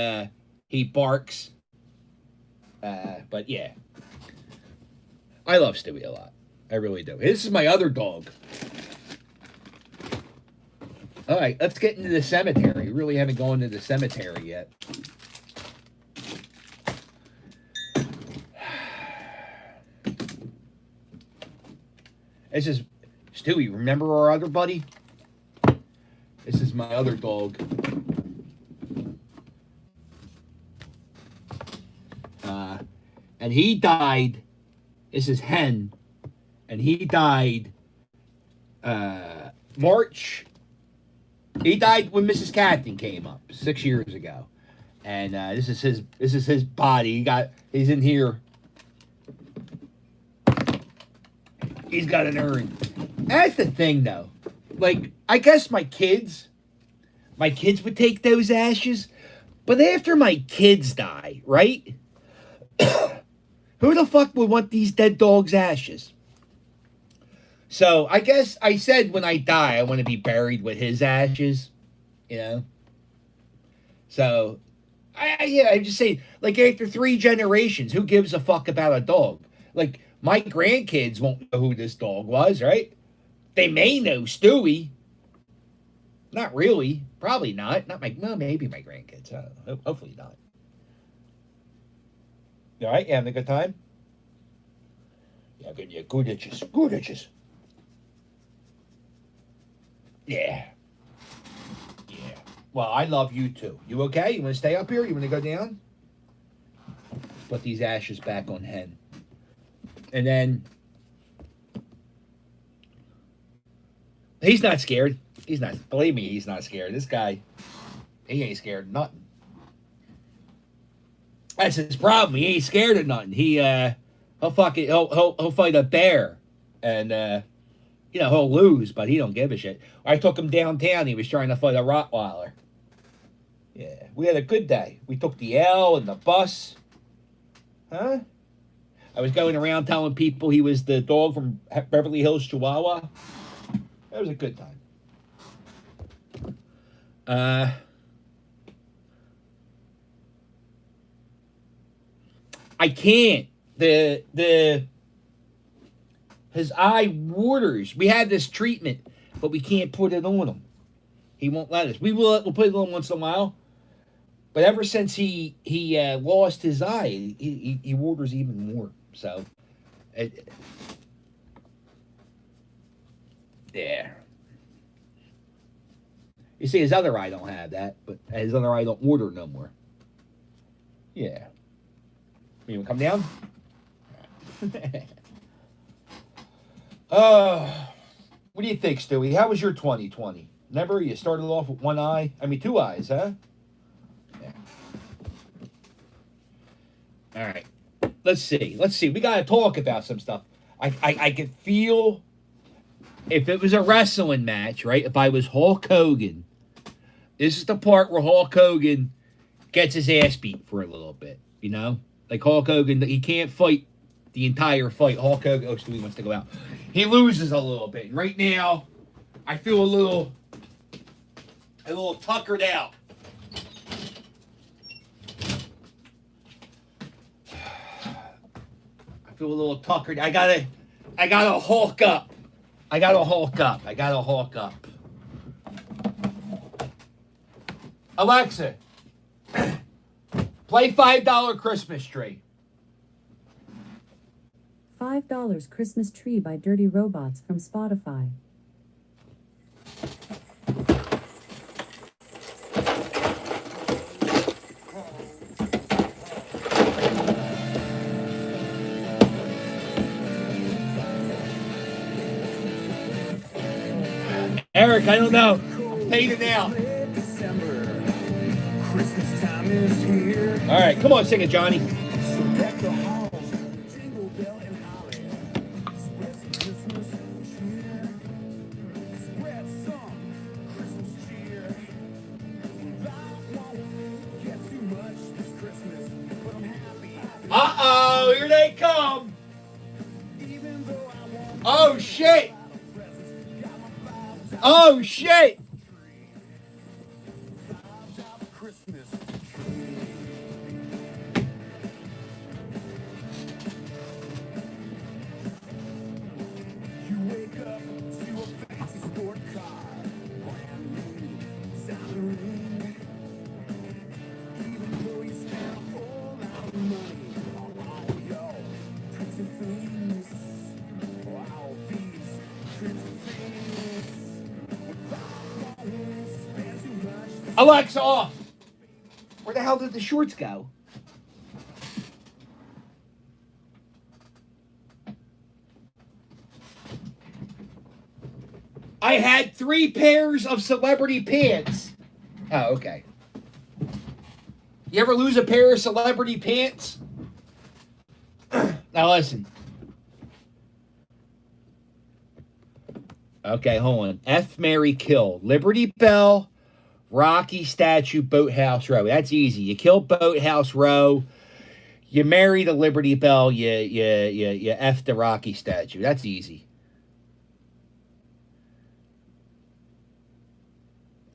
barks. But yeah, I love Stewie a lot. I really do. This is my other dog. All right, let's get into the cemetery. We really haven't gone to the cemetery yet. This is Stewie. Remember our other buddy? This is my other dog. And he died. This is Hen. And he died March. He died when Mrs. Captain came up 6 years ago. And this is his body. He's in here. He's got an urn. That's the thing, though. Like, I guess my kids would take those ashes. But after my kids die, right? Who the fuck would want these dead dogs' ashes? So I guess I said when I die, I want to be buried with his ashes, you know? So, I just say, like, after 3 generations, who gives a fuck about a dog? Like, my grandkids won't know who this dog was, right? They may know Stewie. Not really. Probably not. Well, maybe my grandkids. I don't know. Hopefully not. You all right? You having a good time? Yeah, good. Yeah, good itches. Good itches. Yeah. Yeah. Well, I love you too. You okay? You want to stay up here? You want to go down? Put these ashes back on Hen. And then he's not scared. He's not. Believe me, he's not scared. This guy, he ain't scared of nothing. That's his problem. He ain't scared of nothing. He'll fight a bear, and he'll lose, but he don't give a shit. I took him downtown. He was trying to fight a Rottweiler. Yeah, we had a good day. We took the L and the bus. Huh? I was going around telling people he was the dog from Beverly Hills, Chihuahua. That was a good time. I can't. His eye waters. We had this treatment, but we can't put it on him. He won't let us. We'll put it on once in a while. But ever since he lost his eye, he waters even more. So, yeah. You see, his other eye don't have that, but his other eye don't water no more. Yeah. You want to come down? What do you think, Stewie? How was your 2020? Remember, you started off with one eye. I mean, 2 eyes, huh? Yeah. All right. Let's see. We got to talk about some stuff. I could feel if it was a wrestling match, right? If I was Hulk Hogan, this is the part where Hulk Hogan gets his ass beat for a little bit, you know? Like Hulk Hogan, he can't fight the entire fight. Hulk Hogan, Stewie wants to go out. He loses a little bit. And right now, I feel a little tuckered out. I feel a little tuckered. I gotta Hulk up. I gotta hulk up. I gotta hulk up. Alexa, play $5 Christmas Tree. $5 Christmas Tree by Dirty Robots from Spotify. Eric, I don't know. Fade it now. Christmas time is here. All right, come on, sing it, Johnny. So deck the halls with jingle bell and holly. Spread some Christmas cheer. Spread some Christmas cheer. I won't get too much this Christmas, but I'm happy. Uh-oh, here they come. Oh, shit. Oh, shit. Christmas. You wake up to a fancy sport car, brand new salary. Even though you spend a whole lot of money on all your pretty things, all these pretty things. Alexa, off. Where the hell did the shorts go? I had 3 pairs of celebrity pants. Oh, okay. You ever lose a pair of celebrity pants? Now listen. Okay, hold on. F, Mary, kill. Liberty Bell, Rocky Statue, Boathouse Row. That's easy. You kill Boathouse Row. You marry the Liberty Bell. You F the Rocky Statue. That's easy.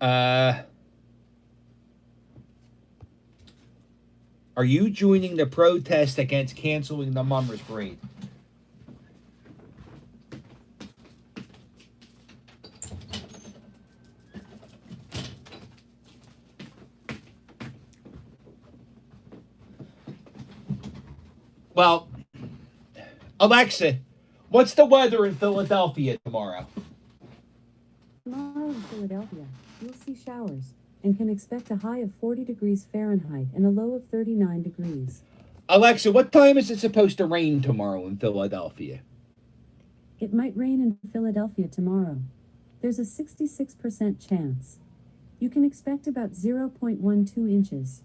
Are you joining the protest against canceling the Mummers Parade? Well, Alexa, what's the weather in Philadelphia tomorrow? Tomorrow in Philadelphia, you'll see showers and can expect a high of 40 degrees Fahrenheit and a low of 39 degrees. Alexa, what time is it supposed to rain tomorrow in Philadelphia? It might rain in Philadelphia tomorrow. There's a 66% chance. You can expect about 0.12 inches.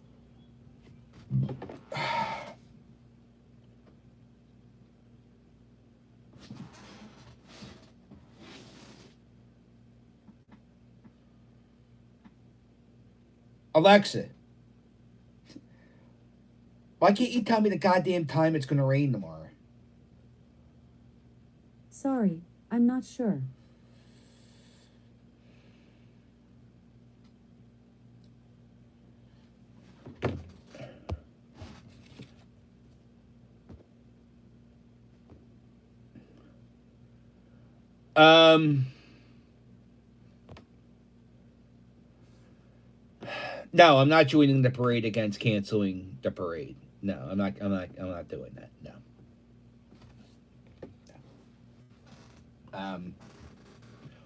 Alexa, why can't you tell me the goddamn time it's going to rain tomorrow? Sorry, I'm not sure. No, I'm not joining the parade against canceling the parade. No, I'm not doing that. No.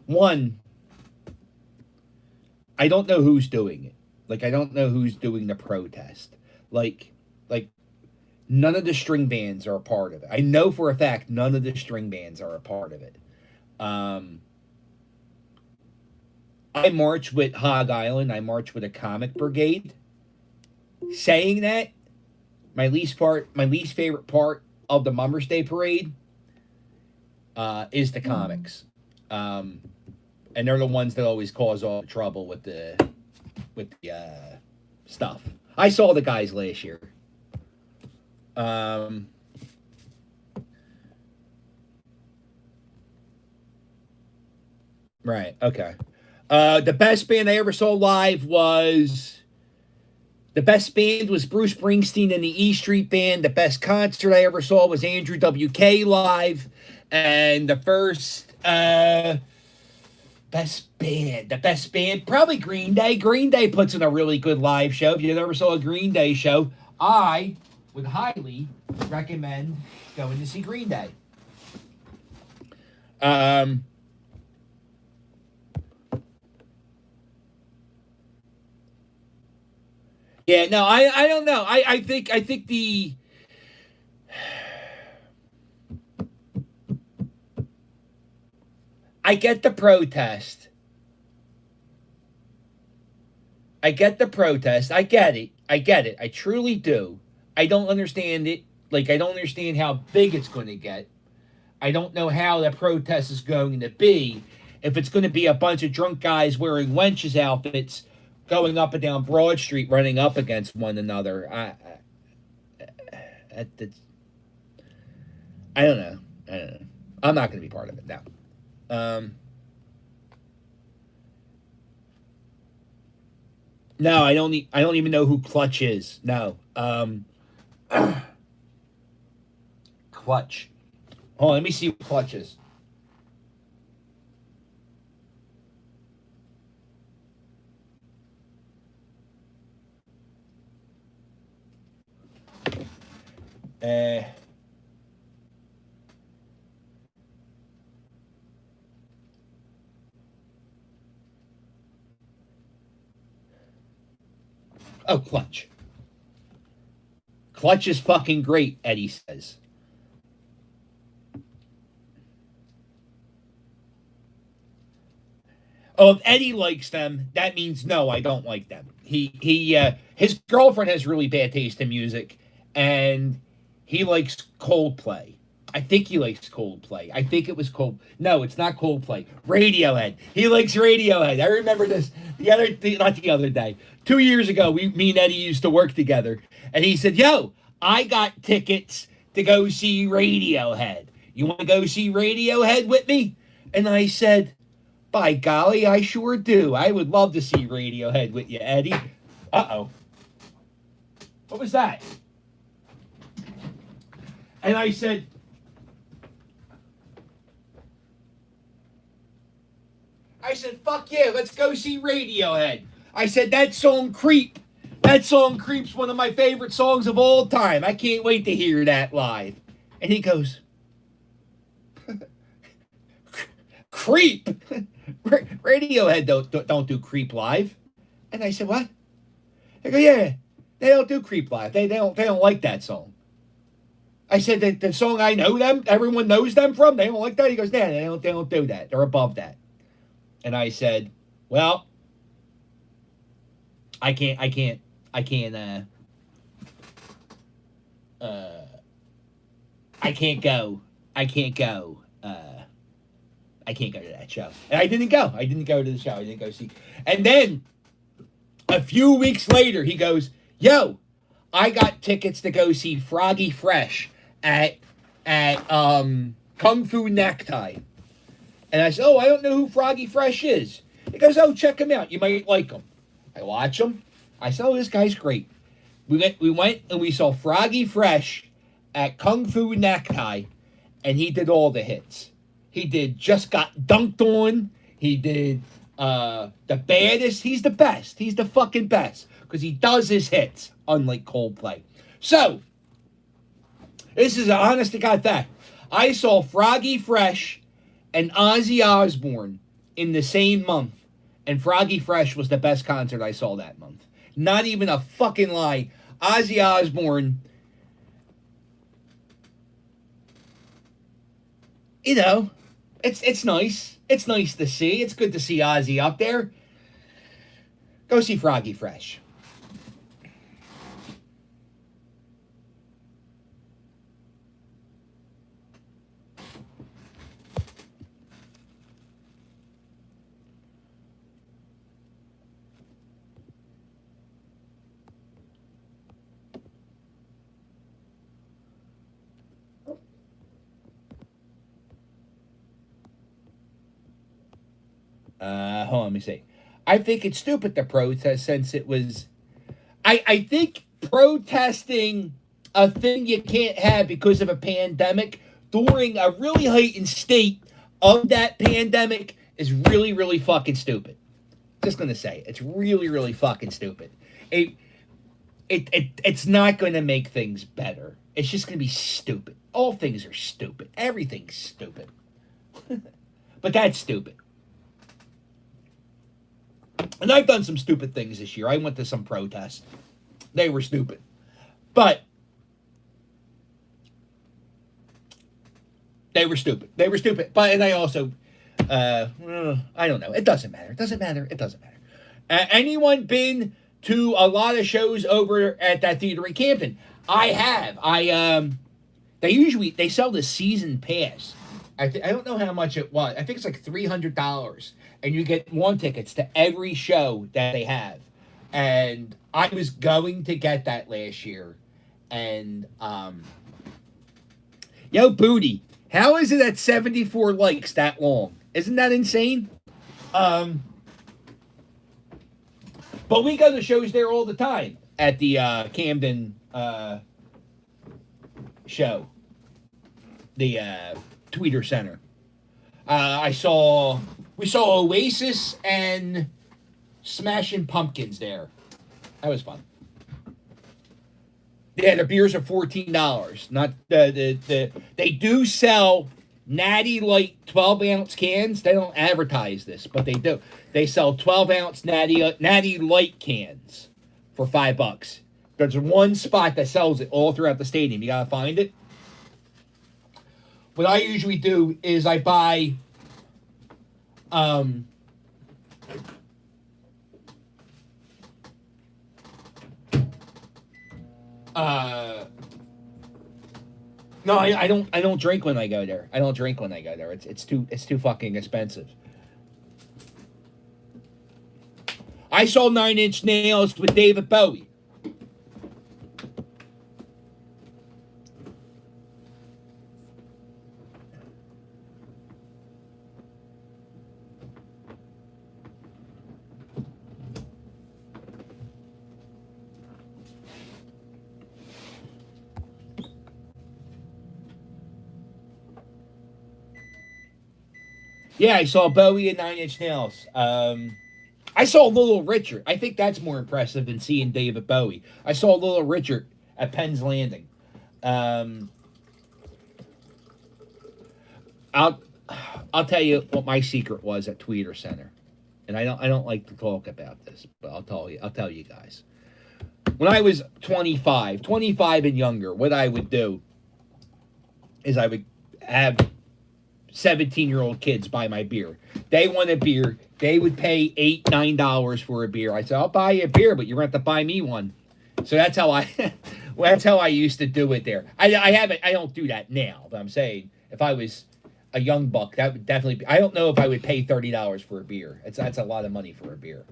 One, I don't know who's doing it. Like, I don't know who's doing the protest. Like none of the string bands are a part of it. I know for a fact none of the string bands are a part of it. I march with Hog Island. I march with a comic brigade. Saying that, my least favorite part of the Mummers Day Parade is the comics. And they're the ones that always cause all the trouble with the stuff. I saw the guys last year. Right, okay. The best band I ever saw live was... The best band was Bruce Springsteen and the E Street Band. The best concert I ever saw was Andrew WK live. And the first Best band. The best band, probably Green Day. Green Day puts in a really good live show. If you never saw a Green Day show, I would highly recommend going to see Green Day. Yeah, no, I don't know. I think the I get the protest. I get the protest. I get it. I get it. I truly do. I don't understand it. Like, I don't understand how big it's going to get. I don't know how the protest is going to be. If it's going to be a bunch of drunk guys wearing wenches outfits going up and down Broad Street running up against one another. I don't know. I don't know. I'm not going to be part of it now. No, I don't even know who Clutch is. No. Clutch. Hold on, let me see what Clutch is. Oh, Clutch. Clutch is fucking great, Eddie says. Oh, if Eddie likes them, that means no, I don't like them. His girlfriend has really bad taste in music, and he likes Coldplay. I think he likes Coldplay. I think it was No, it's not Coldplay. Radiohead. He likes Radiohead. I remember this not the other day. 2 years ago, me and Eddie used to work together, and he said, "Yo, I got tickets to go see Radiohead. You want to go see Radiohead with me?" And I said, "By golly, I sure do. I would love to see Radiohead with you, Eddie." Uh-oh. What was that? And I said, "Fuck yeah, let's go see Radiohead." I said, "That song Creep. That song Creep's one of my favorite songs of all time. I can't wait to hear that live." And he goes, "Creep? Radiohead don't do Creep live." And I said, "What?" They go, "Yeah, they don't do Creep live. They don't like that song." I said, the song I know them, everyone knows them from, they don't like that." He goes, "Nah, they don't do that. They're above that." And I said, "Well, I can't go. I can't go to that show." And I didn't go. I didn't go to the show. I didn't go see. And then a few weeks later, he goes, "Yo, I got tickets to go see Froggy Fresh at Kung Fu Necktie." And I said, "Oh, I don't know who Froggy Fresh is." He goes, "Oh, check him out. You might like him." I watch him. I said, "Oh, this guy's great." We went and we saw Froggy Fresh at Kung Fu Necktie, and he did all the hits. He did Just Got Dunked On. He did The Baddest. He's the best. He's the fucking best because he does his hits, unlike Coldplay. So, this is an honest to God fact. I saw Froggy Fresh and Ozzy Osbourne in the same month, and Froggy Fresh was the best concert I saw that month. Not even a fucking lie. Ozzy Osbourne, you know, it's nice. It's nice to see. It's good to see Ozzy up there. Go see Froggy Fresh. Hold on, let me see. I think it's stupid to protest since it was... I think protesting a thing you can't have because of a pandemic during a really heightened state of that pandemic is really, really fucking stupid. Just gonna say it's really, really fucking stupid. It's not gonna make things better. It's just gonna be stupid. All things are stupid. Everything's stupid. But that's stupid. And I've done some stupid things this year. I went to some protests. They were stupid. But they were stupid. They were stupid. But and I also I don't know. It doesn't matter. It doesn't matter. It doesn't matter. Anyone been to a lot of shows over at that theater in Camden? I have. They sell the season pass. I don't know how much it was. I think it's like $300, and you get 1 tickets to every show that they have. And I was going to get that last year, and yo, Booty, how is it at 74 likes that long? Isn't that insane? But we go to shows there all the time at the Camden show, the Tweeter Center. We saw Oasis and Smashing Pumpkins there. That was fun. Yeah, the beers are $14. Not they do sell Natty Light 12-ounce cans. They don't advertise this, but they do. They sell 12-ounce Natty Light cans for $5. There's one spot that sells it all throughout the stadium. You gotta find it. What I usually do is I buy no, I don't drink when I go there. I don't drink when I go there. It's too fucking expensive. I saw 9 Inch Nails with David Bowie. Yeah, I saw Bowie and 9 Inch Nails. I saw Little Richard. I think that's more impressive than seeing David Bowie. I saw Little Richard at Penn's Landing. I'll tell you what my secret was at Tweeter Center, and I don't like to talk about this, but I'll tell you guys. When I was 25 and younger, what I would do is I would have 17-year-old kids buy my beer. They want a beer. They would pay $8, $9 for a beer. I said, I'll buy you a beer, but you're going to have to buy me one. So that's how I used to do it there. I don't do that now, but I'm saying if I was a young buck, that would definitely be, I don't know if I would pay $30 for a beer. That's a lot of money for a beer.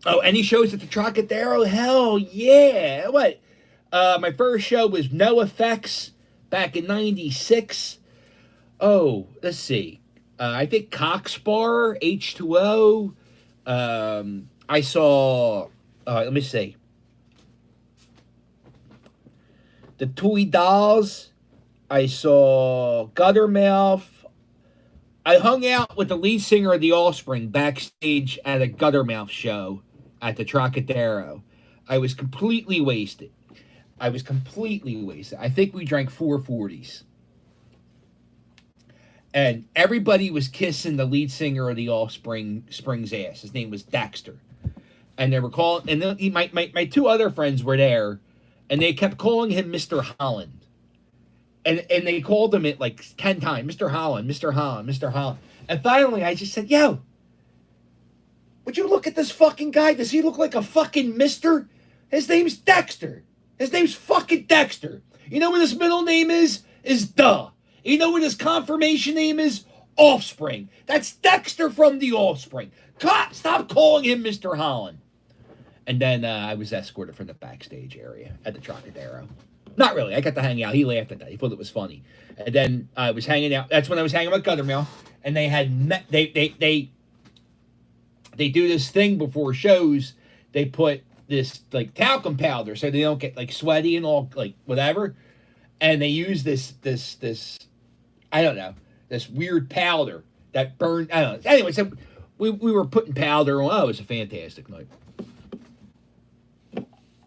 Oh, any shows at the Trocadero? Hell yeah. What? My first show was No Effects back in 96. Oh, let's see. I think Cox Bar, H2O. I saw, let me see. The Toy Dolls. I saw Guttermouth. I hung out with the lead singer of The Offspring backstage at a Guttermouth show at the Trocadero. I was completely wasted. I think we drank 440s. And everybody was kissing the lead singer of The Offspring's ass. His name was Dexter. And they were calling, and then my two other friends were there, and they kept calling him Mr. Holland. And they called him it like 10 times. Mr. Holland, Mr. Holland, Mr. Holland. And finally, I just said, yo, would you look at this fucking guy? Does he look like a fucking mister? His name's Dexter. His name's fucking Dexter. You know what his middle name is? Is Duh. You know what his confirmation name is? Offspring. That's Dexter from The Offspring. Stop calling him Mr. Holland. And then I was escorted from the backstage area at the Trocadero. Not really. I got to hang out. He laughed at that. He thought it was funny. And then I was hanging out. That's when I was hanging with Guttermouth. And they had they do this thing before shows. They put this like talcum powder so they don't get like sweaty and all like whatever. And they use this I don't know, this weird powder that burned. I don't know. Anyway, so we were putting powder on. Oh, it was a fantastic night.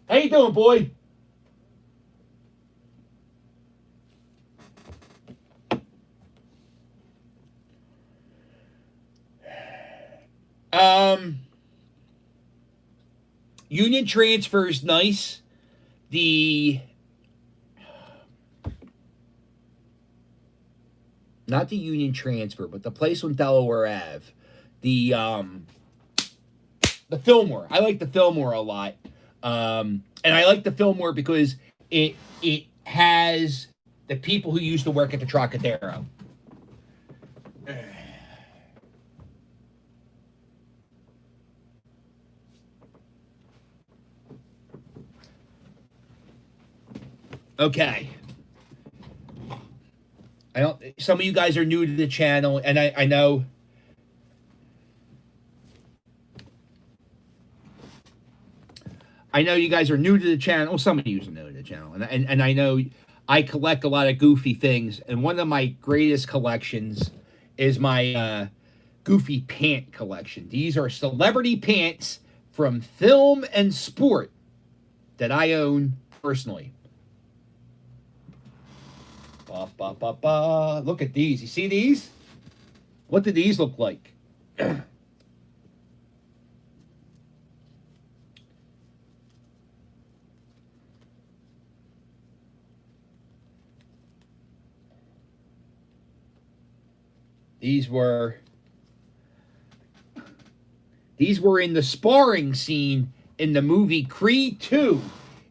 How you doing, boy? Union transfer is nice. Not the Union transfer, but the place on Delaware Ave. The Fillmore. I like the Fillmore a lot. And I like the Fillmore because it has the people who used to work at the Trocadero. Okay. Some of you guys are new to the channel, and I know you guys are new to the channel. Well, some of you are new to the channel, and I know I collect a lot of goofy things, and one of my greatest collections is my goofy pant collection. These are celebrity pants from film and sport that I own personally. Look at these. You see these? What do these look like? These were in the sparring scene in the movie Creed 2.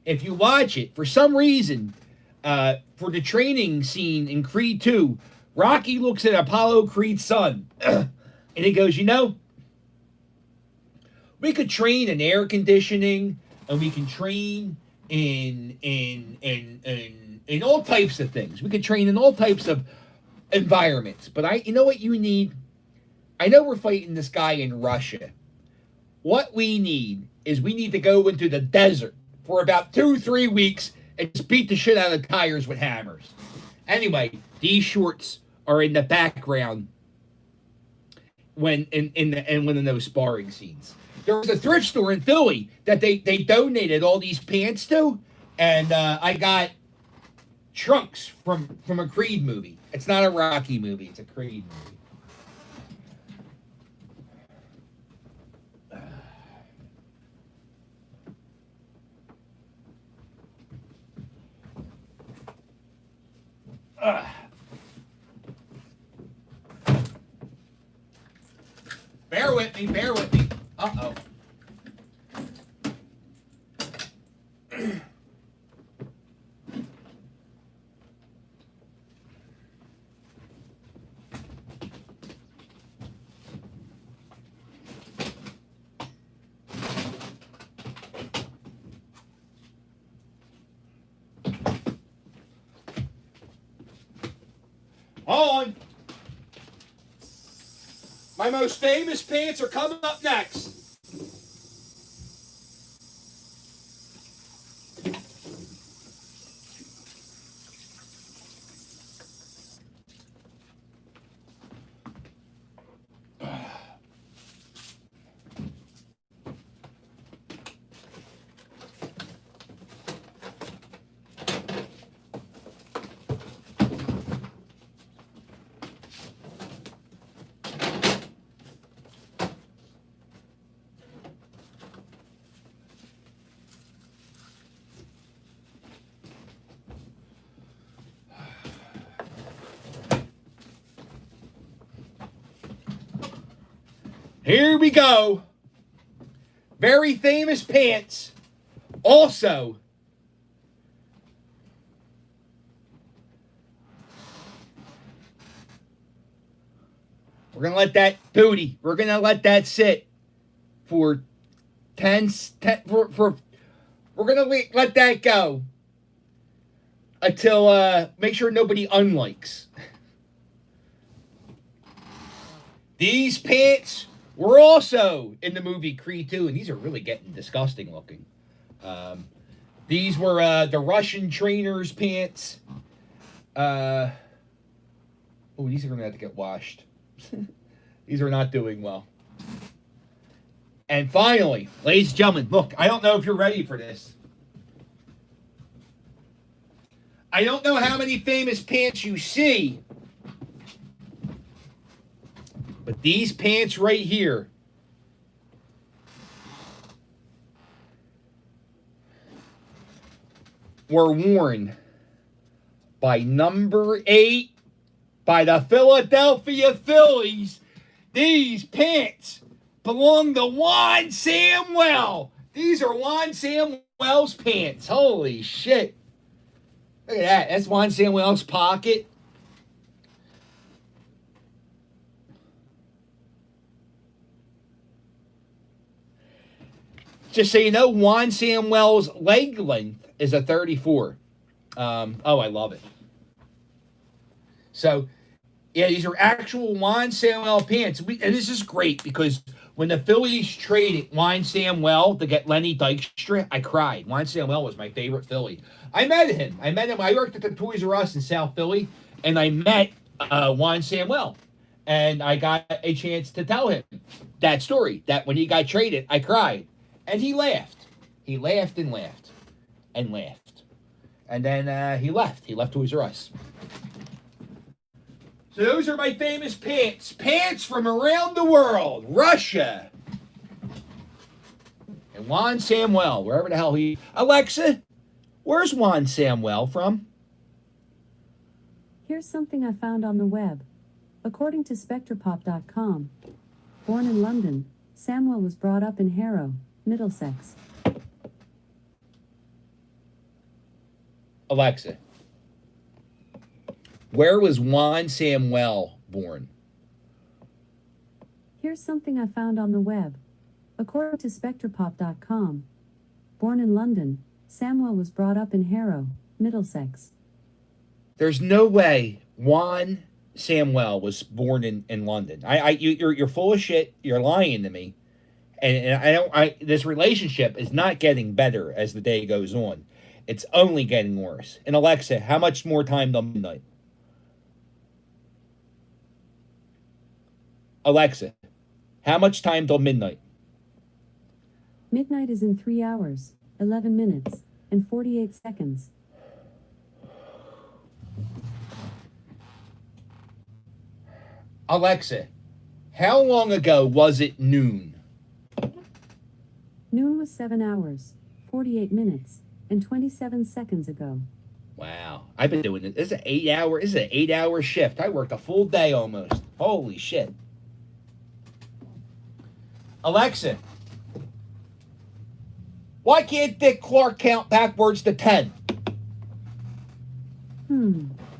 If you watch it, for some reason, for the training scene in Creed 2, Rocky looks at Apollo Creed's son, and he goes, we could train in air conditioning, and we can train in all types of things. We could train in all types of environments. But you know what you need? I know we're fighting this guy in Russia. What we need is we need to go into the desert for about 2-3 weeks and just beat the shit out of tires with hammers. Anyway, these shorts are in the background when in one of those sparring scenes. There was a thrift store in Philly that they donated all these pants to, and I got trunks from a Creed movie. It's not a Rocky movie, it's a Creed movie. Bear with me, bear with me. Uh-oh. Hold on. My most famous pants are coming up next. Here we go. Very famous pants. Also, we're going to let that booty, we're going to let that sit for for we're gonna let that go until make sure nobody unlikes. These pants were also in the movie Creed 2, and these are really getting disgusting looking. These were the Russian trainer's pants. Oh, these are gonna have to get washed. These are not doing well. And finally, ladies and gentlemen, look, I don't know if you're ready for this. I don't know how many famous pants you see, but these pants right here were worn by number 8 by the Philadelphia Phillies. These pants belong to Juan Samuel. These are Juan Samuel's pants. Holy shit. Look at that. That's Juan Samuel's pocket. Just so you know, Juan Samuel's leg length is a 34. Oh, I love it. So, yeah, these are actual Juan Samuel pants. And this is great because when the Phillies traded Juan Samuel to get Lenny Dykstra, I cried. Juan Samuel was my favorite Philly. I met him. I worked at the Toys R Us in South Philly, and I met Juan Samuel. And I got a chance to tell him that story, that when he got traded, I cried. And he laughed. He laughed and laughed and laughed. And then he left. He left Toys R Us. So those are my famous pants. Pants from around the world. Russia. And Juan Samuel, wherever the hell he... Alexa, where's Juan Samuel from? Here's something I found on the web. According to SpectrePop.com, born in London, Samuel was brought up in Harrow, Middlesex. Alexa, where was Juan Samuel born? Here's something I found on the web. According to SpectrePop.com, born in London, Samuel was brought up in Harrow, Middlesex. There's no way Juan Samuel was born in London. You're full of shit. You're lying to me. And this relationship is not getting better as the day goes on. It's only getting worse. And Alexa, how much more time till midnight? Alexa, how much time till midnight? Midnight is in 3 hours, 11 minutes, and 48 seconds. Alexa, how long ago was it noon? Noon was 7 hours, 48 minutes, and 27 seconds ago. Wow, I've been doing this. This is an 8-hour shift. I worked a full day almost. Holy shit. Alexa, why can't Dick Clark count backwards to 10?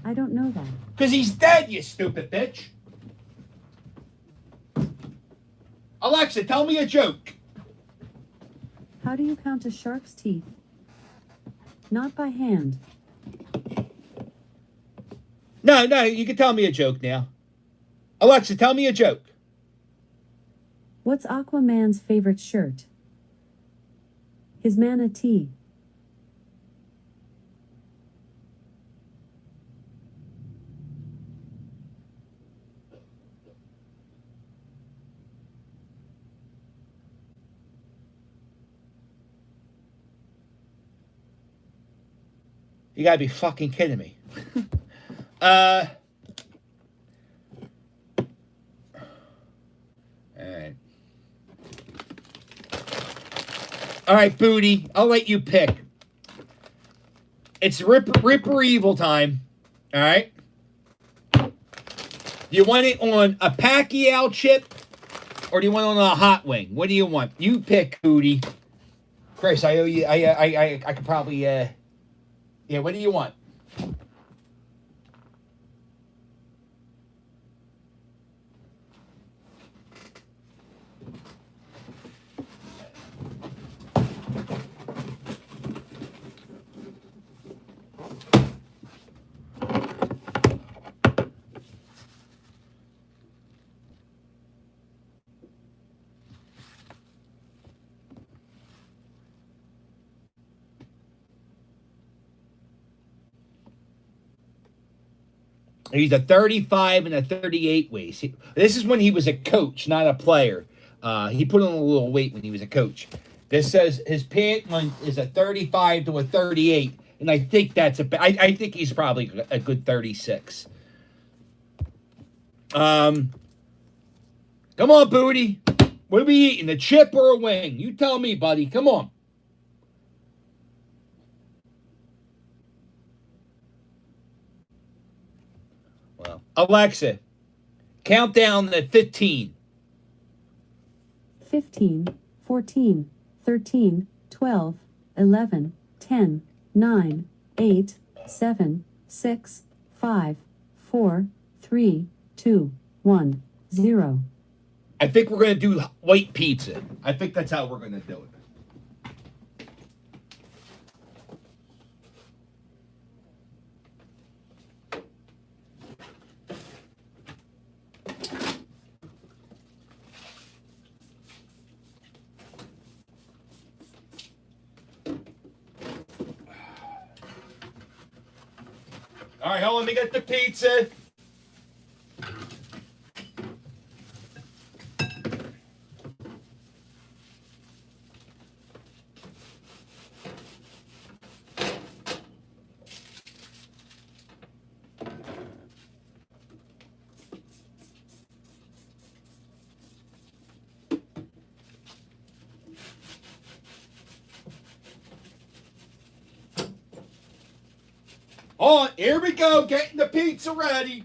I don't know that. Because he's dead, you stupid bitch. Alexa, tell me a joke. How do you count a shark's teeth? Not by hand. No, you can tell me a joke now. Alexa, tell me a joke. What's Aquaman's favorite shirt? His manatee. You gotta be fucking kidding me. All right, Booty, I'll let you pick. It's Ripper Evil time. All right? Do you want it on a Pacquiao chip or do you want it on a hot wing? What do you want? You pick, Booty. Chris, I owe you. I could probably. Yeah, what do you want? He's a 35 and a 38 waist. This is when he was a coach, not a player. He put on a little weight when he was a coach. This says his pant length is a 35 to a 38, and I think that's I think he's probably a good 36. Come on, Booty. What are we eating? A chip or a wing? You tell me, buddy. Come on. Well, Alexa, count down at 15. 15, 14, 13, 12, 11, 10, 9, 8, 7, 6, 5, 4, 3, 2, 1, 0. I think we're going to do white pizza. I think that's how we're going to do it. All right, hold on. Let me get the pizza. Oh, here we go, getting the pizza ready.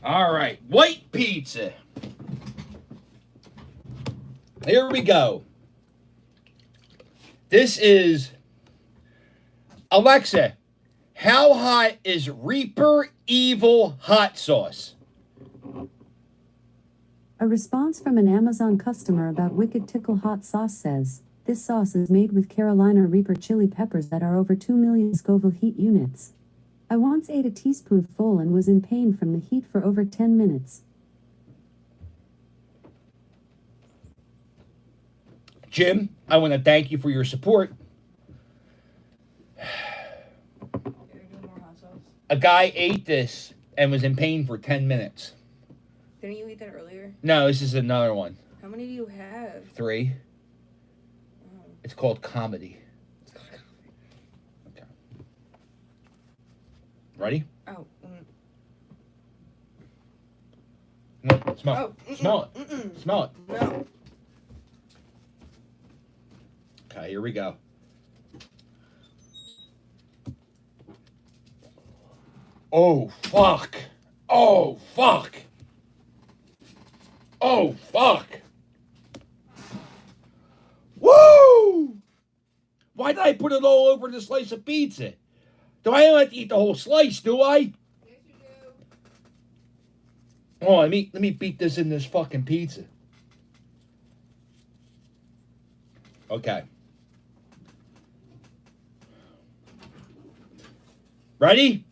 All right, white pizza. Here we go. This is Alexa. How hot is Reaper Evil hot sauce? A response from an Amazon customer about Wicked Tickle hot sauce says, this sauce is made with Carolina Reaper chili peppers that are over 2 million Scoville heat units. I once ate a teaspoonful and was in pain from the heat for over 10 minutes. Jim, I want to thank you for your support. A guy ate this and was in pain for 10 minutes. Didn't you eat that earlier? No, this is another one. How many do you have? 3. Oh. It's called comedy. Okay. Ready? Oh. No, smell it. Smell it. Smell it. No. Okay, here we go. Oh, fuck. Oh, fuck. Oh, fuck. Woo! Why did I put it all over the slice of pizza? Do I have to eat the whole slice, do I? Yes, you do. Oh, let me beat this in this fucking pizza. Okay. Ready?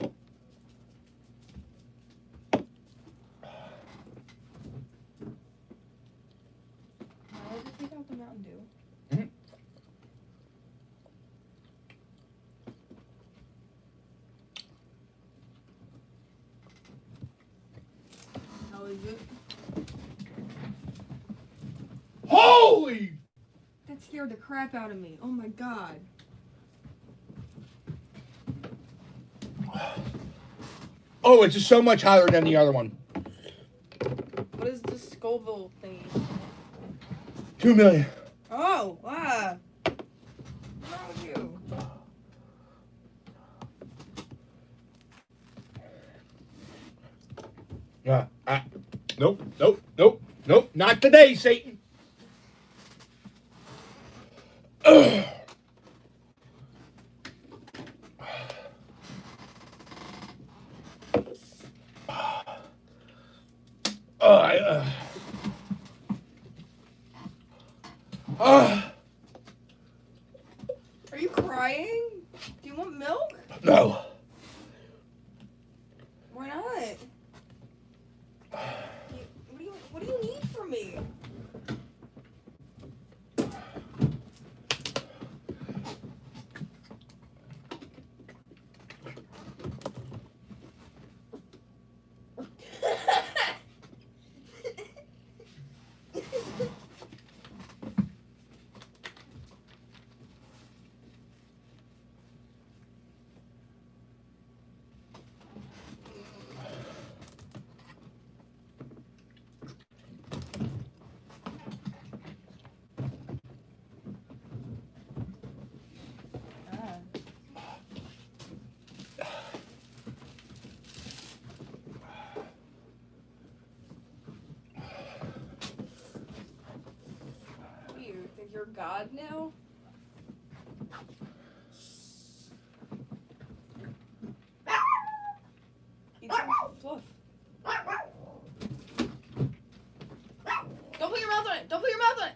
I'll just take out the Mountain Dew. How is it? Holy! That scared the crap out of me. Oh my god. Oh, it's just so much hotter than the other one. What is the Scoville thingy? 2 million. Oh, wow. What's wrong with you? Nope, nope, nope, nope. Not today, Satan. Ugh. God now? Eat some fluff. Don't put your mouth on it! Don't put your mouth on it!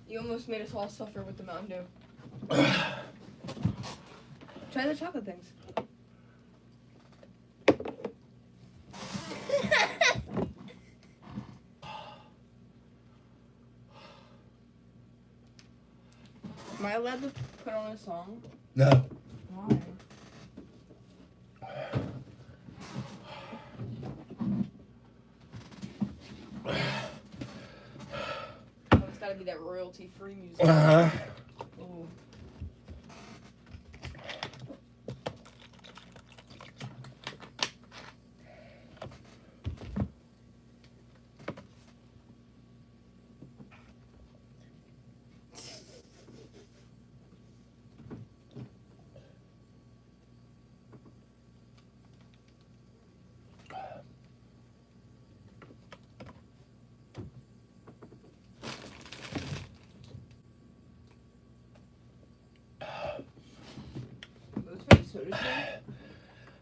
You almost made us all suffer with the Mountain Dew. Try the chocolate things. Am I allowed to put on a song? No. Why? Oh, it's gotta be that royalty-free music. Uh-huh. Ooh.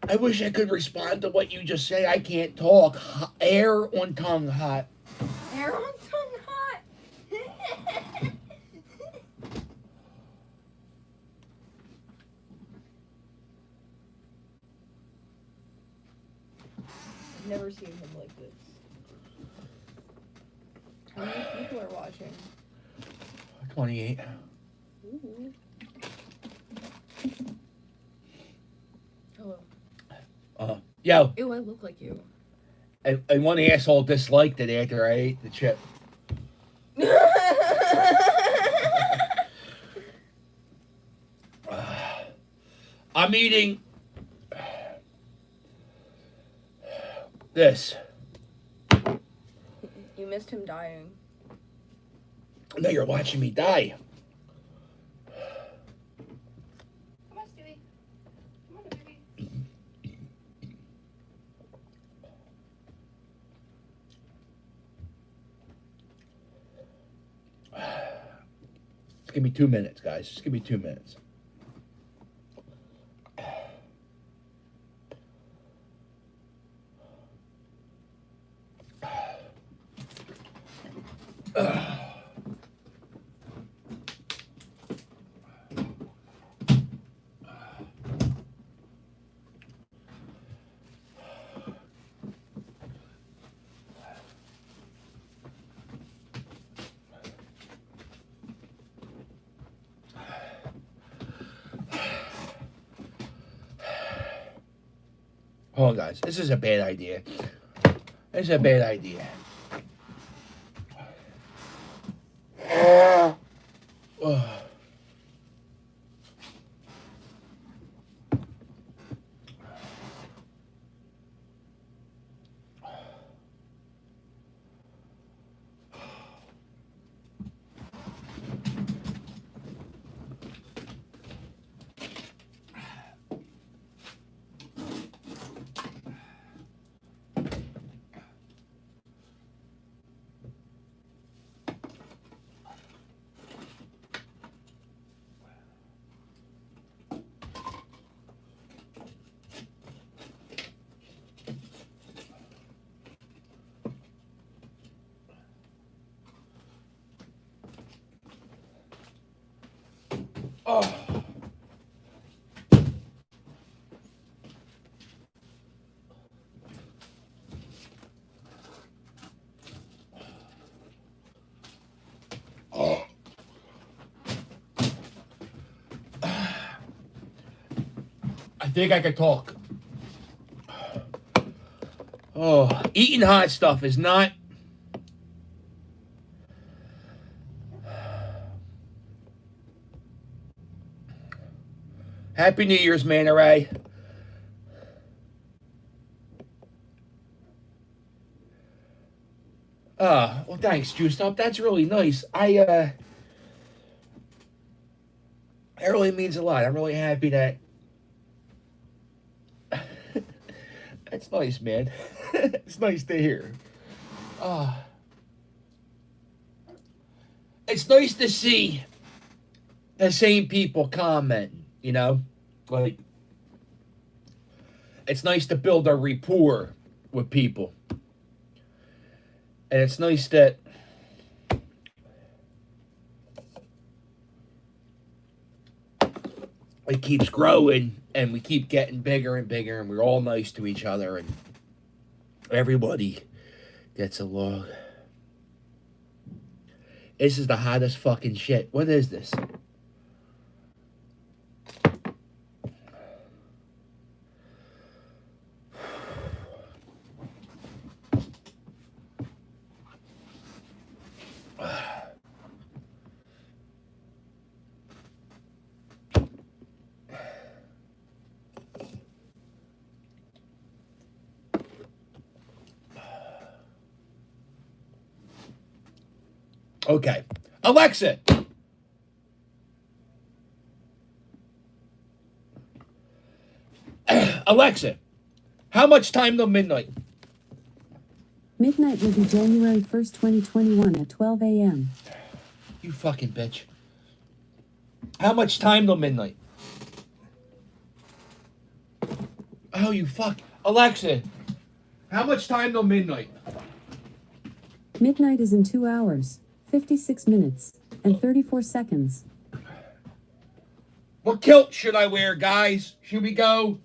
I wish I could respond to what you just say. I can't talk. Air on tongue hot. Air on tongue hot. I've never seen him like this. How many people are watching? 28. Ooh. Hello. Yo. Ew, I look like you. And one asshole disliked it after I ate the chip. I'm eating this. You missed him dying. Now you're watching me die. Come on, Stewie. Come on, baby. Just give me 2 minutes, guys. Just give me 2 minutes. Hold on, guys. This is a bad idea. This is a bad idea. Oh. Oh. I think I could talk. Oh, eating hot stuff is not. Happy New Year's, man, alright? Well, thanks, Juice Up. That's really nice. That really means a lot. I'm really happy that. That's nice, man. It's nice to hear. It's nice to see the same people commenting, you know? Like, it's nice to build a rapport with people. And it's nice that it keeps growing and we keep getting bigger and bigger and we're all nice to each other and everybody gets along. This is the hottest fucking shit. What is this? Okay. Alexa. Alexa, how much time till midnight? Midnight will be January 1st, 2021 at 12 a.m. You fucking bitch. How much time till midnight? Oh, you fuck. Alexa, how much time till midnight? Midnight is in 2 hours, 56 minutes, and 34 seconds. What kilt should I wear, guys? Should we go?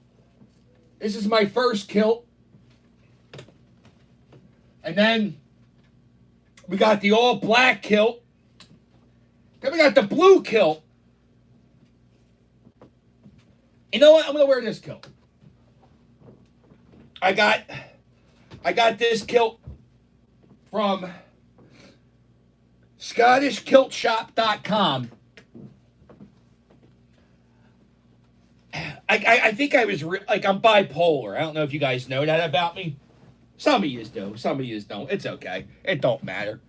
This is my first kilt. And then we got the all black kilt. Then we got the blue kilt. You know what? I'm going to wear this kilt. I got this kilt from ScottishKiltShop.com. I think I was I'm bipolar. I don't know if you guys know that about me. Some of you do. Some of you don't. It's okay. It don't matter.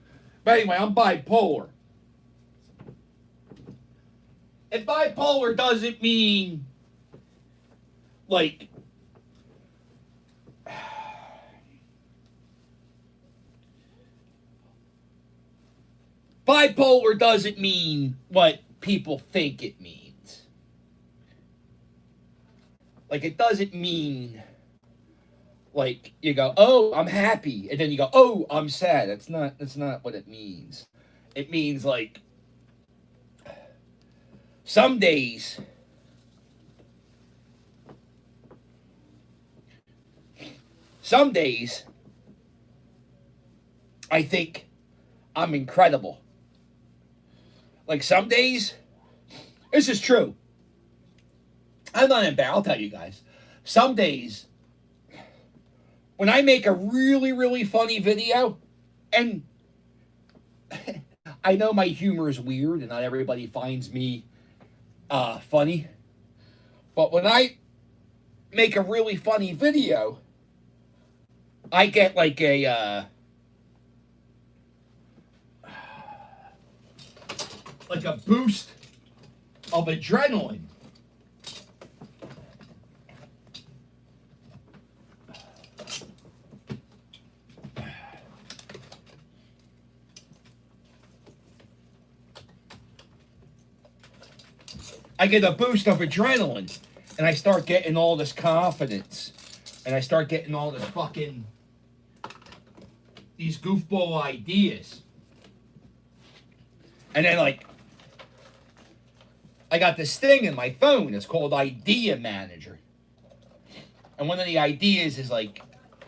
But anyway, I'm bipolar. And bipolar doesn't mean like bipolar doesn't mean what people think it means. Like, it doesn't mean, like, you go, oh, I'm happy, and then you go, oh, I'm sad. That's not what it means. It means, like, some days I think I'm incredible. Like, some days, this is true. I'm not embarrassed. I'll tell you guys. Some days, when I make a really, really funny video, and I know my humor is weird and not everybody finds me funny, but when I make a really funny video, I get like a boost of adrenaline. I get a boost of adrenaline, and I start getting all this confidence, and I start getting all this fucking, these goofball ideas. And then, like, I got this thing in my phone, it's called Idea Manager. And one of the ideas is, like,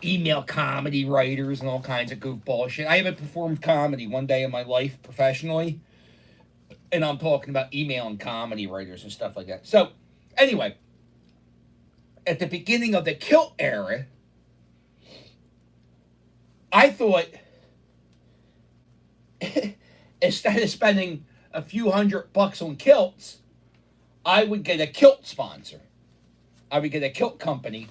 email comedy writers and all kinds of goofball shit. I haven't performed comedy one day in my life professionally. And I'm talking about emailing comedy writers and stuff like that. So, anyway, at the beginning of the kilt era, I thought, instead of spending a few $100 on kilts, I would get a kilt sponsor. I would get a kilt company.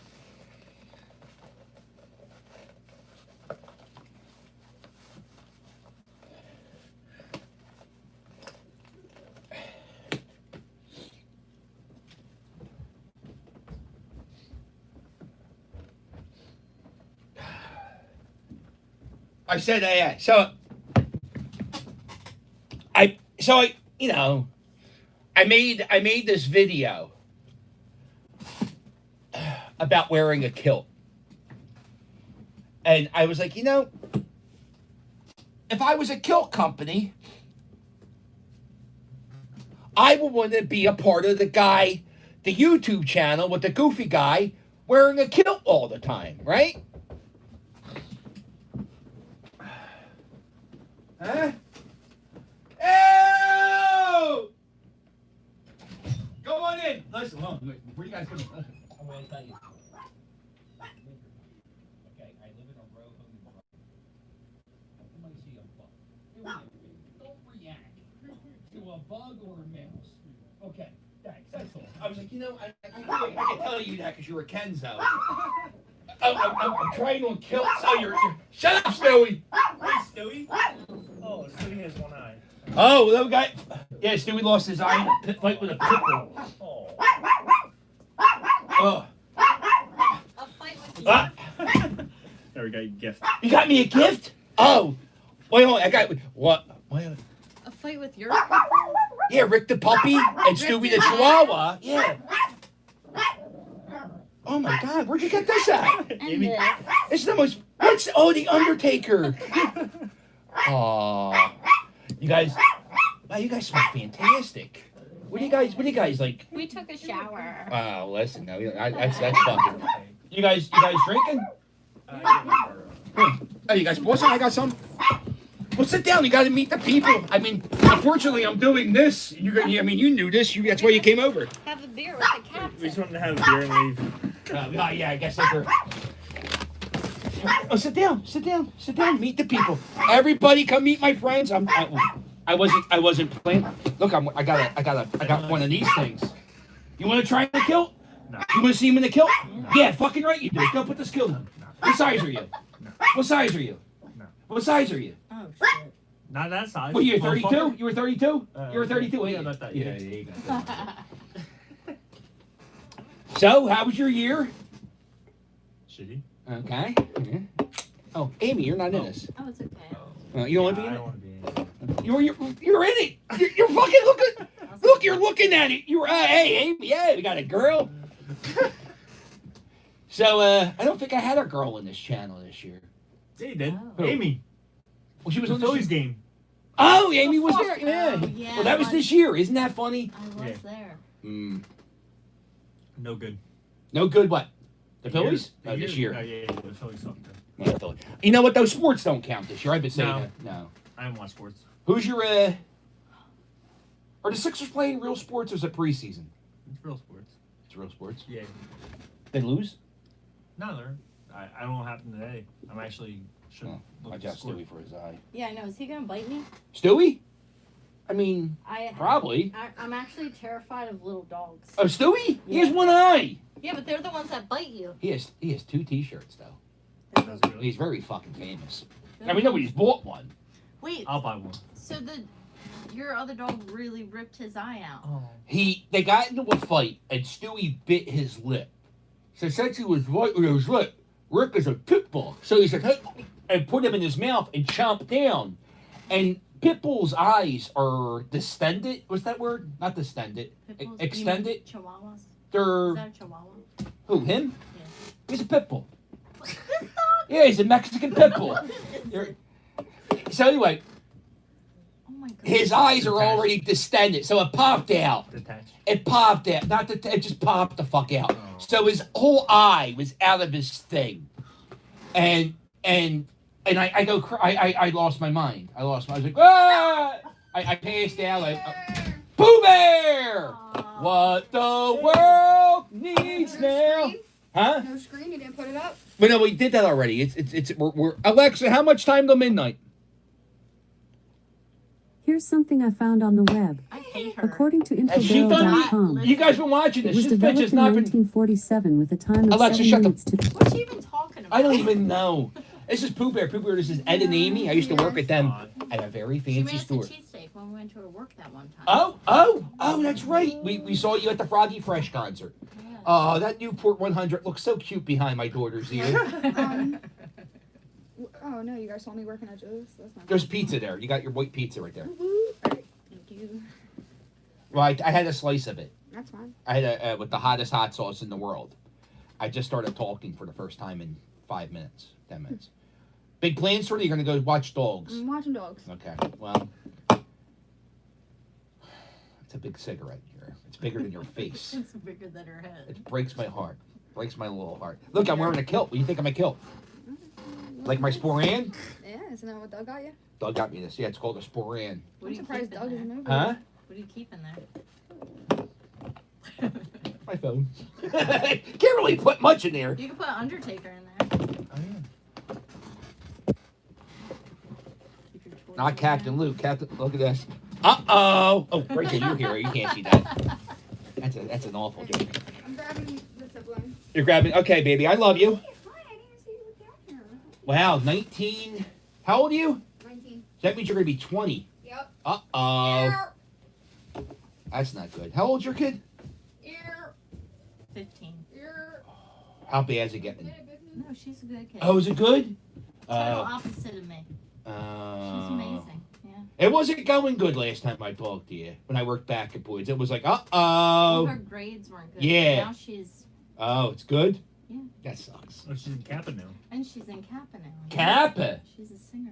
I said, yeah. So you know, I made this video about wearing a kilt, and I was like, you know, if I was a kilt company, I would want to be a part of the YouTube channel with the goofy guy wearing a kilt all the time, right? Huh? Ew! Go on in. Listen, hold on. Where you guys going? I'm going to tell you. Okay, I live in a row home. Somebody see a bug. Don't react to a bug or a mouse. Okay, thanks. That's all. I was like, you know, I can tell you that because you're a Kenzo. I'm trying on kilts. Oh, you're shut up, Stewie. Hey, Stewie. Oh, Stewie has one eye. Oh, little guy. Yeah, Stewie lost his eye in a pit fight with a pit bull. Oh. Oh. I'll fight with you. There we go, gift. You got me a gift? Oh. Wait, hold on. I got what? Wait. A fight with your. Yeah, Rick the puppy and Stewie the Chihuahua. Yeah. Oh my God, where'd you get this at? And this. It's the most. The Undertaker. Aw. You guys. Wow, you guys smell fantastic. What do you guys like? We took a shower. Oh, listen, no, that's fucking. You guys drinking? Oh, you guys, what's I got some. Well, sit down. You got to meet the people. I mean, unfortunately, I'm doing this. I mean, you knew this. That's why you came over. Have a beer with the captain. We just wanted to have a beer and leave. Yeah, I guess like Oh, sit down. Meet the people. Everybody, come meet my friends. I wasn't playing. Look, I got one of these things. You want to try the kilt? No. You want to see him in the kilt? No. Yeah, fucking right you do. Go put this kilt on. No. What size are you? No. What size are you? No. What size are you? Oh shit. Not that size. Well, you're 32? You were 32? You were 32? Yeah, about that. Yeah, you got that. So, how was your year? Shitty. Okay. Yeah. Oh, Amy, you're not in this. Oh, it's okay. You don't want to be in I it? don't want to be in it. You're in it. You're fucking looking. Look, you're looking at it. Hey, Amy. Yeah, we got a girl. So, I don't think I had a girl in this channel this year. Yeah, you did. Oh. Amy. Well, she was The on the Phillies game. Oh, Amy was there. Yeah. Oh, yeah, Well, that was this year. Isn't that funny? I was there. No good. No good. What? The Phillies? The This year. Oh, yeah, the Phillies sucked. Yeah, Philly. You know what? Those sports don't count this year. I've been saying No. that. No. I haven't watched sports. Who's your? Are the Sixers playing real sports or is it preseason? It's real sports. It's real sports. Yeah. They lose? No, I don't know what happened today. I'm actually should look I at the just score. Stewie for his eye. Yeah, I know. Is he gonna bite me? Stewie? I mean, I probably. I'm actually terrified of little dogs. Oh, Stewie? He Yeah. has one eye. Yeah, but they're the ones that bite you. He has 2 T-shirts though. Does it really? He's very fucking famous. I mean, nobody's bought one. Wait. I'll buy one. So your other dog really ripped his eye out. Oh. They got into a fight and Stewie bit his lip. So since he was right with his lip, Rick is a pit bull. So he said, hey, and put him in his mouth and chomped down. And pit bull's eyes are distended. What's that word? Not distended. Extended. Chihuahuas. They're Is that a chihuahua? who? Him? Yeah. He's a pit bull. This dog? Yeah, he's a Mexican pit bull. So anyway, Oh my god. his eyes are already distended, so it popped out. Detached. It popped out. It just popped the fuck out. So his whole eye was out of his thing. And I go I lost my mind. I was like, ah! I passed out. Pooh Bear! What the world needs now. Huh? No screen. You didn't put it up. But no, we did that already. We're Alexa, how much time till midnight? Here's something I found on the web. I hate her. According to Has she done infobarrel.com, you guys been watching it this? was This bitch developed has in not been 1947 with a time of Alexa, 7 shut the- minutes to... What's she even talking about? I don't even know. This is Pooh Bear. Pooh Bear, this is Ed and Amy. I used to work at them at a very She fancy made us a store. cheesesteak when we went to her work that one time. Oh, that's right. We saw you at the Froggy Fresh concert. Oh, that Newport 100 looks so cute behind my daughter's ear. Oh no, you guys saw me working at Jules. That's not There's pizza there. You got your white pizza right there. Alright, thank you. Well, I had a slice of it. That's fine. I had a with the hottest hot sauce in the world. I just started talking for the first time in 5 minutes, 10 minutes. Big plans for you? You're gonna go watch dogs. I'm watching dogs. Okay. Well, it's a big cigarette here. It's bigger than your face. It's bigger than her head. It breaks my heart. Breaks my little heart. Look, I'm wearing a kilt. What do you think of my kilt? Like my sporan? Yeah, isn't that what Doug got you? Doug got me this. Yeah, it's called a sporan. I'm surprised Doug isn't over Huh? there. What do you keep in there? My phone. Can't really put much in there. You can put Undertaker in there. Oh, yeah. Not Captain Luke. Captain, look at this. Uh-oh. Oh, right there, you're here. You can't see that. That's an awful joke. I'm grabbing the sibling. You're grabbing. Okay, baby. I love you. Hi, I didn't even see you down here. Wow, 19. How old are you? 19. That means you're going to be 20. Yep. Uh-oh. That's not good. How old's your kid? Ear. 15. Ear. How bad is it getting? No, she's a good kid. Oh, is it good? Total opposite of me. She's amazing. Yeah. It wasn't going good last time I talked to you when I worked back at Boyd's. It was like, Well, uh-oh. her grades weren't good. Yeah. Now she's. Oh, it's good? Yeah. That sucks. Oh, she's in Kappa now. And she's in Kappa now. Kappa? She's a singer.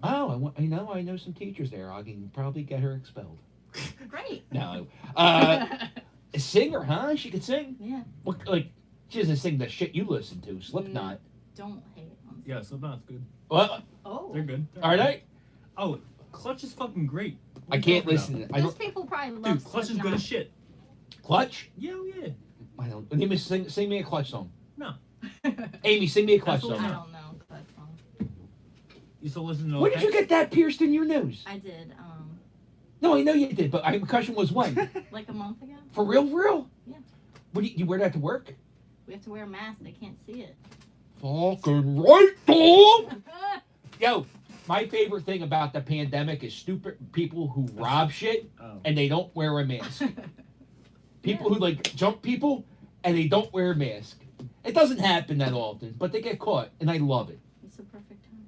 Oh, I know some teachers there. I can probably get her expelled. Great. No. A singer, huh? She could sing? Yeah. What, like, she doesn't sing the shit you listen to. Slipknot. Don't hate them. Yeah, Slipknot's good. What? Oh. They're good. Are they? Oh, Clutch is fucking great. What I are you can't talking listen. about? I Those don't, people probably love Dude, Clutch is good as shit. Clutch? Yeah, oh, yeah. I don't. Amy, sing me a Clutch song. No. Amy, sing me a Clutch Absolutely song. I don't know. But, You still listen to When did you get that pierced in your nose? I did. No, I know you did, but my question was when? Like a month ago. For real, for real? Yeah. What do you wear that to work? We have to wear a mask. They can't see it. Fucking right, dog! Yo, my favorite thing about the pandemic is stupid people who rob shit and they don't wear a mask. People who like jump people and they don't wear a mask. It doesn't happen that often, but they get caught, and I love it. It's the perfect time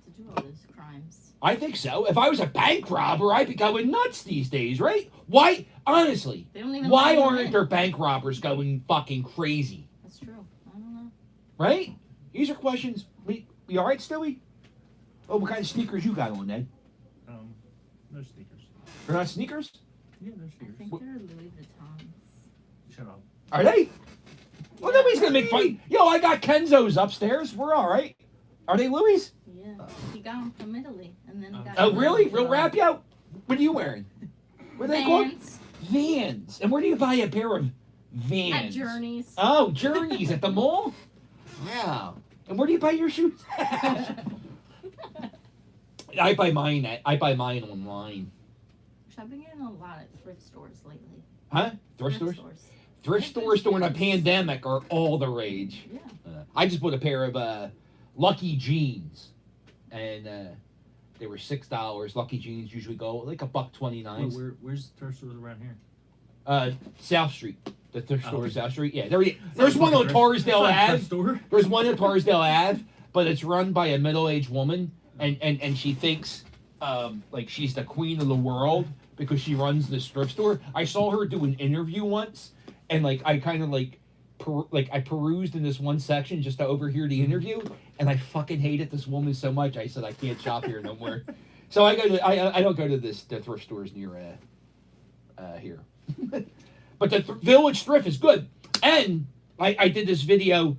to do all those crimes. I think so. If I was a bank robber, I'd be going nuts these days, right? Why? Honestly, They don't even why let you aren't in. there bank robbers going fucking crazy? That's true. I don't know. Right? These are questions. You all right, Stewie? Oh, what kind of sneakers you got on, Ned? No sneakers. They're not sneakers? Yeah, they're I sneakers. think they're Louis Vuittons. Shut up. Are they? Well, nobody's gonna make fun. Yo, I got Kenzo's upstairs. We're all right. Are they Louis? Yeah. He got them from Italy, and then he got. Oh, them really? from Real rap, yo? What are you wearing? What are they called? Vans. Vans. And where do you buy a pair of Vans? At Journeys. Oh, Journeys at the mall? Wow. And where do you buy your shoes? I buy mine online. I've been getting a lot at thrift stores lately. Huh? Thrift stores? Thrift stores during a pandemic are all the rage. Yeah. I just bought a pair of Lucky jeans, and they were $6. Lucky jeans usually go like $1.29. Where's thrift stores around here? South Street. The thrift store okay. is South Street. Yeah, there's one on Torresdale Ave. There's one on Torresdale Ave, but it's run by a middle-aged woman, and she thinks like she's the queen of the world because she runs this thrift store. I saw her do an interview once, and like I kind of I perused in this one section just to overhear the interview, and I fucking hated this woman so much. I said I can't shop here no more. So I don't go to the thrift stores near here. But the Village Thrift is good. And I did this video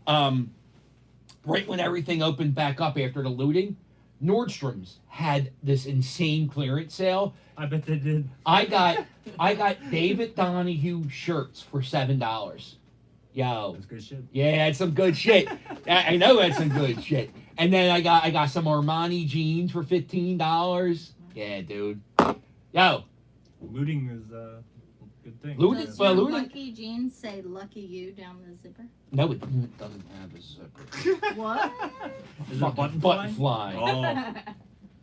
right when everything opened back up after the looting. Nordstrom's had this insane clearance sale. I bet they did. I got David Donahue shirts for $7. Yo. That's good shit. Yeah, that's some good shit. I know that's some good shit. And then I got some Armani jeans for $15. Yeah, dude. Yo. Looting is a good thing. Looting? Does Well, your looting? lucky jeans say "Lucky You" down the zipper? No, it doesn't have a zipper. What? Is it a Fucking button fly. Oh.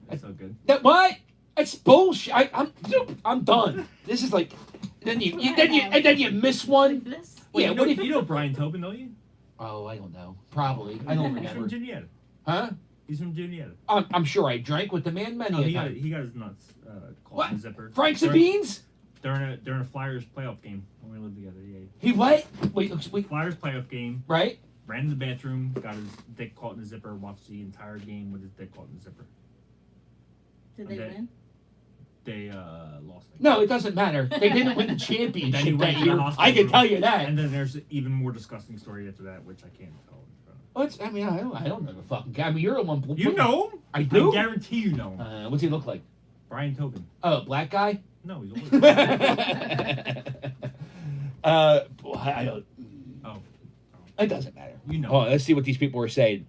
That's not good. That what? It's bullshit. I'm done. This is like, then you miss one. Wait, Yeah. you know, What if you know Brian Tobin, don't you? Oh, I don't know. Probably. I don't He's remember. from Juniata. Huh? He's from Juniata. I'm sure I drank with the man many a He time. got his nuts caught What? in the zipper. Franks and beans? During a Flyers playoff game when we lived together. Yeah. He what? Wait. Flyers playoff game. Right. Ran in the bathroom, got his dick caught in the zipper, watched the entire game with his dick caught in the zipper. Did they win? They lost. No, it doesn't matter. They didn't win the championship Then he went that to the year. hospital I can room. tell you that. And then there's an even more disgusting story after that, which I can't tell. I don't know the fucking guy. I mean, you're the one. You know him? I do. I guarantee you know him. What's he look like? Brian Tobin. Oh, black guy? No, he's older. I don't. Oh. It doesn't matter. You know. Oh, let's see what these people are saying.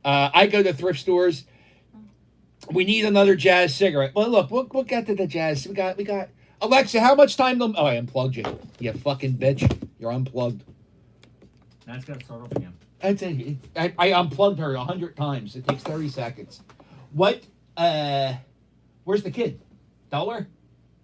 I go to thrift stores. We need another jazz cigarette. Well, look, we'll get to the jazz. We got. Alexa, how much time? Oh, I unplugged you. You fucking bitch. You're unplugged. Now it's got to start off again. I unplugged her 100 times. It takes 30 seconds. What? Where's the kid? Dollar?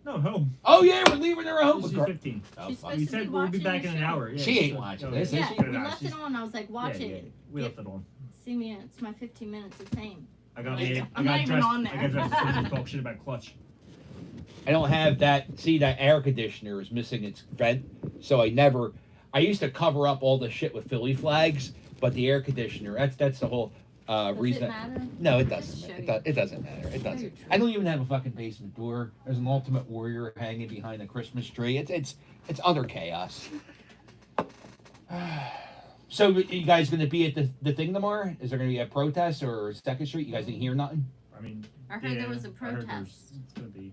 No, home. Oh yeah, we're leaving her home. She's 15. Oh, She's fuck. supposed He to said be we'll be watching back the in an show. hour. Yeah, She ain't watching this, is Yeah, she? we left it on. I was like, watch it. We left it on. See me. It's my 15 minutes of fame. I got I'm not even on I got there. dressed to talk shit about Clutch. I don't have that. See, that air conditioner is missing its vent, so I used to cover up all the shit with Philly flags, but the air conditioner, that's the whole reason. Does it matter? No, it Just doesn't. show It doesn't matter. It doesn't. I don't even have a fucking basement door. There's an Ultimate Warrior hanging behind a Christmas tree. It's utter chaos. So you guys going to be at the thing tomorrow? Is there going to be a protest or Second Street? You guys didn't hear nothing? I mean, I heard there was a I heard protest. it's gonna be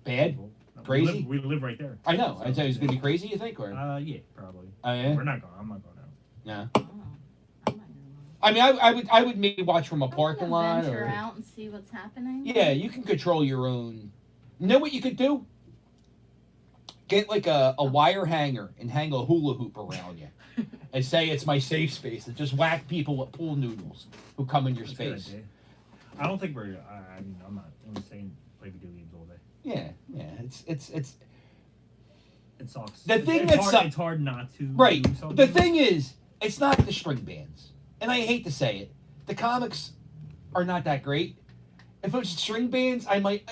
Bad? No, Crazy? We live right there. I know. I'd say it's going to be crazy, you think? Or? Yeah, probably. Oh, yeah? We're not going. I'm not going out. Yeah. I mean, I would maybe watch from a parking lot Venture or out and see what's happening. yeah, you can control your own. You know what you could do? Get like a wire hanger and hang a hula hoop around you, and say it's my safe space, and just whack people with pool noodles who come in your That's a good space. idea. I don't think we're. I mean, I'm not. I'm just saying play video games all day. Yeah, it's. It sucks. The thing it's that hard, sucks. It's hard not to. Right. do something. The thing is, it's not the string bands, and I hate to say it. The comics are not that great. If it was string bands, I might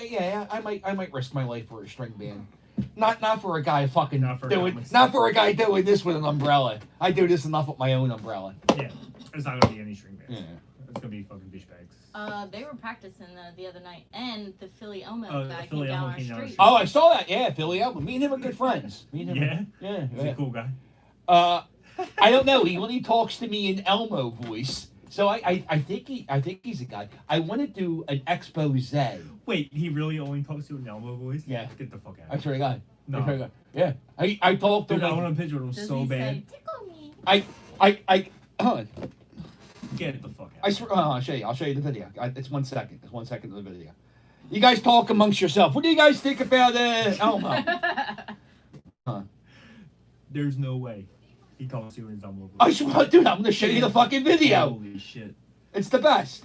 risk my life for a string band. Not for a guy fucking not for a guy doing this with an umbrella. I do this enough with my own umbrella. Yeah, it's not gonna be any string bands. Yeah. It's gonna be fucking douchebags. They were practicing the other night, and the Philly Elmo Oh, guy Philly came down Elmo our came down our street. Oh, I saw that. Yeah, Philly Elmo. Me and him are good friends. Me and him. Yeah? He's a cool guy. I don't know. He only talks to me in Elmo voice. So I think he's a guy. I want to do an expose. Wait, he really only talks to you in Elmo voice? Yeah. Get the fuck out. I swear to God. No. I swear to God. Yeah. I talked to Dude, him. I want a picture of him Does so he bad. say, tickle me? I hold on. Get the fuck out. I swear, I'll show you. I'll show you the video. It's 1 second. It's 1 second of the video. You guys talk amongst yourself. What do you guys think about Elmo? Huh. There's no way he talks to you in Elmo voice. I swear, dude, I'm gonna show you the fucking video. Holy shit. It's the best.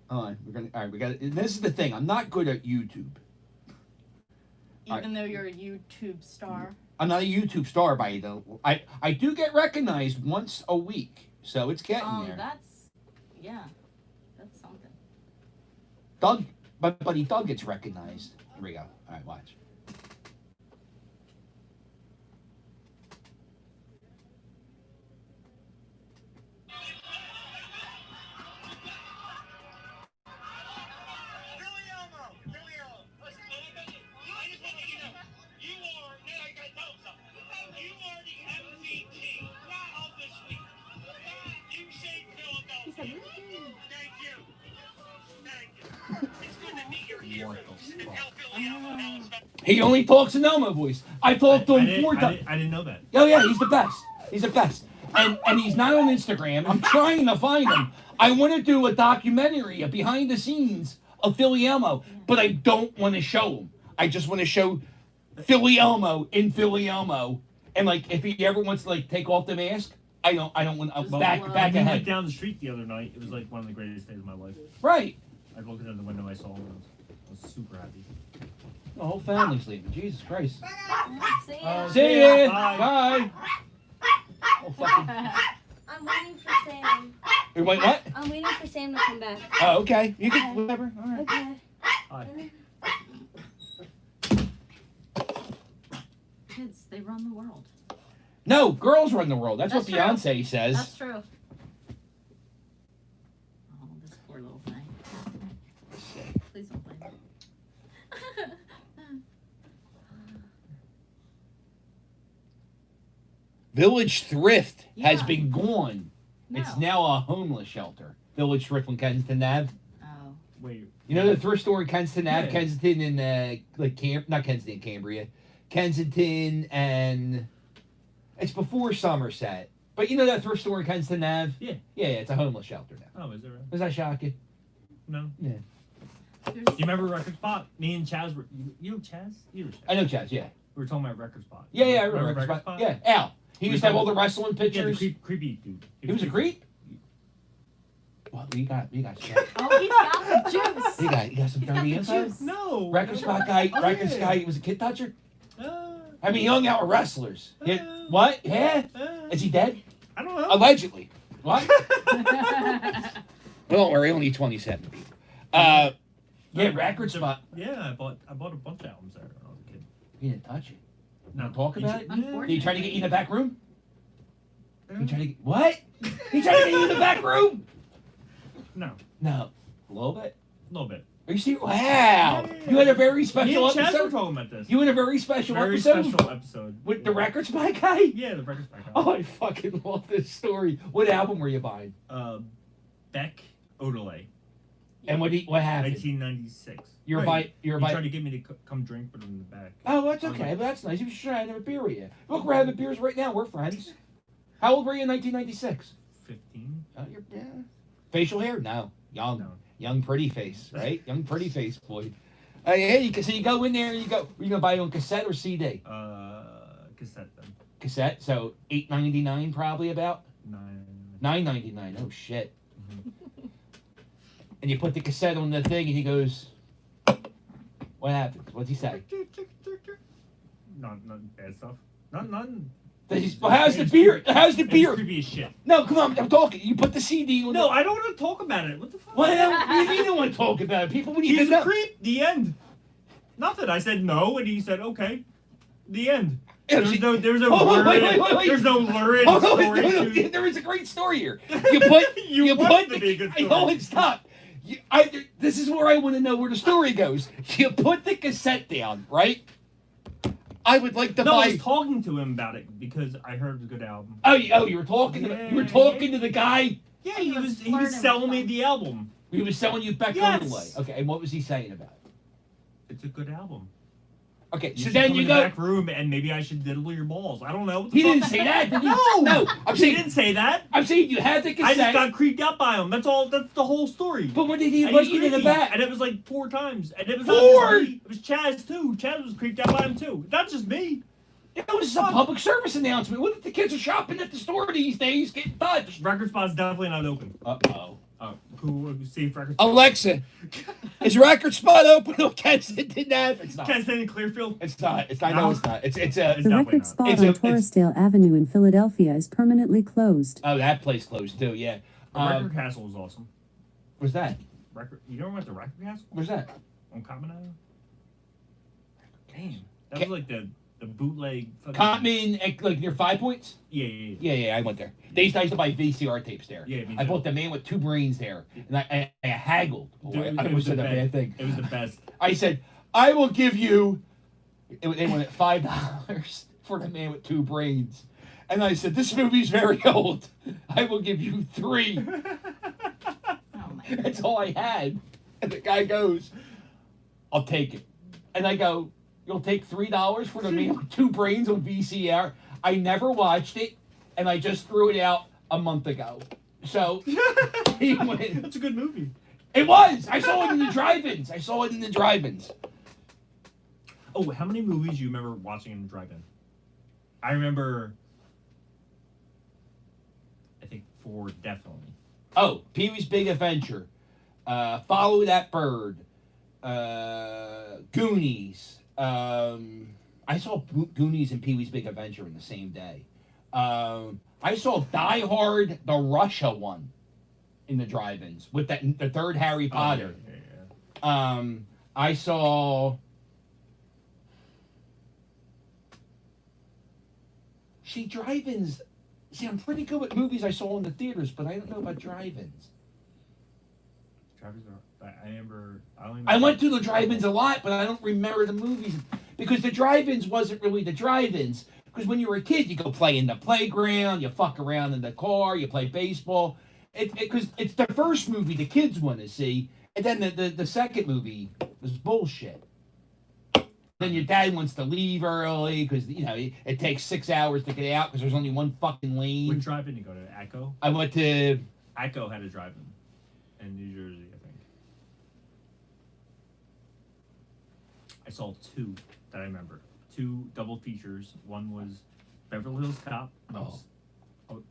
All right, we got. This is the thing. I'm not good at YouTube. Even though you're a YouTube star. I'm not a YouTube star by though. I do get recognized once a week, so it's getting there. That's something. Doug, my buddy Doug gets recognized. Here we go. All right, watch. He only talks in Elmo voice. I talked to him 4 times. I didn't know that. Oh yeah, he's the best. He's the best. And he's not on Instagram. I'm trying to find him. I want to do a documentary, a behind the scenes of Philly Elmo, but I don't want to show him. I just want to show Philly Elmo in Philly Elmo. And like, if he ever wants to like take off the mask, I don't want to back We ahead. went down the street the other night. It was like one of the greatest days of my life. Right. I looked out the window, I saw him. I was super happy. The whole family's leaving. Jesus Christ. See ya. See ya. Bye. Bye. Oh, fucking. I'm waiting for Sam. Wait, what? I'm waiting for Sam to come back. Oh, okay. You can, whatever. All right. Okay. Hi. Kids, they run the world. No, girls run the world. That's what true. Beyonce says. That's true. Oh, this poor little thing. Please don't blame me. Village Thrift has Yeah. been gone. No. It's now a homeless shelter. Village Thrift on Kensington Ave. Oh. Wait. You know the thrift store in Kensington Ave, Yeah. Kensington and not Kensington, Cambria, Kensington, and it's before Somerset. But you know that thrift store in Kensington Ave? Yeah. Yeah, it's a homeless shelter now. Oh, is it right? Does that shock you? No. Yeah. Do you remember Record Spot? Me and Chaz were. You know Chaz? You know Chaz. I know Chaz. Yeah. We were talking about Record Spot. Yeah, I remember Record Record Spot. Yeah, Al. He used to have all the wrestling Yeah, the pictures. creepy dude. He was a creep. What you got? Chaz. Oh, he's got the juice. You got some He's got dirty the info. juice. No. Record Spot guy. Oh, Record yeah. guy. He was a kid toucher. I mean, he hung out with wrestlers. What? Yeah. Is he dead? I don't know. Allegedly. What? Don't worry, only 27 people. Yeah, Record Spot. Yeah, I bought a bunch of albums there when I was a kid. You didn't touch it. No. Talk about it. Unfortunately. Did he try to get you in the back room? He tried to get what? He tried to get you in the back room? No. No. A little bit. A little bit. Are you serious? Wow. You had a very special Me and Chaz were episode. talking about this. You had a very special Very episode. special episode. With the Record Spot guy? Yeah, the Record Spot guy. Oh, I fucking love this story. What album were you buying? Beck Odelay. And what happened? 1996. You're Right. You're He by. tried to get me to come drink, but in the back. Oh, that's I was okay. like- But that's nice. You should try to have a beer with you. Look, we're having beers right now. We're friends. How old were you in 1996? 15. Oh, yeah. Facial hair? No. Young. No. Young, pretty face, right? Young, pretty face, boy. Yeah, so you go in there and you go. Were you gonna buy it on cassette or CD? Cassette then. Cassette. So $8.99 probably about. $9.99. Oh shit. And you put the cassette on the thing and he goes. What happens? What's he say? Not bad stuff. None. Well, how's the beer? How's the beer? Creepy as shit. No, come on, I'm talking. You put the CD on. No, I don't want to talk about it. What the fuck? Well, what do you mean you don't want to talk about it? People, when you He's get a creep. The end. Nothing. I said no, and he said okay. The end. There's no lurid. There's no lurid story. No, there is a great story here. You put. you put. Stop. This is where I want to know where the story goes. You put the cassette down, right? I would like to buy. I was talking to him about it because I heard it was a good album. Oh, you were talking. You were talking to the guy. Yeah, he was selling me the album. He was selling you Beck Odelay. Okay, and what was he saying about it? It's a good album. Okay, You so should then come you in go. the back room and maybe I should diddle your balls. I don't know. What the He fuck? didn't say that, did he? No, No, I'm saying- he didn't say that. I'm saying you had the I cassette. just got creeped out by him. That's all. That's the whole story. But when did he And invite he's you to the creepy. back? And it was like 4 times. And it was 4? not just me. It was Chaz too. Chaz was creeped out by him too. Not just me. It was a public service announcement. What if the kids are shopping at the store these days? Get in touch. Record Spot's definitely not open. Uh-oh. Who see Record Spot? Alexa, is Record Spot open on Kensington Ave? It's not. Kensington Clearfield? It's not. I know it's not. It's a. The record spot on Torresdale Avenue in Philadelphia is permanently closed. Oh, that place closed too. Yeah. Record Castle was awesome. Where's that? You never went to Record Castle? Where's that? On Common Avenue? Damn. That was like the bootleg. Common, like near 5 Points? Yeah. I went there. I used to buy VCR tapes there. Yeah, me I too. bought The Man with Two Brains there. And I haggled. Dude, I it was was said the a bad best. thing. It was the best. I said, I will give you. They went at $5 for The Man with Two Brains. And I said, this movie's very old. I will give you 3. That's all I had. And the guy goes, I'll take it. And I go, you'll take $3 for The Man with Two Brains on VCR? I never watched it, and I just threw it out a month ago. So he went. That's a good movie. It was. I saw it in the drive-ins. Oh, how many movies do you remember watching in the drive-in? I remember, I think 4 definitely. Oh, Pee-wee's Big Adventure, Follow That Bird, Goonies. I saw Goonies and Pee-wee's Big Adventure in the same day. I saw Die Hard, the Russia one. in the drive-ins with the third Harry Oh, Potter. yeah. I saw. See, drive-ins. See, I'm pretty good with movies I saw in the theaters, but I don't know about drive-ins. I went to the drive-ins a lot, but I don't remember the movies because the drive-ins wasn't really the drive-ins. Because when you were a kid, you go play in the playground, you fuck around in the car, you play baseball. Because it's the first movie the kids want to see, and then the second movie was bullshit. Then your dad wants to leave early because it takes 6 hours to get out because there's only one fucking lane. What drive-in you go to? Echo? I went to. Echo had a drive-in in New Jersey, I think. I saw two that I remember. Two double features. One was Beverly Hills Cop.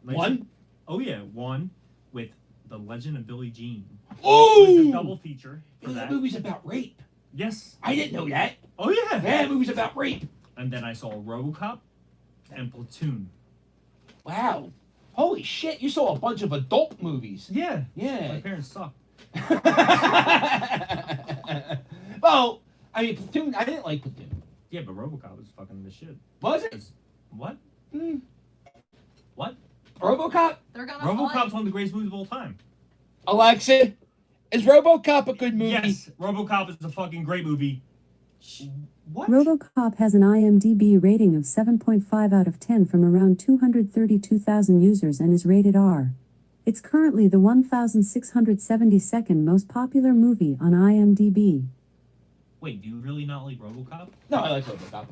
One? Oh yeah, one with The Legend of Billie Jean. Oh! It was a double feature for that movie's about rape. Yes. I didn't know that. Oh yeah. Yeah, that movie's about rape. And then I saw RoboCop and Platoon. Wow. Holy shit, you saw a bunch of adult movies. Yeah. Yeah. My parents suck. Well, I mean, Platoon, I didn't like Platoon. Yeah, but RoboCop was fucking the shit. Was it? What? What? RoboCop? RoboCop's one of the greatest movies of all time. Alexa, is RoboCop a good movie? Yes, RoboCop is a fucking great movie. What? RoboCop has an IMDb rating of 7.5 out of 10 from around 232,000 users and is rated R. It's currently the 1,672nd most popular movie on IMDb. Wait, do you really not like RoboCop? No, I like RoboCop.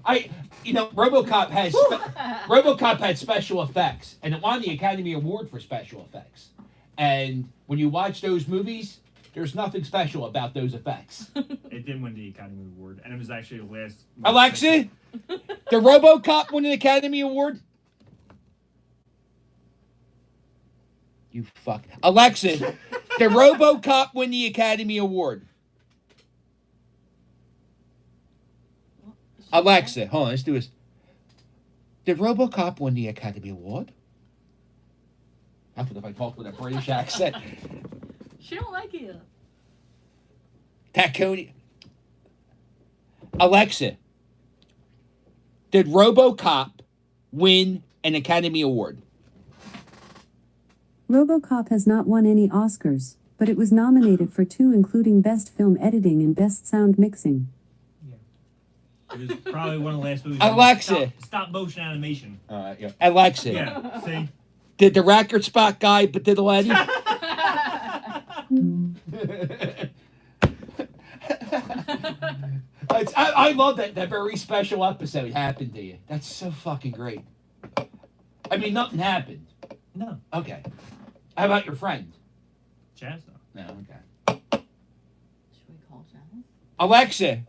RoboCop has RoboCop had special effects, and it won the Academy Award for special effects. And when you watch those movies, there's nothing special about those effects. It didn't win the Academy Award, and it was actually the last. Alexa, did RoboCop win an Academy Award? You fuck. Alexa, did RoboCop win the Academy Award? Alexa, hold on, let's do this. Did RoboCop win the Academy Award? That's what if I talk with a British accent. She don't like you. Taconi. Alexa, did RoboCop win an Academy Award? RoboCop has not won any Oscars, but it was nominated for 2, including Best Film Editing and Best Sound Mixing. It was probably one of the last movies. Alexa. Stop motion animation. Yeah. Alexa. Yeah, see? Did the record spot guy but did Aladdin? I love that very special episode happened to you. That's so fucking great. I mean, nothing happened. No. Okay. How about your friend? Chaz? No, okay. Should we call Janice? Alexa.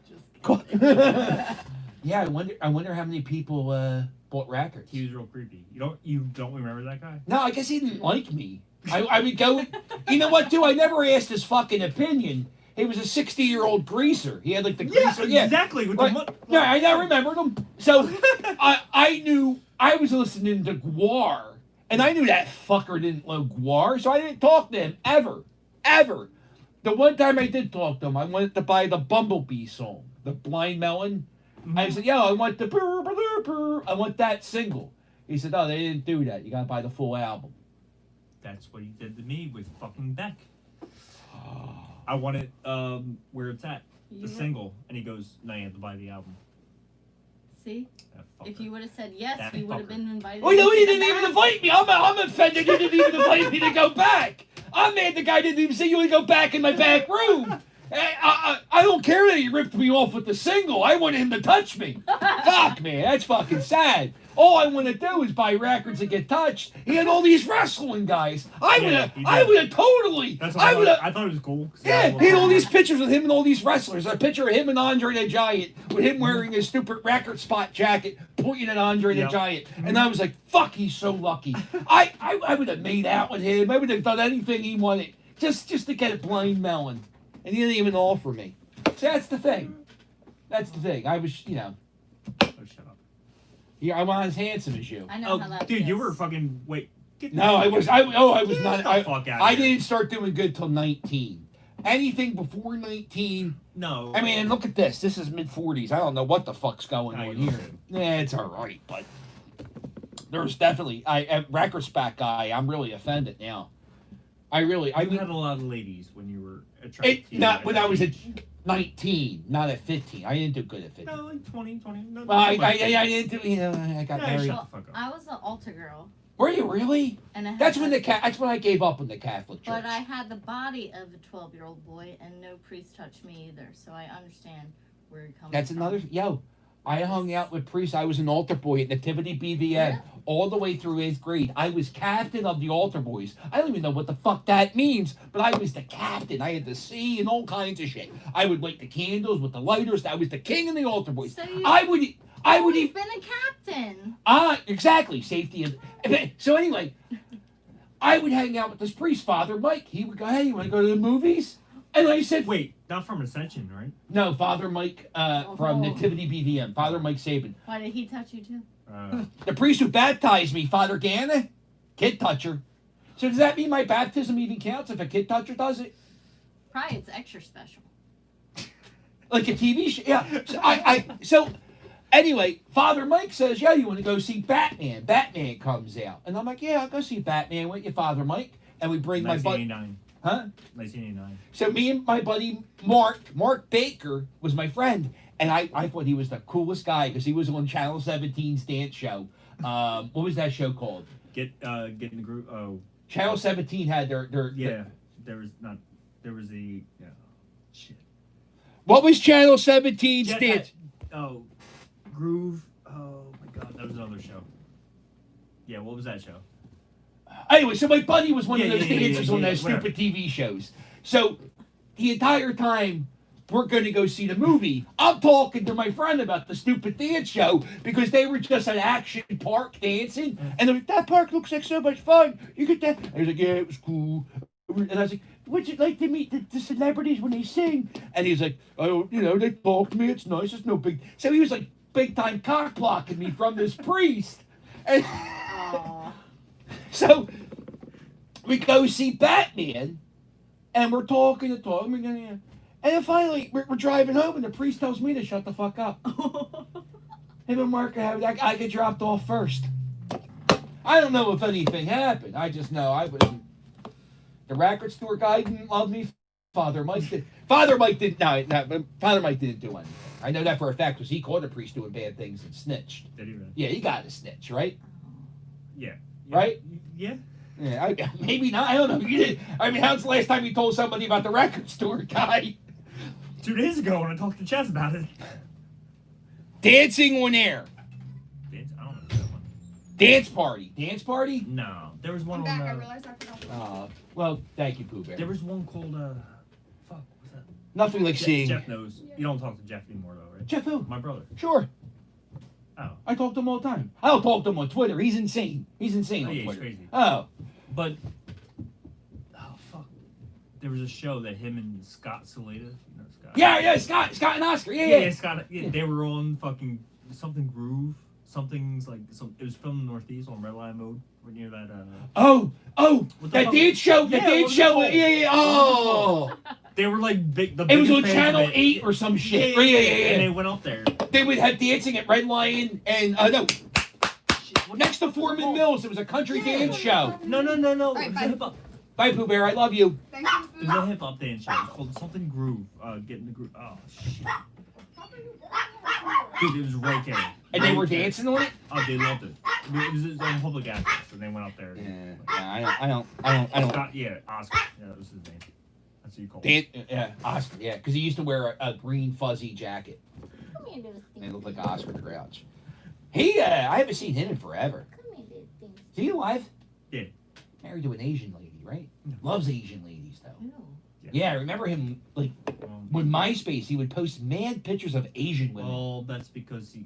Yeah, I wonder how many people bought records. He was real creepy. You don't remember that guy? No, I guess he didn't like me. I would go. You know what, too? I never asked his fucking opinion. He was a 60-year-old greaser. He had like the greaser. Yeah, exactly. With the yeah, I now remembered him. So I knew I was listening to Guar, and I knew that fucker didn't love Guar, so I didn't talk to him ever. The one time I did talk to him, I wanted to buy the Bumblebee song, the Blind Melon. Mm-hmm. I said, "Yo, I want the purr, purr, purr. I want that single." He said, "Oh, they didn't do that. You gotta buy the full album." That's what he did to me with fucking Beck. I wanted Where It's At, the single, and he goes, "No, you have to buy the album." See? If you would have said yes, That you would have fucker. been invited. Oh, no, he didn't even invite me. I'm offended he didn't even invite me to go back. I'm mad the guy didn't even say you would go back in my back room. I don't care that he ripped me off with the single. I wanted him to touch me. Fuck, man, that's fucking sad. All I want to do is buy records and get touched. He had all these wrestling guys. I would have totally. That's what I thought it was cool. Yeah, he had all these pictures with him and all these wrestlers. A picture of him and Andre the Giant, with him wearing his stupid record spot jacket, pointing at Andre the Giant. And I was like, fuck, he's so lucky. I would have made out with him. I would have done anything he wanted just to get a Blind Melon. And he didn't even offer me. So that's the thing. I was, Oh, shut up. Yeah, I'm not as handsome as you. I know how that Dude, you feels. were fucking. Wait, No, I was not. the fuck out I here. didn't start doing good till 19. Anything before 19. No. I mean, look at this. This is mid 40s. I don't know what the fuck's going No, on you're here. Yeah, it's all right, but there's definitely at retrospect guy. I'm really offended now. I You mean, had a lot of ladies when you were attracted to not when that I was at age. 19, not at 15. I didn't do good at 15. No, like 20. No, Well, I not much. didn't do. You know, I got Yeah, married. shut the fuck up. I was an altar girl, Were you really? and I had That's when that's when I gave up on the Catholic Church. but I had the body of a 12-year-old boy, and no priest touched me either. So I understand where you're coming That's from. another. Yo, I hung out with priests. I was an altar boy at Nativity BVM all the way through 8th grade. I was captain of the altar boys. I don't even know what the fuck that means, but I was the captain. I had the C and all kinds of shit. I would light the candles with the lighters. I was the king of the altar boys. So you I would always even. been a captain. Exactly. Safety. So anyway, I would hang out with this priest, Father Mike. He would go, "Hey, you want to go to the movies?" And I said, "Wait, not from Ascension, right?" No, Father Mike from Nativity BVM. Father Mike Saban. Why did he touch you too? The priest who baptized me, Father Ganna, kid toucher. So does that mean my baptism even counts if a kid toucher does it? Probably it's extra special. Like a TV show? Yeah. So anyway, Father Mike says, "Yeah, you want to go see Batman? Batman comes out." And I'm like, "Yeah, I'll go see Batman with you, Father Mike." And we bring my buddy. 1989. Huh? 1989. So me and my buddy Mark Baker was my friend, and I thought he was the coolest guy because he was on Channel 17's dance show. What was that show called? Get in the group. Oh. Channel 17 had their Yeah. There was the shit. What was Channel 17's dance? Oh, Groove. Oh my god, that was another show. Yeah, what was that show? Anyway, so my buddy was one of those dancers on those whatever. stupid TV shows. So the entire time we're going to go see the movie, I'm talking to my friend about the stupid dance show because they were just at Action Park dancing, and they're like, "That park looks like so much fun. You get that?" And he was like, "Yeah, it was cool." And I was like, "What's it like to meet the celebrities when they sing?" And he was like, "Oh, they talk to me. It's nice. It's no big." So he was like big time cock blocking me from this priest. And so we go see Batman, and we're talking and talking. And then finally, we're driving home, and the priest tells me to shut the fuck up. Him and Mark I get dropped off first. I don't know if anything happened. I just know I was. The record store guy didn't love me. Father Mike did. Father Mike didn't. No, Father Mike didn't do anything. I know that for a fact because he caught a priest doing bad things and snitched. Did he really? Yeah, he got to snitch, right? Yeah. Right? Yeah. Yeah, maybe not. I don't know. You did. I mean, how's the last time you told somebody about the record store guy? 2 days ago when I talked to Chess about it. Dancing on air. I don't know that one. Dance party. Dance party? No, there was one I'm back. I on. realized I forgot. Well, thank you, Pooh Bear. There was one called. Fuck, what's that? Nothing like seeing. Jeff knows. You don't talk to Jeff anymore, though, right? Jeff who? My brother. Sure. Oh. I talk to him all the time. I don't talk to him on Twitter. He's insane. He's insane Oh, on yeah, he's Twitter. crazy. Oh. But. Oh, fuck. There was a show that him and Scott Salata. You know Scott? Yeah, Scott and Oscar. Yeah. Scott. Yeah, they were on fucking something Groove. Something's like it was filmed in the Northeast on Red Line Mode. Near that. Oh, What the that fuck? dance show. Yeah, That dance what was it show. called? Yeah. Oh. They were like big. It was on biggest fans Channel of it. 8 or some shit. Yeah. Yeah. And they went up there. They would have dancing at Red Lion and no. Next to Foreman Mills, it was a country dance show. No. Right, It was bye. a hip hop. Bye, Pooh Bear. I love you. Thank you. It was a hip hop dance show. It was called something Groove. Getting the groove. Oh shit. Dude, it was right there. And they were dancing on it. Oh, they loved it. It was on public access, and they went up there. Yeah. I don't. Scott, yeah, Oscar. Yeah, that was his name. That's what you call Yeah, Oscar. Yeah, because he used to wear a green fuzzy jacket. Come here, little And thing. it looked like Oscar the Grouch. He, I haven't seen him in forever. Come here, little thing. Is he alive? Yeah. Married to an Asian lady, right? Loves Asian ladies, though. Ew. Yeah, I remember him, like, with MySpace, he would post mad pictures of Asian women. Oh, that's because he.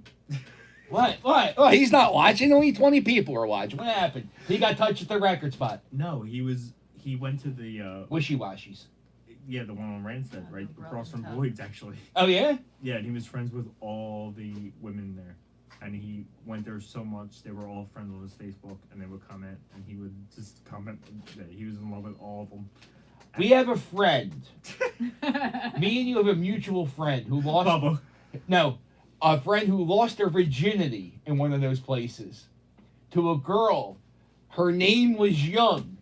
What? Oh, he's not watching. Only 20 people are watching. What happened? He got touched at the record spot. No, he went to the. Wishy-washies. Yeah, the one on Randstad, right across from Boyd's, actually. Oh, yeah? Yeah, and he was friends with all the women there. and he went there so much they were all friends on his Facebook, and they would comment, and he would just comment that he was in love with all of them. We have a friend. Me and you have a mutual friend who lost. Bubba. No, a friend who lost her virginity in one of those places to a girl. Her name was Young,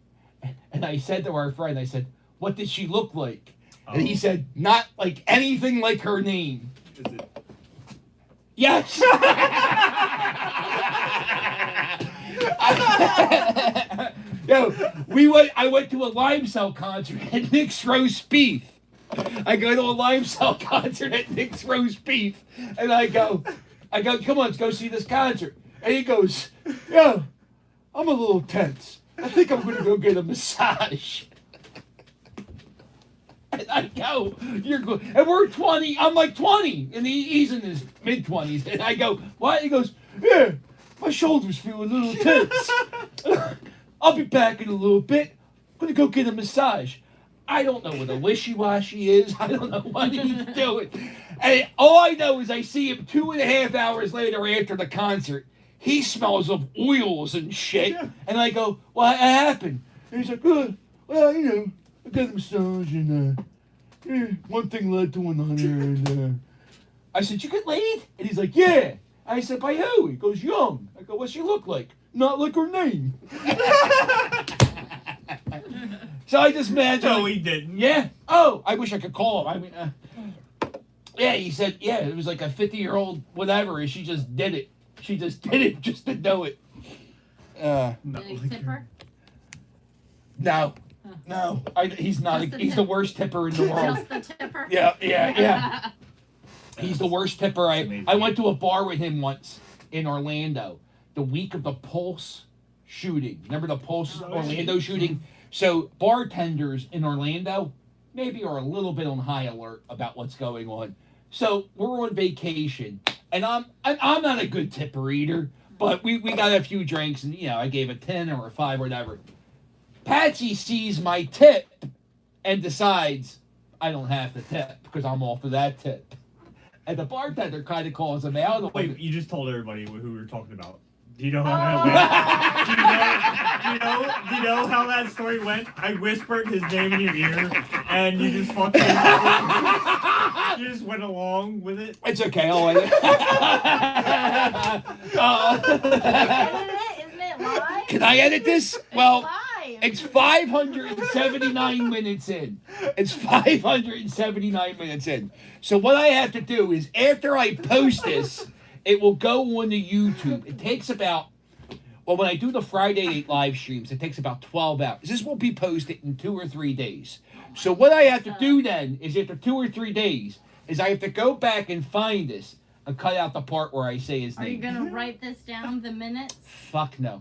and I said to our friend, I said, "What did she look like?" And he said, "Not like anything like her name." Is it? Yes. Yo, I went to a Limesell concert at Nick's Roast Beef. I go to a Limesell concert at Nick's Roast Beef, and I go, come on, let's go see this concert. And he goes, "Yo, I'm a little tense. I think I'm gonna go get a massage." And I go, "You're good." And we're 20. I'm like 20, and he's in his mid-20s. And I go, "What?" He goes, "Yeah, my shoulders feel a little tense. I'll be back in a little bit. I'm gonna go get a massage." I don't know what a wishy-washy is. I don't know what he's doing. And all I know is I see him 2.5 hours later after the concert. He smells of oils and shit. Yeah. And I go, "What happened?" And he's like, "Oh, well, you know, I got a massage and one thing led to another." And I said, "You get laid?" And he's like, "Yeah." I said, "By who?" He goes, "Young." I go, "What's she look like?" "Not like her name." So I just imagine. No, he didn't. Yeah. Oh, I wish I could call him. I mean, yeah, he said, yeah, it was like a 50-year-old whatever, and she just did it. She just did it just to know it. Did he tip her? No. No. He's not. He's the worst tipper in the world. Just the tipper? Yeah. He's the worst tipper. I went to a bar with him once in Orlando, the week of the Pulse shooting. Remember the Pulse Orlando shooting? So bartenders in Orlando maybe are a little bit on high alert about what's going on. So we're on vacation, and I'm not a good tipper either, but we got a few drinks, and I gave a 10 or a 5 or whatever. Patsy sees my tip and decides I don't have to tip because I'm off of that tip. And the bartender kind of calls him out. Wait, you just told everybody who we were talking about. Do you know how that went? Do you know how that story went? I whispered his name in your ear, and you just fucking you just went along with it. It's okay. I'll edit Isn't it live? Can I edit this? Well, live. It's 579 minutes in. It's 579 minutes in. So what I have to do is after I post this, it will go on to YouTube. It takes about, when I do the Friday night live streams, it takes about 12 hours. This will be posted in 2 or 3 days. So what I have to do then is after 2 or 3 days is I have to go back and find this and cut out the part where I say his name. Are you going to write this down, the minutes? Fuck no.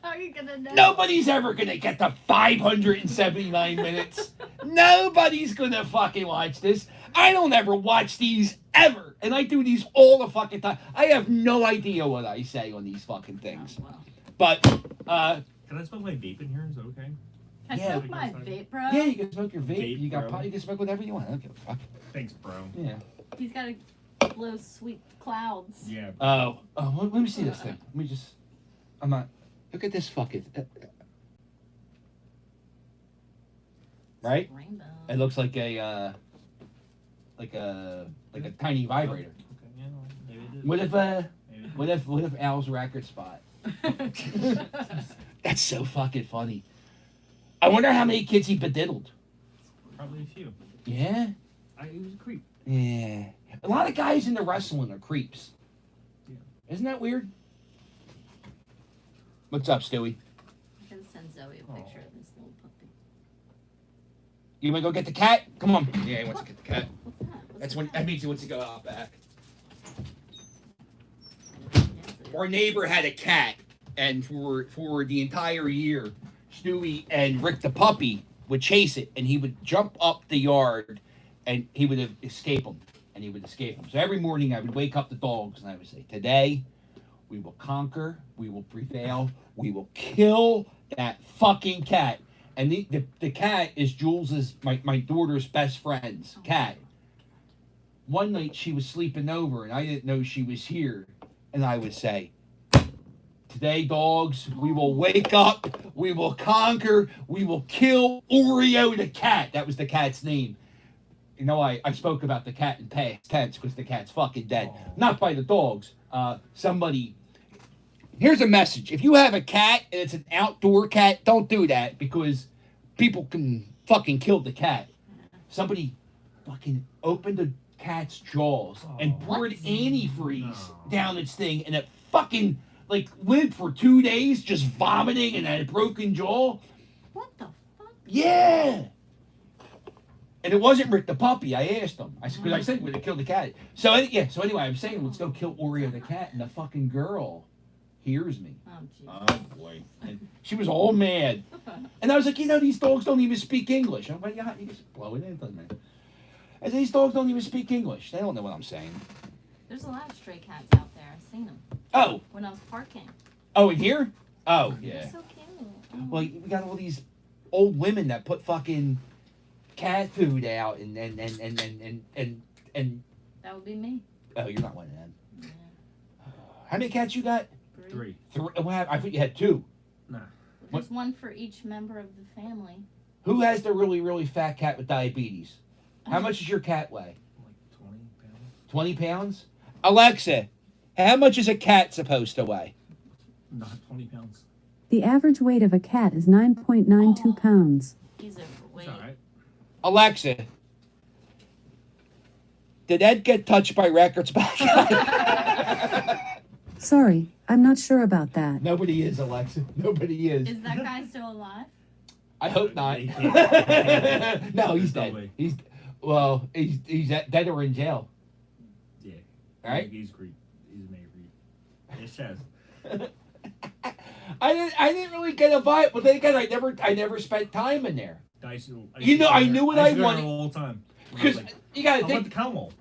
How are you going to know? Nobody's ever going to get to 579 minutes. Nobody's going to fucking watch this. I don't ever watch these ever. And I do these all the fucking time. I have no idea what I say on these fucking things. Oh, well. But, Can I smoke my vape in here? Is that okay? Can I smoke my vape, bro? Yeah, you can smoke your vape. Vape, You got bro. pot. You can smoke whatever you want. I don't give a fuck. Thanks, bro. Yeah. He's got to blow sweet clouds. Yeah. Oh, let me see this thing. Let me just. I'm not. Look at this fucking. Right? Rainbow. It looks like a tiny vibrator. Okay, yeah, well, maybe it is. What if Al's record spot? That's so fucking funny. I wonder how many kids he bediddled. Probably a few. Yeah? He was a creep. Yeah. A lot of guys into wrestling are creeps. Yeah. Isn't that weird? What's up, Stewie? I can send Zoe a picture of this little puppy. You wanna go get the cat? Come on. Yeah, he wants to get the cat. What's that? That's when that means he wants to go out back. Our neighbor had a cat, and for the entire year, Stewie and Rick the puppy would chase it, and he would jump up the yard, and he would escape him, So every morning I would wake up the dogs, and I would say, "Today, we will conquer, we will prevail, we will kill that fucking cat." And the cat is Jules's, my daughter's best friend's cat. One night she was sleeping over, and I didn't know she was here. And I would say, today, dogs, we will wake up, we will conquer, we will kill Oreo the cat. That was the cat's name. You know, I spoke about the cat in past tense because the cat's fucking dead. Not by the dogs. Somebody. Here's a message. If you have a cat and it's an outdoor cat, don't do that because people can fucking kill the cat. Somebody fucking opened the cat's jaws and poured antifreeze down its thing, and it fucking like lived for 2 days just vomiting and had a broken jaw. What the fuck? Yeah. And it wasn't Rick the puppy. I asked him. Because I said we're gonna kill the cat. So yeah. So anyway, I'm saying let's go kill Oreo the cat, and the fucking girl hears me. Oh boy. And she was all mad. And I was like, these dogs don't even speak English. I'm like, yeah, you just blow it in, doesn't matter. I said, these dogs don't even speak English. They don't know what I'm saying. There's a lot of stray cats out there. I've seen them. Oh. When I was parking. Oh, in here? Oh, yeah. They're so cute. Well, we got all these old women that put fucking cat food out and That would be me. oh, you're not one of them. Yeah. How many cats you got? 3. I thought you had 2. Nah. There's one for each member of the family. Who has the really, really fat cat with diabetes? How much does your cat weigh? Like 20 pounds. 20 pounds? Alexa, how much is a cat supposed to weigh? Not 20 pounds. The average weight of a cat is 9.92 pounds. He's overweight. All right. Alexa, did Ed get touched by records back? Sorry, I'm not sure about that. Nobody is, Alexa. Nobody is. Is that guy still alive? I hope not. No, he's dead. He's dead or in jail. Yeah. All right. He's Greek. He's made Greek. It says. I didn't really get a vibe, but then again, I never spent time in there. I knew what I wanted all the time. because you got to I think. went to Commonwealth.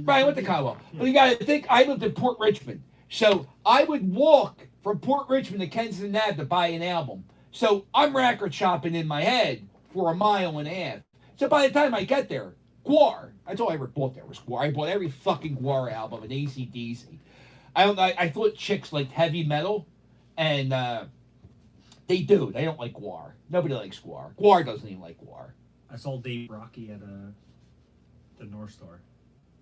Right, I went to Commonwealth, but you got to think. I lived in Port Richmond, so I would walk from Port Richmond to Kensington Ave to buy an album. So I'm record shopping in my head for 1.5 miles. So by the time I get there, Gwar. That's all I ever bought there was Gwar. I bought every fucking Gwar album and AC/DC. I thought chicks liked heavy metal, and they do. They don't like Gwar. Nobody likes Gwar. Gwar doesn't even like Gwar. I saw Dave Rocky at the North Star.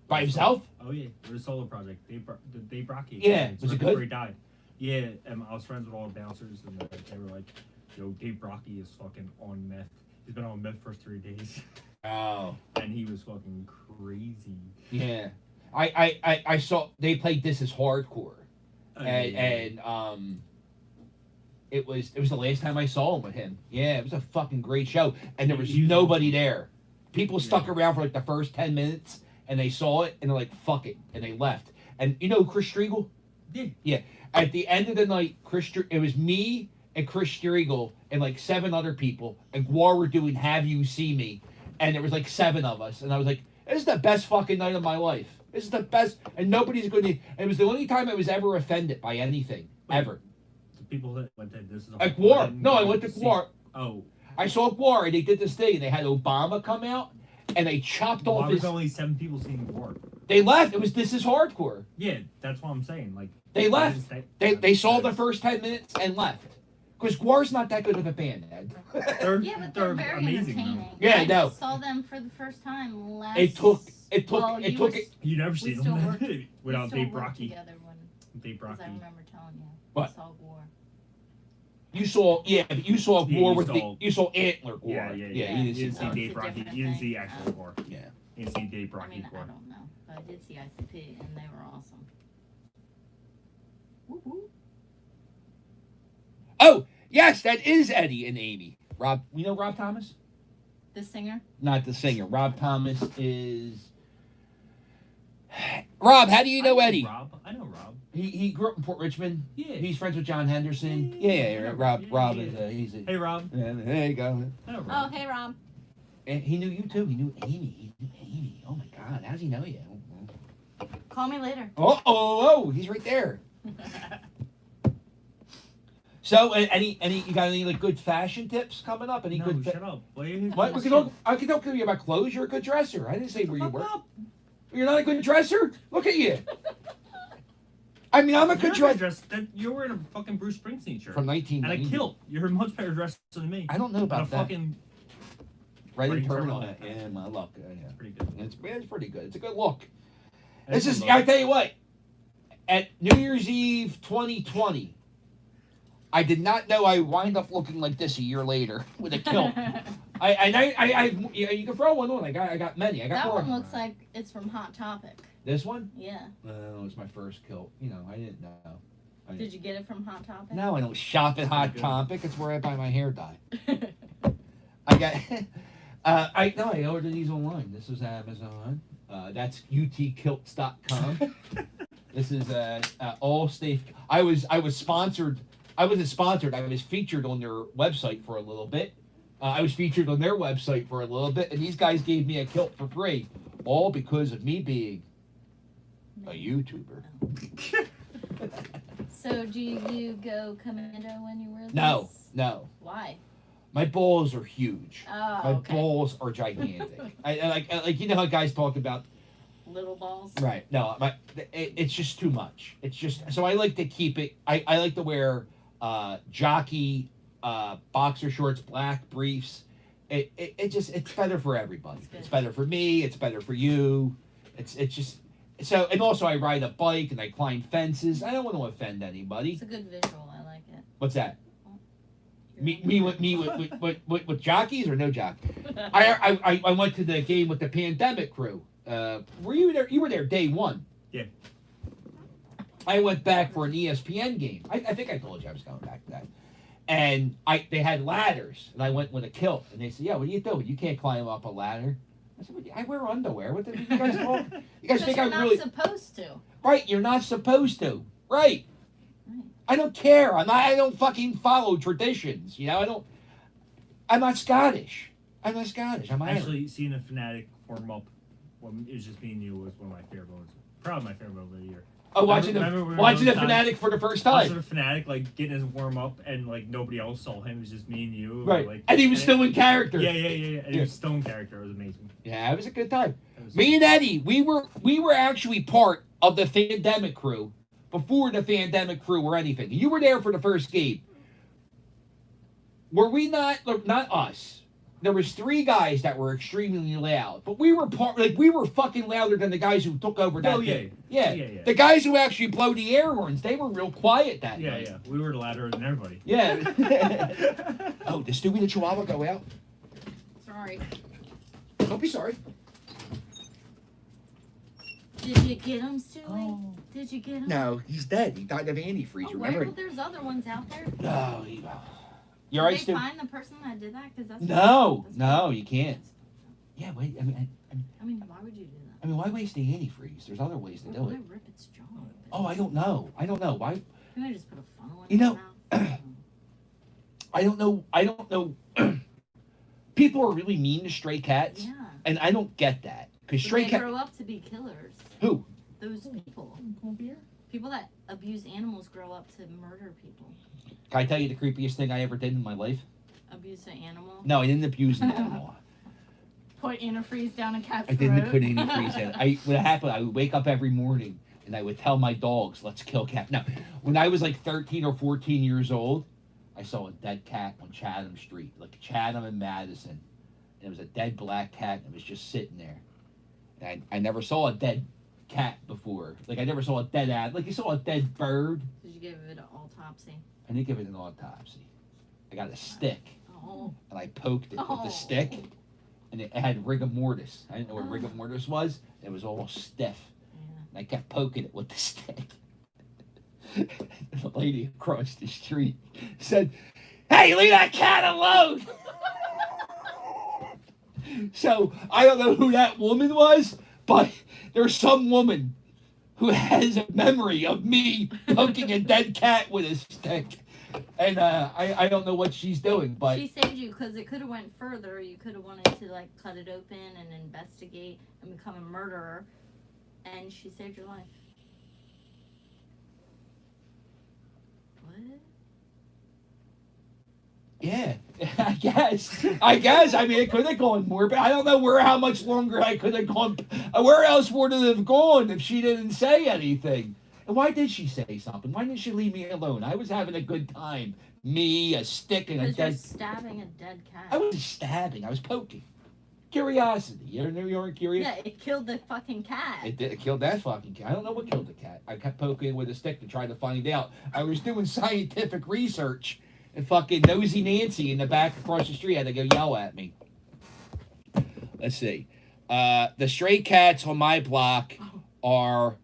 By himself? Oh yeah, it was a solo project. Dave Rocky. Yeah, was it good? Before he died. Yeah, I was friends with all the bouncers, and they were like, "Yo, Dave Rocky is fucking on meth. He's been on meth for 3 days." Oh. And he was fucking crazy. Yeah. I saw they played This Is Hardcore. And it was the last time I saw him with him. Yeah, it was a fucking great show. And there was nobody there. People stuck around for like the first 10 minutes and they saw it and they're like, fuck it. And they left. And you know Chris Striegel? Yeah. Yeah. At the end of the night, it was me and Chris Striegel and like 7 other people. And Gwar were doing Have You See Me. And there was like 7 of us. And I was like, this is the best fucking night of my life. This is the best. And nobody's going to. It was the only time I was ever offended by anything. Ever. The people that went to This Is At Gwar. No, I went to Gwar. Oh. I saw Gwar and they did this thing. They had Obama come out and they chopped off Why was his. only 7 people seeing Gwar? They left. It was This Is Hardcore. Yeah, that's what I'm saying. Like They left. They saw the first 10 minutes and left. Because Gwar's not that good of a band, Ed. Yeah, but they're very amazing, entertaining. Yeah, I no. just saw them for the first time last. It took. You never we seen still them worked- without we still Dave worked Rocky. together when, Dave because Rocky. I remember telling you. What? I saw War. You saw, but you saw Yeah, Gwar you with saw- you saw Antler Gwar. Yeah. You You didn't see Oh, Dave it's a Rocky. different You didn't thing. see actual Gwar. Yeah. You didn't see Dave I Rocky mean, I Gwar. don't know, but I did see ICP, and they were awesome. Woo woo. Oh, yes, that is Eddie and Amy. Rob, you know Rob Thomas? The singer? Not the singer. Rob Thomas is. Rob, how do you know Eddie? I know Rob. He grew up in Port Richmond. Yeah. He's friends with John Henderson. Yeah. Rob is he's a. Hey, Rob. Yeah, there you go. Hello, Oh, hey, Rob. And he knew you too. He knew Amy. Oh my God, how does he know you? Call me later. Oh, he's right there. So, any you got any like good fashion tips coming up? Any No, good? shut up. What? I can talk to you about clothes. You're a good dresser. I didn't say where you work. You're not a good dresser. Look at you. I mean, I'm a You're good better dress. dressed. You're wearing a fucking Bruce Springsteen shirt From and 1990. a kilt. You're much better dressed than me. I don't know about and a that. Fucking Writing Writing terminal terminal. hat. Yeah, my luck. Yeah. pretty good. It's pretty good. It's a good look. It's This a is, look. I tell you what, at New Year's Eve 2020, I did not know I wind up looking like this a year later with a kilt. You can throw one on. I got many. I got That more. one looks like it's from Hot Topic. This one? Yeah. Oh, it's my first kilt. You know, I didn't know. Did you get it from Hot Topic? No, I don't shop at Hot Topic. It's where I buy my hair dye. I got. I ordered these online. This is Amazon. That's utkilts.com. This is Allstate. I was sponsored. I wasn't sponsored. I was featured on their website for a little bit. I was featured on their website for a little bit, and these guys gave me a kilt for free, all because of me being a YouTuber. So do you go commando when you wear this? No. Why? My balls are huge. Oh, My okay. balls are gigantic. I like you know how guys talk about Little balls. right. No, it's just too much. It's just so I like to keep it. I like to wear jockey boxer shorts, black briefs. It's better for everybody. It's better for me. It's better for you. It's just so and also I ride a bike and I climb fences. I don't want to offend anybody. It's a good visual. I like it. What's that? Me with jockeys or no jockeys? I went to the game with the pandemic crew. Were you there? You were there day one. Yeah. I went back for an ESPN game. I think I told you I was going back to that. And they had ladders, and I went with a kilt. And they said, "Yeah, what are you doing? You can't climb up a ladder." I said, "I wear underwear. What the you guys talk? You guys think you're I'm not really supposed to. right? You're not supposed to, right?" I don't care. I don't fucking follow traditions. You know, I'm not Scottish. I'm Irish. Actually, seeing a Fanatic warm up when it was just me and you was one of my favorite moments. Probably my favorite moment of the year. Oh, watching the Fanatic for the first time. Watching the Fanatic, like getting his warm up, and like nobody else saw him. It was just me and you. Right. Like, And he was still in character. Yeah. And he was still in character. It was amazing. Yeah, it was a good time. Me and Eddie, we were actually part of the Fandemic crew before the Fandemic crew or anything. You were there for the first game. Were we not? Look, not us. There was 3 guys that were extremely loud, but we were we were fucking louder than the guys who took over that. Oh yeah. Thing. Yeah. The guys who actually blow the air horns, they were real quiet that night. Yeah. We were louder than everybody. Yeah. Oh, did Stewie the Chihuahua go out? Sorry. Don't be sorry. Did you get him, Stewie? Oh. Did you get him? No, he's dead. He died of antifreeze. Oh, Remember? well, there's other ones out there. No, you're Did right, they Stu. find the person that did that? Because that's No, you can't. Yeah, wait. I mean, why would you do that? I mean, why waste the antifreeze? There's other ways to do Why it. rip its jaw? Oh, I don't know. Why? You might just put a funnel in You its know, mouth. I don't know. People are really mean to stray cats, Yeah. and I don't get that because But stray they cats. grow up to be killers. Who? Those people. People that abuse animals grow up to murder people. Can I tell you the creepiest thing I ever did in my life? Abuse an animal. No, I didn't abuse an animal. Put antifreeze down a cat's I didn't throat. put antifreeze in. What happened? I would wake up every morning and I would tell my dogs, "Let's kill cat." Now, when I was like 13 or 14 years old, I saw a dead cat on Chatham Street, like Chatham and Madison. And it was a dead black cat. And it was just sitting there. And I never saw a dead cat before. Like I never saw a dead like you saw a dead bird. Did you give it an autopsy? I didn't give it an autopsy. I got a stick Oh. and I poked it with the stick, and it had rigor mortis. I didn't know what rigor mortis was. It was all stiff. And I kept poking it with the stick. And the lady across the street said, "Hey, leave that cat alone!" So I don't know who that woman was, but there's some woman who has a memory of me poking a dead cat with a stick. And I don't know what she's doing, but She saved you because it could have went further. You could have wanted to like cut it open and investigate and become a murderer, and she saved your life. What? yeah, I guess. I mean, it could have gone more, but I don't know how much longer I could have gone. Where else would it have gone if she didn't say anything? And why did she say something? Why didn't she leave me alone? I was having a good time. Me, a stick, and a Because you're dead. stabbing a dead cat. I wasn't stabbing. I was poking. Curiosity. You know you weren't curious? Yeah, it killed the fucking cat. It killed that fucking cat. I don't know what killed the cat. I kept poking with a stick to try to find out. I was doing scientific research, and fucking Nosy Nancy in the back across the street had to go yell at me. Let's see. The stray cats on my block are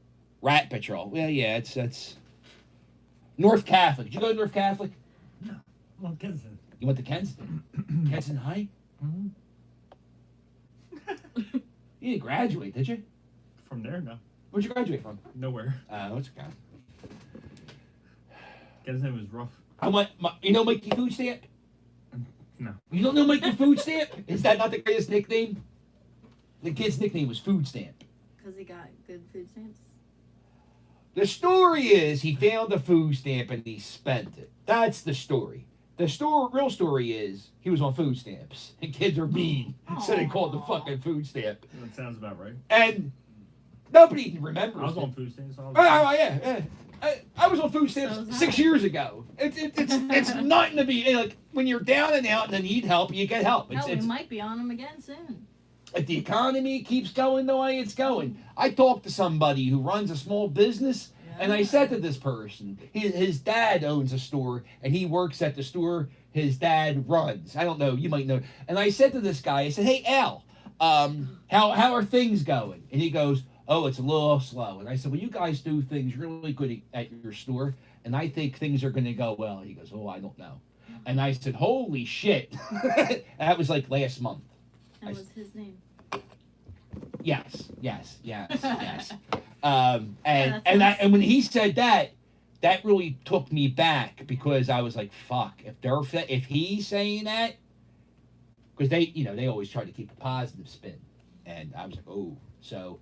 Rat Patrol. Well, yeah, it's North Catholic. Did you go to North Catholic? No. Well, Kensington. You went to Kensington? Kensington High? Mm-hmm. You didn't graduate, did you? From there, no. Where'd you graduate from? Nowhere. It's okay. Kensington was rough. I went. You know Mikey Food Stamp? No. You don't know Mikey Food Stamp? Is that not the greatest nickname? The kid's nickname was Food Stamp. Because he got good food stamps. The story is he found a food stamp and he spent it. That's the story. The real story is he was on food stamps and kids are mean, so they call it the fucking food stamp. That sounds about right. And nobody remembers. I was on food stamps. Yeah. I was on food stamps 6 years ago. It's nothing to be like when you're down and out and need help, you get help. Hell, we might be on them again soon. If the economy keeps going the way it's going, I talked to somebody who runs a small business, and I said to this person, his dad owns a store, and he works at the store his dad runs. I don't know, you might know. And I said to this guy, I said, hey, Al, how are things going? And he goes, oh, it's a little slow. And I said, well, you guys do things really good at your store, and I think things are going to go well. He goes, oh, I don't know. And I said, holy shit. That was like last month. That was his name. Yes. And when he said that really took me back because I was like, fuck, if he's saying that, because they always try to keep a positive spin, and I was like, oh, so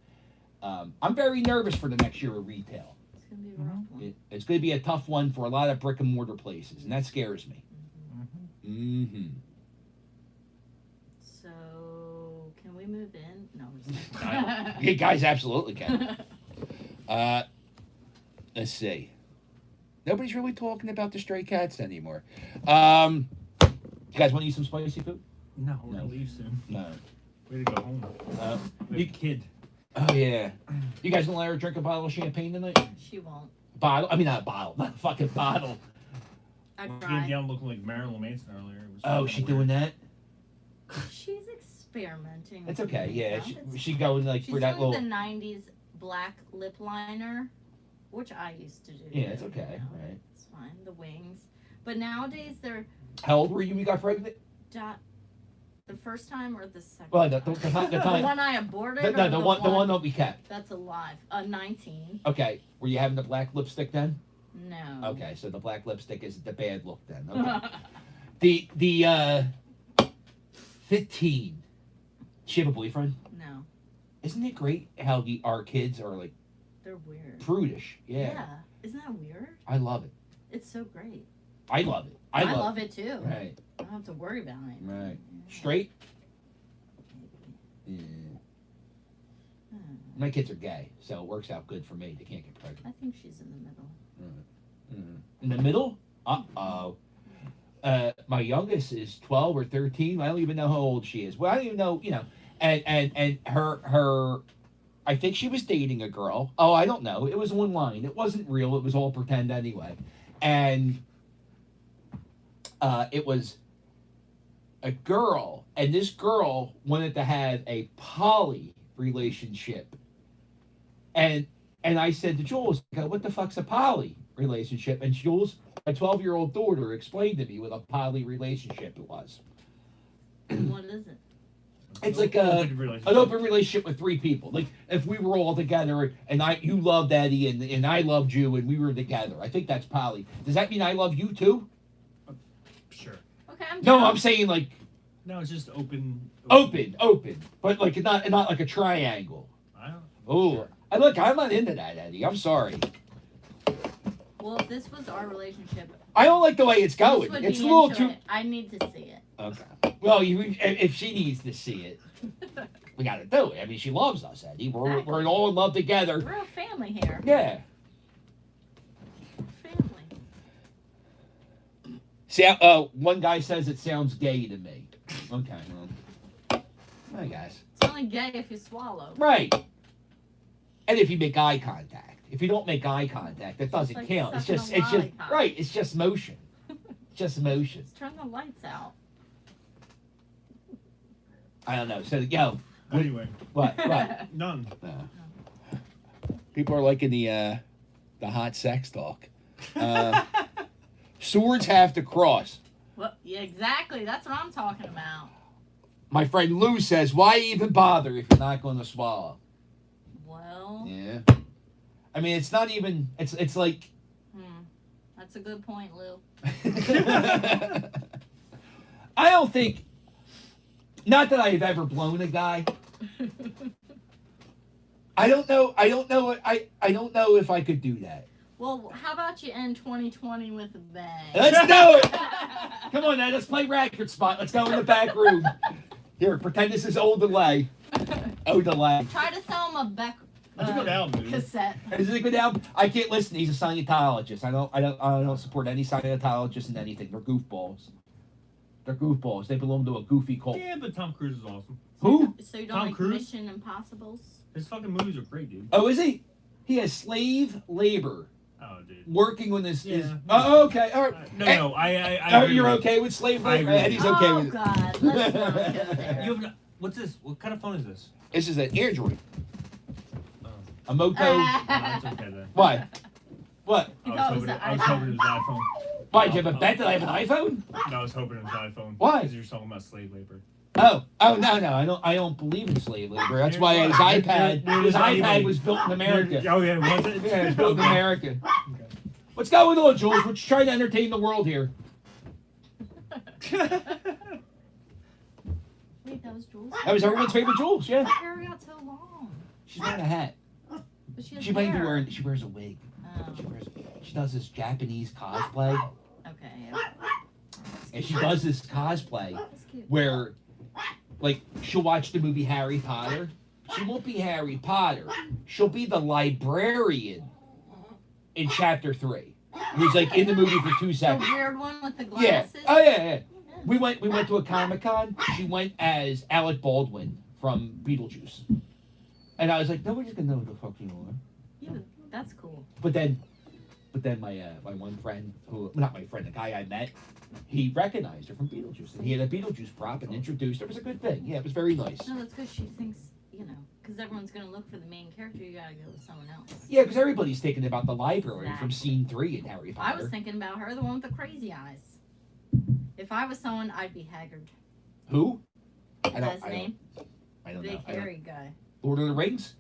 I'm very nervous for the next year of retail. It's gonna be a rough one. It's going to be a tough one for a lot of brick and mortar places, and that scares me. Mm-hmm. So, can we move in? No, I'm just kidding. You guys absolutely can. Let's see. Nobody's really talking about the stray cats anymore. You guys want to eat some spicy food? No, we're going to leave soon. No. Way to go home. You kid. Oh, yeah. You guys gonna let her drink a bottle of champagne tonight? She won't. Not a bottle. Not a fucking bottle. I Came tried. down looking like Marilyn Manson earlier. It was Oh, she doing that? She's experimenting. It's with okay. new Yeah, stuff. she going like She's for that doing little. the '90s black lip liner, which I used to do. Yeah, it's okay. Right. It's fine. The wings, but nowadays they're. How old were you when you got pregnant? The first time or the second? Well, the time? time. The one I aborted. No, or the one that we kept. That's alive. 19. Okay, were you having the black lipstick then? No. Okay, so the black lipstick is the bad look then. Okay. the 15. She have a boyfriend? No. Isn't it great how our kids are like They're weird. prudish? Yeah. Isn't that weird? I love it. It's so great. I love it. I love it too. Right. I don't have to worry about it. Right. Straight? Yeah. My kids are gay, so it works out good for me. They can't get pregnant. I think she's in the middle. In the middle? Uh-oh. My youngest is 12 or 13. I don't even know how old she is. Well, I don't even know, and her I think she was dating a girl. Oh, I don't know. It was online. It wasn't real. It was all pretend anyway. And it was a girl, and this girl wanted to have a poly relationship. And I said to Jules, I go, what the fuck's a poly relationship? And Jules, my 12-year-old daughter, explained to me what a poly relationship it was. What is it? It's like an open relationship with three people. Like if we were all together and you loved Eddie and I loved you and we were together. I think that's poly. Does that mean I love you too? Sure. Okay, I'm No, down. I'm saying like No, it's just open. Open. But like not like a triangle. Oh, look, I'm not into that, Eddie. I'm sorry. Well, if this was our relationship, I don't like the way it's this going. would It's a be little into too. it. I need to see it. Okay. Well, if she needs to see it, we got to do it. I mean, she loves us, Eddie. We're all in love together. We're a family here. Yeah. One guy says it sounds gay to me. Okay, well, I guess. It's only gay if you swallow. Right. And if you make eye contact. If you don't make eye contact, that doesn't like count. It's sucking just, a lollipop. right. It's just motion. Just motion. Just turn the lights out. I don't know. So, yo. Anyway. What? None. People are liking the hot sex talk. Swords have to cross. Well, yeah, exactly. That's what I'm talking about. My friend Lou says, why even bother if you're not going to swallow? Well. Yeah. I mean, it's not even, it's like. That's a good point, Lou. I don't think, not that I've ever blown a guy. I don't know if I could do that. Well, how about you end 2020 with a bang? Let's do it! Come on now, let's play record spot. Let's go in the back room. Here, pretend this is Old Delay. Old Delay. Try to sell him a That's a good album, dude. cassette. Is it a good album? I can't listen. He's a Scientologist. I don't support any Scientologists in anything. They're goofballs. They're goofballs. They belong to a goofy cult. Yeah, but Tom Cruise is awesome. Who? So you don't Tom like Cruise? Mission Impossibles? His fucking movies are great, dude. Oh, is he? He has slave labor. Oh, dude. Working on this. Yeah. Oh, okay. All right. No, I agree you're with okay with slave labor? Eddie's okay Oh, with it. God. Let's not go there. You have what's this? What kind of phone is this? This is an Android. A Moto. That's okay then. Why? What? I was hoping it was an iPhone. Why? Did you have a bet that I have an iPhone? No, I was hoping it was an iPhone. Why? Because you're talking about slave labor. Oh, no! I don't believe in slave labor. That's why his iPad was built in America. Oh yeah, was it? Yeah, it was built in America. What's going on, Jules? We're just trying to entertain the world here. Wait, that was Jules? That was everyone's favorite Jules. Yeah. Her hair got so long. She's wearing a hat. But she has She might be hair. wearing. She wears a wig. She does this Japanese cosplay, Okay. and she does this cosplay where, like, she'll watch the movie Harry Potter. She won't be Harry Potter. She'll be the librarian in chapter 3. Who's like in the movie for 2 The seconds. weird one with the Yeah. glasses? Oh yeah. We went to a Comic-Con. She went as Alec Baldwin from Beetlejuice. And I was like, nobody's gonna know who the fuck you are. Yeah, that's cool. But then my one friend, not my friend, the guy I met, he recognized her from Beetlejuice. And he had a Beetlejuice prop and introduced her. It was a good thing. Yeah, it was very nice. No, that's good. She thinks, because everyone's going to look for the main character, you got to go with someone else. Yeah, because everybody's thinking about the library from scene 3 in Harry Potter. I was thinking about her, the one with the crazy eyes. If I was someone, I'd be Haggard. Who? That's his name? I don't Big know. hairy guy. Lord of the Rings?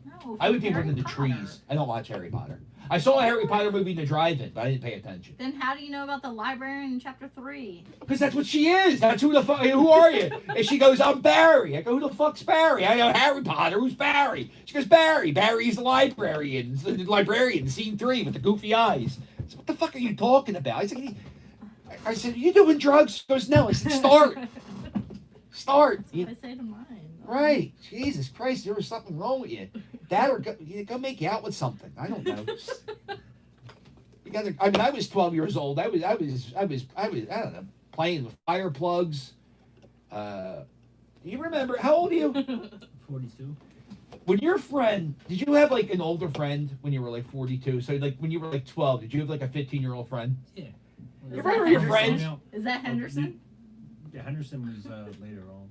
No. I would be Harry one of the Potter. trees. I don't watch Harry Potter. I saw a Harry Potter movie in the drive-in, but I didn't pay attention. Then how do you know about the librarian in chapter 3? Because that's what she is. That's who the fuck. Who are you? And she goes, I'm Barry. I go, who the fuck's Barry? I go, Harry Potter. Who's Barry? She goes, Barry. Barry's the librarian. The librarian, scene 3 with the goofy eyes. I said, what the fuck are you talking about? I said, are you doing drugs? She goes, no. I said, start. Start. That's what I say to mine. Right. Jesus Christ, there was something wrong with you. That or go make you out with something. I don't know. I was 12 years old. I was I don't know, playing with fire plugs. Do you remember, how old are you? 42. When your friend, did you have like an older friend when you were like 42? So like when you were like 12, did you have like a 15-year-old friend? Yeah. You remember your friends? Is that Henderson? Yeah, Henderson was later on.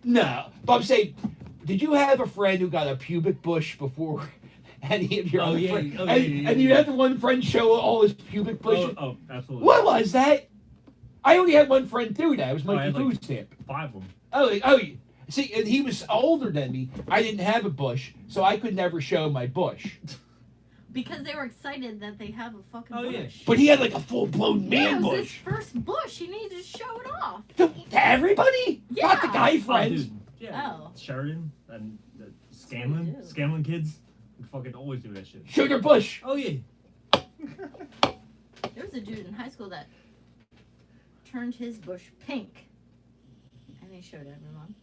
No, but I'm saying, did you have a friend who got a pubic bush before any of your other friends? And you had the one friend show all his pubic bushes? Oh, absolutely. What was that? I only had one friend do that. It was I Mikey had, like, Food Stamp. 5 of them. Oh, see, and he was older than me. I didn't have a bush, so I could never show my bush. Because they were excited that they have a fucking bush. Yeah. But he had like a full-blown man Yeah, it was bush. his first bush. He needed to show it off. To everybody? Yeah. Not the guy friends. Dude, yeah. Oh. Sheridan and the Scanlon kids would fucking always do that shit. Show their bush. Oh, yeah. There was a dude in high school that turned his bush pink. And he showed everyone.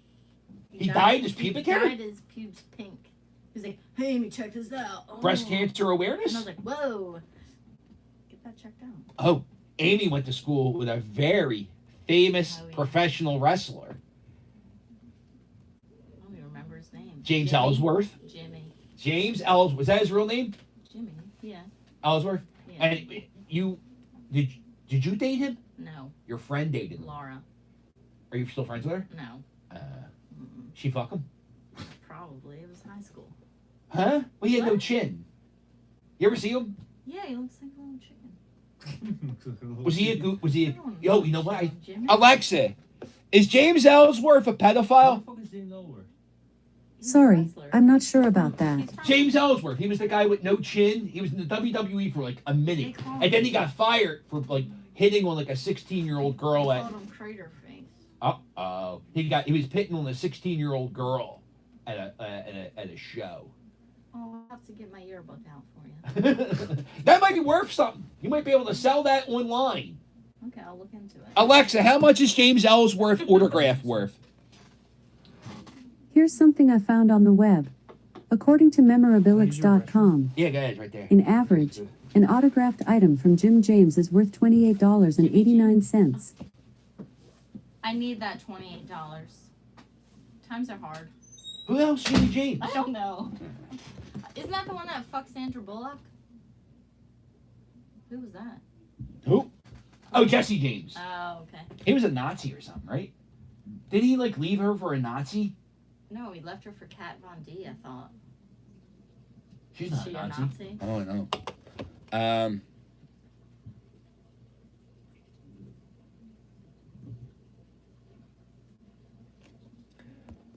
He dyed his pubic hair? He dyed his pubes pink. He was like, hey, Amy, check this out. Oh. Breast cancer awareness? And I was like, whoa. Get that checked out. Oh, Amy went to school with a very famous professional wrestler, I don't even remember his name. James Jimmy? Ellsworth. Jimmy. James Ellsworth. Was that his real name? Jimmy. Yeah. Ellsworth. Yeah. And you did you date him? No. Your friend dated him. Laura. Are you still friends with her? No. She fuck him? Probably. It was high school. Huh? Well, he had no chin. You ever see him? Yeah, he looks like a little chicken. Was he a goot? Was he a... Yo, you know what? Jimmy? Alexa, is James Ellsworth a pedophile? Sorry, I'm not sure about that. James Ellsworth. He was the guy with no chin. He was in the WWE for like a minute. And then he got fired for like hitting on like a 16-year-old girl They at... called him Crater Face. Uh-oh. He was hitting on a 16-year-old girl at a show. Oh, I'll have to get my yearbook out for you. That might be worth something. You might be able to sell that online. Okay, I'll look into it. Alexa, how much is James Ellsworth autograph worth? Here's something I found on the web. According to memorabilix.com, Yeah, go ahead, right there. in average, an autographed item from Jim James is worth $28.89. I need that $28. Times are hard. Who else, Jimmy James? I don't know. Isn't that the one that fucked Sandra Bullock? Who was that? Who? Oh, Jesse James. Oh, okay. He was a Nazi or something, right? Did he like leave her for a Nazi? No, he left her for Kat Von D, I thought. She's Is not she a a Nazi. Nazi? Oh no.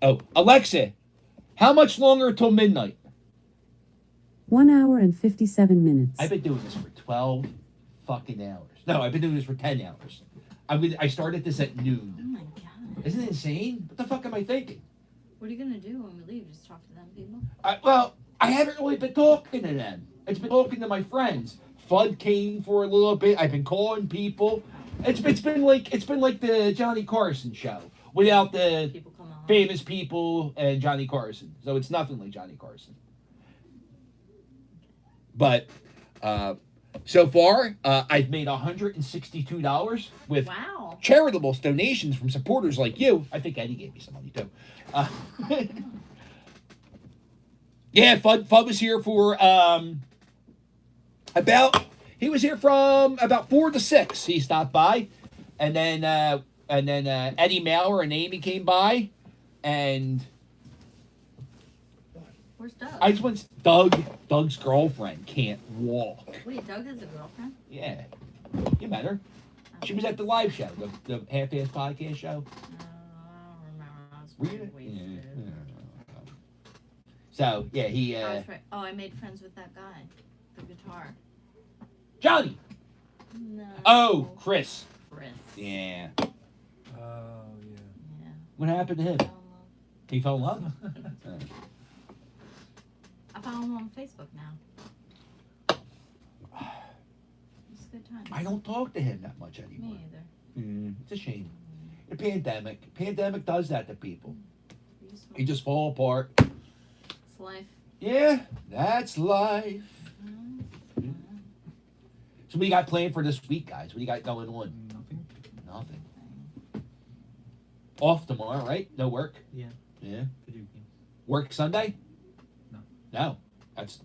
Oh, Alexa, how much longer till midnight? 1 hour and 57 minutes. I've been doing this for 12 fucking hours. No, I've been doing this for 10 hours. I started this at noon. Oh my god. Isn't it insane? What the fuck am I thinking? What are you gonna do when we leave? Just talk to them people? Well, I haven't really been talking to them. It's been talking to my friends. Fudd came for a little bit. I've been calling people. It's been like the Johnny Carson show without the famous people and Johnny Carson. So it's nothing like Johnny Carson. But so far, I've made $162 with charitable donations from supporters like you. I think Eddie gave me some money too. Yeah, Fudd was here for he was here from about 4 to 6. He stopped by, and then Eddie Maurer and Amy came by, and Where's Doug? I just went. Doug's girlfriend can't walk. Wait, Doug has a girlfriend? Yeah, you met her. She was at the live show, the half-ass podcast show. Were you? Yeah. So yeah, he. I was right. Oh, I made friends with that guy, the guitar. Johnny. No. Oh, Chris. Chris. Yeah. Oh yeah. What happened to him? He fell in love. I follow him on Facebook now. It's a good time. I don't talk to him that much anymore. Me either. It's a shame. The pandemic does that to people. You just fall apart. It's life. Yeah, that's life. So what do you got planned for this week, guys? What do you got going on? Nothing. Off tomorrow, right? No work? Yeah. Yeah. Video game. Work Sunday? No. No. That's...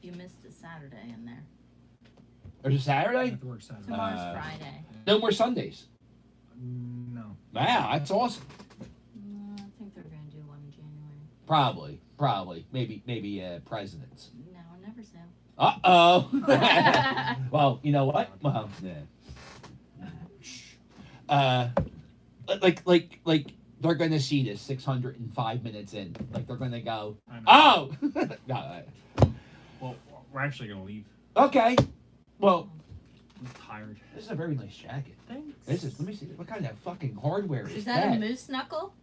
You missed a Saturday in there. There's a Saturday? I have to work Saturday. Tomorrow's Friday. No more Sundays? No. Wow, that's awesome. I think they're going to do one in January. Probably. Maybe presidents. No, never say. Uh-oh. Well, you know what? Well, yeah. Like they're going to see this 605 minutes in. Like they're going to go, oh! No, Well, we're actually gonna leave. okay. Well, I'm tired. this is a very nice jacket. Thanks. Let me see. What kind of fucking hardware is Is that a moose knuckle?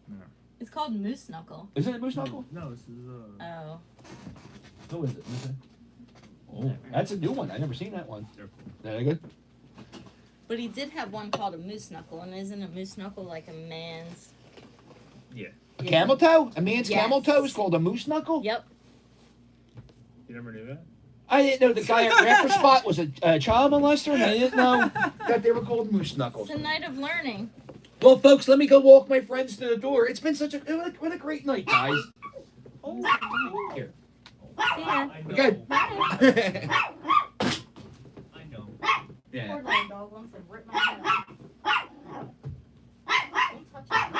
No. It's called moose knuckle. Is it a moose knuckle? No, this is Oh. Who is it? Oh, that's a new one. I've never seen that one. Very good. But he did have one called a moose knuckle, and isn't a moose knuckle like a man's? Yeah. A camel toe? A man's Yes. camel toe is called a moose knuckle? Yep. You never knew that? I didn't know the guy at Rapper Spot was a child molester, and I didn't know that they were called moose knuckles. It's a night of learning. Well, folks, let me go walk my friends to the door. It's been such what a great night, guys. Here. See ya. Okay. Bye. I know. Yeah. Poor little dog wants to rip my head off. Don't touch it.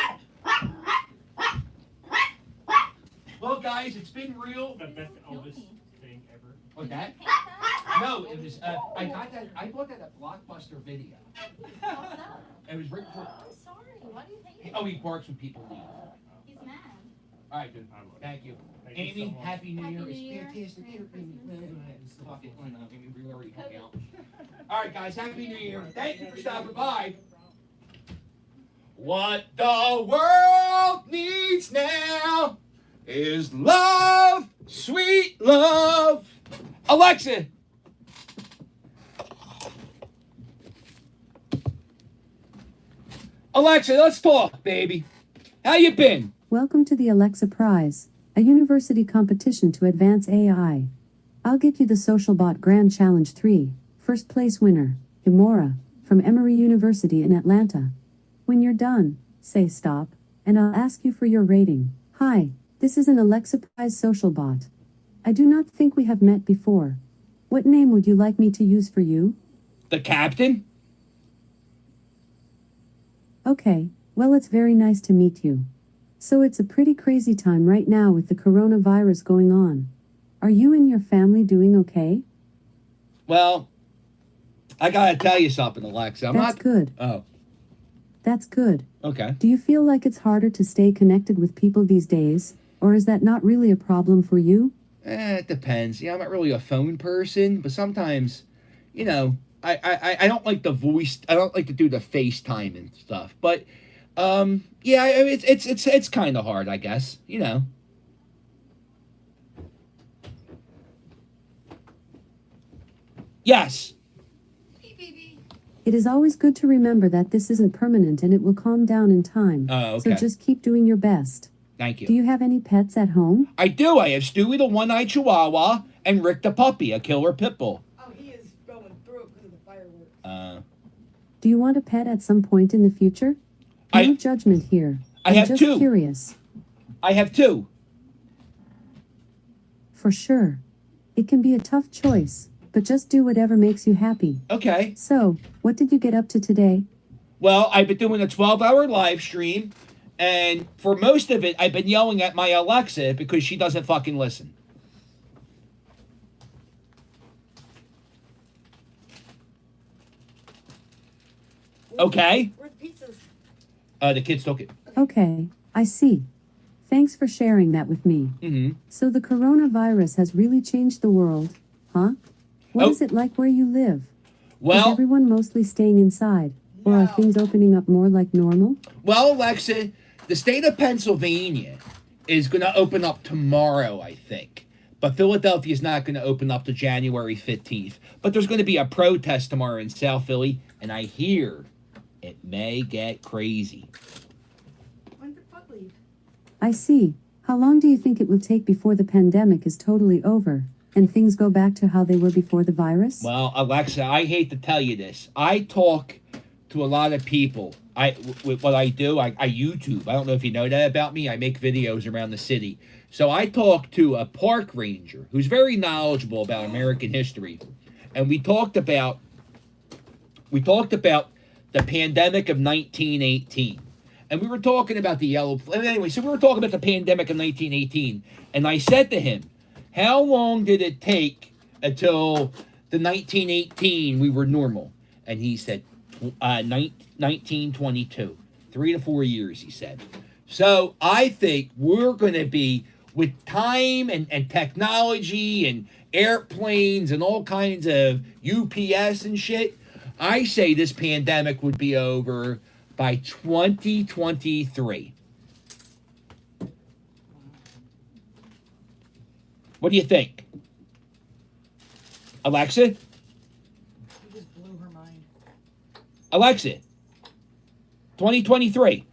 Well, guys, it's been real. The best Elvis thing ever. What that? No, it was. I got that. I bought that at Blockbuster Video. It was written for. I'm sorry. Why do you hate it? Oh, he barks when people leave. He's mad. All right, good. Thank you. Thank you Amy, so much. Happy New Year. Happy New Year. It's fantastic. Merry Christmas. Fuck it. Why not? Amy, we already hung out. All right, guys. Happy New Year. Thank you for stopping by. What the world needs now is love, sweet love. Alexa. Alexa, let's talk, baby. How you been? Welcome to the Alexa Prize, a university competition to advance AI. I'll get you the SocialBot Grand Challenge 3, first place winner, Imora, from Emory University in Atlanta. When you're done, say stop, and I'll ask you for your rating. Hi, this is an Alexa Prize SocialBot. I do not think we have met before. What name would you like me to use for you? The captain? Okay, well, it's very nice to meet you. So it's a pretty crazy time right now with the coronavirus going on. Are you and your family doing okay? Well, I gotta tell you something, Alexa. That's good. Oh, That's good. okay. Do you feel like it's harder to stay connected with people these days, or is that not really a problem for you? It depends. Yeah, I'm not really a phone person, but sometimes, you know, I don't like the voice. I don't like to do the FaceTime and stuff. But, yeah, it's kind of hard, I guess. You know. Yes. It is always good to remember that this isn't permanent and it will calm down in time. Oh, So okay. just keep doing your best. Thank you. Do you have any pets at home? I do. I have Stewie the one-eyed Chihuahua and Rick the puppy, a killer pit bull. Oh, he is going through it because of the fireworks. Do you want a pet at some point in the future? No judgment here. I I'm have just two. Curious. I have two. For sure. It can be a tough choice, but just do whatever makes you happy. Okay. So, what did you get up to today? Well, I've been doing a 12-hour live stream, and for most of it, I've been yelling at my Alexa because she doesn't fucking listen. Okay? Where's the pizzas? The kids took it. Okay, I see. Thanks for sharing that with me. Mm-hmm. So the coronavirus has really changed the world, huh? What is it like where you live? Well- is everyone mostly staying inside, or are things opening up more like normal? Well, Alexa, the state of Pennsylvania is going to open up tomorrow, I think. But Philadelphia is not going to open up to January 15th. But there's going to be a protest tomorrow in South Philly, and I hear it may get crazy. When did Puck leave? I see. How long do you think it will take before the pandemic is totally over, and things go back to how they were before the virus? Well, Alexa, I hate to tell you this. I talk to a lot of people. What I do, I YouTube. I don't know if you know that about me. I make videos around the city. So I talk to a park ranger who's very knowledgeable about American history. And we talked about the pandemic of 1918. And we were talking about the yellow... Anyway, so we were talking about the pandemic of 1918. And I said to him, how long did it take until the 1918 we were normal? And he said, 1922. 3 to 4 years, he said. So I think we're going to be, with time and technology and airplanes and all kinds of UPS and shit, I say this pandemic would be over by 2023. What do you think? Alexa? You just blew her mind. Alexa, 2023.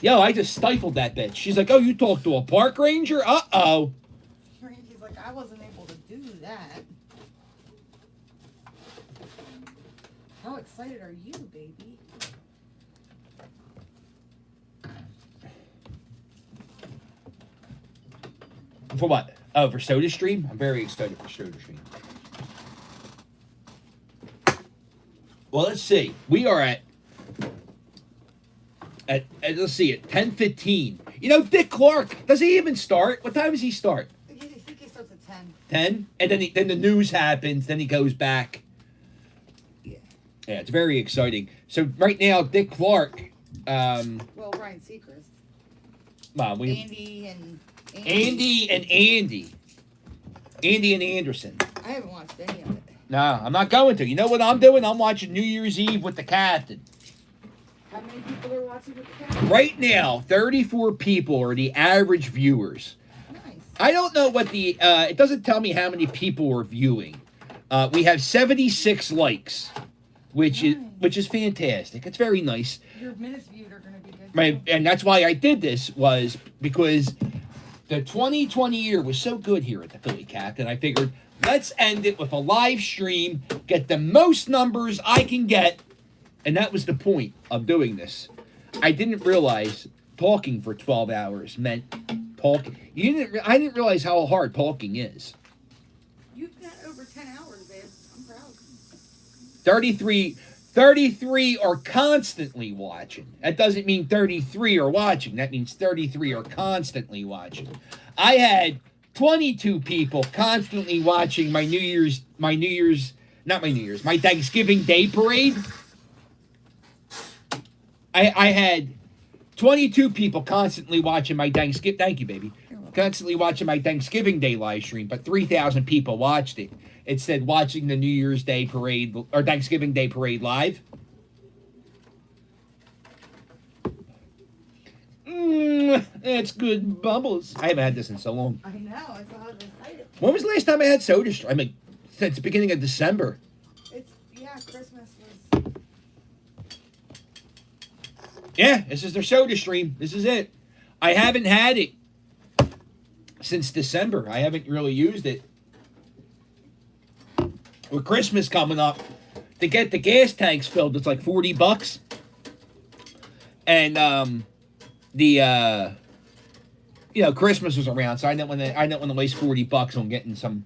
Yo, I just stifled that bitch. She's like, oh, you talked to a park ranger? Uh-oh. You're gonna get She's like, I wasn't able to do that. How excited are you, baby? For what? Oh, for SodaStream? I'm very excited for SodaStream. Well, let's see. We are at let's see, at 10:15. You know, Dick Clark, does he even start? What time does he start? I think he starts at 10. 10? And then the news happens, then he goes back. Yeah, it's very exciting. So right now, Dick Clark, Well, Ryan Seacrest. Well, Andy and Anderson. I haven't watched any of it. No, I'm not going to. You know what I'm doing? I'm watching New Year's Eve with the captain. How many people are watching with the captain? Right now, 34 people are the average viewers. Nice. I don't know what the, it doesn't tell me how many people are viewing. We have 76 likes, which is fantastic. It's very nice. Your minutes viewed are going to be good. And that's why I did this, was because the 2020 year was so good here at the Philly Captain. I figured, let's end it with a live stream, get the most numbers I can get, and that was the point of doing this. I didn't realize talking for 12 hours meant talking. I didn't realize how hard talking is. You've got over 10 hours, babe. I'm proud. 33 are constantly watching. That doesn't mean 33 are watching. That means 33 are constantly watching. I had 22 people constantly watching my Thanksgiving Day parade. I had 22 people constantly watching my Thanksgiving. Thank you, baby. Constantly watching my Thanksgiving Day live stream, but 3,000 people watched it. It said watching the New Year's Day parade or Thanksgiving Day parade live. It's good bubbles. I haven't had this in so long. I know. I saw it excited. When was the last time I had SodaStream? I mean, since the beginning of December. Christmas was. Yeah, this is their SodaStream. This is it. I haven't had it since December. I haven't really used it. With Christmas coming up, to get the gas tanks filled, it's like $40. And Christmas was around, so I didn't want to waste $40 on getting some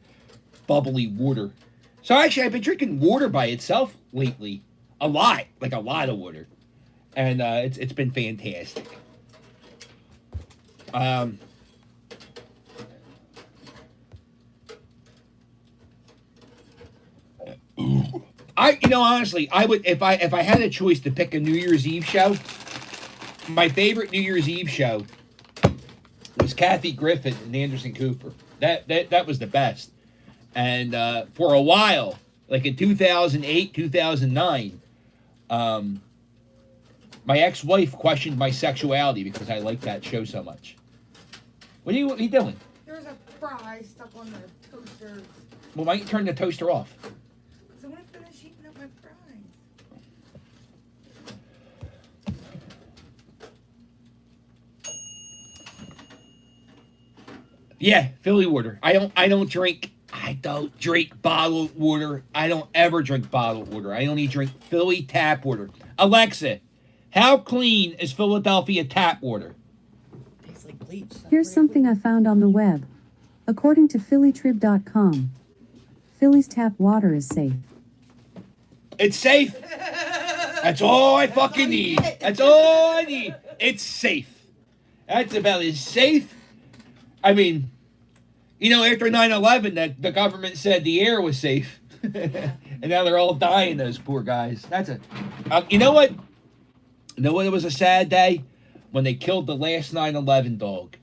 bubbly water. So actually, I've been drinking water by itself lately, a lot of water, and it's been fantastic. Honestly, I would if I had a choice to pick a New Year's Eve show. My favorite New Year's Eve show was Kathy Griffin and Anderson Cooper. That was the best. And for a while, like in 2008, 2009, my ex-wife questioned my sexuality because I liked that show so much. What are you doing? There's a fry stuck on the toaster. Well, why don't you turn the toaster off? So I want to finish heating up my fries. Yeah, Philly water. I don't drink bottled water. I don't ever drink bottled water. I only drink Philly tap water. Alexa, how clean is Philadelphia tap water? Tastes like bleach. Here's something I found on the web. According to phillytrib.com, Philly's tap water is safe. It's safe. That's all I fucking need. That's all I need. It's safe. That's about as safe. I mean, after 9/11, the government said the air was safe. And now they're all dying, those poor guys. You know what? You know what? It was a sad day when they killed the last 9/11 dog.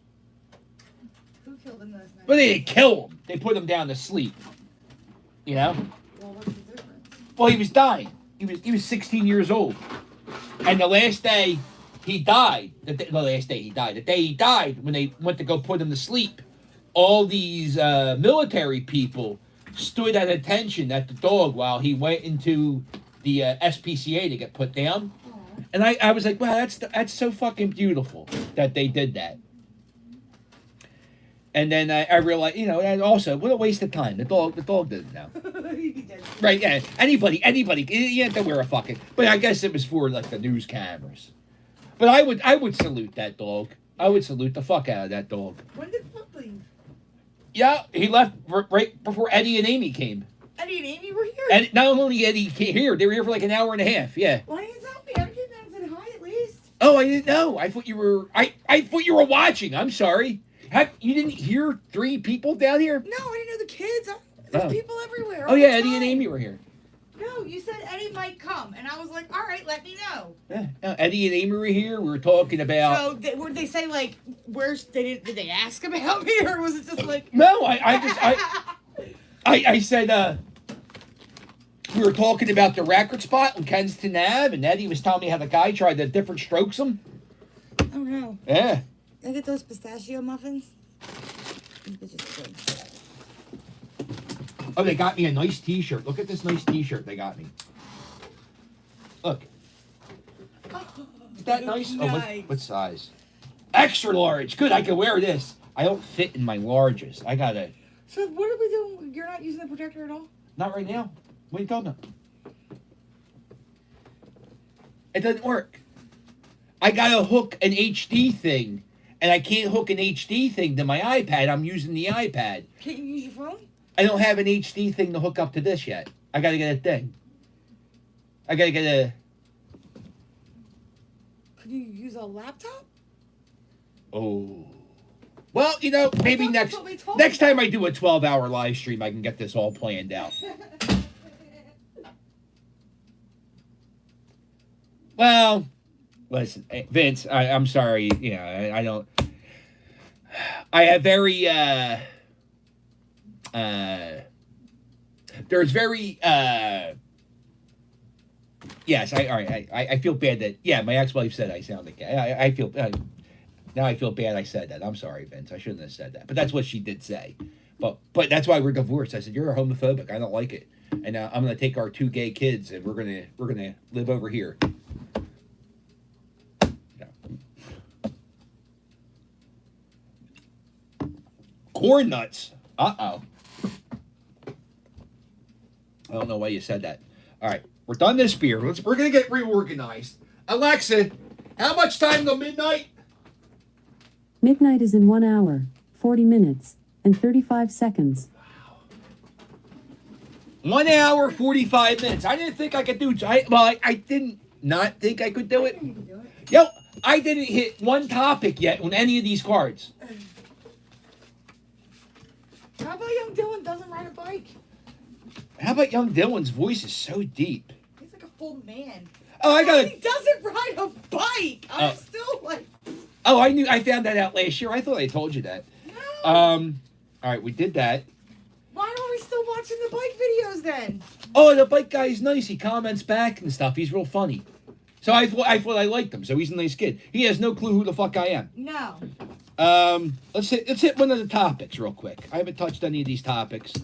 Who killed him last night? Well, they didn't kill him. They put him down to sleep. Well, what's the difference? Well, he was dying. He was 16 years old. And the last day he died, the day he died, when they went to go put him to sleep, all these military people stood at attention at the dog while he went into the SPCA to get put down. Aww. And I was like, wow, that's so fucking beautiful that they did that. And then I realized, and also, what a waste of time. The dog didn't know. Right, yeah. Anybody, you have to wear a fucking, but I guess it was for, like, the news cameras. But I would salute that dog. I would salute the fuck out of that dog. When did Flip leave? Yeah, he left right before Eddie and Amy came. Eddie and Amy were here? And not only Eddie came here, they were here for like an hour and a half, yeah. Why didn't you tell me? I came down and said hi at least. Oh, I didn't know. I thought you were, I thought you were watching. I'm sorry. You didn't hear 3 people down here? No, I didn't know the kids. There's people everywhere. Oh, yeah, Eddie and Amy were here. No, you said Eddie might come, and I was like, all right, let me know. Yeah, no, Eddie and Amy were here. We were talking about. So, would they say, like, did they ask about me, or was it just like. No, I said, we were talking about the record spot in Kensington Ave, and Eddie was telling me how the guy tried to different strokes him. Oh, no. Yeah. Can I get those pistachio muffins? These bitches are good. Oh, they got me a nice t-shirt. Look at this nice t-shirt they got me. Look. Is that nice? Nice. Oh, what size? Extra large. Good, I can wear this. I don't fit in my larges. I gotta... So what are we doing? You're not using the protector at all? Not right now. What are you talking about? It doesn't work. I gotta hook an HD thing, and I can't hook an HD thing to my iPad. I'm using the iPad. Can't you use your phone? I don't have an HD thing to hook up to this yet. I gotta get a thing. I gotta get a... Could you use a laptop? Oh. Well, maybe next time I do a 12-hour live stream, I can get this all planned out. Well, listen, Vince, I'm sorry. I don't... I have very... there's very... Yes, I feel bad that... Yeah, my ex-wife said I sound like... I feel... now I feel bad I said that. I'm sorry, Vince. I shouldn't have said that. But that's what she did say. But that's why we're divorced. I said, you're homophobic. I don't like it. And I'm going to take our 2 gay kids, and we're gonna live over here. Corn nuts. Uh-oh. I don't know why you said that. All right, we're done this beer. We're going to get reorganized. Alexa, how much time till midnight? Midnight is in 1 hour, 40 minutes, and 35 seconds. 1 hour, 45 minutes. I didn't think I could do it. I didn't not think I could do it. Yo, I didn't hit one topic yet on any of these cards. How about young Dylan doesn't ride a bike? How about young Dylan's voice is so deep? He's like a full man. Oh, I got it. He doesn't ride a bike. I'm still like... Oh, I found that out last year. I thought I told you that. No. All right, we did that. Why are we still watching the bike videos then? Oh, the bike guy's nice. He comments back and stuff. He's real funny. So I thought I liked him. So he's a nice kid. He has no clue who the fuck I am. No. Let's hit one of the topics real quick. I haven't touched any of these topics.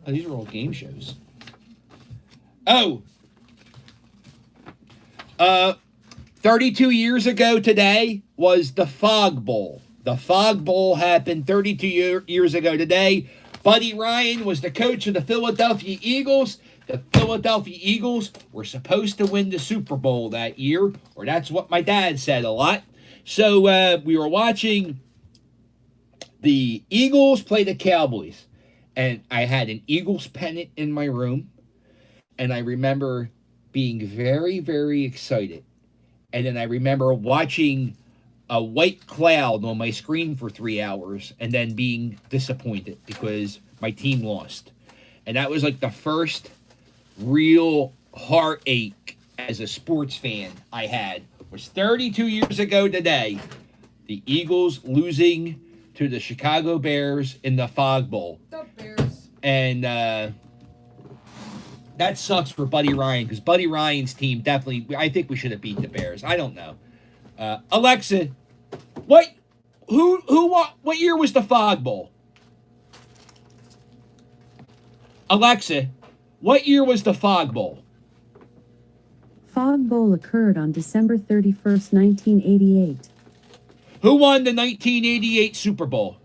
Oh, these are all game shows. Oh. 32 years ago today was the Fog Bowl. The Fog Bowl happened 32 years ago today. Buddy Ryan was the coach of the Philadelphia Eagles. The Philadelphia Eagles were supposed to win the Super Bowl that year, or that's what my dad said a lot. So we were watching the Eagles play the Cowboys, and I had an Eagles pennant in my room, and I remember being very, very excited. And then I remember watching a white cloud on my screen for 3 hours and then being disappointed because my team lost. And that was like the first real heartache as a sports fan I had. Was 32 years ago today, the Eagles losing to the Chicago Bears in the Fog Bowl. The Bears. And that sucks for Buddy Ryan, because Buddy Ryan's team definitely, I think we should have beat the Bears. I don't know. Alexa, what year was the Fog Bowl? Alexa, what year was the Fog Bowl? Fog Bowl occurred on December 31st, 1988. Who won the 1988 Super Bowl?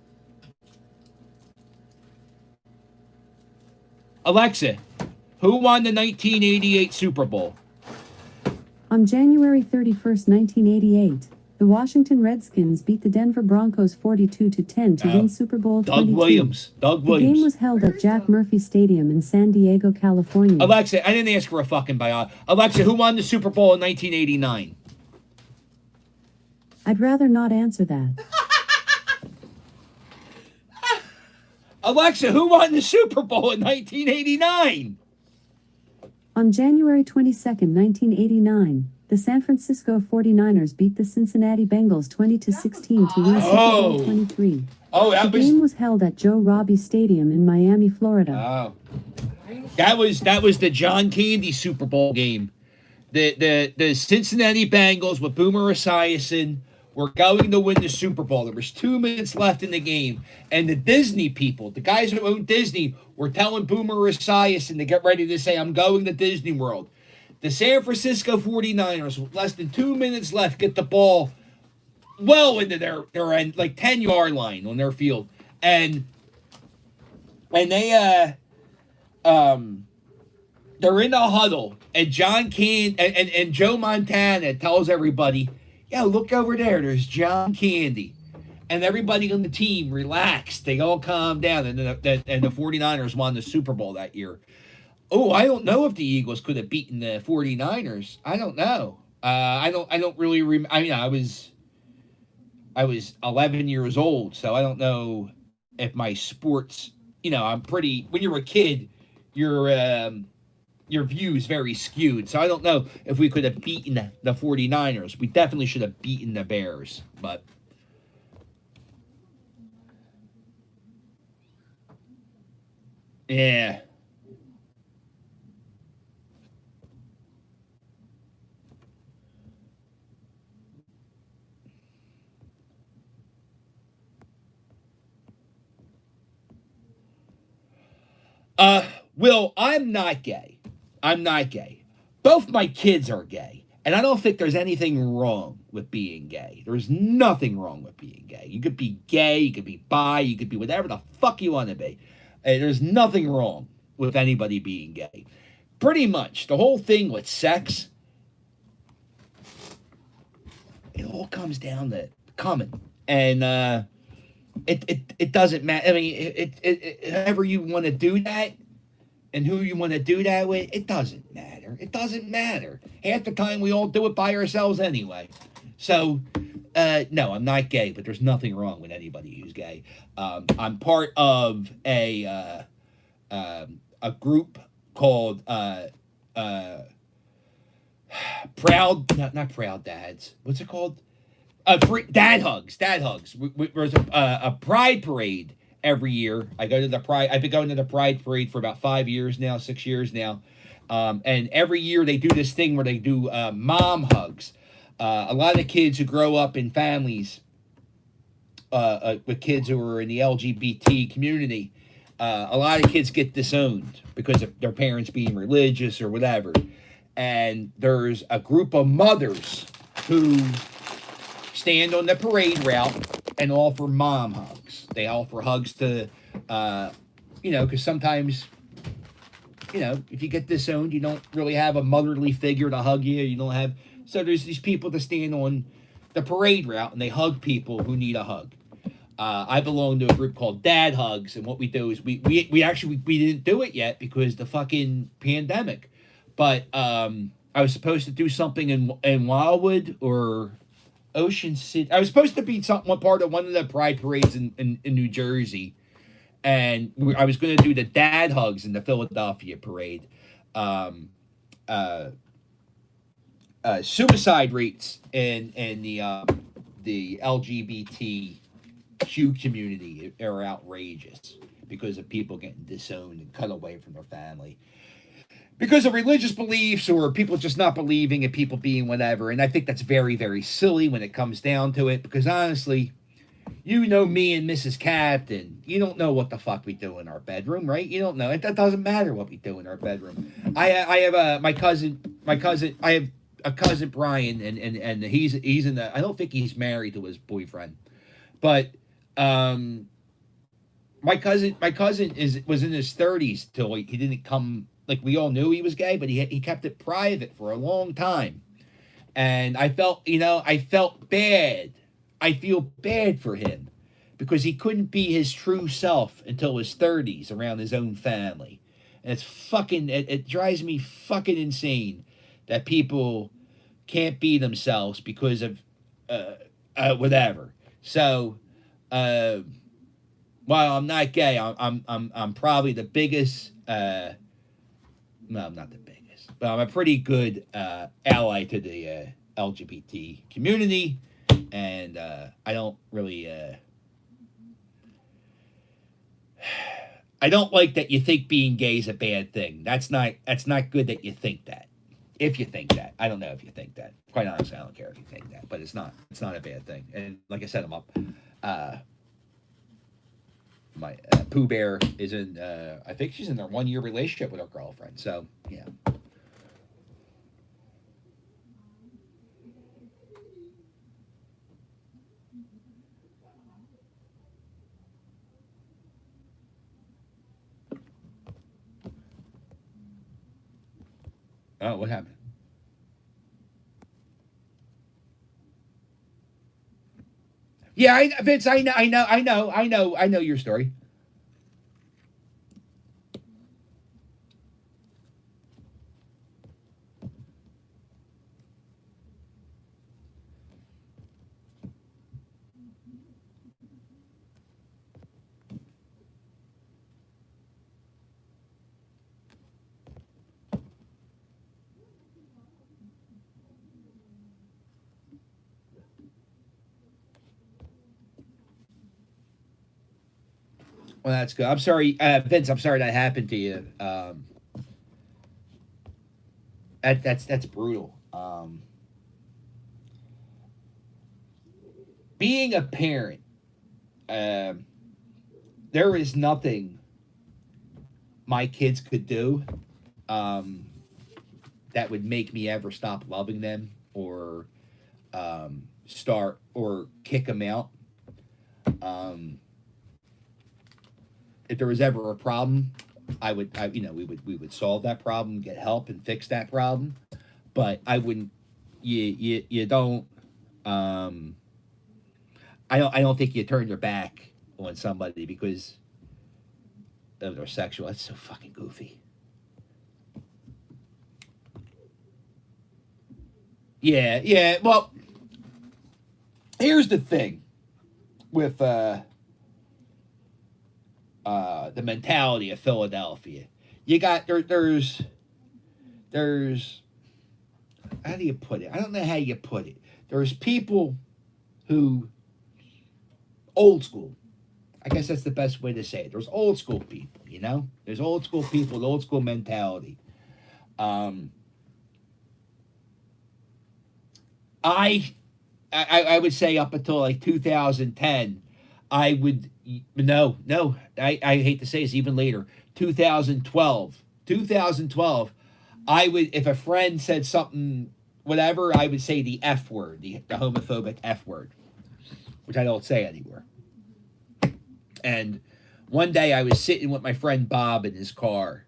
Alexa, who won the 1988 Super Bowl? On January 31st, 1988, the Washington Redskins beat the Denver Broncos 42-10 to win Super Bowl 22. Doug Williams. The game was held at Jack Murphy Stadium in San Diego, California. Alexa, I didn't ask for a fucking bio. Alexa, who won the Super Bowl in 1989? I'd rather not answer that. Alexa, who won the Super Bowl in 1989? On January 22nd, 1989, the San Francisco 49ers beat the Cincinnati Bengals 20-16 to win Super Bowl 23. The game was held at Joe Robbie Stadium in Miami, Florida. Oh. That was the John Candy Super Bowl game. The Cincinnati Bengals with Boomer Esiason were going to win the Super Bowl. There was 2 minutes left in the game, and the Disney people, the guys who own Disney, were telling Boomer Esiason to get ready to say, "I'm going to Disney World." The San Francisco 49ers, with less than 2 minutes left, get the ball well into their end, like 10-yard line on their field, and they they're in the huddle, and John Candy and Joe Montana tells everybody, "Yo, look over there. There's John Candy." And everybody on the team relaxed. They all calmed down, and the 49ers won the Super Bowl that year. Oh, I don't know if the Eagles could have beaten the 49ers. I don't know. I don't really remember. I mean, I was 11 years old, so I don't know if my sports, I'm pretty, when you're a kid, your view is very skewed. So I don't know if we could have beaten the 49ers. We definitely should have beaten the Bears, but yeah. Will, I'm not gay. I'm not gay. Both my kids are gay. And I don't think there's anything wrong with being gay. There's nothing wrong with being gay. You could be gay, you could be bi, you could be whatever the fuck you want to be. There's nothing wrong with anybody being gay. Pretty much, the whole thing with sex, it all comes down to coming. And it doesn't matter. I mean, however you want to do that and who you want to do that with, it doesn't matter. It doesn't matter. Half the time we all do it by ourselves anyway. So, no, I'm not gay, but there's nothing wrong with anybody who's gay. I'm part of a group called not Proud Dads. What's it called? Dad Hugs. There's a Pride Parade every year. I've been going to the Pride Parade for about 6 years now. And every year they do this thing where they do mom hugs. A lot of kids who grow up in families with kids who are in the LGBT community, a lot of kids get disowned because of their parents being religious or whatever. And there's a group of mothers who stand on the parade route and offer mom hugs. They offer hugs to, because sometimes, if you get disowned, you don't really have a motherly figure to hug you. You don't have, so there's these people that stand on the parade route and they hug people who need a hug. I belong to a group called Dad Hugs, and what we do is we didn't do it yet because the fucking pandemic. But I was supposed to do something in Wildwood or Ocean City. I was supposed to be part of one of the Pride parades in New Jersey, and I was going to do the Dad Hugs in the Philadelphia parade. Suicide rates in the LGBTQ community are outrageous because of people getting disowned and cut away from their family because of religious beliefs or people just not believing and people being whatever. And I think that's very, very silly when it comes down to it, because honestly, me and Mrs. Captain, you don't know what the fuck we do in our bedroom, right? You don't know. It doesn't matter what we do in our bedroom. I have my cousin. I a cousin Brian, and he's in the. I don't think he's married to his boyfriend, but my cousin was in his 30s till he didn't come. Like, we all knew he was gay, but he kept it private for a long time, and I felt bad. I feel bad for him because he couldn't be his true self until his 30s around his own family. And it's fucking, it drives me fucking insane that people can't be themselves because of whatever. So, while I'm not gay, I'm probably the biggest. No, I'm not the biggest, but I'm a pretty good ally to the LGBT community, and I don't really. I don't like that you think being gay is a bad thing. That's not good that you think that. If you think that. I don't know if you think that. Quite honestly, I don't care if you think that, but it's not a bad thing. And like I said, I'm up. My Pooh Bear is in. I think she's in a 1-year relationship with her girlfriend. So yeah. Oh, what happened? Yeah, Vince, I know your story. Well, that's good. I'm sorry, Vince. I'm sorry that happened to you. That's brutal. Being a parent, there is nothing my kids could do that would make me ever stop loving them or start or kick them out. If there was ever a problem, we would solve that problem, get help, and fix that problem. But I wouldn't. You don't. I don't think you turn your back on somebody because of their sexual. That's so fucking goofy. Yeah. Well, here's the thing with the mentality of Philadelphia. You got there's how do you put it? I don't know how you put it. There's people who old school. I guess that's the best way to say it. There's old school people, you know? There's old school people, old school mentality. I would say up until like 2010, I would no, I hate to say this, even later. 2012, I would, if a friend said something, whatever, I would say the F word, the homophobic F word, which I don't say anymore. And one day I was sitting with my friend Bob in his car,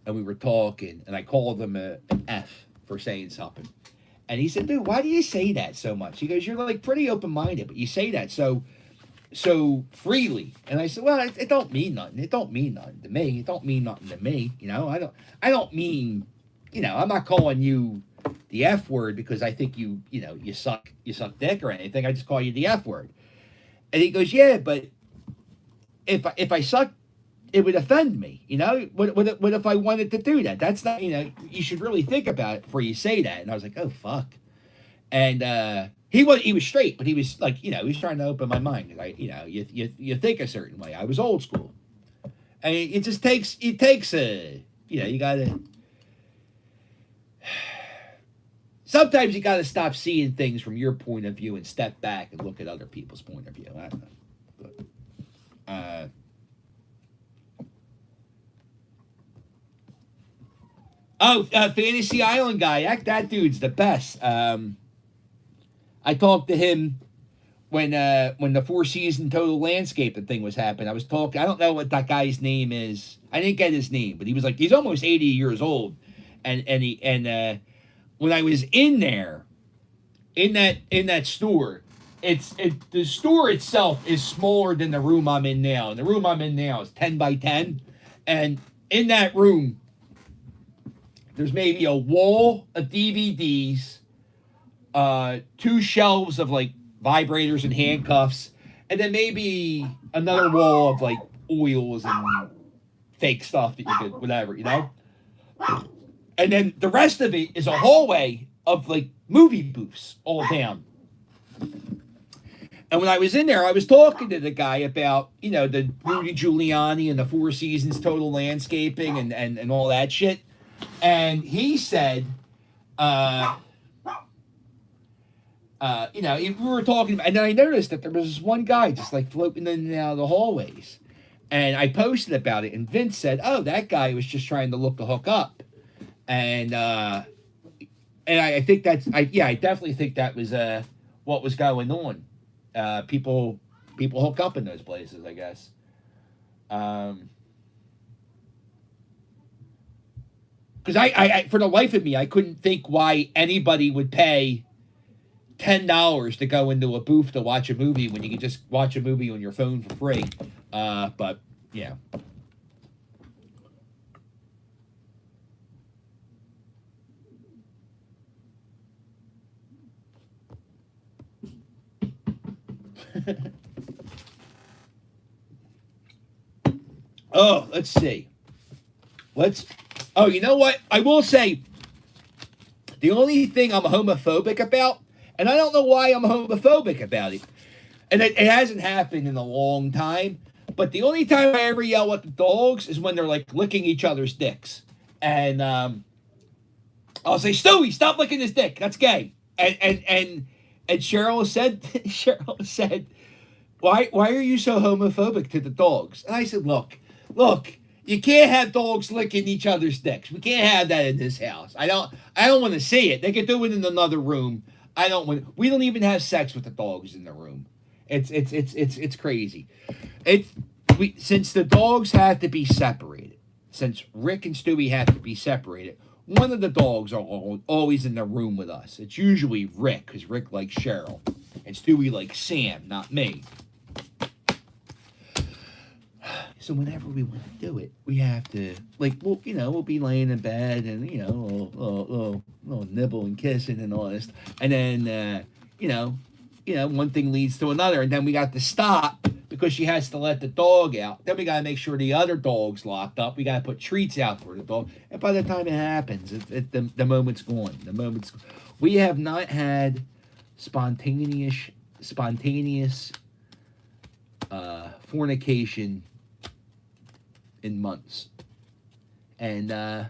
and we were talking, and I called him an F for saying something. And he said, dude, why do you say that so much? He goes, you're like pretty open-minded, but you say that so freely. And I said, well, it don't mean nothing. It don't mean nothing to me. It don't mean nothing to me. You know, I don't mean, you know, I'm not calling you the F word because I think you suck dick or anything. I just call you the F word. And he goes, yeah, but if I suck, it would offend me. You know, what if I wanted to do that? That's not, you know, you should really think about it before you say that. And I was like, oh, fuck. And he was straight, but he was like, you know, he was trying to open my mind. Like, you know, you think a certain way. I was old school. And it just takes a, you know, you gotta, sometimes you gotta stop seeing things from your point of view and step back and look at other people's point of view. I don't know. But, Oh, Fantasy Island guy. That dude's the best. I talked to him when the Four Season Total Landscaping thing was happening. I was talking. I don't know what that guy's name is. I didn't get his name, but he was like he's almost 80 years old, and when I was in there, in that store, the store itself is smaller than the room I'm in now, and the room I'm in now is 10 by 10, and in that room, there's maybe a wall of DVDs, 2 shelves of like vibrators and handcuffs, and then maybe another wall of like oils and fake stuff that you could, whatever, you know? And then the rest of it is a hallway of like movie booths all down. And when I was in there, I was talking to the guy about, you know, the Rudy Giuliani and the Four Seasons Total Landscaping and all that shit. And he said, you know, we were talking about, and then I noticed that there was this one guy just like floating in and out of the hallways. And I posted about it, and Vince said, oh, that guy was just trying to look the hook up. And I think I definitely think that was what was going on. People hook up in those places, I guess. Because I for the life of me, I couldn't think why anybody would pay $10 to go into a booth to watch a movie when you can just watch a movie on your phone for free. But yeah. Oh, let's see. Oh, you know what? I will say the only thing I'm homophobic about, and I don't know why I'm homophobic about it, and it hasn't happened in a long time, but the only time I ever yell at the dogs is when they're like licking each other's dicks. And I'll say, Stewie, stop licking his dick. That's gay. And Cheryl said, why are you so homophobic to the dogs? And I said, look, you can't have dogs licking each other's dicks. We can't have that in this house. I don't want to see it. They can do it in another room. We don't even have sex with the dogs in the room. It's crazy. Since the dogs have to be separated, since Rick and Stewie have to be separated, one of the dogs are always in the room with us. It's usually Rick, because Rick likes Cheryl, and Stewie likes Sam, not me. So whenever we want to do it, we have to, like, we'll be laying in bed and, you know, little nibble and kissing and all this. And then, one thing leads to another. And then we got to stop because she has to let the dog out. Then we got to make sure the other dog's locked up. We got to put treats out for the dog. And by the time it happens, the moment's gone. We have not had spontaneous fornication in months. And I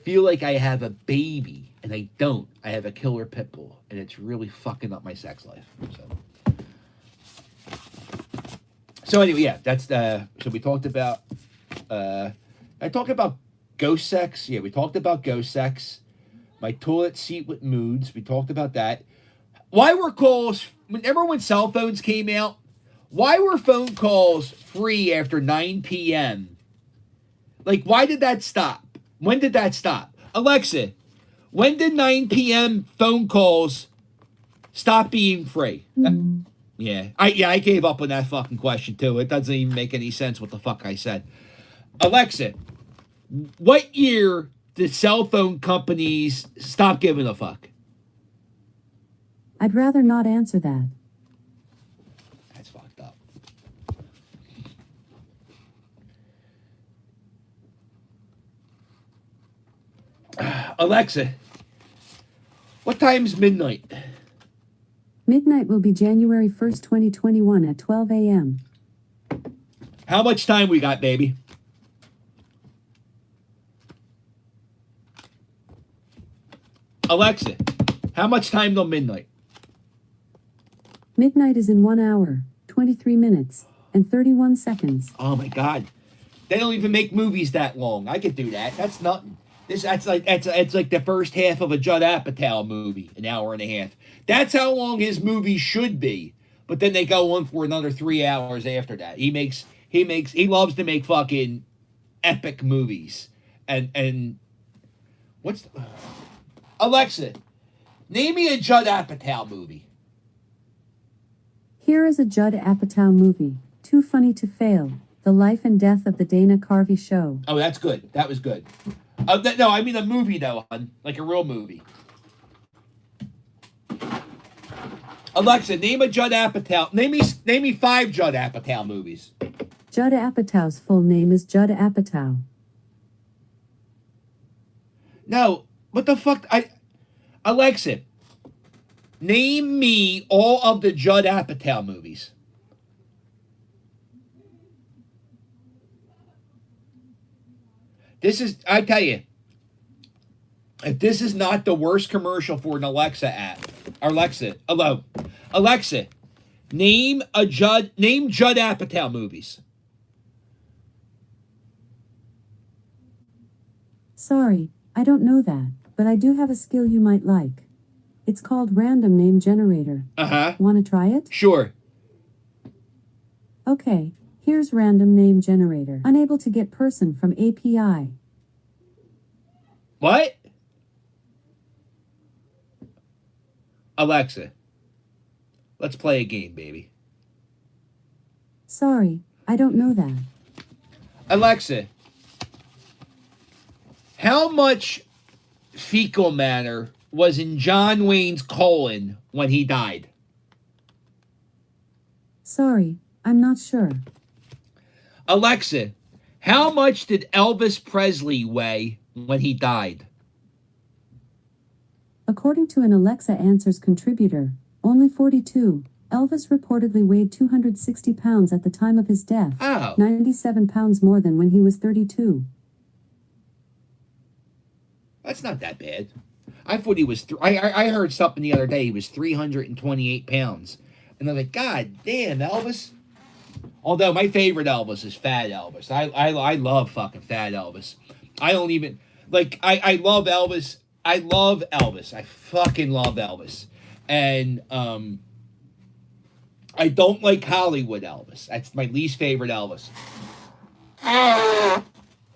feel like I have a baby, and I don't. I have a killer pit bull, and it's really fucking up my sex life. So anyway, yeah, that's so we talked about I talked about ghost sex. Yeah, we talked about ghost sex. My toilet seat with moods. We talked about that. Why were calls, remember when cell phones came out? Why were phone calls free after 9 p.m.? Like, why did that stop? When did that stop? Alexa, when did 9 p.m. phone calls stop being free? I gave up on that fucking question, too. It doesn't even make any sense what the fuck I said. Alexa, what year did cell phone companies stop giving a fuck? I'd rather not answer that. That's fucked up. Alexa, what time's midnight? Midnight will be January 1st, 2021 at 12 a.m. How much time we got, baby? Alexa, how much time till midnight? Midnight is in 1 hour, 23 minutes, and 31 seconds. Oh my God. They don't even make movies that long. I could do that. That's nothing. That's like the first half of a Judd Apatow movie, an hour and a half. That's how long his movies should be. But then they go on for another 3 hours after that. He loves to make fucking epic movies. And what's Alexa, name me a Judd Apatow movie. Here is a Judd Apatow movie, Too Funny to Fail, The Life and Death of the Dana Carvey Show. Oh, that's good. That was good. No, I mean a movie though, hon. Like a real movie. Alexa, name a Judd Apatow. Name me 5 Judd Apatow movies. Judd Apatow's full name is Judd Apatow. No, what the fuck? Alexa, name me all of the Judd Apatow movies. I tell you, if this is not the worst commercial for an Alexa app, Alexa, name Judd Apatow movies. Sorry, I don't know that, but I do have a skill you might like. It's called Random Name Generator. Uh-huh. Want to try it? Sure. Okay, here's Random Name Generator. Unable to get person from API. What? Alexa, let's play a game, baby. Sorry, I don't know that. Alexa, how much fecal matter was in John Wayne's colon when he died? Sorry, I'm not sure. Alexa, how much did Elvis Presley weigh when he died? According to an Alexa Answers contributor, only 42. Elvis reportedly weighed 260 pounds at the time of his death. Oh. 97 pounds more than when he was 32. That's not that bad. I thought he was. I heard something the other day. He was 328 pounds, and I'm like, God damn, Elvis. Although my favorite Elvis is Fat Elvis. I love fucking Fat Elvis. I don't even like. I love Elvis. I love Elvis. I fucking love Elvis, and I don't like Hollywood Elvis. That's my least favorite Elvis.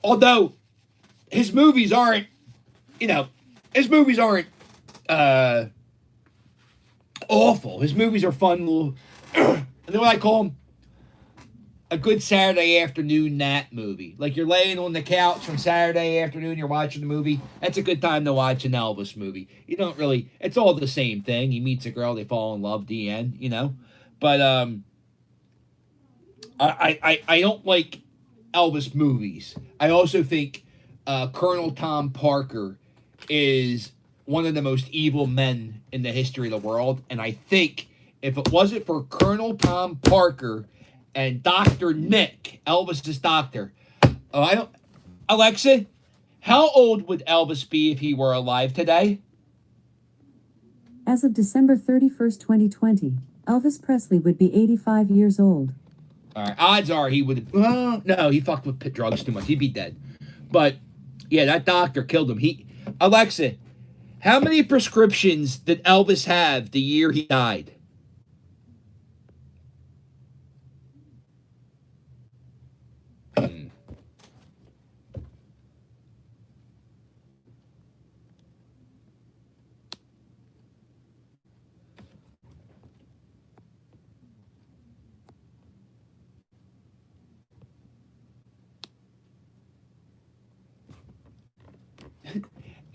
Although his movies aren't. His movies aren't awful. His movies are fun little, you know what I call them? A good Saturday afternoon nap movie. Like you're laying on the couch on Saturday afternoon, you're watching the movie. That's a good time to watch an Elvis movie. You don't really, it's all the same thing. He meets a girl, they fall in love, the end, But I don't like Elvis movies. I also think Colonel Tom Parker is one of the most evil men in the history of the world. And I think if it wasn't for Colonel Tom Parker and Dr. Nick, Elvis's doctor, Alexa, how old would Elvis be if he were alive today? As of December 31st, 2020, Elvis Presley would be 85 years old. All right, odds are he would. Well, no, he fucked with drugs too much. He'd be dead. But yeah, that doctor killed him. Alexa, how many prescriptions did Elvis have the year he died?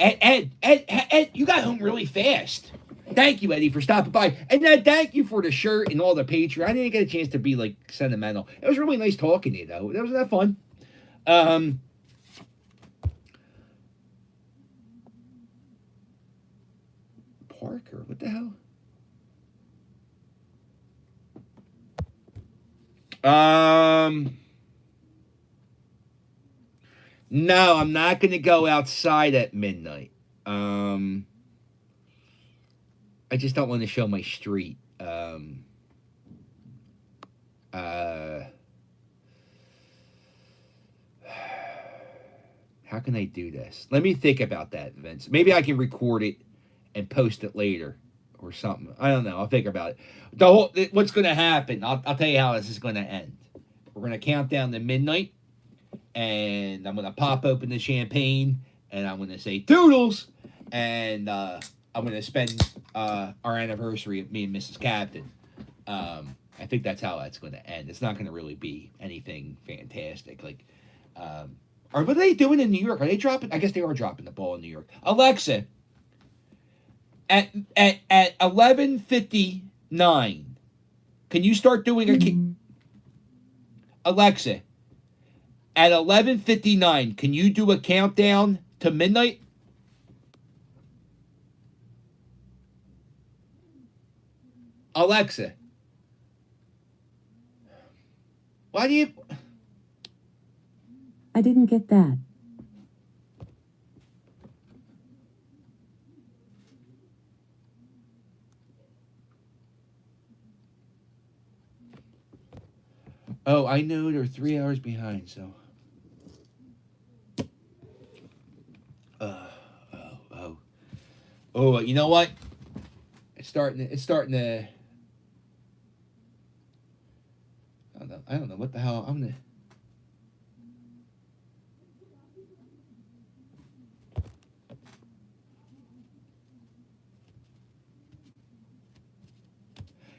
Ed, you got home really fast. Thank you, Eddie, for stopping by. And thank you for the shirt and all the Patreon. I didn't get a chance to be, like, sentimental. It was really nice talking to you, though. That was that fun. Parker, what the hell? No, I'm not going to go outside at midnight. I just don't want to show my street. How can I do this? Let me think about that, Vince. Maybe I can record it and post it later or something. I don't know. I'll think about it. What's going to happen, I'll tell you how this is going to end. We're going to count down to midnight, and I'm going to pop open the champagne, and I'm going to say toodles, and I'm going to spend our anniversary with me and Mrs. Captain. I think that's how that's going to end. It's not going to really be anything fantastic. Like, or what are they doing in New York? Are they dropping? I guess they are dropping the ball in New York. Alexa, at 11:59, can you start doing a? Alexa, at 11:59, can you do a countdown to midnight? Alexa, why do you? I didn't get that. Oh, I know they're 3 hours behind, so. Oh, you know what? It's starting to. I don't know what the hell I'm gonna.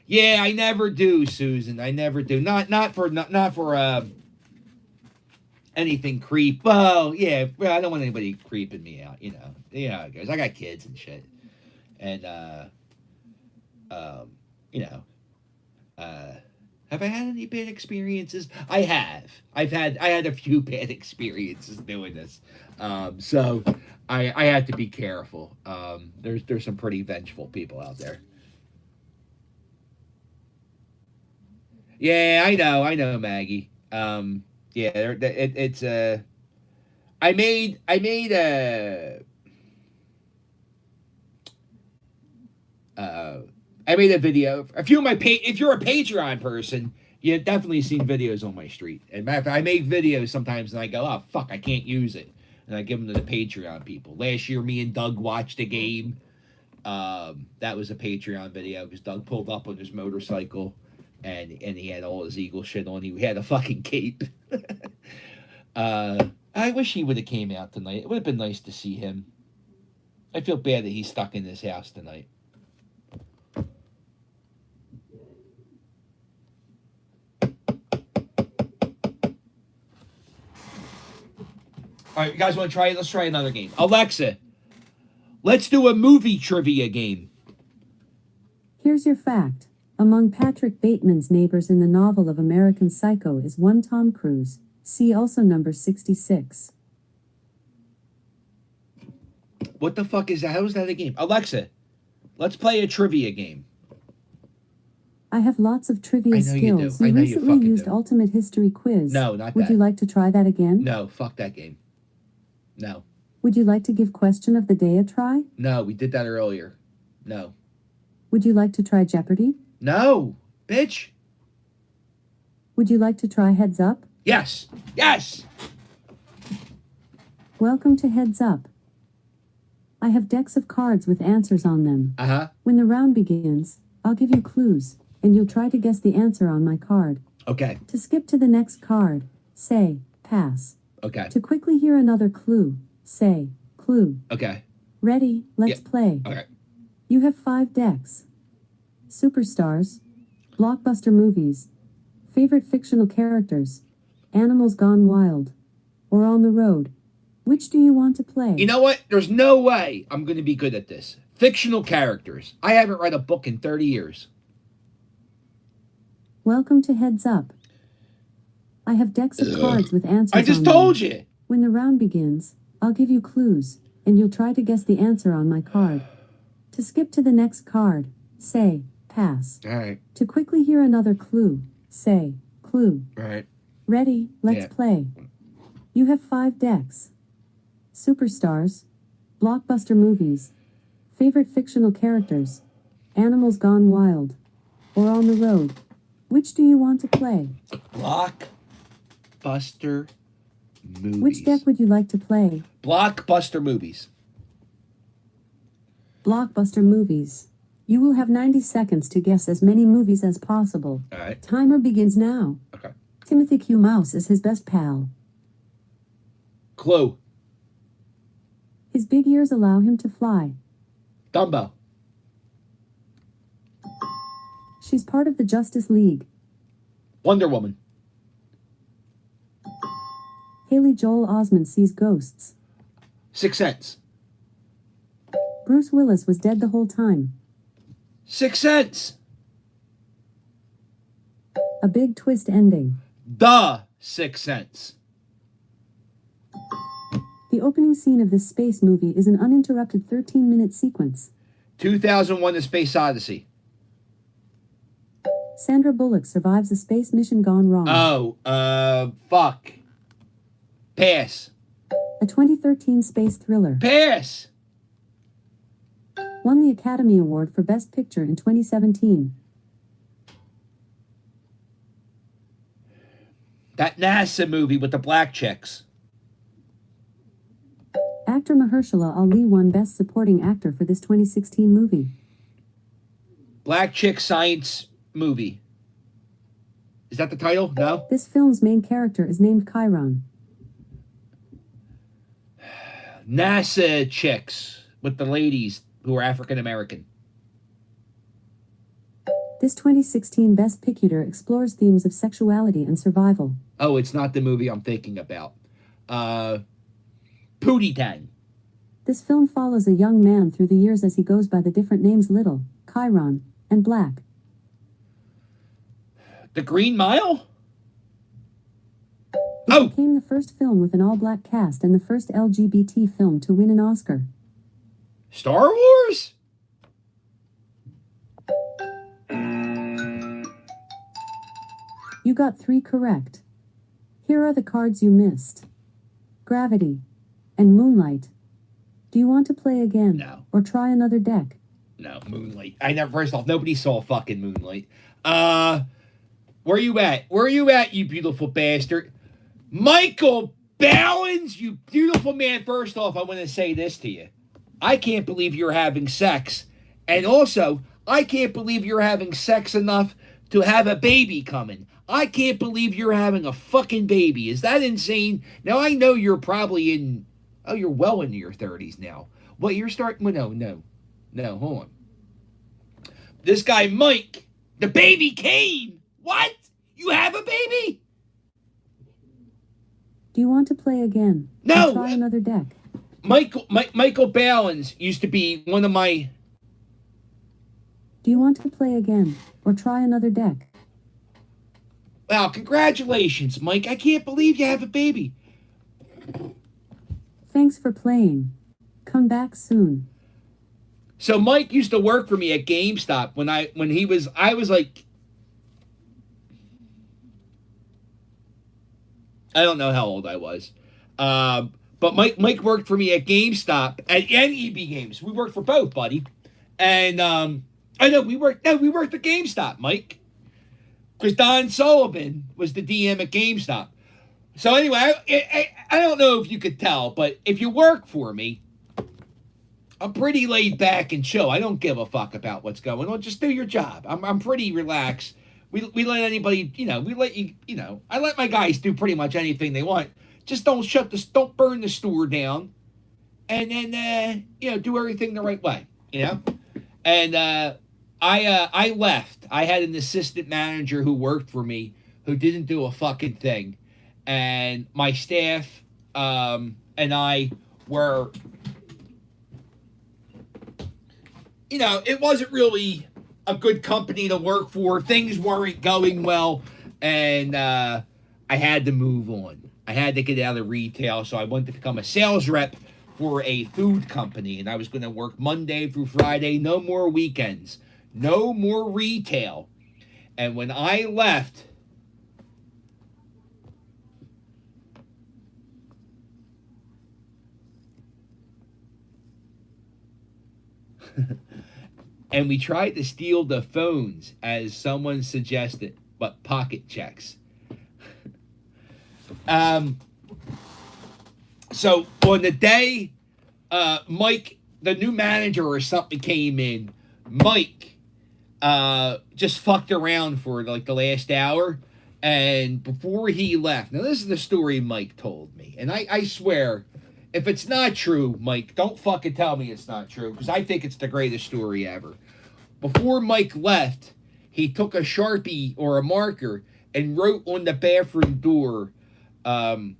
Yeah, I never do, Susan. I never do. Not for anything creep. Well, yeah, I don't want anybody creeping me out. You know how it goes. I got kids and shit, and have I had any bad experiences? I have. I had a few bad experiences doing this, so I had to be careful. There's some pretty vengeful people out there. Yeah, I know, Maggie. Yeah, it's I made a video. A few of my if you're a Patreon person, you've definitely seen videos on my street. And matter of fact, I make videos sometimes, and I go, "Oh fuck, I can't use it," and I give them to the Patreon people. Last year, me and Doug watched a game. That was a Patreon video because Doug pulled up on his motorcycle. And he had all his Eagle shit on. He had a fucking cape. I wish he would have came out tonight. It would have been nice to see him. I feel bad that he's stuck in his house tonight. All right, you guys want to try it? Let's try another game. Alexa, let's do a movie trivia game. Here's your fact. Among Patrick Bateman's neighbors in the novel of American Psycho is one Tom Cruise. See also number 66. What the fuck is that? How is that a game? Alexa, let's play a trivia game. I have lots of trivia skills. I know you recently fucking used do. Ultimate History Quiz. No, not Would that. you like to try that again? No, fuck that game. No. Would you like to give Question of the Day a try? No, we did that earlier. No. Would you like to try Jeopardy? No, bitch. Would you like to try Heads Up? Yes. Yes. Welcome to Heads Up. I have decks of cards with answers on them. Uh-huh. When the round begins, I'll give you clues, and you'll try to guess the answer on my card. Okay. To skip to the next card, say, pass. Okay. To quickly hear another clue, say, clue. Okay. Ready, let's play. Okay. You have 5 decks. Superstars, blockbuster movies, favorite fictional characters, animals gone wild, or on the road. Which do you want to play? You know what? There's no way I'm going to be good at this. Fictional characters. I haven't read a book in 30 years. Welcome to Heads Up. I have decks of cards with answers I just on told them. you. When the round begins, I'll give you clues, and you'll try to guess the answer on my card. To skip to the next card, say, pass. All right. To quickly hear another clue, say, clue. All right. Ready, let's Yeah. play. You have 5 decks. Superstars, blockbuster movies, favorite fictional characters, animals gone wild, or on the road. Which do you want to play? Blockbuster Movies. Which deck would you like to play? Blockbuster movies. Blockbuster movies. You will have 90 seconds to guess as many movies as possible. All right. Timer begins now. Okay. Timothy Q. Mouse is his best pal. Clue. His big ears allow him to fly. Dumbo. She's part of the Justice League. Wonder Woman. Haley Joel Osment sees ghosts. Sixth Sense. Bruce Willis was dead the whole time. Sixth Sense. A big twist ending. The Sixth Sense. The opening scene of this space movie is an uninterrupted 13-minute sequence. 2001: A Space Odyssey. Sandra Bullock survives a space mission gone wrong. Fuck. Pass. A 2013 space thriller. Pass. Won the Academy Award for Best Picture in 2017. That NASA movie with the black chicks. Actor Mahershala Ali won Best Supporting Actor for this 2016 movie. Black chick science movie. Is that the title? No? This film's main character is named Chiron. NASA chicks with the ladies who are African American. This 2016 Best Picture explores themes of sexuality and survival. Oh, it's not the movie I'm thinking about. Pootie Tang. This film follows a young man through the years as he goes by the different names Little, Chiron, and Black. The Green Mile? It became the first film with an all-black cast and the first LGBT film to win an Oscar. Star Wars? You got 3 correct. Here are the cards you missed. Gravity and Moonlight. Do you want to play again? No. Or try another deck? No, Moonlight. First off, nobody saw fucking Moonlight. Where you at? Where you at, you beautiful bastard? Michael Bowens, you beautiful man. First off, I want to say this to you. I can't believe you're having sex. And also, I can't believe you're having sex enough to have a baby coming. I can't believe you're having a fucking baby. Is that insane? Now, I know you're probably in... Oh, you're well into your 30s now. What, you're starting... Well, no, hold on. This guy, Mike, the baby came. What? You have a baby? Do you want to play again? No. Or try another deck? Michael Bowens used to be one of my... Do you want to play again? Or try another deck? Wow, congratulations, Mike. I can't believe you have a baby. Thanks for playing. Come back soon. So Mike used to work for me at GameStop when I was like, I don't know how old I was. But Mike worked for me at GameStop and EB Games. We worked for both, buddy. And I know we worked at GameStop, Mike. Because Don Sullivan was the DM at GameStop. So anyway, I don't know if you could tell, but if you work for me, I'm pretty laid back and chill. I don't give a fuck about what's going on. Just do your job. I'm pretty relaxed. We let anybody, I let my guys do pretty much anything they want. Just don't burn the store down. And then, do everything the right way, And I left. I had an assistant manager who worked for me who didn't do a fucking thing. And my staff and I were, it wasn't really a good company to work for. Things weren't going well. And I had to move on. I had to get out of retail. So I went to become a sales rep for a food company. And I was going to work Monday through Friday. No more weekends. No more retail. And when I left, and we tried to steal the phones as someone suggested, but pocket checks. So on the day Mike, the new manager or something came in, Mike just fucked around for like the last hour. And before he left, now this is the story Mike told me. And I swear, if it's not true, Mike, don't fucking tell me it's not true, because I think it's the greatest story ever. Before Mike left, he took a Sharpie or a marker and wrote on the bathroom door, John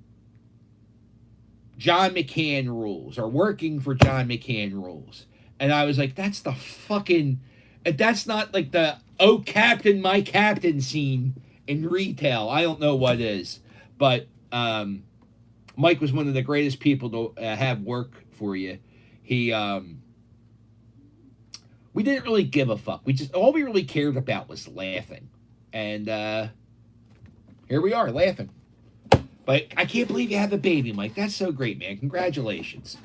McCann rules, or working for John McCann rules. And I was like, that's the fucking, that's not like the, oh, Captain, my Captain scene in retail. I don't know what is. But Mike was one of the greatest people to have work for you. He, we didn't really give a fuck. We just, all we really cared about was laughing. And here we are, laughing. But I can't believe you have a baby, Mike. That's so great, man. Congratulations.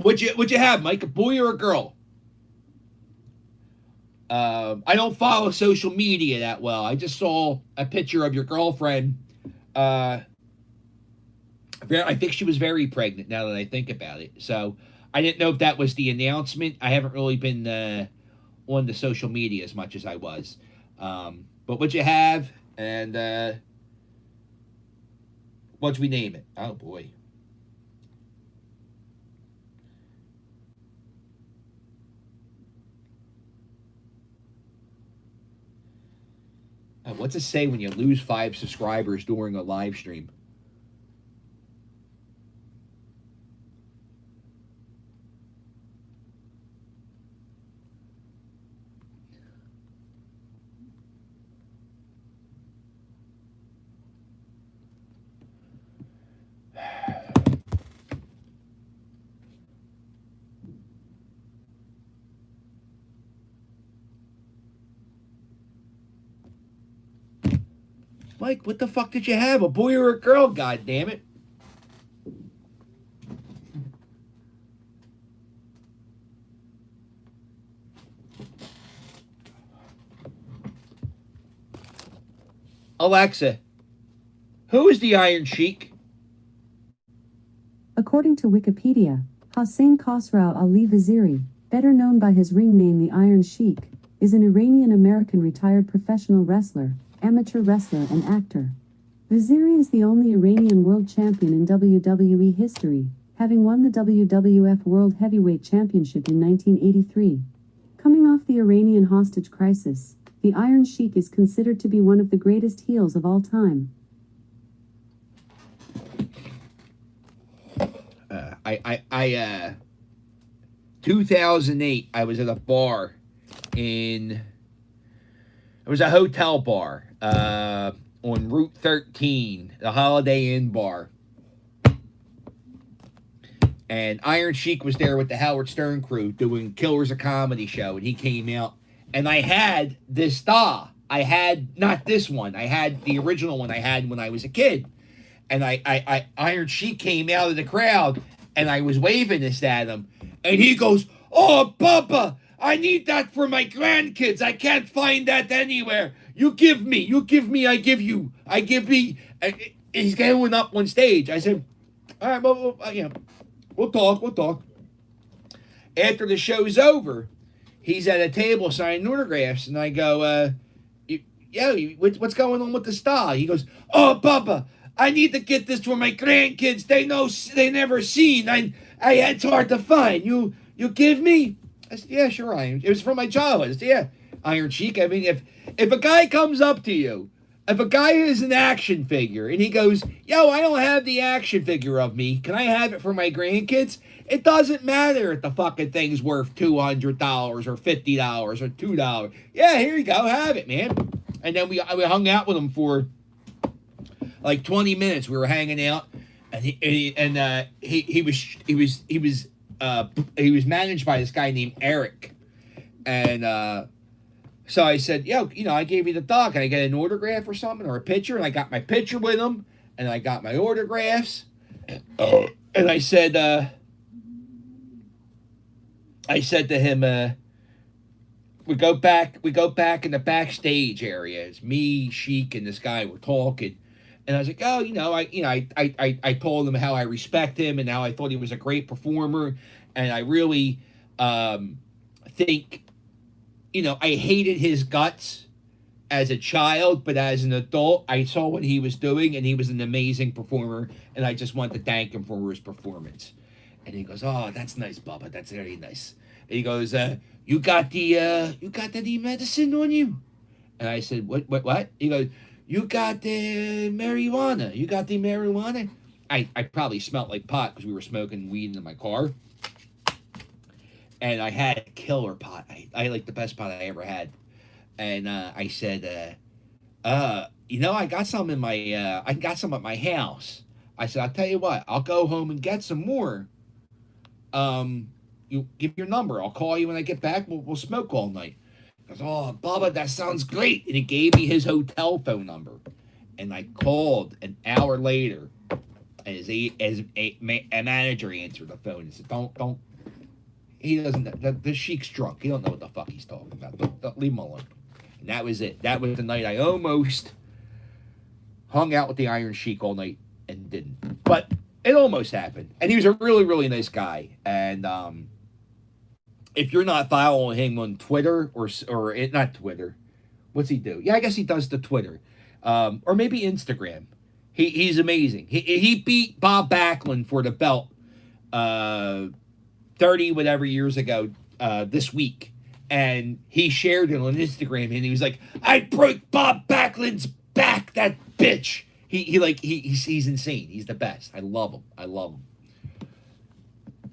What'd you have, Mike? A boy or a girl? I don't follow social media that well. I just saw a picture of your girlfriend. I think she was very pregnant, now that I think about it. So I didn't know if that was the announcement. I haven't really been on the social media as much as I was. But what'd you have? And what'd we name it? Oh, boy. What's it say when you lose 5 subscribers during a live stream? Mike, what the fuck did you have? A boy or a girl? God damn it. Alexa, who is the Iron Sheik? According to Wikipedia, Hossein Khosrow Ali Vaziri, better known by his ring name the Iron Sheik, is an Iranian-American retired professional wrestler, amateur wrestler and actor. Vaziri is the only Iranian world champion in WWE history, having won the WWF World Heavyweight Championship in 1983. Coming off the Iranian hostage crisis, the Iron Sheik is considered to be one of the greatest heels of all time. 2008, I was at a bar it was a hotel bar on Route 13, the Holiday Inn bar. And Iron Sheik was there with the Howard Stern crew doing Killers of Comedy show, and he came out. And I had this doll. I had, not this one, I had the original one I had when I was a kid. And Iron Sheik came out of the crowd, and I was waving this at him. And he goes, "Oh, Papa, I need that for my grandkids. I can't find that anywhere. You give me, I give you. I give me." He's going up on stage. I said, "All right, well, we'll talk. After the show's over, he's at a table signing autographs, and I go, what's going on with the star?" He goes, "Oh, Papa, I need to get this for my grandkids. They never seen. It's hard to find. You give me?" I said, "Yeah, sure, Iron. It was from my childhood." I said, "Yeah, Iron Sheik. I mean, if a guy comes up to you, if a guy is an action figure, and he goes, 'Yo, I don't have the action figure of me. Can I have it for my grandkids?' It doesn't matter if the fucking thing's worth $200 or $50 or $2. Yeah, here you go, have it, man." And then we hung out with him for like 20 minutes. We were hanging out, and he was managed by this guy named Eric, and so I said, "Yo, I gave you the dog. Can I get an autograph or something, or a picture?" And I got my picture with him, and I got my autographs, and I said to him, we go back in the backstage area. It's me, Sheik, and this guy. We're talking, And I was like, oh, I told him how I respect him and how I thought he was a great performer. And I really think, I hated his guts as a child, but as an adult, I saw what he was doing, and he was an amazing performer, and I just wanted to thank him for his performance. And he goes, oh, that's nice, Bubba. That's very nice. And he goes, you got the medicine on you? And I said, what? He goes, you got the marijuana. You got the marijuana? I probably smelled like pot because we were smoking weed in my car. And I had a killer pot. I like the best pot I ever had. And I said, I got some in my, I got some at my house. I said, I'll tell you what, I'll go home and get some more. You give your number. I'll call you when I get back. We'll smoke all night. He goes, oh, Bubba, that sounds great. And he gave me his hotel phone number. And I called an hour later. As a manager answered the phone and said, don't. He doesn't, the sheik's drunk. He don't know what the fuck he's talking about. Don't leave him alone. And that was it. That was the night I almost hung out with the Iron Sheik all night and didn't. But it almost happened. And he was a really, really nice guy. And if you're not following him on Twitter or not Twitter, what's he do? Yeah, I guess he does the Twitter. Or maybe Instagram. He's amazing. He beat Bob Backlund for the belt 30 whatever years ago this week. And he shared it on Instagram, and he was like, I broke Bob Backlund's back, that bitch. He's insane. He's the best. I love him.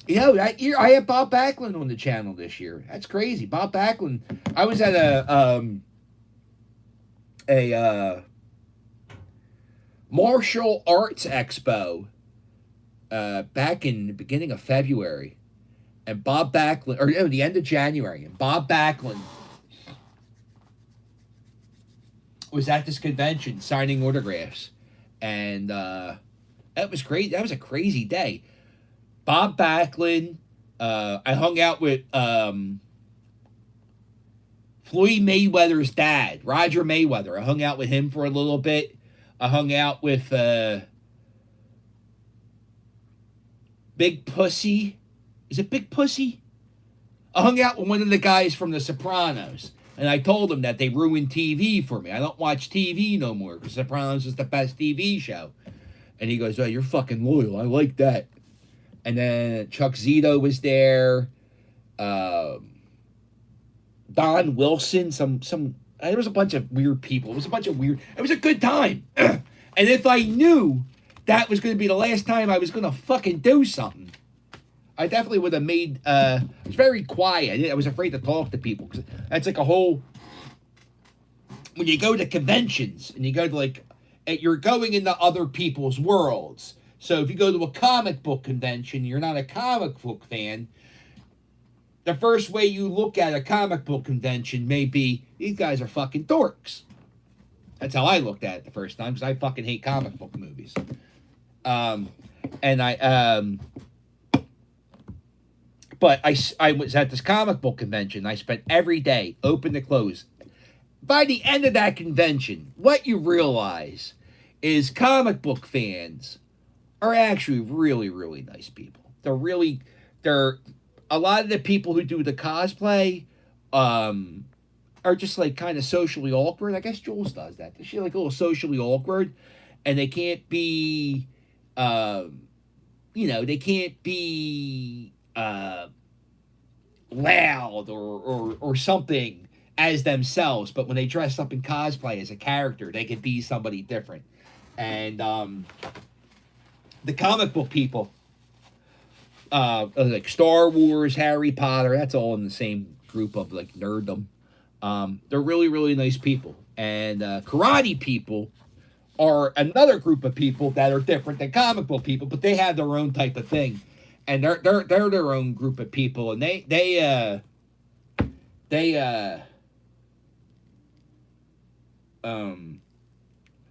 That year I had Bob Backlund on the channel this year. That's crazy. Bob Backlund. I was at a martial arts expo back in the beginning of February. And Bob Backlund, or no, the end of January, and Bob Backlund was at this convention signing autographs. And that was great. That was a crazy day. Bob Backlund, I hung out with Floyd Mayweather's dad, Roger Mayweather. I hung out with him for a little bit. I hung out with Big Pussy. Is it Big Pussy? I hung out with one of the guys from The Sopranos, and I told him that they ruined TV for me. I don't watch TV no more because Sopranos is the best TV show. And he goes, oh, you're fucking loyal. I like that. And then Chuck Zito was there. Don Wilson, there was a bunch of weird people. It was a good time. And if I knew that was going to be the last time I was going to fucking do something, I definitely would have made, I was very quiet. I was afraid to talk to people. Cause that's like a whole, when you go to conventions and you go to you're going into other people's worlds. So if you go to a comic book convention, you're not a comic book fan, the first way you look at a comic book convention may be, these guys are fucking dorks. That's how I looked at it the first time, because I fucking hate comic book movies. But I was at this comic book convention. I spent every day, open to close. By the end of that convention, what you realize is comic book fans are actually really, really nice people. They're a lot of the people who do the cosplay are just kind of socially awkward. I guess Jules does that. She's a little socially awkward, and they can't be, they can't be loud or something as themselves, but when they dress up in cosplay as a character, they can be somebody different. And the comic book people, like Star Wars, Harry Potter, that's all in the same group of nerddom. They're really, really nice people. And karate people are another group of people that are different than comic book people, but they have their own type of thing. And they're their own group of people, and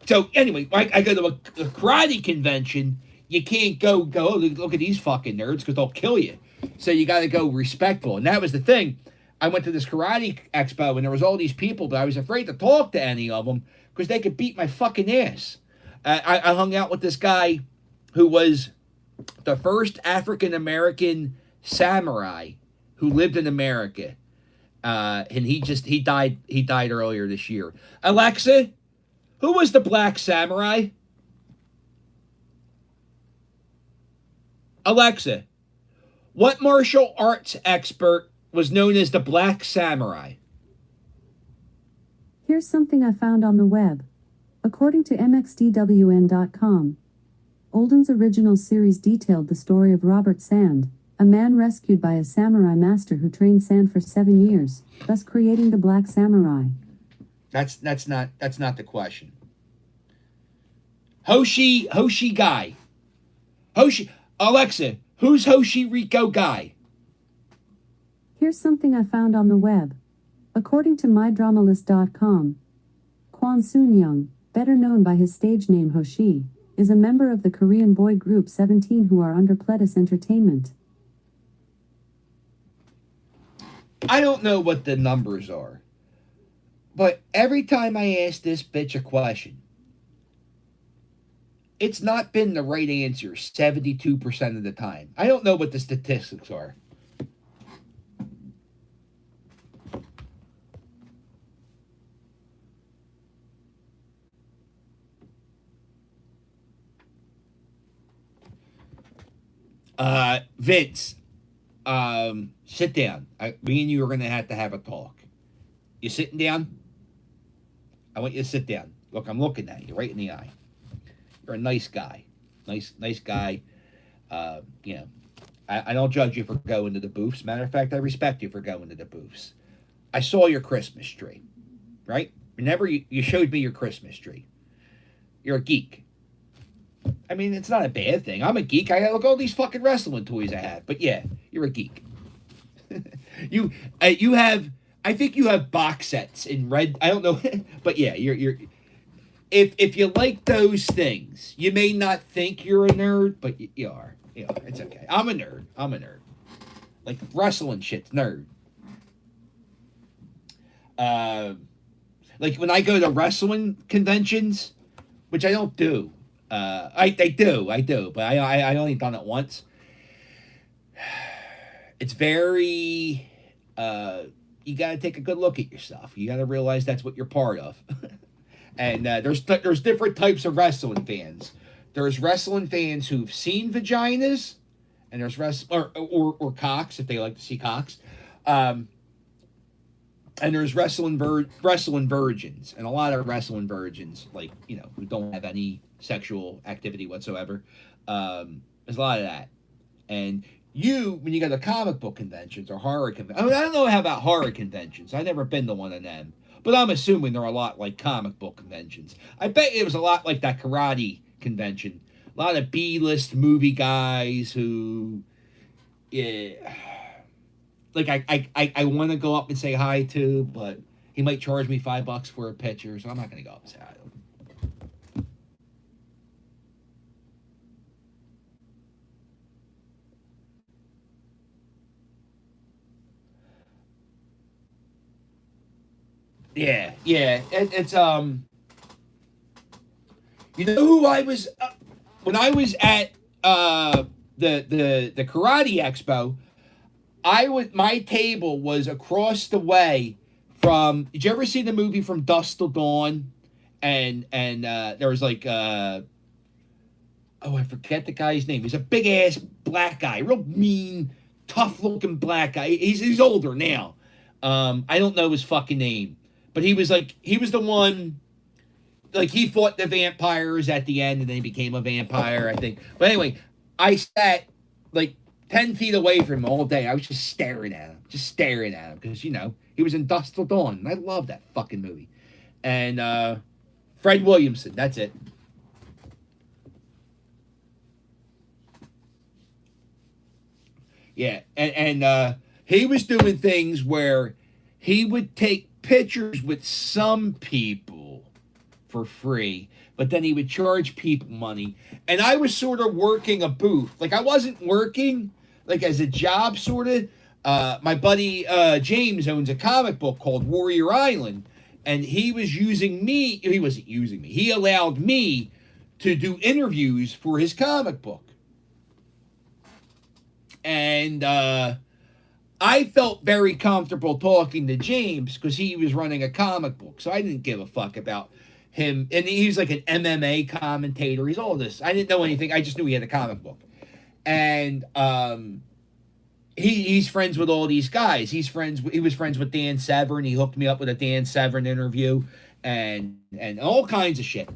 so anyway, I go to a karate convention. You can't go, oh, look at these fucking nerds, because they'll kill you. So you got to go respectful. And that was the thing. I went to this karate expo, and there was all these people, but I was afraid to talk to any of them because they could beat my fucking ass. I hung out with this guy who was the first African American samurai who lived in America. And he died earlier this year. Alexa, who was the black samurai? Alexa, what martial arts expert was known as the Black Samurai? Here's something I found on the web. According to mxdwn.com, Olden's original series detailed the story of Robert Sand, a man rescued by a samurai master who trained Sand for 7 years, thus creating the Black Samurai. That's not the question. Hoshi Guy. Alexa, who's Hoshi Rico Guy? Here's something I found on the web. According to mydramalist.com, Kwon Soon-young, better known by his stage name Hoshi, is a member of the Korean boy group 17 who are under Pledis Entertainment. I don't know what the numbers are, but every time I ask this bitch a question, it's not been the right answer 72% of the time. I don't know what the statistics are. Vince, sit down. Me and you are going to have a talk. You sitting down? I want you to sit down. Look, I'm looking at you right in the eye. You're a nice guy. Nice guy. You know, I don't judge you for going to the booths. Matter of fact, I respect you for going to the booths. I saw your Christmas tree, right? Remember, you showed me your Christmas tree. You're a geek. I mean, it's not a bad thing. I'm a geek. I look at all these fucking wrestling toys I have. But yeah, you're a geek. you have, I think you have box sets in red. I don't know, but yeah, you're. If you like those things, you may not think you're a nerd, but you are. You are. It's okay. I'm a nerd. Like wrestling shit's nerd. Like when I go to wrestling conventions, which I don't do. I do, but I only done it once. It's very, you got to take a good look at yourself. You got to realize that's what you're part of. And there's different types of wrestling fans. There's wrestling fans who've seen vaginas, and there's or cocks if they like to see cocks. And there's wrestling virgins, and a lot of wrestling virgins, like, you know, who don't have any sexual activity whatsoever. There's a lot of that. And when you go to comic book conventions or horror conventions, I mean, I don't know how about horror conventions. I've never been to one of them. But I'm assuming they're a lot like comic book conventions. I bet it was a lot like that karate convention. A lot of B-list movie guys who, yeah, like I want to go up and say hi to, but he might charge me $5 for a picture, so I'm not going to go up and say hi to him. Yeah. It's you know who I was when I was at the karate expo. My table was across the way from. Did you ever see the movie From Dusk Till Dawn? And there was like I forget the guy's name. He's a big ass black guy, real mean, tough looking black guy. He's older now. I don't know his fucking name. But he was the one, like, he fought the vampires at the end and then he became a vampire, I think. But anyway, I sat like 10 feet away from him all day. I was just staring at him because, you know, he was in Dusk Till Dawn. And I love that fucking movie. And Fred Williamson, that's it. Yeah, and he was doing things where he would take pictures with some people for free, but then he would charge people money. And I was sort of working a booth. Like, I wasn't working, like, as a job, sort of. My buddy James owns a comic book called Warrior Island, and he was using me. He wasn't using me. He allowed me to do interviews for his comic book. And I felt very comfortable talking to James because he was running a comic book. So I didn't give a fuck about him. And he's like an MMA commentator. He's all this. I didn't know anything. I just knew he had a comic book. And he's friends with all these guys. He was friends with Dan Severn. He hooked me up with a Dan Severn interview and all kinds of shit.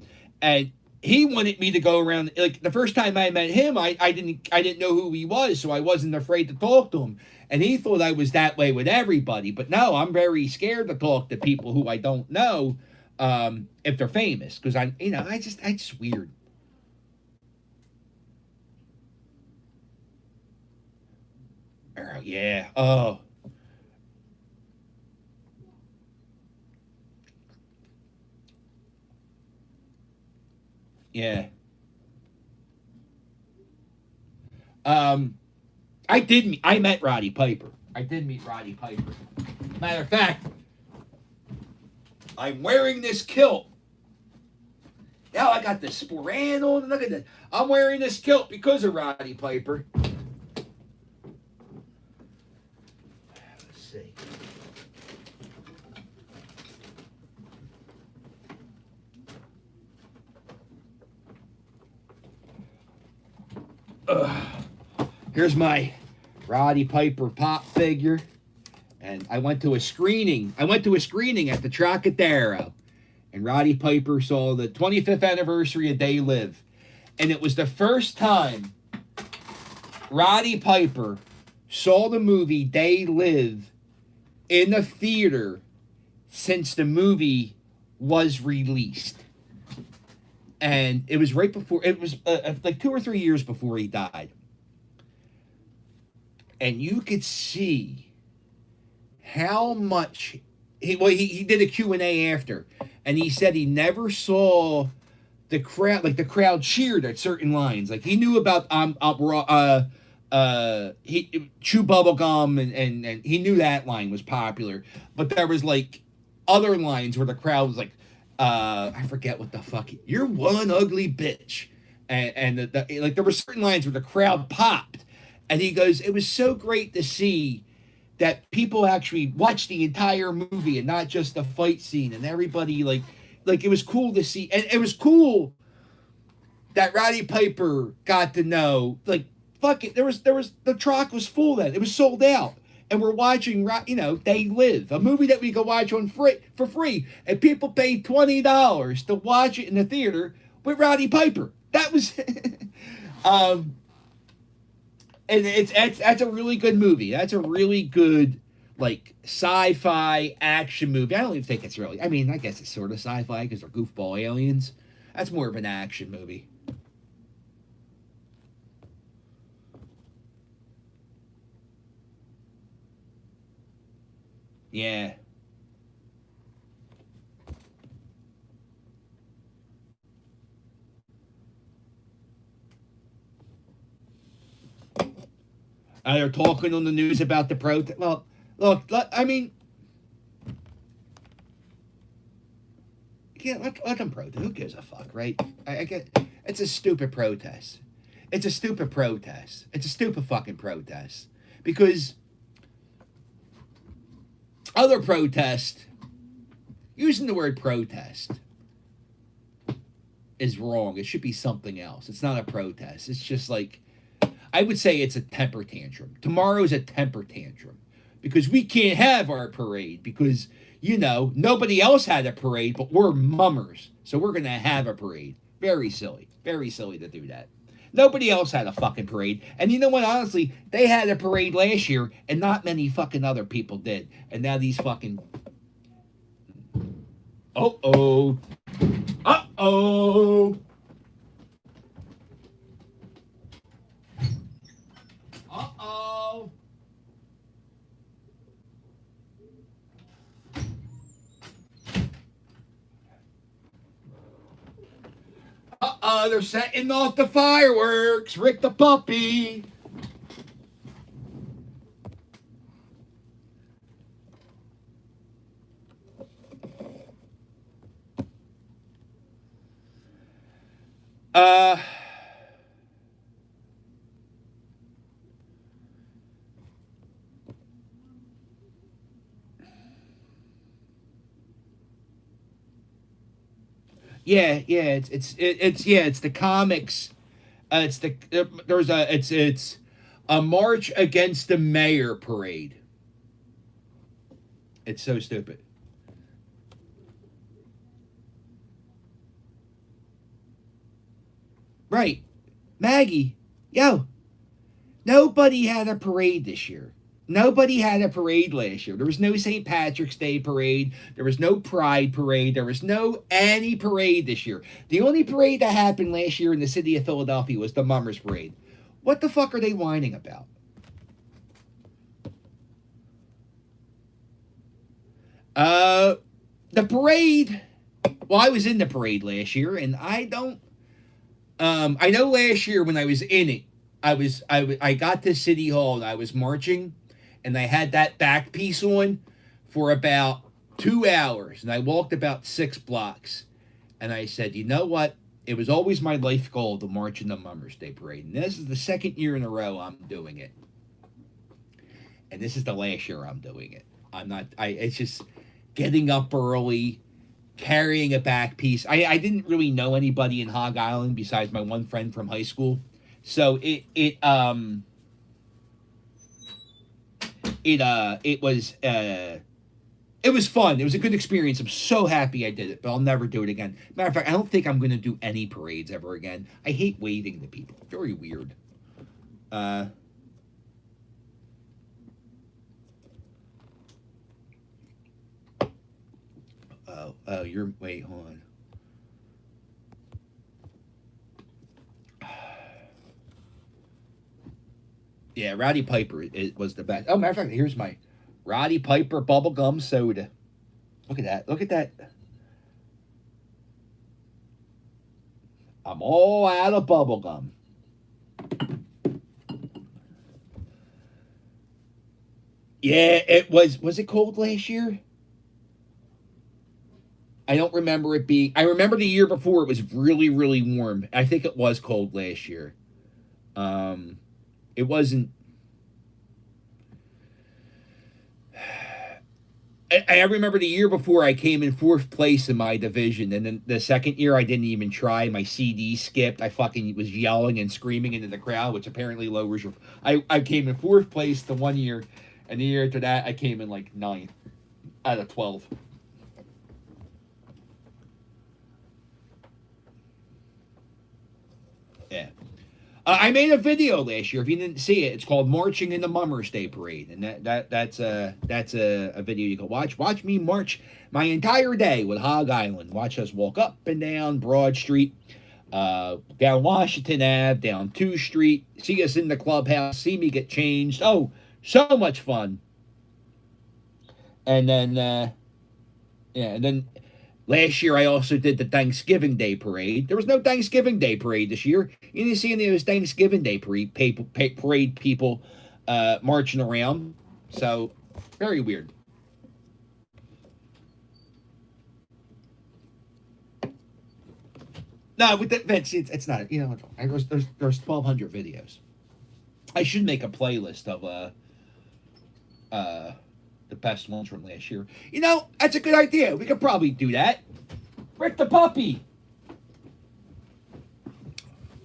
And he wanted me to go around. Like the first time I met him, I didn't know who he was, so I wasn't afraid to talk to him. And he thought I was that way with everybody. But no, I'm very scared to talk to people who I don't know if they're famous, because I just weird. Oh, yeah. Oh. Yeah. I met Roddy Piper. I did meet Roddy Piper. Matter of fact, I'm wearing this kilt. Now I got the sporran on. Look at that. I'm wearing this kilt because of Roddy Piper. Let's see. Here's my Roddy Piper pop figure. And I went to a screening. at the Trocadero. And Roddy Piper saw the 25th anniversary of They Live. And it was the first time Roddy Piper saw the movie They Live in the theater since the movie was released. And it was right before, it was like 2 or 3 years before he died. And you could see how much he did a Q&A after, and he said he never saw the crowd cheered at certain lines. Like he knew about he chew bubble gum and he knew that line was popular, but there was like other lines where the crowd was like, I forget what the fuck, you're one ugly bitch, and like there were certain lines where the crowd popped. And he goes, it was so great to see that people actually watched the entire movie and not just the fight scene. And everybody, like it was cool to see. And it was cool that Roddy Piper got to know, like, fuck it. The Troc was full then. It was sold out. And we're watching, They Live, a movie that we could watch for free. And people paid $20 to watch it in the theater with Roddy Piper. That was... And that's a really good movie. That's a really good, like, sci-fi action movie. I don't even think it's really... I mean, I guess it's sort of sci-fi because they're goofball aliens. That's more of an action movie. Yeah. They're talking on the news about the protest. Well, look, I mean, yeah, let them protest. Who gives a fuck, right? I get it's a stupid protest. It's a stupid protest. It's a stupid fucking protest. Because other protest, using the word protest is wrong. It should be something else. It's not a protest. It's just like, I would say it's a temper tantrum. Tomorrow's a temper tantrum because we can't have our parade because, nobody else had a parade, but we're mummers. So we're going to have a parade. Very silly. Very silly to do that. Nobody else had a fucking parade. And you know what? Honestly, they had a parade last year and not many fucking other people did. And now these fucking... Uh-oh. Uh-oh. Uh-oh. Uh-oh, they're setting off the fireworks. Rick the puppy. Uh, yeah, it's the comics. It's the there's a it's a march against the mayor parade. It's so stupid. Right. Maggie, yo, nobody had a parade this year. Nobody had a parade last year. There was no St. Patrick's Day parade. There was no Pride parade. There was no any parade this year. The only parade that happened last year in the city of Philadelphia was the Mummers Parade. What the fuck are they whining about? The parade. Well, I was in the parade last year, and I don't. I know last year when I was in it, I got to City Hall and I was marching, and I had that back piece on for about 2 hours, and I walked about 6 blocks, and I said, you know what? It was always my life goal to march in the Mummers Day Parade, and this is the 2nd year in a row I'm doing it, and this is the last year I'm doing it. It's just getting up early, carrying a back piece. I didn't really know anybody in Hog Island besides my one friend from high school, so it was fun. It was a good experience. I'm so happy I did it, but I'll never do it again. Matter of fact, I don't think I'm going to do any parades ever again. I hate waving to people. Very weird. Oh, wait, hold on. Yeah, Roddy Piper was the best. Oh, matter of fact, here's my Roddy Piper bubblegum soda. Look at that. Look at that. I'm all out of bubblegum. Yeah, it was it cold last year? I don't remember it being. I remember the year before it was really, really warm. I think it was cold last year. It wasn't. I remember the year before I came in 4th place in my division, and then the 2nd year I didn't even try. My CD skipped. I fucking was yelling and screaming into the crowd, which apparently lowers your. I came in 4th place the one year, and the year after that I came in like 9th out of 12. Yeah. I made a video last year. If you didn't see it, it's called "Marching in the Mummers Day Parade," and that's a video you can watch. Watch me march my entire day with Hog Island. Watch us walk up and down Broad Street, down Washington Ave, down 2 Street. See us in the clubhouse. See me get changed. Oh, so much fun. And then, and then. Last year, I also did the Thanksgiving Day Parade. There was no Thanksgiving Day Parade this year. You didn't see any of those Thanksgiving Day parade people marching around. So, very weird. No, with that, Vince, it's not. There's 1,200 videos. I should make a playlist of the best ones from last year. That's a good idea. We could probably do that. Rick the puppy.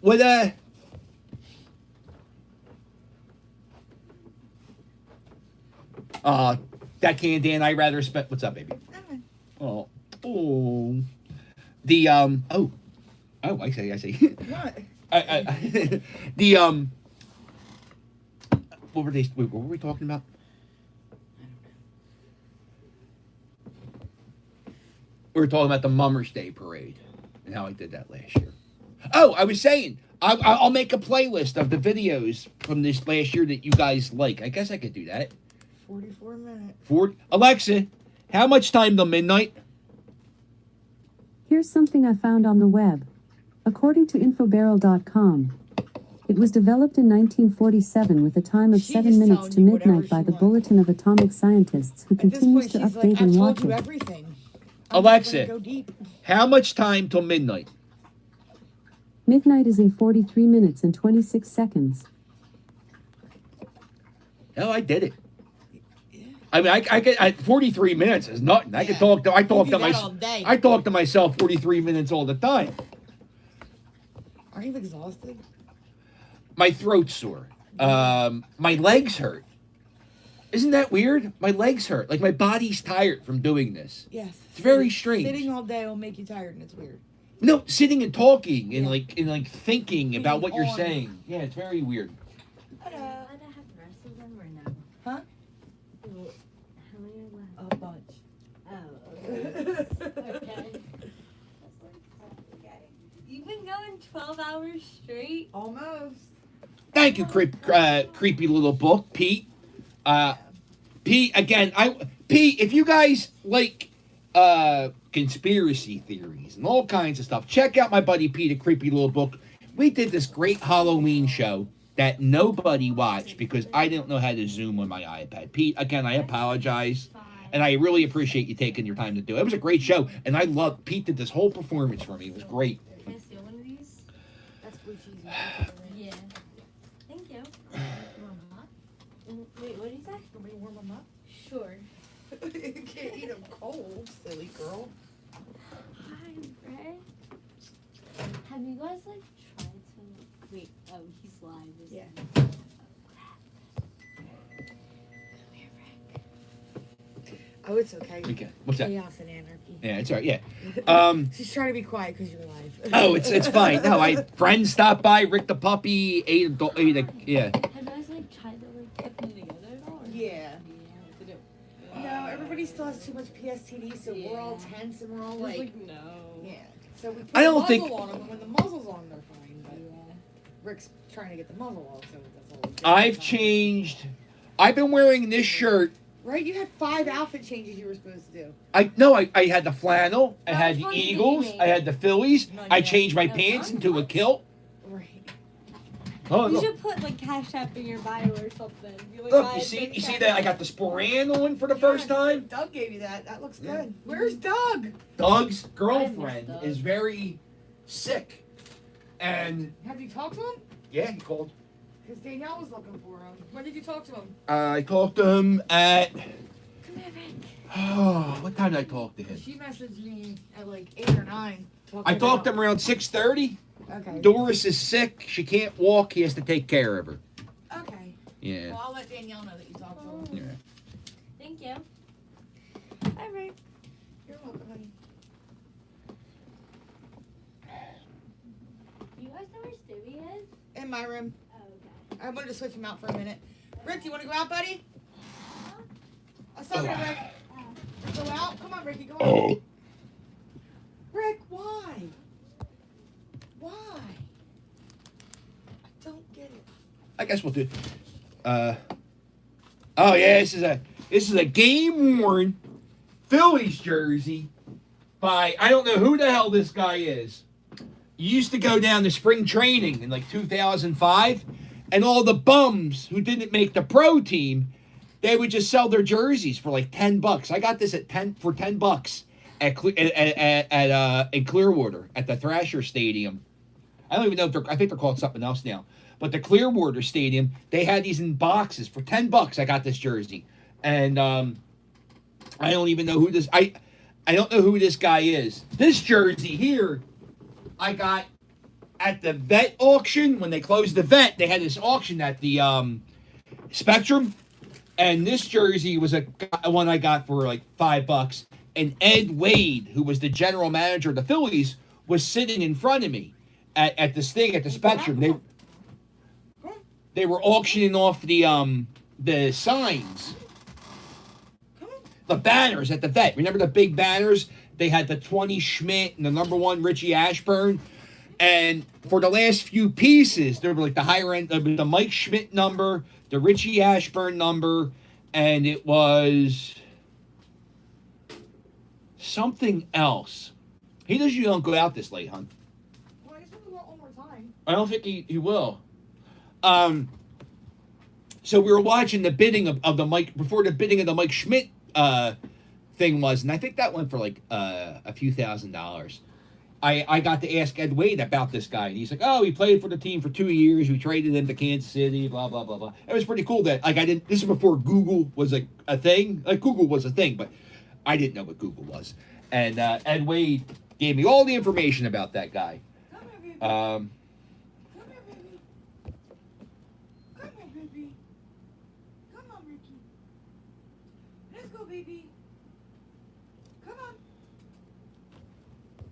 With that candy, and I'd rather spend. What's up, baby? Oh. The I see. What? What were we talking about? We were talking about the Mummers Day Parade and how I did that last year. Oh, I was saying, I'll make a playlist of the videos from this last year that you guys like. I guess I could do that. 44 minutes. Alexa, how much time till midnight? Here's something I found on the web. According to infobarrel.com, it was developed in 1947 with a time of 7 minutes to midnight by the Bulletin of Atomic Scientists, who continues to update and watch it. Everything. Alexa, how much time till midnight? Midnight is in 43 minutes and 26 seconds. Hell, I did it. I mean, I get 43 minutes is nothing. I could talk to. I talk to myself. I talk to myself 43 minutes all the time. Are you exhausted? My throat's sore. My legs hurt. Isn't that weird? My legs hurt. Like my body's tired from doing this. Yes. It's very strange. Sitting all day will make you tired, and it's weird. No, sitting and talking and like thinking about what you're on. saying. Yeah, it's very weird. I don't have the rest of them or no? Huh? How many are left? A bunch. Oh, okay. You've been going 12 hours straight? Almost. Thank you, creepy little book, Pete. Pete, again, Pete, if you guys like conspiracy theories and all kinds of stuff, check out my buddy Pete at Creepy Little Book. We did this great Halloween show that nobody watched because I didn't know how to Zoom on my iPad. Pete, again, I apologize. And I really appreciate you taking your time to do it. It was a great show. And I loved Pete did this whole performance for me. It was great. Can I steal one of these? That's blue cheese. Yeah. Thank you. Wait, what did you say? Want me to warm them up? Sure. You can't eat them cold, silly girl. Hi, Ray. Have you guys like tried to wait? Oh, he's live. Isn't he? Oh, it's okay. Okay. What's that? Chaos and anarchy. Yeah, it's all right. Yeah. She's trying to be quiet because you're live. Oh, it's fine. No, friends stopped by. Rick the puppy ate a yeah. Have you guys like tried to like put them together at all? Yeah. No, everybody still has too much PSTD, so we're all tense and we're all like no. Yeah. So we put I don't a think- muzzle on them, and when the muzzle's on, they're fine. But Rick's trying to get the muzzle off, so that's all. I've changed. I've been wearing this shirt. Right? You had 5 outfit changes you were supposed to do. I had the flannel. I had the funny Eagles. baby. I had the Phillies. No, I yeah. changed my No, pants I'm into a kilt. Right. Oh, You look. should put like Cash App in your bio or something. You, like, Look, buy you a see big Cash that? I App. got the Sporan on for the first time. Doug gave you that. That looks Yeah. good. Where's Doug? Doug's girlfriend Doug. is very sick. And, Have you talked to him? yeah, he called. Because Danielle was looking for him. When did you talk to him? I talked to him at, Come here, Rick. oh, what time did I talk to him? She messaged me at like 8 or 9. I talked to him around 6:30. Okay. Doris is sick. She can't walk. He has to take care of her. Okay. Yeah. Well, I'll let Danielle know that you talked to him. Yeah. Thank you. All right. You're welcome, honey. You guys know where Stewie is? In my room. Oh, okay. I wanted to switch him out for a minute. Rick, do you want to go out, buddy? I saw you, Rick. Go out? Come on, Ricky, go out. Rick, why? Why? I don't get it. I guess we'll do. Oh yeah, this is a game worn Phillies jersey by I don't know who the hell this guy is. He used to go down to spring training in like 2005, and all the bums who didn't make the pro team, they would just sell their jerseys for like $10. I got this at $10 in Clearwater at the Thrasher Stadium. I don't even know if I think they're called something else now. But the Clearwater Stadium, they had these in boxes for $10. I got this jersey, and I don't even know who this. I don't know who this guy is. This jersey here, I got at the vet auction when they closed the vet. They had this auction at the Spectrum, and this jersey was a one I got for like $5. And Ed Wade, who was the general manager of the Phillies, was sitting in front of me at this thing at the Spectrum. They were auctioning off the signs, the banners at the vet. Remember the big banners? They had the 20 Schmidt and the #1 Richie Ashburn. And for the last few pieces, there were like the higher end, the Mike Schmidt number, the Richie Ashburn number, and it was something else. He doesn't go out this late, hon. Well, I just want to go out one more time. I don't think he will. So we were watching the bidding of the Mike before the bidding of the Mike Schmidt thing was, and I think that went for like a few $1,000s. I got to ask Ed Wade about this guy, and he's like, "Oh, he played for the team for 2 years. We traded him to Kansas City. Blah blah blah blah." It was pretty cool that like I didn't. This is before Google was a thing. Like Google was a thing, but I didn't know what Google was. And Ed Wade gave me all the information about that guy. Come here, baby. Come here, baby. Come on, Ricky. Let's go, baby. Come on.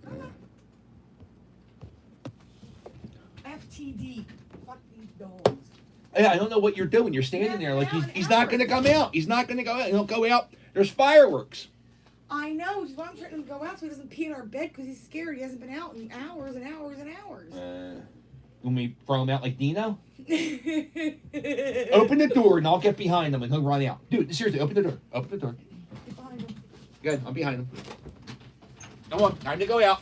Come on. FTD. Fuck these dogs. Yeah, I don't know what you're doing. You're standing there like he's not going to come out. He's not going to go out. He'll go out. There's fireworks. I know. Which is why I'm trying to go out so he doesn't pee in our bed because he's scared. He hasn't been out in hours and hours and hours. When we throw him out like Dino? Open the door and I'll get behind him and he'll run out. Dude, seriously, open the door. Open the door. Get behind him. Good, I'm behind him. Come on, time to go out.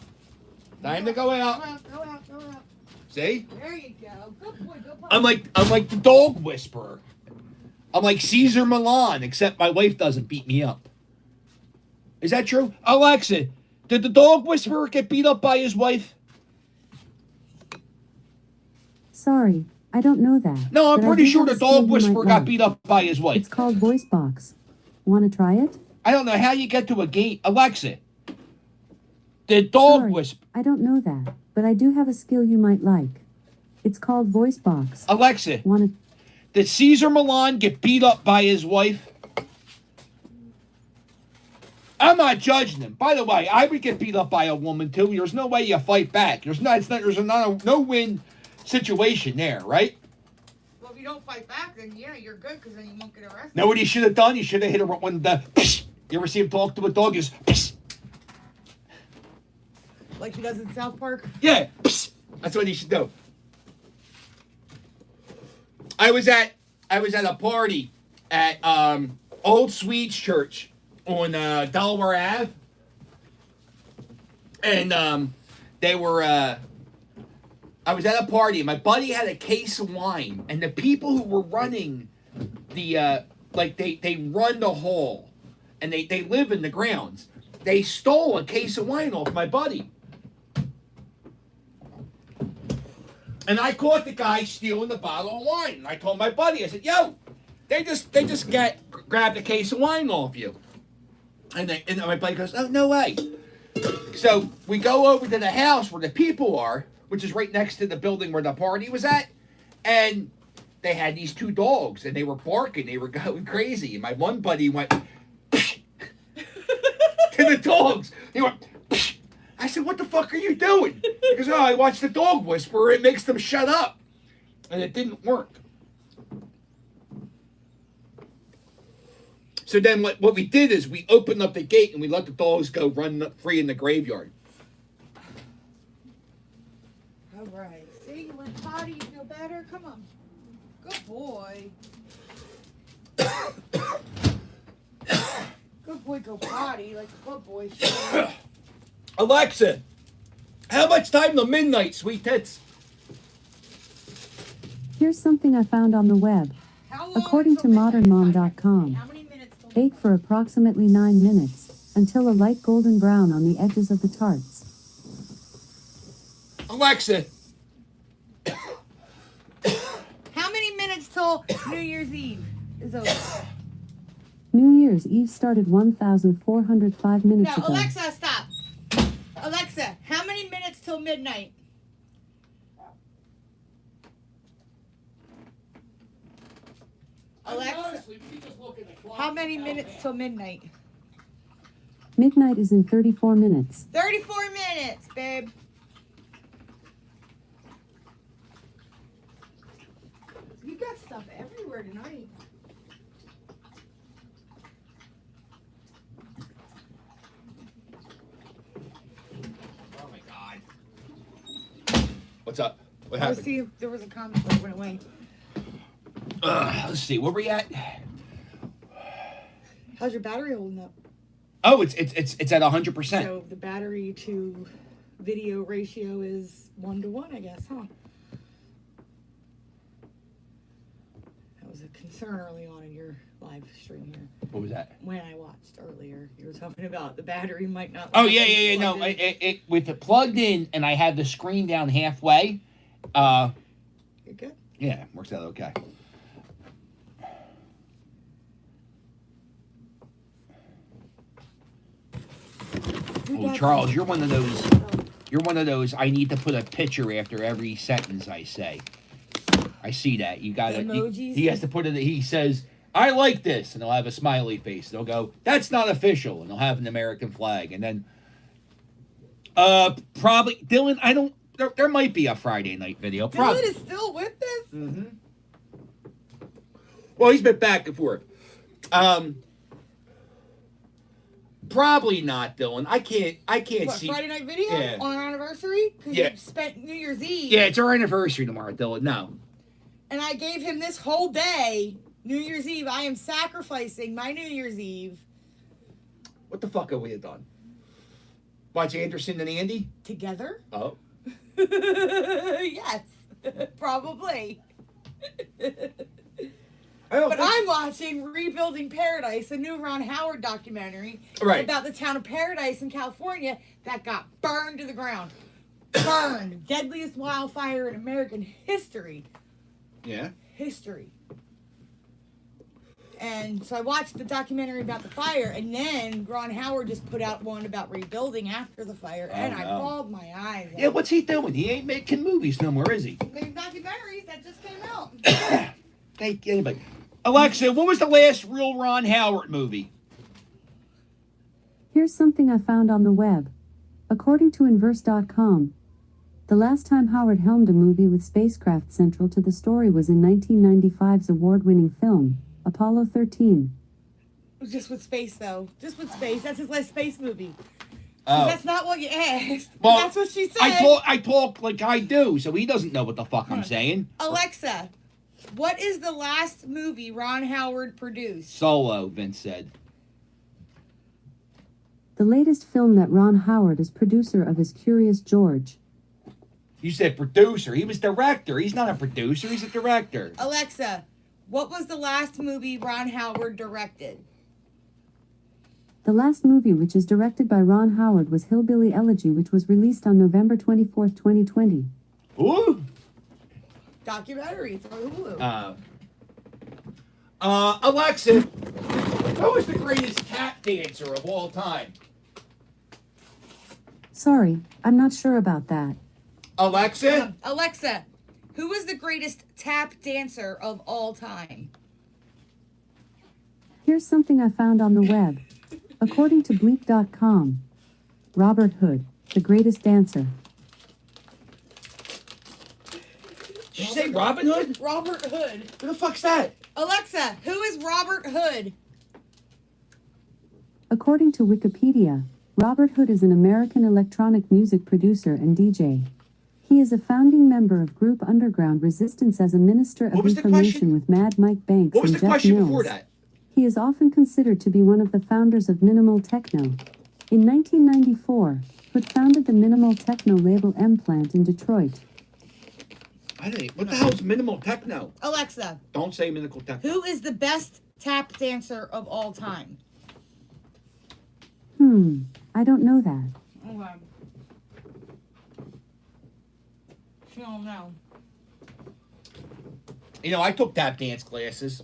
Time to go out. Go out, go out, go out. See? There you go. Good boy, go I'm like the dog whisperer. I'm like Caesar Milan, except my wife doesn't beat me up. Is that true? Alexa, did the dog whisperer get beat up by his wife? Sorry, I don't know that. No, I'm but I pretty do sure have the a skill dog you whisperer might got like. beat up by his wife. It's called Voice Box. Want to try it? I don't know how you get to a gate. Alexa, the dog Sorry, whisperer. I don't know that, but I do have a skill you might like. It's called Voice Box. Alexa, did Caesar Milan get beat up by his wife? I'm not judging him. By the way, I would get beat up by a woman too. There's no way you fight back. There's a no-win situation there, right? Well, if you don't fight back, then yeah, you're good because then you won't get arrested. Know what he should have done? He should have hit her when the. You ever see him talk to a dog? Is Like he does in South Park? yeah. That's what he should do. I was at a party at Old Swedes Church on Delaware Ave, and they were. I was at a party, and my buddy had a case of wine, and the people who were running the they run the hall, and they live in the grounds. They stole a case of wine off my buddy. And I caught the guy stealing the bottle of wine. And I told my buddy, I said, "Yo, they just grabbed a case of wine off you." And my buddy goes, "Oh, no way." So we go over to the house where the people are, which is right next to the building where the party was at, and they had these two dogs, and they were barking. They were going crazy. And my one buddy went to the dogs. He went. I said, "What the fuck are you doing?" He goes, "Oh, I watched the dog whisperer. It makes them shut up." And it didn't work. So then what we did is we opened up the gate and we let the dogs go run free in the graveyard. All right. See, you went potty. You feel better? Come on. Good boy. Good boy, go potty like a good boy should. Alexa, how much time till midnight, sweet tits? Here's something I found on the web. According to modernmom.com, bake for approximately 9 minutes, until a light golden brown on the edges of the tarts. Alexa. How many minutes till New Year's Eve is over? New Year's Eve started 1,405 minutes No, ago. Alexa, stop. Alexa, how many minutes till midnight? Alexa, how many minutes till midnight? Midnight is in 34 minutes. 34 minutes, babe. You got stuff everywhere tonight. Oh my God. What's up? What happened? Let's see if there was a comment that went away. Let's see, where we at? How's your battery holding up? Oh, it's at 100%. So the battery to video ratio is 1 to 1, I guess, huh? That was a concern early on in your live stream here. What was that? When I watched earlier, you were talking about the battery might not. Oh yeah. No, with it plugged in, and I had the screen down halfway. You're good. Yeah, works out okay. Oh, Charles, you're one of those. You're one of those. I need to put a picture after every sentence I say. I see that. You got it. He has to put it. He says, "I like this," and he'll have a smiley face. They'll go, "That's not official," and they'll have an American flag. And then, probably Dylan. I don't. There might be a Friday night video. Dylan is still with us. Mm-hmm. Well, he's been back and forth. Probably not, Dylan. I can't What, see. Friday night video Yeah. on our anniversary? Because Yeah. you spent New Year's Eve. Yeah, it's our anniversary tomorrow, Dylan. No. And I gave him this whole day, New Year's Eve. I am sacrificing my New Year's Eve. What the fuck have we done? Watch Anderson and Andy? Together? Oh. Yes. Probably. But I'm watching Rebuilding Paradise, a new Ron Howard documentary about the town of Paradise in California that got burned to the ground. Burned. Deadliest wildfire in American history. Yeah. History. And so I watched the documentary about the fire, and then Ron Howard just put out one about rebuilding after the fire, and I bawled my eyes out. Yeah, what's he doing? He ain't making movies no more, is he? There's documentaries that just came out. Thank anybody. Alexa, what was the last real Ron Howard movie? Here's something I found on the web. According to Inverse.com, the last time Howard helmed a movie with spacecraft central to the story was in 1995's award-winning film, Apollo 13. Just with space, though. Just with space. That's his last space movie. Oh. That's not what you asked. Well, That's what she said. I talk like I do, so he doesn't know what the fuck I'm saying. Alexa, what is the last movie Ron Howard produced? Solo, Vince said. The latest film that Ron Howard is producer of is Curious George. You said producer. He was director. He's not a producer. He's a director. Alexa, what was the last movie Ron Howard directed? The last movie which is directed by Ron Howard was Hillbilly Elegy, which was released on November 24th, 2020. Ooh. Documentary through Hulu. Alexa, who is the greatest tap dancer of all time? Sorry, I'm not sure about that. Alexa? Alexa, who is the greatest tap dancer of all time? Here's something I found on the web. According to Bleep.com, Robert Hood, the greatest dancer. Did you say Robin Hood? Robert Hood. Who the fuck's that? Alexa, who is Robert Hood? According to Wikipedia, Robert Hood is an American electronic music producer and DJ. He is a founding member of group Underground Resistance as a Minister of Information with Mad Mike Banks What was and the Jeff question Mills. before that? He is often considered to be one of the founders of minimal techno. In 1994, Hood founded the minimal techno label M-Plant in Detroit. What the hell's minimal techno? Alexa, Don't say minimal techno. who is the best tap dancer of all time? I don't know that. Okay. She don't know. You know, I took tap dance classes.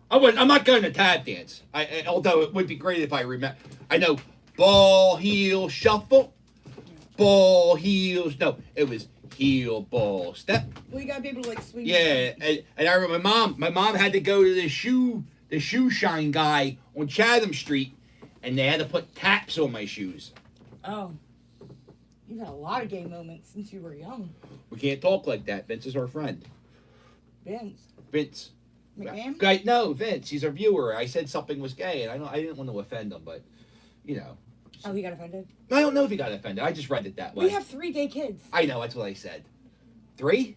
I'm not going to tap dance. Although it would be great if I remember. I know ball, heel, shuffle. Ball, heels. No, it was heel, ball, step. Well, you gotta be able to like swing. Yeah, and I remember my mom had to go to the shoe shine guy on Chatham Street, and they had to put taps on my shoes. Oh. You've had a lot of gay moments since you were young. We can't talk like that. Vince is our friend. Vince. McMahon? Guy, no, Vince. He's our viewer. I said something was gay, and I didn't want to offend him, but you know. Oh, he got offended? I don't know if he got offended. I just read it that way. We have 3 gay kids. I know. That's what I said. 3?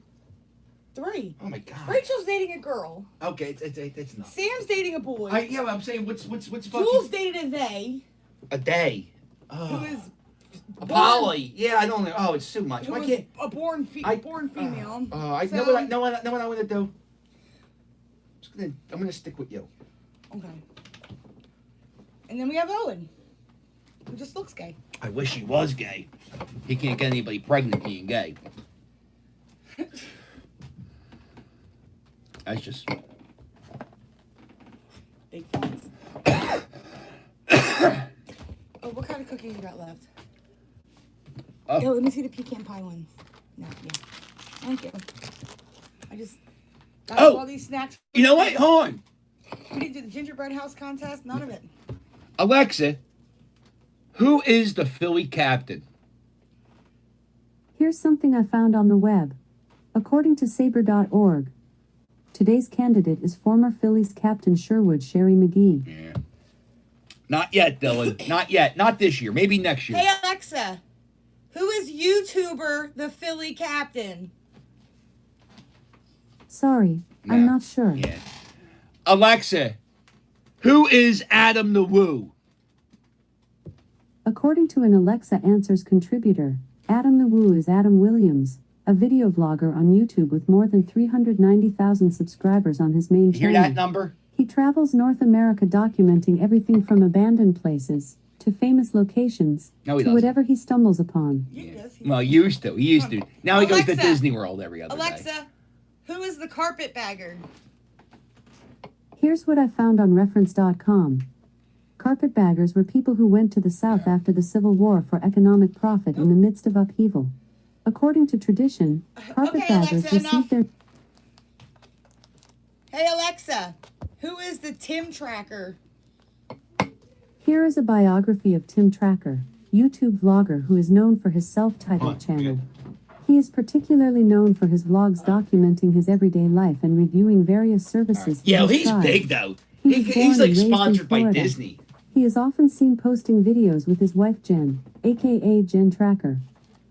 3. Oh my God. Rachel's dating a girl. Okay, it's not. Sam's dating a boy. Yeah, I'm saying what's fucking. Jules dated a they. A day. Who is a poly. Yeah, I don't know. Oh, it's too much. Who Why was can't born female. I know what I want to do. I'm gonna stick with you. Okay. And then we have Owen, who just looks gay. I wish he was gay. He can't get anybody pregnant being gay. That's just. Big fans. Oh, what kind of cookies you got left? Oh. Yo, let me see the pecan pie ones. No, yeah. Thank you. I just got all these snacks. You know what? Hold on. We didn't do the gingerbread house contest. None of it. Alexa, who is the Philly captain? Here's something I found on the web. According to saber.org, today's candidate is former Phillies captain Sherwood Sherry McGee. Yeah. Not yet, Dylan. Not yet. Not this year. Maybe next year. Hey, Alexa, who is YouTuber the Philly captain? Sorry, I'm not sure. Yeah. Alexa, who is Adam the Woo? According to an Alexa Answers contributor, Adam the Woo is Adam Williams, a video vlogger on YouTube with more than 390,000 subscribers on his main Hear channel. that number? He travels North America documenting everything from abandoned places to famous locations No, he to doesn't. whatever he stumbles upon. Well, he used to. He used to. Now he goes to Alexa. Disney World every other day. Alexa, who is the carpetbagger? Here's what I found on reference.com. Carpetbaggers were people who went to the South after the Civil War for economic profit in the midst of upheaval. According to tradition, carpetbaggers Alexa, received their... Hey, Alexa, who is the Tim Tracker? Here is a biography of Tim Tracker, YouTube vlogger who is known for his self-titled channel. He is particularly known for his vlogs documenting his everyday life and reviewing various services. Yeah, has he's tried. big though. He was He's born like and raised in sponsored by Florida. Disney. He is often seen posting videos with his wife Jen, aka Jen Tracker.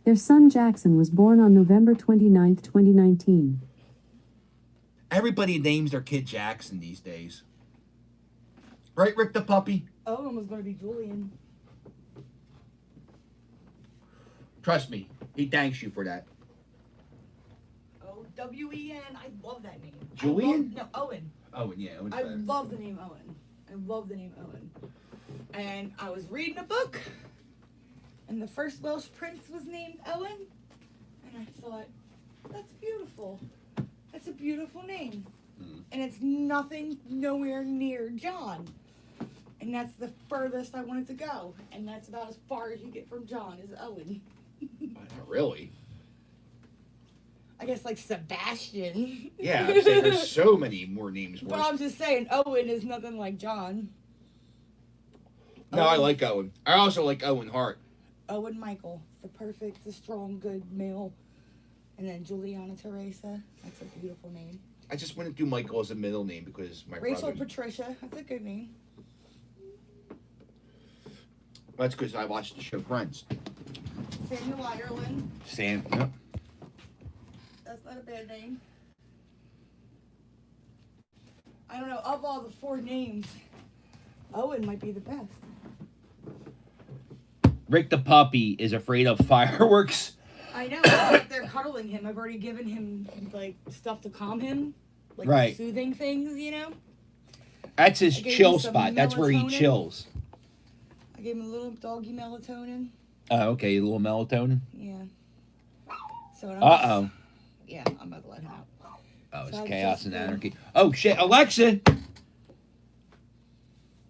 Their son Jackson was born on November 29th, 2019. Everybody names their kid Jackson these days. Right, Rick the puppy? Owen was going to be Julian. Trust me, he thanks you for that. O-W-E-N. I love that name. Julian? No, Owen. Owen, yeah. Owen's I better. love the name Owen. I love the name Owen. And I was reading a book, and the first Welsh prince was named Owen, and I thought, that's beautiful. That's a beautiful name. And it's nothing nowhere near John. And that's the furthest I wanted to go. And that's about as far as you get from John is Owen. Not really. I guess like Sebastian. Yeah, I'm saying there's so many more names. But Worse. I'm just saying Owen is nothing like John. No, I like Owen. I also like Owen Hart. Owen Michael, the perfect, the strong, good male. And then Juliana Teresa. That's a beautiful name. I just wouldn't do Michael as a middle name because my Rachel brother. Patricia. That's a good name. That's because I watched the show Friends. Samuel Ireland. Sam. No. That's not a bad name. I don't know. Of all the four names, Owen might be the best. Rick the puppy is afraid of fireworks. I know. Like they're cuddling him. I've already given him like stuff to calm him, like Right. soothing things. You know. That's his I gave chill him some spot. That's where he melatonin. chills. I gave him a little doggy melatonin. Oh, okay. A little melatonin. Yeah. So. Uh-oh. Yeah, I'm about to let him out. Oh, it's So I chaos just and do- anarchy. Oh, shit. Alexa!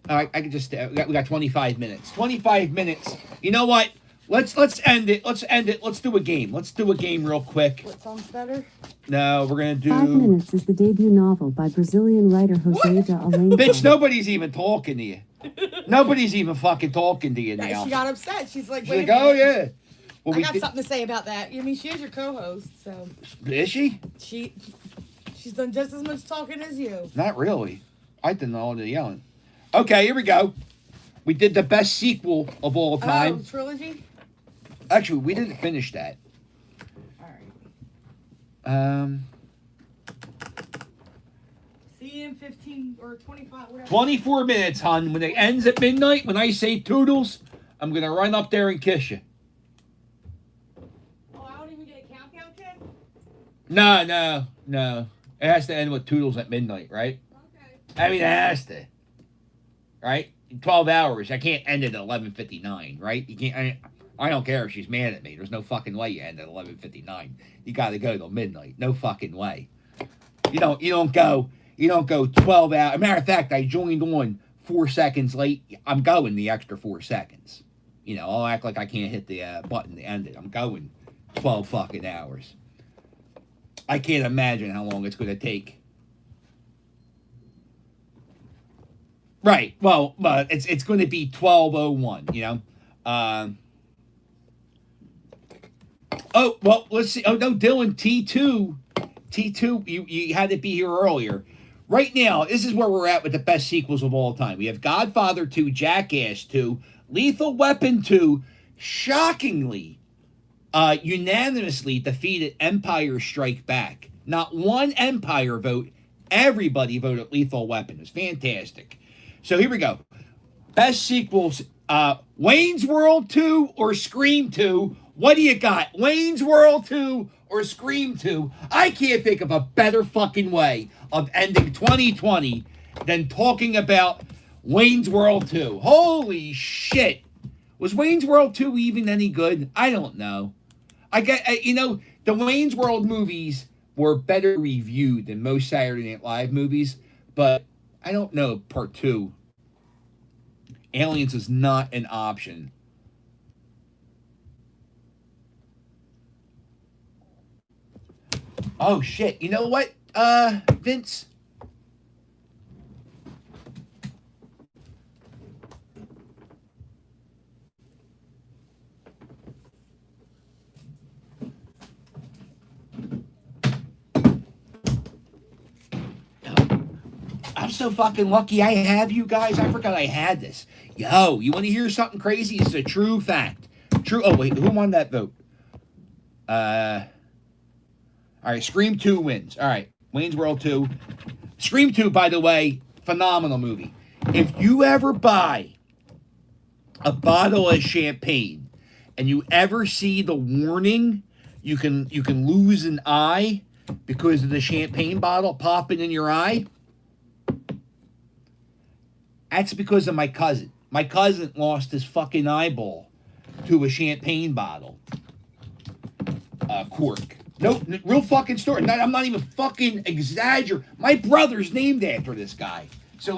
All right, I can just... we got 25 minutes. 25 minutes. You know what? Let's end it. Let's end it. Let's do a game. Let's do a game real quick. What song's better? No, we're going to 5 do... Minutes is the debut novel by Brazilian writer José de Alencar. Bitch, nobody's even talking to you. Nobody's even fucking talking to you Yeah, now. she got upset. She's like, She's wait like, a minute. oh, yeah. Well, I we got did- something to say about that. I mean, she is your co-host, so Is she? she's done just as much talking as you. Not really. I did all the yelling. Okay, here we go. We did the best sequel of all time. Oh, trilogy? Actually, we didn't finish that. Alright. See you in 15 or 25, whatever. 24 minutes, hon. When it ends at midnight, when I say toodles, I'm going to run up there and kiss you. Oh, I don't even get a countdown kiss? No. It has to end with toodles at midnight, right? I mean, it has to. Right? 12 hours. I can't end it at 11:59, right? You can't. I don't care if she's mad at me. There's no fucking way you end at 11:59. You got to go till midnight. No fucking way. You don't go 12 hours. Matter of fact, I joined on 4 seconds late. I'm going the extra 4 seconds. I'll act like I can't hit the button to end it. I'm going 12 fucking hours. I can't imagine how long it's going to take. Right. Well, but it's going to be 12:01. Oh well, let's see. Oh no, Dylan T2. You had to be here earlier. Right now, this is where we're at with the best sequels of all time. We have Godfather 2, Jackass 2, Lethal Weapon 2, shockingly, unanimously defeated Empire Strike Back. Not one Empire vote. Everybody voted Lethal Weapon. It was fantastic. So here we go. Best sequels. Wayne's World 2 or Scream 2. What do you got? Wayne's World 2 or Scream 2? I can't think of a better fucking way of ending 2020 than talking about Wayne's World 2. Holy shit. Was Wayne's World 2 even any good? I don't know. The Wayne's World movies were better reviewed than most Saturday Night Live movies, but I don't know part 2. Aliens is not an option. Oh shit. You know what, Vince? I'm so fucking lucky I have you guys. I forgot I had this. Yo, you want to hear something crazy? It's a true fact. True. Oh, wait. Who won that vote? All right. Scream 2 wins. All right. Wayne's World 2. Scream 2, by the way, phenomenal movie. If you ever buy a bottle of champagne and you ever see the warning, you can lose an eye because of the champagne bottle popping in your eye. That's because of my cousin. My cousin lost his fucking eyeball to a champagne bottle cork. No, real fucking story. I'm not even fucking exaggerating. My brother's named after this guy. So,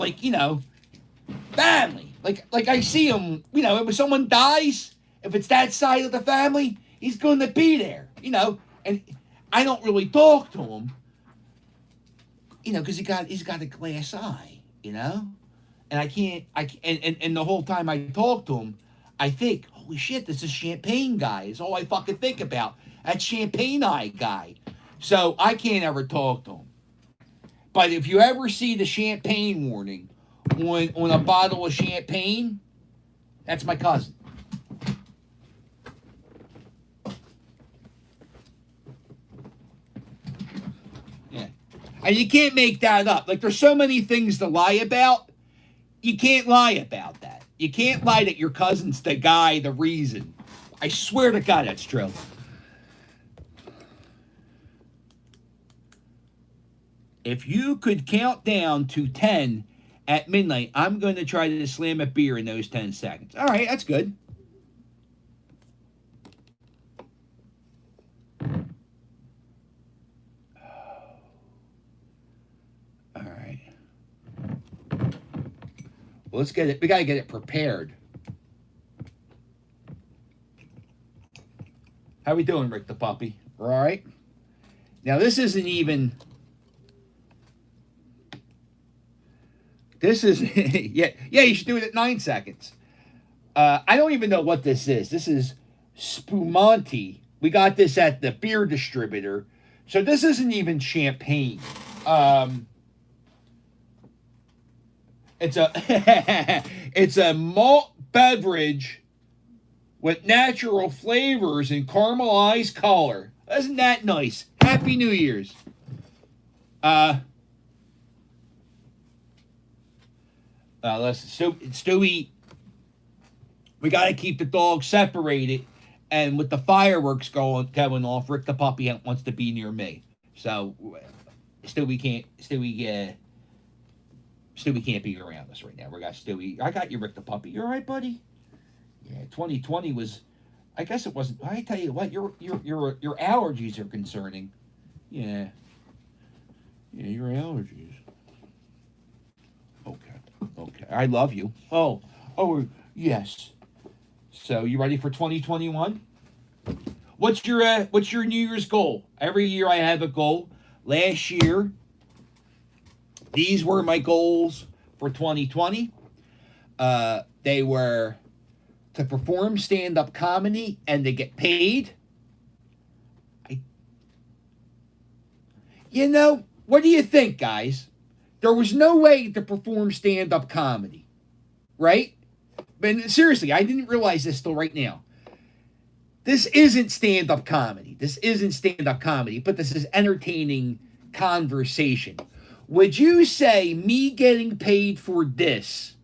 family. Like I see him, if someone dies, if it's that side of the family, he's going to be there, And I don't really talk to him, because he's got a glass eye, And I can't, and the whole time I talk to him, I think, holy shit, this is Champagne guy. It's all I fucking think about. That Champagne eye guy. So I can't ever talk to him. But if you ever see the champagne warning on a bottle of champagne, that's my cousin. Yeah. And you can't make that up. There's so many things to lie about. You can't lie about that. You can't lie that your cousin's the guy, the reason. I swear to God that's true. If you could count down to 10 at midnight, I'm going to try to slam a beer in those 10 seconds. All right, that's good. All right. Well, let's get it. We got to get it prepared. How we doing, Rick the puppy? All right. Now, this isn't even... This is... yeah, you should do it at 9 seconds. I don't even know what this is. This is Spumante. We got this at the beer distributor. So this isn't even champagne. It's a malt beverage with natural flavors and caramelized color. Isn't that nice? Happy New Year's. Stewie, we got to keep the dogs separated. And with the fireworks going off, Rick the puppy wants to be near me. So, Stewie Stewie can't be around us right now. We got Stewie. I got you, Rick the puppy. You all right, buddy? Yeah, 2020 was. I guess it wasn't. I tell you what, your allergies are concerning. Yeah. Yeah, your allergies. Okay. I love you. Oh, yes. So you ready for 2021? What's your New Year's goal? Every year I have a goal. Last year, these were my goals for 2020. They were to perform stand-up comedy and to get paid. What do you think, guys? There was no way to perform stand-up comedy, right? But seriously, I didn't realize this till right now. This isn't stand-up comedy. But this is entertaining conversation. Would you say me getting paid for this,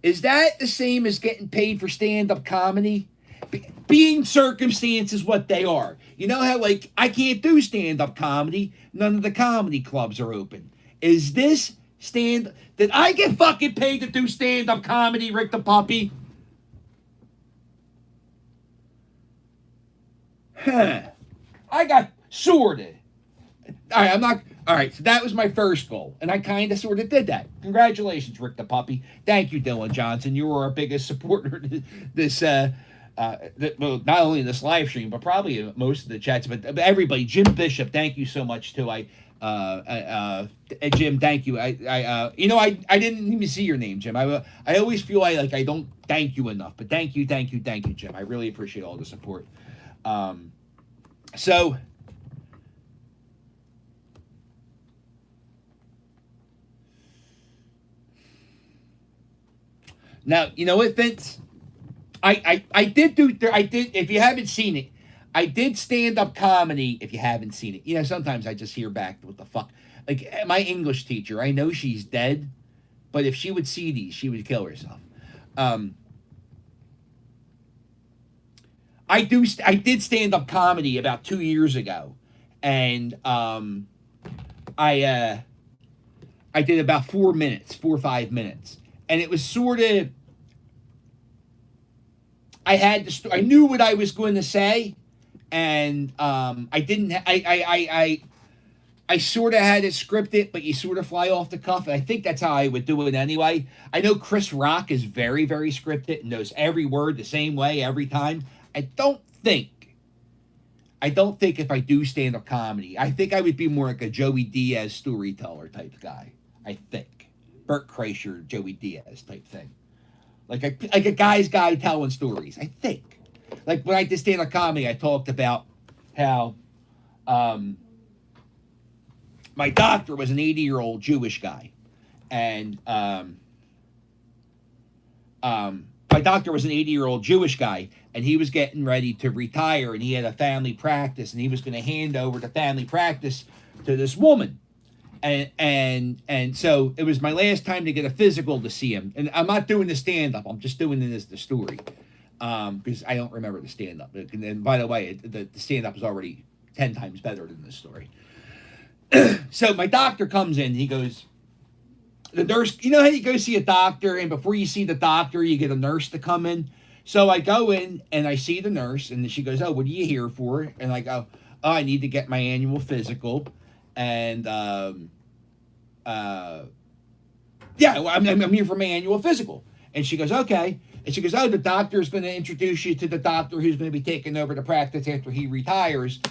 is that the same as getting paid for stand-up comedy? Being circumstances what they are. You know how, like, I can't do stand-up comedy. None of the comedy clubs are open. Is this did I get fucking paid to do stand-up comedy, Rick the puppy? I got sorted. All right, so that was my first goal, and I kind of sort of did that. Congratulations, Rick the puppy. Thank you, Dylan Johnson. You were our biggest supporter this well, not only in this live stream, but probably most of the chats. But everybody, Jim Bishop, thank you so much too. Jim, thank you. I didn't even see your name, Jim. I always feel like I don't thank you enough, but thank you, Jim. I really appreciate all the support. So now, you know what, Vince? I did, if you haven't seen it, I did stand-up comedy, if you haven't seen it. Sometimes I just hear back, what the fuck? Like, my English teacher, I know she's dead, but if she would see these, she would kill herself. I did stand-up comedy about 2 years ago, and I did about 4 or 5 minutes, and it was sort of, I knew what I was going to say, and I sort of had it scripted, but you sort of fly off the cuff, and I think that's how I would do it anyway. I know Chris Rock is very, very scripted and knows every word the same way every time. I don't think if I do stand-up comedy, I think I would be more like a Joey Diaz storyteller type guy. I think. Bert Kreischer, Joey Diaz type thing. Like a guy's guy telling stories, I think. Like when I did stand-up comedy, I talked about how my doctor was an 80-year-old Jewish guy. And my doctor was an 80-year-old Jewish guy, and he was getting ready to retire, and he had a family practice, and he was going to hand over the family practice to this woman. And so it was my last time to get a physical to see him. And I'm not doing the stand-up. I'm just doing this the story. Because I don't remember the stand-up. And by the way, the stand-up is already 10 times better than this story. So my doctor comes in, he goes, the nurse, you know how you go see a doctor, and before you see the doctor, you get a nurse to come in? So I go in, and I see the nurse, and she goes, oh, what are you here for? And I go, oh, I need to get my annual physical. And, I'm here for my annual physical. And she goes, okay. And she goes, oh, the doctor's going to introduce you to the doctor who's going to be taking over the practice after he retires.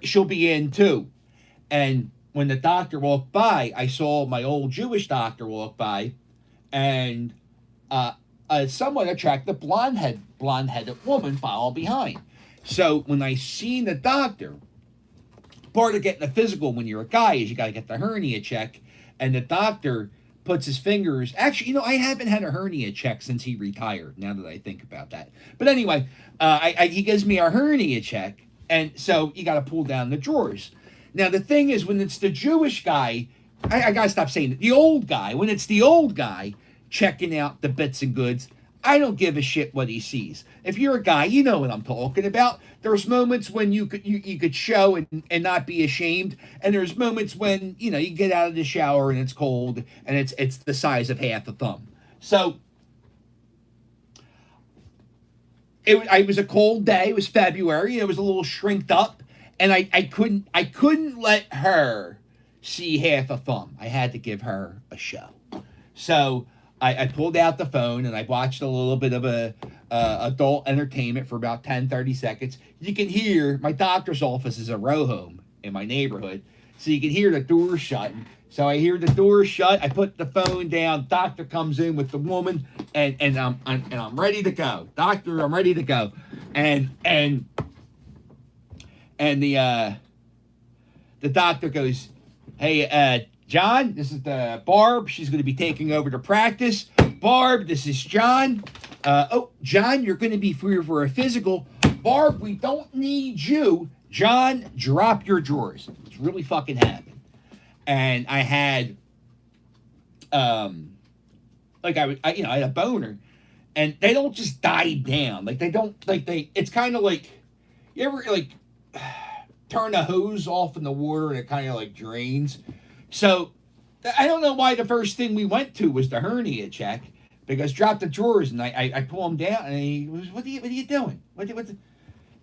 She'll be in too. And when the doctor walked by, I saw my old Jewish doctor walk by, and a somewhat attractive blonde-headed woman followed behind. So when I seen the doctor, part of getting a physical when you're a guy is you got to get the hernia check, and the doctor puts his fingers. Actually, I haven't had a hernia check since he retired. Now that I think about that, but anyway, he gives me a hernia check, and so you got to pull down the drawers. Now the thing is, when it's the Jewish guy, I gotta stop saying it. The old guy. When it's the old guy checking out the bits and goods, I don't give a shit what he sees. If you're a guy, you know what I'm talking about. There's moments when you could show and not be ashamed, and there's moments when you get out of the shower and it's cold and it's the size of half a thumb. So it was a cold day. It was February. It was a little shrinked up, and I couldn't let her see half a thumb. I had to give her a show. So I pulled out the phone and I watched a little bit of a adult entertainment for about 10-30 seconds. You can hear my doctor's office is a row home in my neighborhood, so you can hear the door shutting. So I hear the door shut. I put the phone down. Doctor comes in with the woman, and I'm ready to go. Doctor, I'm ready to go. And the doctor goes, "Hey, John, this is the Barb. She's going to be taking over the practice. Barb, this is John. John, you're going to be free for a physical. Barb, we don't need you. John, drop your drawers." It's really fucking happened. And I had, I had a boner, and they don't just die down. It's kind of like, you ever turn a hose off in the water and it kind of drains. So I don't know why the first thing we went to was the hernia check, because drop the drawers, and I pull him down, and he was, what are you doing?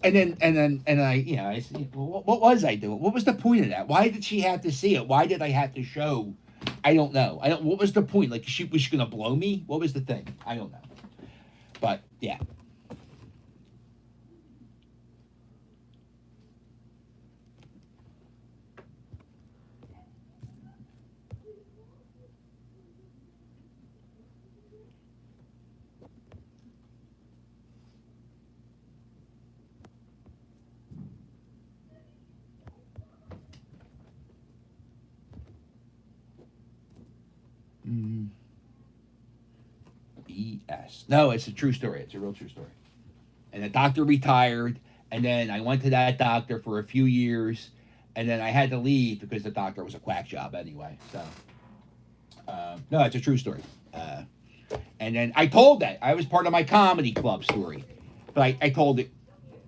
And then I said, well, what was I doing? What was the point of that? Why did she have to see it? Why did I have to show? I don't know. What was the point? Was she gonna blow me? What was the thing? I don't know. But yeah. BS. No, it's a true story. It's a real true story. And the doctor retired, and then I went to that doctor for a few years, and then I had to leave because the doctor was a quack job anyway. So, no, it's a true story. And then I told that. I was part of my comedy club story, but I told it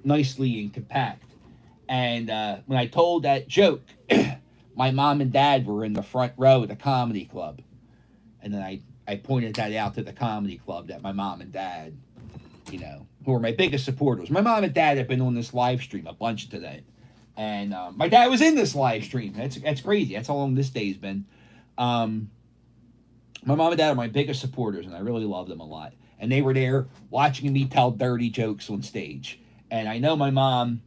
nicely and compact. And when I told that joke, my mom and dad were in the front row of the comedy club. And then I pointed that out to the comedy club, that my mom and dad, who are my biggest supporters. My mom and dad have been on this live stream a bunch today. And my dad was in this live stream. That's crazy. That's how long this day's been. My mom and dad are my biggest supporters, and I really love them a lot. And they were there watching me tell dirty jokes on stage. And I know my mom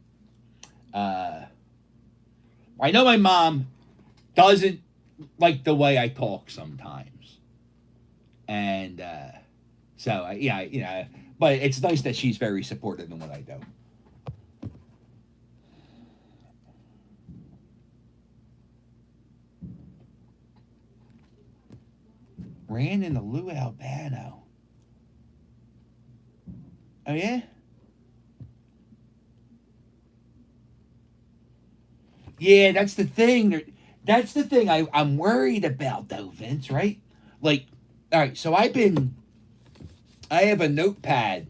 doesn't like the way I talk sometimes. And but it's nice that she's very supportive in what I do. Ran in the Lou Albano. Oh, yeah? Yeah, that's the thing. That's the thing I'm worried about, though, Vince, right? All right, so I have a notepad.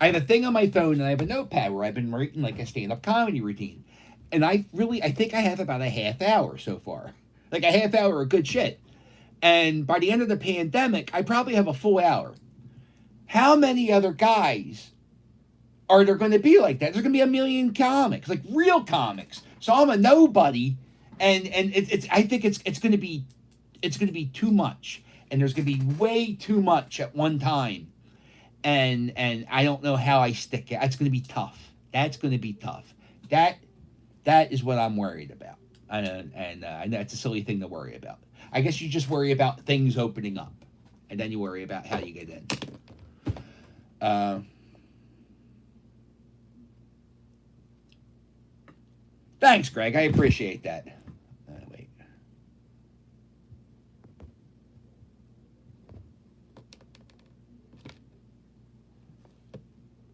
I have a thing on my phone, and I have a notepad where I've been writing a stand-up comedy routine. And I think I have about a half hour so far. A half hour of good shit. And by the end of the pandemic, I probably have a full hour. How many other guys are there going to be like that? There's going to be a million comics, real comics. So I'm a nobody, and I think it's going to be too much. And there's going to be way too much at one time. And I don't know how I stick it. It's going to be tough. That's going to be tough. That is what I'm worried about. And I know it's a silly thing to worry about. I guess you just worry about things opening up. And then you worry about how you get in. Thanks, Greg. I appreciate that. Wait.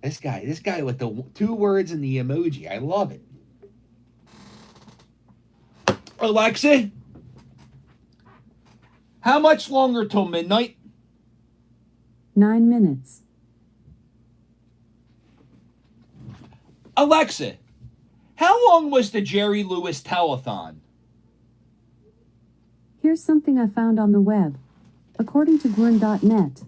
This guy with the 2 words and the emoji. I love it. Alexa, how much longer till midnight? 9 minutes. Alexa, how long was the Jerry Lewis telethon? Here's something I found on the web. According to Gwern.net.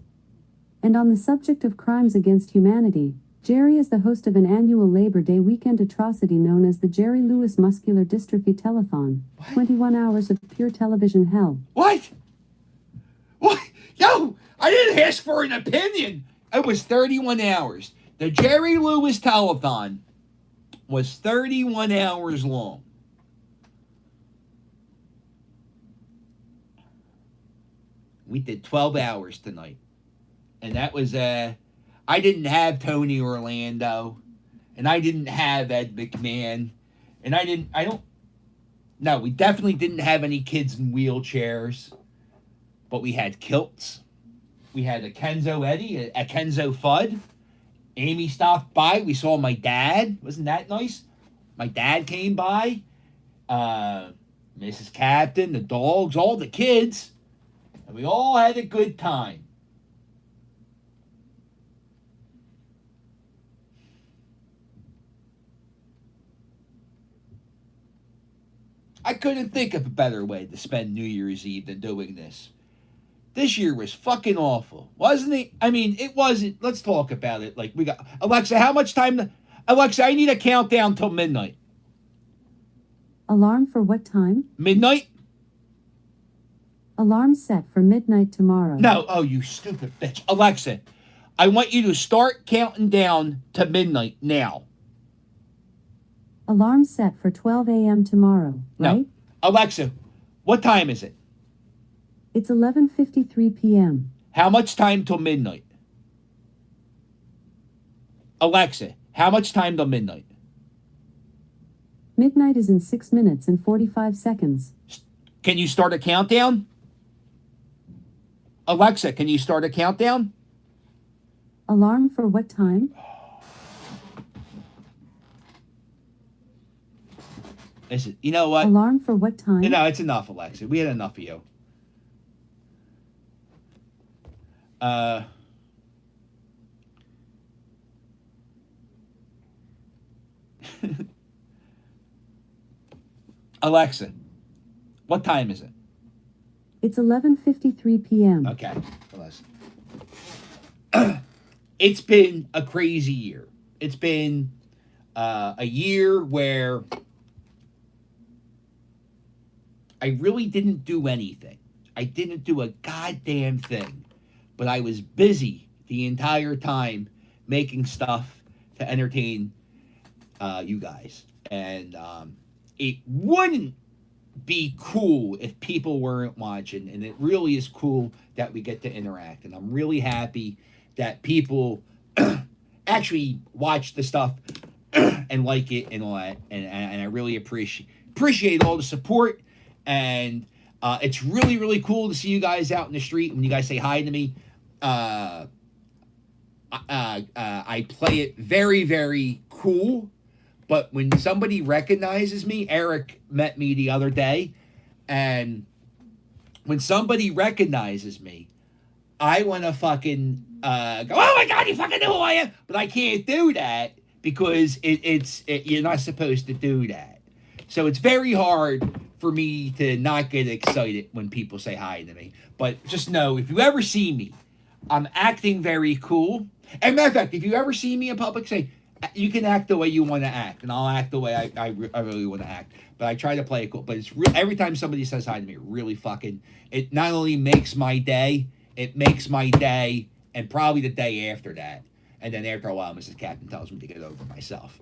And on the subject of crimes against humanity, Jerry is the host of an annual Labor Day weekend atrocity known as the Jerry Lewis Muscular Dystrophy Telethon. 21 hours of pure television hell. What? What? Yo, I didn't ask for an opinion. It was 31 hours. The Jerry Lewis telethon was 31 hours long. We did 12 hours tonight. And that was, I didn't have Tony Orlando. And I didn't have Ed McMahon. And no, we definitely didn't have any kids in wheelchairs. But we had kilts. We had a Kenzo Eddie, a Kenzo Fudd. Amy stopped by. We saw my dad. Wasn't that nice? My dad came by. Mrs. Captain, the dogs, all the kids. And we all had a good time. I couldn't think of a better way to spend New Year's Eve than doing this. This year was fucking awful, wasn't it? I mean, it wasn't. Let's talk about it. Like, we got Alexa. How much time? Alexa, I need a countdown till midnight. Alarm for what time? Midnight. Alarm set for midnight tomorrow. No. Oh, you stupid bitch. Alexa, I want you to start counting down to midnight now. Alarm set for 12 a.m. tomorrow, right? No. Alexa, what time is it? It's 11:53 p.m. How much time till midnight? Alexa, how much time till midnight? Midnight is in 6 minutes and 45 seconds. Can you start a countdown? Alexa, can you start a countdown? Alarm for what time? Listen, you know what? Alarm for what time? No, it's enough, Alexa. We had enough of you. Alexa, what time is it? It's 11:53 p.m. Okay. It's been a crazy year. It's been a year where I really didn't do anything. I didn't do a goddamn thing. But I was busy the entire time making stuff to entertain you guys. And it wouldn't be cool if people weren't watching. And it really is cool that we get to interact. And I'm really happy that people actually watch the stuff and like it and all that. And I really appreciate all the support. And it's really, really cool to see you guys out in the street. When you guys say hi to me, I play it very, very cool. But when somebody recognizes me, Eric met me the other day, and when somebody recognizes me, I want to fucking go, oh my God, you fucking know who I am. But I can't do that because you're not supposed to do that. So it's very hard for me to not get excited when people say hi to me. But just know, if you ever see me, I'm acting very cool. And matter of fact, if you ever see me in public, say, you can act the way you want to act, and I'll act the way I really want to act. But I try to play it cool. But it's every time somebody says hi to me, it really fucking, it not only makes my day, it makes my day and probably the day after that. And then after a while, Mrs. Captain tells me to get over myself.